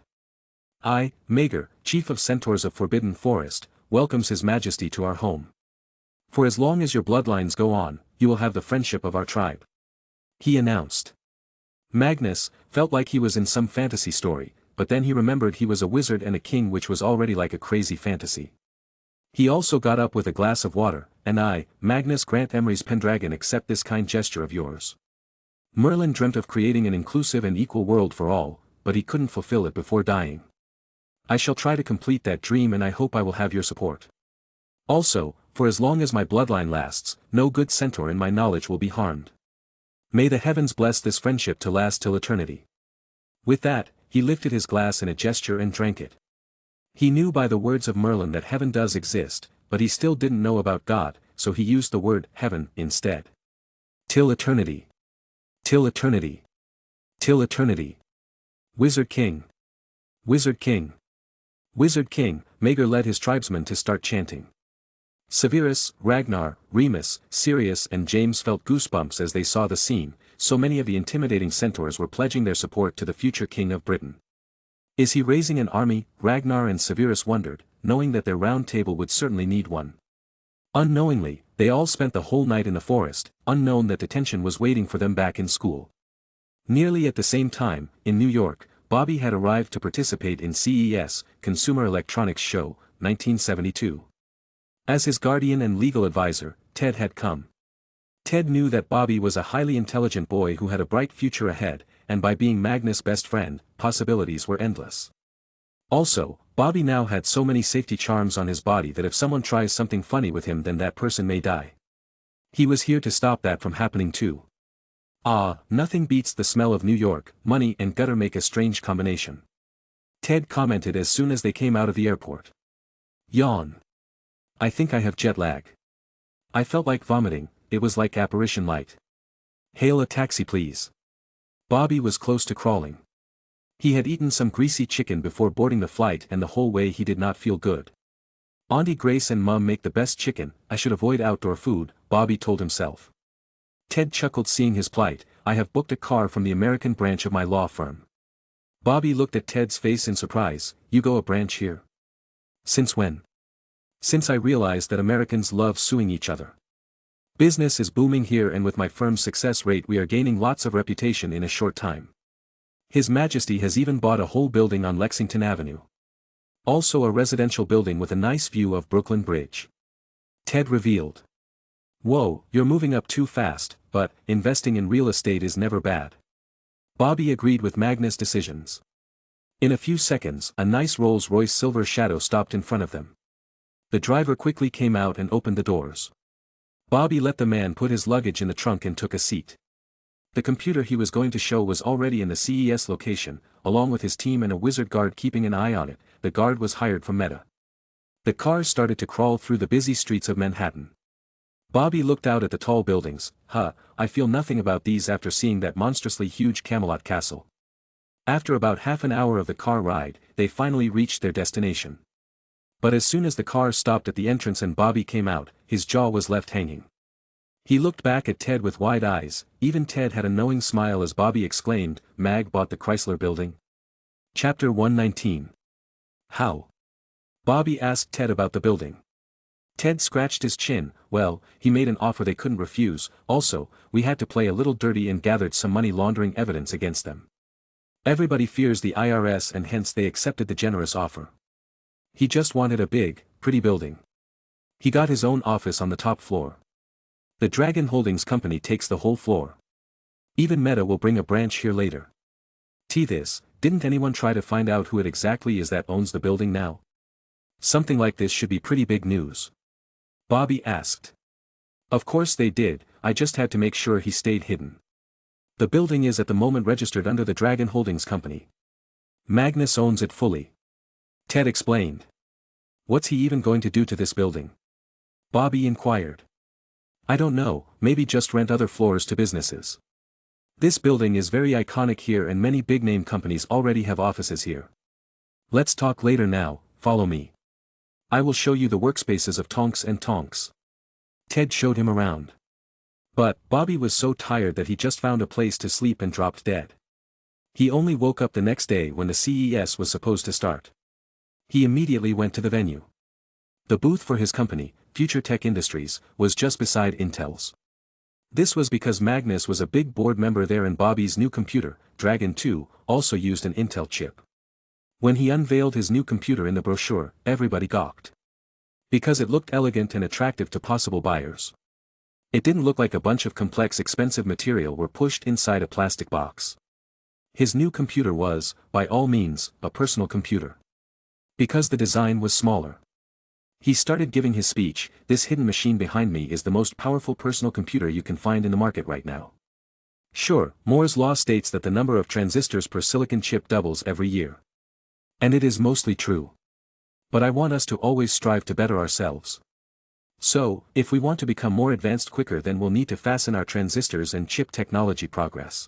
I, Maegor, chief of centaurs of Forbidden Forest, welcomes his majesty to our home. For as long as your bloodlines go on, you will have the friendship of our tribe. He announced. Magnus felt like he was in some fantasy story, but then he remembered he was a wizard and a king, which was already like a crazy fantasy. He also got up with a glass of water, and I, Magnus grant Emery's Pendragon, accept this kind gesture of yours. Merlin dreamt of creating an inclusive and equal world for all, but he couldn't fulfill it before dying. I shall try to complete that dream, and I hope I will have your support. Also, for as long as my bloodline lasts, no good centaur in my knowledge will be harmed. May the heavens bless this friendship to last till eternity. With that, he lifted his glass in a gesture and drank it. He knew by the words of Merlin that heaven does exist, but he still didn't know about God, so he used the word heaven instead. Till eternity. Till eternity. Till eternity. Wizard King. Wizard King. Wizard King. Maegor led his tribesmen to start chanting. Severus, Ragnar, Remus, Sirius and James felt goosebumps as they saw the scene. So many of the intimidating centaurs were pledging their support to the future king of Britain. Is he raising an army? Ragnar and Severus wondered, knowing that their round table would certainly need one. Unknowingly, they all spent the whole night in the forest, unknown that detention was waiting for them back in school. Nearly at the same time, in New York, Bobby had arrived to participate in CES, Consumer Electronics Show, 1972. As his guardian and legal advisor, Ted had come. Ted knew that Bobby was a highly intelligent boy who had a bright future ahead, and by being Magnus' best friend, possibilities were endless. Also, Bobby now had so many safety charms on his body that if someone tries something funny with him, then that person may die. He was here to stop that from happening too. Ah, nothing beats the smell of New York. Money and gutter make a strange combination. Ted commented as soon as they came out of the airport. Yawn. I think I have jet lag. I felt like vomiting. It was like apparition light. Hail a taxi please. Bobby was close to crawling. He had eaten some greasy chicken before boarding the flight, and the whole way he did not feel good. Auntie Grace and Mum make the best chicken. I should avoid outdoor food, Bobby told himself. Ted chuckled seeing his plight. I have booked a car from the American branch of my law firm. Bobby looked at Ted's face in surprise. You go a branch here? Since when? Since I realized that Americans love suing each other. Business is booming here, and with my firm's success rate we are gaining lots of reputation in a short time. His Majesty has even bought a whole building on Lexington Avenue. Also a residential building with a nice view of Brooklyn Bridge. Ted revealed. Whoa, you're moving up too fast, but investing in real estate is never bad. Bobby agreed with Magnus' decisions. In a few seconds, a nice Rolls-Royce Silver Shadow stopped in front of them. The driver quickly came out and opened the doors. Bobby let the man put his luggage in the trunk and took a seat. The computer he was going to show was already in the CES location, along with his team and a wizard guard keeping an eye on it. The guard was hired from Meta. The cars started to crawl through the busy streets of Manhattan. Bobby looked out at the tall buildings. I feel nothing about these after seeing that monstrously huge Camelot castle. After about half an hour of the car ride, they finally reached their destination. But as soon as the car stopped at the entrance and Bobby came out, his jaw was left hanging. He looked back at Ted with wide eyes. Even Ted had a knowing smile as Bobby exclaimed, Mag bought the Chrysler Building? Chapter 119. How? Bobby asked Ted about the building. Ted scratched his chin. Well, he made an offer they couldn't refuse. Also, we had to play a little dirty and gathered some money laundering evidence against them. Everybody fears the IRS, and hence they accepted the generous offer. He just wanted a big, pretty building. He got his own office on the top floor. The Dragon Holdings company takes the whole floor. Even Meta will bring a branch here later. This, didn't anyone try to find out who it exactly is that owns the building now? Something like this should be pretty big news. Bobby asked. Of course they did, I just had to make sure he stayed hidden. The building is at the moment registered under the Dragon Holdings company. Magnus owns it fully. Ted explained. What's he even going to do to this building? Bobby inquired. I don't know, maybe just rent other floors to businesses. This building is very iconic here and many big-name companies already have offices here. Let's talk later now, follow me. I will show you the workspaces of Tonks and Tonks. Ted showed him around. But Bobby was so tired that he just found a place to sleep and dropped dead. He only woke up the next day when the CES was supposed to start. He immediately went to the venue. The booth for his company, Future Tech Industries, was just beside Intel's. This was because Magnus was a big board member there and Bobby's new computer, Dragon 2, also used an Intel chip. When he unveiled his new computer in the brochure, everybody gawked. Because it looked elegant and attractive to possible buyers. It didn't look like a bunch of complex expensive material were pushed inside a plastic box. His new computer was, by all means, a personal computer. Because the design was smaller. He started giving his speech. This hidden machine behind me is the most powerful personal computer you can find in the market right now. Sure, Moore's law states that the number of transistors per silicon chip doubles every year. And it is mostly true. But I want us to always strive to better ourselves. So, if we want to become more advanced quicker, then we'll need to fasten our transistors and chip technology progress.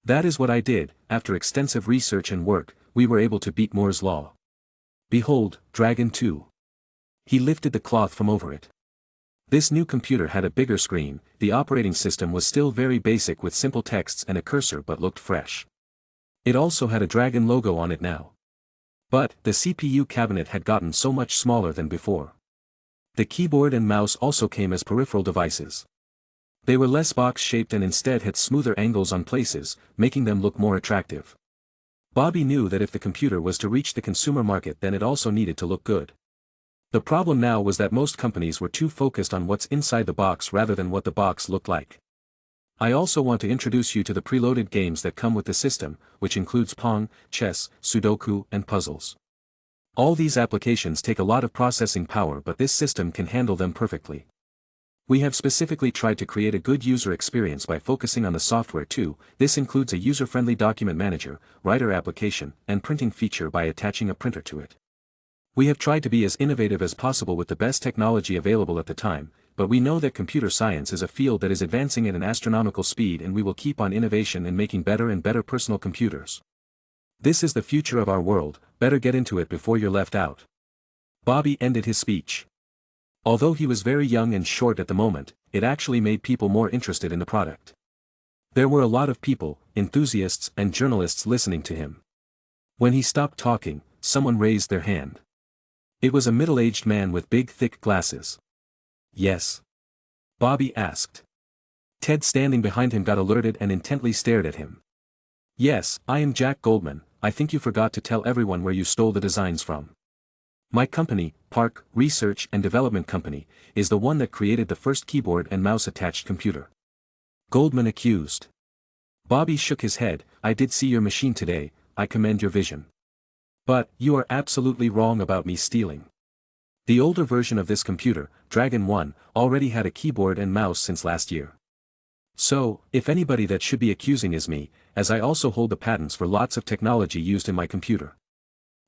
That is what I did. After extensive research and work, we were able to beat Moore's law. Behold, Dragon 2. He lifted the cloth from over it. This new computer had a bigger screen. The operating system was still very basic with simple texts and a cursor, but looked fresh. It also had a dragon logo on it now. But, the CPU cabinet had gotten so much smaller than before. The keyboard and mouse also came as peripheral devices. They were less box-shaped and instead had smoother angles on places, making them look more attractive. Bobby knew that if the computer was to reach the consumer market, then it also needed to look good. The problem now was that most companies were too focused on what's inside the box rather than what the box looked like. I also want to introduce you to the preloaded games that come with the system, which includes Pong, chess, Sudoku, and puzzles. All these applications take a lot of processing power, but this system can handle them perfectly. We have specifically tried to create a good user experience by focusing on the software too. This includes a user-friendly document manager, writer application, and printing feature by attaching a printer to it. We have tried to be as innovative as possible with the best technology available at the time, but we know that computer science is a field that is advancing at an astronomical speed, and we will keep on innovation and making better and better personal computers. This is the future of our world, better get into it before you're left out. Bobby ended his speech. Although he was very young and short at the moment, it actually made people more interested in the product. There were a lot of people, enthusiasts and journalists listening to him. When he stopped talking, someone raised their hand. It was a middle-aged man with big thick glasses. Yes? Bobby asked. Ted standing behind him got alerted and intently stared at him. Yes, I am Jack Goldman. I think you forgot to tell everyone where you stole the designs from. My company, Park Research and Development Company, is the one that created the first keyboard and mouse attached computer. Goldman accused. Bobby shook his head. I did see your machine today. I commend your vision. But, you are absolutely wrong about me stealing. The older version of this computer, Dragon 1, already had a keyboard and mouse since last year. So, if anybody that should be accusing is me, as I also hold the patents for lots of technology used in my computer.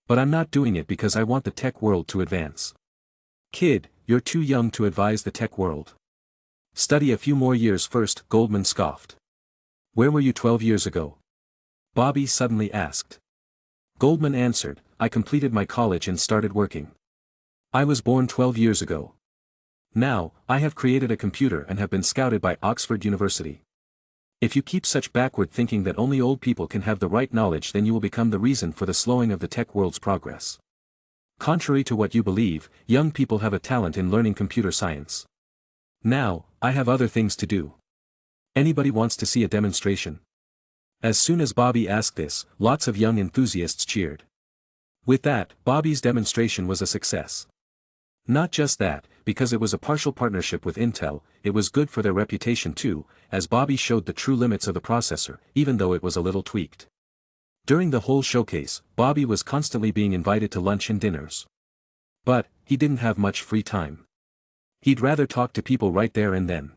But I'm not doing it because I want the tech world to advance. Kid, you're too young to advise the tech world. Study a few more years first, Goldman scoffed. Where were you 12 years ago? Bobby suddenly asked. Goldman answered, I completed my college and started working. I was born 12 years ago. Now, I have created a computer and have been scouted by Oxford University. If you keep such backward thinking that only old people can have the right knowledge, then you will become the reason for the slowing of the tech world's progress. Contrary to what you believe, young people have a talent in learning computer science. Now, I have other things to do. Anybody wants to see a demonstration? As soon as Bobby asked this, lots of young enthusiasts cheered. With that, Bobby's demonstration was a success. Not just that, because it was a partial partnership with Intel, it was good for their reputation too, as Bobby showed the true limits of the processor, even though it was a little tweaked. During the whole showcase, Bobby was constantly being invited to lunch and dinners. But, he didn't have much free time. He'd rather talk to people right there and then.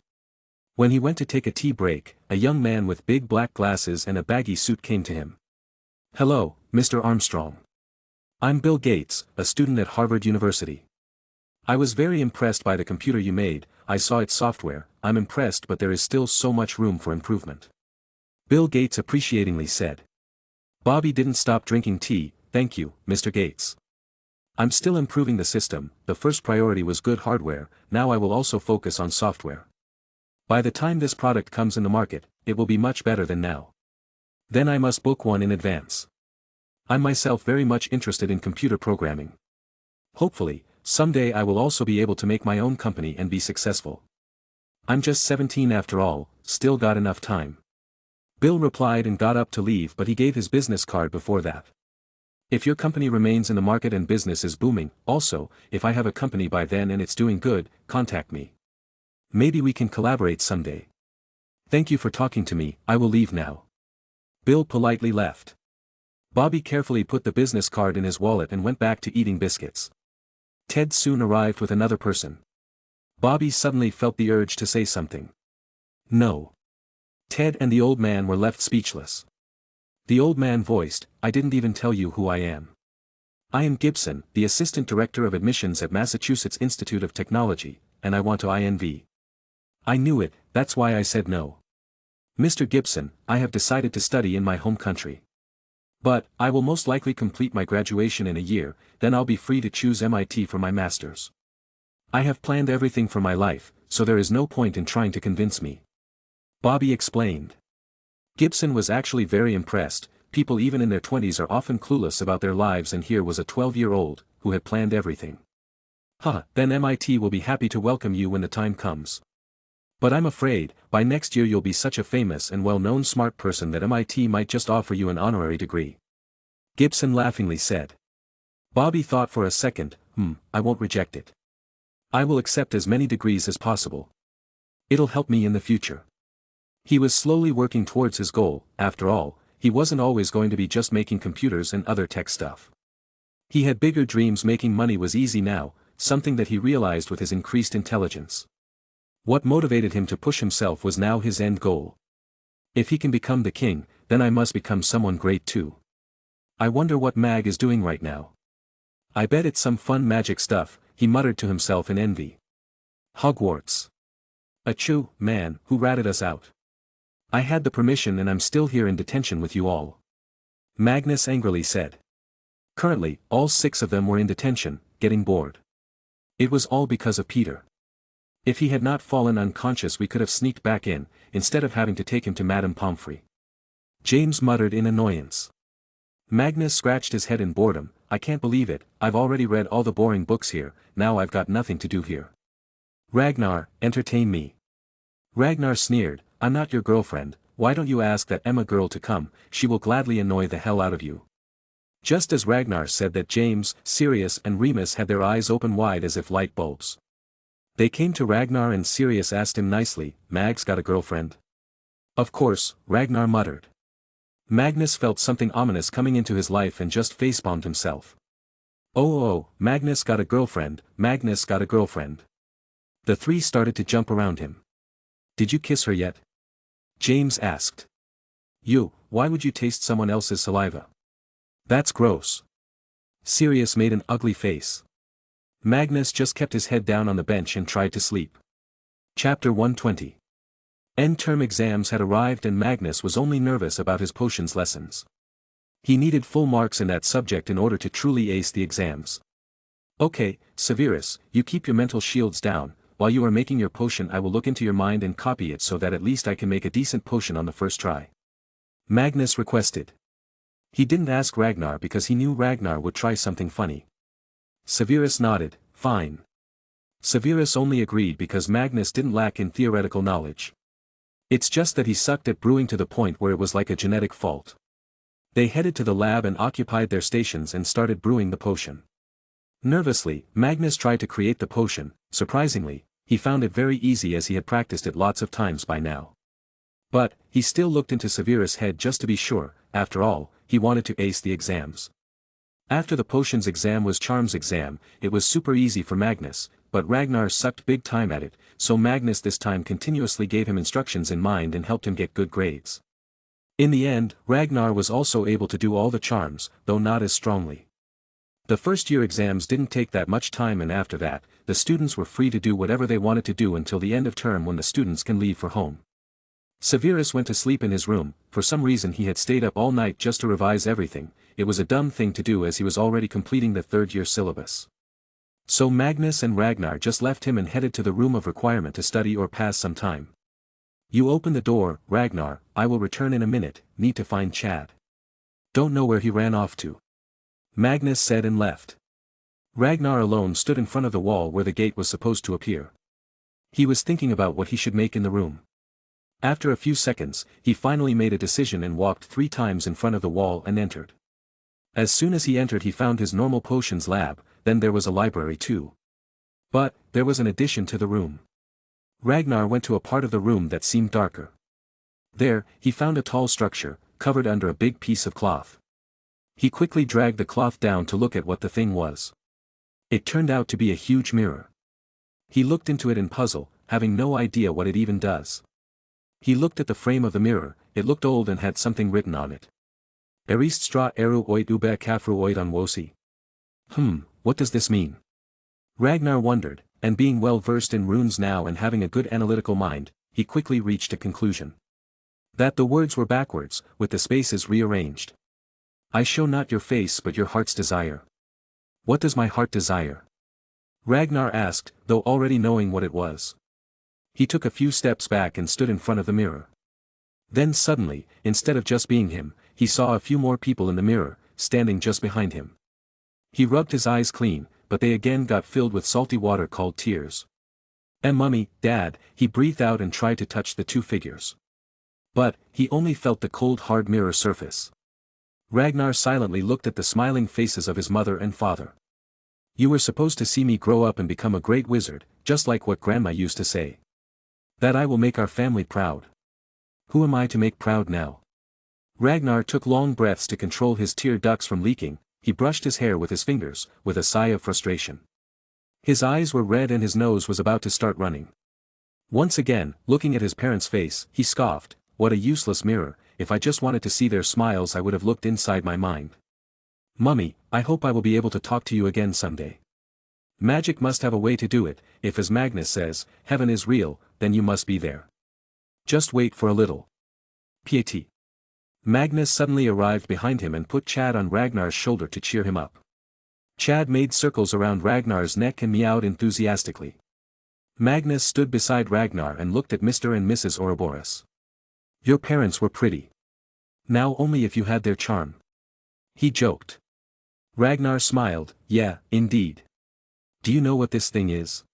When he went to take a tea break, a young man with big black glasses and a baggy suit came to him. Hello, Mr. Armstrong. I'm Bill Gates, a student at Harvard University. I was very impressed by the computer you made. I saw its software. I'm impressed, but there is still so much room for improvement. Bill Gates appreciatingly said. Bobby didn't stop drinking tea. Thank you, Mr. Gates. I'm still improving the system. The first priority was good hardware, now I will also focus on software. By the time this product comes in the market, it will be much better than now. Then I must book one in advance. I'm myself very much interested in computer programming. Hopefully, someday I will also be able to make my own company and be successful. I'm just 17 after all, still got enough time. Bill replied and got up to leave, but he gave his business card before that. If your company remains in the market and business is booming, also, if I have a company by then and it's doing good, contact me. Maybe we can collaborate someday. Thank you for talking to me, I will leave now. Bill politely left. Bobby carefully put the business card in his wallet and went back to eating biscuits. Ted soon arrived with another person. Bobby suddenly felt the urge to say something. No. Ted and the old man were left speechless. The old man voiced, I didn't even tell you who I am. I am Gibson, the Assistant Director of Admissions at Massachusetts Institute of Technology, and I want to INV. I knew it, that's why I said no. Mr. Gibson, I have decided to study in my home country. But, I will most likely complete my graduation in a year, then I'll be free to choose MIT for my master's. I have planned everything for my life, so there is no point in trying to convince me. Bobby explained. Gibson was actually very impressed. People even in their 20s are often clueless about their lives, and here was a 12-year-old, who had planned everything. Then MIT will be happy to welcome you when the time comes. But I'm afraid, by next year you'll be such a famous and well-known smart person that MIT might just offer you an honorary degree. Gibson laughingly said. Bobby thought for a second, I won't reject it. I will accept as many degrees as possible. It'll help me in the future. He was slowly working towards his goal. After all, he wasn't always going to be just making computers and other tech stuff. He had bigger dreams. Making money was easy now, something that he realized with his increased intelligence. What motivated him to push himself was now his end goal. If he can become the king, then I must become someone great too. I wonder what Mag is doing right now. I bet it's some fun magic stuff, he muttered to himself in envy. Hogwarts. Achoo, man, who ratted us out? I had the permission and I'm still here in detention with you all. Magnus angrily said. Currently, all 6 of them were in detention, getting bored. It was all because of Peter. If he had not fallen unconscious we could have sneaked back in, instead of having to take him to Madame Pomfrey. James muttered in annoyance. Magnus scratched his head in boredom. I can't believe it, I've already read all the boring books here, now I've got nothing to do here. Ragnar, entertain me. Ragnar sneered, I'm not your girlfriend, why don't you ask that Emma girl to come, she will gladly annoy the hell out of you. Just as Ragnar said that, James, Sirius and Remus had their eyes open wide as if light bulbs. They came to Ragnar and Sirius asked him nicely, Mag's got a girlfriend? Of course, Ragnar muttered. Magnus felt something ominous coming into his life and just facepalmed himself. Oh, Magnus got a girlfriend, Magnus got a girlfriend. The 3 started to jump around him. Did you kiss her yet? James asked. Why would you taste someone else's saliva? That's gross. Sirius made an ugly face. Magnus just kept his head down on the bench and tried to sleep. Chapter 120. End-term exams had arrived and Magnus was only nervous about his potions lessons. He needed full marks in that subject in order to truly ace the exams. Okay, Severus, you keep your mental shields down. While you are making your potion I will look into your mind and copy it so that at least I can make a decent potion on the first try. Magnus requested. He didn't ask Ragnar because he knew Ragnar would try something funny. Severus nodded, fine. Severus only agreed because Magnus didn't lack in theoretical knowledge. It's just that he sucked at brewing to the point where it was like a genetic fault. They headed to the lab and occupied their stations and started brewing the potion. Nervously, Magnus tried to create the potion. Surprisingly, he found it very easy as he had practiced it lots of times by now. But, he still looked into Severus' head just to be sure. After all, he wanted to ace the exams. After the potions exam was charms exam, it was super easy for Magnus, but Ragnar sucked big time at it, so Magnus this time continuously gave him instructions in mind and helped him get good grades. In the end, Ragnar was also able to do all the charms, though not as strongly. The first year exams didn't take that much time, and after that, the students were free to do whatever they wanted to do until the end of term when the students can leave for home. Severus went to sleep in his room. For some reason he had stayed up all night just to revise everything. It was a dumb thing to do as he was already completing the 3rd-year syllabus. So Magnus and Ragnar just left him and headed to the room of requirement to study or pass some time. You open the door, Ragnar, I will return in a minute, need to find Chad. Don't know where he ran off to. Magnus said and left. Ragnar alone stood in front of the wall where the gate was supposed to appear. He was thinking about what he should make in the room. After a few seconds, he finally made a decision and walked 3 times in front of the wall and entered. As soon as he entered he found his normal potions lab, then there was a library too. But, there was an addition to the room. Ragnar went to a part of the room that seemed darker. There, he found a tall structure, covered under a big piece of cloth. He quickly dragged the cloth down to look at what the thing was. It turned out to be a huge mirror. He looked into it in puzzle, having no idea what it even does. He looked at the frame of the mirror, it looked old and had something written on it. Erist stra eru oit ube kafru oit on wosi. What does this mean? Ragnar wondered, and being well versed in runes now and having a good analytical mind, he quickly reached a conclusion. That the words were backwards, with the spaces rearranged. I show not your face but your heart's desire. What does my heart desire? Ragnar asked, though already knowing what it was. He took a few steps back and stood in front of the mirror. Then suddenly, instead of just being him, he saw a few more people in the mirror, standing just behind him. He rubbed his eyes clean, but they again got filled with salty water called tears. Mummy, Dad, he breathed out and tried to touch the two figures. But, he only felt the cold hard mirror surface. Ragnar silently looked at the smiling faces of his mother and father. You were supposed to see me grow up and become a great wizard, just like what Grandma used to say. That I will make our family proud. Who am I to make proud now? Ragnar took long breaths to control his tear ducts from leaking. He brushed his hair with his fingers, with a sigh of frustration. His eyes were red and his nose was about to start running. Once again, looking at his parents' face, he scoffed, what a useless mirror, if I just wanted to see their smiles I would have looked inside my mind. Mummy, I hope I will be able to talk to you again someday. Magic must have a way to do it, if as Magnus says, heaven is real, then you must be there. Just wait for a little. Piety. Magnus suddenly arrived behind him and put Chad on Ragnar's shoulder to cheer him up. Chad made circles around Ragnar's neck and meowed enthusiastically. Magnus stood beside Ragnar and looked at Mr. and Mrs. Ouroboros. Your parents were pretty. Now only if you had their charm. He joked. Ragnar smiled, yeah, indeed. Do you know what this thing is?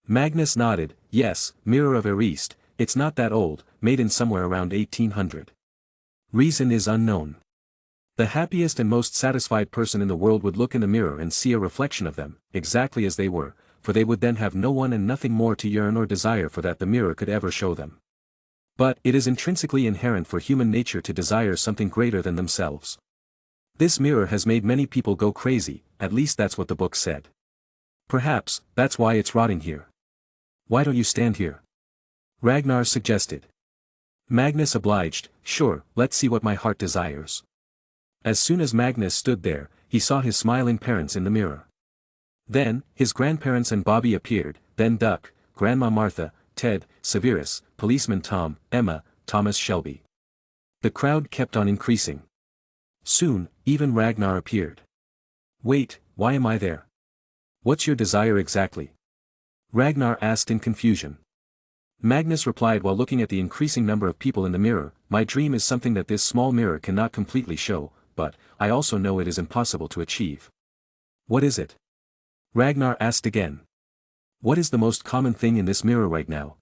Magnus nodded, yes, Mirror of Erist, it's not that old, made in somewhere around 1800. Reason is unknown. The happiest and most satisfied person in the world would look in the mirror and see a reflection of them, exactly as they were, for they would then have no one and nothing more to yearn or desire for that the mirror could ever show them. But it is intrinsically inherent for human nature to desire something greater than themselves. This mirror has made many people go crazy, at least that's what the book said. Perhaps, that's why it's rotting here. Why don't you stand here? Ragnar suggested. Magnus obliged, sure, let's see what my heart desires. As soon as Magnus stood there, he saw his smiling parents in the mirror. Then, his grandparents and Bobby appeared, then Duck, Grandma Martha, Ted, Severus, Policeman Tom, Emma, Thomas Shelby. The crowd kept on increasing. Soon, even Ragnar appeared. Wait, why am I there? What's your desire exactly? Ragnar asked in confusion. Magnus replied while looking at the increasing number of people in the mirror, my dream is something that this small mirror cannot completely show, but, I also know it is impossible to achieve. What is it? Ragnar asked again. What is the most common thing in this mirror right now?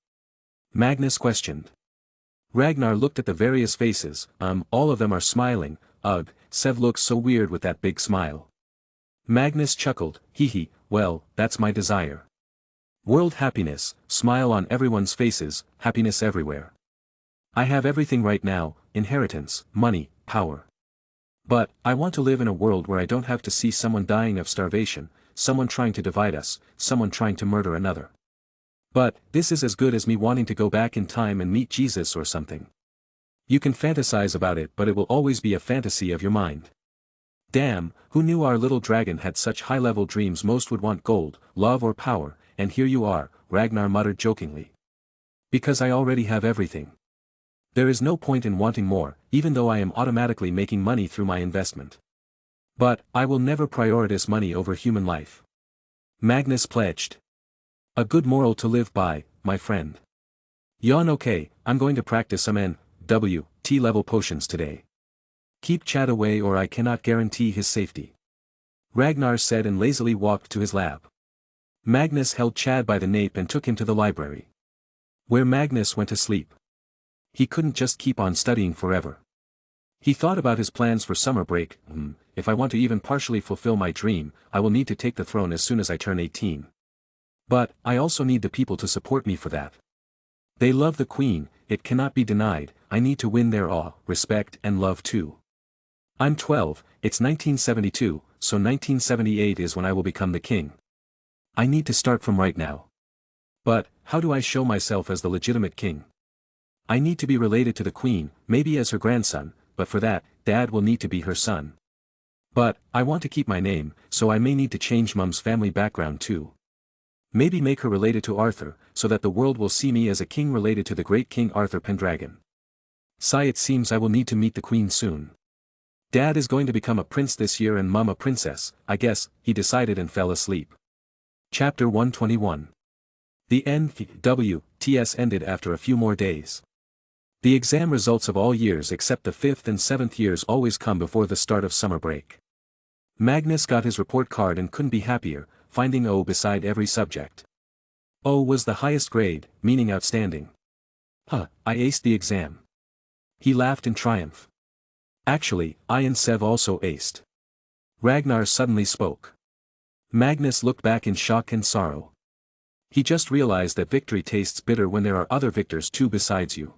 Magnus questioned. Ragnar looked at the various faces, all of them are smiling, ugh, Sev looks so weird with that big smile. Magnus chuckled, hee hee, well, that's my desire. World happiness, smile on everyone's faces, happiness everywhere. I have everything right now, inheritance, money, power. But, I want to live in a world where I don't have to see someone dying of starvation, someone trying to divide us, someone trying to murder another. But, this is as good as me wanting to go back in time and meet Jesus or something. You can fantasize about it but it will always be a fantasy of your mind. Damn, who knew our little dragon had such high-level dreams? Most would want gold, love or power, and here you are, Ragnar muttered jokingly. Because I already have everything. There is no point in wanting more, even though I am automatically making money through my investment. But, I will never prioritize money over human life. Magnus pledged. A good moral to live by, my friend. Yawn okay, I'm going to practice some NSFW level potions today. Keep Chad away or I cannot guarantee his safety. Ragnar said and lazily walked to his lab. Magnus held Chad by the nape and took him to the library. Where Magnus went to sleep. He couldn't just keep on studying forever. He thought about his plans for summer break. If I want to even partially fulfill my dream, I will need to take the throne as soon as I turn 18. But, I also need the people to support me for that. They love the Queen, it cannot be denied, I need to win their awe, respect and love too. I'm 12, it's 1972, so 1978 is when I will become the king. I need to start from right now. But, how do I show myself as the legitimate king? I need to be related to the Queen, maybe as her grandson, but for that, Dad will need to be her son. But, I want to keep my name, so I may need to change Mum's family background too. Maybe make her related to Arthur, so that the world will see me as a king related to the great King Arthur Pendragon. Sigh, it seems I will need to meet the Queen soon. Dad is going to become a prince this year and Mum a princess, I guess, he decided and fell asleep. Chapter 121. The NSFW ended after a few more days. The exam results of all years except the 5th and 7th years always come before the start of summer break. Magnus got his report card and couldn't be happier, finding O beside every subject. O was the highest grade, meaning outstanding. I aced the exam. He laughed in triumph. Actually, I and Sev also aced. Ragnar suddenly spoke. Magnus looked back in shock and sorrow. He just realized that victory tastes bitter when there are other victors too besides you.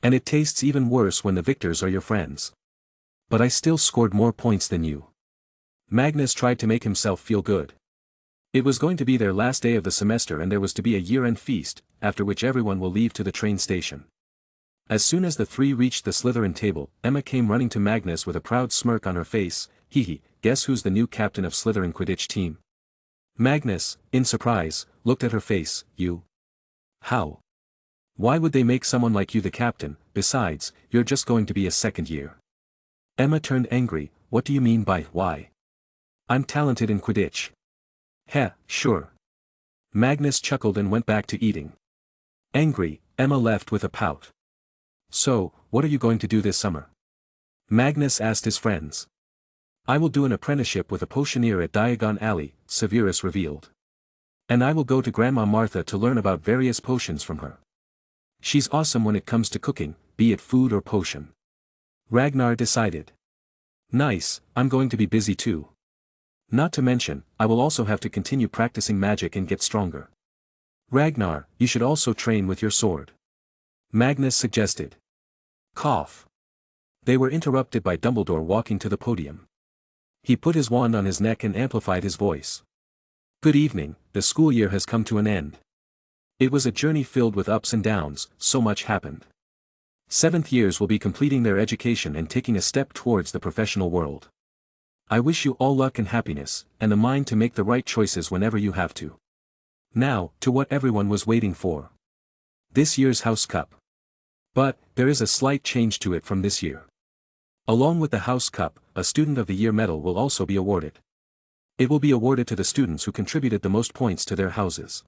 And it tastes even worse when the victors are your friends. But I still scored more points than you. Magnus tried to make himself feel good. It was going to be their last day of the semester and there was to be a year-end feast, after which everyone will leave to the train station. As soon as the three reached the Slytherin table, Emma came running to Magnus with a proud smirk on her face. Hee, guess who's the new captain of Slytherin Quidditch team? Magnus, in surprise, looked at her face. You? How? Why would they make someone like you the captain? Besides, you're just going to be a second year. Emma turned angry. What do you mean by why? I'm talented in Quidditch. Heh, sure. Magnus chuckled and went back to eating. Angry, Emma left with a pout. So, what are you going to do this summer? Magnus asked his friends. I will do an apprenticeship with a potioneer at Diagon Alley, Severus revealed. And I will go to Grandma Martha to learn about various potions from her. She's awesome when it comes to cooking, be it food or potion. Ragnar decided. Nice, I'm going to be busy too. Not to mention, I will also have to continue practicing magic and get stronger. Ragnar, you should also train with your sword. Magnus suggested. Cough. They were interrupted by Dumbledore walking to the podium. He put his wand on his neck and amplified his voice. Good evening, the school year has come to an end. It was a journey filled with ups and downs, so much happened. 7th years will be completing their education and taking a step towards the professional world. I wish you all luck and happiness, and the mind to make the right choices whenever you have to. Now, to what everyone was waiting for. This year's House Cup. But, there is a slight change to it from this year. Along with the House Cup, a Student of the Year medal will also be awarded. It will be awarded to the students who contributed the most points to their houses.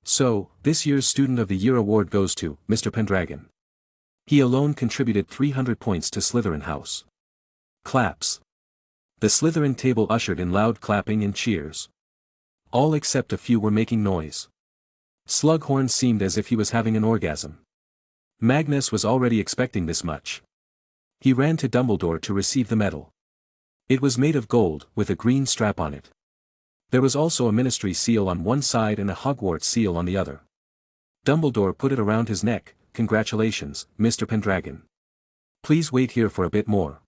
So, this year's Student of the Year award goes to Mr. Pendragon. He alone contributed 300 points to Slytherin House. Claps. The Slytherin table ushered in loud clapping and cheers. All except a few were making noise. Slughorn seemed as if he was having an orgasm. Magnus was already expecting this much. He ran to Dumbledore to receive the medal. It was made of gold, with a green strap on it. There was also a ministry seal on one side and a Hogwarts seal on the other. Dumbledore put it around his neck. Congratulations, Mr. Pendragon. Please wait here for a bit more.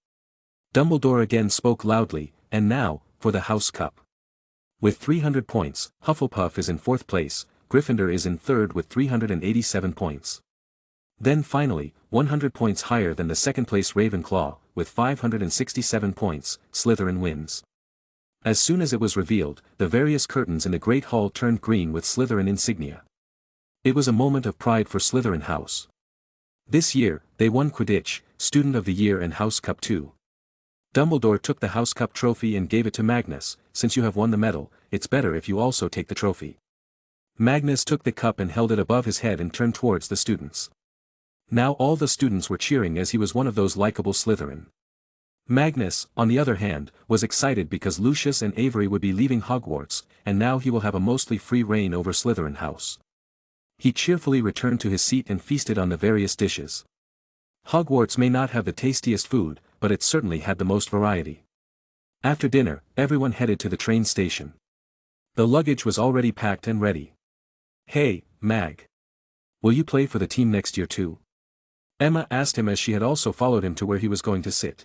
Dumbledore again spoke loudly, and now, for the House Cup. With 300 points, Hufflepuff is in 4th place, Gryffindor is in 3rd with 387 points. Then finally, 100 points higher than the 2nd place Ravenclaw, with 567 points, Slytherin wins. As soon as it was revealed, the various curtains in the Great Hall turned green with Slytherin insignia. It was a moment of pride for Slytherin House. This year, they won Quidditch, Student of the Year and House Cup too. Dumbledore took the House Cup trophy and gave it to Magnus. Since you have won the medal, it's better if you also take the trophy. Magnus took the cup and held it above his head and turned towards the students. Now all the students were cheering as he was one of those likable Slytherin. Magnus, on the other hand, was excited because Lucius and Avery would be leaving Hogwarts, and now he will have a mostly free reign over Slytherin House. He cheerfully returned to his seat and feasted on the various dishes. Hogwarts may not have the tastiest food, but it certainly had the most variety. After dinner, everyone headed to the train station. The luggage was already packed and ready. Hey, Mag. Will you play for the team next year too? Emma asked him as she had also followed him to where he was going to sit.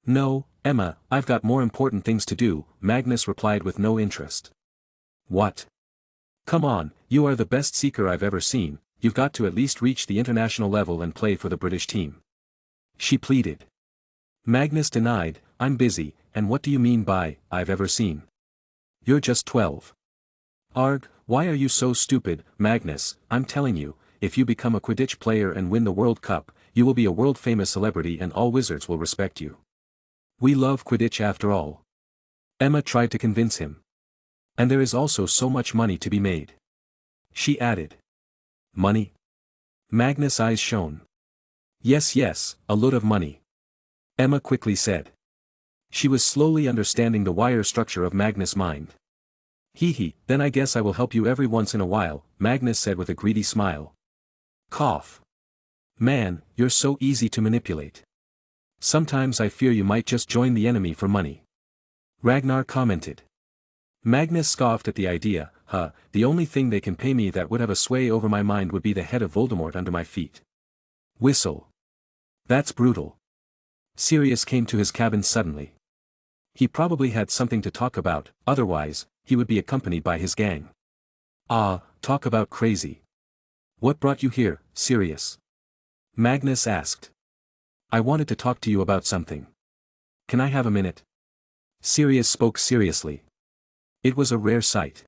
No, Emma, I've got more important things to do, Magnus replied with no interest. What? Come on, you are the best seeker I've ever seen, you've got to at least reach the international level and play for the British team. She pleaded. Magnus denied, I'm busy, and what do you mean by, I've ever seen? You're just 12. Arg, why are you so stupid, Magnus? I'm telling you, if you become a Quidditch player and win the World Cup, you will be a world-famous celebrity and all wizards will respect you. We love Quidditch after all. Emma tried to convince him. And there is also so much money to be made. She added. Money? Magnus' eyes shone. Yes, a lot of money. Emma quickly said. She was slowly understanding the wire structure of Magnus' mind. Then I guess I will help you every once in a while, Magnus said with a greedy smile. Cough. Man, you're so easy to manipulate. Sometimes I fear you might just join the enemy for money. Ragnar commented. Magnus scoffed at the idea, the only thing they can pay me that would have a sway over my mind would be the head of Voldemort under my feet. Whistle. That's brutal. Sirius came to his cabin suddenly. He probably had something to talk about, otherwise, he would be accompanied by his gang. Talk about crazy. What brought you here, Sirius? Magnus asked. I wanted to talk to you about something. Can I have a minute? Sirius spoke seriously. It was a rare sight.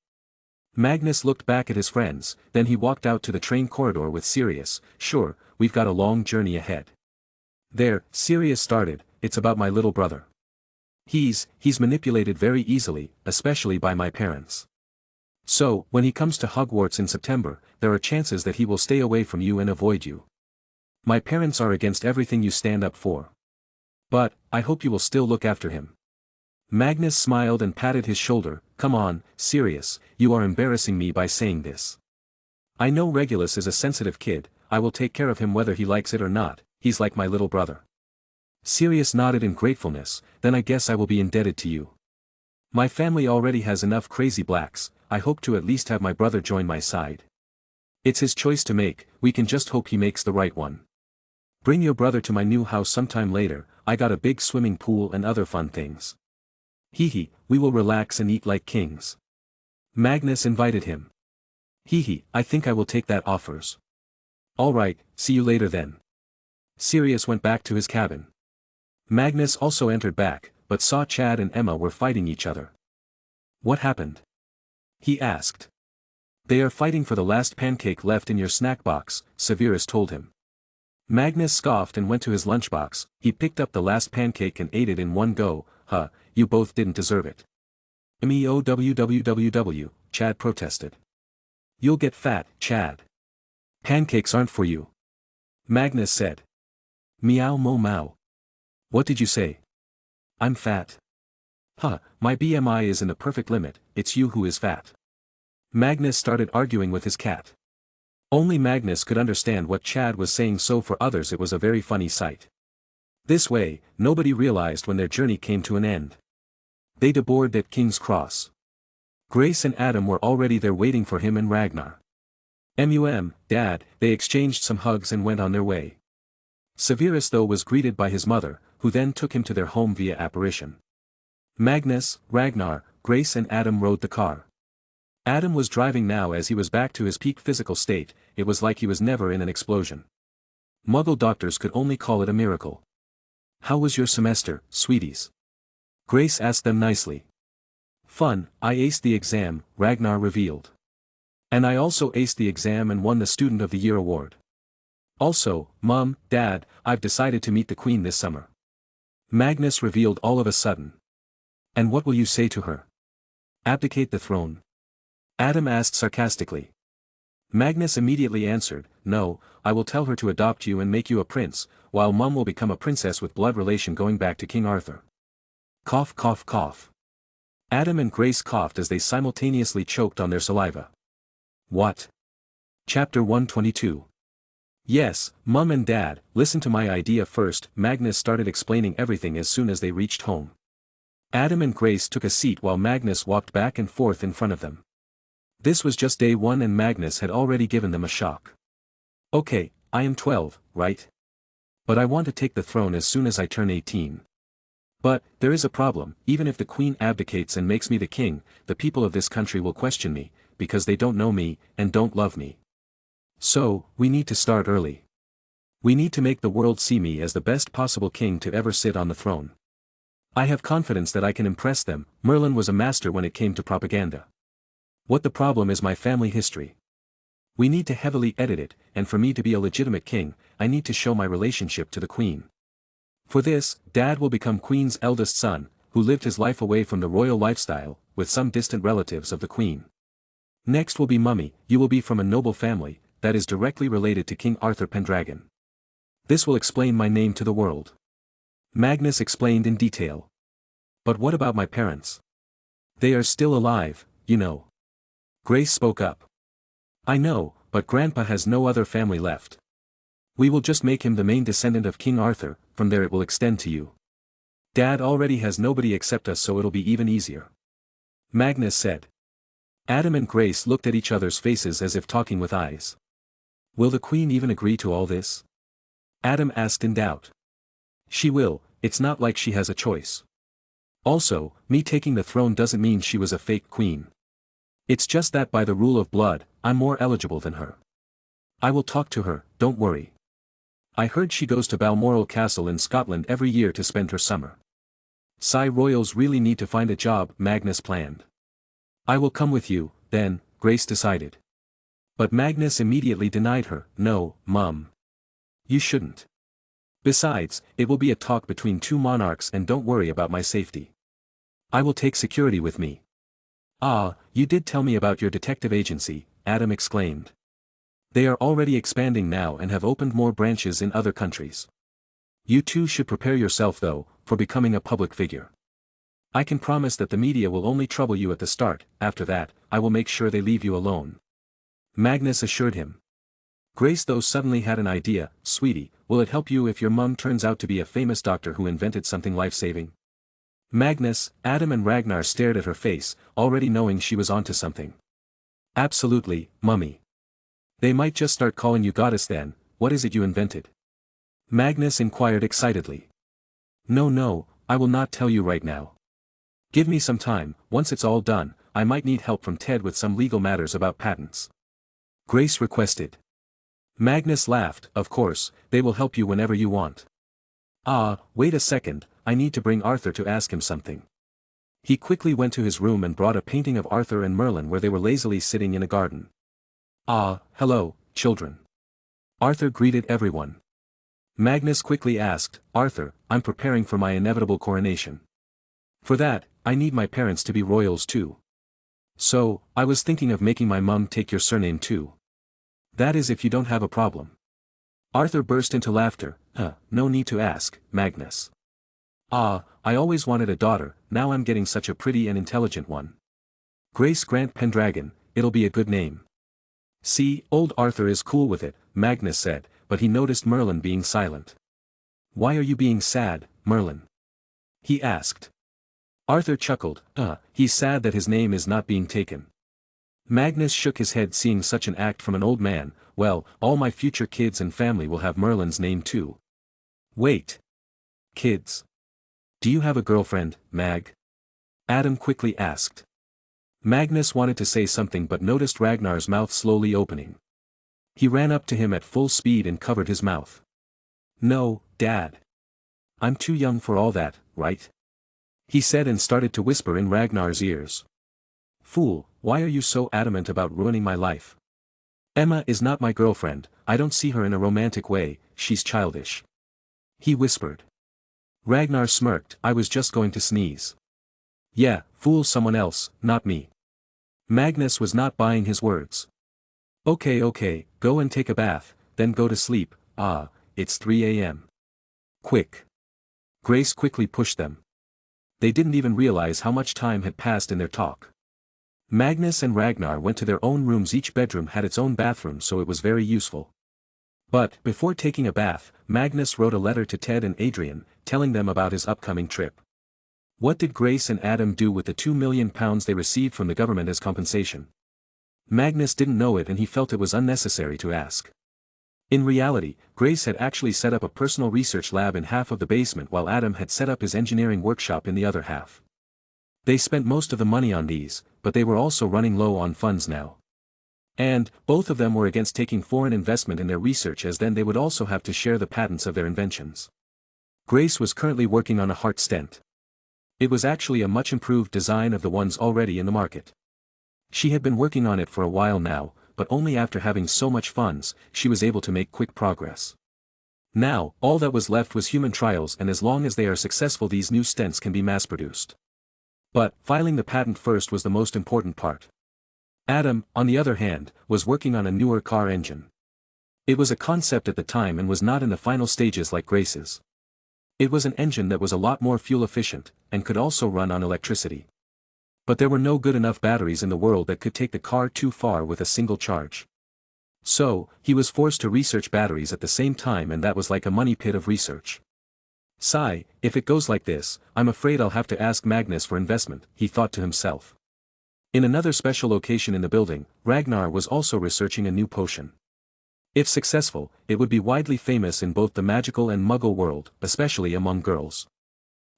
Magnus looked back at his friends, then he walked out to the train corridor with Sirius. Sure, we've got a long journey ahead. There, Sirius started, it's about my little brother. He's manipulated very easily, especially by my parents. So, when he comes to Hogwarts in September, there are chances that he will stay away from you and avoid you. My parents are against everything you stand up for. But, I hope you will still look after him. Magnus smiled and patted his shoulder. Come on, Sirius, you are embarrassing me by saying this. I know Regulus is a sensitive kid, I will take care of him whether he likes it or not, he's like my little brother. Sirius nodded in gratefulness, then I guess I will be indebted to you. My family already has enough crazy blacks, I hope to at least have my brother join my side. It's his choice to make, we can just hope he makes the right one. Bring your brother to my new house sometime later, I got a big swimming pool and other fun things. We will relax and eat like kings. Magnus invited him. I think I will take that offers. Alright, see you later then. Sirius went back to his cabin. Magnus also entered back, but saw Chad and Emma were fighting each other. What happened? He asked. They are fighting for the last pancake left in your snack box, Severus told him. Magnus scoffed and went to his lunchbox, he picked up the last pancake and ate it in one go. You both didn't deserve it. MEOWWWW, Chad protested. You'll get fat, Chad. Pancakes aren't for you. Magnus said. Meow mo mow. What did you say? I'm fat. My BMI is in the perfect limit, it's you who is fat. Magnus started arguing with his cat. Only Magnus could understand what Chad was saying, so for others it was a very funny sight. This way, nobody realized when their journey came to an end. They deboarded at King's Cross. Grace and Adam were already there waiting for him and Ragnar. Dad, they exchanged some hugs and went on their way. Severus though was greeted by his mother, who then took him to their home via apparition. Magnus, Ragnar, Grace and Adam rode the car. Adam was driving now as he was back to his peak physical state, it was like he was never in an explosion. Muggle doctors could only call it a miracle. How was your semester, sweeties? Grace asked them nicely. Fun, I aced the exam, Ragnar revealed. And I also aced the exam and won the Student of the Year award. Also, Mom, Dad, I've decided to meet the Queen this summer. Magnus revealed all of a sudden. And what will you say to her? Abdicate the throne? Adam asked sarcastically. Magnus immediately answered, no, I will tell her to adopt you and make you a prince, while Mum will become a princess with blood relation going back to King Arthur. Cough cough cough. Adam and Grace coughed as they simultaneously choked on their saliva. What? Chapter 122. Yes, Mum and Dad, listen to my idea first. Magnus started explaining everything as soon as they reached home. Adam and Grace took a seat while Magnus walked back and forth in front of them. This was just day one and Magnus had already given them a shock. Okay, I am 12, right? But I want to take the throne as soon as I turn 18. But, there is a problem, even if the queen abdicates and makes me the king, the people of this country will question me, because they don't know me, and don't love me. So, we need to start early. We need to make the world see me as the best possible king to ever sit on the throne. I have confidence that I can impress them. Merlin was a master when it came to propaganda. What the problem is my family history. We need to heavily edit it, and for me to be a legitimate king, I need to show my relationship to the queen. For this, Dad will become Queen's eldest son, who lived his life away from the royal lifestyle, with some distant relatives of the Queen. Next will be Mummy, you will be from a noble family, that is directly related to King Arthur Pendragon. This will explain my name to the world. Magnus explained in detail. But what about my parents? They are still alive, you know. Grace spoke up. I know, but Grandpa has no other family left. We will just make him the main descendant of King Arthur, from there it will extend to you. Dad already has nobody except us, so it'll be even easier. Magnus said. Adam and Grace looked at each other's faces as if talking with eyes. Will the Queen even agree to all this? Adam asked in doubt. She will, it's not like she has a choice. Also, me taking the throne doesn't mean she was a fake queen. It's just that by the rule of blood, I'm more eligible than her. I will talk to her, don't worry. I heard she goes to Balmoral Castle in Scotland every year to spend her summer. Royals really need to find a job, Magnus planned. I will come with you, then, Grace decided. But Magnus immediately denied her. No, Mum. You shouldn't. Besides, it will be a talk between two monarchs and don't worry about my safety. I will take security with me. Ah, you did tell me about your detective agency, Adam exclaimed. They are already expanding now and have opened more branches in other countries. You too should prepare yourself though, for becoming a public figure. I can promise that the media will only trouble you at the start, after that, I will make sure they leave you alone. Magnus assured him. Grace though suddenly had an idea. Sweetie, will it help you if your mum turns out to be a famous doctor who invented something life-saving? Magnus, Adam and Ragnar stared at her face, already knowing she was onto something. Absolutely, Mummy. They might just start calling you goddess then. What is it you invented? Magnus inquired excitedly. No, I will not tell you right now. Give me some time, once it's all done, I might need help from Ted with some legal matters about patents. Grace requested. Magnus laughed. Of course, they will help you whenever you want. Ah, wait a second, I need to bring Arthur to ask him something. He quickly went to his room and brought a painting of Arthur and Merlin where they were lazily sitting in a garden. Ah, hello, children. Arthur greeted everyone. Magnus quickly asked, Arthur, I'm preparing for my inevitable coronation. For that, I need my parents to be royals too. So, I was thinking of making my mum take your surname too. That is if you don't have a problem. Arthur burst into laughter. No need to ask, Magnus. Ah, I always wanted a daughter, now I'm getting such a pretty and intelligent one. Grace Grant Pendragon, it'll be a good name. See, old Arthur is cool with it, Magnus said, but he noticed Merlin being silent. Why are you being sad, Merlin? He asked. Arthur chuckled. He's sad that his name is not being taken. Magnus shook his head seeing such an act from an old man. Well, all my future kids and family will have Merlin's name too. Wait. Kids. Do you have a girlfriend, Mag? Adam quickly asked. Magnus wanted to say something but noticed Ragnar's mouth slowly opening. He ran up to him at full speed and covered his mouth. No, Dad. I'm too young for all that, right? He said and started to whisper in Ragnar's ears. Fool, why are you so adamant about ruining my life? Emma is not my girlfriend, I don't see her in a romantic way, she's childish. He whispered. Ragnar smirked. I was just going to sneeze. Yeah, fool someone else, not me. Magnus was not buying his words. Okay, go and take a bath, then go to sleep. It's 3 a.m. Quick. Grace quickly pushed them. They didn't even realize how much time had passed in their talk. Magnus and Ragnar went to their own rooms. Each bedroom had its own bathroom, so it was very useful. But, before taking a bath, Magnus wrote a letter to Ted and Adrian, telling them about his upcoming trip. What did Grace and Adam do with the £2 million they received from the government as compensation? Magnus didn't know it and he felt it was unnecessary to ask. In reality, Grace had actually set up a personal research lab in half of the basement while Adam had set up his engineering workshop in the other half. They spent most of the money on these, but they were also running low on funds now. And, both of them were against taking foreign investment in their research, as then they would also have to share the patents of their inventions. Grace was currently working on a heart stent. It was actually a much improved design of the ones already in the market. She had been working on it for a while now, but only after having so much funds, she was able to make quick progress. Now, all that was left was human trials, and as long as they are successful, these new stents can be mass-produced. But, filing the patent first was the most important part. Adam, on the other hand, was working on a newer car engine. It was a concept at the time and was not in the final stages like Grace's. It was an engine that was a lot more fuel efficient, and could also run on electricity. But there were no good enough batteries in the world that could take the car too far with a single charge. So, he was forced to research batteries at the same time, and that was like a money pit of research. Sigh, if it goes like this, I'm afraid I'll have to ask Magnus for investment, he thought to himself. In another special location in the building, Ragnar was also researching a new potion. If successful, it would be widely famous in both the magical and muggle world, especially among girls.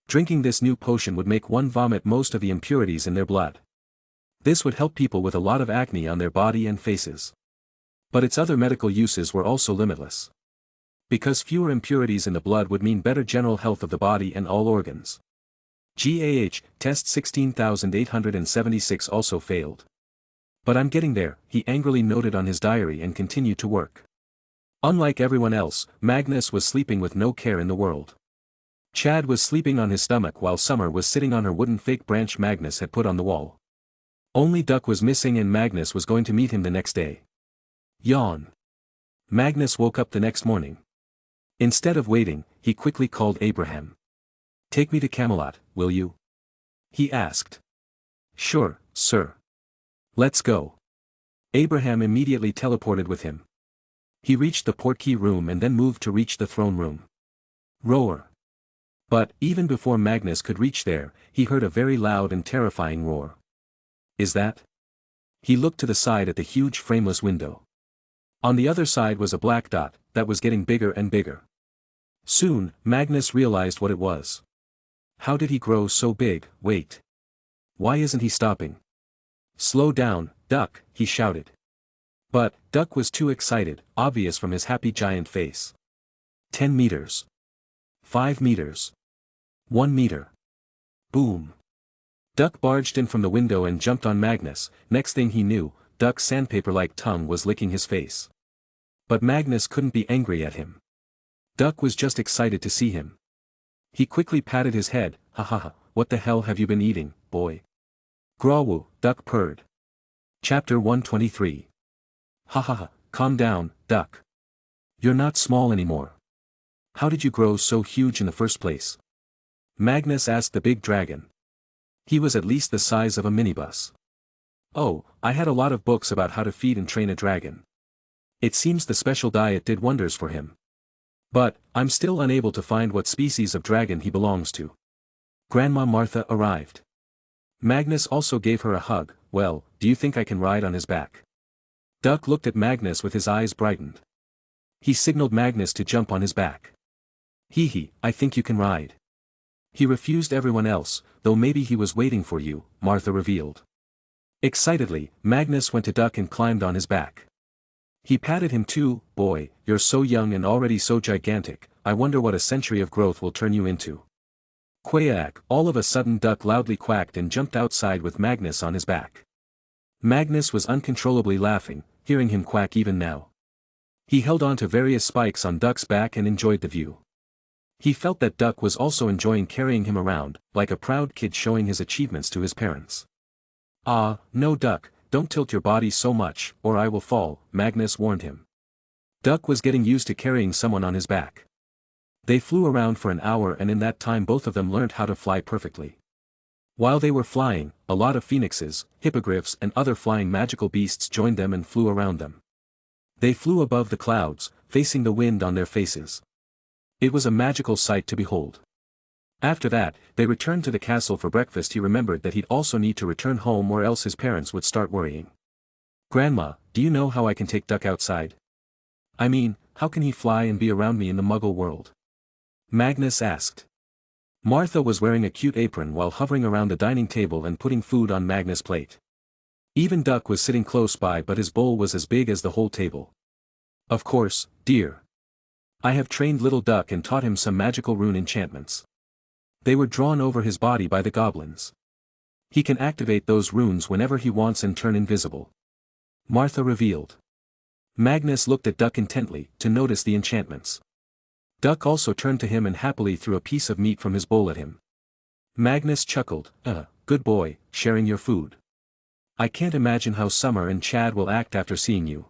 Drinking this new potion would make one vomit most of the impurities in their blood. This would help people with a lot of acne on their body and faces. But its other medical uses were also limitless. Because fewer impurities in the blood would mean better general health of the body and all organs. GAH, test 16,876 also failed. But I'm getting there, he angrily noted on his diary and continued to work. Unlike everyone else, Magnus was sleeping with no care in the world. Chad was sleeping on his stomach while Summer was sitting on her wooden fake branch Magnus had put on the wall. Only Duck was missing, and Magnus was going to meet him the next day. Yawn. Magnus woke up the next morning. Instead of waiting, he quickly called Abraham. "Take me to Camelot, will you?" he asked. "Sure, sir. Let's go." Abraham immediately teleported with him. He reached the portkey room and then moved to reach the throne room. Roar. But, even before Magnus could reach there, he heard a very loud and terrifying roar. Is that? He looked to the side at the huge frameless window. On the other side was a black dot, that was getting bigger and bigger. Soon, Magnus realized what it was. How did he grow so big? Wait. Why isn't he stopping? Slow down, Duck, he shouted. But, Duck was too excited, obvious from his happy giant face. 10 meters. 5 meters. 1 meter. Boom. Duck barged in from the window and jumped on Magnus. Next thing he knew, Duck's sandpaper-like tongue was licking his face. But Magnus couldn't be angry at him. Duck was just excited to see him. He quickly patted his head. Ha ha ha, what the hell have you been eating, boy? Grawwoo, Duck purred. Chapter 123. Ha ha ha, calm down, Duck. You're not small anymore. How did you grow so huge in the first place? Magnus asked the big dragon. He was at least the size of a minibus. Oh, I had a lot of books about how to feed and train a dragon. It seems the special diet did wonders for him. But, I'm still unable to find what species of dragon he belongs to. Grandma Martha arrived. Magnus also gave her a hug. Well, do you think I can ride on his back? Duck looked at Magnus with his eyes brightened. He signaled Magnus to jump on his back. Hee, I think you can ride. He refused everyone else, though maybe he was waiting for you, Martha revealed. Excitedly, Magnus went to Duck and climbed on his back. He patted him too. Boy, you're so young and already so gigantic, I wonder what a century of growth will turn you into. Quack! All of a sudden Duck loudly quacked and jumped outside with Magnus on his back. Magnus was uncontrollably laughing, hearing him quack even now. He held on to various spikes on Duck's back and enjoyed the view. He felt that Duck was also enjoying carrying him around, like a proud kid showing his achievements to his parents. Ah, no Duck, don't tilt your body so much, or I will fall, Magnus warned him. Duck was getting used to carrying someone on his back. They flew around for an hour, and in that time both of them learned how to fly perfectly. While they were flying, a lot of phoenixes, hippogriffs and other flying magical beasts joined them and flew around them. They flew above the clouds, facing the wind on their faces. It was a magical sight to behold. After that, they returned to the castle for breakfast. He remembered that he'd also need to return home or else his parents would start worrying. Grandma, do you know how I can take Duck outside? I mean, how can he fly and be around me in the Muggle world? Magnus asked. Martha was wearing a cute apron while hovering around the dining table and putting food on Magnus' plate. Even Duck was sitting close by, but his bowl was as big as the whole table. Of course, dear. I have trained little Duck and taught him some magical rune enchantments. They were drawn over his body by the goblins. He can activate those runes whenever he wants and turn invisible. Martha revealed. Magnus looked at Duck intently, to notice the enchantments. Duck also turned to him and happily threw a piece of meat from his bowl at him. Magnus chuckled, good boy, sharing your food. I can't imagine how Summer and Chad will act after seeing you.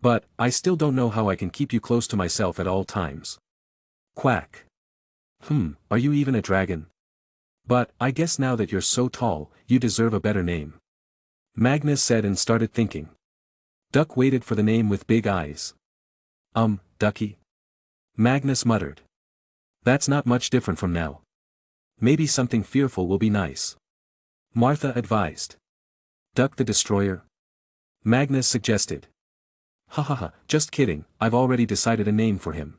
But, I still don't know how I can keep you close to myself at all times. Quack. Are you even a dragon? But, I guess now that you're so tall, you deserve a better name. Magnus said and started thinking. Duck waited for the name with big eyes. Ducky? Magnus muttered. That's not much different from now. Maybe something fearful will be nice. Martha advised. Duck the Destroyer? Magnus suggested. Just kidding, I've already decided a name for him.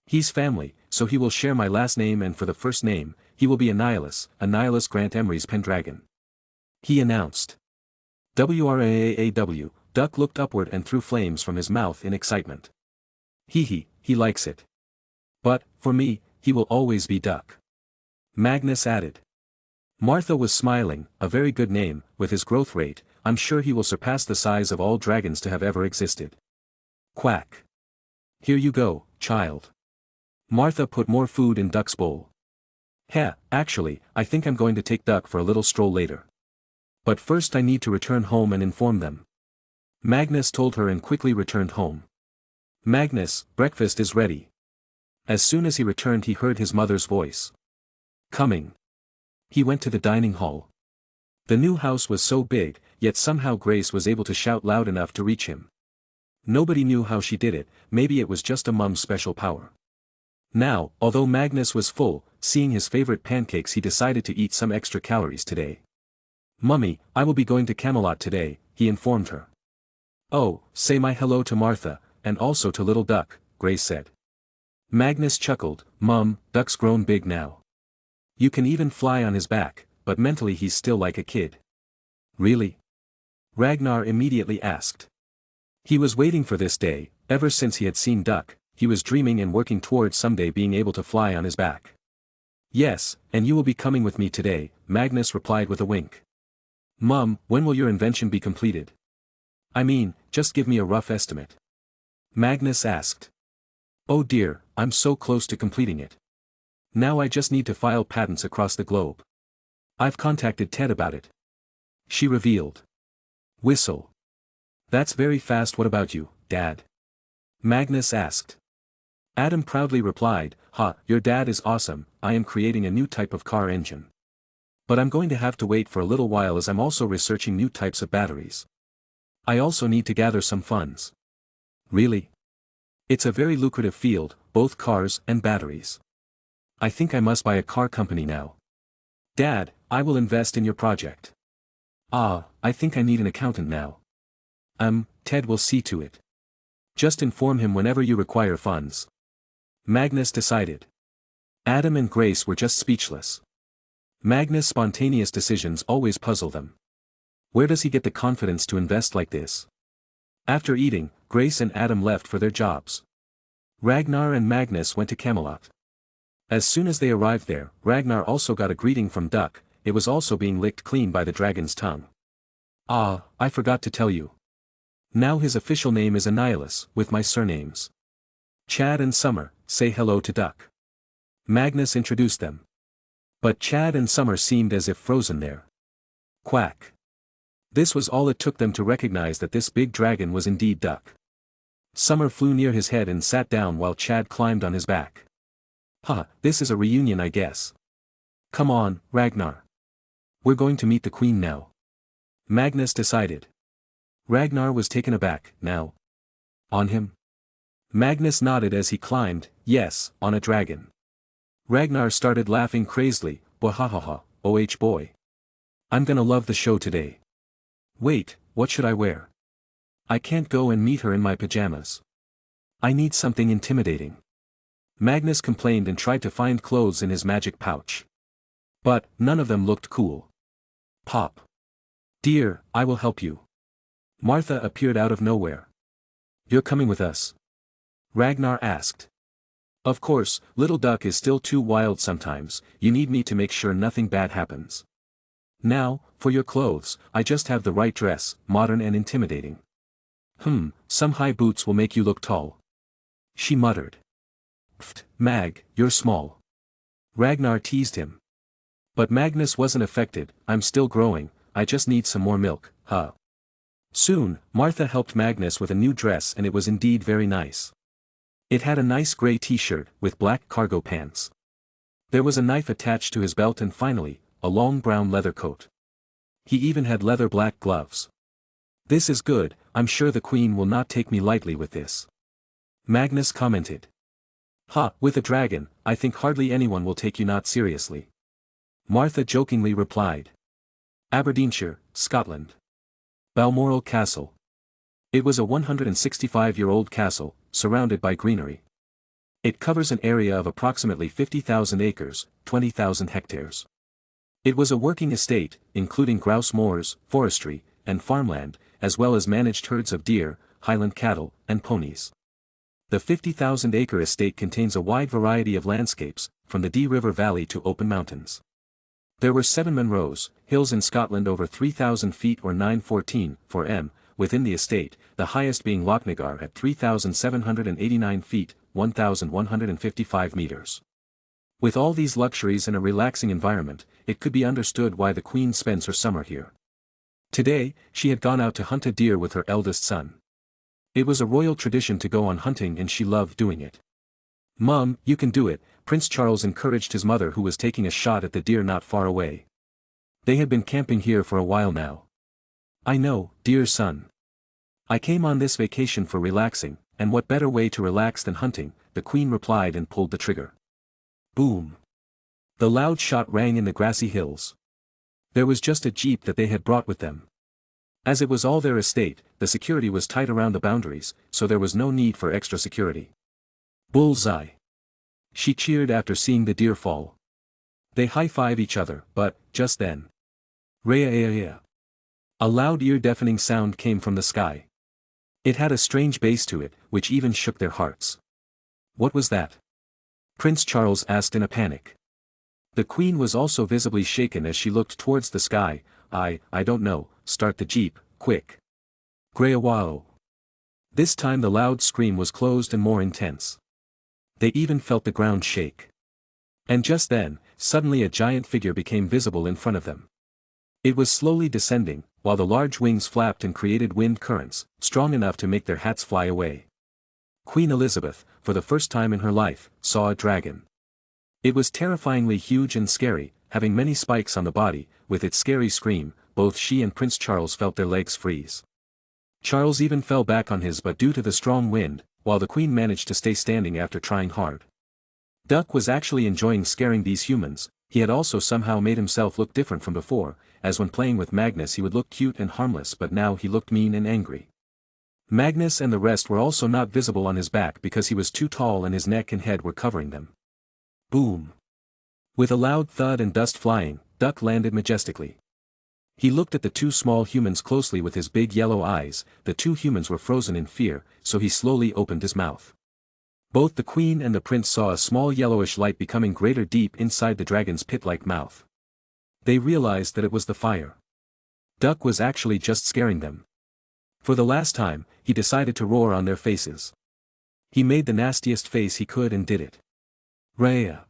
He's family, so he will share my last name, and for the first name, he will be Annihilus Grant Emery's Pendragon. He announced. WRAAAW, Duck looked upward and threw flames from his mouth in excitement. He likes it. But, for me, he will always be Duck. Magnus added. Martha was smiling, a very good name, with his growth rate, I'm sure he will surpass the size of all dragons to have ever existed. Quack. Here you go, child. Martha put more food in Duck's bowl. Actually, I think I'm going to take Duck for a little stroll later. But first I need to return home and inform them. Magnus told her and quickly returned home. Magnus, breakfast is ready. As soon as he returned he heard his mother's voice. Coming. He went to the dining hall. The new house was so big, yet somehow Grace was able to shout loud enough to reach him. Nobody knew how she did it, maybe it was just a mom's special power. Now, although Magnus was full, seeing his favorite pancakes he decided to eat some extra calories today. Mummy, I will be going to Camelot today, he informed her. Oh, say my hello to Martha, and also to little Duck, Grace said. Magnus chuckled, Mum, Duck's grown big now. You can even fly on his back, but mentally he's still like a kid. Really? Ragnar immediately asked. He was waiting for this day, ever since he had seen Duck, he was dreaming and working towards someday being able to fly on his back. Yes, and you will be coming with me today, Magnus replied with a wink. Mum, when will your invention be completed? I mean, just give me a rough estimate. Magnus asked. Oh dear, I'm so close to completing it. Now I just need to file patents across the globe. I've contacted Ted about it. She revealed. Whistle. That's very fast. What about you, Dad? Magnus asked. Adam proudly replied, your dad is awesome, I am creating a new type of car engine. But I'm going to have to wait for a little while as I'm also researching new types of batteries. I also need to gather some funds. Really? It's a very lucrative field, both cars and batteries. I think I must buy a car company now. Dad, I will invest in your project. I think I need an accountant now. Ted will see to it. Just inform him whenever you require funds. Magnus decided. Adam and Grace were just speechless. Magnus' spontaneous decisions always puzzle them. Where does he get the confidence to invest like this? After eating, Grace and Adam left for their jobs. Ragnar and Magnus went to Camelot. As soon as they arrived there, Ragnar also got a greeting from Duck, it was also being licked clean by the dragon's tongue. I forgot to tell you. Now his official name is Annihilus, with my surnames. Chad and Summer, say hello to Duck. Magnus introduced them. But Chad and Summer seemed as if frozen there. Quack. This was all it took them to recognize that this big dragon was indeed Duck. Summer flew near his head and sat down while Chad climbed on his back. This is a reunion, I guess. Come on, Ragnar. We're going to meet the queen now. Magnus decided. Ragnar was taken aback, now. On him? Magnus nodded as he climbed, yes, on a dragon. Ragnar started laughing crazily, boy. I'm gonna love the show today. Wait, what should I wear? I can't go and meet her in my pajamas. I need something intimidating. Magnus complained and tried to find clothes in his magic pouch. But, none of them looked cool. Pop. Dear, I will help you. Martha appeared out of nowhere. You're coming with us? Ragnar asked. Of course, little duck is still too wild sometimes, you need me to make sure nothing bad happens. Now, for your clothes, I just have the right dress, modern and intimidating. Some high boots will make you look tall. She muttered. Pfft, Mag, you're small. Ragnar teased him. But Magnus wasn't affected, I'm still growing, I just need some more milk, huh? Soon, Martha helped Magnus with a new dress and it was indeed very nice. It had a nice grey t-shirt with black cargo pants. There was a knife attached to his belt and finally, a long brown leather coat. He even had leather black gloves. This is good, I'm sure the Queen will not take me lightly with this. Magnus commented. With a dragon, I think hardly anyone will take you not seriously. Martha jokingly replied. Aberdeenshire, Scotland. Balmoral Castle. It was a 165-year-old castle, surrounded by greenery. It covers an area of approximately 50,000 acres, 20,000 hectares. It was a working estate, including grouse moors, forestry, and farmland, as well as managed herds of deer, highland cattle, and ponies. The 50,000-acre estate contains a wide variety of landscapes, from the Dee River Valley to open mountains. There were 7 Munros, hills in Scotland over 3,000 feet or 914 for m, within the estate, the highest being Lochnagar at 3,789 feet, 1,155 meters. With all these luxuries and a relaxing environment, it could be understood why the Queen spends her summer here. Today, she had gone out to hunt a deer with her eldest son. It was a royal tradition to go on hunting and she loved doing it. Mum, you can do it, Prince Charles encouraged his mother who was taking a shot at the deer not far away. They had been camping here for a while now. I know, dear son. I came on this vacation for relaxing, and what better way to relax than hunting, the Queen replied and pulled the trigger. Boom. The loud shot rang in the grassy hills. There was just a jeep that they had brought with them. As it was all their estate, the security was tight around the boundaries, so there was no need for extra security. Bullseye. She cheered after seeing the deer fall. They high-five each other, but, just then. Rea. A loud ear-deafening sound came from the sky. It had a strange bass to it, which even shook their hearts. What was that? Prince Charles asked in a panic. The Queen was also visibly shaken as she looked towards the sky. I don't know, start the jeep, quick. Greawao. This time the loud scream was closed and more intense. They even felt the ground shake. And just then, suddenly a giant figure became visible in front of them. It was slowly descending, while the large wings flapped and created wind currents, strong enough to make their hats fly away. Queen Elizabeth, for the first time in her life, saw a dragon. It was terrifyingly huge and scary, having many spikes on the body. With its scary scream, both she and Prince Charles felt their legs freeze. Charles even fell back on his butt due to the strong wind, while the Queen managed to stay standing after trying hard. Duck was actually enjoying scaring these humans. He had also somehow made himself look different from before, as when playing with Magnus he would look cute and harmless but now he looked mean and angry. Magnus and the rest were also not visible on his back because he was too tall and his neck and head were covering them. Boom. With a loud thud and dust flying, Duck landed majestically. He looked at the 2 small humans closely with his big yellow eyes. The 2 humans were frozen in fear, so he slowly opened his mouth. Both the Queen and the Prince saw a small yellowish light becoming greater deep inside the dragon's pit-like mouth. They realized that it was the fire. Duck was actually just scaring them. For the last time, he decided to roar on their faces. He made the nastiest face he could and did it. Rhea.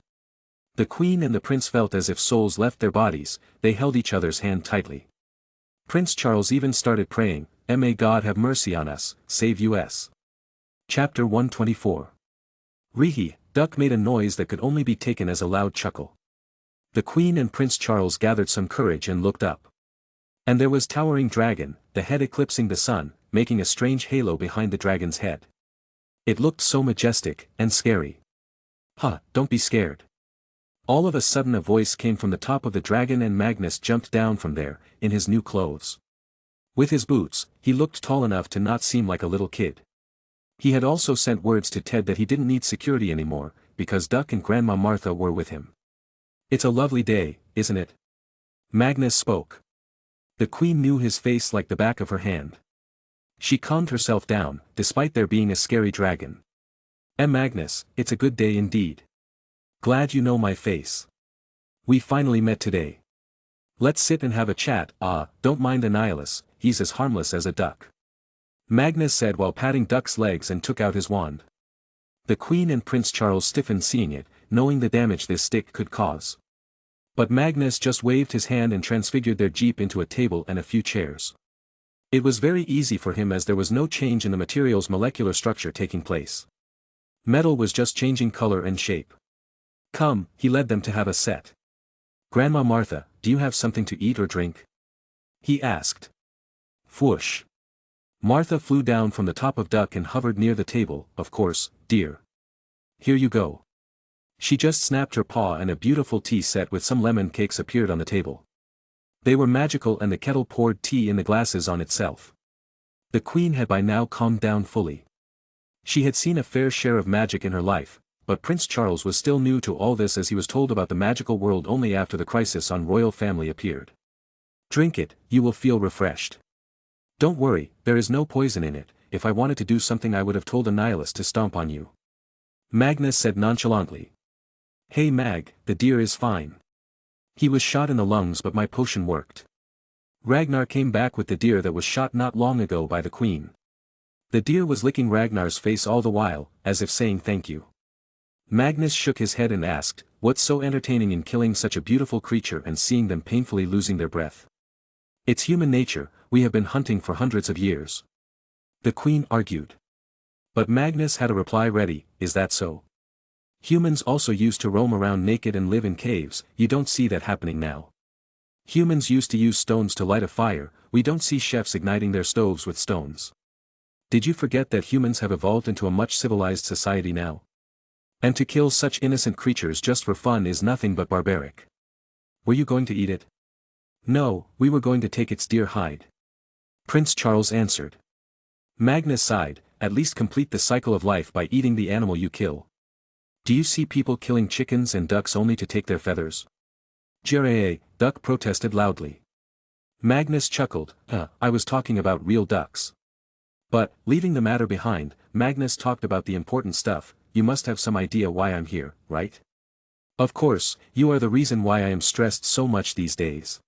The Queen and the Prince felt as if souls left their bodies. They held each other's hand tightly. Prince Charles even started praying, May God have mercy on us, save us. Chapter 124. Rehe, Duck made a noise that could only be taken as a loud chuckle. The Queen and Prince Charles gathered some courage and looked up. And there was towering dragon, the head eclipsing the sun, making a strange halo behind the dragon's head. It looked so majestic and scary. Don't be scared. All of a sudden a voice came from the top of the dragon and Magnus jumped down from there, in his new clothes. With his boots, he looked tall enough to not seem like a little kid. He had also sent words to Ted that he didn't need security anymore, because Duck and Grandma Martha were with him. "It's a lovely day, isn't it?" Magnus spoke. The Queen knew his face like the back of her hand. She calmed herself down, despite there being a scary dragon. Magnus, it's a good day indeed. Glad you know my face. We finally met today. Let's sit and have a chat. Don't mind Annihilus, he's as harmless as a duck. Magnus said while patting Duck's legs and took out his wand. The Queen and Prince Charles stiffened seeing it, knowing the damage this stick could cause. But Magnus just waved his hand and transfigured their jeep into a table and a few chairs. It was very easy for him as there was no change in the material's molecular structure taking place. Metal was just changing color and shape. Come, he led them to have a set. Grandma Martha, do you have something to eat or drink? He asked. Whoosh. Martha flew down from the top of Duck and hovered near the table. Of course, dear. Here you go. She just snapped her paw and a beautiful tea set with some lemon cakes appeared on the table. They were magical and the kettle poured tea in the glasses on itself. The Queen had by now calmed down fully. She had seen a fair share of magic in her life, but Prince Charles was still new to all this as he was told about the magical world only after the crisis on royal family appeared. Drink it, you will feel refreshed. Don't worry, there is no poison in it. If I wanted to do something I would have told Annihilus to stomp on you. Magnus said nonchalantly. Hey Mag, the deer is fine. He was shot in the lungs but my potion worked. Ragnar came back with the deer that was shot not long ago by the Queen. The deer was licking Ragnar's face all the while, as if saying thank you. Magnus shook his head and asked, what's so entertaining in killing such a beautiful creature and seeing them painfully losing their breath? It's human nature, we have been hunting for hundreds of years. The Queen argued. But Magnus had a reply ready, is that so? Humans also used to roam around naked and live in caves, you don't see that happening now. Humans used to use stones to light a fire, we don't see chefs igniting their stoves with stones. Did you forget that humans have evolved into a much civilized society now? And to kill such innocent creatures just for fun is nothing but barbaric. Were you going to eat it? No, we were going to take its deer hide. Prince Charles answered. Magnus sighed, at least complete the cycle of life by eating the animal you kill. Do you see people killing chickens and ducks only to take their feathers? Jeree, Duck protested loudly. Magnus chuckled, I was talking about real ducks. But, leaving the matter behind, Magnus talked about the important stuff. You must have some idea why I'm here, right? Of course, you are the reason why I am stressed so much these days.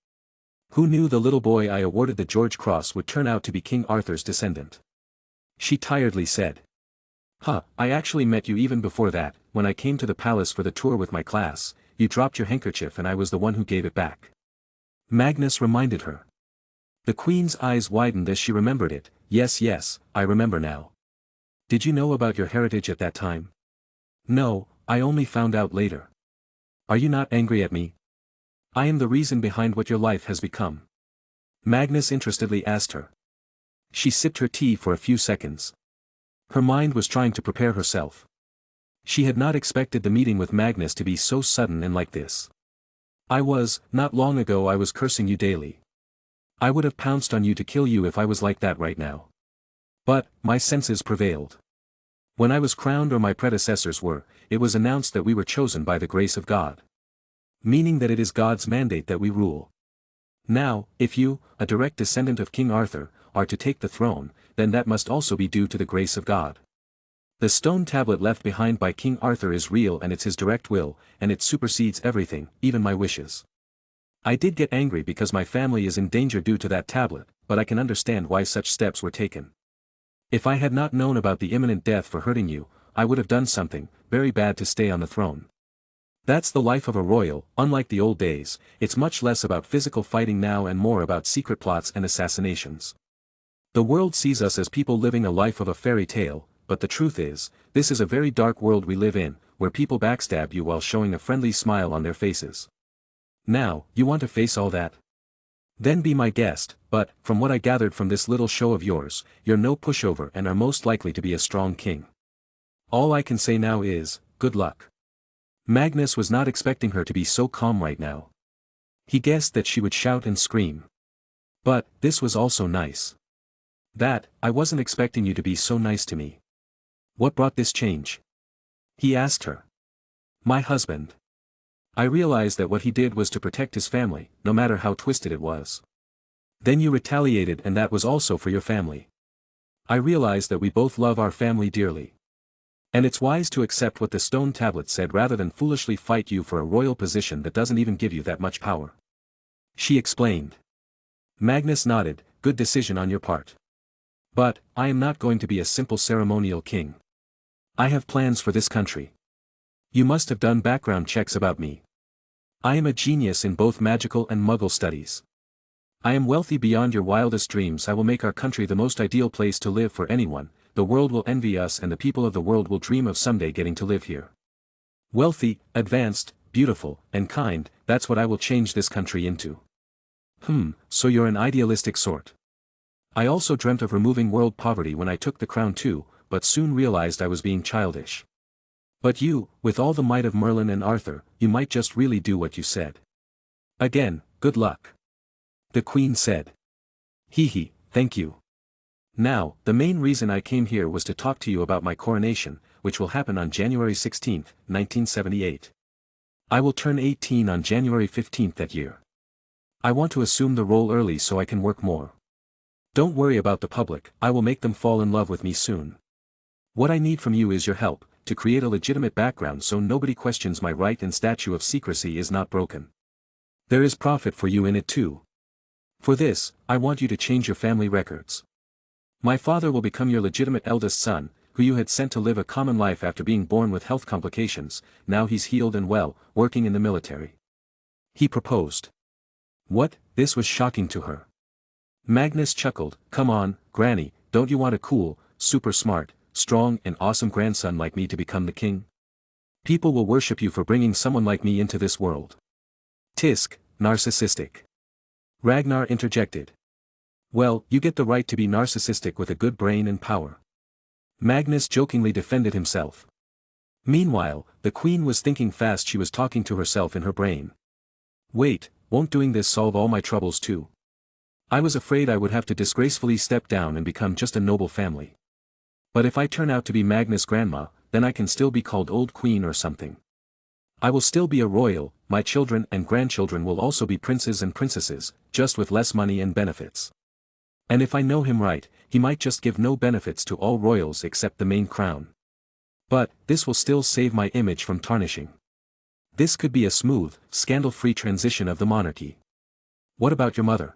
Who knew the little boy I awarded the George Cross would turn out to be King Arthur's descendant? She tiredly said. I actually met you even before that, when I came to the palace for the tour with my class, you dropped your handkerchief and I was the one who gave it back. Magnus reminded her. The Queen's eyes widened as she remembered it, yes, I remember now. Did you know about your heritage at that time? No, I only found out later. Are you not angry at me? I am the reason behind what your life has become. Magnus interestedly asked her. She sipped her tea for a few seconds. Her mind was trying to prepare herself. She had not expected the meeting with Magnus to be so sudden and like this. Not long ago I was cursing you daily. I would have pounced on you to kill you if I was like that right now. But, my senses prevailed. When I was crowned or my predecessors were, it was announced that we were chosen by the grace of God. Meaning that it is God's mandate that we rule. Now, if you, a direct descendant of King Arthur, are to take the throne, then that must also be due to the grace of God. The stone tablet left behind by King Arthur is real and it's his direct will, and it supersedes everything, even my wishes. I did get angry because my family is in danger due to that tablet, but I can understand why such steps were taken. If I had not known about the imminent death for hurting you, I would have done something very bad to stay on the throne. That's the life of a royal, unlike the old days, it's much less about physical fighting now and more about secret plots and assassinations. The world sees us as people living a life of a fairy tale, but the truth is, this is a very dark world we live in, where people backstab you while showing a friendly smile on their faces. Now, you want to face all that? Then be my guest, but, from what I gathered from this little show of yours, you're no pushover and are most likely to be a strong king. All I can say now is, good luck. Magnus was not expecting her to be so calm right now. He guessed that she would shout and scream. But, this was also nice. I wasn't expecting you to be so nice to me. What brought this change? He asked her. My husband. I realized that what he did was to protect his family, no matter how twisted it was. Then you retaliated, and that was also for your family. I realized that we both love our family dearly. And it's wise to accept what the stone tablet said rather than foolishly fight you for a royal position that doesn't even give you that much power. She explained. Magnus nodded, good decision on your part. But, I am not going to be a simple ceremonial king. I have plans for this country. You must have done background checks about me. I am a genius in both magical and muggle studies. I am wealthy beyond your wildest dreams. I will make our country the most ideal place to live for anyone. The world will envy us and the people of the world will dream of someday getting to live here. Wealthy, advanced, beautiful, and kind, that's what I will change this country into. So you're an idealistic sort. I also dreamt of removing world poverty when I took the crown too, but soon realized I was being childish. But you, with all the might of Merlin and Arthur, you might just really do what you said. Again, good luck. The Queen said. Hee, thank you. Now, the main reason I came here was to talk to you about my coronation, which will happen on January 16, 1978. I will turn 18 on January 15 that year. I want to assume the role early so I can work more. Don't worry about the public, I will make them fall in love with me soon. What I need from you is your help, to create a legitimate background so nobody questions my right and statue of secrecy is not broken. There is profit for you in it too. For this, I want you to change your family records. My father will become your legitimate eldest son, who you had sent to live a common life after being born with health complications. Now he's healed and well, working in the military. He proposed. What? This was shocking to her. Magnus chuckled. Come on, Granny, don't you want a cool, super smart, strong and awesome grandson like me to become the king? People will worship you for bringing someone like me into this world. Tisk, narcissistic. Ragnar interjected. Well, you get the right to be narcissistic with a good brain and power. Magnus jokingly defended himself. Meanwhile, the Queen was thinking fast. She was talking to herself in her brain. Wait, won't doing this solve all my troubles too? I was afraid I would have to disgracefully step down and become just a noble family. But if I turn out to be Magnus' grandma, then I can still be called Old Queen or something. I will still be a royal, my children and grandchildren will also be princes and princesses, just with less money and benefits. And if I know him right, he might just give no benefits to all royals except the main crown. But, this will still save my image from tarnishing. This could be a smooth, scandal-free transition of the monarchy. What about your mother?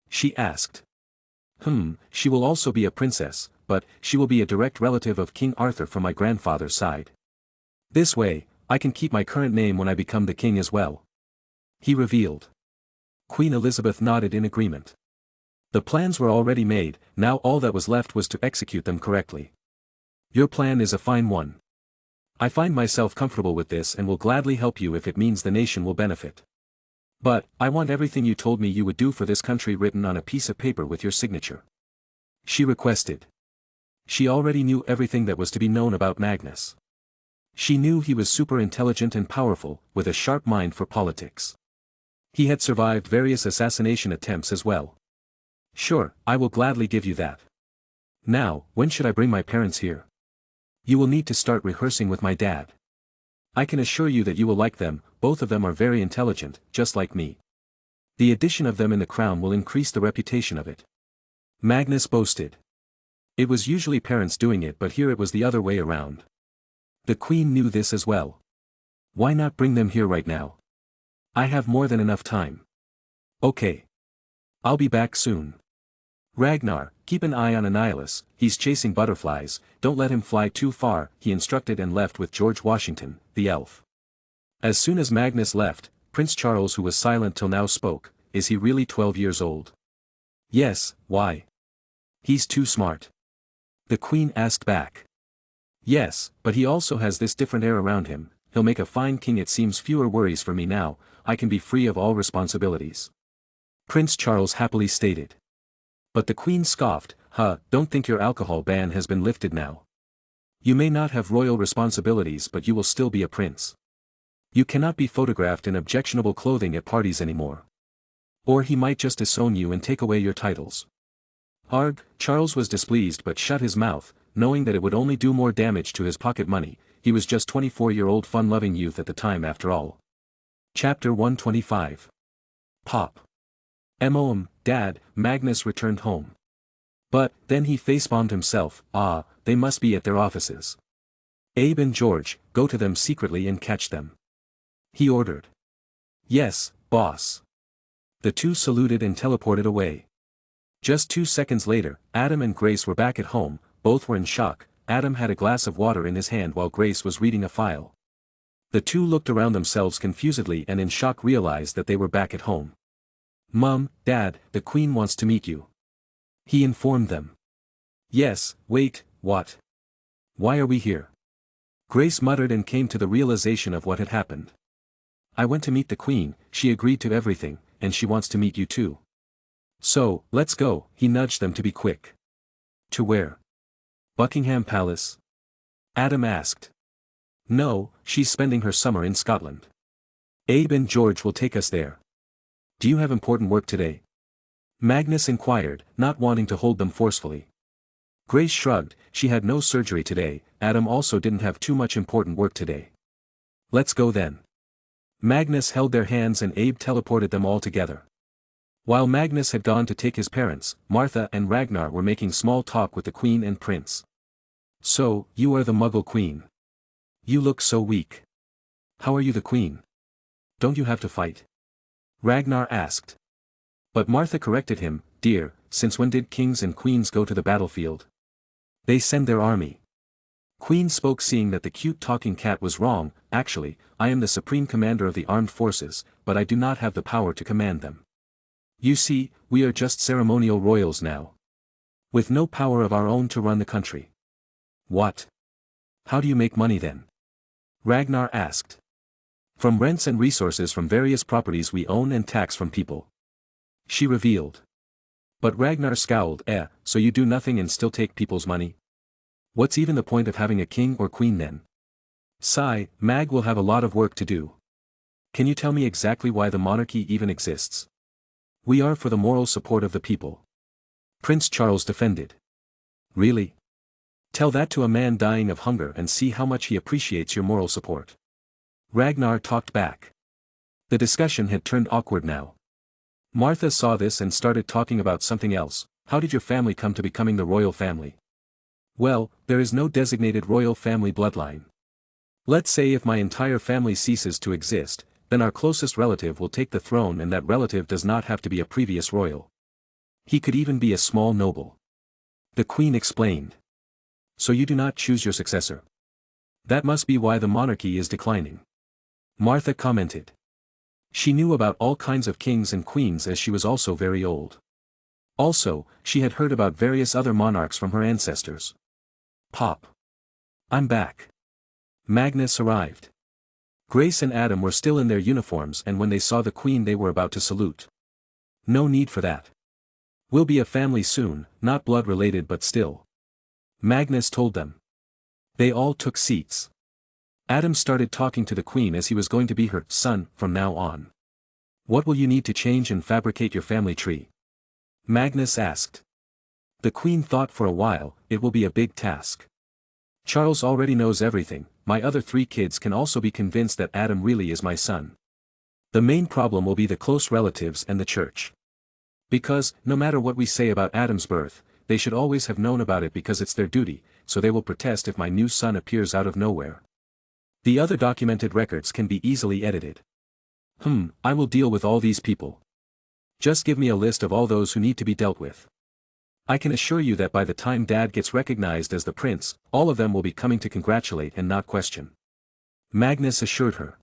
She asked. She will also be a princess, but she will be a direct relative of King Arthur from my grandfather's side. This way, I can keep my current name when I become the king as well. He revealed. Queen Elizabeth nodded in agreement. The plans were already made, now all that was left was to execute them correctly. Your plan is a fine one. I find myself comfortable with this and will gladly help you if it means the nation will benefit. But, I want everything you told me you would do for this country written on a piece of paper with your signature. She requested. She already knew everything that was to be known about Magnus. She knew he was super intelligent and powerful, with a sharp mind for politics. He had survived various assassination attempts as well. Sure, I will gladly give you that. Now, when should I bring my parents here? You will need to start rehearsing with my dad. I can assure you that you will like them, both of them are very intelligent, just like me. The addition of them in the crown will increase the reputation of it. Magnus boasted. It was usually parents doing it, but here it was the other way around. The Queen knew this as well. Why not bring them here right now? I have more than enough time. Okay. I'll be back soon. Ragnar, keep an eye on Annihilus, he's chasing butterflies, don't let him fly too far, he instructed and left with George Washington, the elf. As soon as Magnus left, Prince Charles, who was silent till now, spoke. Is he really 12 years old? Yes, why? He's too smart. The Queen asked back. Yes, but he also has this different air around him, he'll make a fine king. It seems fewer worries for me now, I can be free of all responsibilities. Prince Charles happily stated. But the Queen scoffed, don't think your alcohol ban has been lifted now. You may not have royal responsibilities, but you will still be a prince. You cannot be photographed in objectionable clothing at parties anymore. Or he might just disown you and take away your titles. Arg, Charles was displeased but shut his mouth. knowing that it would only do more damage to his pocket money. He was just 24-year-old fun-loving youth at the time after all. Chapter 125. Pop. Dad, Magnus returned home. But, then he facepalmed himself. They must be at their offices. Abe and George, go to them secretly and catch them. He ordered. Yes, boss. The two saluted and teleported away. Just 2 seconds later, Adam and Grace were back at home. Both were in shock. Adam had a glass of water in his hand while Grace was reading a file. The two looked around themselves confusedly and in shock realized that they were back at home. Mom, Dad, the Queen wants to meet you. He informed them. Yes, wait, what? Why are we here? Grace muttered and came to the realization of what had happened. I went to meet the Queen, she agreed to everything, and she wants to meet you too. So, let's go, he nudged them to be quick. To where? Buckingham Palace? Adam asked. No, she's spending her summer in Scotland. Abe and George will take us there. Do you have important work today? Magnus inquired, not wanting to hold them forcefully. Grace shrugged, she had no surgery today. Adam also didn't have too much important work today. Let's go then. Magnus held their hands and Abe teleported them all together. While Magnus had gone to take his parents, Martha and Ragnar were making small talk with the Queen and Prince. So, you are the Muggle Queen. You look so weak. How are you the Queen? Don't you have to fight? Ragnar asked. But Martha corrected him, dear, since when did kings and queens go to the battlefield? They send their army. Queen spoke, seeing that the cute talking cat was wrong. Actually, I am the supreme commander of the armed forces, but I do not have the power to command them. You see, we are just ceremonial royals now. With no power of our own to run the country. What? How do you make money then? Ragnar asked. From rents and resources from various properties we own and tax from people. She revealed. But Ragnar scowled. So you do nothing and still take people's money? What's even the point of having a king or queen then? Sigh, Mag will have a lot of work to do. Can you tell me exactly why the monarchy even exists? We are for the moral support of the people. Prince Charles defended. Really? Tell that to a man dying of hunger and see how much he appreciates your moral support. Ragnar talked back. The discussion had turned awkward now. Martha saw this and started talking about something else. How did your family come to becoming the royal family? Well, there is no designated royal family bloodline. Let's say if my entire family ceases to exist, then our closest relative will take the throne, and that relative does not have to be a previous royal. He could even be a small noble. The Queen explained. So you do not choose your successor. That must be why the monarchy is declining. Martha commented. She knew about all kinds of kings and queens as she was also very old. Also, she had heard about various other monarchs from her ancestors. Pop. I'm back. Magnus arrived. Grace and Adam were still in their uniforms, and when they saw the Queen they were about to salute. No need for that. We'll be a family soon, not blood related but still. Magnus told them. They all took seats. Adam started talking to the Queen as he was going to be her son from now on. What will you need to change and fabricate your family tree? Magnus asked. The Queen thought for a while. It will be a big task. Charles already knows everything. My other 3 kids can also be convinced that Adam really is my son. The main problem will be the close relatives and the church. Because, no matter what we say about Adam's birth, they should always have known about it because it's their duty, so they will protest if my new son appears out of nowhere. The other documented records can be easily edited. I will deal with all these people. Just give me a list of all those who need to be dealt with. I can assure you that by the time Dad gets recognized as the prince, all of them will be coming to congratulate and not question. Magnus assured her.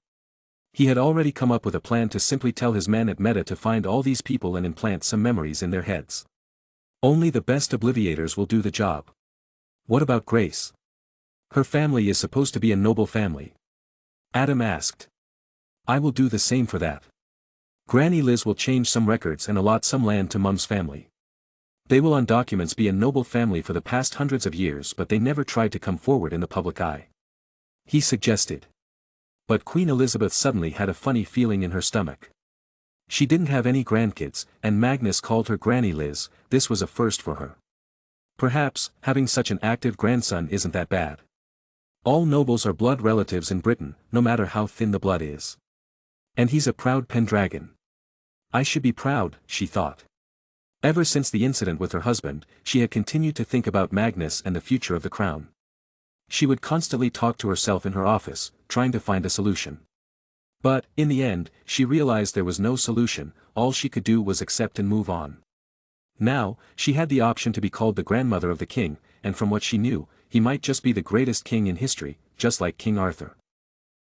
He had already come up with a plan to simply tell his men at Meta to find all these people and implant some memories in their heads. Only the best obliviators will do the job. What about Grace? Her family is supposed to be a noble family. Adam asked. I will do the same for that. Granny Liz will change some records and allot some land to Mum's family. They will on documents be a noble family for the past hundreds of years, but they never tried to come forward in the public eye. He suggested. But Queen Elizabeth suddenly had a funny feeling in her stomach. She didn't have any grandkids, and Magnus called her Granny Liz. This was a first for her. Perhaps, having such an active grandson isn't that bad. All nobles are blood relatives in Britain, no matter how thin the blood is. And he's a proud Pendragon. I should be proud, she thought. Ever since the incident with her husband, she had continued to think about Magnus and the future of the crown. She would constantly talk to herself in her office, trying to find a solution. But, in the end, she realized there was no solution, all she could do was accept and move on. Now, she had the option to be called the grandmother of the king, and from what she knew, he might just be the greatest king in history, just like King Arthur.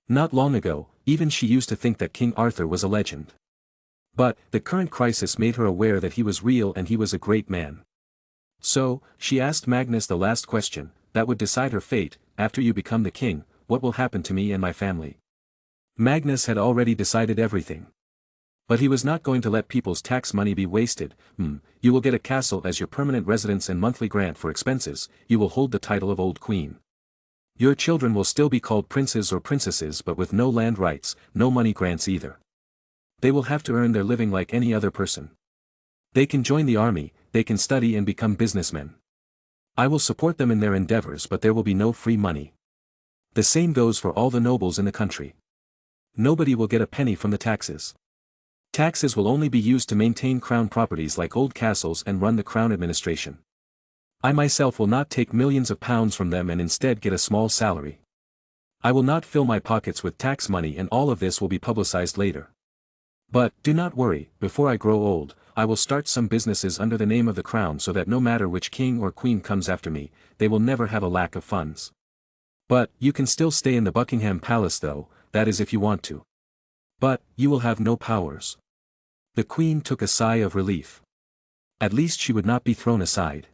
Not long ago, even she used to think that King Arthur was a legend. But, the current crisis made her aware that he was real and he was a great man. So, she asked Magnus the last question, that would decide her fate: after you become the king, what will happen to me and my family? Magnus had already decided everything. But he was not going to let people's tax money be wasted. You will get a castle as your permanent residence and monthly grant for expenses, you will hold the title of Old Queen. Your children will still be called princes or princesses but with no land rights, no money grants either. They will have to earn their living like any other person. They can join the army, they can study and become businessmen. I will support them in their endeavors, but there will be no free money. The same goes for all the nobles in the country. Nobody will get a penny from the taxes. Taxes will only be used to maintain crown properties like old castles and run the crown administration. I myself will not take millions of pounds from them and instead get a small salary. I will not fill my pockets with tax money, and all of this will be publicized later. But, do not worry, before I grow old, I will start some businesses under the name of the crown so that no matter which king or queen comes after me, they will never have a lack of funds. But, you can still stay in the Buckingham Palace though, that is if you want to. But, you will have no powers. The Queen took a sigh of relief. At least she would not be thrown aside.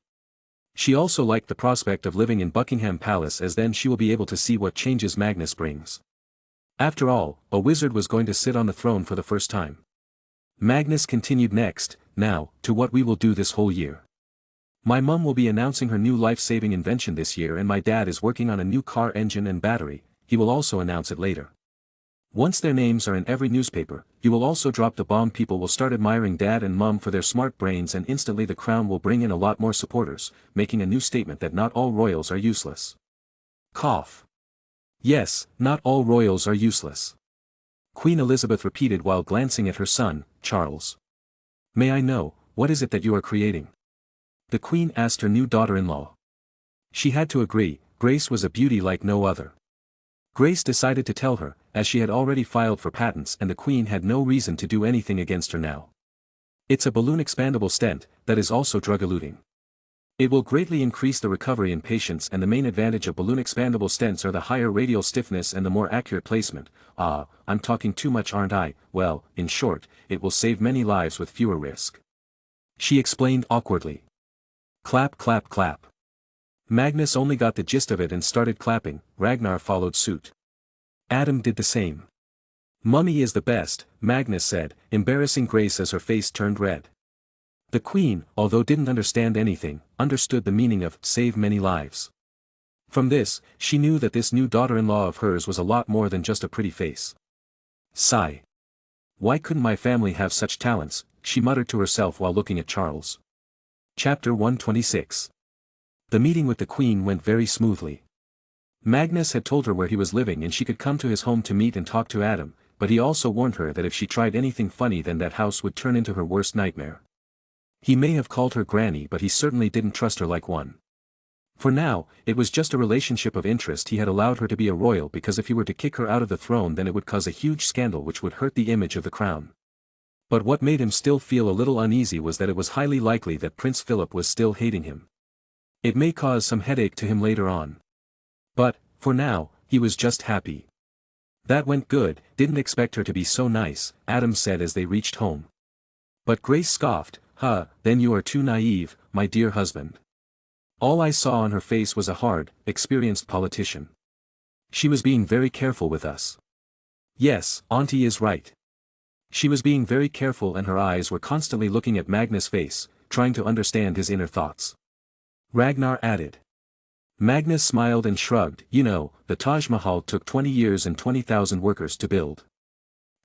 She also liked the prospect of living in Buckingham Palace, as then she will be able to see what changes Magnus brings. After all, a wizard was going to sit on the throne for the first time. Magnus continued next, now, to what we will do this whole year. My mum will be announcing her new life-saving invention this year, and my dad is working on a new car engine and battery, he will also announce it later. Once their names are in every newspaper, he will also drop the bomb. People will start admiring Dad and Mum for their smart brains, and instantly the crown will bring in a lot more supporters, making a new statement that not all royals are useless. Cough. Yes, not all royals are useless. Queen Elizabeth repeated while glancing at her son, Charles. May I know, what is it that you are creating? The Queen asked her new daughter-in-law. She had to agree, Grace was a beauty like no other. Grace decided to tell her, as she had already filed for patents and the Queen had no reason to do anything against her now. It's a balloon expandable stent, that is also drug-eluting. It will greatly increase the recovery in patients, and the main advantage of balloon expandable stents are the higher radial stiffness and the more accurate placement. I'm talking too much, aren't I? Well, in short, it will save many lives with fewer risk. She explained awkwardly. Clap, clap, clap. Magnus only got the gist of it and started clapping. Ragnar followed suit. Adam did the same. Mummy is the best, Magnus said, embarrassing Grace as her face turned red. The Queen, although didn't understand anything, understood the meaning of save many lives. From this, she knew that this new daughter-in-law of hers was a lot more than just a pretty face. Sigh. Why couldn't my family have such talents, she muttered to herself while looking at Charles. Chapter 126. The meeting with the Queen went very smoothly. Magnus had told her where he was living and she could come to his home to meet and talk to Adam, but he also warned her that if she tried anything funny then that house would turn into her worst nightmare. He may have called her Granny, but he certainly didn't trust her like one. For now, it was just a relationship of interest. He had allowed her to be a royal because if he were to kick her out of the throne then it would cause a huge scandal which would hurt the image of the crown. But what made him still feel a little uneasy was that it was highly likely that Prince Philip was still hating him. It may cause some headache to him later on. But, for now, he was just happy. That went good. Didn't expect her to be so nice, Adam said as they reached home. But Grace scoffed, then you are too naive, my dear husband. All I saw on her face was a hard, experienced politician. She was being very careful with us. Yes, Auntie is right. She was being very careful and her eyes were constantly looking at Magnus' face, trying to understand his inner thoughts. Ragnar added. Magnus smiled and shrugged. You know, the Taj Mahal took 20 years and 20,000 workers to build.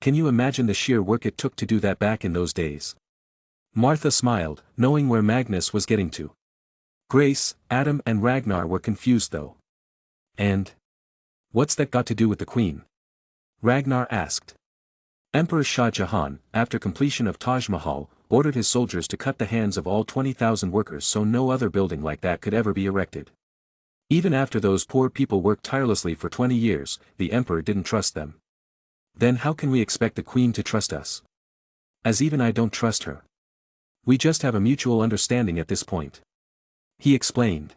Can you imagine the sheer work it took to do that back in those days? Martha smiled, knowing where Magnus was getting to. Grace, Adam and Ragnar were confused though. And? What's that got to do with the Queen? Ragnar asked. Emperor Shah Jahan, after completion of Taj Mahal, ordered his soldiers to cut the hands of all 20,000 workers so no other building like that could ever be erected. Even after those poor people worked tirelessly for 20 years, the emperor didn't trust them. Then how can we expect the Queen to trust us? As even I don't trust her. We just have a mutual understanding at this point. He explained.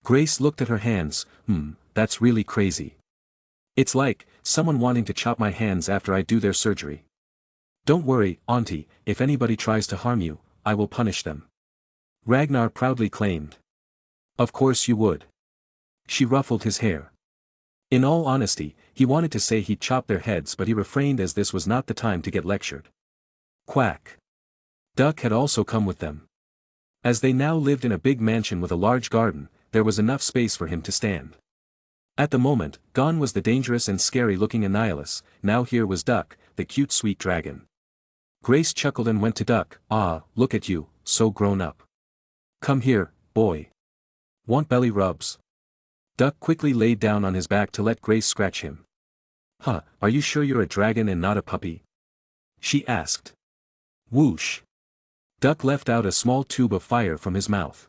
Grace looked at her hands. That's really crazy. It's like someone wanting to chop my hands after I do their surgery. Don't worry, Auntie, if anybody tries to harm you, I will punish them. Ragnar proudly claimed. Of course you would. She ruffled his hair. In all honesty, he wanted to say he'd chop their heads but he refrained as this was not the time to get lectured. Quack. Duck had also come with them. As they now lived in a big mansion with a large garden, there was enough space for him to stand. At the moment, gone was the dangerous and scary-looking Annihilus, now here was Duck, the cute sweet dragon. Grace chuckled and went to Duck. Ah, look at you, so grown up. Come here, boy. Want belly rubs? Duck quickly laid down on his back to let Grace scratch him. Huh, are you sure you're a dragon and not a puppy? She asked. Whoosh. Duck left out a small tube of fire from his mouth.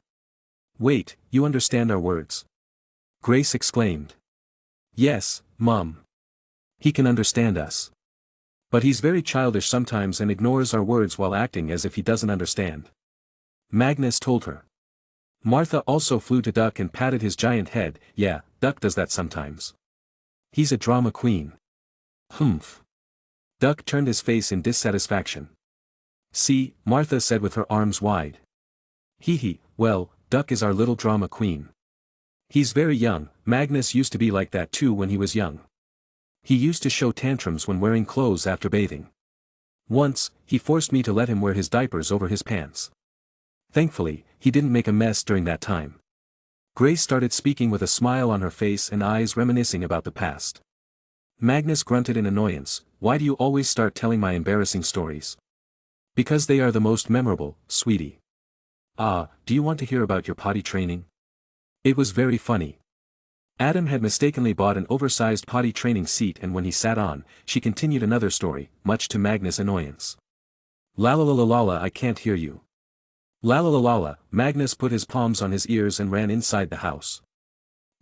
Wait, you understand our words? Grace exclaimed. Yes, Mum. He can understand us. But he's very childish sometimes and ignores our words while acting as if he doesn't understand. Magnus told her. Martha also flew to Duck and patted his giant head. Yeah, Duck does that sometimes. He's a drama queen. Humph. Duck turned his face in dissatisfaction. See, Martha said with her arms wide. Hee, well, Duck is our little drama queen. He's very young. Magnus used to be like that too when he was young. He used to show tantrums when wearing clothes after bathing. Once, he forced me to let him wear his diapers over his pants. Thankfully, he didn't make a mess during that time. Grace started speaking with a smile on her face and eyes reminiscing about the past. Magnus grunted in annoyance. Why do you always start telling my embarrassing stories? Because they are the most memorable, sweetie. Ah, do you want to hear about your potty training? It was very funny. Adam had mistakenly bought an oversized potty training seat and when he sat on, she continued another story, much to Magnus' annoyance. La la la la la la, I can't hear you. La la la la la, Magnus put his palms on his ears and ran inside the house.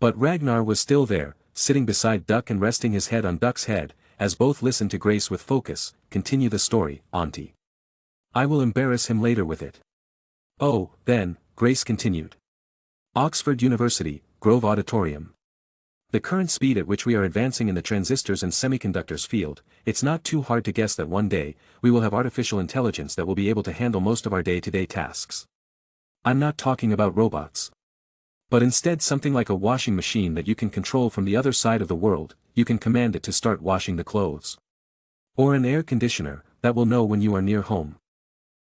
But Ragnar was still there, sitting beside Duck and resting his head on Duck's head, as both listened to Grace with focus. Continue the story, Auntie. I will embarrass him later with it. Oh, then, Grace continued. Oxford University, Grove Auditorium. The current speed at which we are advancing in the transistors and semiconductors field, it's not too hard to guess that one day, we will have artificial intelligence that will be able to handle most of our day-to-day tasks. I'm not talking about robots. But instead something like a washing machine that you can control from the other side of the world, you can command it to start washing the clothes. Or an air conditioner, that will know when you are near home.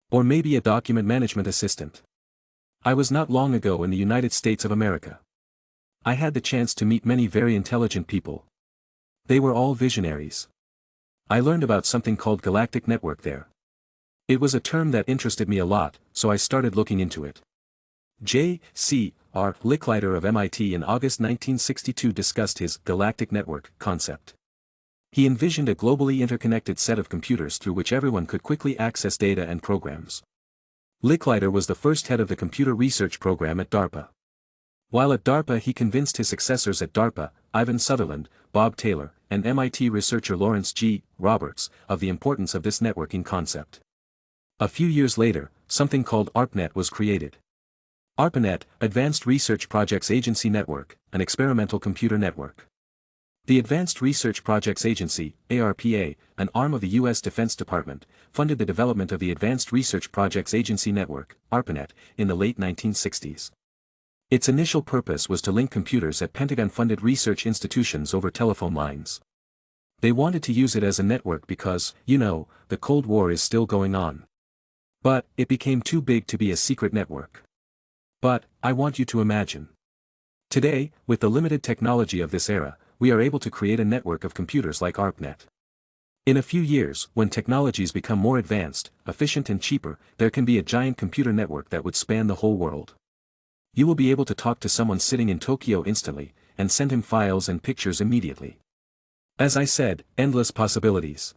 Or maybe a document management assistant. I was not long ago in the United States of America. I had the chance to meet many very intelligent people. They were all visionaries. I learned about something called galactic network there. It was a term that interested me a lot, so I started looking into it. J.C.R. Licklider of MIT in August 1962 discussed his galactic network concept. He envisioned a globally interconnected set of computers through which everyone could quickly access data and programs. Licklider was the first head of the computer research program at DARPA. While at DARPA he convinced his successors at DARPA, Ivan Sutherland, Bob Taylor, and MIT researcher Lawrence G. Roberts, of the importance of this networking concept. A few years later, something called ARPANET was created. ARPANET, Advanced Research Projects Agency Network, an experimental computer network. The Advanced Research Projects Agency, ARPA, an arm of the U.S. Defense Department, funded the development of the Advanced Research Projects Agency Network, ARPANET, in the late 1960s. Its initial purpose was to link computers at Pentagon-funded research institutions over telephone lines. They wanted to use it as a network because, the Cold War is still going on. But, it became too big to be a secret network. But, I want you to imagine. Today, with the limited technology of this era, we are able to create a network of computers like ARPANET. In a few years, when technologies become more advanced, efficient and cheaper, there can be a giant computer network that would span the whole world. You will be able to talk to someone sitting in Tokyo instantly, and send him files and pictures immediately. As I said, endless possibilities.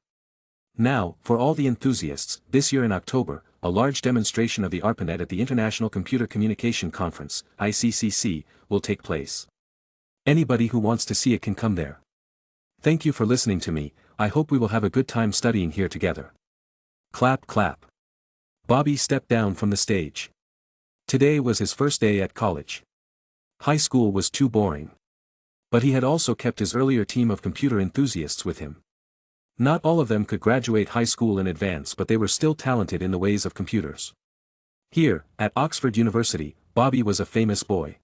Now, for all the enthusiasts, this year in October, a large demonstration of the ARPANET at the International Computer Communication Conference, ICCC, will take place. Anybody who wants to see it can come there. Thank you for listening to me. I hope we will have a good time studying here together. Clap clap. Bobby stepped down from the stage. Today was his first day at college. High school was too boring. But he had also kept his earlier team of computer enthusiasts with him. Not all of them could graduate high school in advance, but they were still talented in the ways of computers. Here, at Oxford University, Bobby was a famous boy.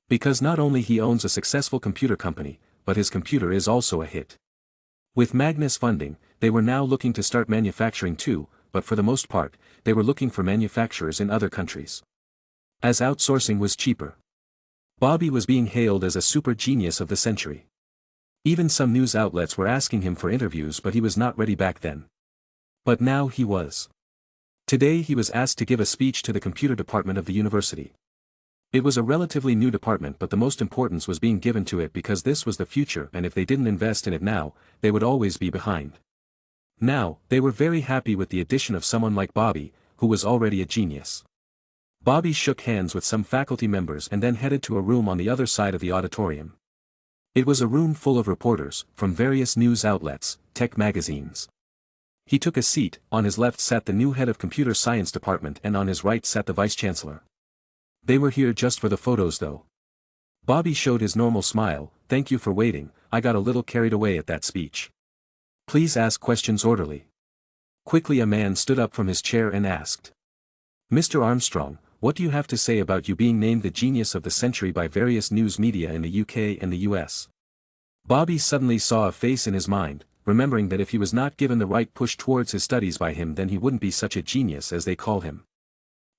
Because not only he owns a successful computer company, but his computer is also a hit. With Magnus funding, they were now looking to start manufacturing too, but for the most part, they were looking for manufacturers in other countries. As outsourcing was cheaper. Bobby was being hailed as a super genius of the century. Even some news outlets were asking him for interviews, but he was not ready back then. But now he was. Today he was asked to give a speech to the computer department of the university. It was a relatively new department, but the most importance was being given to it because this was the future, and if they didn't invest in it now, they would always be behind. Now, they were very happy with the addition of someone like Bobby, who was already a genius. Bobby shook hands with some faculty members and then headed to a room on the other side of the auditorium. It was a room full of reporters, from various news outlets, tech magazines. He took a seat. On his left sat the new head of computer science department and on his right sat the vice-chancellor. They were here just for the photos though. Bobby showed his normal smile. Thank you for waiting, I got a little carried away at that speech. Please ask questions orderly. Quickly a man stood up from his chair and asked. Mr. Armstrong, what do you have to say about you being named the genius of the century by various news media in the UK and the US? Bobby suddenly saw a face in his mind, remembering that if he was not given the right push towards his studies by him, then he wouldn't be such a genius as they call him.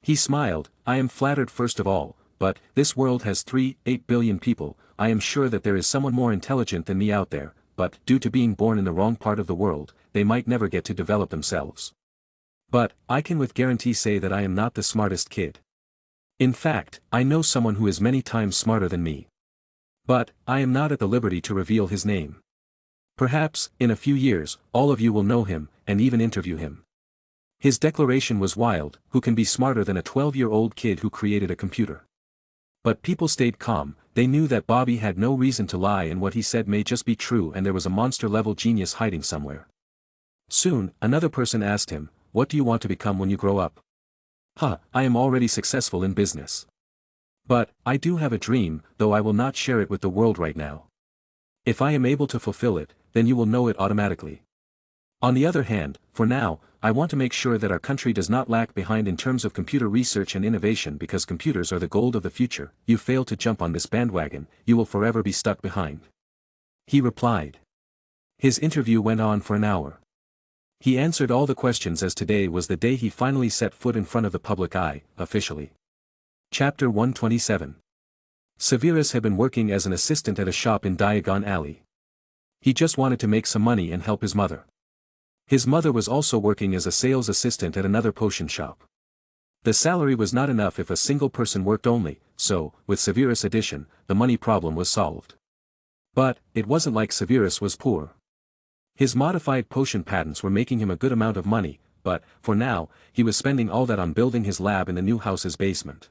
He smiled. I am flattered first of all, but this world has 8 billion people. I am sure that there is someone more intelligent than me out there, but due to being born in the wrong part of the world, they might never get to develop themselves. But I can with guarantee say that I am not the smartest kid. In fact, I know someone who is many times smarter than me. But I am not at the liberty to reveal his name. Perhaps, in a few years, all of you will know him, and even interview him. His declaration was wild. Who can be smarter than a 12-year-old kid who created a computer? But people stayed calm. They knew that Bobby had no reason to lie and what he said may just be true, and there was a monster-level genius hiding somewhere. Soon, another person asked him, what do you want to become when you grow up? I am already successful in business. But, I do have a dream, though I will not share it with the world right now. If I am able to fulfill it, then you will know it automatically. On the other hand, for now, I want to make sure that our country does not lag behind in terms of computer research and innovation, because computers are the gold of the future. You fail to jump on this bandwagon, you will forever be stuck behind. He replied. His interview went on for an hour. He answered all the questions as today was the day he finally set foot in front of the public eye, officially. Chapter 127. Severus had been working as an assistant at a shop in Diagon Alley. He just wanted to make some money and help his mother. His mother was also working as a sales assistant at another potion shop. The salary was not enough if a single person worked only, so, with Severus' addition, the money problem was solved. But, it wasn't like Severus was poor. His modified potion patents were making him a good amount of money, but, for now, he was spending all that on building his lab in the new house's basement.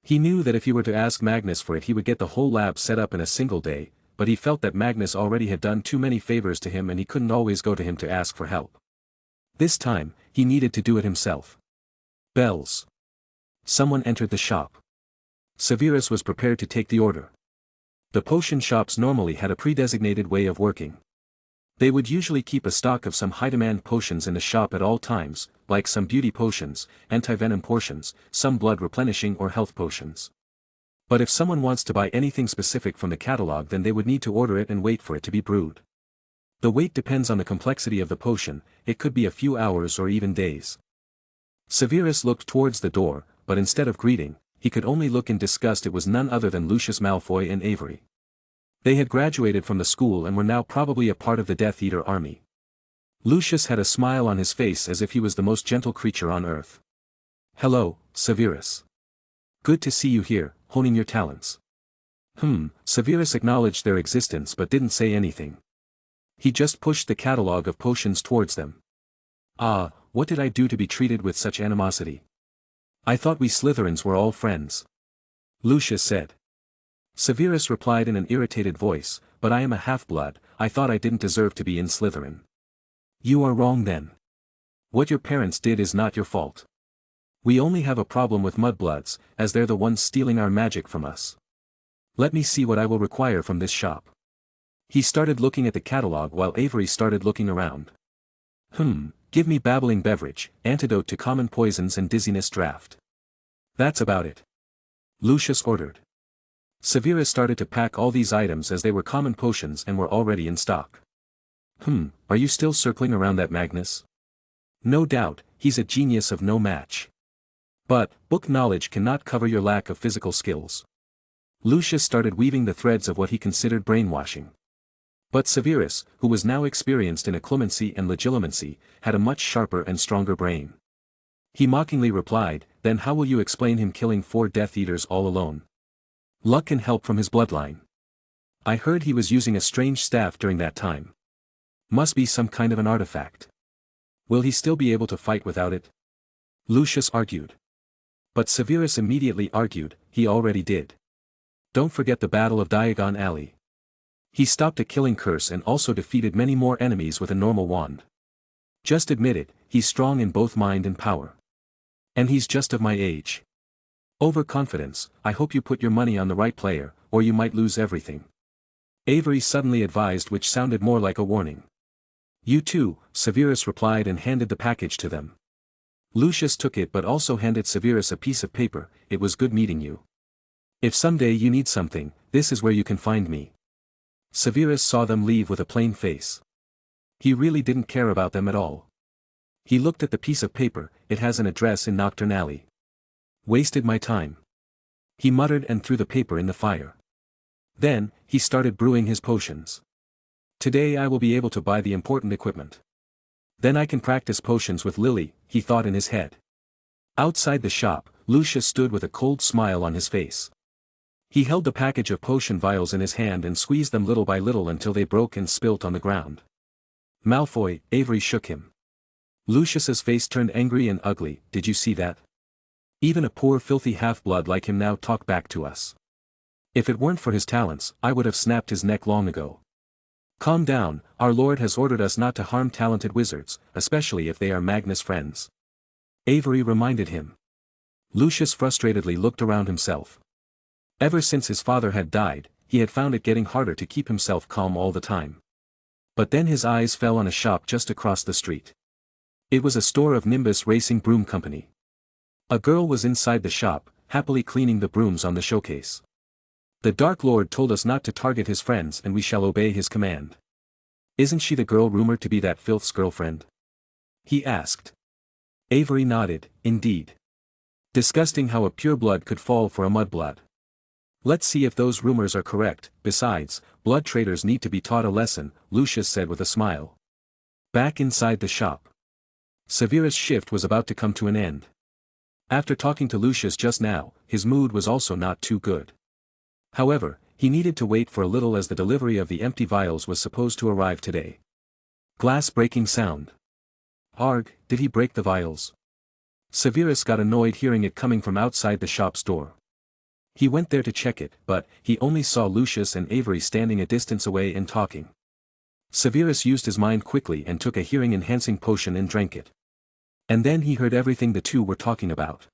He knew that if he were to ask Magnus for it he would get the whole lab set up in a single day, but he felt that Magnus already had done too many favors to him and he couldn't always go to him to ask for help. This time, he needed to do it himself. Bells. Someone entered the shop. Severus was prepared to take the order. The potion shops normally had a pre-designated way of working. They would usually keep a stock of some high-demand potions in the shop at all times, like some beauty potions, anti-venom potions, some blood replenishing or health potions. But if someone wants to buy anything specific from the catalog, then they would need to order it and wait for it to be brewed. The wait depends on the complexity of the potion, it could be a few hours or even days. Severus looked towards the door, but instead of greeting, he could only look in disgust. It was none other than Lucius Malfoy and Avery. They had graduated from the school and were now probably a part of the Death Eater army. Lucius had a smile on his face as if he was the most gentle creature on earth. Hello, Severus. Good to see you here, honing your talents. Severus acknowledged their existence but didn't say anything. He just pushed the catalogue of potions towards them. Ah, what did I do to be treated with such animosity? I thought we Slytherins were all friends. Lucius said. Severus replied in an irritated voice, but I am a half-blood, I thought I didn't deserve to be in Slytherin. You are wrong then. What your parents did is not your fault. We only have a problem with mudbloods, as they're the ones stealing our magic from us. Let me see what I will require from this shop. He started looking at the catalogue while Avery started looking around. Give me babbling beverage, antidote to common poisons and dizziness draught. That's about it. Lucius ordered. Severus started to pack all these items as they were common potions and were already in stock. Are you still circling around that Magnus? No doubt, he's a genius of no match. But, book knowledge cannot cover your lack of physical skills. Lucius started weaving the threads of what he considered brainwashing. But Severus, who was now experienced in occlumency and legilimency, had a much sharper and stronger brain. He mockingly replied, then how will you explain him killing 4 Death Eaters all alone? Luck and help from his bloodline. I heard he was using a strange staff during that time. Must be some kind of an artifact. Will he still be able to fight without it? Lucius argued. But Severus immediately argued, he already did. Don't forget the Battle of Diagon Alley. He stopped a killing curse and also defeated many more enemies with a normal wand. Just admit it, he's strong in both mind and power. And he's just of my age. Overconfidence, I hope you put your money on the right player, or you might lose everything. Avery suddenly advised, which sounded more like a warning. You too, Severus replied and handed the package to them. Lucius took it but also handed Severus a piece of paper. It was good meeting you. If someday you need something, this is where you can find me. Severus saw them leave with a plain face. He really didn't care about them at all. He looked at the piece of paper, it has an address in Nocturne Alley. Wasted my time. He muttered and threw the paper in the fire. Then, he started brewing his potions. Today I will be able to buy the important equipment. Then I can practice potions with Lily, he thought in his head. Outside the shop, Lucius stood with a cold smile on his face. He held the package of potion vials in his hand and squeezed them little by little until they broke and spilt on the ground. Malfoy, Avery shook him. Lucius's face turned angry and ugly, did you see that? Even a poor filthy half-blood like him now talk back to us. If it weren't for his talents, I would have snapped his neck long ago. Calm down, our Lord has ordered us not to harm talented wizards, especially if they are Magnus friends. Avery reminded him. Lucius frustratedly looked around himself. Ever since his father had died, he had found it getting harder to keep himself calm all the time. But then his eyes fell on a shop just across the street. It was a store of Nimbus Racing Broom Company. A girl was inside the shop, happily cleaning the brooms on the showcase. The Dark Lord told us not to target his friends and we shall obey his command. Isn't she the girl rumored to be that filth's girlfriend? He asked. Avery nodded, indeed. Disgusting how a pureblood could fall for a mudblood. Let's see if those rumors are correct. Besides, blood traders need to be taught a lesson, Lucius said with a smile. Back inside the shop. Severus' shift was about to come to an end. After talking to Lucius just now, his mood was also not too good. However, he needed to wait for a little as the delivery of the empty vials was supposed to arrive today. Glass breaking sound. Arg, did he break the vials? Severus got annoyed hearing it coming from outside the shop's door. He went there to check it, but he only saw Lucius and Avery standing a distance away and talking. Severus used his mind quickly and took a hearing-enhancing potion and drank it. And then he heard everything the two were talking about.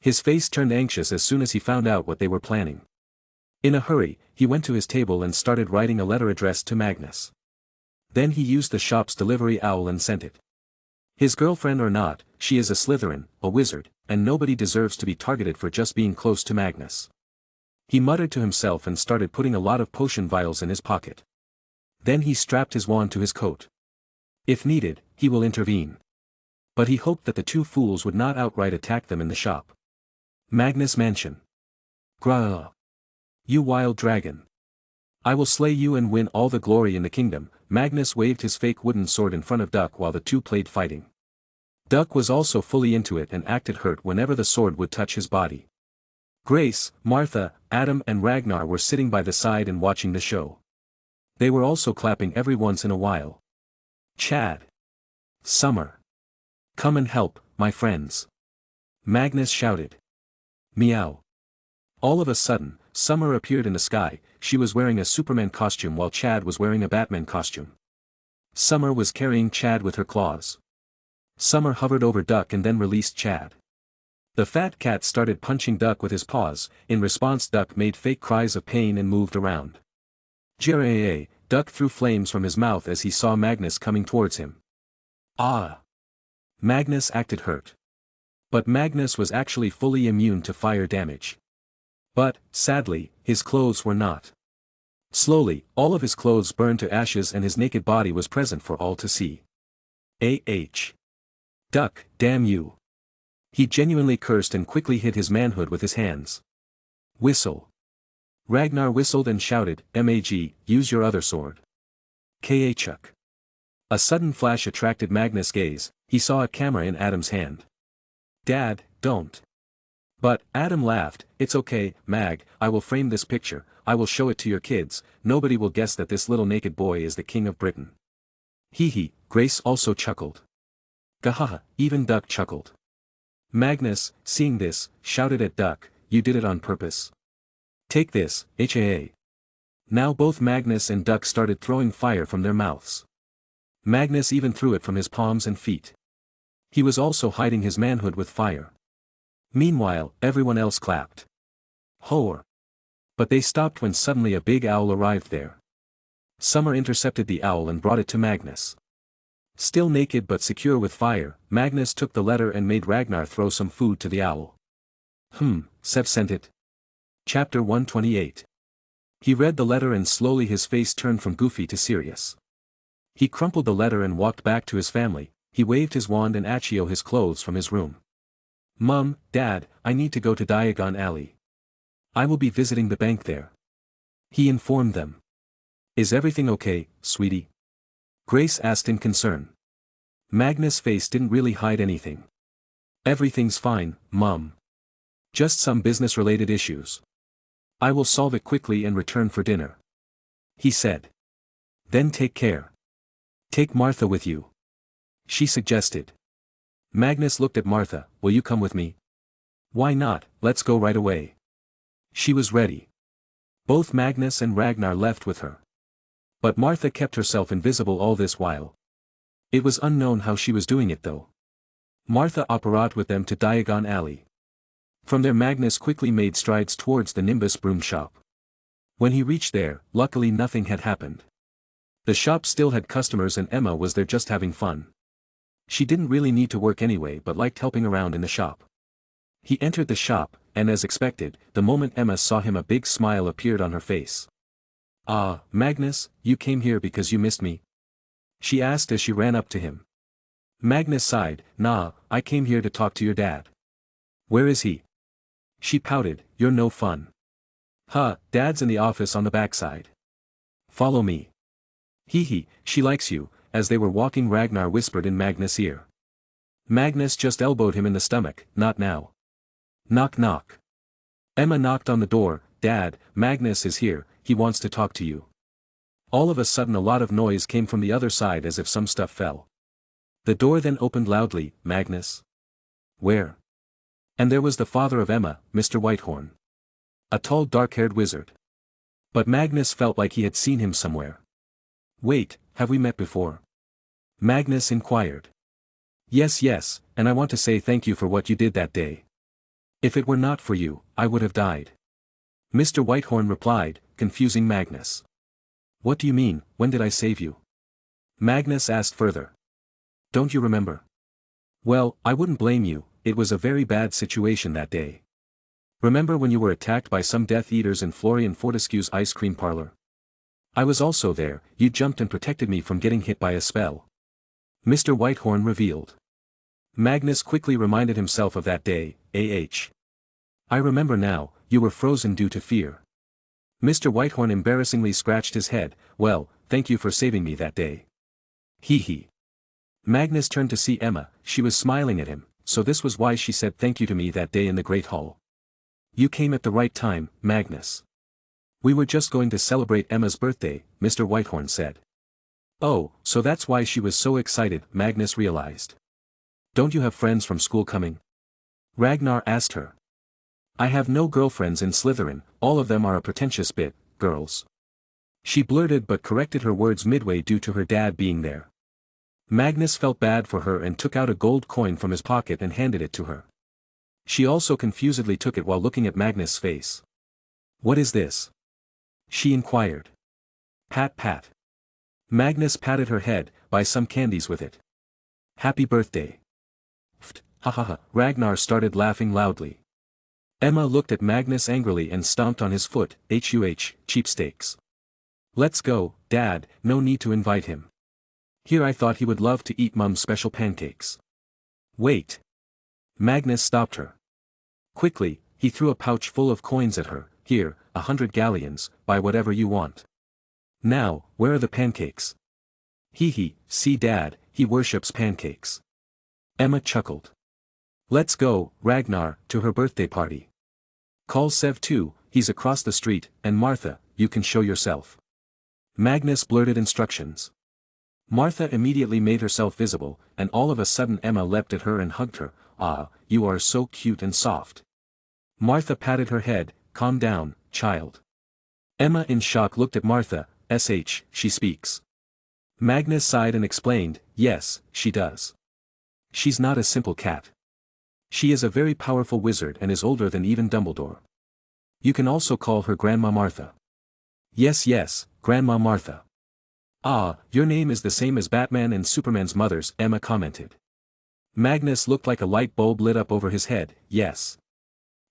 His face turned anxious as soon as he found out what they were planning. In a hurry, he went to his table and started writing a letter addressed to Magnus. Then he used the shop's delivery owl and sent it. His girlfriend or not, she is a Slytherin, a wizard, and nobody deserves to be targeted for just being close to Magnus. He muttered to himself and started putting a lot of potion vials in his pocket. Then he strapped his wand to his coat. If needed, he will intervene. But he hoped that the two fools would not outright attack them in the shop. Magnus Mansion. Grah! You wild dragon! I will slay you and win all the glory in the kingdom. Magnus waved his fake wooden sword in front of Duck while the two played fighting. Duck was also fully into it and acted hurt whenever the sword would touch his body. Grace, Martha, Adam and Ragnar were sitting by the side and watching the show. They were also clapping every once in a while. Chad. Summer. Come and help, my friends. Magnus shouted. Meow. All of a sudden, Summer appeared in the sky. She was wearing a Superman costume while Chad was wearing a Batman costume. Summer was carrying Chad with her claws. Summer hovered over Duck and then released Chad. The fat cat started punching Duck with his paws. In response, Duck made fake cries of pain and moved around. Jraa, Duck threw flames from his mouth as he saw Magnus coming towards him. Ah! Magnus acted hurt. But Magnus was actually fully immune to fire damage. But, sadly, his clothes were not. Slowly, all of his clothes burned to ashes and his naked body was present for all to see. Duck, damn you. He genuinely cursed and quickly hid his manhood with his hands. Whistle. Ragnar whistled and shouted, Mag, use your other sword. Chuck. A sudden flash attracted Magnus' gaze. He saw a camera in Adam's hand. Dad, don't. But, Adam laughed, it's okay, Mag, I will frame this picture, I will show it to your kids, nobody will guess that this little naked boy is the king of Britain. Hee, Grace also chuckled. Gahaha, even Duck chuckled. Magnus, seeing this, shouted at Duck, you did it on purpose. Take this, HAA. Now both Magnus and Duck started throwing fire from their mouths. Magnus even threw it from his palms and feet. He was also hiding his manhood with fire. Meanwhile, everyone else clapped. Hoor! But they stopped when suddenly a big owl arrived there. Summer intercepted the owl and brought it to Magnus. Still naked but secure with fire, Magnus took the letter and made Ragnar throw some food to the owl. Sev sent it. Chapter 128. He read the letter and slowly his face turned from goofy to serious. He crumpled the letter and walked back to his family. He waved his wand and Accio his clothes from his room. Mum, Dad, I need to go to Diagon Alley. I will be visiting the bank there. He informed them. Is everything okay, sweetie? Grace asked in concern. Magnus' face didn't really hide anything. Everything's fine, Mum. Just some business-related issues. I will solve it quickly and return for dinner. He said. Then take care. Take Martha with you. She suggested. Magnus looked at Martha, will you come with me? Why not, let's go right away. She was ready. Both Magnus and Ragnar left with her. But Martha kept herself invisible all this while. It was unknown how she was doing it though. Martha operated with them to Diagon Alley. From there Magnus quickly made strides towards the Nimbus broom shop. When he reached there, luckily nothing had happened. The shop still had customers and Emma was there just having fun. She didn't really need to work anyway but liked helping around in the shop. He entered the shop, and as expected, the moment Emma saw him a big smile appeared on her face. Ah, Magnus, you came here because you missed me? She asked as she ran up to him. Magnus sighed, nah, I came here to talk to your dad. Where is he? She pouted, you're no fun. Huh, Dad's in the office on the backside. Follow me. Hee, she likes you. As they were walking Ragnar whispered in Magnus' ear. Magnus just elbowed him in the stomach, not now. Knock knock. Emma knocked on the door, Dad, Magnus is here, he wants to talk to you. All of a sudden a lot of noise came from the other side as if some stuff fell. The door then opened loudly, Magnus? Where? And there was the father of Emma, Mr. Whitehorn. A tall dark-haired wizard. But Magnus felt like he had seen him somewhere. Wait, have we met before? Magnus inquired. Yes, and I want to say thank you for what you did that day. If it were not for you, I would have died. Mr. Whitehorn replied, confusing Magnus. What do you mean, when did I save you? Magnus asked further. Don't you remember? Well, I wouldn't blame you, it was a very bad situation that day. Remember when you were attacked by some Death Eaters in Florian Fortescue's ice cream parlor? I was also there, you jumped and protected me from getting hit by a spell. Mr. Whitehorn revealed. Magnus quickly reminded himself of that day, I remember now, you were frozen due to fear. Mr. Whitehorn embarrassingly scratched his head, well, thank you for saving me that day. Hee. Magnus turned to see Emma, she was smiling at him, so this was why she said thank you to me that day in the Great Hall. You came at the right time, Magnus. We were just going to celebrate Emma's birthday, Mr. Whitehorn said. Oh, so that's why she was so excited, Magnus realized. Don't you have friends from school coming? Ragnar asked her. I have no girlfriends in Slytherin, all of them are a pretentious bit, girls. She blurted but corrected her words midway due to her dad being there. Magnus felt bad for her and took out a gold coin from his pocket and handed it to her. She also confusedly took it while looking at Magnus' face. What is this? She inquired. Pat pat. Magnus patted her head, buy some candies with it. Happy birthday. Pfft, ha ha ha, Ragnar started laughing loudly. Emma looked at Magnus angrily and stomped on his foot, cheapsteaks. Let's go, Dad, no need to invite him. Here I thought he would love to eat Mum's special pancakes. Wait. Magnus stopped her. Quickly, he threw a pouch full of coins at her, here, 100 galleons, buy whatever you want. Now, where are the pancakes? See Dad, he worships pancakes. Emma chuckled. Let's go, Ragnar, to her birthday party. Call Sev too, he's across the street, and Martha, you can show yourself. Magnus blurted instructions. Martha immediately made herself visible, and all of a sudden Emma leapt at her and hugged her. Ah, you are so cute and soft. Martha patted her head, calm down, child. Emma in shock looked at Martha, she speaks. Magnus sighed and explained, yes, she does. She's not a simple cat. She is a very powerful wizard and is older than even Dumbledore. You can also call her Grandma Martha. Yes, Grandma Martha. Ah, your name is the same as Batman and Superman's mother's, Emma commented. Magnus looked like a light bulb lit up over his head, yes.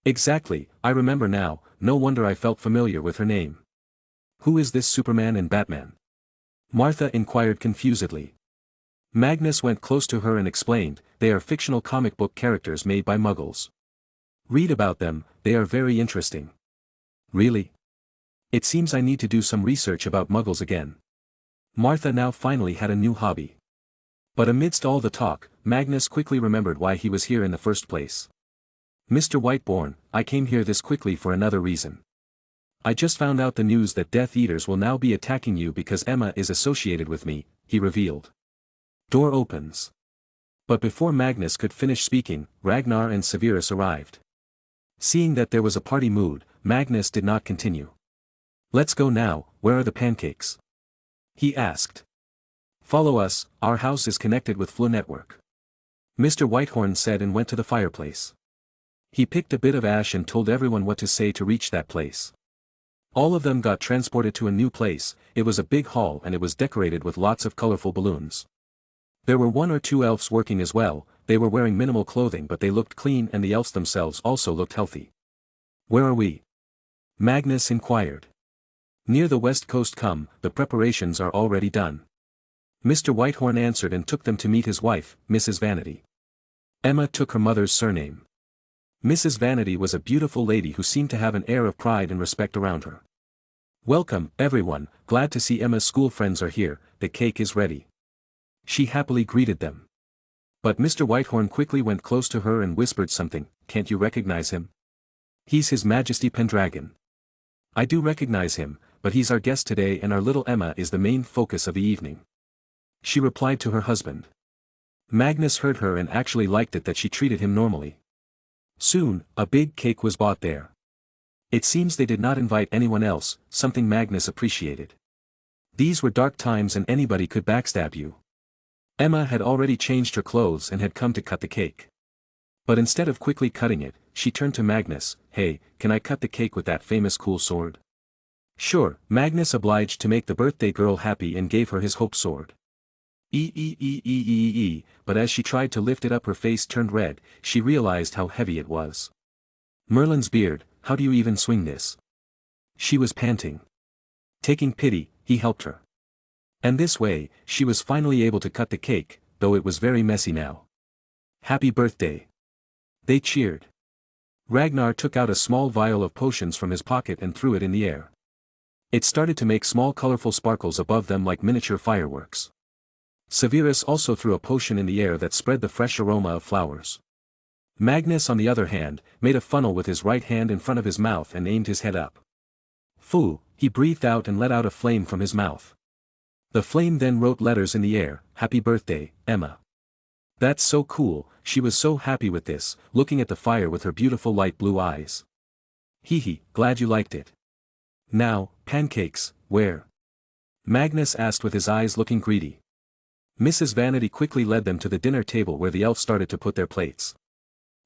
Exactly, I remember now, no wonder I felt familiar with her name. Who is this Superman and Batman? Martha inquired confusedly. Magnus went close to her and explained, they are fictional comic book characters made by Muggles. Read about them, they are very interesting. Really? It seems I need to do some research about Muggles again. Martha now finally had a new hobby. But amidst all the talk, Magnus quickly remembered why he was here in the first place. Mr. Whiteborn, I came here this quickly for another reason. I just found out the news that Death Eaters will now be attacking you because Emma is associated with me, he revealed. Door opens. But before Magnus could finish speaking, Ragnar and Severus arrived. Seeing that there was a party mood, Magnus did not continue. Let's go now, where are the pancakes? He asked. Follow us, our house is connected with Flu Network. Mr. Whitehorn said and went to the fireplace. He picked a bit of ash and told everyone what to say to reach that place. All of them got transported to a new place. It was a big hall and it was decorated with lots of colorful balloons. There were 1 or 2 elves working as well. They were wearing minimal clothing but they looked clean and the elves themselves also looked healthy. Where are we? Magnus inquired. Near the west coast come, the preparations are already done. Mr. Whitehorn answered and took them to meet his wife, Mrs. Vanity. Emma took her mother's surname. Mrs. Vanity was a beautiful lady who seemed to have an air of pride and respect around her. Welcome, everyone, glad to see Emma's school friends are here, the cake is ready. She happily greeted them. But Mr. Whitehorn quickly went close to her and whispered something, can't you recognize him? He's His Majesty Pendragon. I do recognize him, but he's our guest today and our little Emma is the main focus of the evening. She replied to her husband. Magnus heard her and actually liked it that she treated him normally. Soon, a big cake was bought there. It seems they did not invite anyone else, something Magnus appreciated. These were dark times and anybody could backstab you. Emma had already changed her clothes and had come to cut the cake. But instead of quickly cutting it, she turned to Magnus, hey, can I cut the cake with that famous cool sword? Sure, Magnus obliged to make the birthday girl happy and gave her his hope sword. But as she tried to lift it up her face turned red, she realized how heavy it was. Merlin's beard, how do you even swing this? She was panting. Taking pity, he helped her. And this way, she was finally able to cut the cake, though it was very messy now. Happy birthday. They cheered. Ragnar took out a small vial of potions from his pocket and threw it in the air. It started to make small colorful sparkles above them like miniature fireworks. Severus also threw a potion in the air that spread the fresh aroma of flowers. Magnus on the other hand, made a funnel with his right hand in front of his mouth and aimed his head up. Phoo, he breathed out and let out a flame from his mouth. The flame then wrote letters in the air, "Happy birthday, Emma." That's so cool, she was so happy with this, looking at the fire with her beautiful light blue eyes. Hee, glad you liked it. Now, pancakes, where? Magnus asked with his eyes looking greedy. Mrs. Vanity quickly led them to the dinner table where the elf started to put their plates.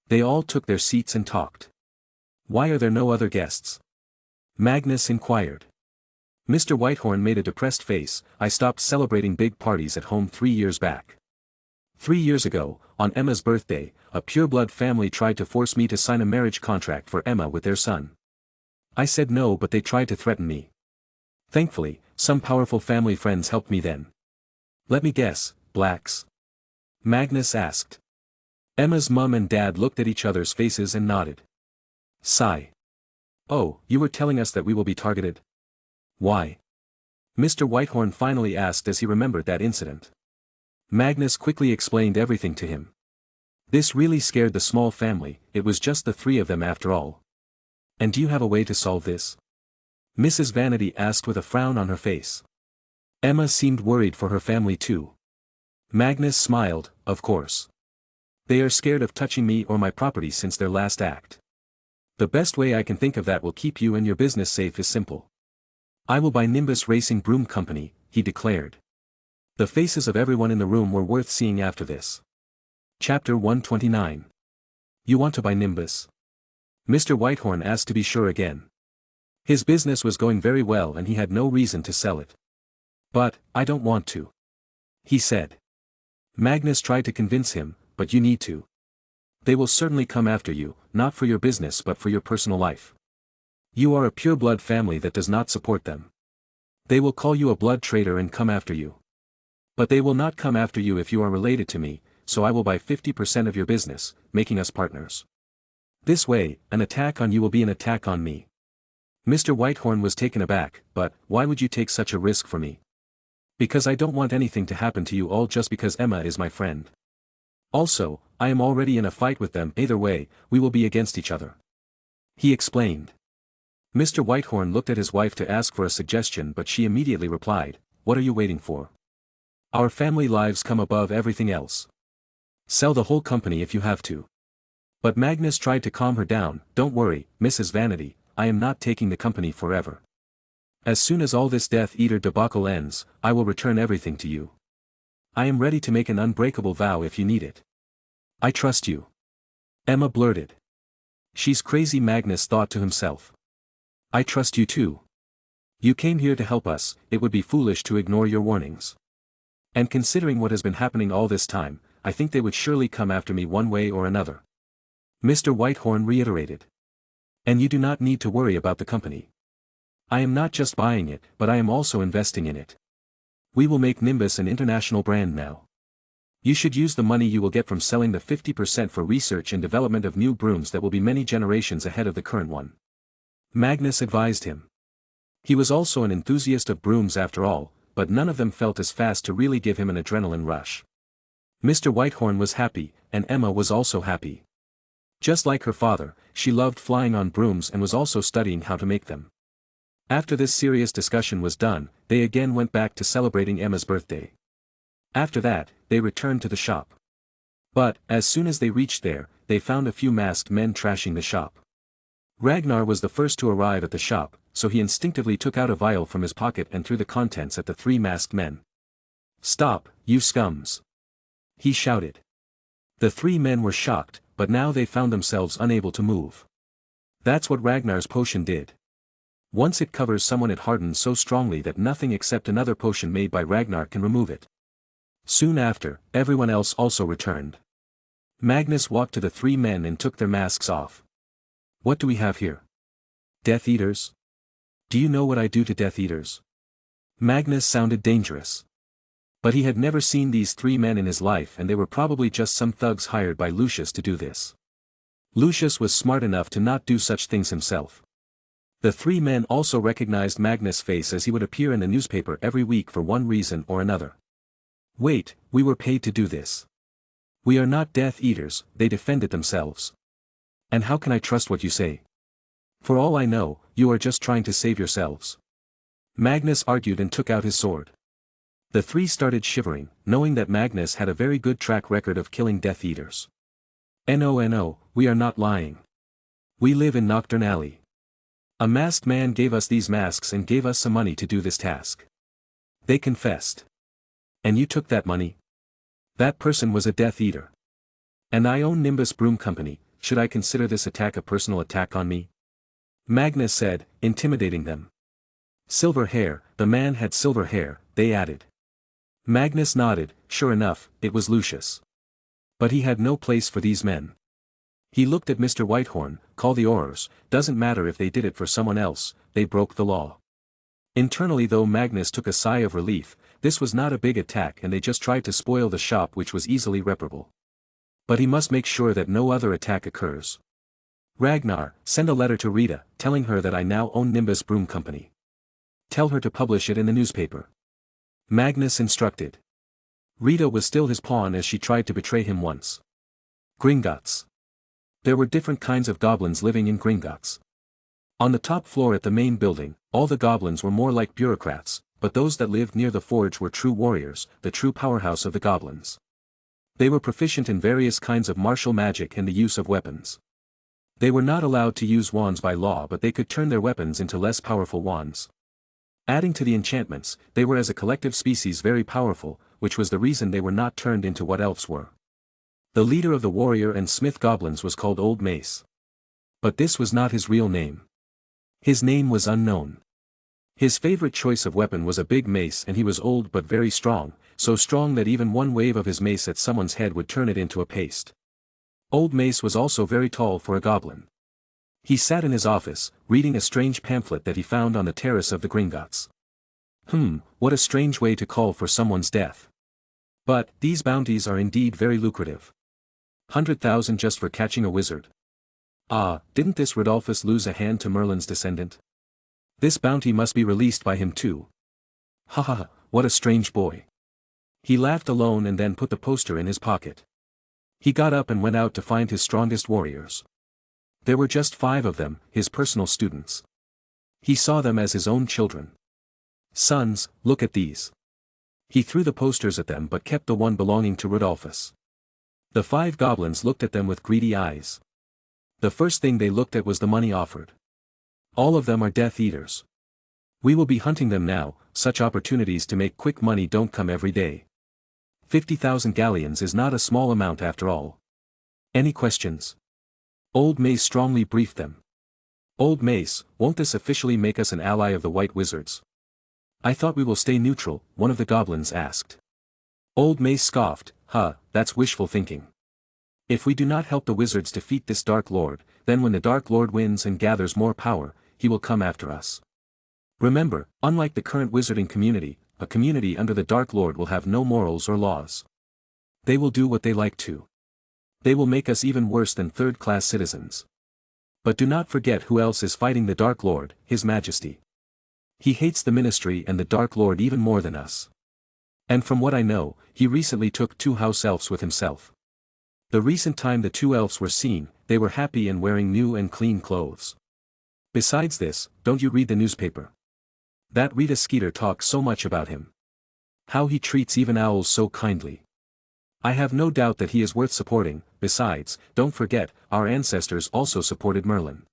They all took their seats and talked. Why are there no other guests? Magnus inquired. Mr. Whitehorn made a depressed face. I stopped celebrating big parties at home 3 years back. 3 years ago, on Emma's birthday, a pureblood family tried to force me to sign a marriage contract for Emma with their son. I said no, but they tried to threaten me. Thankfully, some powerful family friends helped me then. Let me guess, blacks? Magnus asked. Emma's mum and dad looked at each other's faces and nodded. Sigh. Oh, you were telling us that we will be targeted? Why? Mr. Whitehorn finally asked as he remembered that incident. Magnus quickly explained everything to him. This really scared the small family, it was just the 3 of them after all. And do you have a way to solve this? Mrs. Vanity asked with a frown on her face. Emma seemed worried for her family too. Magnus smiled, of course. They are scared of touching me or my property since their last act. The best way I can think of that will keep you and your business safe is simple. I will buy Nimbus Racing Broom Company, he declared. The faces of everyone in the room were worth seeing after this. Chapter 129. You want to buy Nimbus? Mr. Whitehorn asked to be sure again. His business was going very well and he had no reason to sell it. But, I don't want to, he said. Magnus tried to convince him, but you need to. They will certainly come after you, not for your business but for your personal life. You are a pure-blood family that does not support them. They will call you a blood traitor and come after you. But they will not come after you if you are related to me, so I will buy 50% of your business, making us partners. This way, an attack on you will be an attack on me. Mr. Whitehorn was taken aback, but, why would you take such a risk for me? Because I don't want anything to happen to you all just because Emma is my friend. Also, I am already in a fight with them, either way, we will be against each other. He explained. Mr. Whitehorn looked at his wife to ask for a suggestion but she immediately replied, what are you waiting for? Our family lives come above everything else. Sell the whole company if you have to. But Magnus tried to calm her down, don't worry, Mrs. Vanity, I am not taking the company forever. As soon as all this Death Eater debacle ends, I will return everything to you. I am ready to make an unbreakable vow if you need it. I trust you. Emma blurted. She's crazy, Magnus thought to himself. I trust you too. You came here to help us, it would be foolish to ignore your warnings. And considering what has been happening all this time, I think they would surely come after me one way or another. Mr. Whitehorn reiterated. And you do not need to worry about the company. I am not just buying it, but I am also investing in it. We will make Nimbus an international brand now. You should use the money you will get from selling the 50% for research and development of new brooms that will be many generations ahead of the current one. Magnus advised him. He was also an enthusiast of brooms after all, but none of them felt as fast to really give him an adrenaline rush. Mr. Whitehorn was happy, and Emma was also happy. Just like her father, she loved flying on brooms and was also studying how to make them. After this serious discussion was done, they again went back to celebrating Emma's birthday. After that, they returned to the shop. But, as soon as they reached there, they found a few masked men trashing the shop. Ragnar was the first to arrive at the shop, so he instinctively took out a vial from his pocket and threw the contents at the 3 masked men. Stop, you scums! He shouted. The 3 men were shocked, but now they found themselves unable to move. That's what Ragnar's potion did. Once it covers someone it hardens so strongly that nothing except another potion made by Ragnar can remove it. Soon after, everyone else also returned. Magnus walked to the 3 men and took their masks off. What do we have here? Death Eaters? Do you know what I do to Death Eaters? Magnus sounded dangerous. But he had never seen these 3 men in his life and they were probably just some thugs hired by Lucius to do this. Lucius was smart enough to not do such things himself. The 3 men also recognized Magnus' face as he would appear in the newspaper every week for one reason or another. Wait, we were paid to do this. We are not Death Eaters, they defended themselves. And how can I trust what you say? For all I know, you are just trying to save yourselves. Magnus argued and took out his sword. The three started shivering, knowing that Magnus had a very good track record of killing Death Eaters. No, we are not lying. We live in Nocturne Alley. A masked man gave us these masks and gave us some money to do this task. They confessed. And you took that money? That person was a Death Eater. And I own Nimbus Broom Company, should I consider this attack a personal attack on me? Magnus said, intimidating them. Silver hair, the man had silver hair, they added. Magnus nodded, sure enough, it was Lucius. But he had no place for these men. He looked at Mr. Whitehorn, call the Aurors, doesn't matter if they did it for someone else, they broke the law. Internally though Magnus took a sigh of relief, this was not a big attack and they just tried to spoil the shop which was easily reparable. But he must make sure that no other attack occurs. Ragnar, send a letter to Rita, telling her that I now own Nimbus Broom Company. Tell her to publish it in the newspaper. Magnus instructed. Rita was still his pawn as she tried to betray him once. Gringotts. There were different kinds of goblins living in Gringotts. On the top floor at the main building, all the goblins were more like bureaucrats, but those that lived near the forge were true warriors, the true powerhouse of the goblins. They were proficient in various kinds of martial magic and the use of weapons. They were not allowed to use wands by law, but they could turn their weapons into less powerful wands. Adding to the enchantments, they were as a collective species very powerful, which was the reason they were not turned into what elves were. The leader of the warrior and smith goblins was called Old Mace. But this was not his real name. His name was unknown. His favorite choice of weapon was a big mace, and he was old but very strong, so strong that even one wave of his mace at someone's head would turn it into a paste. Old Mace was also very tall for a goblin. He sat in his office, reading a strange pamphlet that he found on the terrace of the Gringotts. What a strange way to call for someone's death. But, these bounties are indeed very lucrative. 100,000 just for catching a wizard. Ah, didn't this Rodolphus lose a hand to Merlin's descendant? This bounty must be released by him too. Ha ha ha, what a strange boy. He laughed alone and then put the poster in his pocket. He got up and went out to find his strongest warriors. There were just 5 of them, his personal students. He saw them as his own children. Sons, look at these. He threw the posters at them but kept the one belonging to Rodolphus. The 5 goblins looked at them with greedy eyes. The first thing they looked at was the money offered. All of them are Death Eaters. We will be hunting them now, such opportunities to make quick money don't come every day. 50,000 galleons is not a small amount after all. Any questions? Old Mace strongly briefed them. Old Mace, won't this officially make us an ally of the White Wizards? I thought we will stay neutral, one of the goblins asked. Old Mace scoffed, that's wishful thinking. If we do not help the wizards defeat this Dark Lord, then when the Dark Lord wins and gathers more power, he will come after us. Remember, unlike the current wizarding community, a community under the Dark Lord will have no morals or laws. They will do what they like to. They will make us even worse than third-class citizens. But do not forget who else is fighting the Dark Lord, His Majesty. He hates the Ministry and the Dark Lord even more than us. And from what I know, he recently took 2 house elves with himself. The recent time the 2 elves were seen, they were happy and wearing new and clean clothes. Besides this, don't you read the newspaper? That Rita Skeeter talks so much about him. How he treats even owls so kindly. I have no doubt that he is worth supporting. Besides, don't forget, our ancestors also supported Merlin.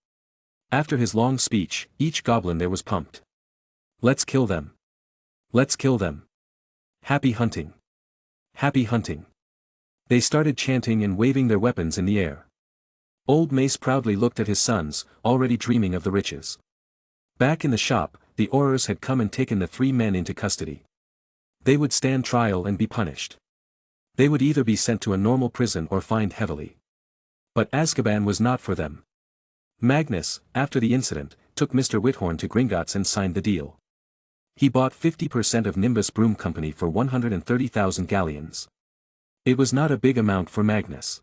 After his long speech, each goblin there was pumped. Let's kill them. Let's kill them. Happy hunting. Happy hunting. They started chanting and waving their weapons in the air. Old Mace proudly looked at his sons, already dreaming of the riches. Back in the shop, the Aurors had come and taken the 3 men into custody. They would stand trial and be punished. They would either be sent to a normal prison or fined heavily. But Azkaban was not for them. Magnus, after the incident, took Mr. Whitehorn to Gringotts and signed the deal. He bought 50% of Nimbus Broom Company for 130,000 galleons. It was not a big amount for Magnus.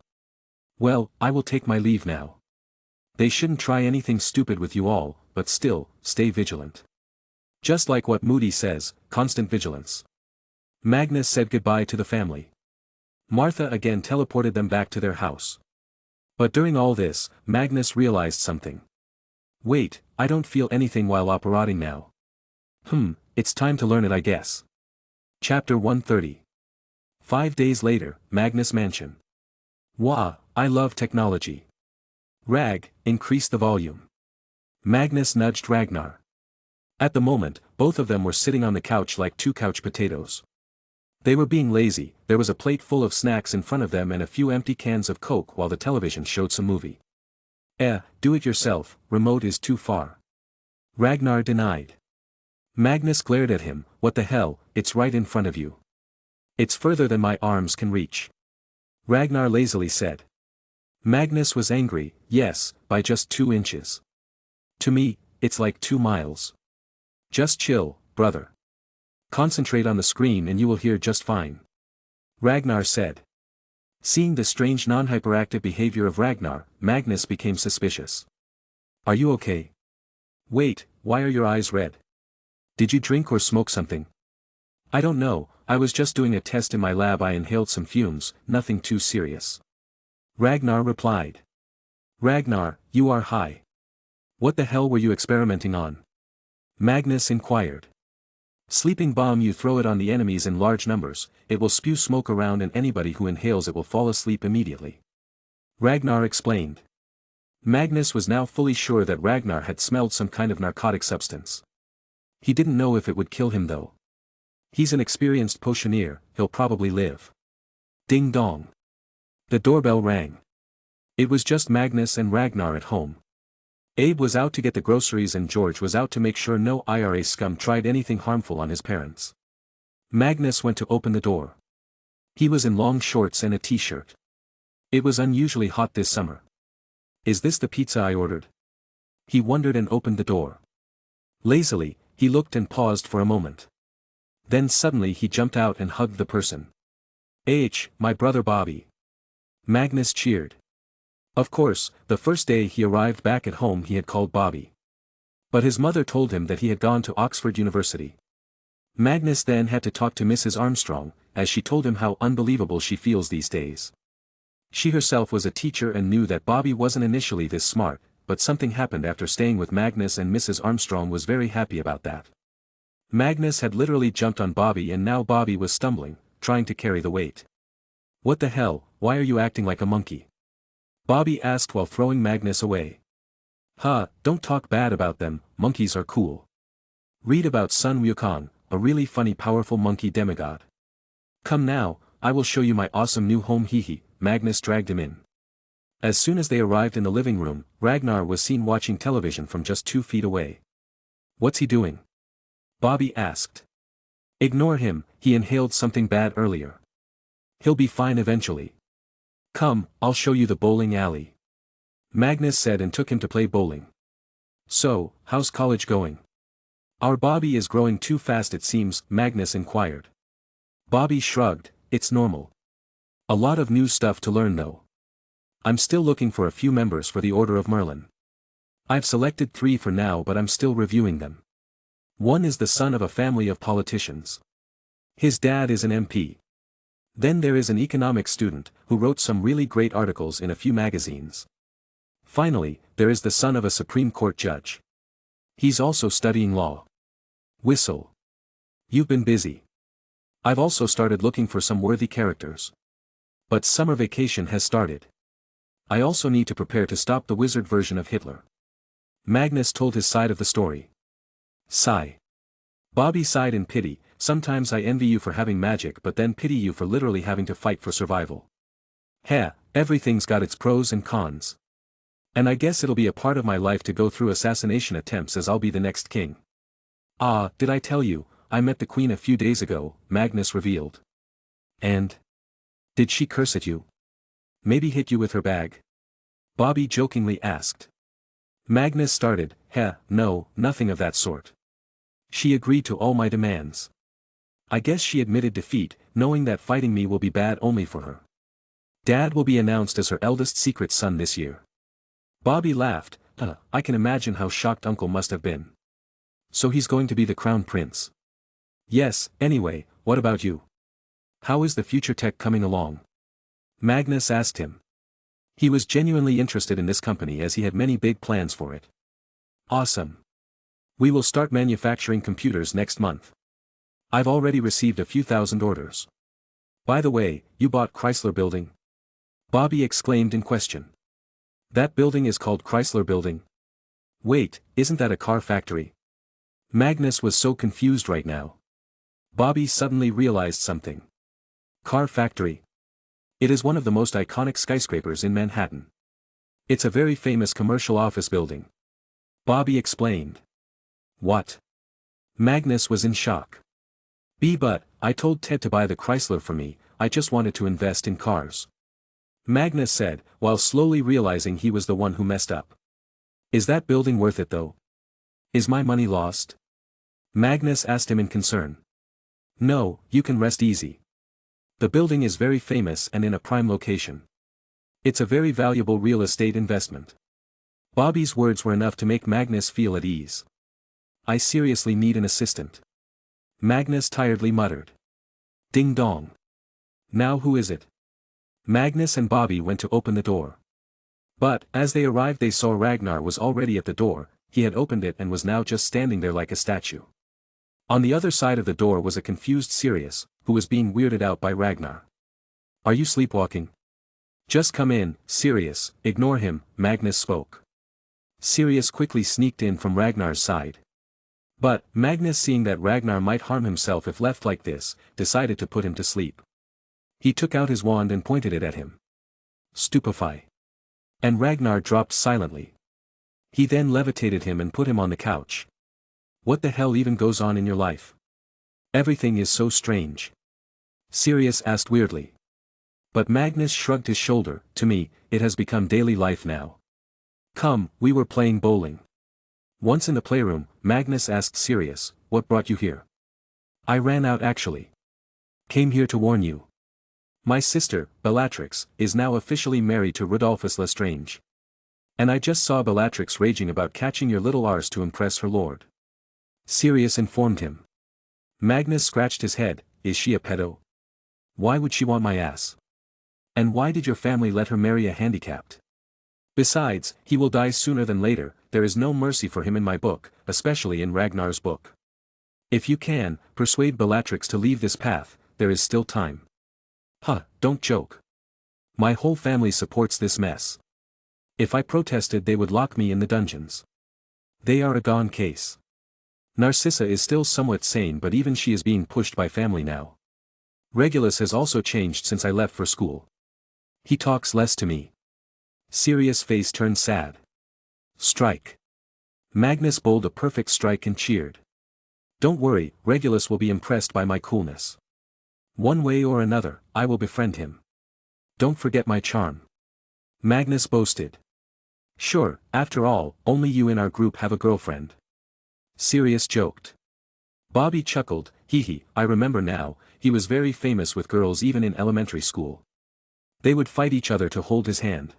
Well, I will take my leave now. They shouldn't try anything stupid with you all, but still, stay vigilant. Just like what Moody says, constant vigilance. Magnus said goodbye to the family. Martha again teleported them back to their house. But during all this, Magnus realized something. Wait, I don't feel anything while operating now. It's time to learn it, I guess. Chapter 130. 5 days later, Magnus Mansion. Wah, I love technology. Rag, increase the volume. Magnus nudged Ragnar. At the moment, both of them were sitting on the couch like two couch potatoes. They were being lazy. There was a plate full of snacks in front of them and a few empty cans of Coke while the television showed some movie. Do it yourself, remote is too far. Ragnar denied. Magnus glared at him, what the hell, it's right in front of you. It's further than my arms can reach. Ragnar lazily said. Magnus was angry, yes, by just 2 inches. To me, it's like 2 miles. Just chill, brother. Concentrate on the screen and you will hear just fine. Ragnar said. Seeing the strange non-hyperactive behavior of Ragnar, Magnus became suspicious. Are you okay? Wait, why are your eyes red? Did you drink or smoke something? I don't know, I was just doing a test in my lab. I inhaled some fumes, nothing too serious. Ragnar replied. Ragnar, you are high. What the hell were you experimenting on? Magnus inquired. Sleeping bomb, you throw it on the enemies in large numbers, it will spew smoke around and anybody who inhales it will fall asleep immediately. Ragnar explained. Magnus was now fully sure that Ragnar had smelled some kind of narcotic substance. He didn't know if it would kill him though. He's an experienced potioneer, he'll probably live. Ding dong. The doorbell rang. It was just Magnus and Ragnar at home. Abe was out to get the groceries and George was out to make sure no IRA scum tried anything harmful on his parents. Magnus went to open the door. He was in long shorts and a t-shirt. It was unusually hot this summer. Is this the pizza I ordered? He wondered and opened the door. Lazily, he looked and paused for a moment. Then suddenly he jumped out and hugged the person. My brother Bobby. Magnus cheered. Of course, the first day he arrived back at home he had called Bobby. But his mother told him that he had gone to Oxford University. Magnus then had to talk to Mrs. Armstrong, as she told him how unbelievable she feels these days. She herself was a teacher and knew that Bobby wasn't initially this smart, but something happened after staying with Magnus and Mrs. Armstrong was very happy about that. Magnus had literally jumped on Bobby and now Bobby was stumbling, trying to carry the weight. What the hell, why are you acting like a monkey? Bobby asked while throwing Magnus away. Don't talk bad about them, monkeys are cool. Read about Sun Wukong, a really funny powerful monkey demigod. Come now, I will show you my awesome new home. Hee. Magnus dragged him in. As soon as they arrived in the living room, Ragnar was seen watching television from just 2 feet away. What's he doing? Bobby asked. Ignore him, he inhaled something bad earlier. He'll be fine eventually. Come, I'll show you the bowling alley. Magnus said and took him to play bowling. So, how's college going? Our Bobby is growing too fast it seems, Magnus inquired. Bobby shrugged, it's normal. A lot of new stuff to learn though. I'm still looking for a few members for the Order of Merlin. I've selected 3 for now but I'm still reviewing them. One is the son of a family of politicians. His dad is an MP. Then there is an economics student, who wrote some really great articles in a few magazines. Finally, there is the son of a Supreme Court judge. He's also studying law. Whistle. You've been busy. I've also started looking for some worthy characters. But summer vacation has started. I also need to prepare to stop the wizard version of Hitler. Magnus told his side of the story. Sigh. Bobby sighed in pity, sometimes I envy you for having magic but then pity you for literally having to fight for survival. Everything's got its pros and cons. And I guess it'll be a part of my life to go through assassination attempts as I'll be the next king. Did I tell you, I met the queen a few days ago, Magnus revealed. And? Did she curse at you? Maybe hit you with her bag? Bobby jokingly asked. Magnus started, no, nothing of that sort. She agreed to all my demands. I guess she admitted defeat, knowing that fighting me will be bad only for her. Dad will be announced as her eldest secret son this year. Bobby laughed, I can imagine how shocked Uncle must have been. So he's going to be the crown prince. Yes, anyway, what about you? How is the future tech coming along? Magnus asked him. He was genuinely interested in this company as he had many big plans for it. Awesome. We will start manufacturing computers next month. I've already received a few thousand orders. By the way, you bought Chrysler Building? Bobby exclaimed in question. That building is called Chrysler Building? Wait, isn't that a car factory? Magnus was so confused right now. Bobby suddenly realized something. Car factory. It is one of the most iconic skyscrapers in Manhattan. It's a very famous commercial office building. Bobby explained. What? Magnus was in shock. But, I told Ted to buy the Chrysler for me, I just wanted to invest in cars. Magnus said, while slowly realizing he was the one who messed up. Is that building worth it though? Is my money lost? Magnus asked him in concern. No, you can rest easy. The building is very famous and in a prime location. It's a very valuable real estate investment. Bobby's words were enough to make Magnus feel at ease. I seriously need an assistant. Magnus tiredly muttered. Ding dong. Now who is it? Magnus and Bobby went to open the door. But, as they arrived they saw Ragnar was already at the door, he had opened it and was now just standing there like a statue. On the other side of the door was a confused Sirius, who was being weirded out by Ragnar. Are you sleepwalking? Just come in, Sirius, ignore him, Magnus spoke. Sirius quickly sneaked in from Ragnar's side. But, Magnus seeing that Ragnar might harm himself if left like this, decided to put him to sleep. He took out his wand and pointed it at him. Stupefy. And Ragnar dropped silently. He then levitated him and put him on the couch. What the hell even goes on in your life? Everything is so strange. Sirius asked weirdly. But Magnus shrugged his shoulder, to me, it has become daily life now. Come, we were playing bowling. Once in the playroom, Magnus asked Sirius, what brought you here? I ran out actually. Came here to warn you. My sister, Bellatrix, is now officially married to Rodolphus Lestrange. And I just saw Bellatrix raging about catching your little arse to impress her lord. Sirius informed him. Magnus scratched his head, is she a pedo? Why would she want my ass? And why did your family let her marry a handicapped? Besides, he will die sooner than later, there is no mercy for him in my book, especially in Ragnar's book. If you can, persuade Bellatrix to leave this path, there is still time. Huh, don't joke. My whole family supports this mess. If I protested they would lock me in the dungeons. They are a gone case. Narcissa is still somewhat sane but even she is being pushed by family now. Regulus has also changed since I left for school. He talks less to me. Sirius' face turned sad. Strike. Magnus bowled a perfect strike and cheered. Don't worry, Regulus will be impressed by my coolness. One way or another, I will befriend him. Don't forget my charm. Magnus boasted. Sure, after all, only you in our group have a girlfriend. Sirius joked. Bobby chuckled, hee, I remember now, he was very famous with girls even in elementary school. They would fight each other to hold his hand.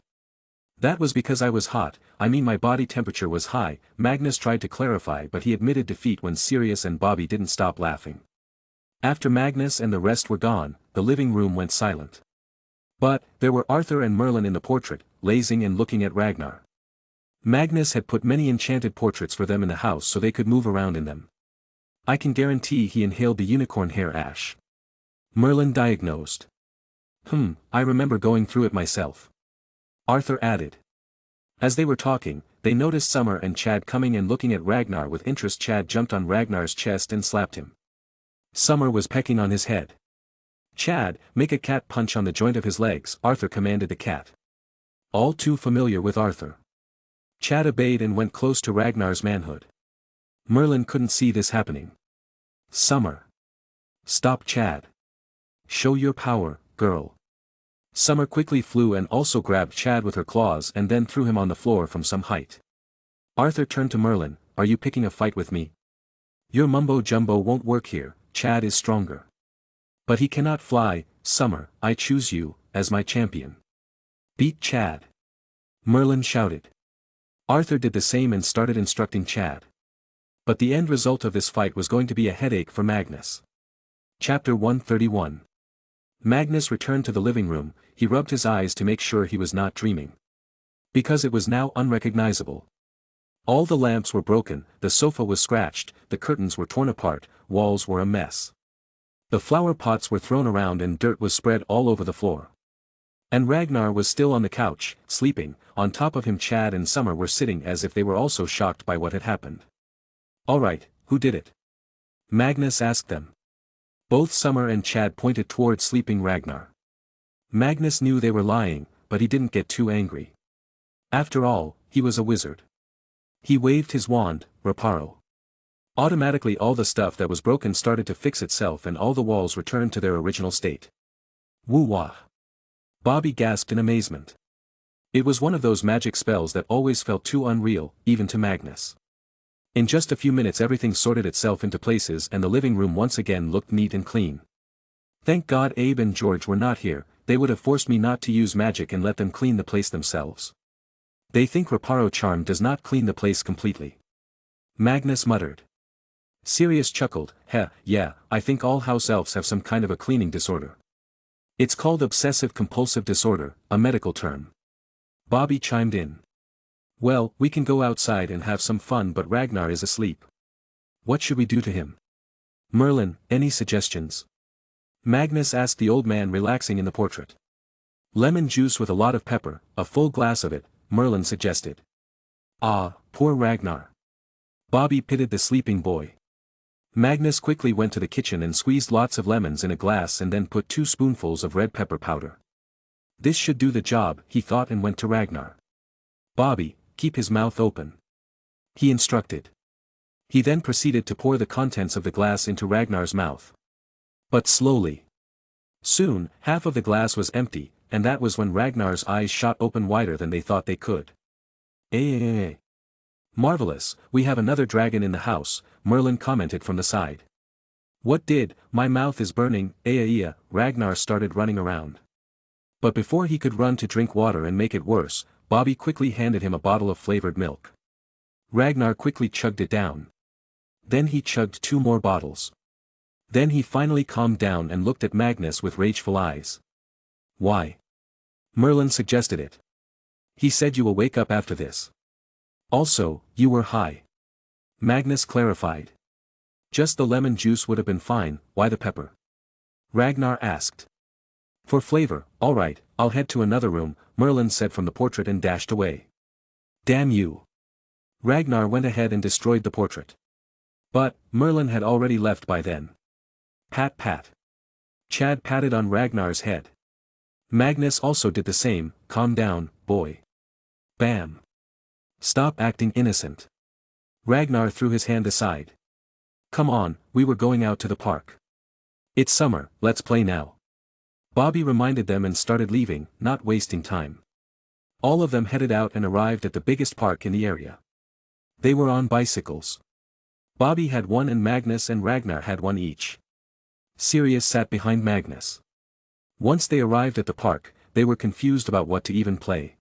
That was because I was hot, I mean my body temperature was high, Magnus tried to clarify but he admitted defeat when Sirius and Bobby didn't stop laughing. After Magnus and the rest were gone, the living room went silent. But, there were Arthur and Merlin in the portrait, lazing and looking at Ragnar. Magnus had put many enchanted portraits for them in the house so they could move around in them. I can guarantee he inhaled the unicorn hair ash. Merlin diagnosed. I remember going through it myself. Arthur added. As they were talking, they noticed Summer and Chad coming and looking at Ragnar with interest. Chad jumped on Ragnar's chest and slapped him. Summer was pecking on his head. Chad, make a cat punch on the joint of his legs, Arthur commanded the cat. All too familiar with Arthur. Chad obeyed and went close to Ragnar's manhood. Merlin couldn't see this happening. Summer. Stop Chad. Show your power, girl. Summer quickly flew and also grabbed Chad with her claws and then threw him on the floor from some height. Arthur turned to Merlin, are you picking a fight with me? Your mumbo-jumbo won't work here, Chad is stronger. But he cannot fly, Summer, I choose you, as my champion. Beat Chad. Merlin shouted. Arthur did the same and started instructing Chad. But the end result of this fight was going to be a headache for Magnus. Chapter 131. Magnus returned to the living room. He rubbed his eyes to make sure he was not dreaming. Because it was now unrecognizable. All the lamps were broken, the sofa was scratched, the curtains were torn apart, walls were a mess. The flower pots were thrown around and dirt was spread all over the floor. And Ragnar was still on the couch, sleeping. On top of him Chad and Summer were sitting as if they were also shocked by what had happened. "Alright, who did it?" Magnus asked them. Both Summer and Chad pointed toward sleeping Ragnar. Magnus knew they were lying, but he didn't get too angry. After all, he was a wizard. He waved his wand, Reparo. Automatically all the stuff that was broken started to fix itself and all the walls returned to their original state. Woo-wah! Bobby gasped in amazement. It was one of those magic spells that always felt too unreal, even to Magnus. In just a few minutes everything sorted itself into places and the living room once again looked neat and clean. Thank God Abe and George were not here, they would have forced me not to use magic and let them clean the place themselves. They think Reparo charm does not clean the place completely. Magnus muttered. Sirius chuckled, yeah, I think all house elves have some kind of a cleaning disorder. It's called obsessive-compulsive disorder, a medical term. Bobby chimed in. Well, we can go outside and have some fun but Ragnar is asleep. What should we do to him? Merlin, any suggestions? Magnus asked the old man relaxing in the portrait. Lemon juice with a lot of pepper, a full glass of it, Merlin suggested. Ah, poor Ragnar. Bobby pitied the sleeping boy. Magnus quickly went to the kitchen and squeezed lots of lemons in a glass and then put 2 spoonfuls of red pepper powder. This should do the job, he thought and went to Ragnar. Bobby, keep his mouth open. He instructed. He then proceeded to pour the contents of the glass into Ragnar's mouth. But slowly. Soon, half of the glass was empty, and that was when Ragnar's eyes shot open wider than they thought they could. Marvelous, we have another dragon in the house, Merlin commented from the side. What did, my mouth is burning, Ragnar started running around. But before he could run to drink water and make it worse, Bobby quickly handed him a bottle of flavored milk. Ragnar quickly chugged it down. Then he chugged 2 more bottles. Then he finally calmed down and looked at Magnus with rageful eyes. Why? Merlin suggested it. He said you will wake up after this. Also, you were high. Magnus clarified. Just the lemon juice would have been fine, why the pepper? Ragnar asked. For flavor, alright, I'll head to another room, Merlin said from the portrait and dashed away. Damn you. Ragnar went ahead and destroyed the portrait. But, Merlin had already left by then. Pat pat. Chad patted on Ragnar's head. Magnus also did the same, calm down, boy. Bam. Stop acting innocent. Ragnar threw his hand aside. Come on, we were going out to the park. It's summer, let's play now. Bobby reminded them and started leaving, not wasting time. All of them headed out and arrived at the biggest park in the area. They were on bicycles. Bobby had one and Magnus and Ragnar had one each. Sirius sat behind Magnus. Once they arrived at the park, they were confused about what to even play.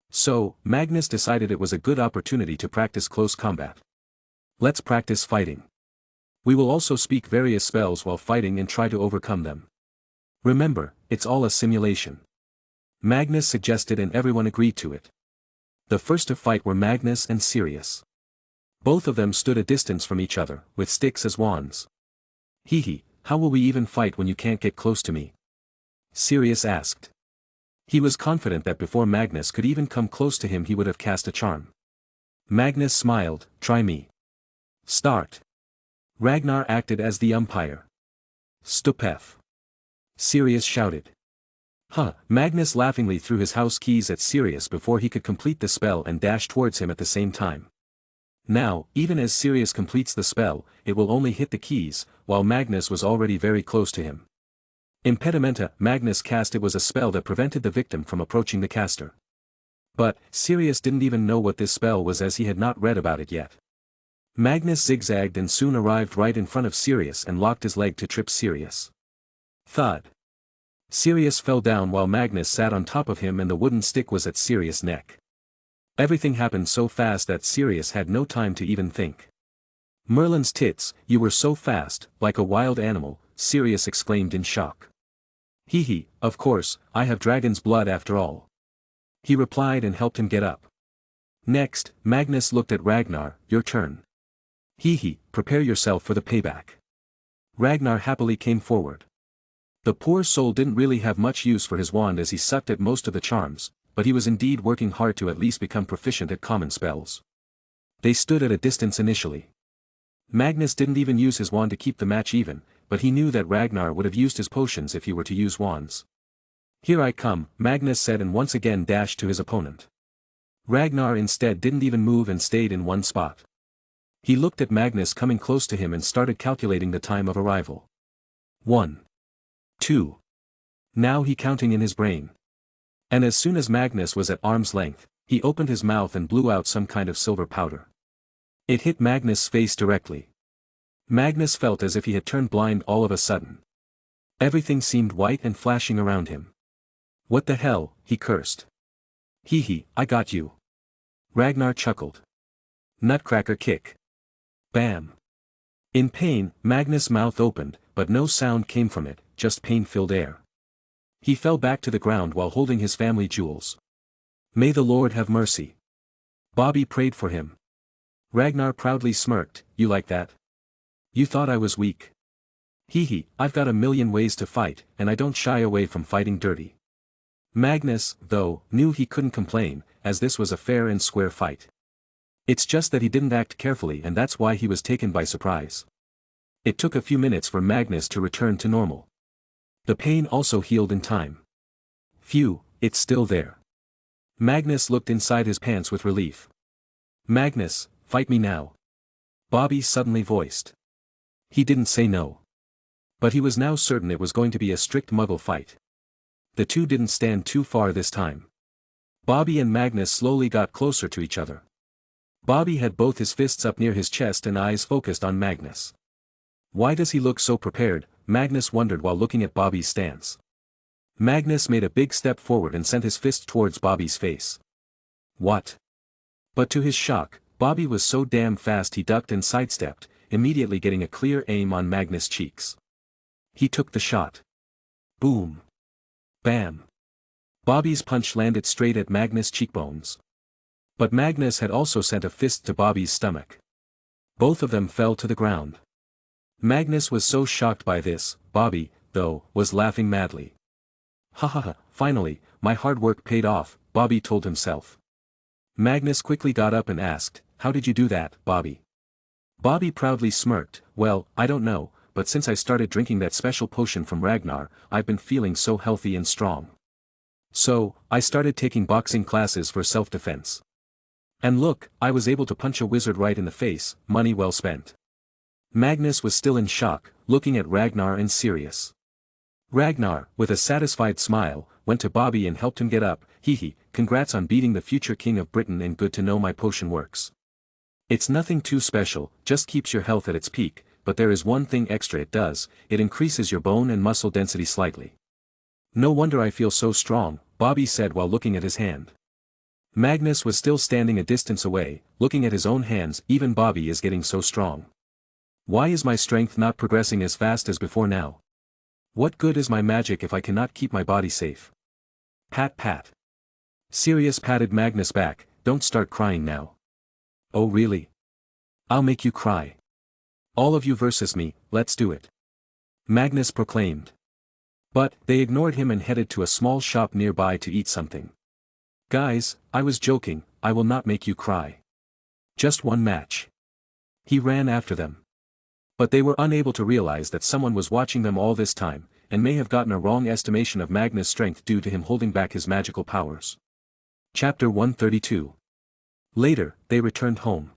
So, Magnus decided it was a good opportunity to practice close combat. Let's practice fighting. We will also speak various spells while fighting and try to overcome them. Remember, it's all a simulation. Magnus suggested and everyone agreed to it. The first to fight were Magnus and Sirius. Both of them stood a distance from each other, with sticks as wands. Hee, how will we even fight when you can't get close to me? Sirius asked. He was confident that before Magnus could even come close to him he would have cast a charm. Magnus smiled, try me. Start. Ragnar acted as the umpire. Stupef. Sirius shouted. Magnus laughingly threw his house keys at Sirius before he could complete the spell and dashed towards him at the same time. Now, even as Sirius completes the spell, it will only hit the keys, while Magnus was already very close to him. Impedimenta, Magnus cast it was a spell that prevented the victim from approaching the caster. But, Sirius didn't even know what this spell was as he had not read about it yet. Magnus zigzagged and soon arrived right in front of Sirius and locked his leg to trip Sirius. Thud. Sirius fell down while Magnus sat on top of him and the wooden stick was at Sirius' neck. Everything happened so fast that Sirius had no time to even think. Merlin's tits, you were so fast, like a wild animal, Sirius exclaimed in shock. Hee hee, of course, I have dragon's blood after all. He replied and helped him get up. Next, Magnus looked at Ragnar, your turn. Hee hee, prepare yourself for the payback. Ragnar happily came forward. The poor soul didn't really have much use for his wand as he sucked at most of the charms, but he was indeed working hard to at least become proficient at common spells. They stood at a distance initially. Magnus didn't even use his wand to keep the match even, but he knew that Ragnar would have used his potions if he were to use wands. Here I come, Magnus said and once again dashed to his opponent. Ragnar instead didn't even move and stayed in one spot. He looked at Magnus coming close to him and started calculating the time of arrival. 1. 2. Now he counting in his brain. And as soon as Magnus was at arm's length, he opened his mouth and blew out some kind of silver powder. It hit Magnus' face directly. Magnus felt as if he had turned blind all of a sudden. Everything seemed white and flashing around him. What the hell, he cursed. Hee hee, I got you. Ragnar chuckled. Nutcracker kick. Bam. In pain, Magnus' mouth opened, but no sound came from it, just pain-filled air. He fell back to the ground while holding his family jewels. May the Lord have mercy. Bobby prayed for him. Ragnar proudly smirked, you like that? You thought I was weak. Hee hee, I've got a million ways to fight, and I don't shy away from fighting dirty. Magnus, though, knew he couldn't complain, as this was a fair and square fight. It's just that he didn't act carefully and that's why he was taken by surprise. It took a few minutes for Magnus to return to normal. The pain also healed in time. Phew, it's still there. Magnus looked inside his pants with relief. Magnus, fight me now. Bobby suddenly voiced. He didn't say no. But he was now certain it was going to be a strict muggle fight. The two didn't stand too far this time. Bobby and Magnus slowly got closer to each other. Bobby had both his fists up near his chest and eyes focused on Magnus. Why does he look so prepared? Magnus wondered while looking at Bobby's stance. Magnus made a big step forward and sent his fist towards Bobby's face. What? But to his shock, Bobby was so damn fast he ducked and sidestepped, immediately getting a clear aim on Magnus' cheeks. He took the shot. Boom. Bam. Bobby's punch landed straight at Magnus' cheekbones. But Magnus had also sent a fist to Bobby's stomach. Both of them fell to the ground. Magnus was so shocked by this, Bobby, though, was laughing madly. Ha ha ha, finally, my hard work paid off, Bobby told himself. Magnus quickly got up and asked, how did you do that, Bobby? Bobby proudly smirked, well, I don't know, but since I started drinking that special potion from Ragnar, I've been feeling so healthy and strong. So, I started taking boxing classes for self-defense. And look, I was able to punch a wizard right in the face, money well spent. Magnus was still in shock, looking at Ragnar and serious. Ragnar, with a satisfied smile, went to Bobby and helped him get up. Hee hee, congrats on beating the future king of Britain and good to know my potion works. It's nothing too special, just keeps your health at its peak, but there is one thing extra it does, it increases your bone and muscle density slightly. No wonder I feel so strong, Bobby said while looking at his hand. Magnus was still standing a distance away, looking at his own hands. Even Bobby is getting so strong. Why is my strength not progressing as fast as before now? What good is my magic if I cannot keep my body safe? Pat pat. Sirius patted Magnus back, don't start crying now. Oh really? I'll make you cry. All of you versus me, let's do it. Magnus proclaimed. But, they ignored him and headed to a small shop nearby to eat something. Guys, I was joking, I will not make you cry. Just one match. He ran after them. But they were unable to realize that someone was watching them all this time, and may have gotten a wrong estimation of Magnus' strength due to him holding back his magical powers. Chapter 132. Later, they returned home.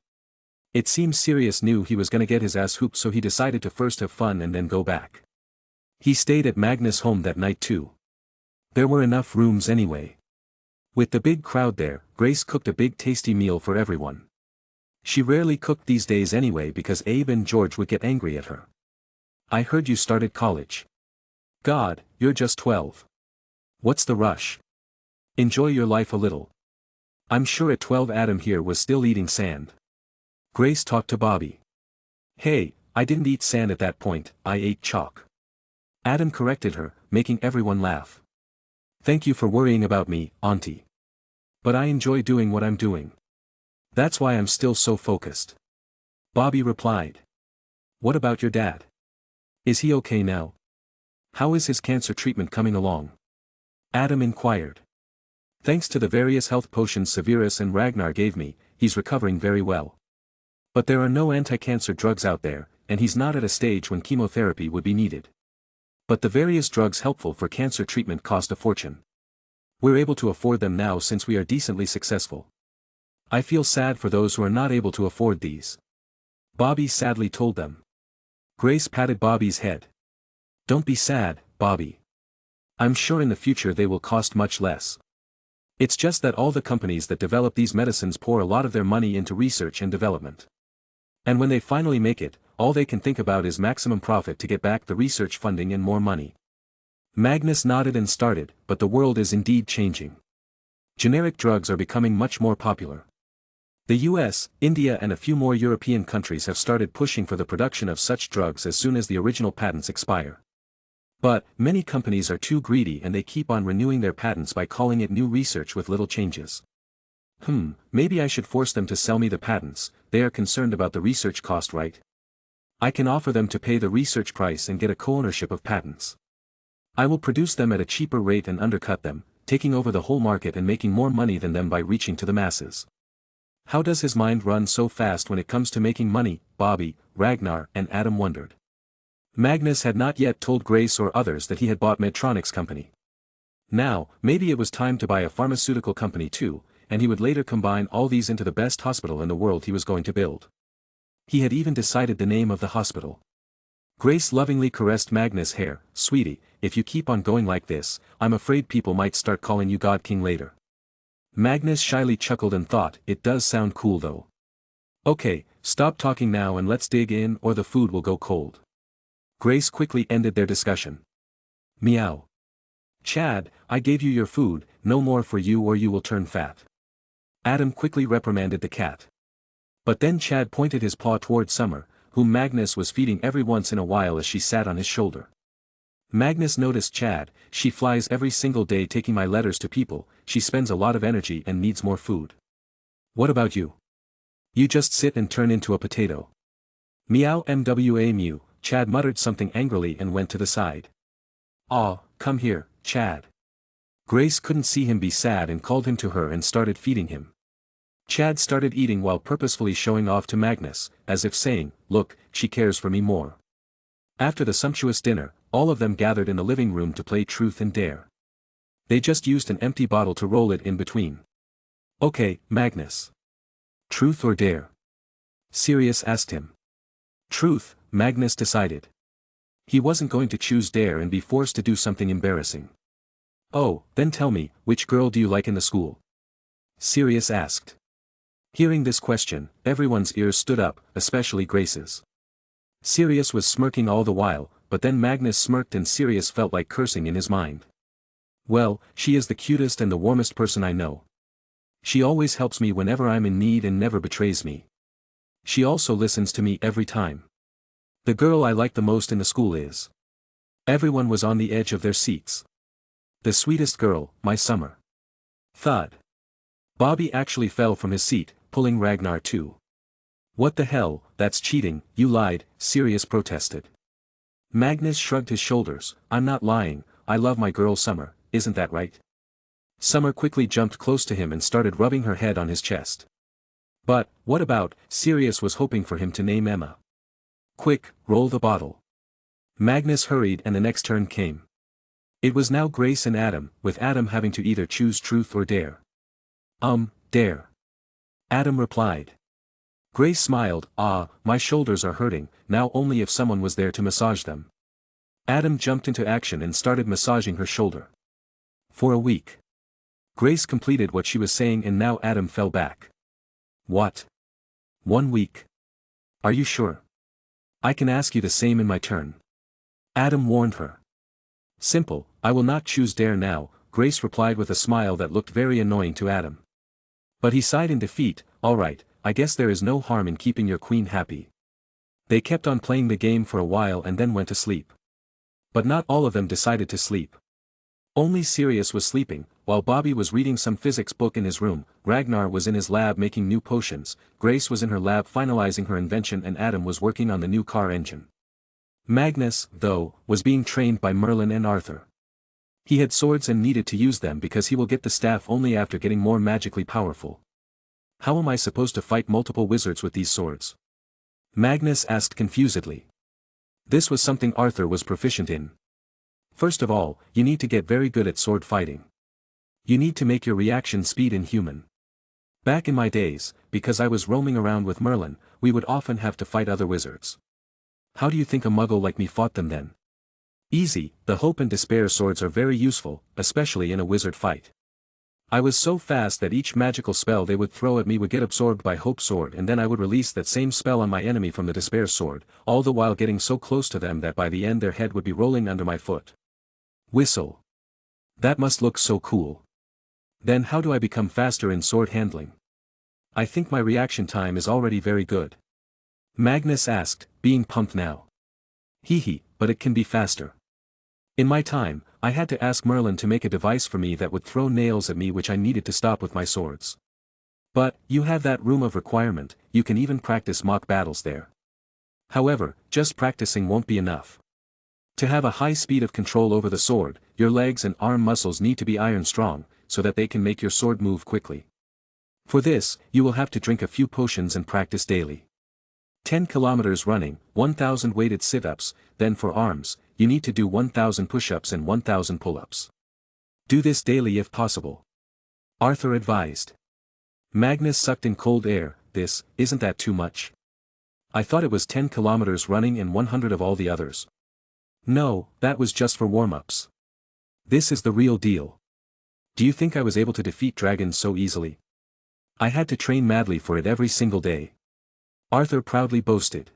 It seems Sirius knew he was gonna get his ass whooped, so he decided to first have fun and then go back. He stayed at Magnus' home that night too. There were enough rooms anyway. With the big crowd there, Grace cooked a big tasty meal for everyone. She rarely cooked these days anyway because Abe and George would get angry at her. I heard you started college. God, you're just 12. What's the rush? Enjoy your life a little. I'm sure at 12 Adam here was still eating sand. Grace talked to Bobby. Hey, I didn't eat sand at that point, I ate chalk. Adam corrected her, making everyone laugh. Thank you for worrying about me, Auntie. But I enjoy doing what I'm doing. That's why I'm still so focused. Bobby replied. What about your dad? Is he okay now? How is his cancer treatment coming along? Adam inquired. Thanks to the various health potions Severus and Ragnar gave me, he's recovering very well. But there are no anti-cancer drugs out there, and he's not at a stage when chemotherapy would be needed. But the various drugs helpful for cancer treatment cost a fortune. We're able to afford them now since we are decently successful. I feel sad for those who are not able to afford these. Bobby sadly told them. Grace patted Bobby's head. Don't be sad, Bobby. I'm sure in the future they will cost much less. It's just that all the companies that develop these medicines pour a lot of their money into research and development. And when they finally make it, all they can think about is maximum profit to get back the research funding and more money. Magnus nodded and started, but the world is indeed changing. Generic drugs are becoming much more popular. The US, India and a few more European countries have started pushing for the production of such drugs as soon as the original patents expire. But, many companies are too greedy and they keep on renewing their patents by calling it new research with little changes. Maybe I should force them to sell me the patents. They are concerned about the research cost, right? I can offer them to pay the research price and get a co-ownership of patents. I will produce them at a cheaper rate and undercut them, taking over the whole market and making more money than them by reaching to the masses. How does his mind run so fast when it comes to making money? Bobby, Ragnar and Adam wondered. Magnus had not yet told Grace or others that he had bought Medtronic's company. Now, maybe it was time to buy a pharmaceutical company too, and he would later combine all these into the best hospital in the world he was going to build. He had even decided the name of the hospital. Grace lovingly caressed Magnus' hair. Sweetie, if you keep on going like this, I'm afraid people might start calling you God King later. Magnus shyly chuckled and thought, it does sound cool though. Okay, stop talking now and let's dig in or the food will go cold. Grace quickly ended their discussion. Meow. Chad, I gave you your food, no more for you or you will turn fat. Adam quickly reprimanded the cat. But then Chad pointed his paw toward Summer, whom Magnus was feeding every once in a while as she sat on his shoulder. Magnus noticed Chad, she flies every single day taking my letters to people, she spends a lot of energy and needs more food. What about you? You just sit and turn into a potato. Meow MWA mew, Chad muttered something angrily and went to the side. Aw, come here, Chad. Grace couldn't see him be sad and called him to her and started feeding him. Chad started eating while purposefully showing off to Magnus, as if saying, look, she cares for me more. After the sumptuous dinner, all of them gathered in the living room to play Truth and Dare. They just used an empty bottle to roll it in between. Okay, Magnus. Truth or Dare? Sirius asked him. Truth, Magnus decided. He wasn't going to choose Dare and be forced to do something embarrassing. Oh, then tell me, which girl do you like in the school? Sirius asked. Hearing this question, everyone's ears stood up, especially Grace's. Sirius was smirking all the while, but then Magnus smirked and Sirius felt like cursing in his mind. Well, she is the cutest and the warmest person I know. She always helps me whenever I'm in need and never betrays me. She also listens to me every time. The girl I like the most in the school is. Everyone was on the edge of their seats. The sweetest girl, my Summer. Thud. Bobby actually fell from his seat, pulling Ragnar too. What the hell, that's cheating, you lied, Sirius protested. Magnus shrugged his shoulders, I'm not lying, I love my girl Summer, isn't that right? Summer quickly jumped close to him and started rubbing her head on his chest. But, what about, Sirius was hoping for him to name Emma. Quick, roll the bottle. Magnus hurried and the next turn came. It was now Grace and Adam, with Adam having to either choose Truth or Dare. Dare. Adam replied. Grace smiled, my shoulders are hurting, now only if someone was there to massage them. Adam jumped into action and started massaging her shoulder. For a week. Grace completed what she was saying and now Adam fell back. What? 1 week? Are you sure? I can ask you the same in my turn. Adam warned her. Simple, I will not choose Dare now, Grace replied with a smile that looked very annoying to Adam. But he sighed in defeat, alright, I guess there is no harm in keeping your queen happy. They kept on playing the game for a while and then went to sleep. But not all of them decided to sleep. Only Sirius was sleeping, while Bobby was reading some physics book in his room, Ragnar was in his lab making new potions, Grace was in her lab finalizing her invention, and Adam was working on the new car engine. Magnus, though, was being trained by Merlin and Arthur. He had swords and needed to use them because he will get the staff only after getting more magically powerful. How am I supposed to fight multiple wizards with these swords? Magnus asked confusedly. This was something Arthur was proficient in. First of all, you need to get very good at sword fighting. You need to make your reaction speed inhuman. Back in my days, because I was roaming around with Merlin, we would often have to fight other wizards. How do you think a muggle like me fought them then? Easy, the hope and despair swords are very useful, especially in a wizard fight. I was so fast that each magical spell they would throw at me would get absorbed by Hope Sword, and then I would release that same spell on my enemy from the Despair Sword, all the while getting so close to them that by the end their head would be rolling under my foot. Whistle. That must look so cool. Then how do I become faster in sword handling? I think my reaction time is already very good. Magnus asked, being pumped now. Hee, but it can be faster. In my time, I had to ask Merlin to make a device for me that would throw nails at me which I needed to stop with my swords. But, you have that room of requirement, you can even practice mock battles there. However, just practicing won't be enough. To have a high speed of control over the sword, your legs and arm muscles need to be iron strong, so that they can make your sword move quickly. For this, you will have to drink a few potions and practice daily. 10 kilometers running, 1,000 weighted sit-ups, then for arms, you need to do 1,000 push-ups and 1,000 pull-ups. Do this daily if possible. Arthur advised. Magnus sucked in cold air. Isn't that too much? I thought it was 10 kilometers running and 100 of all the others. No, that was just for warm-ups. This is the real deal. Do you think I was able to defeat dragons so easily? I had to train madly for it every single day. Arthur proudly boasted.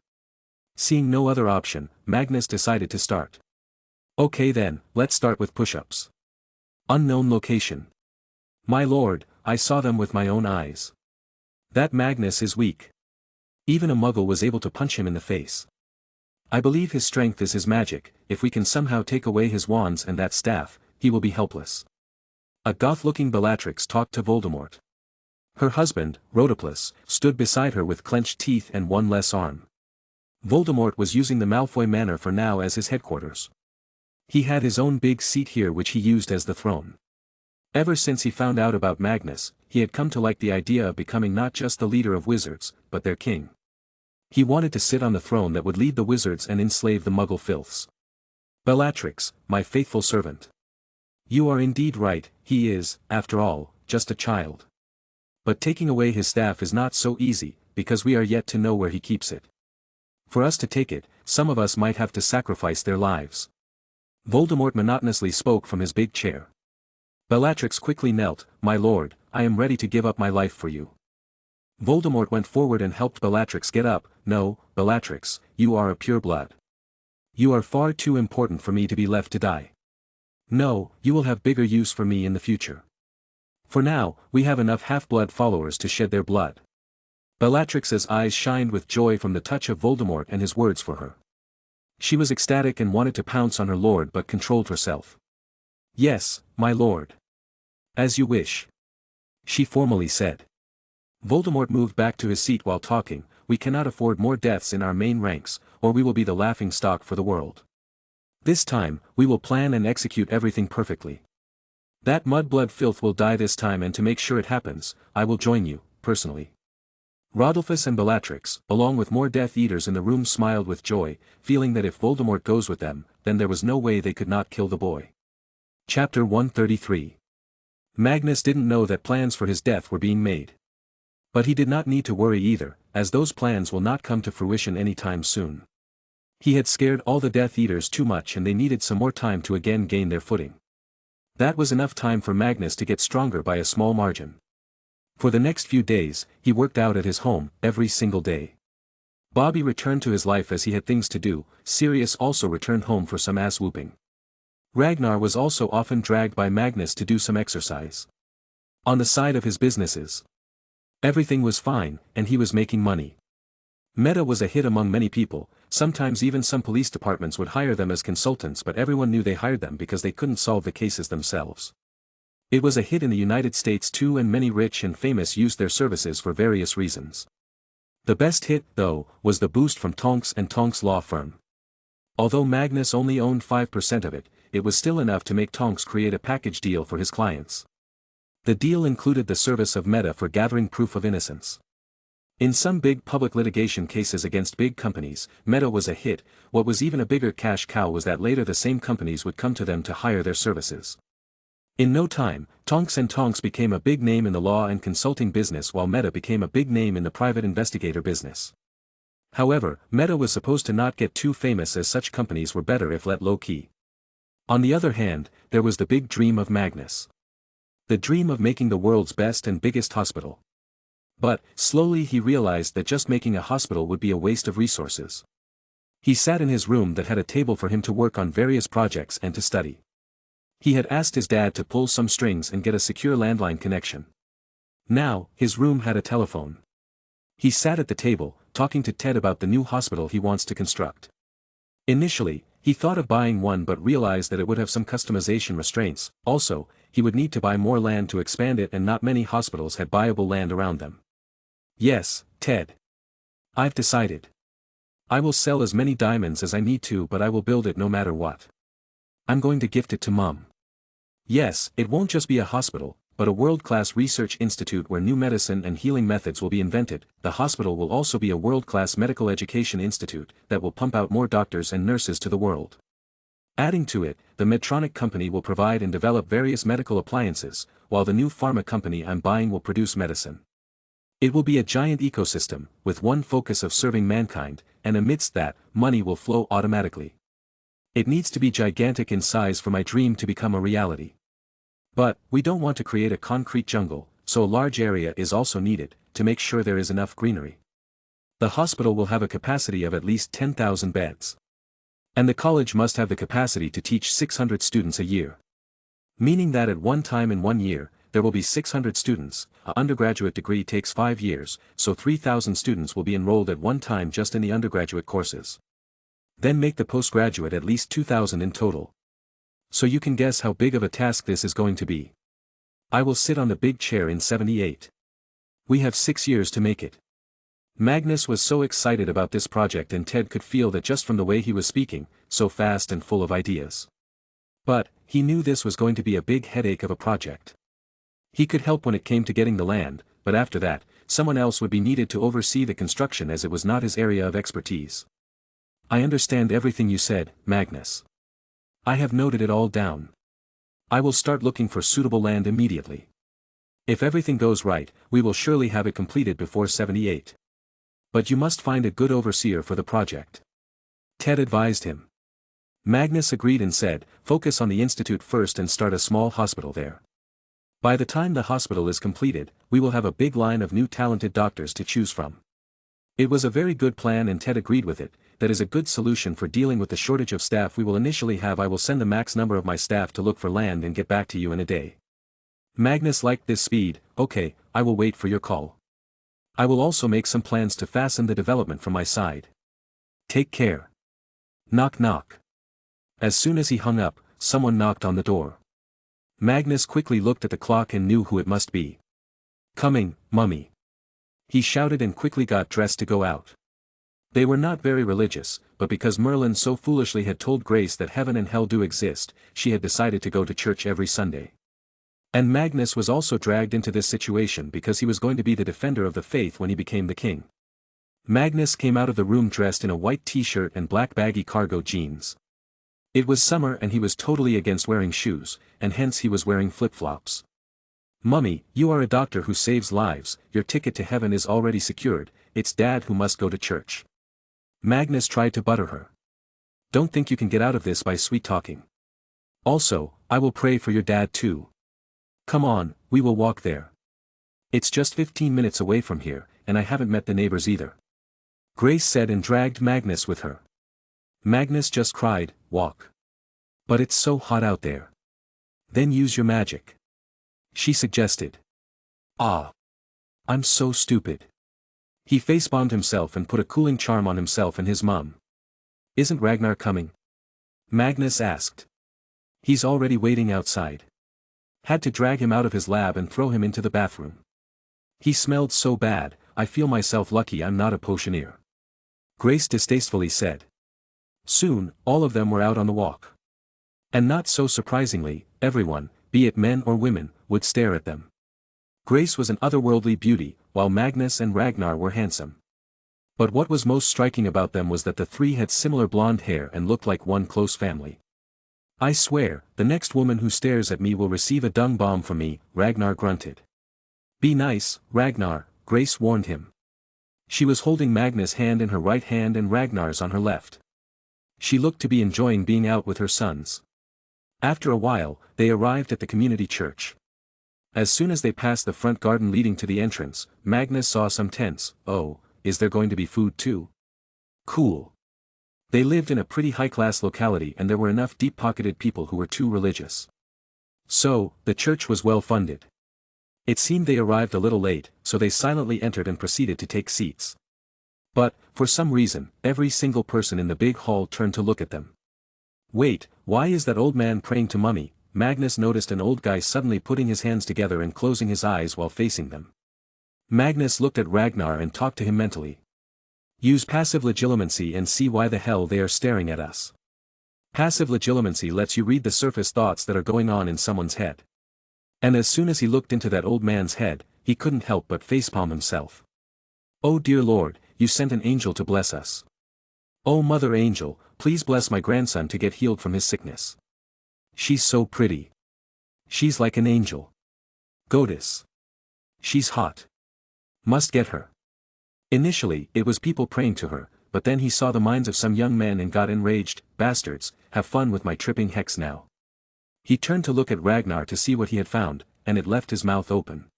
Seeing no other option, Magnus decided to start. Okay then, let's start with push-ups. Unknown location. My lord, I saw them with my own eyes. That Magnus is weak. Even a muggle was able to punch him in the face. I believe his strength is his magic. If we can somehow take away his wands and that staff, he will be helpless. A goth-looking Bellatrix talked to Voldemort. Her husband, Rhodoplus, stood beside her with clenched teeth and one less arm. Voldemort was using the Malfoy Manor for now as his headquarters. He had his own big seat here which he used as the throne. Ever since he found out about Magnus, he had come to like the idea of becoming not just the leader of wizards, but their king. He wanted to sit on the throne that would lead the wizards and enslave the muggle filths. Bellatrix, my faithful servant. You are indeed right, he is, after all, just a child. But taking away his staff is not so easy, because we are yet to know where he keeps it. For us to take it, some of us might have to sacrifice their lives. Voldemort monotonously spoke from his big chair. Bellatrix quickly knelt. My lord, I am ready to give up my life for you. Voldemort went forward and helped Bellatrix get up. No, Bellatrix, you are a pure blood. You are far too important for me to be left to die. No, you will have bigger use for me in the future. For now, we have enough half-blood followers to shed their blood. Bellatrix's eyes shined with joy from the touch of Voldemort and his words for her. She was ecstatic and wanted to pounce on her lord but controlled herself. Yes, my lord. As you wish. She formally said. Voldemort moved back to his seat while talking. We cannot afford more deaths in our main ranks, or we will be the laughing stock for the world. This time, we will plan and execute everything perfectly. That mudblood filth will die this time, and to make sure it happens, I will join you, personally. Rodolphus and Bellatrix, along with more Death Eaters in the room, smiled with joy, feeling that if Voldemort goes with them, then there was no way they could not kill the boy. Chapter 133. Magnus didn't know that plans for his death were being made. But he did not need to worry either, as those plans will not come to fruition anytime soon. He had scared all the Death Eaters too much and they needed some more time to again gain their footing. That was enough time for Magnus to get stronger by a small margin. For the next few days, he worked out at his home, every single day. Bobby returned to his life as he had things to do. Sirius also returned home for some ass whooping. Ragnar was also often dragged by Magnus to do some exercise. On the side of his businesses, everything was fine, and he was making money. Meta was a hit among many people, sometimes even some police departments would hire them as consultants, but everyone knew they hired them because they couldn't solve the cases themselves. It was a hit in the United States too, and many rich and famous used their services for various reasons. The best hit, though, was the boost from Tonks and Tonks law firm. Although Magnus only owned 5% of it, it was still enough to make Tonks create a package deal for his clients. The deal included the service of Meta for gathering proof of innocence. In some big public litigation cases against big companies, Meta was a hit. What was even a bigger cash cow was that later the same companies would come to them to hire their services. In no time, Tonks and Tonks became a big name in the law and consulting business, while Meta became a big name in the private investigator business. However, Meta was supposed to not get too famous, as such companies were better if let low-key. On the other hand, there was the big dream of Magnus. The dream of making the world's best and biggest hospital. But, slowly he realized that just making a hospital would be a waste of resources. He sat in his room that had a table for him to work on various projects and to study. He had asked his dad to pull some strings and get a secure landline connection. Now, his room had a telephone. He sat at the table, talking to Ted about the new hospital he wants to construct. Initially, he thought of buying one but realized that it would have some customization restraints. Also, he would need to buy more land to expand it, and not many hospitals had buyable land around them. Yes, Ted. I've decided. I will sell as many diamonds as I need to, but I will build it no matter what. I'm going to gift it to Mom. Yes, it won't just be a hospital, but a world-class research institute where new medicine and healing methods will be invented. The hospital will also be a world-class medical education institute that will pump out more doctors and nurses to the world. Adding to it, the Medtronic company will provide and develop various medical appliances, while the new pharma company I'm buying will produce medicine. It will be a giant ecosystem, with one focus of serving mankind, and amidst that, money will flow automatically. It needs to be gigantic in size for my dream to become a reality. But, we don't want to create a concrete jungle, so a large area is also needed, to make sure there is enough greenery. The hospital will have a capacity of at least 10,000 beds. And the college must have the capacity to teach 600 students a year. Meaning that at one time in 1 year, there will be 600 students. An undergraduate degree takes 5 years, so 3,000 students will be enrolled at one time just in the undergraduate courses. Then make the postgraduate at least 2,000 in total. So you can guess how big of a task this is going to be. I will sit on the big chair in 78. We have 6 years to make it. Magnus was so excited about this project, and Ted could feel that just from the way he was speaking, so fast and full of ideas. But, he knew this was going to be a big headache of a project. He could help when it came to getting the land, but after that, someone else would be needed to oversee the construction, as it was not his area of expertise. I understand everything you said, Magnus. I have noted it all down. I will start looking for suitable land immediately. If everything goes right, we will surely have it completed before 78. But you must find a good overseer for the project. Ted advised him. Magnus agreed and said, focus on the institute first and start a small hospital there. By the time the hospital is completed, we will have a big line of new talented doctors to choose from. It was a very good plan, and Ted agreed with it. That is a good solution for dealing with the shortage of staff we will initially have. I will send the max number of my staff to look for land and get back to you in a day. Magnus liked this speed. Okay, I will wait for your call. I will also make some plans to fasten the development from my side. Take care. Knock knock. As soon as he hung up, someone knocked on the door. Magnus quickly looked at the clock and knew who it must be. Coming, Mummy. He shouted and quickly got dressed to go out. They were not very religious, but because Merlin so foolishly had told Grace that heaven and hell do exist, she had decided to go to church every Sunday. And Magnus was also dragged into this situation because he was going to be the defender of the faith when he became the king. Magnus came out of the room dressed in a white t-shirt and black baggy cargo jeans. It was summer and he was totally against wearing shoes, and hence he was wearing flip-flops. Mummy, you are a doctor who saves lives, your ticket to heaven is already secured, it's Dad who must go to church. Magnus tried to butter her. Don't think you can get out of this by sweet-talking. Also, I will pray for your dad too. Come on, we will walk there. It's just 15 minutes away from here, and I haven't met the neighbors either. Grace said and dragged Magnus with her. Magnus just cried, walk. But it's so hot out there. Then use your magic. She suggested. Ah. I'm so stupid. He face-bombed himself and put a cooling charm on himself and his mum. "Isn't Ragnar coming?" Magnus asked. "He's already waiting outside. Had to drag him out of his lab and throw him into the bathroom. He smelled so bad, I feel myself lucky I'm not a potioneer," Grace distastefully said. Soon, all of them were out on the walk. And not so surprisingly, everyone, be it men or women, would stare at them. Grace was an otherworldly beauty, while Magnus and Ragnar were handsome. But what was most striking about them was that the three had similar blonde hair and looked like one close family. "I swear, the next woman who stares at me will receive a dung bomb from me," Ragnar grunted. "Be nice, Ragnar," Grace warned him. She was holding Magnus' hand in her right hand and Ragnar's on her left. She looked to be enjoying being out with her sons. After a while, they arrived at the community church. As soon as they passed the front garden leading to the entrance, Magnus saw some tents. "Oh, is there going to be food too? Cool." They lived in a pretty high-class locality and there were enough deep-pocketed people who were too religious. So, the church was well funded. It seemed they arrived a little late, so they silently entered and proceeded to take seats. But, for some reason, every single person in the big hall turned to look at them. "Wait, why is that old man praying to Mummy?" Magnus noticed an old guy suddenly putting his hands together and closing his eyes while facing them. Magnus looked at Ragnar and talked to him mentally. "Use passive legilimency and see why the hell they are staring at us." Passive legilimency lets you read the surface thoughts that are going on in someone's head. And as soon as he looked into that old man's head, he couldn't help but facepalm himself. "Oh dear Lord, you sent an angel to bless us. Oh Mother Angel, please bless my grandson to get healed from his sickness. She's so pretty. She's like an angel. Goddess. She's hot. Must get her." Initially, it was people praying to her, but then he saw the minds of some young men and got enraged. "Bastards, have fun with my tripping hex now." He turned to look at Ragnar to see what he had found, and it left his mouth open.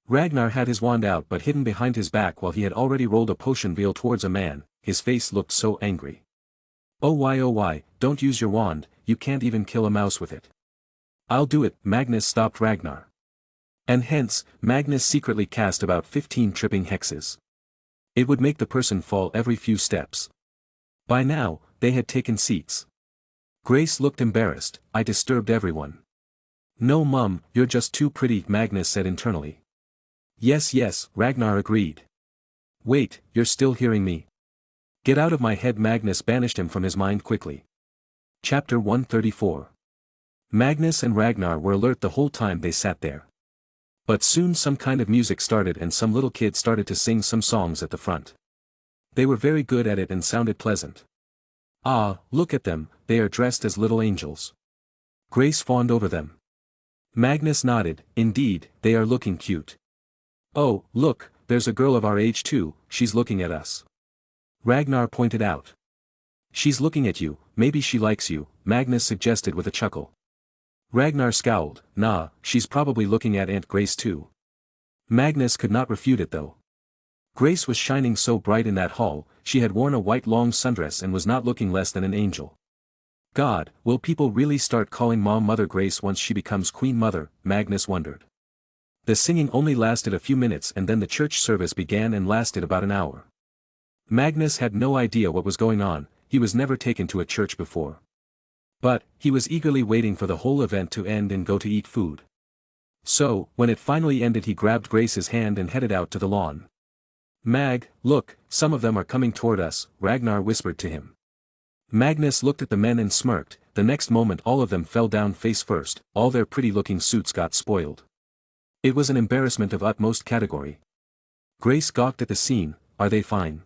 Ragnar had his wand out but hidden behind his back while he had already rolled a potion vial towards a man. His face looked so angry. Oh why, don't use your wand, you can't even kill a mouse with it." "I'll do it," Magnus stopped Ragnar. And hence, Magnus secretly cast about 15 tripping hexes. It would make the person fall every few steps. By now, they had taken seats. Grace looked embarrassed. "I disturbed everyone." "No Mum, you're just too pretty," Magnus said internally. Yes, Ragnar agreed. "Wait, you're still hearing me? Get out of my head." Magnus banished him from his mind quickly. Chapter 134. Magnus and Ragnar were alert the whole time they sat there. But soon some kind of music started and some little kid started to sing some songs at the front. They were very good at it and sounded pleasant. "Ah, look at them, they are dressed as little angels." Grace fawned over them. Magnus nodded. "Indeed, they are looking cute." "Oh, look, there's a girl of our age too, she's looking at us." Ragnar pointed out. "She's looking at you, maybe she likes you," Magnus suggested with a chuckle. Ragnar scowled. "Nah, she's probably looking at Aunt Grace too." Magnus could not refute it though. Grace was shining so bright in that hall, she had worn a white long sundress and was not looking less than an angel. God, will people really start calling Mom Mother Grace once she becomes Queen Mother, Magnus wondered. The singing only lasted a few minutes and then the church service began and lasted about an hour. Magnus had no idea what was going on, he was never taken to a church before. But, he was eagerly waiting for the whole event to end and go to eat food. So, when it finally ended he grabbed Grace's hand and headed out to the lawn. "Mag, look, some of them are coming toward us," Ragnar whispered to him. Magnus looked at the men and smirked. The next moment all of them fell down face first, all their pretty-looking suits got spoiled. It was an embarrassment of utmost category. Grace gawked at the scene. "Are they fine?"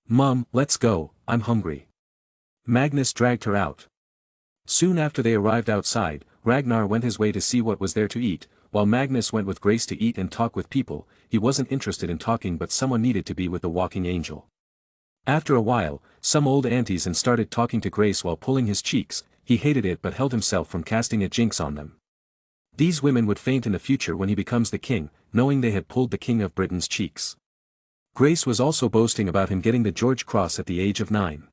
"Mum, let's go, I'm hungry." Magnus dragged her out. Soon after they arrived outside, Ragnar went his way to see what was there to eat, while Magnus went with Grace to eat and talk with people. He wasn't interested in talking but someone needed to be with the walking angel. After a while, some old aunties and started talking to Grace while pulling his cheeks. He hated it but held himself from casting a jinx on them. These women would faint in the future when he becomes the king, knowing they had pulled the King of Britain's cheeks. Grace was also boasting about him getting the George Cross at the age of 9.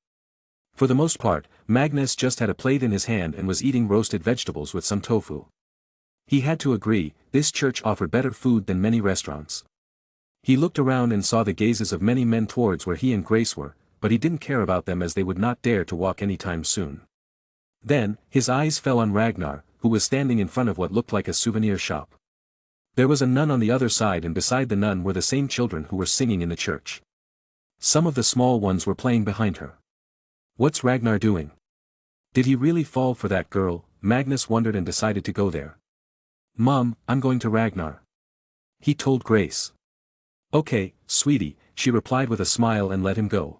For the most part, Magnus just had a plate in his hand and was eating roasted vegetables with some tofu. He had to agree, this church offered better food than many restaurants. He looked around and saw the gazes of many men towards where he and Grace were, but he didn't care about them as they would not dare to walk any time soon. Then, his eyes fell on Ragnar, who was standing in front of what looked like a souvenir shop. There was a nun on the other side, and beside the nun were the same children who were singing in the church. Some of the small ones were playing behind her. What's Ragnar doing? Did he really fall for that girl? Magnus wondered and decided to go there. Mom, I'm going to Ragnar. He told Grace. Okay, sweetie, she replied with a smile and let him go.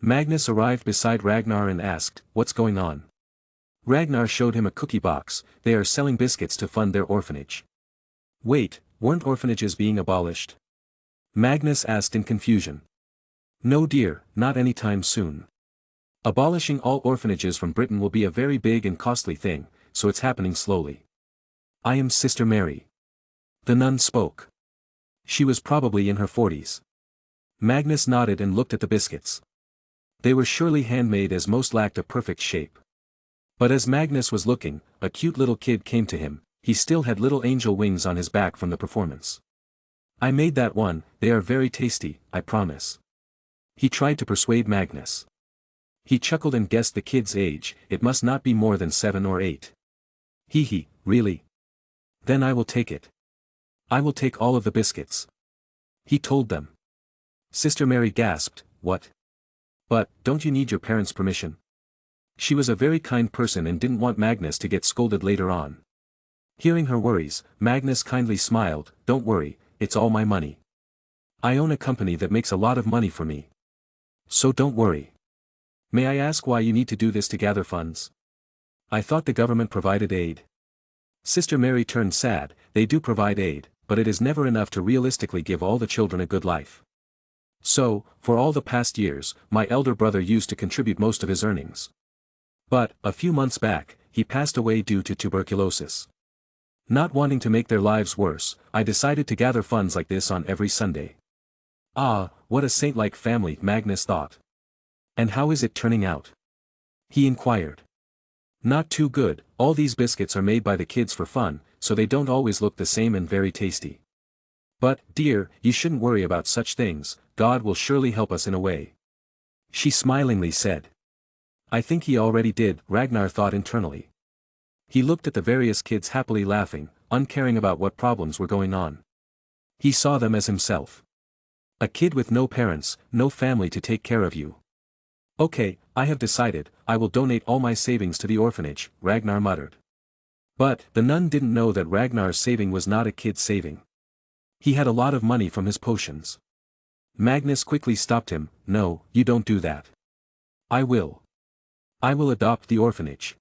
Magnus arrived beside Ragnar and asked, what's going on? Ragnar showed him a cookie box. They are selling biscuits to fund their orphanage. Wait, weren't orphanages being abolished? Magnus asked in confusion. No dear, not anytime soon. Abolishing all orphanages from Britain will be a very big and costly thing, so it's happening slowly. I am Sister Mary. The nun spoke. She was probably in her 40s. Magnus nodded and looked at the biscuits. They were surely handmade, as most lacked a perfect shape. But as Magnus was looking, a cute little kid came to him. He still had little angel wings on his back from the performance. I made that one. They are very tasty, I promise. He tried to persuade Magnus. He chuckled and guessed the kid's age. It must not be more than 7 or 8. Hee, really? Then I will take it. I will take all of the biscuits. He told them. Sister Mary gasped, what? But, don't you need your parents' permission? She was a very kind person and didn't want Magnus to get scolded later on. Hearing her worries, Magnus kindly smiled, don't worry, it's all my money. I own a company that makes a lot of money for me. So don't worry. May I ask why you need to do this to gather funds? I thought the government provided aid. Sister Mary turned sad. They do provide aid, but it is never enough to realistically give all the children a good life. So, for all the past years, my elder brother used to contribute most of his earnings. But, a few months back, he passed away due to tuberculosis. Not wanting to make their lives worse, I decided to gather funds like this on every Sunday. Ah, what a saint-like family, Magnus thought. And how is it turning out? He inquired. Not too good. All these biscuits are made by the kids for fun, so they don't always look the same and very tasty. But, dear, you shouldn't worry about such things, God will surely help us in a way. She smilingly said. I think he already did, Ragnar thought internally. He looked at the various kids happily laughing, uncaring about what problems were going on. He saw them as himself. A kid with no parents, no family to take care of you. Okay, I have decided, I will donate all my savings to the orphanage, Ragnar muttered. But, the nun didn't know that Ragnar's saving was not a kid's saving. He had a lot of money from his potions. Magnus quickly stopped him, no, you don't do that. I will. I will adopt the orphanage.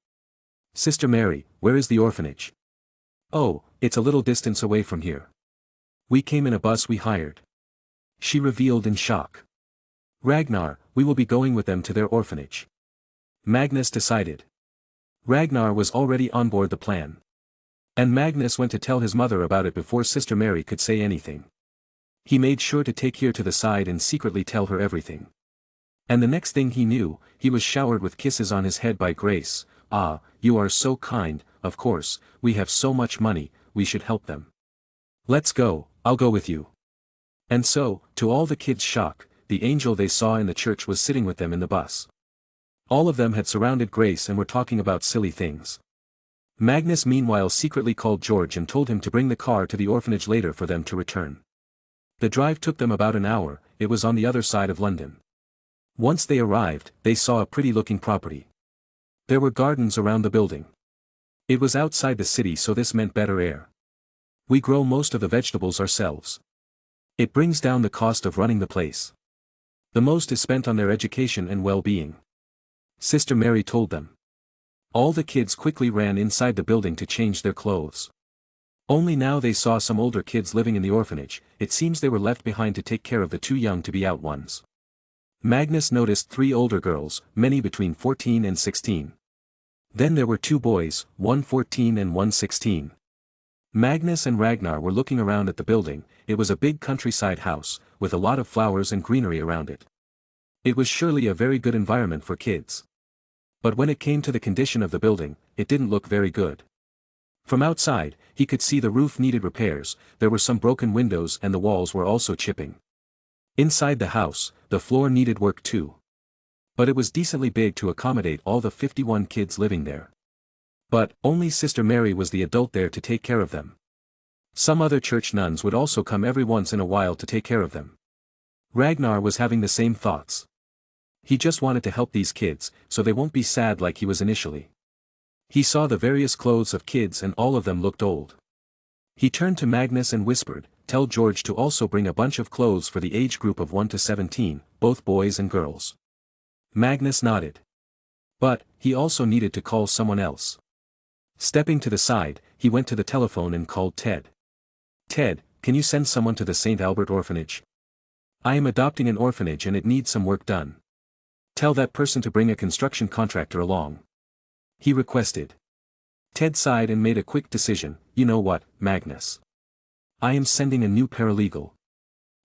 Sister Mary, where is the orphanage? Oh, it's a little distance away from here. We came in a bus we hired. She revealed in shock. Ragnar, we will be going with them to their orphanage. Magnus decided. Ragnar was already on board the plan. And Magnus went to tell his mother about it before Sister Mary could say anything. He made sure to take her to the side and secretly tell her everything. And the next thing he knew, he was showered with kisses on his head by Grace. Ah, you are so kind, of course, we have so much money, we should help them. Let's go, I'll go with you. And so, to all the kids' shock, the angel they saw in the church was sitting with them in the bus. All of them had surrounded Grace and were talking about silly things. Magnus meanwhile secretly called George and told him to bring the car to the orphanage later for them to return. The drive took them about an hour, it was on the other side of London. Once they arrived, they saw a pretty-looking property. There were gardens around the building. It was outside the city, so this meant better air. We grow most of the vegetables ourselves. It brings down the cost of running the place. The most is spent on their education and well-being. Sister Mary told them. All the kids quickly ran inside the building to change their clothes. Only now they saw some older kids living in the orphanage. It seems they were left behind to take care of the too young to be out ones. Magnus noticed 3 older girls, many between 14 and 16. Then there were 2 boys, one 14 and one 16. Magnus and Ragnar were looking around at the building. It was a big countryside house, with a lot of flowers and greenery around it. It was surely a very good environment for kids. But when it came to the condition of the building, it didn't look very good. From outside, he could see the roof needed repairs, there were some broken windows and the walls were also chipping. Inside the house, the floor needed work too. But it was decently big to accommodate all the 51 kids living there. But, only Sister Mary was the adult there to take care of them. Some other church nuns would also come every once in a while to take care of them. Ragnar was having the same thoughts. He just wanted to help these kids, so they won't be sad like he was initially. He saw the various clothes of kids and all of them looked old. He turned to Magnus and whispered, "Tell George to also bring a bunch of clothes for the age group of 1 to 17, both boys and girls." Magnus nodded. But, he also needed to call someone else. Stepping to the side, he went to the telephone and called Ted. "Ted, can you send someone to the St. Albert orphanage? I am adopting an orphanage and it needs some work done. Tell that person to bring a construction contractor along," he requested. Ted sighed and made a quick decision. "You know what, Magnus? I am sending a new paralegal.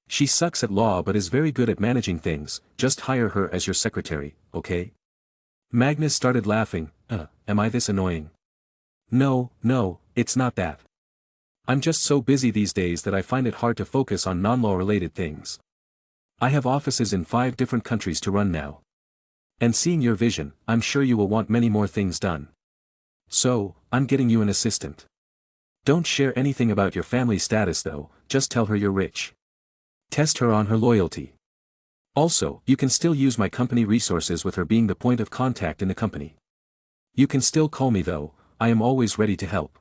She sucks at law but is very good at managing things, just hire her as your secretary, okay?" Magnus started laughing. Am I this annoying?" No, it's not that. I'm just so busy these days that I find it hard to focus on non-law related things. I have offices in 5 different countries to run now. And seeing your vision, I'm sure you will want many more things done. So, I'm getting you an assistant. Don't share anything about your family status though, just tell her you're rich. Test her on her loyalty. Also, you can still use my company resources with her being the point of contact in the company. You can still call me though, I am always ready to help.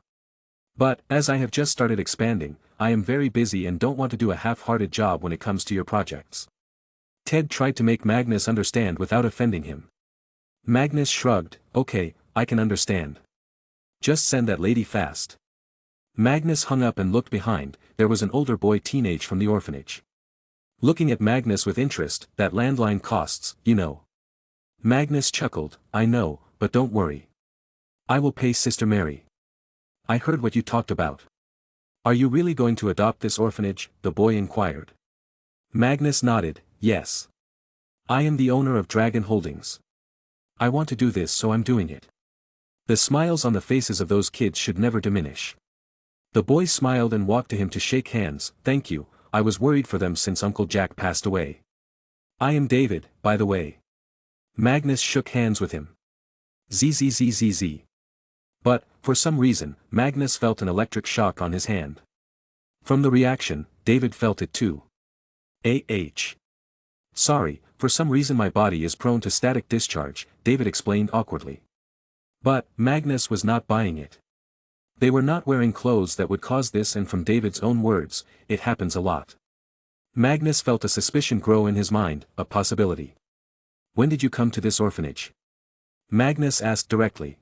But, as I have just started expanding, I am very busy and don't want to do a half-hearted job when it comes to your projects." Ted tried to make Magnus understand without offending him. Magnus shrugged, "Okay, I can understand. Just send that lady fast." Magnus hung up and looked behind. There was an older boy teenage from the orphanage. Looking at Magnus with interest, "That landline costs, you know." Magnus chuckled, "I know, but don't worry. I will pay Sister Mary. I heard what you talked about." "Are you really going to adopt this orphanage?" the boy inquired. Magnus nodded, "Yes. I am the owner of Dragon Holdings. I want to do this so I'm doing it." The smiles on the faces of those kids should never diminish. The boy smiled and walked to him to shake hands. "Thank you, I was worried for them since Uncle Jack passed away. I am David, by the way." Magnus shook hands with him. "Zzzzz. But, for some reason, Magnus felt an electric shock on his hand. From the reaction, David felt it too. Sorry, for some reason my body is prone to static discharge, David explained awkwardly. But, Magnus was not buying it. They were not wearing clothes that would cause this, and from David's own words, it happens a lot. Magnus felt a suspicion grow in his mind, a possibility. "When did you come to this orphanage?" Magnus asked directly.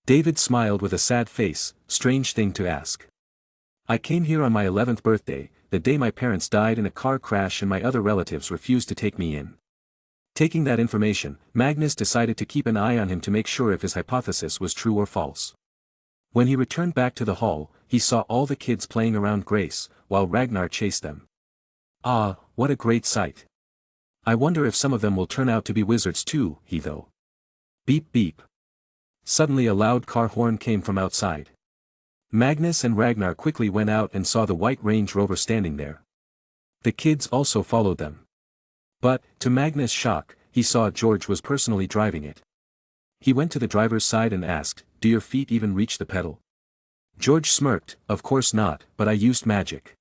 David smiled with a sad face. "Strange thing to ask. I came here on my 11th birthday, the day my parents died in a car crash and my other relatives refused to take me in." Taking that information, Magnus decided to keep an eye on him to make sure if his hypothesis was true or false. When he returned back to the hall, he saw all the kids playing around Grace, while Ragnar chased them. "Ah, what a great sight. I wonder if some of them will turn out to be wizards too, he though." Beep beep. Suddenly a loud car horn came from outside. Magnus and Ragnar quickly went out and saw the white Range Rover standing there. The kids also followed them. But, to Magnus' shock, he saw George was personally driving it. He went to the driver's side and asked, "Do your feet even reach the pedal?" George smirked, "Of course not, but I used magic."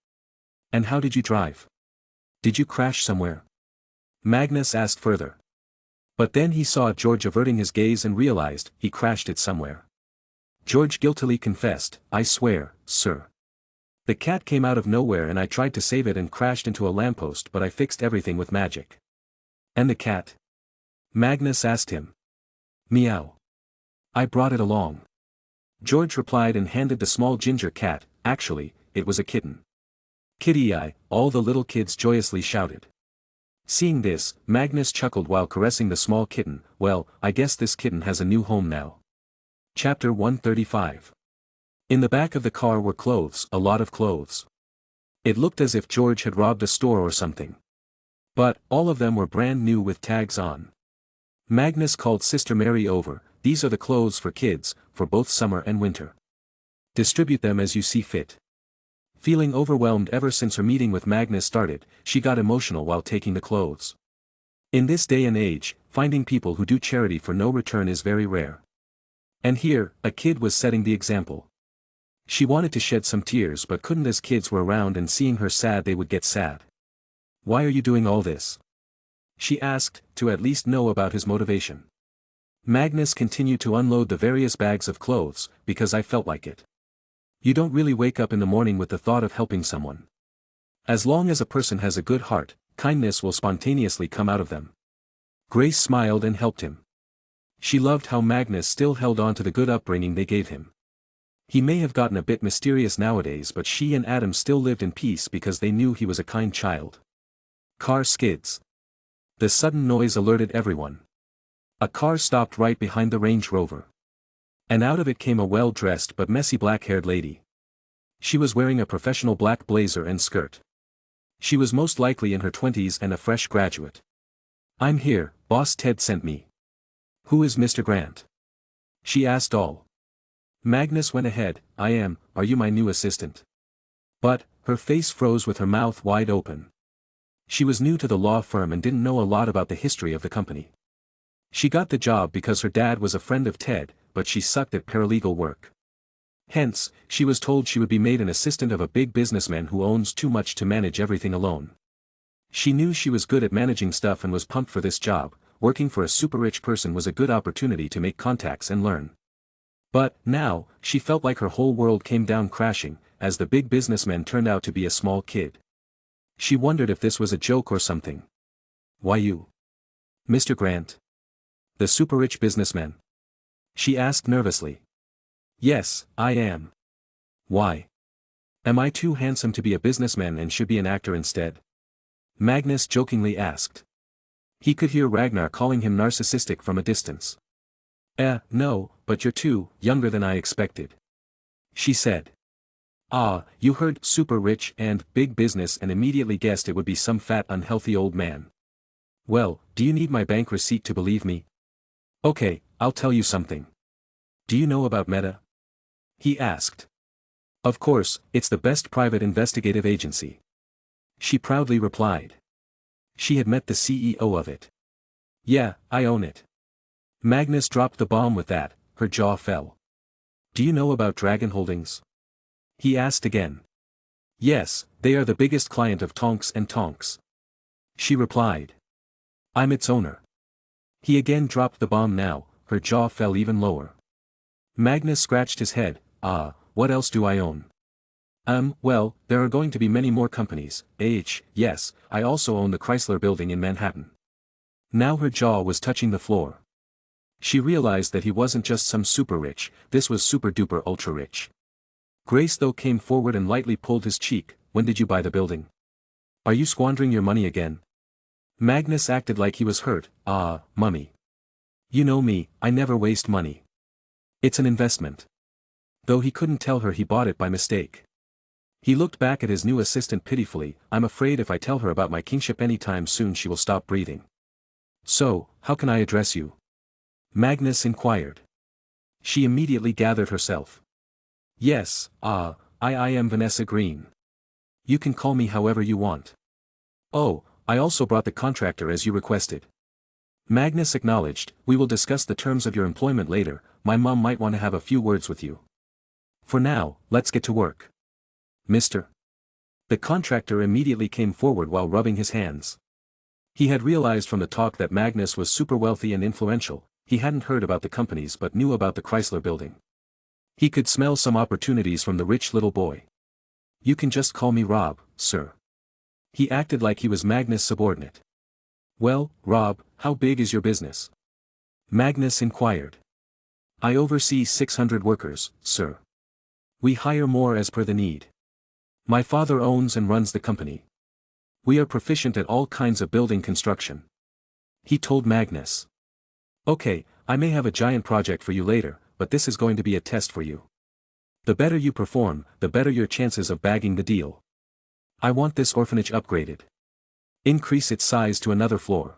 "And how did you drive? Did you crash somewhere?" Magnus asked further. But then he saw George averting his gaze and realized, he crashed it somewhere. George guiltily confessed, "I swear, sir. The cat came out of nowhere and I tried to save it and crashed into a lamppost, but I fixed everything with magic." "And the cat?" Magnus asked him. "Meow. I brought it along." George replied and handed the small ginger cat. Actually, it was a kitten. "Kitty-eye," all the little kids joyously shouted. Seeing this, Magnus chuckled while caressing the small kitten. "Well, I guess this kitten has a new home now." Chapter 135. In the back of the car were clothes, a lot of clothes. It looked as if George had robbed a store or something. But, all of them were brand new with tags on. Magnus called Sister Mary over. "These are the clothes for kids, for both summer and winter. Distribute them as you see fit. Feeling overwhelmed ever since her meeting with Magnus started, she got emotional while taking the clothes. In this day and age, finding people who do charity for no return is very rare. And here, a kid was setting the example. She wanted to shed some tears but couldn't as kids were around and seeing her sad they would get sad. Why are you doing all this? She asked, to at least know about his motivation. Magnus continued to unload the various bags of clothes, because I felt like it. You don't really wake up in the morning with the thought of helping someone. As long as a person has a good heart, kindness will spontaneously come out of them. Grace smiled and helped him. She loved how Magnus still held on to the good upbringing they gave him. He may have gotten a bit mysterious nowadays, but she and Adam still lived in peace because they knew he was a kind child. Car skids. The sudden noise alerted everyone. A car stopped right behind the Range Rover. And out of it came a well-dressed but messy black-haired lady. She was wearing a professional black blazer and skirt. She was most likely in her 20s and a fresh graduate. I'm here, Boss Ted sent me. Who is Mr. Grant? She asked all. Magnus went ahead, I am, are you my new assistant? But, her face froze with her mouth wide open. She was new to the law firm and didn't know a lot about the history of the company. She got the job because her dad was a friend of Ted, but she sucked at paralegal work. Hence, she was told she would be made an assistant of a big businessman who owns too much to manage everything alone. She knew she was good at managing stuff and was pumped for this job. Working for a super rich person was a good opportunity to make contacts and learn. But, now, she felt like her whole world came down crashing, as the big businessman turned out to be a small kid. She wondered if this was a joke or something. Why you? Mr. Grant? The super rich businessman? She asked nervously. Yes, I am. Why? Am I too handsome to be a businessman and should be an actor instead? Magnus jokingly asked. He could hear Ragnar calling him narcissistic from a distance. No, but you're too younger than I expected. She said. Ah, you heard super rich and big business and immediately guessed it would be some fat unhealthy old man. Well, do you need my bank receipt to believe me? Okay, I'll tell you something. Do you know about Meta? He asked. Of course, it's the best private investigative agency. She proudly replied. She had met the CEO of it. Yeah, I own it. Magnus dropped the bomb with that, her jaw fell. Do you know about Dragon Holdings? He asked again. Yes, they are the biggest client of Tonks and Tonks. She replied. I'm its owner. He again dropped the bomb now, her jaw fell even lower. Magnus scratched his head, what else do I own? Well, there are going to be many more companies, yes, I also own the Chrysler Building in Manhattan. Now her jaw was touching the floor. She realized that he wasn't just some super rich, this was super duper ultra rich. Grace though came forward and lightly pulled his cheek. When did you buy the building? Are you squandering your money again? Magnus acted like he was hurt. Mummy. You know me, I never waste money. It's an investment. Though he couldn't tell her he bought it by mistake. He looked back at his new assistant pitifully. I'm afraid if I tell her about my kingship anytime soon she will stop breathing. So, how can I address you? Magnus inquired. She immediately gathered herself. Yes, I am Vanessa Green. You can call me however you want. Oh, I also brought the contractor as you requested. Magnus acknowledged. We will discuss the terms of your employment later, my mom might want to have a few words with you. For now, let's get to work. Mr. The contractor immediately came forward while rubbing his hands. He had realized from the talk that Magnus was super wealthy and influential. He hadn't heard about the companies but knew about the Chrysler Building. He could smell some opportunities from the rich little boy. You can just call me Rob, sir. He acted like he was Magnus' subordinate. Well, Rob, how big is your business? Magnus inquired. I oversee 600 workers, sir. We hire more as per the need. My father owns and runs the company. We are proficient at all kinds of building construction. He told Magnus. Okay, I may have a giant project for you later, but this is going to be a test for you. The better you perform, the better your chances of bagging the deal. I want this orphanage upgraded. Increase its size to another floor.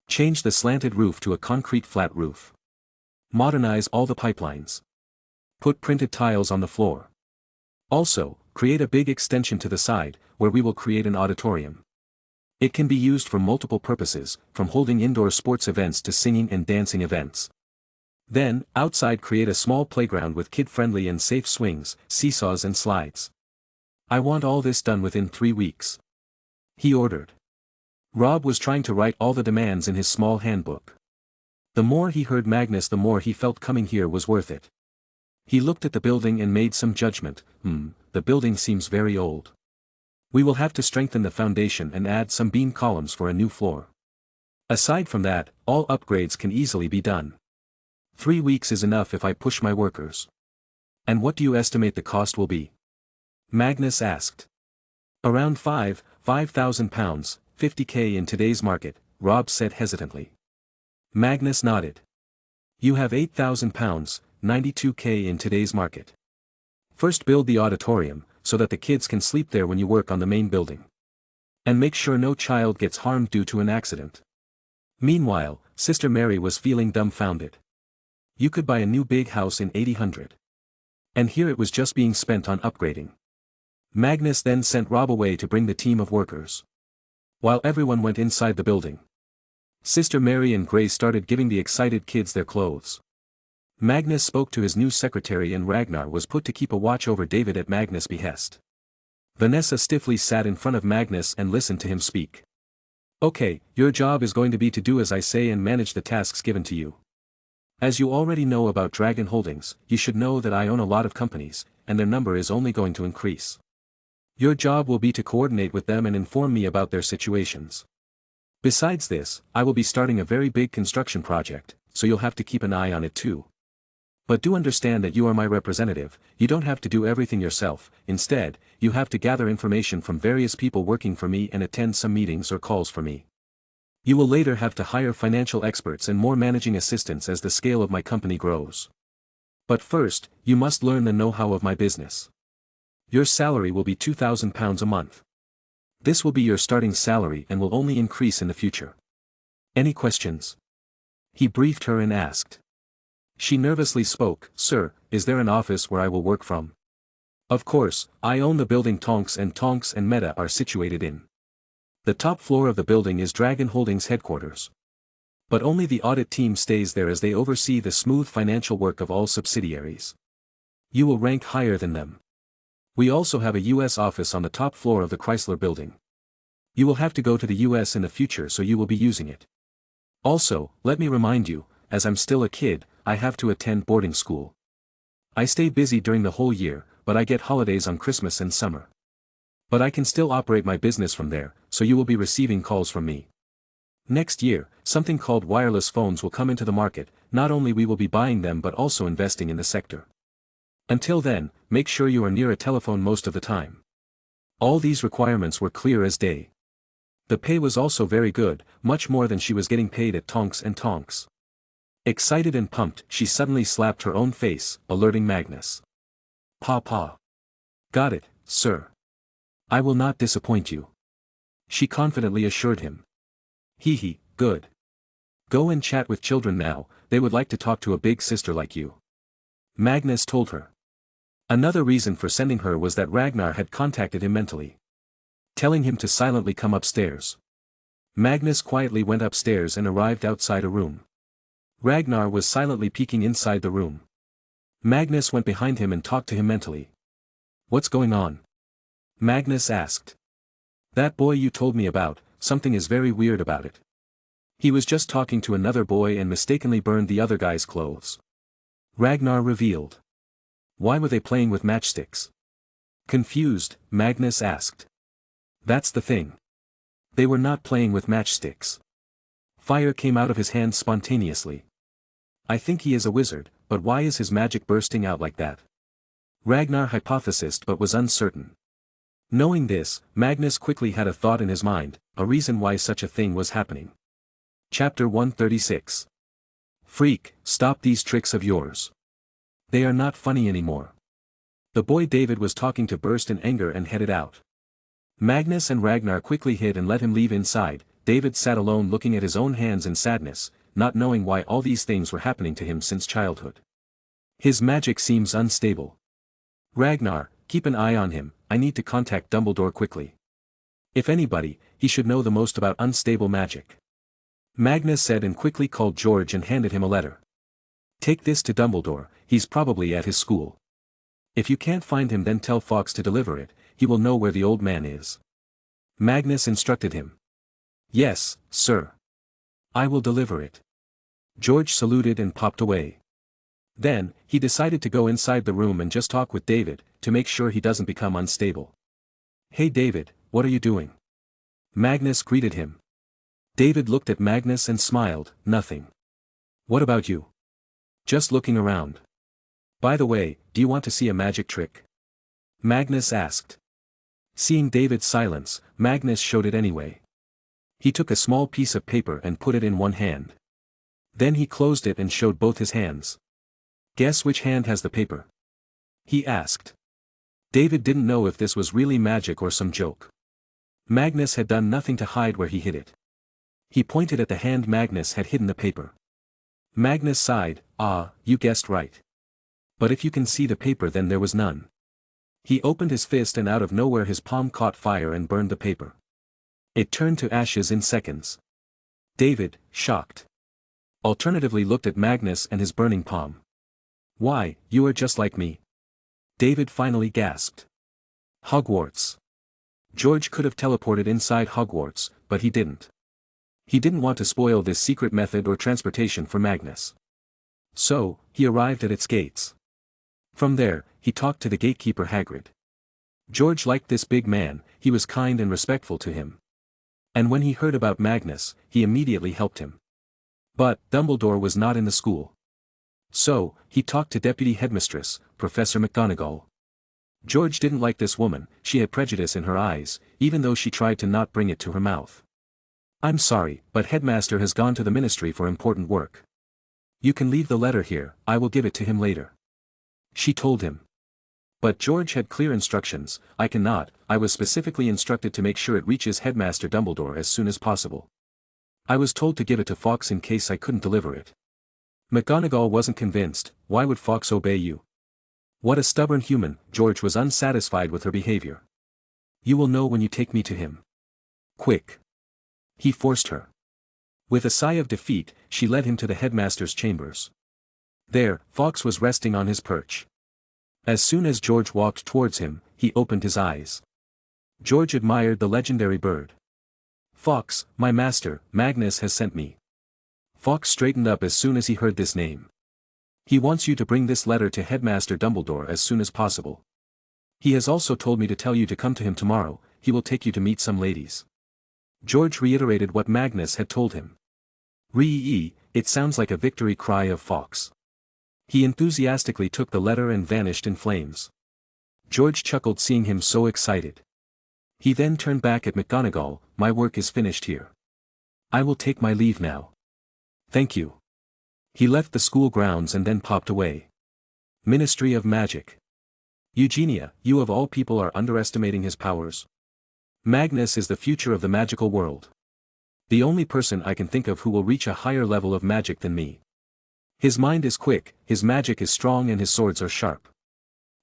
Change the slanted roof to a concrete flat roof. Modernize all the pipelines. Put printed tiles on the floor. Also, create a big extension to the side, where we will create an auditorium. It can be used for multiple purposes, from holding indoor sports events to singing and dancing events. Then, outside create a small playground with kid-friendly and safe swings, seesaws and slides. I want all this done within 3 weeks. He ordered. Rob was trying to write all the demands in his small handbook. The more he heard Magnus, the more he felt coming here was worth it. He looked at the building and made some judgment. The building seems very old. We will have to strengthen the foundation and add some beam columns for a new floor. Aside from that, all upgrades can easily be done. 3 weeks is enough if I push my workers. And what do you estimate the cost will be? Magnus asked. Around £5,000, 50k in today's market, Rob said hesitantly. Magnus nodded. You have £8,000, 92k in today's market. First build the auditorium, so that the kids can sleep there when you work on the main building. And make sure no child gets harmed due to an accident. Meanwhile, Sister Mary was feeling dumbfounded. You could buy a new big house in 800. And here it was just being spent on upgrading. Magnus then sent Rob away to bring the team of workers. While everyone went inside the building, Sister Mary and Grace started giving the excited kids their clothes. Magnus spoke to his new secretary and Ragnar was put to keep a watch over David at Magnus' behest. Vanessa stiffly sat in front of Magnus and listened to him speak. Okay, your job is going to be to do as I say and manage the tasks given to you. As you already know about Dragon Holdings, you should know that I own a lot of companies, and their number is only going to increase. Your job will be to coordinate with them and inform me about their situations. Besides this, I will be starting a very big construction project, so you'll have to keep an eye on it too. But do understand that you are my representative, you don't have to do everything yourself, instead, you have to gather information from various people working for me and attend some meetings or calls for me. You will later have to hire financial experts and more managing assistants as the scale of my company grows. But first, you must learn the know-how of my business. Your salary will be £2,000 a month. This will be your starting salary and will only increase in the future. Any questions? He briefed her and asked. She nervously spoke, Sir, is there an office where I will work from? Of course, I own the building Tonks and Meta are situated in. The top floor of the building is Dragon Holdings headquarters. But only the audit team stays there as they oversee the smooth financial work of all subsidiaries. You will rank higher than them. We also have a US office on the top floor of the Chrysler building. You will have to go to the US in the future, so you will be using it. Also, let me remind you, as I'm still a kid, I have to attend boarding school. I stay busy during the whole year, but I get holidays on Christmas and summer. But I can still operate my business from there, so you will be receiving calls from me. Next year, something called wireless phones will come into the market, not only we will be buying them but also investing in the sector. Until then, make sure you are near a telephone most of the time. All these requirements were clear as day. The pay was also very good, much more than she was getting paid at Tonks and Tonks. Excited and pumped, she suddenly slapped her own face, alerting Magnus. Pa. Got it, sir. I will not disappoint you. She confidently assured him. Good. Go and chat with children now, they would like to talk to a big sister like you. Magnus told her. Another reason for sending her was that Ragnar had contacted him mentally, telling him to silently come upstairs. Magnus quietly went upstairs and arrived outside a room. Ragnar was silently peeking inside the room. Magnus went behind him and talked to him mentally. What's going on? Magnus asked. That boy you told me about, something is very weird about it. He was just talking to another boy and mistakenly burned the other guy's clothes. Ragnar revealed. Why were they playing with matchsticks? Confused, Magnus asked. That's the thing. They were not playing with matchsticks. Fire came out of his hands spontaneously. I think he is a wizard, but why is his magic bursting out like that? Ragnar hypothesized but was uncertain. Knowing this, Magnus quickly had a thought in his mind, a reason why such a thing was happening. Chapter 136. Freak, stop these tricks of yours. They are not funny anymore. The boy David was talking to burst in anger and headed out. Magnus and Ragnar quickly hid and let him leave inside. David sat alone looking at his own hands in sadness, not knowing why all these things were happening to him since childhood. His magic seems unstable. Ragnar, keep an eye on him, I need to contact Dumbledore quickly. If anybody, he should know the most about unstable magic. Magnus said and quickly called George and handed him a letter. Take this to Dumbledore, he's probably at his school. If you can't find him then tell Fawkes to deliver it, he will know where the old man is. Magnus instructed him. Yes, sir. I will deliver it. George saluted and popped away. Then, he decided to go inside the room and just talk with David, to make sure he doesn't become unstable. Hey David, what are you doing? Magnus greeted him. David looked at Magnus and smiled, nothing. What about you? Just looking around. By the way, do you want to see a magic trick? Magnus asked. Seeing David's silence, Magnus showed it anyway. He took a small piece of paper and put it in one hand. Then he closed it and showed both his hands. Guess which hand has the paper? He asked. David didn't know if this was really magic or some joke. Magnus had done nothing to hide where he hid it. He pointed at the hand Magnus had hidden the paper. Magnus sighed, ah, you guessed right. But if you can see the paper then there was none. He opened his fist and out of nowhere his palm caught fire and burned the paper. It turned to ashes in seconds. David, shocked, alternatively looked at Magnus and his burning palm. Why, you are just like me. David finally gasped. Hogwarts. George could have teleported inside Hogwarts, but he didn't. He didn't want to spoil this secret method or transportation for Magnus. So, he arrived at its gates. From there, he talked to the gatekeeper Hagrid. George liked this big man, he was kind and respectful to him. And when he heard about Magnus, he immediately helped him. But, Dumbledore was not in the school. So, he talked to Deputy Headmistress, Professor McGonagall. George didn't like this woman, she had prejudice in her eyes, even though she tried to not bring it to her mouth. I'm sorry, but Headmaster has gone to the Ministry for important work. You can leave the letter here, I will give it to him later. She told him. But George had clear instructions, I cannot, I was specifically instructed to make sure it reaches Headmaster Dumbledore as soon as possible. I was told to give it to Fawkes in case I couldn't deliver it. McGonagall wasn't convinced, why would Fawkes obey you? What a stubborn human, George was unsatisfied with her behavior. You will know when you take me to him. Quick. He forced her. With a sigh of defeat, she led him to the headmaster's chambers. There, Fawkes was resting on his perch. As soon as George walked towards him, he opened his eyes. George admired the legendary bird. Fawkes, my master, Magnus has sent me. Fawkes straightened up as soon as he heard this name. He wants you to bring this letter to Headmaster Dumbledore as soon as possible. He has also told me to tell you to come to him tomorrow, he will take you to meet some ladies. George reiterated what Magnus had told him. Ree, it sounds like a victory cry of Fawkes. He enthusiastically took the letter and vanished in flames. George chuckled seeing him so excited. He then turned back at McGonagall, my work is finished here. I will take my leave now. Thank you. He left the school grounds and then popped away. Ministry of Magic. Eugenia, you of all people are underestimating his powers. Magnus is the future of the magical world. The only person I can think of who will reach a higher level of magic than me. His mind is quick, his magic is strong and his swords are sharp.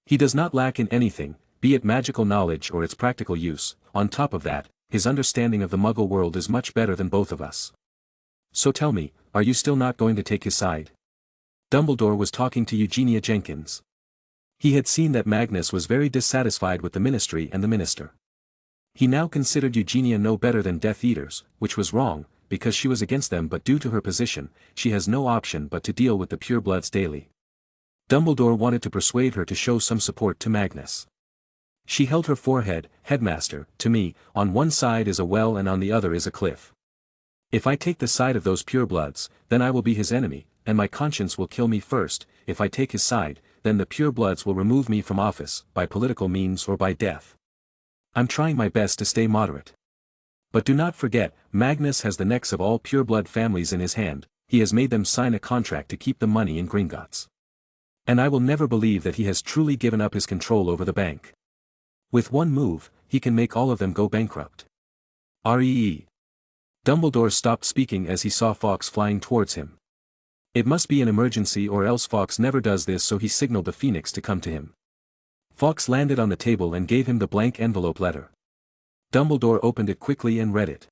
He does not lack in anything, be it magical knowledge or its practical use, on top of that, his understanding of the Muggle world is much better than both of us. So tell me, are you still not going to take his side? Dumbledore was talking to Eugenia Jenkins. He had seen that Magnus was very dissatisfied with the ministry and the minister. He now considered Eugenia no better than Death Eaters, which was wrong, because she was against them but due to her position, she has no option but to deal with the purebloods daily. Dumbledore wanted to persuade her to show some support to Magnus. She held her forehead, Headmaster, to me, on one side is a well and on the other is a cliff. If I take the side of those purebloods, then I will be his enemy, and my conscience will kill me first, if I take his side, then the purebloods will remove me from office, by political means or by death. I'm trying my best to stay moderate. But do not forget, Magnus has the necks of all pureblood families in his hand, he has made them sign a contract to keep the money in Gringotts. And I will never believe that he has truly given up his control over the bank. With one move, he can make all of them go bankrupt. Ree. Dumbledore stopped speaking as he saw Fawkes flying towards him. It must be an emergency or else Fawkes never does this, so he signaled the Phoenix to come to him. Fawkes landed on the table and gave him the blank envelope letter. Dumbledore opened it quickly and read it.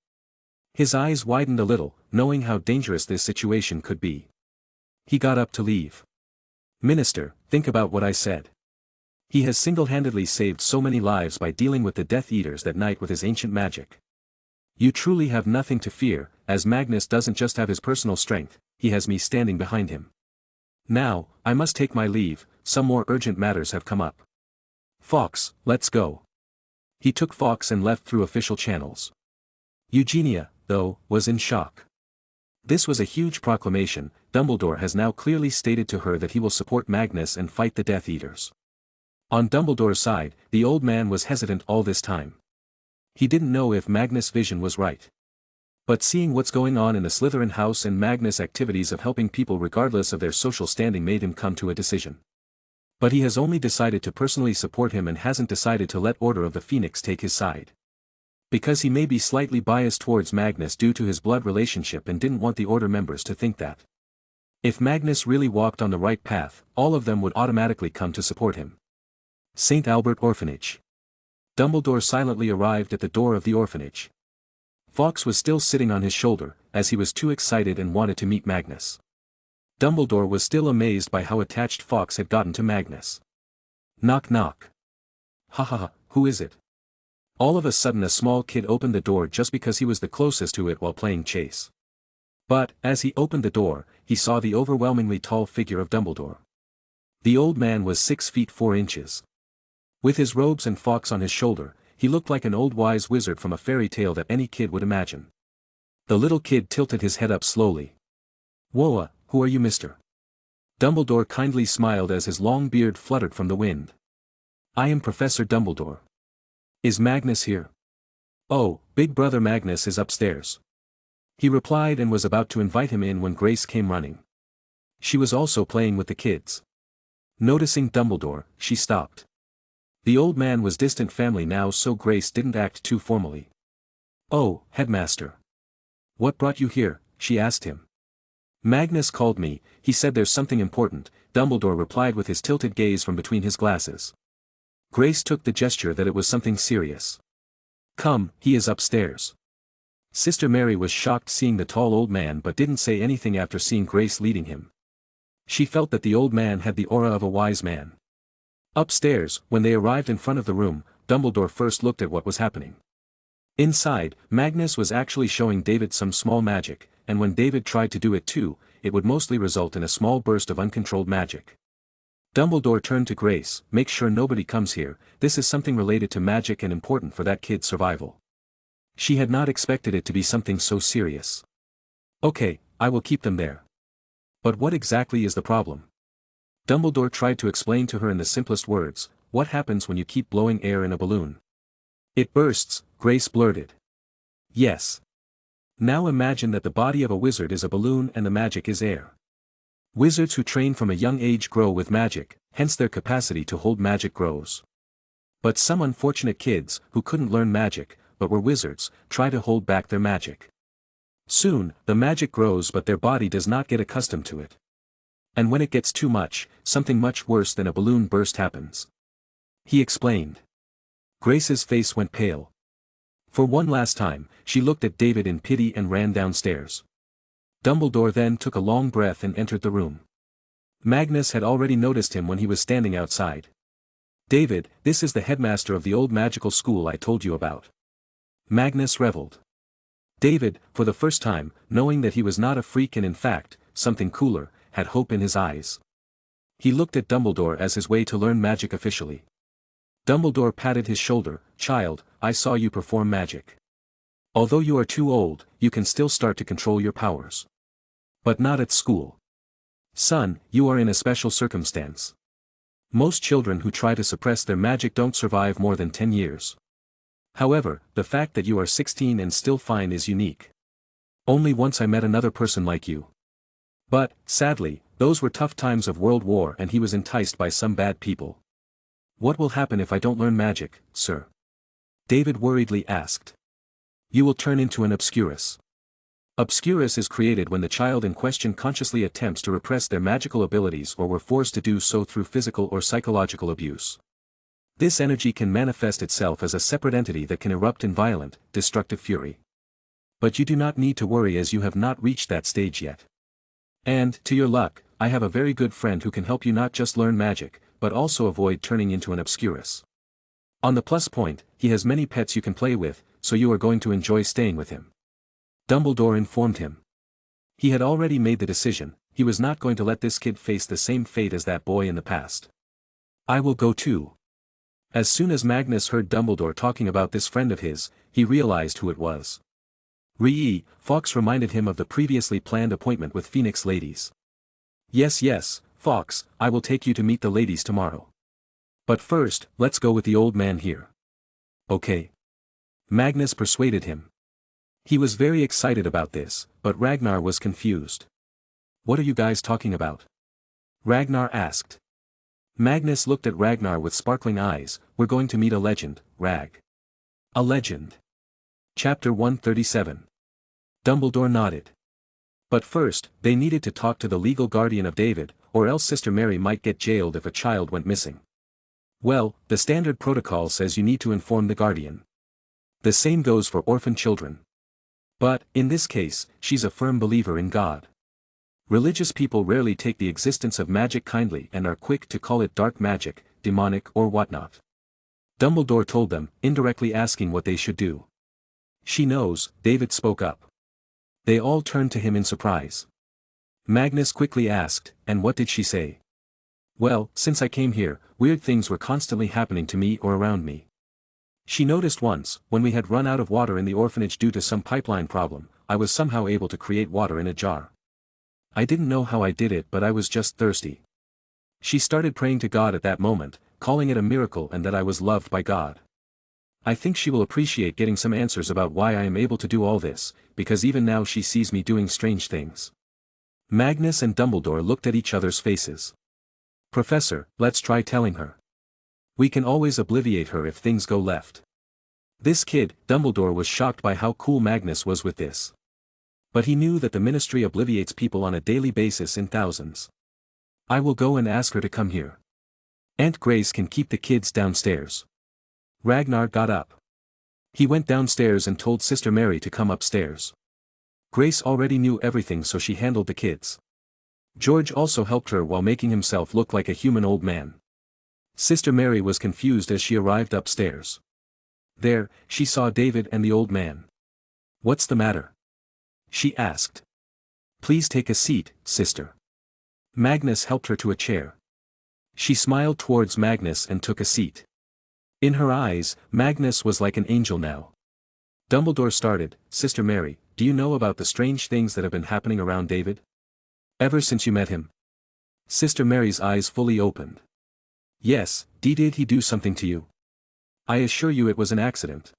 His eyes widened a little, knowing how dangerous this situation could be. He got up to leave. Minister, think about what I said. He has single-handedly saved so many lives by dealing with the Death Eaters that night with his ancient magic. You truly have nothing to fear, as Magnus doesn't just have his personal strength, he has me standing behind him. Now, I must take my leave, some more urgent matters have come up. Fawkes, let's go. He took Fawkes and left through official channels. Eugenia, though, was in shock. This was a huge proclamation. Dumbledore has now clearly stated to her that he will support Magnus and fight the Death Eaters. On Dumbledore's side, the old man was hesitant all this time. He didn't know if Magnus' vision was right. But seeing what's going on in the Slytherin house and Magnus' activities of helping people regardless of their social standing made him come to a decision. But he has only decided to personally support him and hasn't decided to let Order of the Phoenix take his side. Because he may be slightly biased towards Magnus due to his blood relationship and didn't want the Order members to think that. If Magnus really walked on the right path, all of them would automatically come to support him. St. Albert Orphanage. Dumbledore silently arrived at the door of the orphanage. Fawkes was still sitting on his shoulder, as he was too excited and wanted to meet Magnus. Dumbledore was still amazed by how attached Fawkes had gotten to Magnus. Knock knock. Ha ha ha, who is it? All of a sudden a small kid opened the door just because he was the closest to it while playing chase. But, as he opened the door, he saw the overwhelmingly tall figure of Dumbledore. The old man was 6 feet 4 inches. With his robes and Fawkes on his shoulder, he looked like an old wise wizard from a fairy tale that any kid would imagine. The little kid tilted his head up slowly. Whoa, who are you, mister? Dumbledore kindly smiled as his long beard fluttered from the wind. I am Professor Dumbledore. Is Magnus here? Oh, big brother Magnus is upstairs. He replied and was about to invite him in when Grace came running. She was also playing with the kids. Noticing Dumbledore, she stopped. The old man was distant family now, so Grace didn't act too formally. Oh, headmaster. What brought you here? She asked him. Magnus called me, he said there's something important, Dumbledore replied with his tilted gaze from between his glasses. Grace took the gesture that it was something serious. Come, he is upstairs. Sister Mary was shocked seeing the tall old man but didn't say anything after seeing Grace leading him. She felt that the old man had the aura of a wise man. Upstairs, when they arrived in front of the room, Dumbledore first looked at what was happening. Inside, Magnus was actually showing David some small magic, and when David tried to do it too, it would mostly result in a small burst of uncontrolled magic. Dumbledore turned to Grace, make sure nobody comes here, this is something related to magic and important for that kid's survival. She had not expected it to be something so serious. Okay, I will keep them there. But what exactly is the problem? Dumbledore tried to explain to her in the simplest words, what happens when you keep blowing air in a balloon? It bursts, Grace blurted. Yes. Now imagine that the body of a wizard is a balloon and the magic is air. Wizards who train from a young age grow with magic, hence their capacity to hold magic grows. But some unfortunate kids, who couldn't learn magic, but were wizards, try to hold back their magic. Soon, the magic grows but their body does not get accustomed to it. And when it gets too much, something much worse than a balloon burst happens. He explained. Grace's face went pale. For one last time, she looked at David in pity and ran downstairs. Dumbledore then took a long breath and entered the room. Magnus had already noticed him when he was standing outside. David, this is the headmaster of the old magical school I told you about. Magnus reveled. David, for the first time, knowing that he was not a freak and in fact, something cooler, had hope in his eyes. He looked at Dumbledore as his way to learn magic officially. Dumbledore patted his shoulder, child, I saw you perform magic. Although you are too old, you can still start to control your powers. But not at school. Son, you are in a special circumstance. Most children who try to suppress their magic don't survive more than 10 years. However, the fact that you are 16 and still fine is unique. Only once I met another person like you. But, sadly, those were tough times of World War and he was enticed by some bad people. What will happen if I don't learn magic, sir? David worriedly asked. You will turn into an obscurus. Obscurus is created when the child in question consciously attempts to repress their magical abilities or were forced to do so through physical or psychological abuse. This energy can manifest itself as a separate entity that can erupt in violent, destructive fury. But you do not need to worry as you have not reached that stage yet. And, to your luck, I have a very good friend who can help you not just learn magic, but also avoid turning into an Obscurus. On the plus point, he has many pets you can play with, so you are going to enjoy staying with him. Dumbledore informed him. He had already made the decision, he was not going to let this kid face the same fate as that boy in the past. I will go too. As soon as Magnus heard Dumbledore talking about this friend of his, he realized who it was. Fawkes reminded him of the previously planned appointment with Phoenix ladies. Yes, Fawkes, I will take you to meet the ladies tomorrow. But first, let's go with the old man here. Okay. Magnus persuaded him. He was very excited about this, but Ragnar was confused. What are you guys talking about? Ragnar asked. Magnus looked at Ragnar with sparkling eyes. We're going to meet a legend, Rag. A legend. Chapter 137. Dumbledore nodded. But first, they needed to talk to the legal guardian of David, or else Sister Mary might get jailed if a child went missing. Well, the standard protocol says you need to inform the guardian. The same goes for orphan children. But, in this case, she's a firm believer in God. Religious people rarely take the existence of magic kindly and are quick to call it dark magic, demonic or whatnot. Dumbledore told them, indirectly asking what they should do. She knows, David spoke up. They all turned to him in surprise. Magnus quickly asked, and what did she say? Well, since I came here, weird things were constantly happening to me or around me. She noticed once, when we had run out of water in the orphanage due to some pipeline problem, I was somehow able to create water in a jar. I didn't know how I did it, but I was just thirsty. She started praying to God at that moment, calling it a miracle and that I was loved by God. I think she will appreciate getting some answers about why I am able to do all this, because even now she sees me doing strange things. Magnus and Dumbledore looked at each other's faces. Professor, let's try telling her. We can always obliviate her if things go left. This kid, Dumbledore was shocked by how cool Magnus was with this. But he knew that the ministry obliviates people on a daily basis in thousands. I will go and ask her to come here. Aunt Grace can keep the kids downstairs. Ragnar got up. He went downstairs and told Sister Mary to come upstairs. Grace already knew everything, so she handled the kids. George also helped her while making himself look like a human old man. Sister Mary was confused as she arrived upstairs. There, she saw David and the old man. What's the matter? She asked. Please take a seat, sister. Magnus helped her to a chair. She smiled towards Magnus and took a seat. In her eyes, Magnus was like an angel now. Dumbledore started, Sister Mary, do you know about the strange things that have been happening around David? Ever since you met him? Sister Mary's eyes fully opened. Yes, did he do something to you? I assure you it was an accident.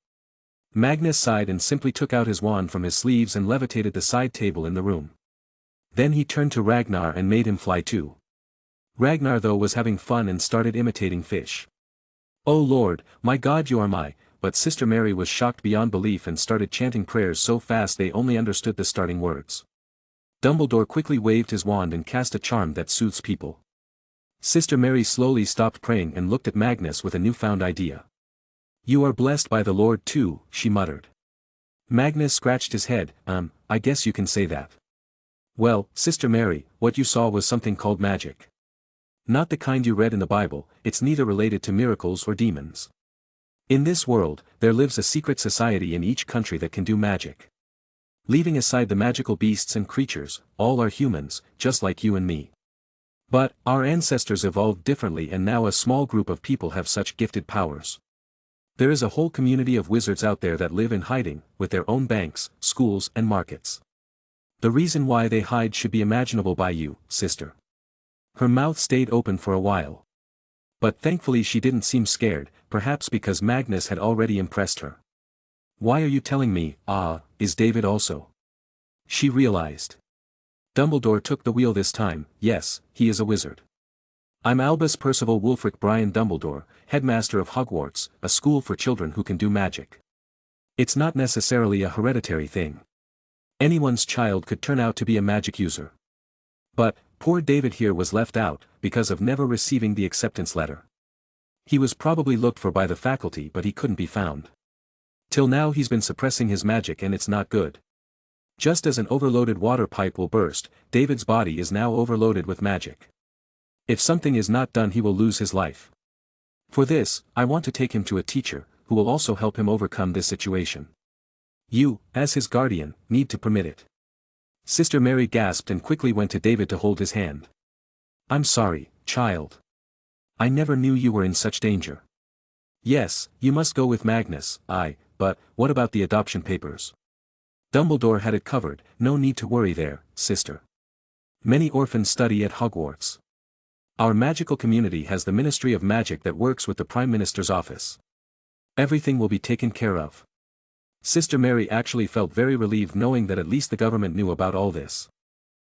Magnus sighed and simply took out his wand from his sleeves and levitated the side table in the room. Then he turned to Ragnar and made him fly too. Ragnar though was having fun and started imitating fish. Oh Lord, my God, you are my, but Sister Mary was shocked beyond belief and started chanting prayers so fast they only understood the starting words. Dumbledore quickly waved his wand and cast a charm that soothes people. Sister Mary slowly stopped praying and looked at Magnus with a newfound idea. You are blessed by the Lord too, she muttered. Magnus scratched his head, I guess you can say that. Well, Sister Mary, what you saw was something called magic. Not the kind you read in the Bible, it's neither related to miracles or demons. In this world, there lives a secret society in each country that can do magic. Leaving aside the magical beasts and creatures, all are humans, just like you and me. But, our ancestors evolved differently and now a small group of people have such gifted powers. There is a whole community of wizards out there that live in hiding, with their own banks, schools and markets. The reason why they hide should be imaginable by you, sister. Her mouth stayed open for a while. But thankfully she didn't seem scared, perhaps because Magnus had already impressed her. Why are you telling me, is David also? She realized. Dumbledore took the wheel this time, yes, he is a wizard. I'm Albus Percival Wulfric Brian Dumbledore, headmaster of Hogwarts, a school for children who can do magic. It's not necessarily a hereditary thing. Anyone's child could turn out to be a magic user. But, poor David here was left out, because of never receiving the acceptance letter. He was probably looked for by the faculty but he couldn't be found. Till now he's been suppressing his magic and it's not good. Just as an overloaded water pipe will burst, David's body is now overloaded with magic. If something is not done he will lose his life. For this, I want to take him to a teacher, who will also help him overcome this situation. You, as his guardian, need to permit it. Sister Mary gasped and quickly went to David to hold his hand. I'm sorry, child. I never knew you were in such danger. Yes, you must go with Magnus, but, what about the adoption papers? Dumbledore had it covered, no need to worry there, sister. Many orphans study at Hogwarts. Our magical community has the Ministry of Magic that works with the Prime Minister's office. Everything will be taken care of. Sister Mary actually felt very relieved knowing that at least the government knew about all this.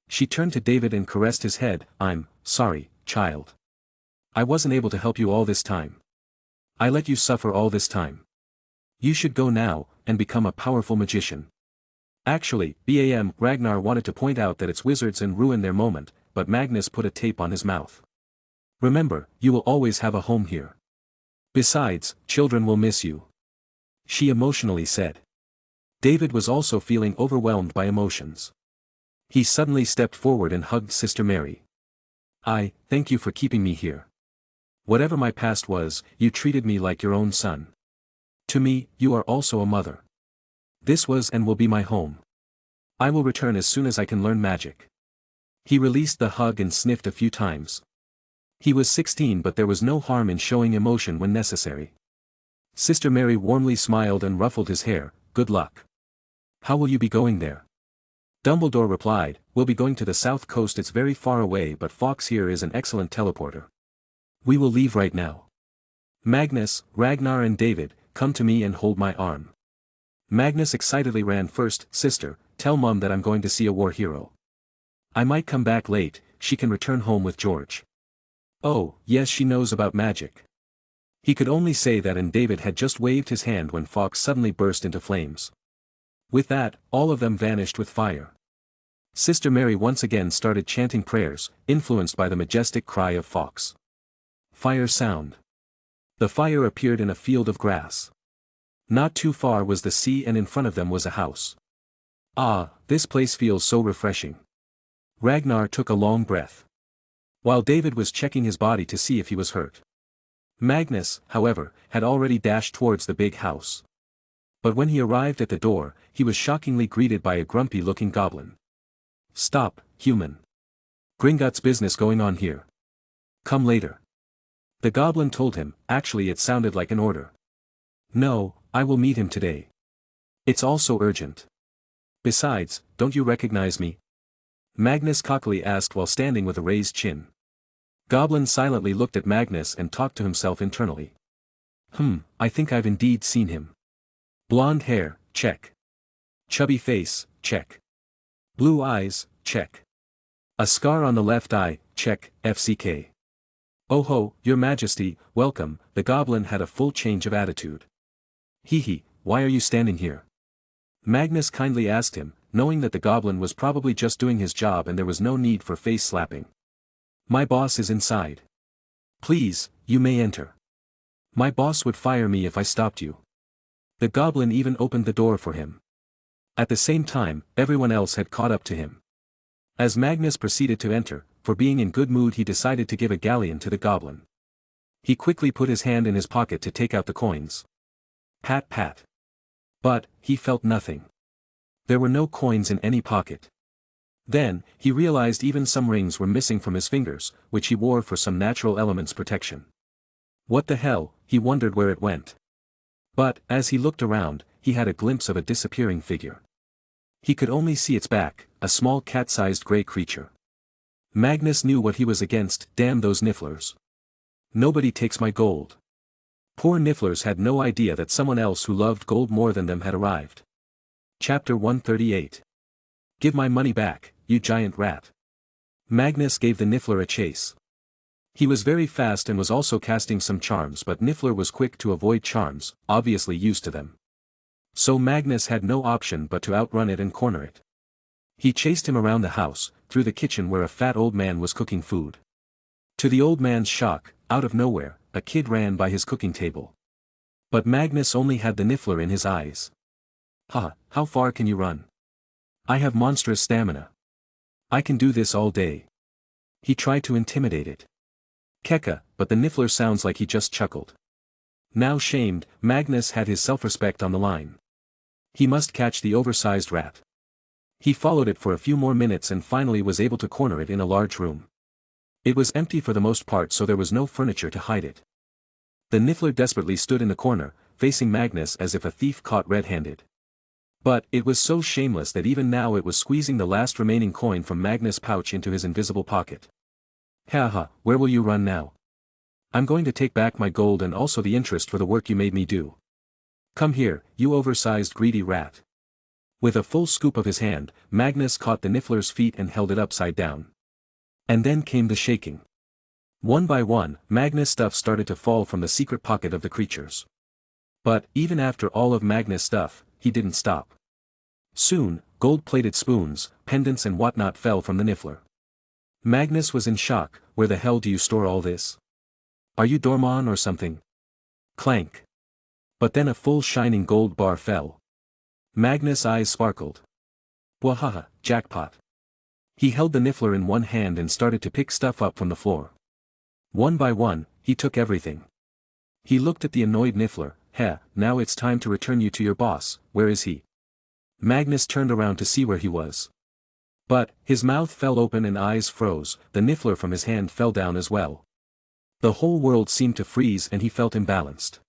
She turned to David and caressed his head. I'm sorry, child. I wasn't able to help you all this time. I let you suffer all this time. You should go now, and become a powerful magician. Actually, Ragnar wanted to point out that it's wizards and ruin their moment, but Magnus put a tape on his mouth. Remember, you will always have a home here. Besides, children will miss you. She emotionally said. David was also feeling overwhelmed by emotions. He suddenly stepped forward and hugged Sister Mary. I thank you for keeping me here. Whatever my past was, you treated me like your own son. To me, you are also a mother. This was and will be my home. I will return as soon as I can learn magic. He released the hug and sniffed a few times. He was 16 but there was no harm in showing emotion when necessary. Sister Mary warmly smiled and ruffled his hair. Good luck. How will you be going there? Dumbledore replied, we'll be going to the south coast. It's very far away but Fawkes here is an excellent teleporter. We will leave right now. Magnus, Ragnar and David, come to me and hold my arm. Magnus excitedly ran first. Sister, tell Mum that I'm going to see a war hero. I might come back late, she can return home with George. Oh, yes, she knows about magic. He could only say that and David had just waved his hand when Fawkes suddenly burst into flames. With that, all of them vanished with fire. Sister Mary once again started chanting prayers, influenced by the majestic cry of Fawkes. Fire sound. The fire appeared in a field of grass. Not too far was the sea and in front of them was a house. Ah, this place feels so refreshing. Ragnar took a long breath. While David was checking his body to see if he was hurt. Magnus, however, had already dashed towards the big house. But when he arrived at the door, he was shockingly greeted by a grumpy-looking goblin. Stop, human. Gringotts business going on here. Come later. The goblin told him, actually it sounded like an order. No, I will meet him today. It's all so urgent. Besides, don't you recognize me? Magnus cockily asked while standing with a raised chin. Goblin silently looked at Magnus and talked to himself internally. I think I've indeed seen him. Blonde hair, check. Chubby face, check. Blue eyes, check. A scar on the left eye, check, FCK. Oh ho, your majesty, welcome. The goblin had a full change of attitude. Hee, why are you standing here? Magnus kindly asked him, knowing that the goblin was probably just doing his job and there was no need for face slapping. My boss is inside. Please, you may enter. My boss would fire me if I stopped you. The goblin even opened the door for him. At the same time, everyone else had caught up to him. As Magnus proceeded to enter, for being in good mood he decided to give a galleon to the goblin. He quickly put his hand in his pocket to take out the coins. Pat pat. But, he felt nothing. There were no coins in any pocket. Then, he realized even some rings were missing from his fingers, which he wore for some natural elements protection. What the hell, he wondered where it went. But, as he looked around, he had a glimpse of a disappearing figure. He could only see its back, a small cat-sized grey creature. Magnus knew what he was against. Damn those nifflers. Nobody takes my gold. Poor nifflers had no idea that someone else who loved gold more than them had arrived. Chapter 138. Give my money back, you giant rat. Magnus gave the niffler a chase. He was very fast and was also casting some charms, but Niffler was quick to avoid charms, obviously used to them. So Magnus had no option but to outrun it and corner it. He chased him around the house, through the kitchen where a fat old man was cooking food. To the old man's shock, out of nowhere, a kid ran by his cooking table. But Magnus only had the niffler in his eyes. "Ha, how far can you run? I have monstrous stamina. I can do this all day." He tried to intimidate it. Keka, but the niffler sounds like he just chuckled. Now shamed, Magnus had his self-respect on the line. He must catch the oversized rat. He followed it for a few more minutes and finally was able to corner it in a large room. It was empty for the most part, so there was no furniture to hide it. The niffler desperately stood in the corner, facing Magnus as if a thief caught red-handed. But it was so shameless that even now it was squeezing the last remaining coin from Magnus' pouch into his invisible pocket. "Ha, where will you run now? I'm going to take back my gold and also the interest for the work you made me do. Come here, you oversized greedy rat." With a full scoop of his hand, Magnus caught the niffler's feet and held it upside down. And then came the shaking. One by one, Magnus' stuff started to fall from the secret pocket of the creatures. But, even after all of Magnus' stuff, he didn't stop. Soon, gold-plated spoons, pendants and whatnot fell from the niffler. Magnus was in shock. "Where the hell do you store all this? Are you Dormon or something?" Clank. But then a full shining gold bar fell. Magnus' eyes sparkled. Wahaha, jackpot. He held the niffler in one hand and started to pick stuff up from the floor. One by one, he took everything. He looked at the annoyed niffler. Now it's time to return you to your boss. Where is he?" Magnus turned around to see where he was. But, his mouth fell open and eyes froze, the niffler from his hand fell down as well. The whole world seemed to freeze and he felt imbalanced.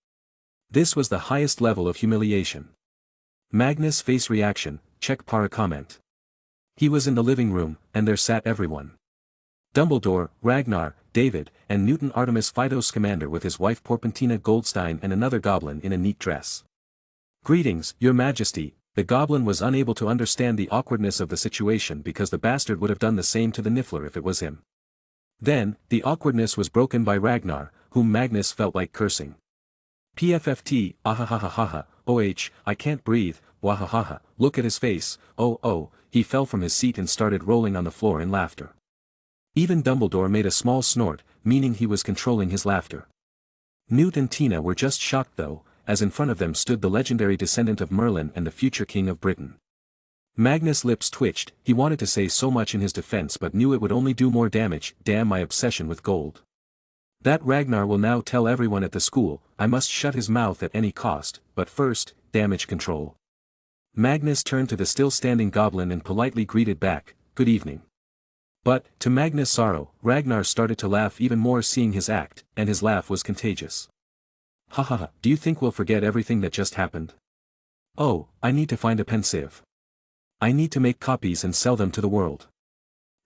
This was the highest level of humiliation. Magnus' face reaction, check para comment. He was in the living room, and there sat everyone. Dumbledore, Ragnar, David, and Newton Artemis Phyto Scamander with his wife Porpentina Goldstein and another goblin in a neat dress. "Greetings, your majesty." The goblin was unable to understand the awkwardness of the situation because the bastard would have done the same to the niffler if it was him. Then, the awkwardness was broken by Ragnar, whom Magnus felt like cursing. "PFFT, ahahahaha, I can't breathe, wahahaha, look at his face, oh, he fell from his seat and started rolling on the floor in laughter. Even Dumbledore made a small snort, meaning he was controlling his laughter. Newt and Tina were just shocked though, as in front of them stood the legendary descendant of Merlin and the future king of Britain. Magnus' lips twitched, he wanted to say so much in his defense but knew it would only do more damage. Damn my obsession with gold. That Ragnar will now tell everyone at the school. I must shut his mouth at any cost, but first, damage control. Magnus turned to the still-standing goblin and politely greeted back, "Good evening." But, to Magnus' sorrow, Ragnar started to laugh even more seeing his act, and his laugh was contagious. "Hahaha, do you think we'll forget everything that just happened? Oh, I need to find a pensieve. I need to make copies and sell them to the world.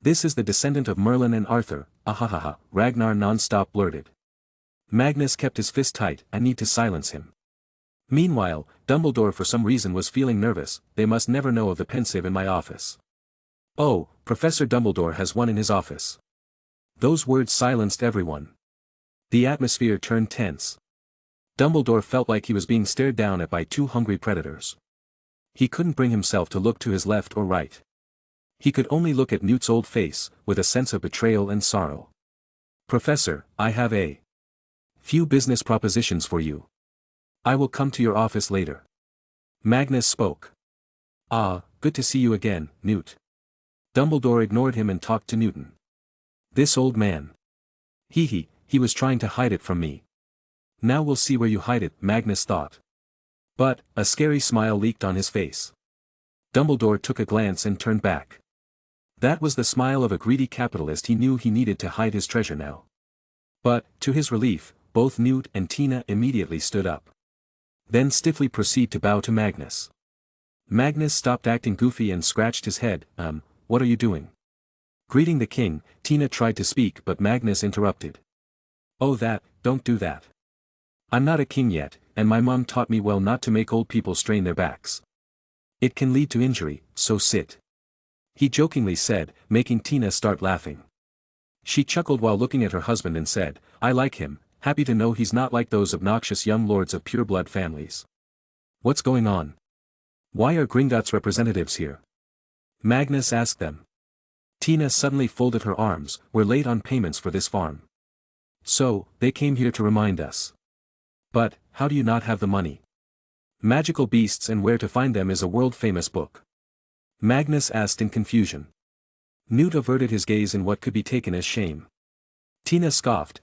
This is the descendant of Merlin and Arthur, ahahaha," Ragnar non-stop blurted. Magnus kept his fist tight. "I need to silence him." Meanwhile, Dumbledore for some reason was feeling nervous. "They must never know of the pensieve in my office. Oh, Professor Dumbledore has one in his office." Those words silenced everyone. The atmosphere turned tense. Dumbledore felt like he was being stared down at by two hungry predators. He couldn't bring himself to look to his left or right. He could only look at Newt's old face, with a sense of betrayal and sorrow. "Professor, I have a few business propositions for you. I will come to your office later." Magnus spoke. "Ah, good to see you again, Newt." Dumbledore ignored him and talked to Newton. "This old man. He was trying to hide it from me. Now we'll see where you hide it," Magnus thought. But, a scary smile leaked on his face. Dumbledore took a glance and turned back. That was the smile of a greedy capitalist. He knew he needed to hide his treasure now. But, to his relief, both Newt and Tina immediately stood up. Then stiffly proceed to bow to Magnus. Magnus stopped acting goofy and scratched his head. What are you doing?" Greeting the king, Tina tried to speak but Magnus interrupted. "Oh don't do that. I'm not a king yet, and my mom taught me well not to make old people strain their backs. It can lead to injury, so sit." He jokingly said, making Tina start laughing. She chuckled while looking at her husband and said, "I like him, happy to know he's not like those obnoxious young lords of pure-blood families. What's going on? Why are Gringotts representatives here?" Magnus asked them. Tina suddenly folded her arms. We're late on payments for this farm. So, they came here to remind us. But, how do you not have the money? Magical Beasts and Where to Find Them is a world-famous book. Magnus asked in confusion. Newt averted his gaze in what could be taken as shame. Tina scoffed.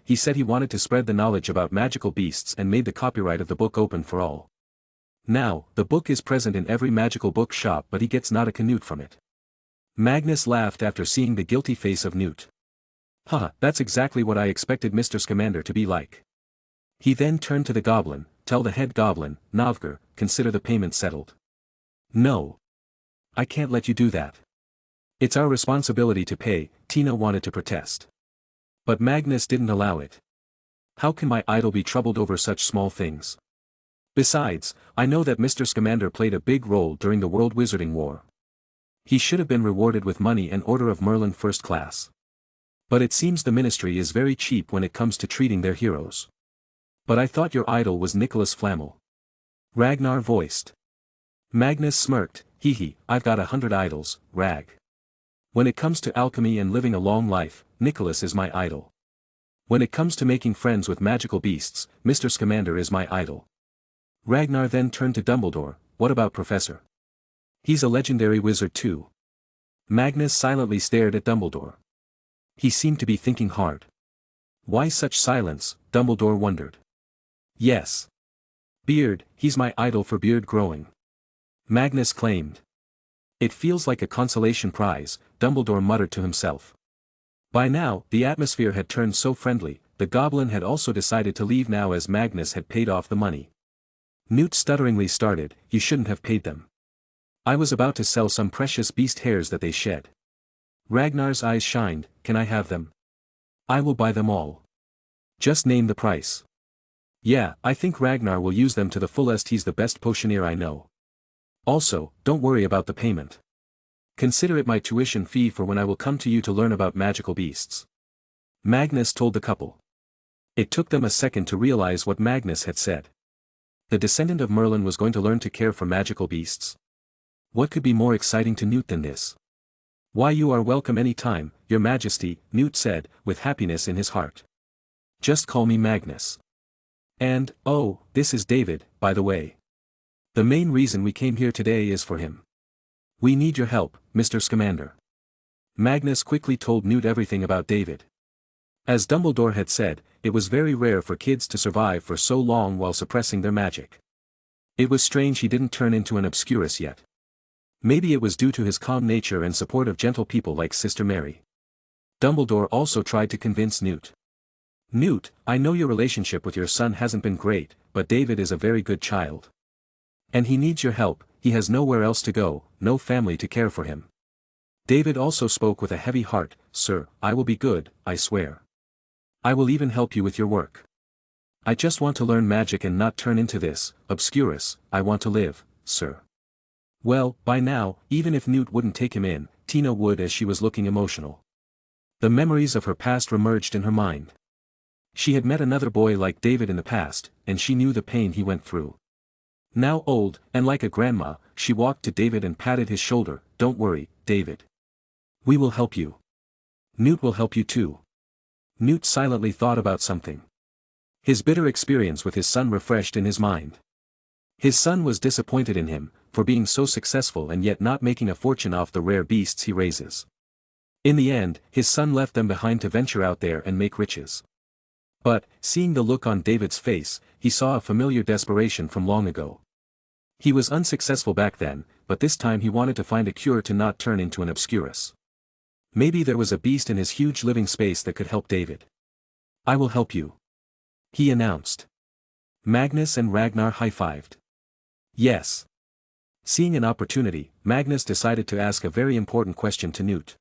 He said he wanted to spread the knowledge about magical beasts and made the copyright of the book open for all. Now, the book is present in every magical book shop but he gets not a canute from it. Magnus laughed after seeing the guilty face of Newt. That's exactly what I expected Mr. Scamander to be like. He then turned to the goblin. Tell the head goblin, Navgar, consider the payment settled. No. I can't let you do that. It's our responsibility to pay, Tina wanted to protest. But Magnus didn't allow it. How can my idol be troubled over such small things? Besides, I know that Mr. Scamander played a big role during the World Wizarding War. He should have been rewarded with money and Order of Merlin first class. But it seems the ministry is very cheap when it comes to treating their heroes. But I thought your idol was Nicholas Flamel. Ragnar voiced. Magnus smirked. I've got 100 idols, Rag. When it comes to alchemy and living a long life, Nicholas is my idol. When it comes to making friends with magical beasts, Mr. Scamander is my idol. Ragnar then turned to Dumbledore. What about Professor? He's a legendary wizard too. Magnus silently stared at Dumbledore. He seemed to be thinking hard. Why such silence, Dumbledore wondered. Yes. Beard, he's my idol for beard growing. Magnus claimed. It feels like a consolation prize, Dumbledore muttered to himself. By now, the atmosphere had turned so friendly, the goblin had also decided to leave now as Magnus had paid off the money. Newt stutteringly started, You shouldn't have paid them. I was about to sell some precious beast hairs that they shed. Ragnar's eyes shined, Can I have them? I will buy them all. Just name the price. Yeah, I think Ragnar will use them to the fullest. He's the best potioneer I know. Also, don't worry about the payment. Consider it my tuition fee for when I will come to you to learn about magical beasts. Magnus told the couple. It took them a second to realize what Magnus had said. The descendant of Merlin was going to learn to care for magical beasts. What could be more exciting to Newt than this? Why, you are welcome any time, Your Majesty, Newt said, with happiness in his heart. Just call me Magnus. And, oh, this is David, by the way. The main reason we came here today is for him. We need your help, Mr. Scamander. Magnus quickly told Newt everything about David. As Dumbledore had said, it was very rare for kids to survive for so long while suppressing their magic. It was strange he didn't turn into an obscurus yet. Maybe it was due to his calm nature and support of gentle people like Sister Mary. Dumbledore also tried to convince Newt. Newt, I know your relationship with your son hasn't been great, but David is a very good child. And he needs your help, he has nowhere else to go, no family to care for him. David also spoke with a heavy heart, Sir, I will be good, I swear. I will even help you with your work. I just want to learn magic and not turn into this, obscurus, I want to live, sir. Well, by now, even if Newt wouldn't take him in, Tina would as she was looking emotional. The memories of her past remerged in her mind. She had met another boy like David in the past, and she knew the pain he went through. Now old, and like a grandma, she walked to David and patted his shoulder. Don't worry, David. We will help you. Newt will help you too. Newt silently thought about something. His bitter experience with his son refreshed in his mind. His son was disappointed in him, for being so successful and yet not making a fortune off the rare beasts he raises. In the end, his son left them behind to venture out there and make riches. But, seeing the look on David's face, he saw a familiar desperation from long ago. He was unsuccessful back then, but this time he wanted to find a cure to not turn into an obscurus. Maybe there was a beast in his huge living space that could help David. I will help you, he announced. Magnus and Ragnar high-fived. Yes. Seeing an opportunity, Magnus decided to ask a very important question to Newt.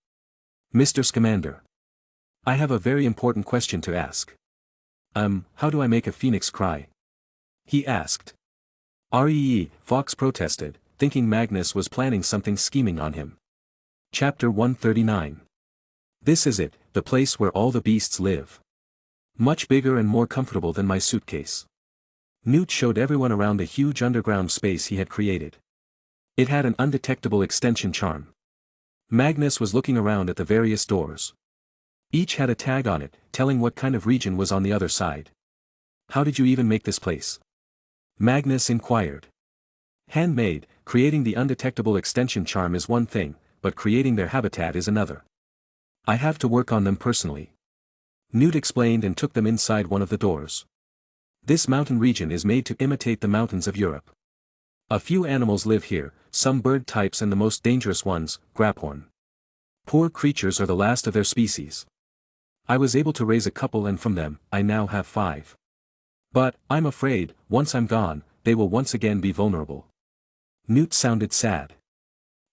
Mr. Scamander. I have a very important question to ask. How do I make a phoenix cry? He asked. Fox protested, thinking Magnus was planning something scheming on him. Chapter 139. This is it, the place where all the beasts live. Much bigger and more comfortable than my suitcase. Newt showed everyone around the huge underground space he had created. It had an undetectable extension charm. Magnus was looking around at the various doors. Each had a tag on it, telling what kind of region was on the other side. How did you even make this place? Magnus inquired. Handmade, creating the undetectable extension charm is one thing, but creating their habitat is another. I have to work on them personally. Newt explained and took them inside one of the doors. This mountain region is made to imitate the mountains of Europe. A few animals live here, some bird types and the most dangerous ones, grabhorn. Poor creatures are the last of their species. I was able to raise a couple and from them, I now have 5. But, I'm afraid, once I'm gone, they will once again be vulnerable. Newt sounded sad.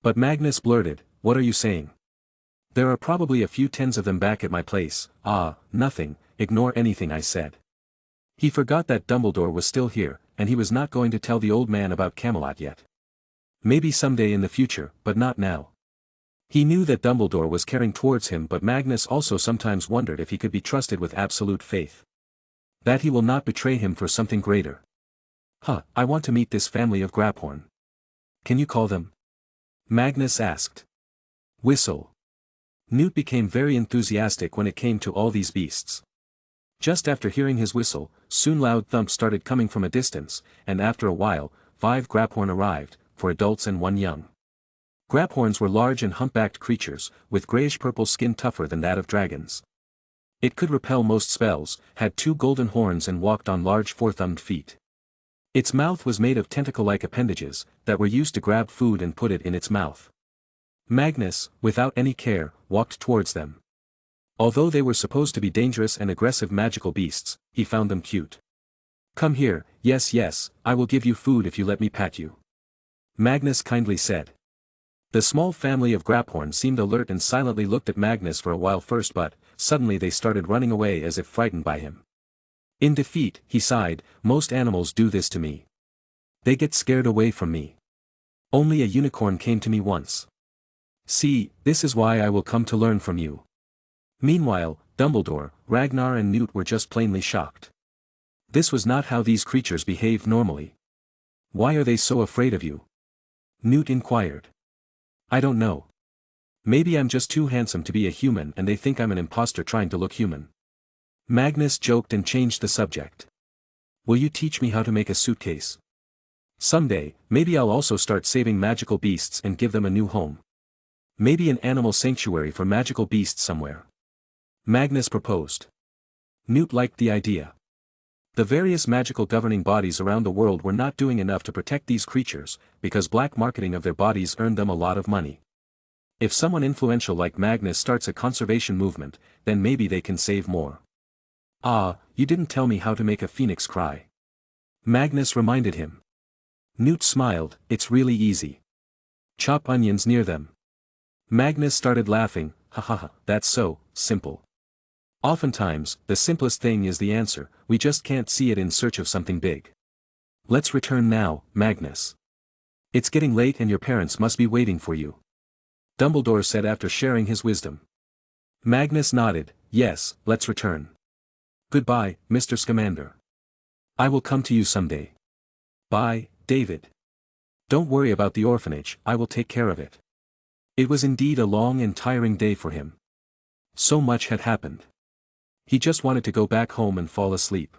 But Magnus blurted, what are you saying? There are probably a few tens of them back at my place. Nothing, ignore anything I said. He forgot that Dumbledore was still here, and he was not going to tell the old man about Camelot yet. Maybe someday in the future, but not now. He knew that Dumbledore was caring towards him, but Magnus also sometimes wondered if he could be trusted with absolute faith. That he will not betray him for something greater. I want to meet this family of grabhorn. Can you call them? Magnus asked. Whistle. Newt became very enthusiastic when it came to all these beasts. Just after hearing his whistle, soon loud thumps started coming from a distance, and after a while, 5 grabhorn arrived, 4 adults and 1 young. Grabhorns were large and humpbacked creatures, with grayish-purple skin tougher than that of dragons. It could repel most spells, had 2 golden horns and walked on large 4-thumbed feet. Its mouth was made of tentacle-like appendages, that were used to grab food and put it in its mouth. Magnus, without any care, walked towards them. Although they were supposed to be dangerous and aggressive magical beasts, he found them cute. Come here, yes, I will give you food if you let me pat you. Magnus kindly said. The small family of grabhorn seemed alert and silently looked at Magnus for a while first, but, suddenly they started running away as if frightened by him. In defeat, he sighed, most animals do this to me. They get scared away from me. Only a unicorn came to me once. See, this is why I will come to learn from you. Meanwhile, Dumbledore, Ragnar and Newt were just plainly shocked. This was not how these creatures behaved normally. Why are they so afraid of you? Newt inquired. I don't know. Maybe I'm just too handsome to be a human and they think I'm an imposter trying to look human. Magnus joked and changed the subject. Will you teach me how to make a suitcase? Someday, maybe I'll also start saving magical beasts and give them a new home. Maybe an animal sanctuary for magical beasts somewhere. Magnus proposed. Newt liked the idea. The various magical governing bodies around the world were not doing enough to protect these creatures, because black marketing of their bodies earned them a lot of money. If someone influential like Magnus starts a conservation movement, then maybe they can save more. You didn't tell me how to make a phoenix cry. Magnus reminded him. Newt smiled, it's really easy. Chop onions near them. Magnus started laughing, that's so simple. Oftentimes, the simplest thing is the answer, we just can't see it in search of something big. Let's return now, Magnus. It's getting late and your parents must be waiting for you. Dumbledore said after sharing his wisdom. Magnus nodded, yes, let's return. Goodbye, Mr. Scamander. I will come to you someday. Bye, David. Don't worry about the orphanage, I will take care of it. It was indeed a long and tiring day for him. So much had happened. He just wanted to go back home and fall asleep.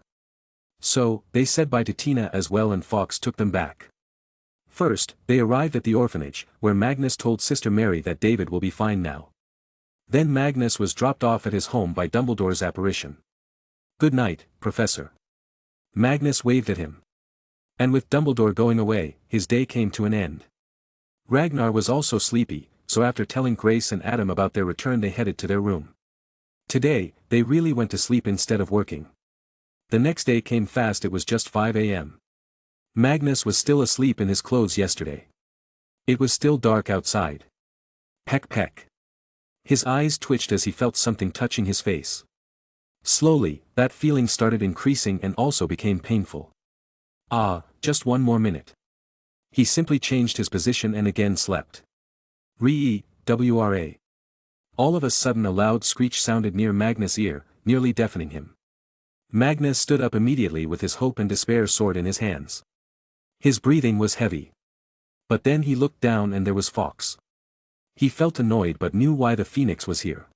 So, they said bye to Tina as well and Fawkes took them back. First, they arrived at the orphanage, where Magnus told Sister Mary that David will be fine now. Then Magnus was dropped off at his home by Dumbledore's apparition. Good night, Professor. Magnus waved at him. And with Dumbledore going away, his day came to an end. Ragnar was also sleepy, so after telling Grace and Adam about their return they headed to their room. Today, they really went to sleep instead of working. The next day came fast. It was just 5 a.m. Magnus was still asleep in his clothes yesterday. It was still dark outside. Peck peck. His eyes twitched as he felt something touching his face. Slowly, that feeling started increasing and also became painful. Just one more minute. He simply changed his position and again slept. Re-wra. All of a sudden a loud screech sounded near Magnus' ear, nearly deafening him. Magnus stood up immediately with his hope and despair sword in his hands. His breathing was heavy. But then he looked down and there was Fawkes. He felt annoyed but knew why the phoenix was here.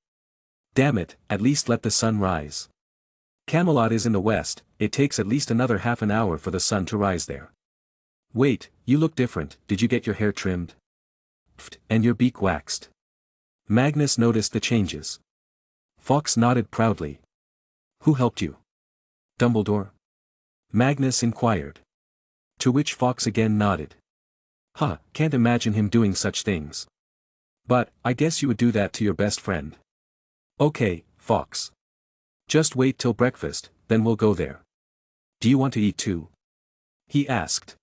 Damn it, at least let the sun rise. Camelot is in the west, it takes at least another half an hour for the sun to rise there. Wait, you look different, did you get your hair trimmed? Pfft, and your beak waxed? Magnus noticed the changes. Fawkes nodded proudly. Who helped you? Dumbledore? Magnus inquired. To which Fawkes again nodded. Huh, can't imagine him doing such things. But, I guess you would do that to your best friend. Okay, Fawkes. Just wait till breakfast, then we'll go there. Do you want to eat too? He asked.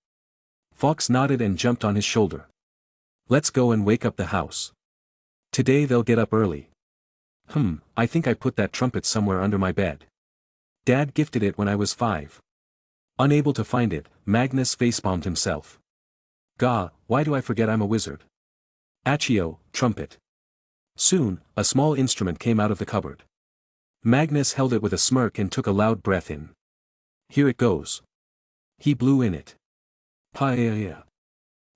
Fawkes nodded and jumped on his shoulder. Let's go and wake up the house. Today they'll get up early. I think I put that trumpet somewhere under my bed. Dad gifted it when I was 5. Unable to find it, Magnus facepalmed himself. Gah, why do I forget I'm a wizard? Accio, trumpet. Soon, a small instrument came out of the cupboard. Magnus held it with a smirk and took a loud breath in. Here it goes. He blew in it. Pa-ya-ya.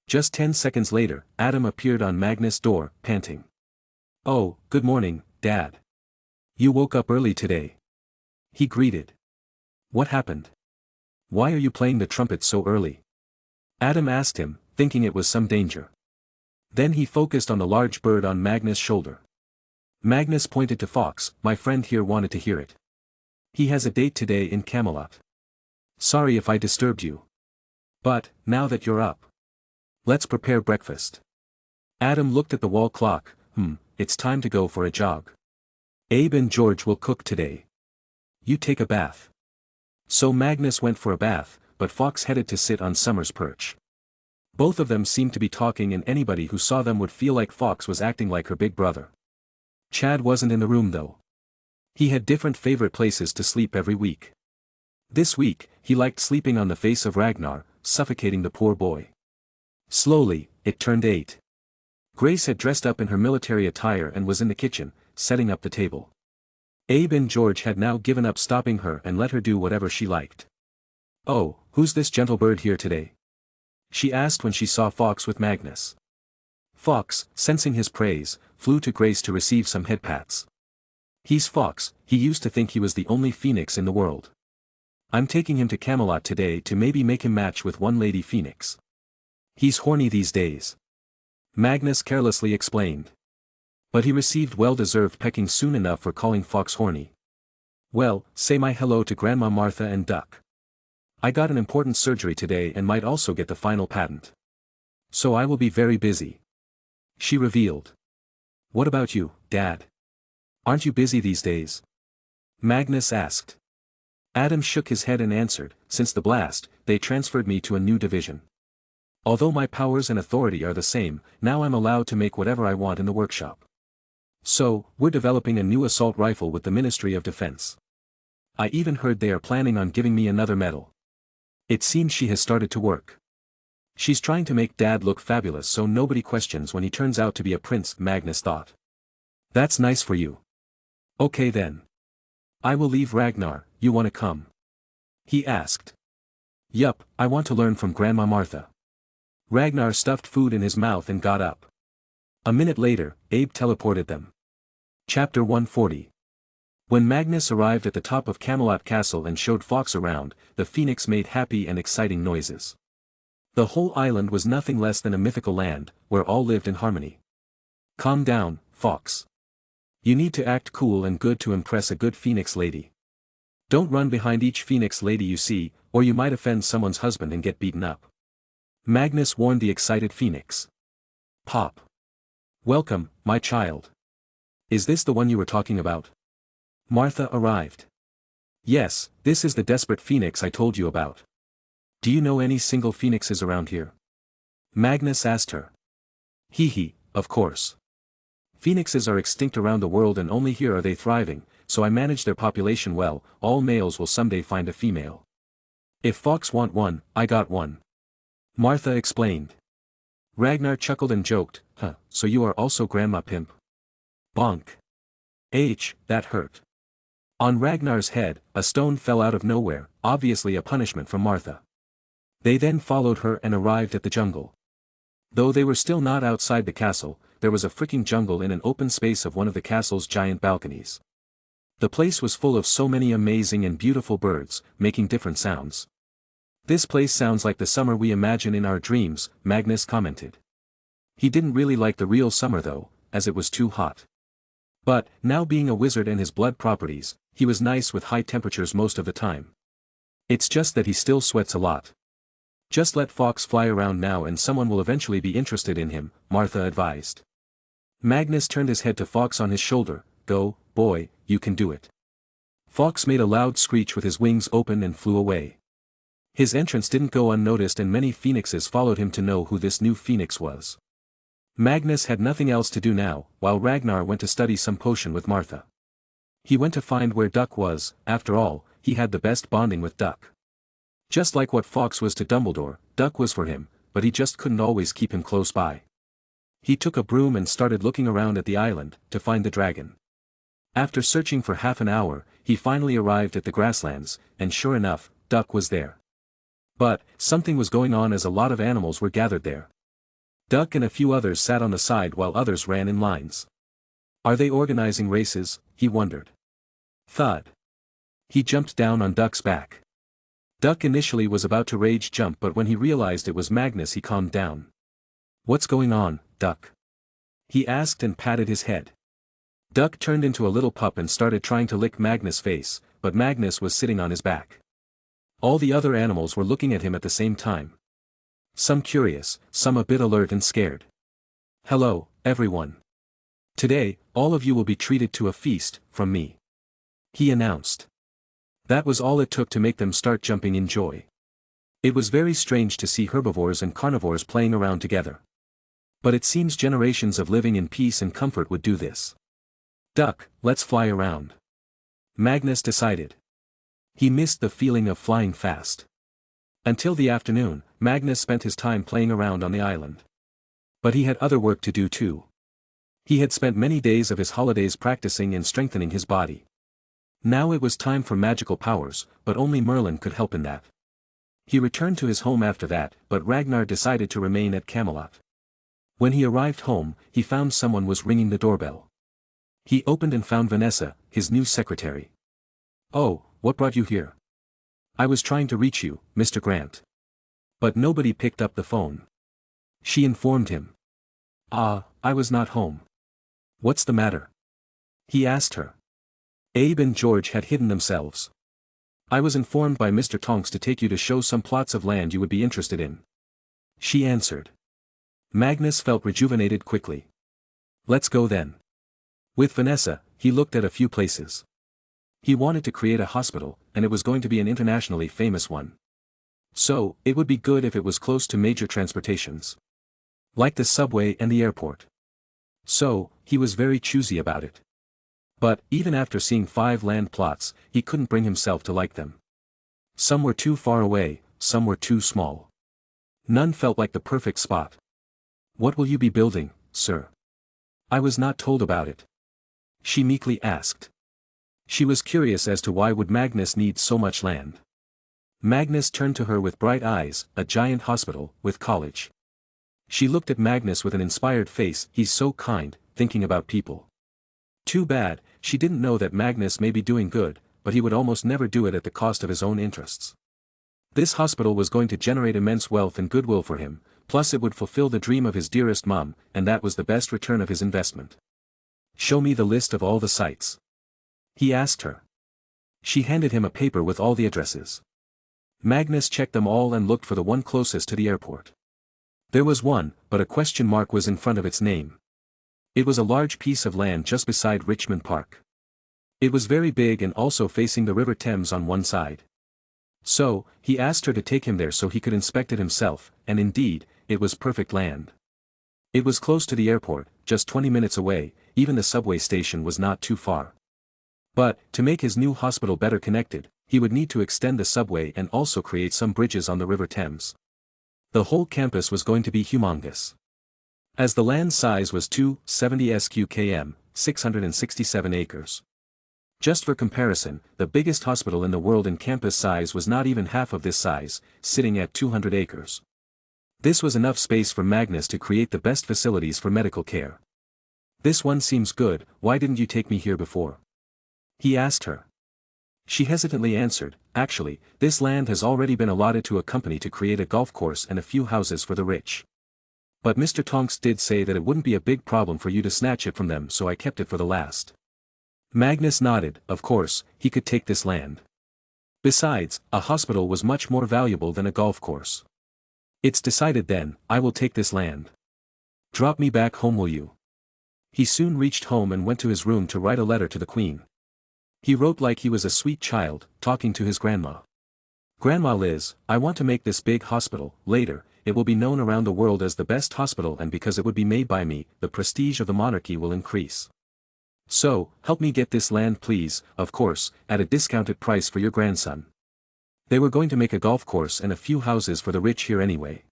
Just 10 seconds later, Adam appeared on Magnus' door, panting. Oh, good morning, Dad. You woke up early today. He greeted. What happened? Why are you playing the trumpet so early? Adam asked him, thinking it was some danger. Then he focused on the large bird on Magnus' shoulder. Magnus pointed to Fawkes, my friend here wanted to hear it. He has a date today in Camelot. Sorry if I disturbed you. But, now that you're up. Let's prepare breakfast. Adam looked at the wall clock, it's time to go for a jog. Abe and George will cook today. You take a bath. So Magnus went for a bath, but Fawkes headed to sit on Summer's perch. Both of them seemed to be talking and anybody who saw them would feel like Fawkes was acting like her big brother. Chad wasn't in the room though. He had different favorite places to sleep every week. This week, he liked sleeping on the face of Ragnar, suffocating the poor boy. Slowly, it turned 8. Grace had dressed up in her military attire and was in the kitchen, setting up the table. Abe and George had now given up stopping her and let her do whatever she liked. Oh, who's this gentle bird here today? She asked when she saw Fawkes with Magnus. Fawkes, sensing his praise, flew to Grace to receive some head pats. He's Fawkes, he used to think he was the only phoenix in the world. I'm taking him to Camelot today to maybe make him match with one lady phoenix. He's horny these days. Magnus carelessly explained. But he received well-deserved pecking soon enough for calling Fawkes horny. Well, say my hello to Grandma Martha and Duck. I got an important surgery today and might also get the final patent. So I will be very busy. She revealed. What about you, Dad? Aren't you busy these days? Magnus asked. Adam shook his head and answered, since the blast, they transferred me to a new division. Although my powers and authority are the same, now I'm allowed to make whatever I want in the workshop. So, we're developing a new assault rifle with the Ministry of Defense. I even heard they are planning on giving me another medal. It seems she has started to work. She's trying to make Dad look fabulous so nobody questions when he turns out to be a prince, Magnus thought. That's nice for you. Okay then. I will leave Ragnar, you wanna come? He asked. Yup, I want to learn from Grandma Martha. Ragnar stuffed food in his mouth and got up. A minute later, Abe teleported them. Chapter 140. When Magnus arrived at the top of Camelot Castle and showed Fawkes around, the phoenix made happy and exciting noises. The whole island was nothing less than a mythical land, where all lived in harmony. Calm down, Fawkes. You need to act cool and good to impress a good phoenix lady. Don't run behind each phoenix lady you see, or you might offend someone's husband and get beaten up. Magnus warned the excited phoenix. Pop. Welcome, my child. Is this the one you were talking about? Martha arrived. Yes, this is the desperate phoenix I told you about. Do you know any single phoenixes around here? Magnus asked her. Hee, of course. Phoenixes are extinct around the world and only here are they thriving, so I manage their population well, all males will someday find a female. If Fawkes want one, I got one. Martha explained. Ragnar chuckled and joked, so you are also Grandma Pimp? Bonk. That hurt. On Ragnar's head, a stone fell out of nowhere, obviously a punishment from Martha. They then followed her and arrived at the jungle. Though they were still not outside the castle, there was a freaking jungle in an open space of one of the castle's giant balconies. The place was full of so many amazing and beautiful birds, making different sounds. "This place sounds like the summer we imagine in our dreams," Magnus commented. He didn't really like the real summer though, as it was too hot. But, now being a wizard and his blood properties, he was nice with high temperatures most of the time. It's just that he still sweats a lot. "Just let Fox fly around now and someone will eventually be interested in him," Martha advised. Magnus turned his head to Fox on his shoulder. "Go, boy, you can do it." Fox made a loud screech with his wings open and flew away. His entrance didn't go unnoticed and many phoenixes followed him to know who this new phoenix was. Magnus had nothing else to do now, while Ragnar went to study some potion with Martha. He went to find where Duck was. After all, he had the best bonding with Duck. Just like what Fox was to Dumbledore, Duck was for him, but he just couldn't always keep him close by. He took a broom and started looking around at the island, to find the dragon. After searching for half an hour, he finally arrived at the grasslands, and sure enough, Duck was there. But, something was going on as a lot of animals were gathered there. Duck and a few others sat on the side while others ran in lines. Are they organizing races? He wondered. Thud. He jumped down on Duck's back. Duck initially was about to rage jump, but when he realized it was Magnus he calmed down. "What's going on, Duck?" he asked and patted his head. Duck turned into a little pup and started trying to lick Magnus' face, but Magnus was sitting on his back. All the other animals were looking at him at the same time. Some curious, some a bit alert and scared. "Hello, everyone. Today, all of you will be treated to a feast, from me," he announced. That was all it took to make them start jumping in joy. It was very strange to see herbivores and carnivores playing around together. But it seems generations of living in peace and comfort would do this. "Duck, let's fly around," Magnus decided. He missed the feeling of flying fast. Until the afternoon, Magnus spent his time playing around on the island. But he had other work to do too. He had spent many days of his holidays practicing and strengthening his body. Now it was time for magical powers, but only Merlin could help in that. He returned to his home after that, but Ragnar decided to remain at Camelot. When he arrived home, he found someone was ringing the doorbell. He opened and found Vanessa, his new secretary. "Oh, what brought you here?" "I was trying to reach you, Mr. Grant. But nobody picked up the phone," she informed him. I was not home." "What's the matter?" he asked her. Abe and George had hidden themselves. "I was informed by Mr. Tonks to take you to show some plots of land you would be interested in," she answered. Magnus felt rejuvenated quickly. "Let's go then." With Vanessa, he looked at a few places. He wanted to create a hospital, and it was going to be an internationally famous one. So, it would be good if it was close to major transportations, like the subway and the airport. So, he was very choosy about it. But, even after seeing 5 land plots, he couldn't bring himself to like them. Some were too far away, some were too small. None felt like the perfect spot. "What will you be building, sir?" "I was not told about it," she meekly asked. She was curious as to why would Magnus need so much land. Magnus turned to her with bright eyes. "A giant hospital, with college." She looked at Magnus with an inspired face. "He's so kind, thinking about people." Too bad, she didn't know that Magnus may be doing good, but he would almost never do it at the cost of his own interests. This hospital was going to generate immense wealth and goodwill for him, plus it would fulfill the dream of his dearest mom, and that was the best return of his investment. "Show me the list of all the sites," he asked her. She handed him a paper with all the addresses. Magnus checked them all and looked for the one closest to the airport. There was one, but a question mark was in front of its name. It was a large piece of land just beside Richmond Park. It was very big and also facing the River Thames on one side. So, he asked her to take him there so he could inspect it himself, and indeed, it was perfect land. It was close to the airport, just 20 minutes away, even the subway station was not too far. But, to make his new hospital better connected, he would need to extend the subway and also create some bridges on the River Thames. The whole campus was going to be humongous. As the land size was 270 sq.km, 667 acres. Just for comparison, the biggest hospital in the world in campus size was not even half of this size, sitting at 200 acres. This was enough space for Magnus to create the best facilities for medical care. "This one seems good, why didn't you take me here before?" he asked her. She hesitantly answered, "Actually, this land has already been allotted to a company to create a golf course and a few houses for the rich. But Mr. Tonks did say that it wouldn't be a big problem for you to snatch it from them, so I kept it for the last." Magnus nodded. Of course, he could take this land. Besides, a hospital was much more valuable than a golf course. "It's decided then, I will take this land. Drop me back home, will you?" He soon reached home and went to his room to write a letter to the Queen. He wrote like he was a sweet child, talking to his grandma. "Grandma Liz, I want to make this big hospital. Later, it will be known around the world as the best hospital, and because it would be made by me, the prestige of the monarchy will increase. So, help me get this land please, of course, at a discounted price for your grandson." They were going to make a golf course and a few houses for the rich here anyway.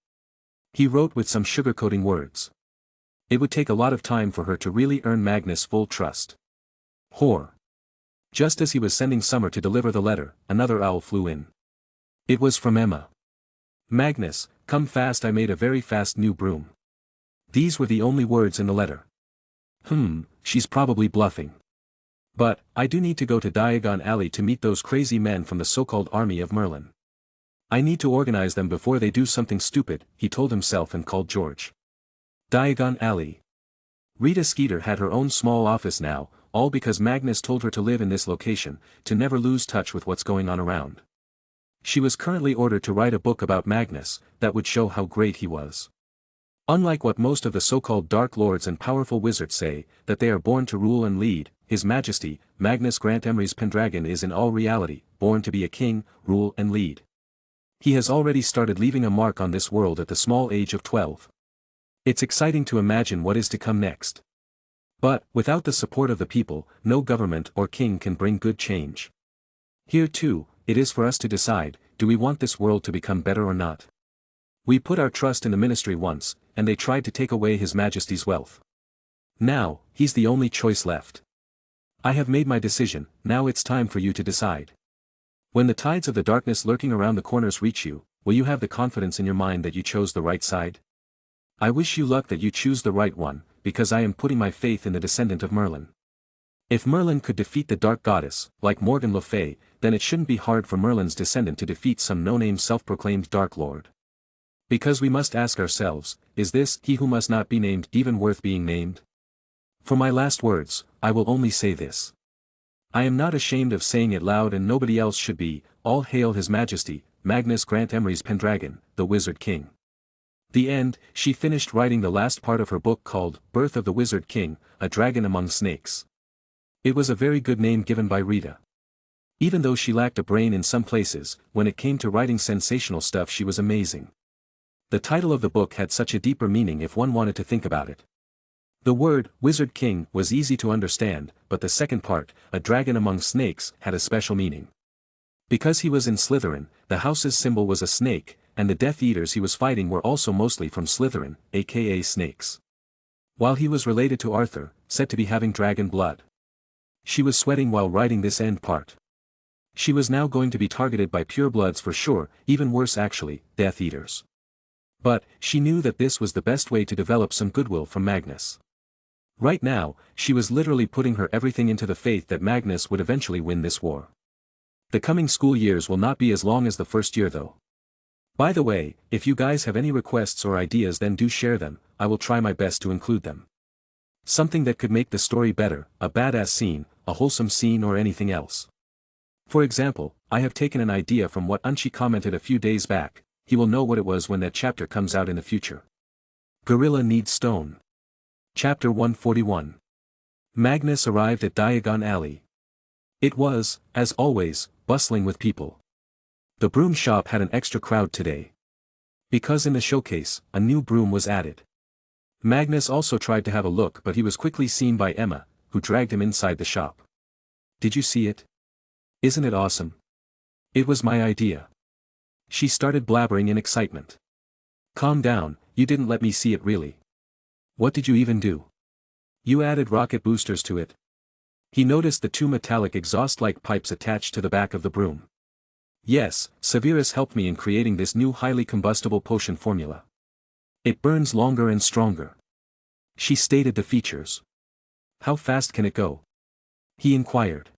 He wrote with some sugarcoating words. It would take a lot of time for her to really earn Magnus' full trust. Whore. Just as he was sending Summer to deliver the letter, another owl flew in. It was from Emma. "Magnus, come fast, I made a very fast new broom." These were the only words in the letter. She's probably bluffing. "But, I do need to go to Diagon Alley to meet those crazy men from the so-called army of Merlin. I need to organize them before they do something stupid," he told himself and called George. Diagon Alley. Rita Skeeter had her own small office now, all because Magnus told her to live in this location, to never lose touch with what's going on around. She was currently ordered to write a book about Magnus, that would show how great he was. Unlike what most of the so-called Dark Lords and powerful wizards say, that they are born to rule and lead, His Majesty, Magnus Grant Emery's Pendragon is in all reality, born to be a king, rule and lead. He has already started leaving a mark on this world at the small age of 12. It's exciting to imagine what is to come next. But, without the support of the people, no government or king can bring good change. Here too, it is for us to decide, do we want this world to become better or not? We put our trust in the ministry once, and they tried to take away His Majesty's wealth. Now, he's the only choice left. I have made my decision, now it's time for you to decide. When the tides of the darkness lurking around the corners reach you, will you have the confidence in your mind that you chose the right side? I wish you luck that you choose the right one, because I am putting my faith in the descendant of Merlin. If Merlin could defeat the Dark Goddess, like Morgan Le Fay, then it shouldn't be hard for Merlin's descendant to defeat some no-name self-proclaimed Dark Lord. Because we must ask ourselves, is this he who must not be named even worth being named? For my last words, I will only say this. I am not ashamed of saying it loud, and nobody else should be. All hail His Majesty, Magnus Grant Emery's Pendragon, the Wizard King. The end. She finished writing the last part of her book called Birth of the Wizard King, A Dragon Among Snakes. It was a very good name given by Rita. Even though she lacked a brain in some places, when it came to writing sensational stuff she was amazing. The title of the book had such a deeper meaning if one wanted to think about it. The word, Wizard King, was easy to understand, but the second part, A Dragon Among Snakes, had a special meaning. Because he was in Slytherin, the house's symbol was a snake, and the Death Eaters he was fighting were also mostly from Slytherin, aka snakes. While he was related to Arthur, said to be having dragon blood. She was sweating while writing this end part. She was now going to be targeted by purebloods for sure, even worse actually, Death Eaters. But, she knew that this was the best way to develop some goodwill from Magnus. Right now, she was literally putting her everything into the faith that Magnus would eventually win this war. The coming school years will not be as long as the first year though. By the way, if you guys have any requests or ideas, then do share them, I will try my best to include them. Something that could make the story better, a badass scene, a wholesome scene, or anything else. For example, I have taken an idea from what Unchi commented a few days back. He will know what it was when that chapter comes out in the future. Gorilla Needs Stone. Chapter 141. Magnus arrived at Diagon Alley. It was, as always, bustling with people. The broom shop had an extra crowd today. Because in the showcase, a new broom was added. Magnus also tried to have a look, but he was quickly seen by Emma, who dragged him inside the shop. Did you see it? Isn't it awesome? It was my idea. She started blabbering in excitement. Calm down, you didn't let me see it really. What did you even do? You added rocket boosters to it. He noticed the two metallic exhaust-like pipes attached to the back of the broom. Yes, Severus helped me in creating this new highly combustible potion formula. It burns longer and stronger. She stated the features. How fast can it go? He inquired.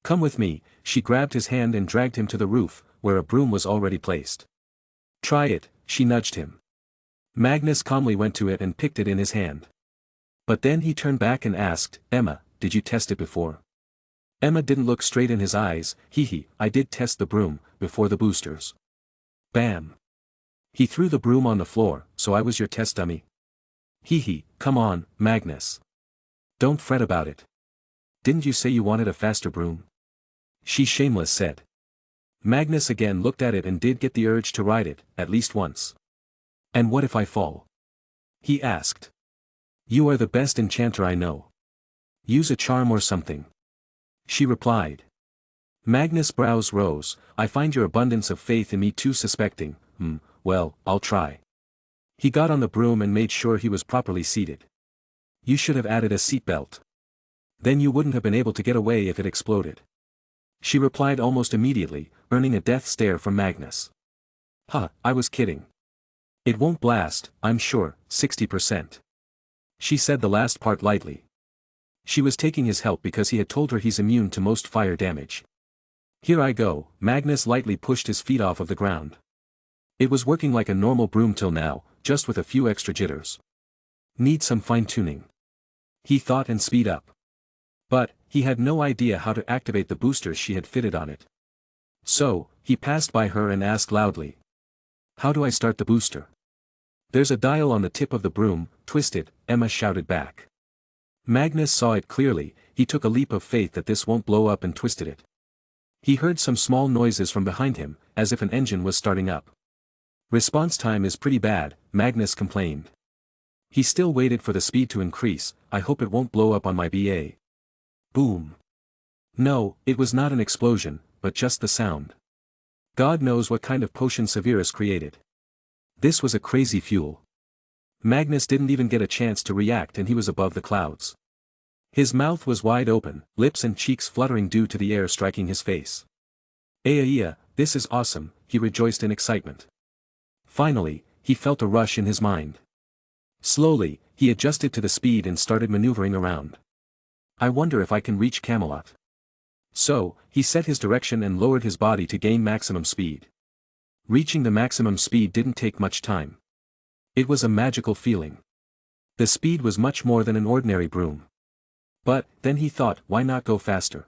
Come with me. She grabbed his hand and dragged him to the roof, where a broom was already placed. Try it, she nudged him. Magnus calmly went to it and picked it in his hand. But then he turned back and asked, Emma, did you test it before? Emma didn't look straight in his eyes. I did test the broom, before the boosters. Bam. He threw the broom on the floor, so I was your test dummy. Come on, Magnus. Don't fret about it. Didn't you say you wanted a faster broom? She shameless said. Magnus again looked at it and did get the urge to ride it, at least once. And what if I fall? He asked. You are the best enchanter I know. Use a charm or something. She replied. Magnus' brows rose. I find your abundance of faith in me too suspecting. Well, I'll try. He got on the broom and made sure he was properly seated. You should have added a seatbelt. Then you wouldn't have been able to get away if it exploded. She replied almost immediately, earning a death stare from Magnus. I was kidding. It won't blast, I'm sure, 60%. She said the last part lightly. She was taking his help because he had told her he's immune to most fire damage. Here I go. Magnus lightly pushed his feet off of the ground. It was working like a normal broom till now, just with a few extra jitters. Need some fine-tuning. He thought and speed up. But, he had no idea how to activate the boosters she had fitted on it. So, he passed by her and asked loudly. How do I start the booster? There's a dial on the tip of the broom, twist it, Emma shouted back. Magnus saw it clearly. He took a leap of faith that this won't blow up and twisted it. He heard some small noises from behind him, as if an engine was starting up. Response time is pretty bad, Magnus complained. He still waited for the speed to increase. I hope it won't blow up on my BA. Boom. No, it was not an explosion, but just the sound. God knows what kind of potion Severus created. This was a crazy fuel. Magnus didn't even get a chance to react and he was above the clouds. His mouth was wide open, lips and cheeks fluttering due to the air striking his face. This is awesome, he rejoiced in excitement. Finally, he felt a rush in his mind. Slowly, he adjusted to the speed and started maneuvering around. I wonder if I can reach Camelot. So, he set his direction and lowered his body to gain maximum speed. Reaching the maximum speed didn't take much time. It was a magical feeling. The speed was much more than an ordinary broom. But, then he thought, why not go faster?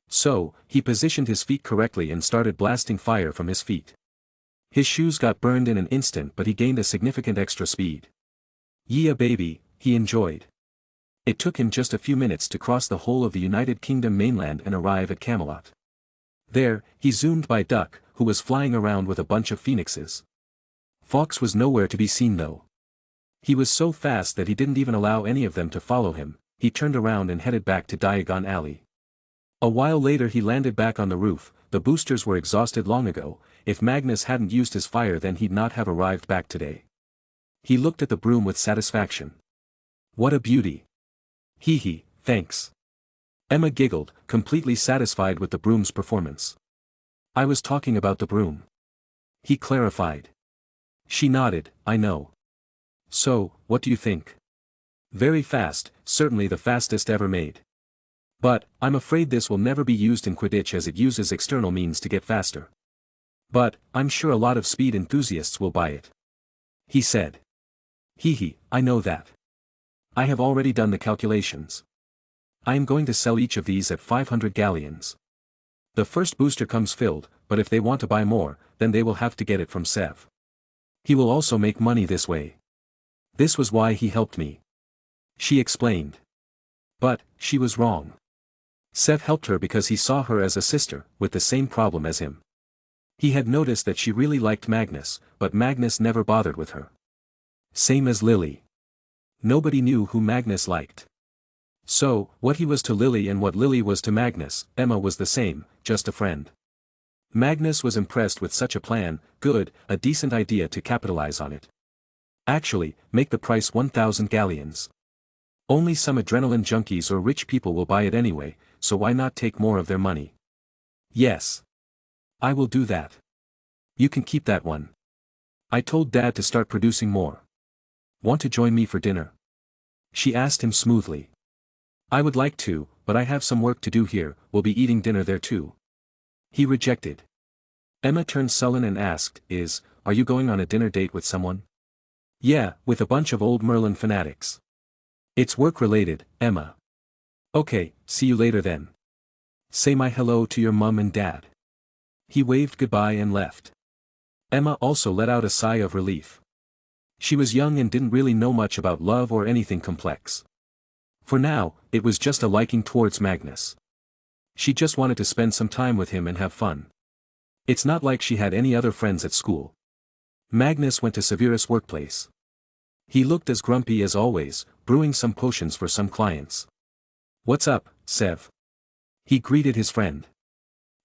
So, he positioned his feet correctly and started blasting fire from his feet. His shoes got burned in an instant but he gained a significant extra speed. Yeah baby, he enjoyed. It took him just a few minutes to cross the whole of the United Kingdom mainland and arrive at Camelot. There, he zoomed by Duck, who was flying around with a bunch of phoenixes. Fox was nowhere to be seen though. He was so fast that he didn't even allow any of them to follow him. He turned around and headed back to Diagon Alley. A while later he landed back on the roof. The boosters were exhausted long ago. If Magnus hadn't used his fire then he'd not have arrived back today. He looked at the broom with satisfaction. What a beauty. Thanks. Emma giggled, completely satisfied with the broom's performance. I was talking about the broom. He clarified. She nodded, I know. So, what do you think? Very fast, certainly the fastest ever made. But, I'm afraid this will never be used in Quidditch as it uses external means to get faster. But, I'm sure a lot of speed enthusiasts will buy it. He said. I know that. I have already done the calculations. I am going to sell each of these at 500 galleons. The first booster comes filled, but if they want to buy more, then they will have to get it from Sev. He will also make money this way. This was why he helped me. She explained. But, she was wrong. Sev helped her because he saw her as a sister, with the same problem as him. He had noticed that she really liked Magnus, but Magnus never bothered with her. Same as Lily. Nobody knew who Magnus liked. So, what he was to Lily and what Lily was to Magnus, Emma was the same, just a friend. Magnus was impressed with such a plan. Good, a decent idea to capitalize on it. Actually, make the price 1,000 galleons. Only some adrenaline junkies or rich people will buy it anyway, so why not take more of their money? Yes. I will do that. You can keep that one. I told Dad to start producing more. Want to join me for dinner? She asked him smoothly. I would like to, but I have some work to do here, we'll be eating dinner there too. He rejected. Emma turned sullen and asked, Are you going on a dinner date with someone? Yeah, with a bunch of old Merlin fanatics. It's work-related, Emma. Okay, see you later then. Say my hello to your mum and dad. He waved goodbye and left. Emma also let out a sigh of relief. She was young and didn't really know much about love or anything complex. For now, it was just a liking towards Magnus. She just wanted to spend some time with him and have fun. It's not like she had any other friends at school. Magnus went to Severus' workplace. He looked as grumpy as always, brewing some potions for some clients. What's up, Sev? He greeted his friend.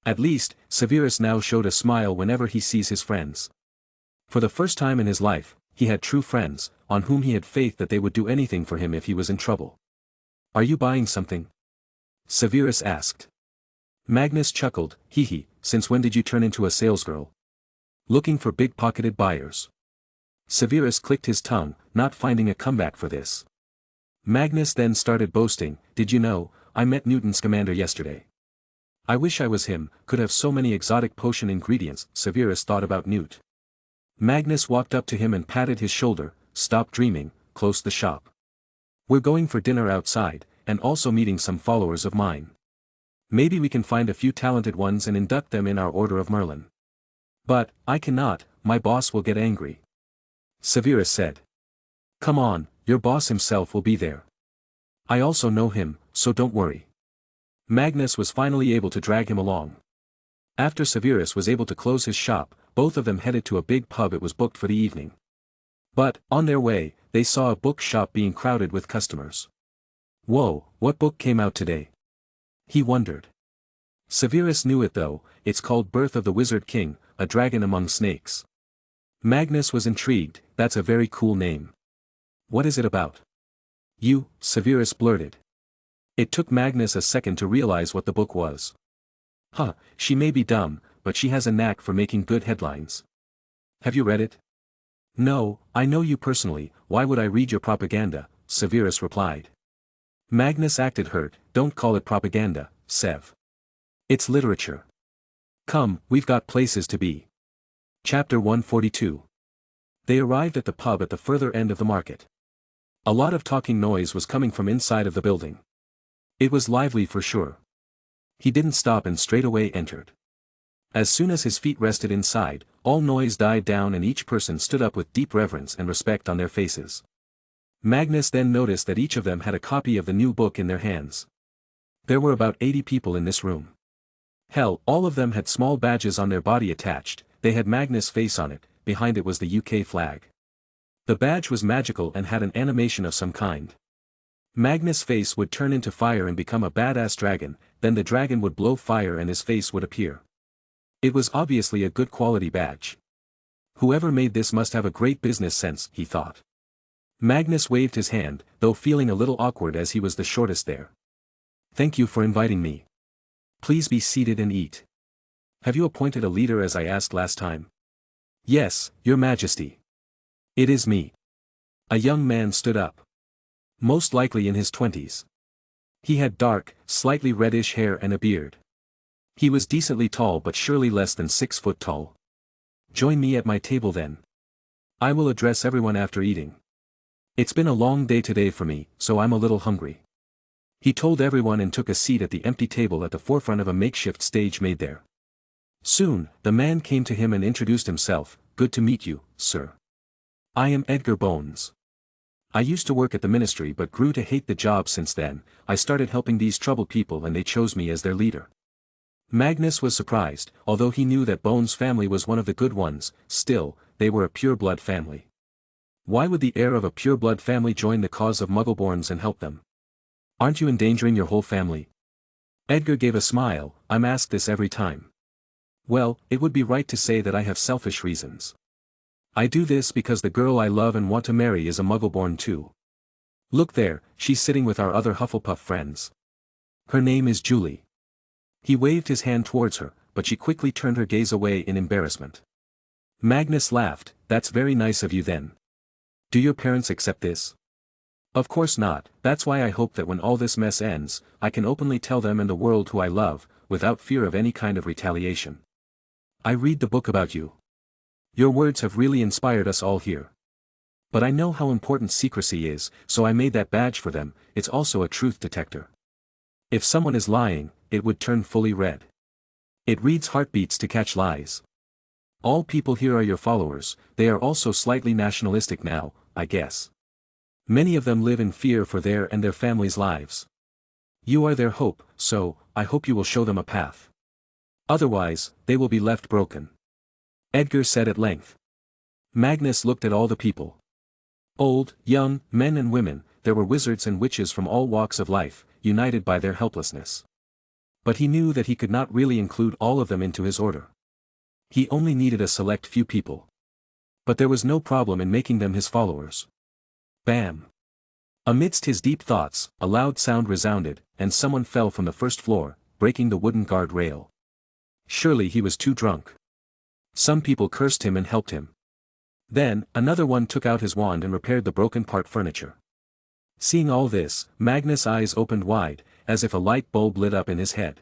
At least, Severus now showed a smile whenever he sees his friends. For the first time in his life, he had true friends, on whom he had faith that they would do anything for him if he was in trouble. Are you buying something? Severus asked. Magnus chuckled, hee, since when did you turn into a salesgirl? Looking for big-pocketed buyers. Severus clicked his tongue, not finding a comeback for this. Magnus then started boasting, did you know, I met Newton's commander yesterday. I wish I was him, could have so many exotic potion ingredients, Severus thought about Newt. Magnus walked up to him and patted his shoulder, stop dreaming, close the shop. We're going for dinner outside, and also meeting some followers of mine. Maybe we can find a few talented ones and induct them in our Order of Merlin. But, I cannot, my boss will get angry. Severus said. Come on, your boss himself will be there. I also know him, so don't worry. Magnus was finally able to drag him along. After Severus was able to close his shop, both of them headed to a big pub it was booked for the evening. But, on their way, they saw a bookshop being crowded with customers. Whoa, what book came out today? He wondered. Severus knew it though, it's called Birth of the Wizard King, a Dragon Among Snakes. Magnus was intrigued, that's a very cool name. What is it about? You, Severus blurted. It took Magnus a second to realize what the book was. She may be dumb, but she has a knack for making good headlines. Have you read it? No, I know you personally, why would I read your propaganda, Severus replied. Magnus acted hurt, don't call it propaganda, Sev. It's literature. Come, we've got places to be. Chapter 142. They arrived at the pub at the further end of the market. A lot of talking noise was coming from inside of the building. It was lively for sure. He didn't stop and straightaway entered. As soon as his feet rested inside, all noise died down and each person stood up with deep reverence and respect on their faces. Magnus then noticed that each of them had a copy of the new book in their hands. There were about 80 people in this room. Hell, all of them had small badges on their body attached, they had Magnus' face on it, behind it was the UK flag. The badge was magical and had an animation of some kind. Magnus' face would turn into fire and become a badass dragon, then the dragon would blow fire and his face would appear. It was obviously a good quality badge. Whoever made this must have a great business sense, he thought. Magnus waved his hand, though feeling a little awkward as he was the shortest there. Thank you for inviting me. Please be seated and eat. Have you appointed a leader as I asked last time? Yes, Your Majesty. It is me. A young man stood up. Most likely in his 20s. He had dark, slightly reddish hair and a beard. He was decently tall but surely less than 6 foot tall. Join me at my table then. I will address everyone after eating. It's been a long day today for me, so I'm a little hungry. He told everyone and took a seat at the empty table at the forefront of a makeshift stage made there. Soon, the man came to him and introduced himself, good to meet you, sir. I am Edgar Bones. I used to work at the ministry but grew to hate the job since then, I started helping these troubled people and they chose me as their leader. Magnus was surprised, although he knew that Bones' family was one of the good ones, still, they were a pure-blood family. Why would the heir of a pure-blood family join the cause of Muggleborns and help them? Aren't you endangering your whole family? Edgar gave a smile, I'm asked this every time. Well, it would be right to say that I have selfish reasons. I do this because the girl I love and want to marry is a Muggleborn too. Look there, she's sitting with our other Hufflepuff friends. Her name is Julie. He waved his hand towards her, but she quickly turned her gaze away in embarrassment. Magnus laughed, that's very nice of you then. Do your parents accept this? Of course not. That's why I hope that when all this mess ends, I can openly tell them and the world who I love, without fear of any kind of retaliation. I read the book about you. Your words have really inspired us all here. But I know how important secrecy is, so I made that badge for them. It's also a truth detector. If someone is lying, it would turn fully red. It reads heartbeats to catch lies. All people here are your followers. They are also slightly nationalistic now, I guess. Many of them live in fear for their and their families' lives. You are their hope, so I hope you will show them a path. Otherwise, they will be left broken. Edgar said at length. Magnus looked at all the people. Old, young, men and women, there were wizards and witches from all walks of life, united by their helplessness. But he knew that he could not really include all of them into his order. He only needed a select few people. But there was no problem in making them his followers. Bam! Amidst his deep thoughts, a loud sound resounded, and someone fell from the first floor, breaking the wooden guard rail. Surely he was too drunk. Some people cursed him and helped him. Then, another one took out his wand and repaired the broken part furniture. Seeing all this, Magnus' eyes opened wide, as if a light bulb lit up in his head.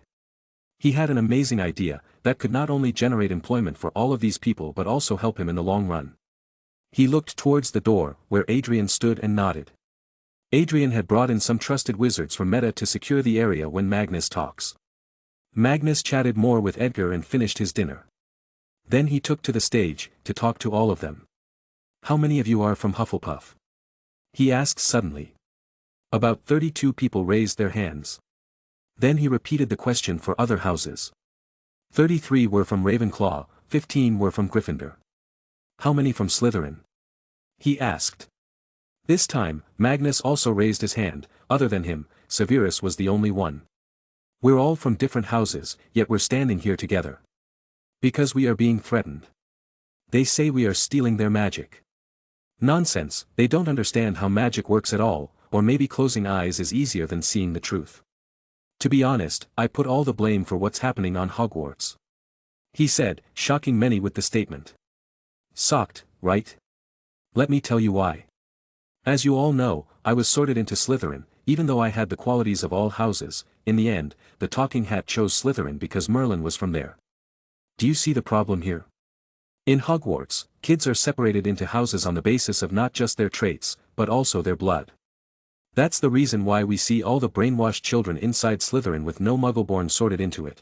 He had an amazing idea, that could not only generate employment for all of these people but also help him in the long run. He looked towards the door, where Adrian stood and nodded. Adrian had brought in some trusted wizards from Meta to secure the area when Magnus talks. Magnus chatted more with Edgar and finished his dinner. Then he took to the stage, to talk to all of them. How many of you are from Hufflepuff? He asked suddenly. About 32 people raised their hands. Then he repeated the question for other houses. 33 were from Ravenclaw, 15 were from Gryffindor. How many from Slytherin? He asked. This time, Magnus also raised his hand. Other than him, Severus was the only one. We're all from different houses, yet we're standing here together. Because we are being threatened. They say we are stealing their magic. Nonsense, they don't understand how magic works at all, or maybe closing eyes is easier than seeing the truth. To be honest, I put all the blame for what's happening on Hogwarts. He said, shocking many with the statement. Shocked, right? Let me tell you why. As you all know, I was sorted into Slytherin, even though I had the qualities of all houses. In the end, the Talking Hat chose Slytherin because Merlin was from there. Do you see the problem here? In Hogwarts, kids are separated into houses on the basis of not just their traits, but also their blood. That's the reason why we see all the brainwashed children inside Slytherin with no Muggle-born sorted into it.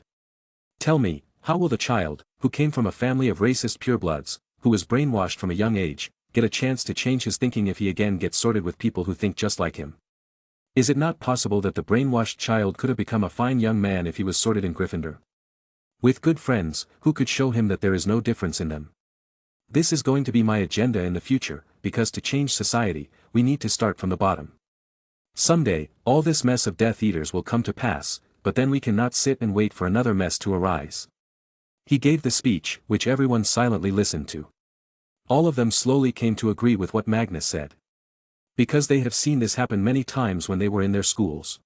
Tell me, how will the child, who came from a family of racist purebloods, who was brainwashed from a young age, get a chance to change his thinking if he again gets sorted with people who think just like him? Is it not possible that the brainwashed child could have become a fine young man if he was sorted in Gryffindor? With good friends, who could show him that there is no difference in them. This is going to be my agenda in the future, because to change society, we need to start from the bottom. Someday, all this mess of Death Eaters will come to pass, but then we cannot sit and wait for another mess to arise. He gave the speech, which everyone silently listened to. All of them slowly came to agree with what Magnus said. Because they have seen this happen many times when they were in their schools.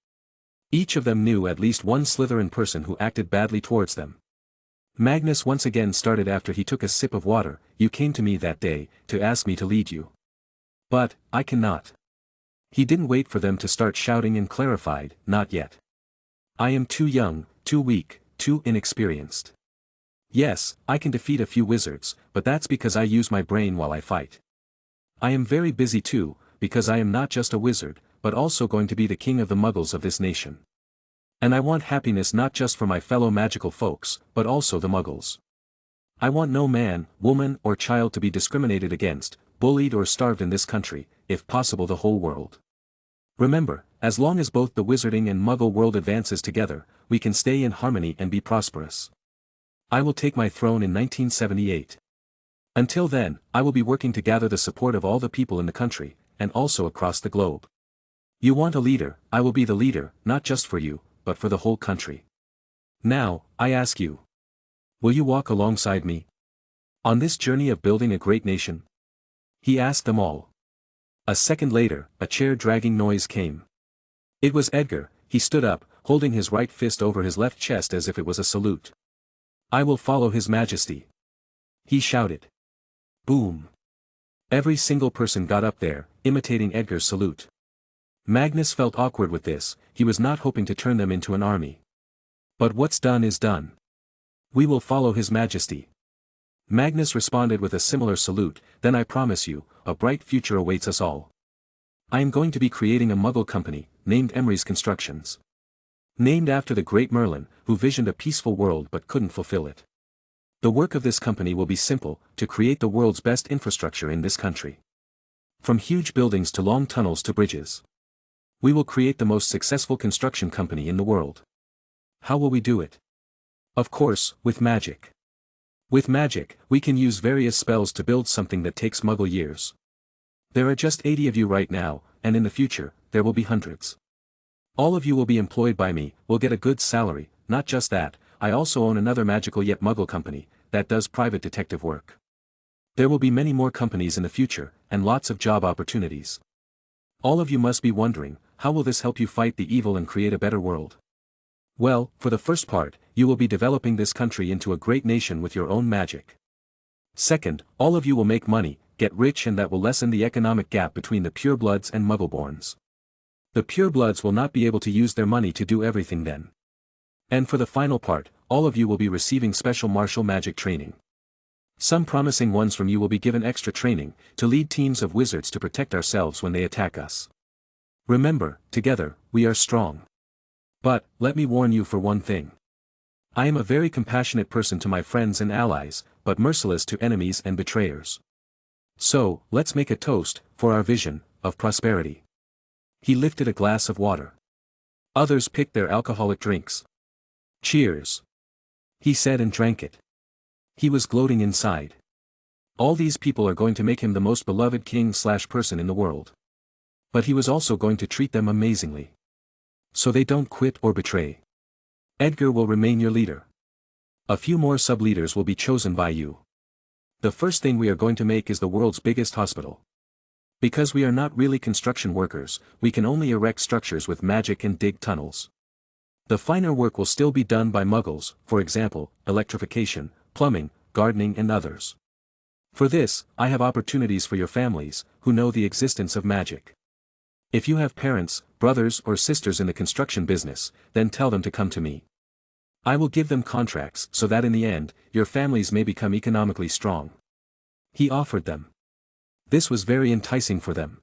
Each of them knew at least one Slytherin person who acted badly towards them. Magnus once again started after he took a sip of water. You came to me that day, to ask me to lead you. But, I cannot. He didn't wait for them to start shouting and clarified, not yet. I am too young, too weak, too inexperienced. Yes, I can defeat a few wizards, but that's because I use my brain while I fight. I am very busy too, because I am not just a wizard, but also going to be the king of the muggles of this nation. And I want happiness not just for my fellow magical folks, but also the muggles. I want no man, woman or child to be discriminated against, bullied or starved in this country, if possible the whole world. Remember, as long as both the wizarding and muggle world advances together, we can stay in harmony and be prosperous. I will take my throne in 1978. Until then, I will be working to gather the support of all the people in the country, and also across the globe. You want a leader, I will be the leader, not just for you, but for the whole country. Now, I ask you. Will you walk alongside me? On this journey of building a great nation? He asked them all. A second later, a chair-dragging noise came. It was Edgar. He stood up, holding his right fist over his left chest as if it was a salute. I will follow His Majesty. He shouted. Boom. Every single person got up there, imitating Edgar's salute. Magnus felt awkward with this, he was not hoping to turn them into an army. But what's done is done. We will follow His Majesty. Magnus responded with a similar salute, then I promise you, a bright future awaits us all. I am going to be creating a Muggle company, named Emery's Constructions. Named after the great Merlin, who visioned a peaceful world but couldn't fulfill it. The work of this company will be simple, to create the world's best infrastructure in this country. From huge buildings to long tunnels to bridges. We will create the most successful construction company in the world. How will we do it? Of course, with magic. With magic, we can use various spells to build something that takes Muggle years. There are just 80 of you right now, and in the future, there will be hundreds. All of you will be employed by me, will get a good salary. Not just that, I also own another magical yet Muggle company, that does private detective work. There will be many more companies in the future, and lots of job opportunities. All of you must be wondering, how will this help you fight the evil and create a better world? Well, for the first part, you will be developing this country into a great nation with your own magic. Second, all of you will make money, get rich, and that will lessen the economic gap between the purebloods and Muggleborns. The purebloods will not be able to use their money to do everything then. And for the final part, all of you will be receiving special martial magic training. Some promising ones from you will be given extra training, to lead teams of wizards to protect ourselves when they attack us. Remember, together, we are strong. But, let me warn you for one thing. I am a very compassionate person to my friends and allies, but merciless to enemies and betrayers. So, let's make a toast, for our vision, of prosperity. He lifted a glass of water. Others picked their alcoholic drinks. Cheers. He said and drank it. He was gloating inside. All these people are going to make him the most beloved king/person in the world. But he was also going to treat them amazingly. So they don't quit or betray. Edgar will remain your leader. A few more sub-leaders will be chosen by you. The first thing we are going to make is the world's biggest hospital. Because we are not really construction workers, we can only erect structures with magic and dig tunnels. The finer work will still be done by Muggles, for example, electrification, plumbing, gardening and others. For this, I have opportunities for your families, who know the existence of magic. If you have parents, brothers or sisters in the construction business, then tell them to come to me. I will give them contracts so that in the end, your families may become economically strong. He offered them. This was very enticing for them.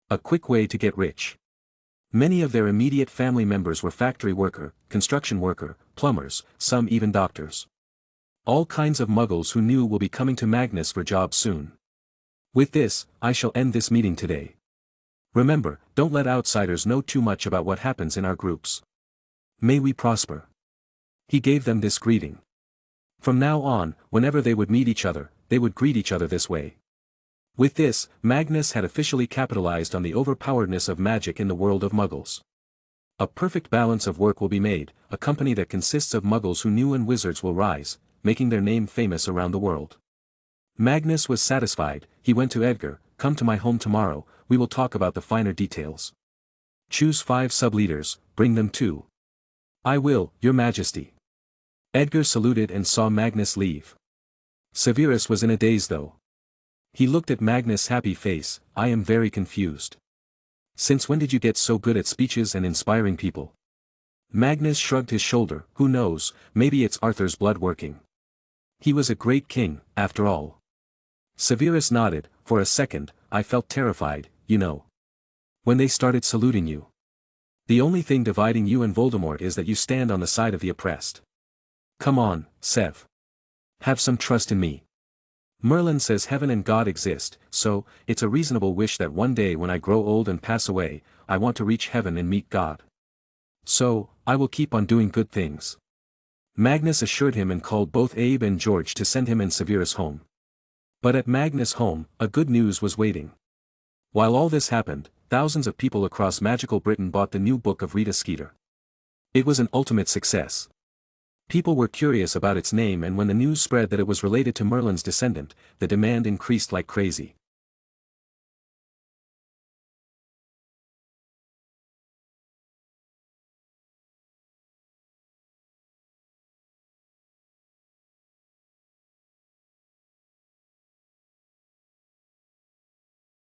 A quick way to get rich. Many of their immediate family members were factory worker, construction worker, plumbers, some even doctors. All kinds of Muggles who knew will be coming to Magnus for jobs soon. With this, I shall end this meeting today. Remember, don't let outsiders know too much about what happens in our groups. May we prosper. He gave them this greeting. From now on, whenever they would meet each other, they would greet each other this way. With this, Magnus had officially capitalized on the overpoweredness of magic in the world of Muggles. A perfect balance of work will be made, a company that consists of Muggles who knew and wizards will rise, making their name famous around the world. Magnus was satisfied. He went to Edgar, come to my home tomorrow, we will talk about the finer details. Choose 5 sub-leaders, bring them too. I will, Your Majesty. Edgar saluted and saw Magnus leave. Severus was in a daze though. He looked at Magnus' happy face. I am very confused. Since when did you get so good at speeches and inspiring people? Magnus shrugged his shoulder. Who knows, maybe it's Arthur's blood working. He was a great king, after all. Severus nodded. For a second, I felt terrified, you know. When they started saluting you. The only thing dividing you and Voldemort is that you stand on the side of the oppressed. Come on, Sev. Have some trust in me. Merlin says heaven and God exist, so, it's a reasonable wish that one day when I grow old and pass away, I want to reach heaven and meet God. So, I will keep on doing good things. Magnus assured him and called both Abe and George to send him and Severus home. But at Magnus' home, a good news was waiting. While all this happened, thousands of people across magical Britain bought the new book of Rita Skeeter. It was an ultimate success. People were curious about its name, and when the news spread that it was related to Merlin's descendant, the demand increased like crazy.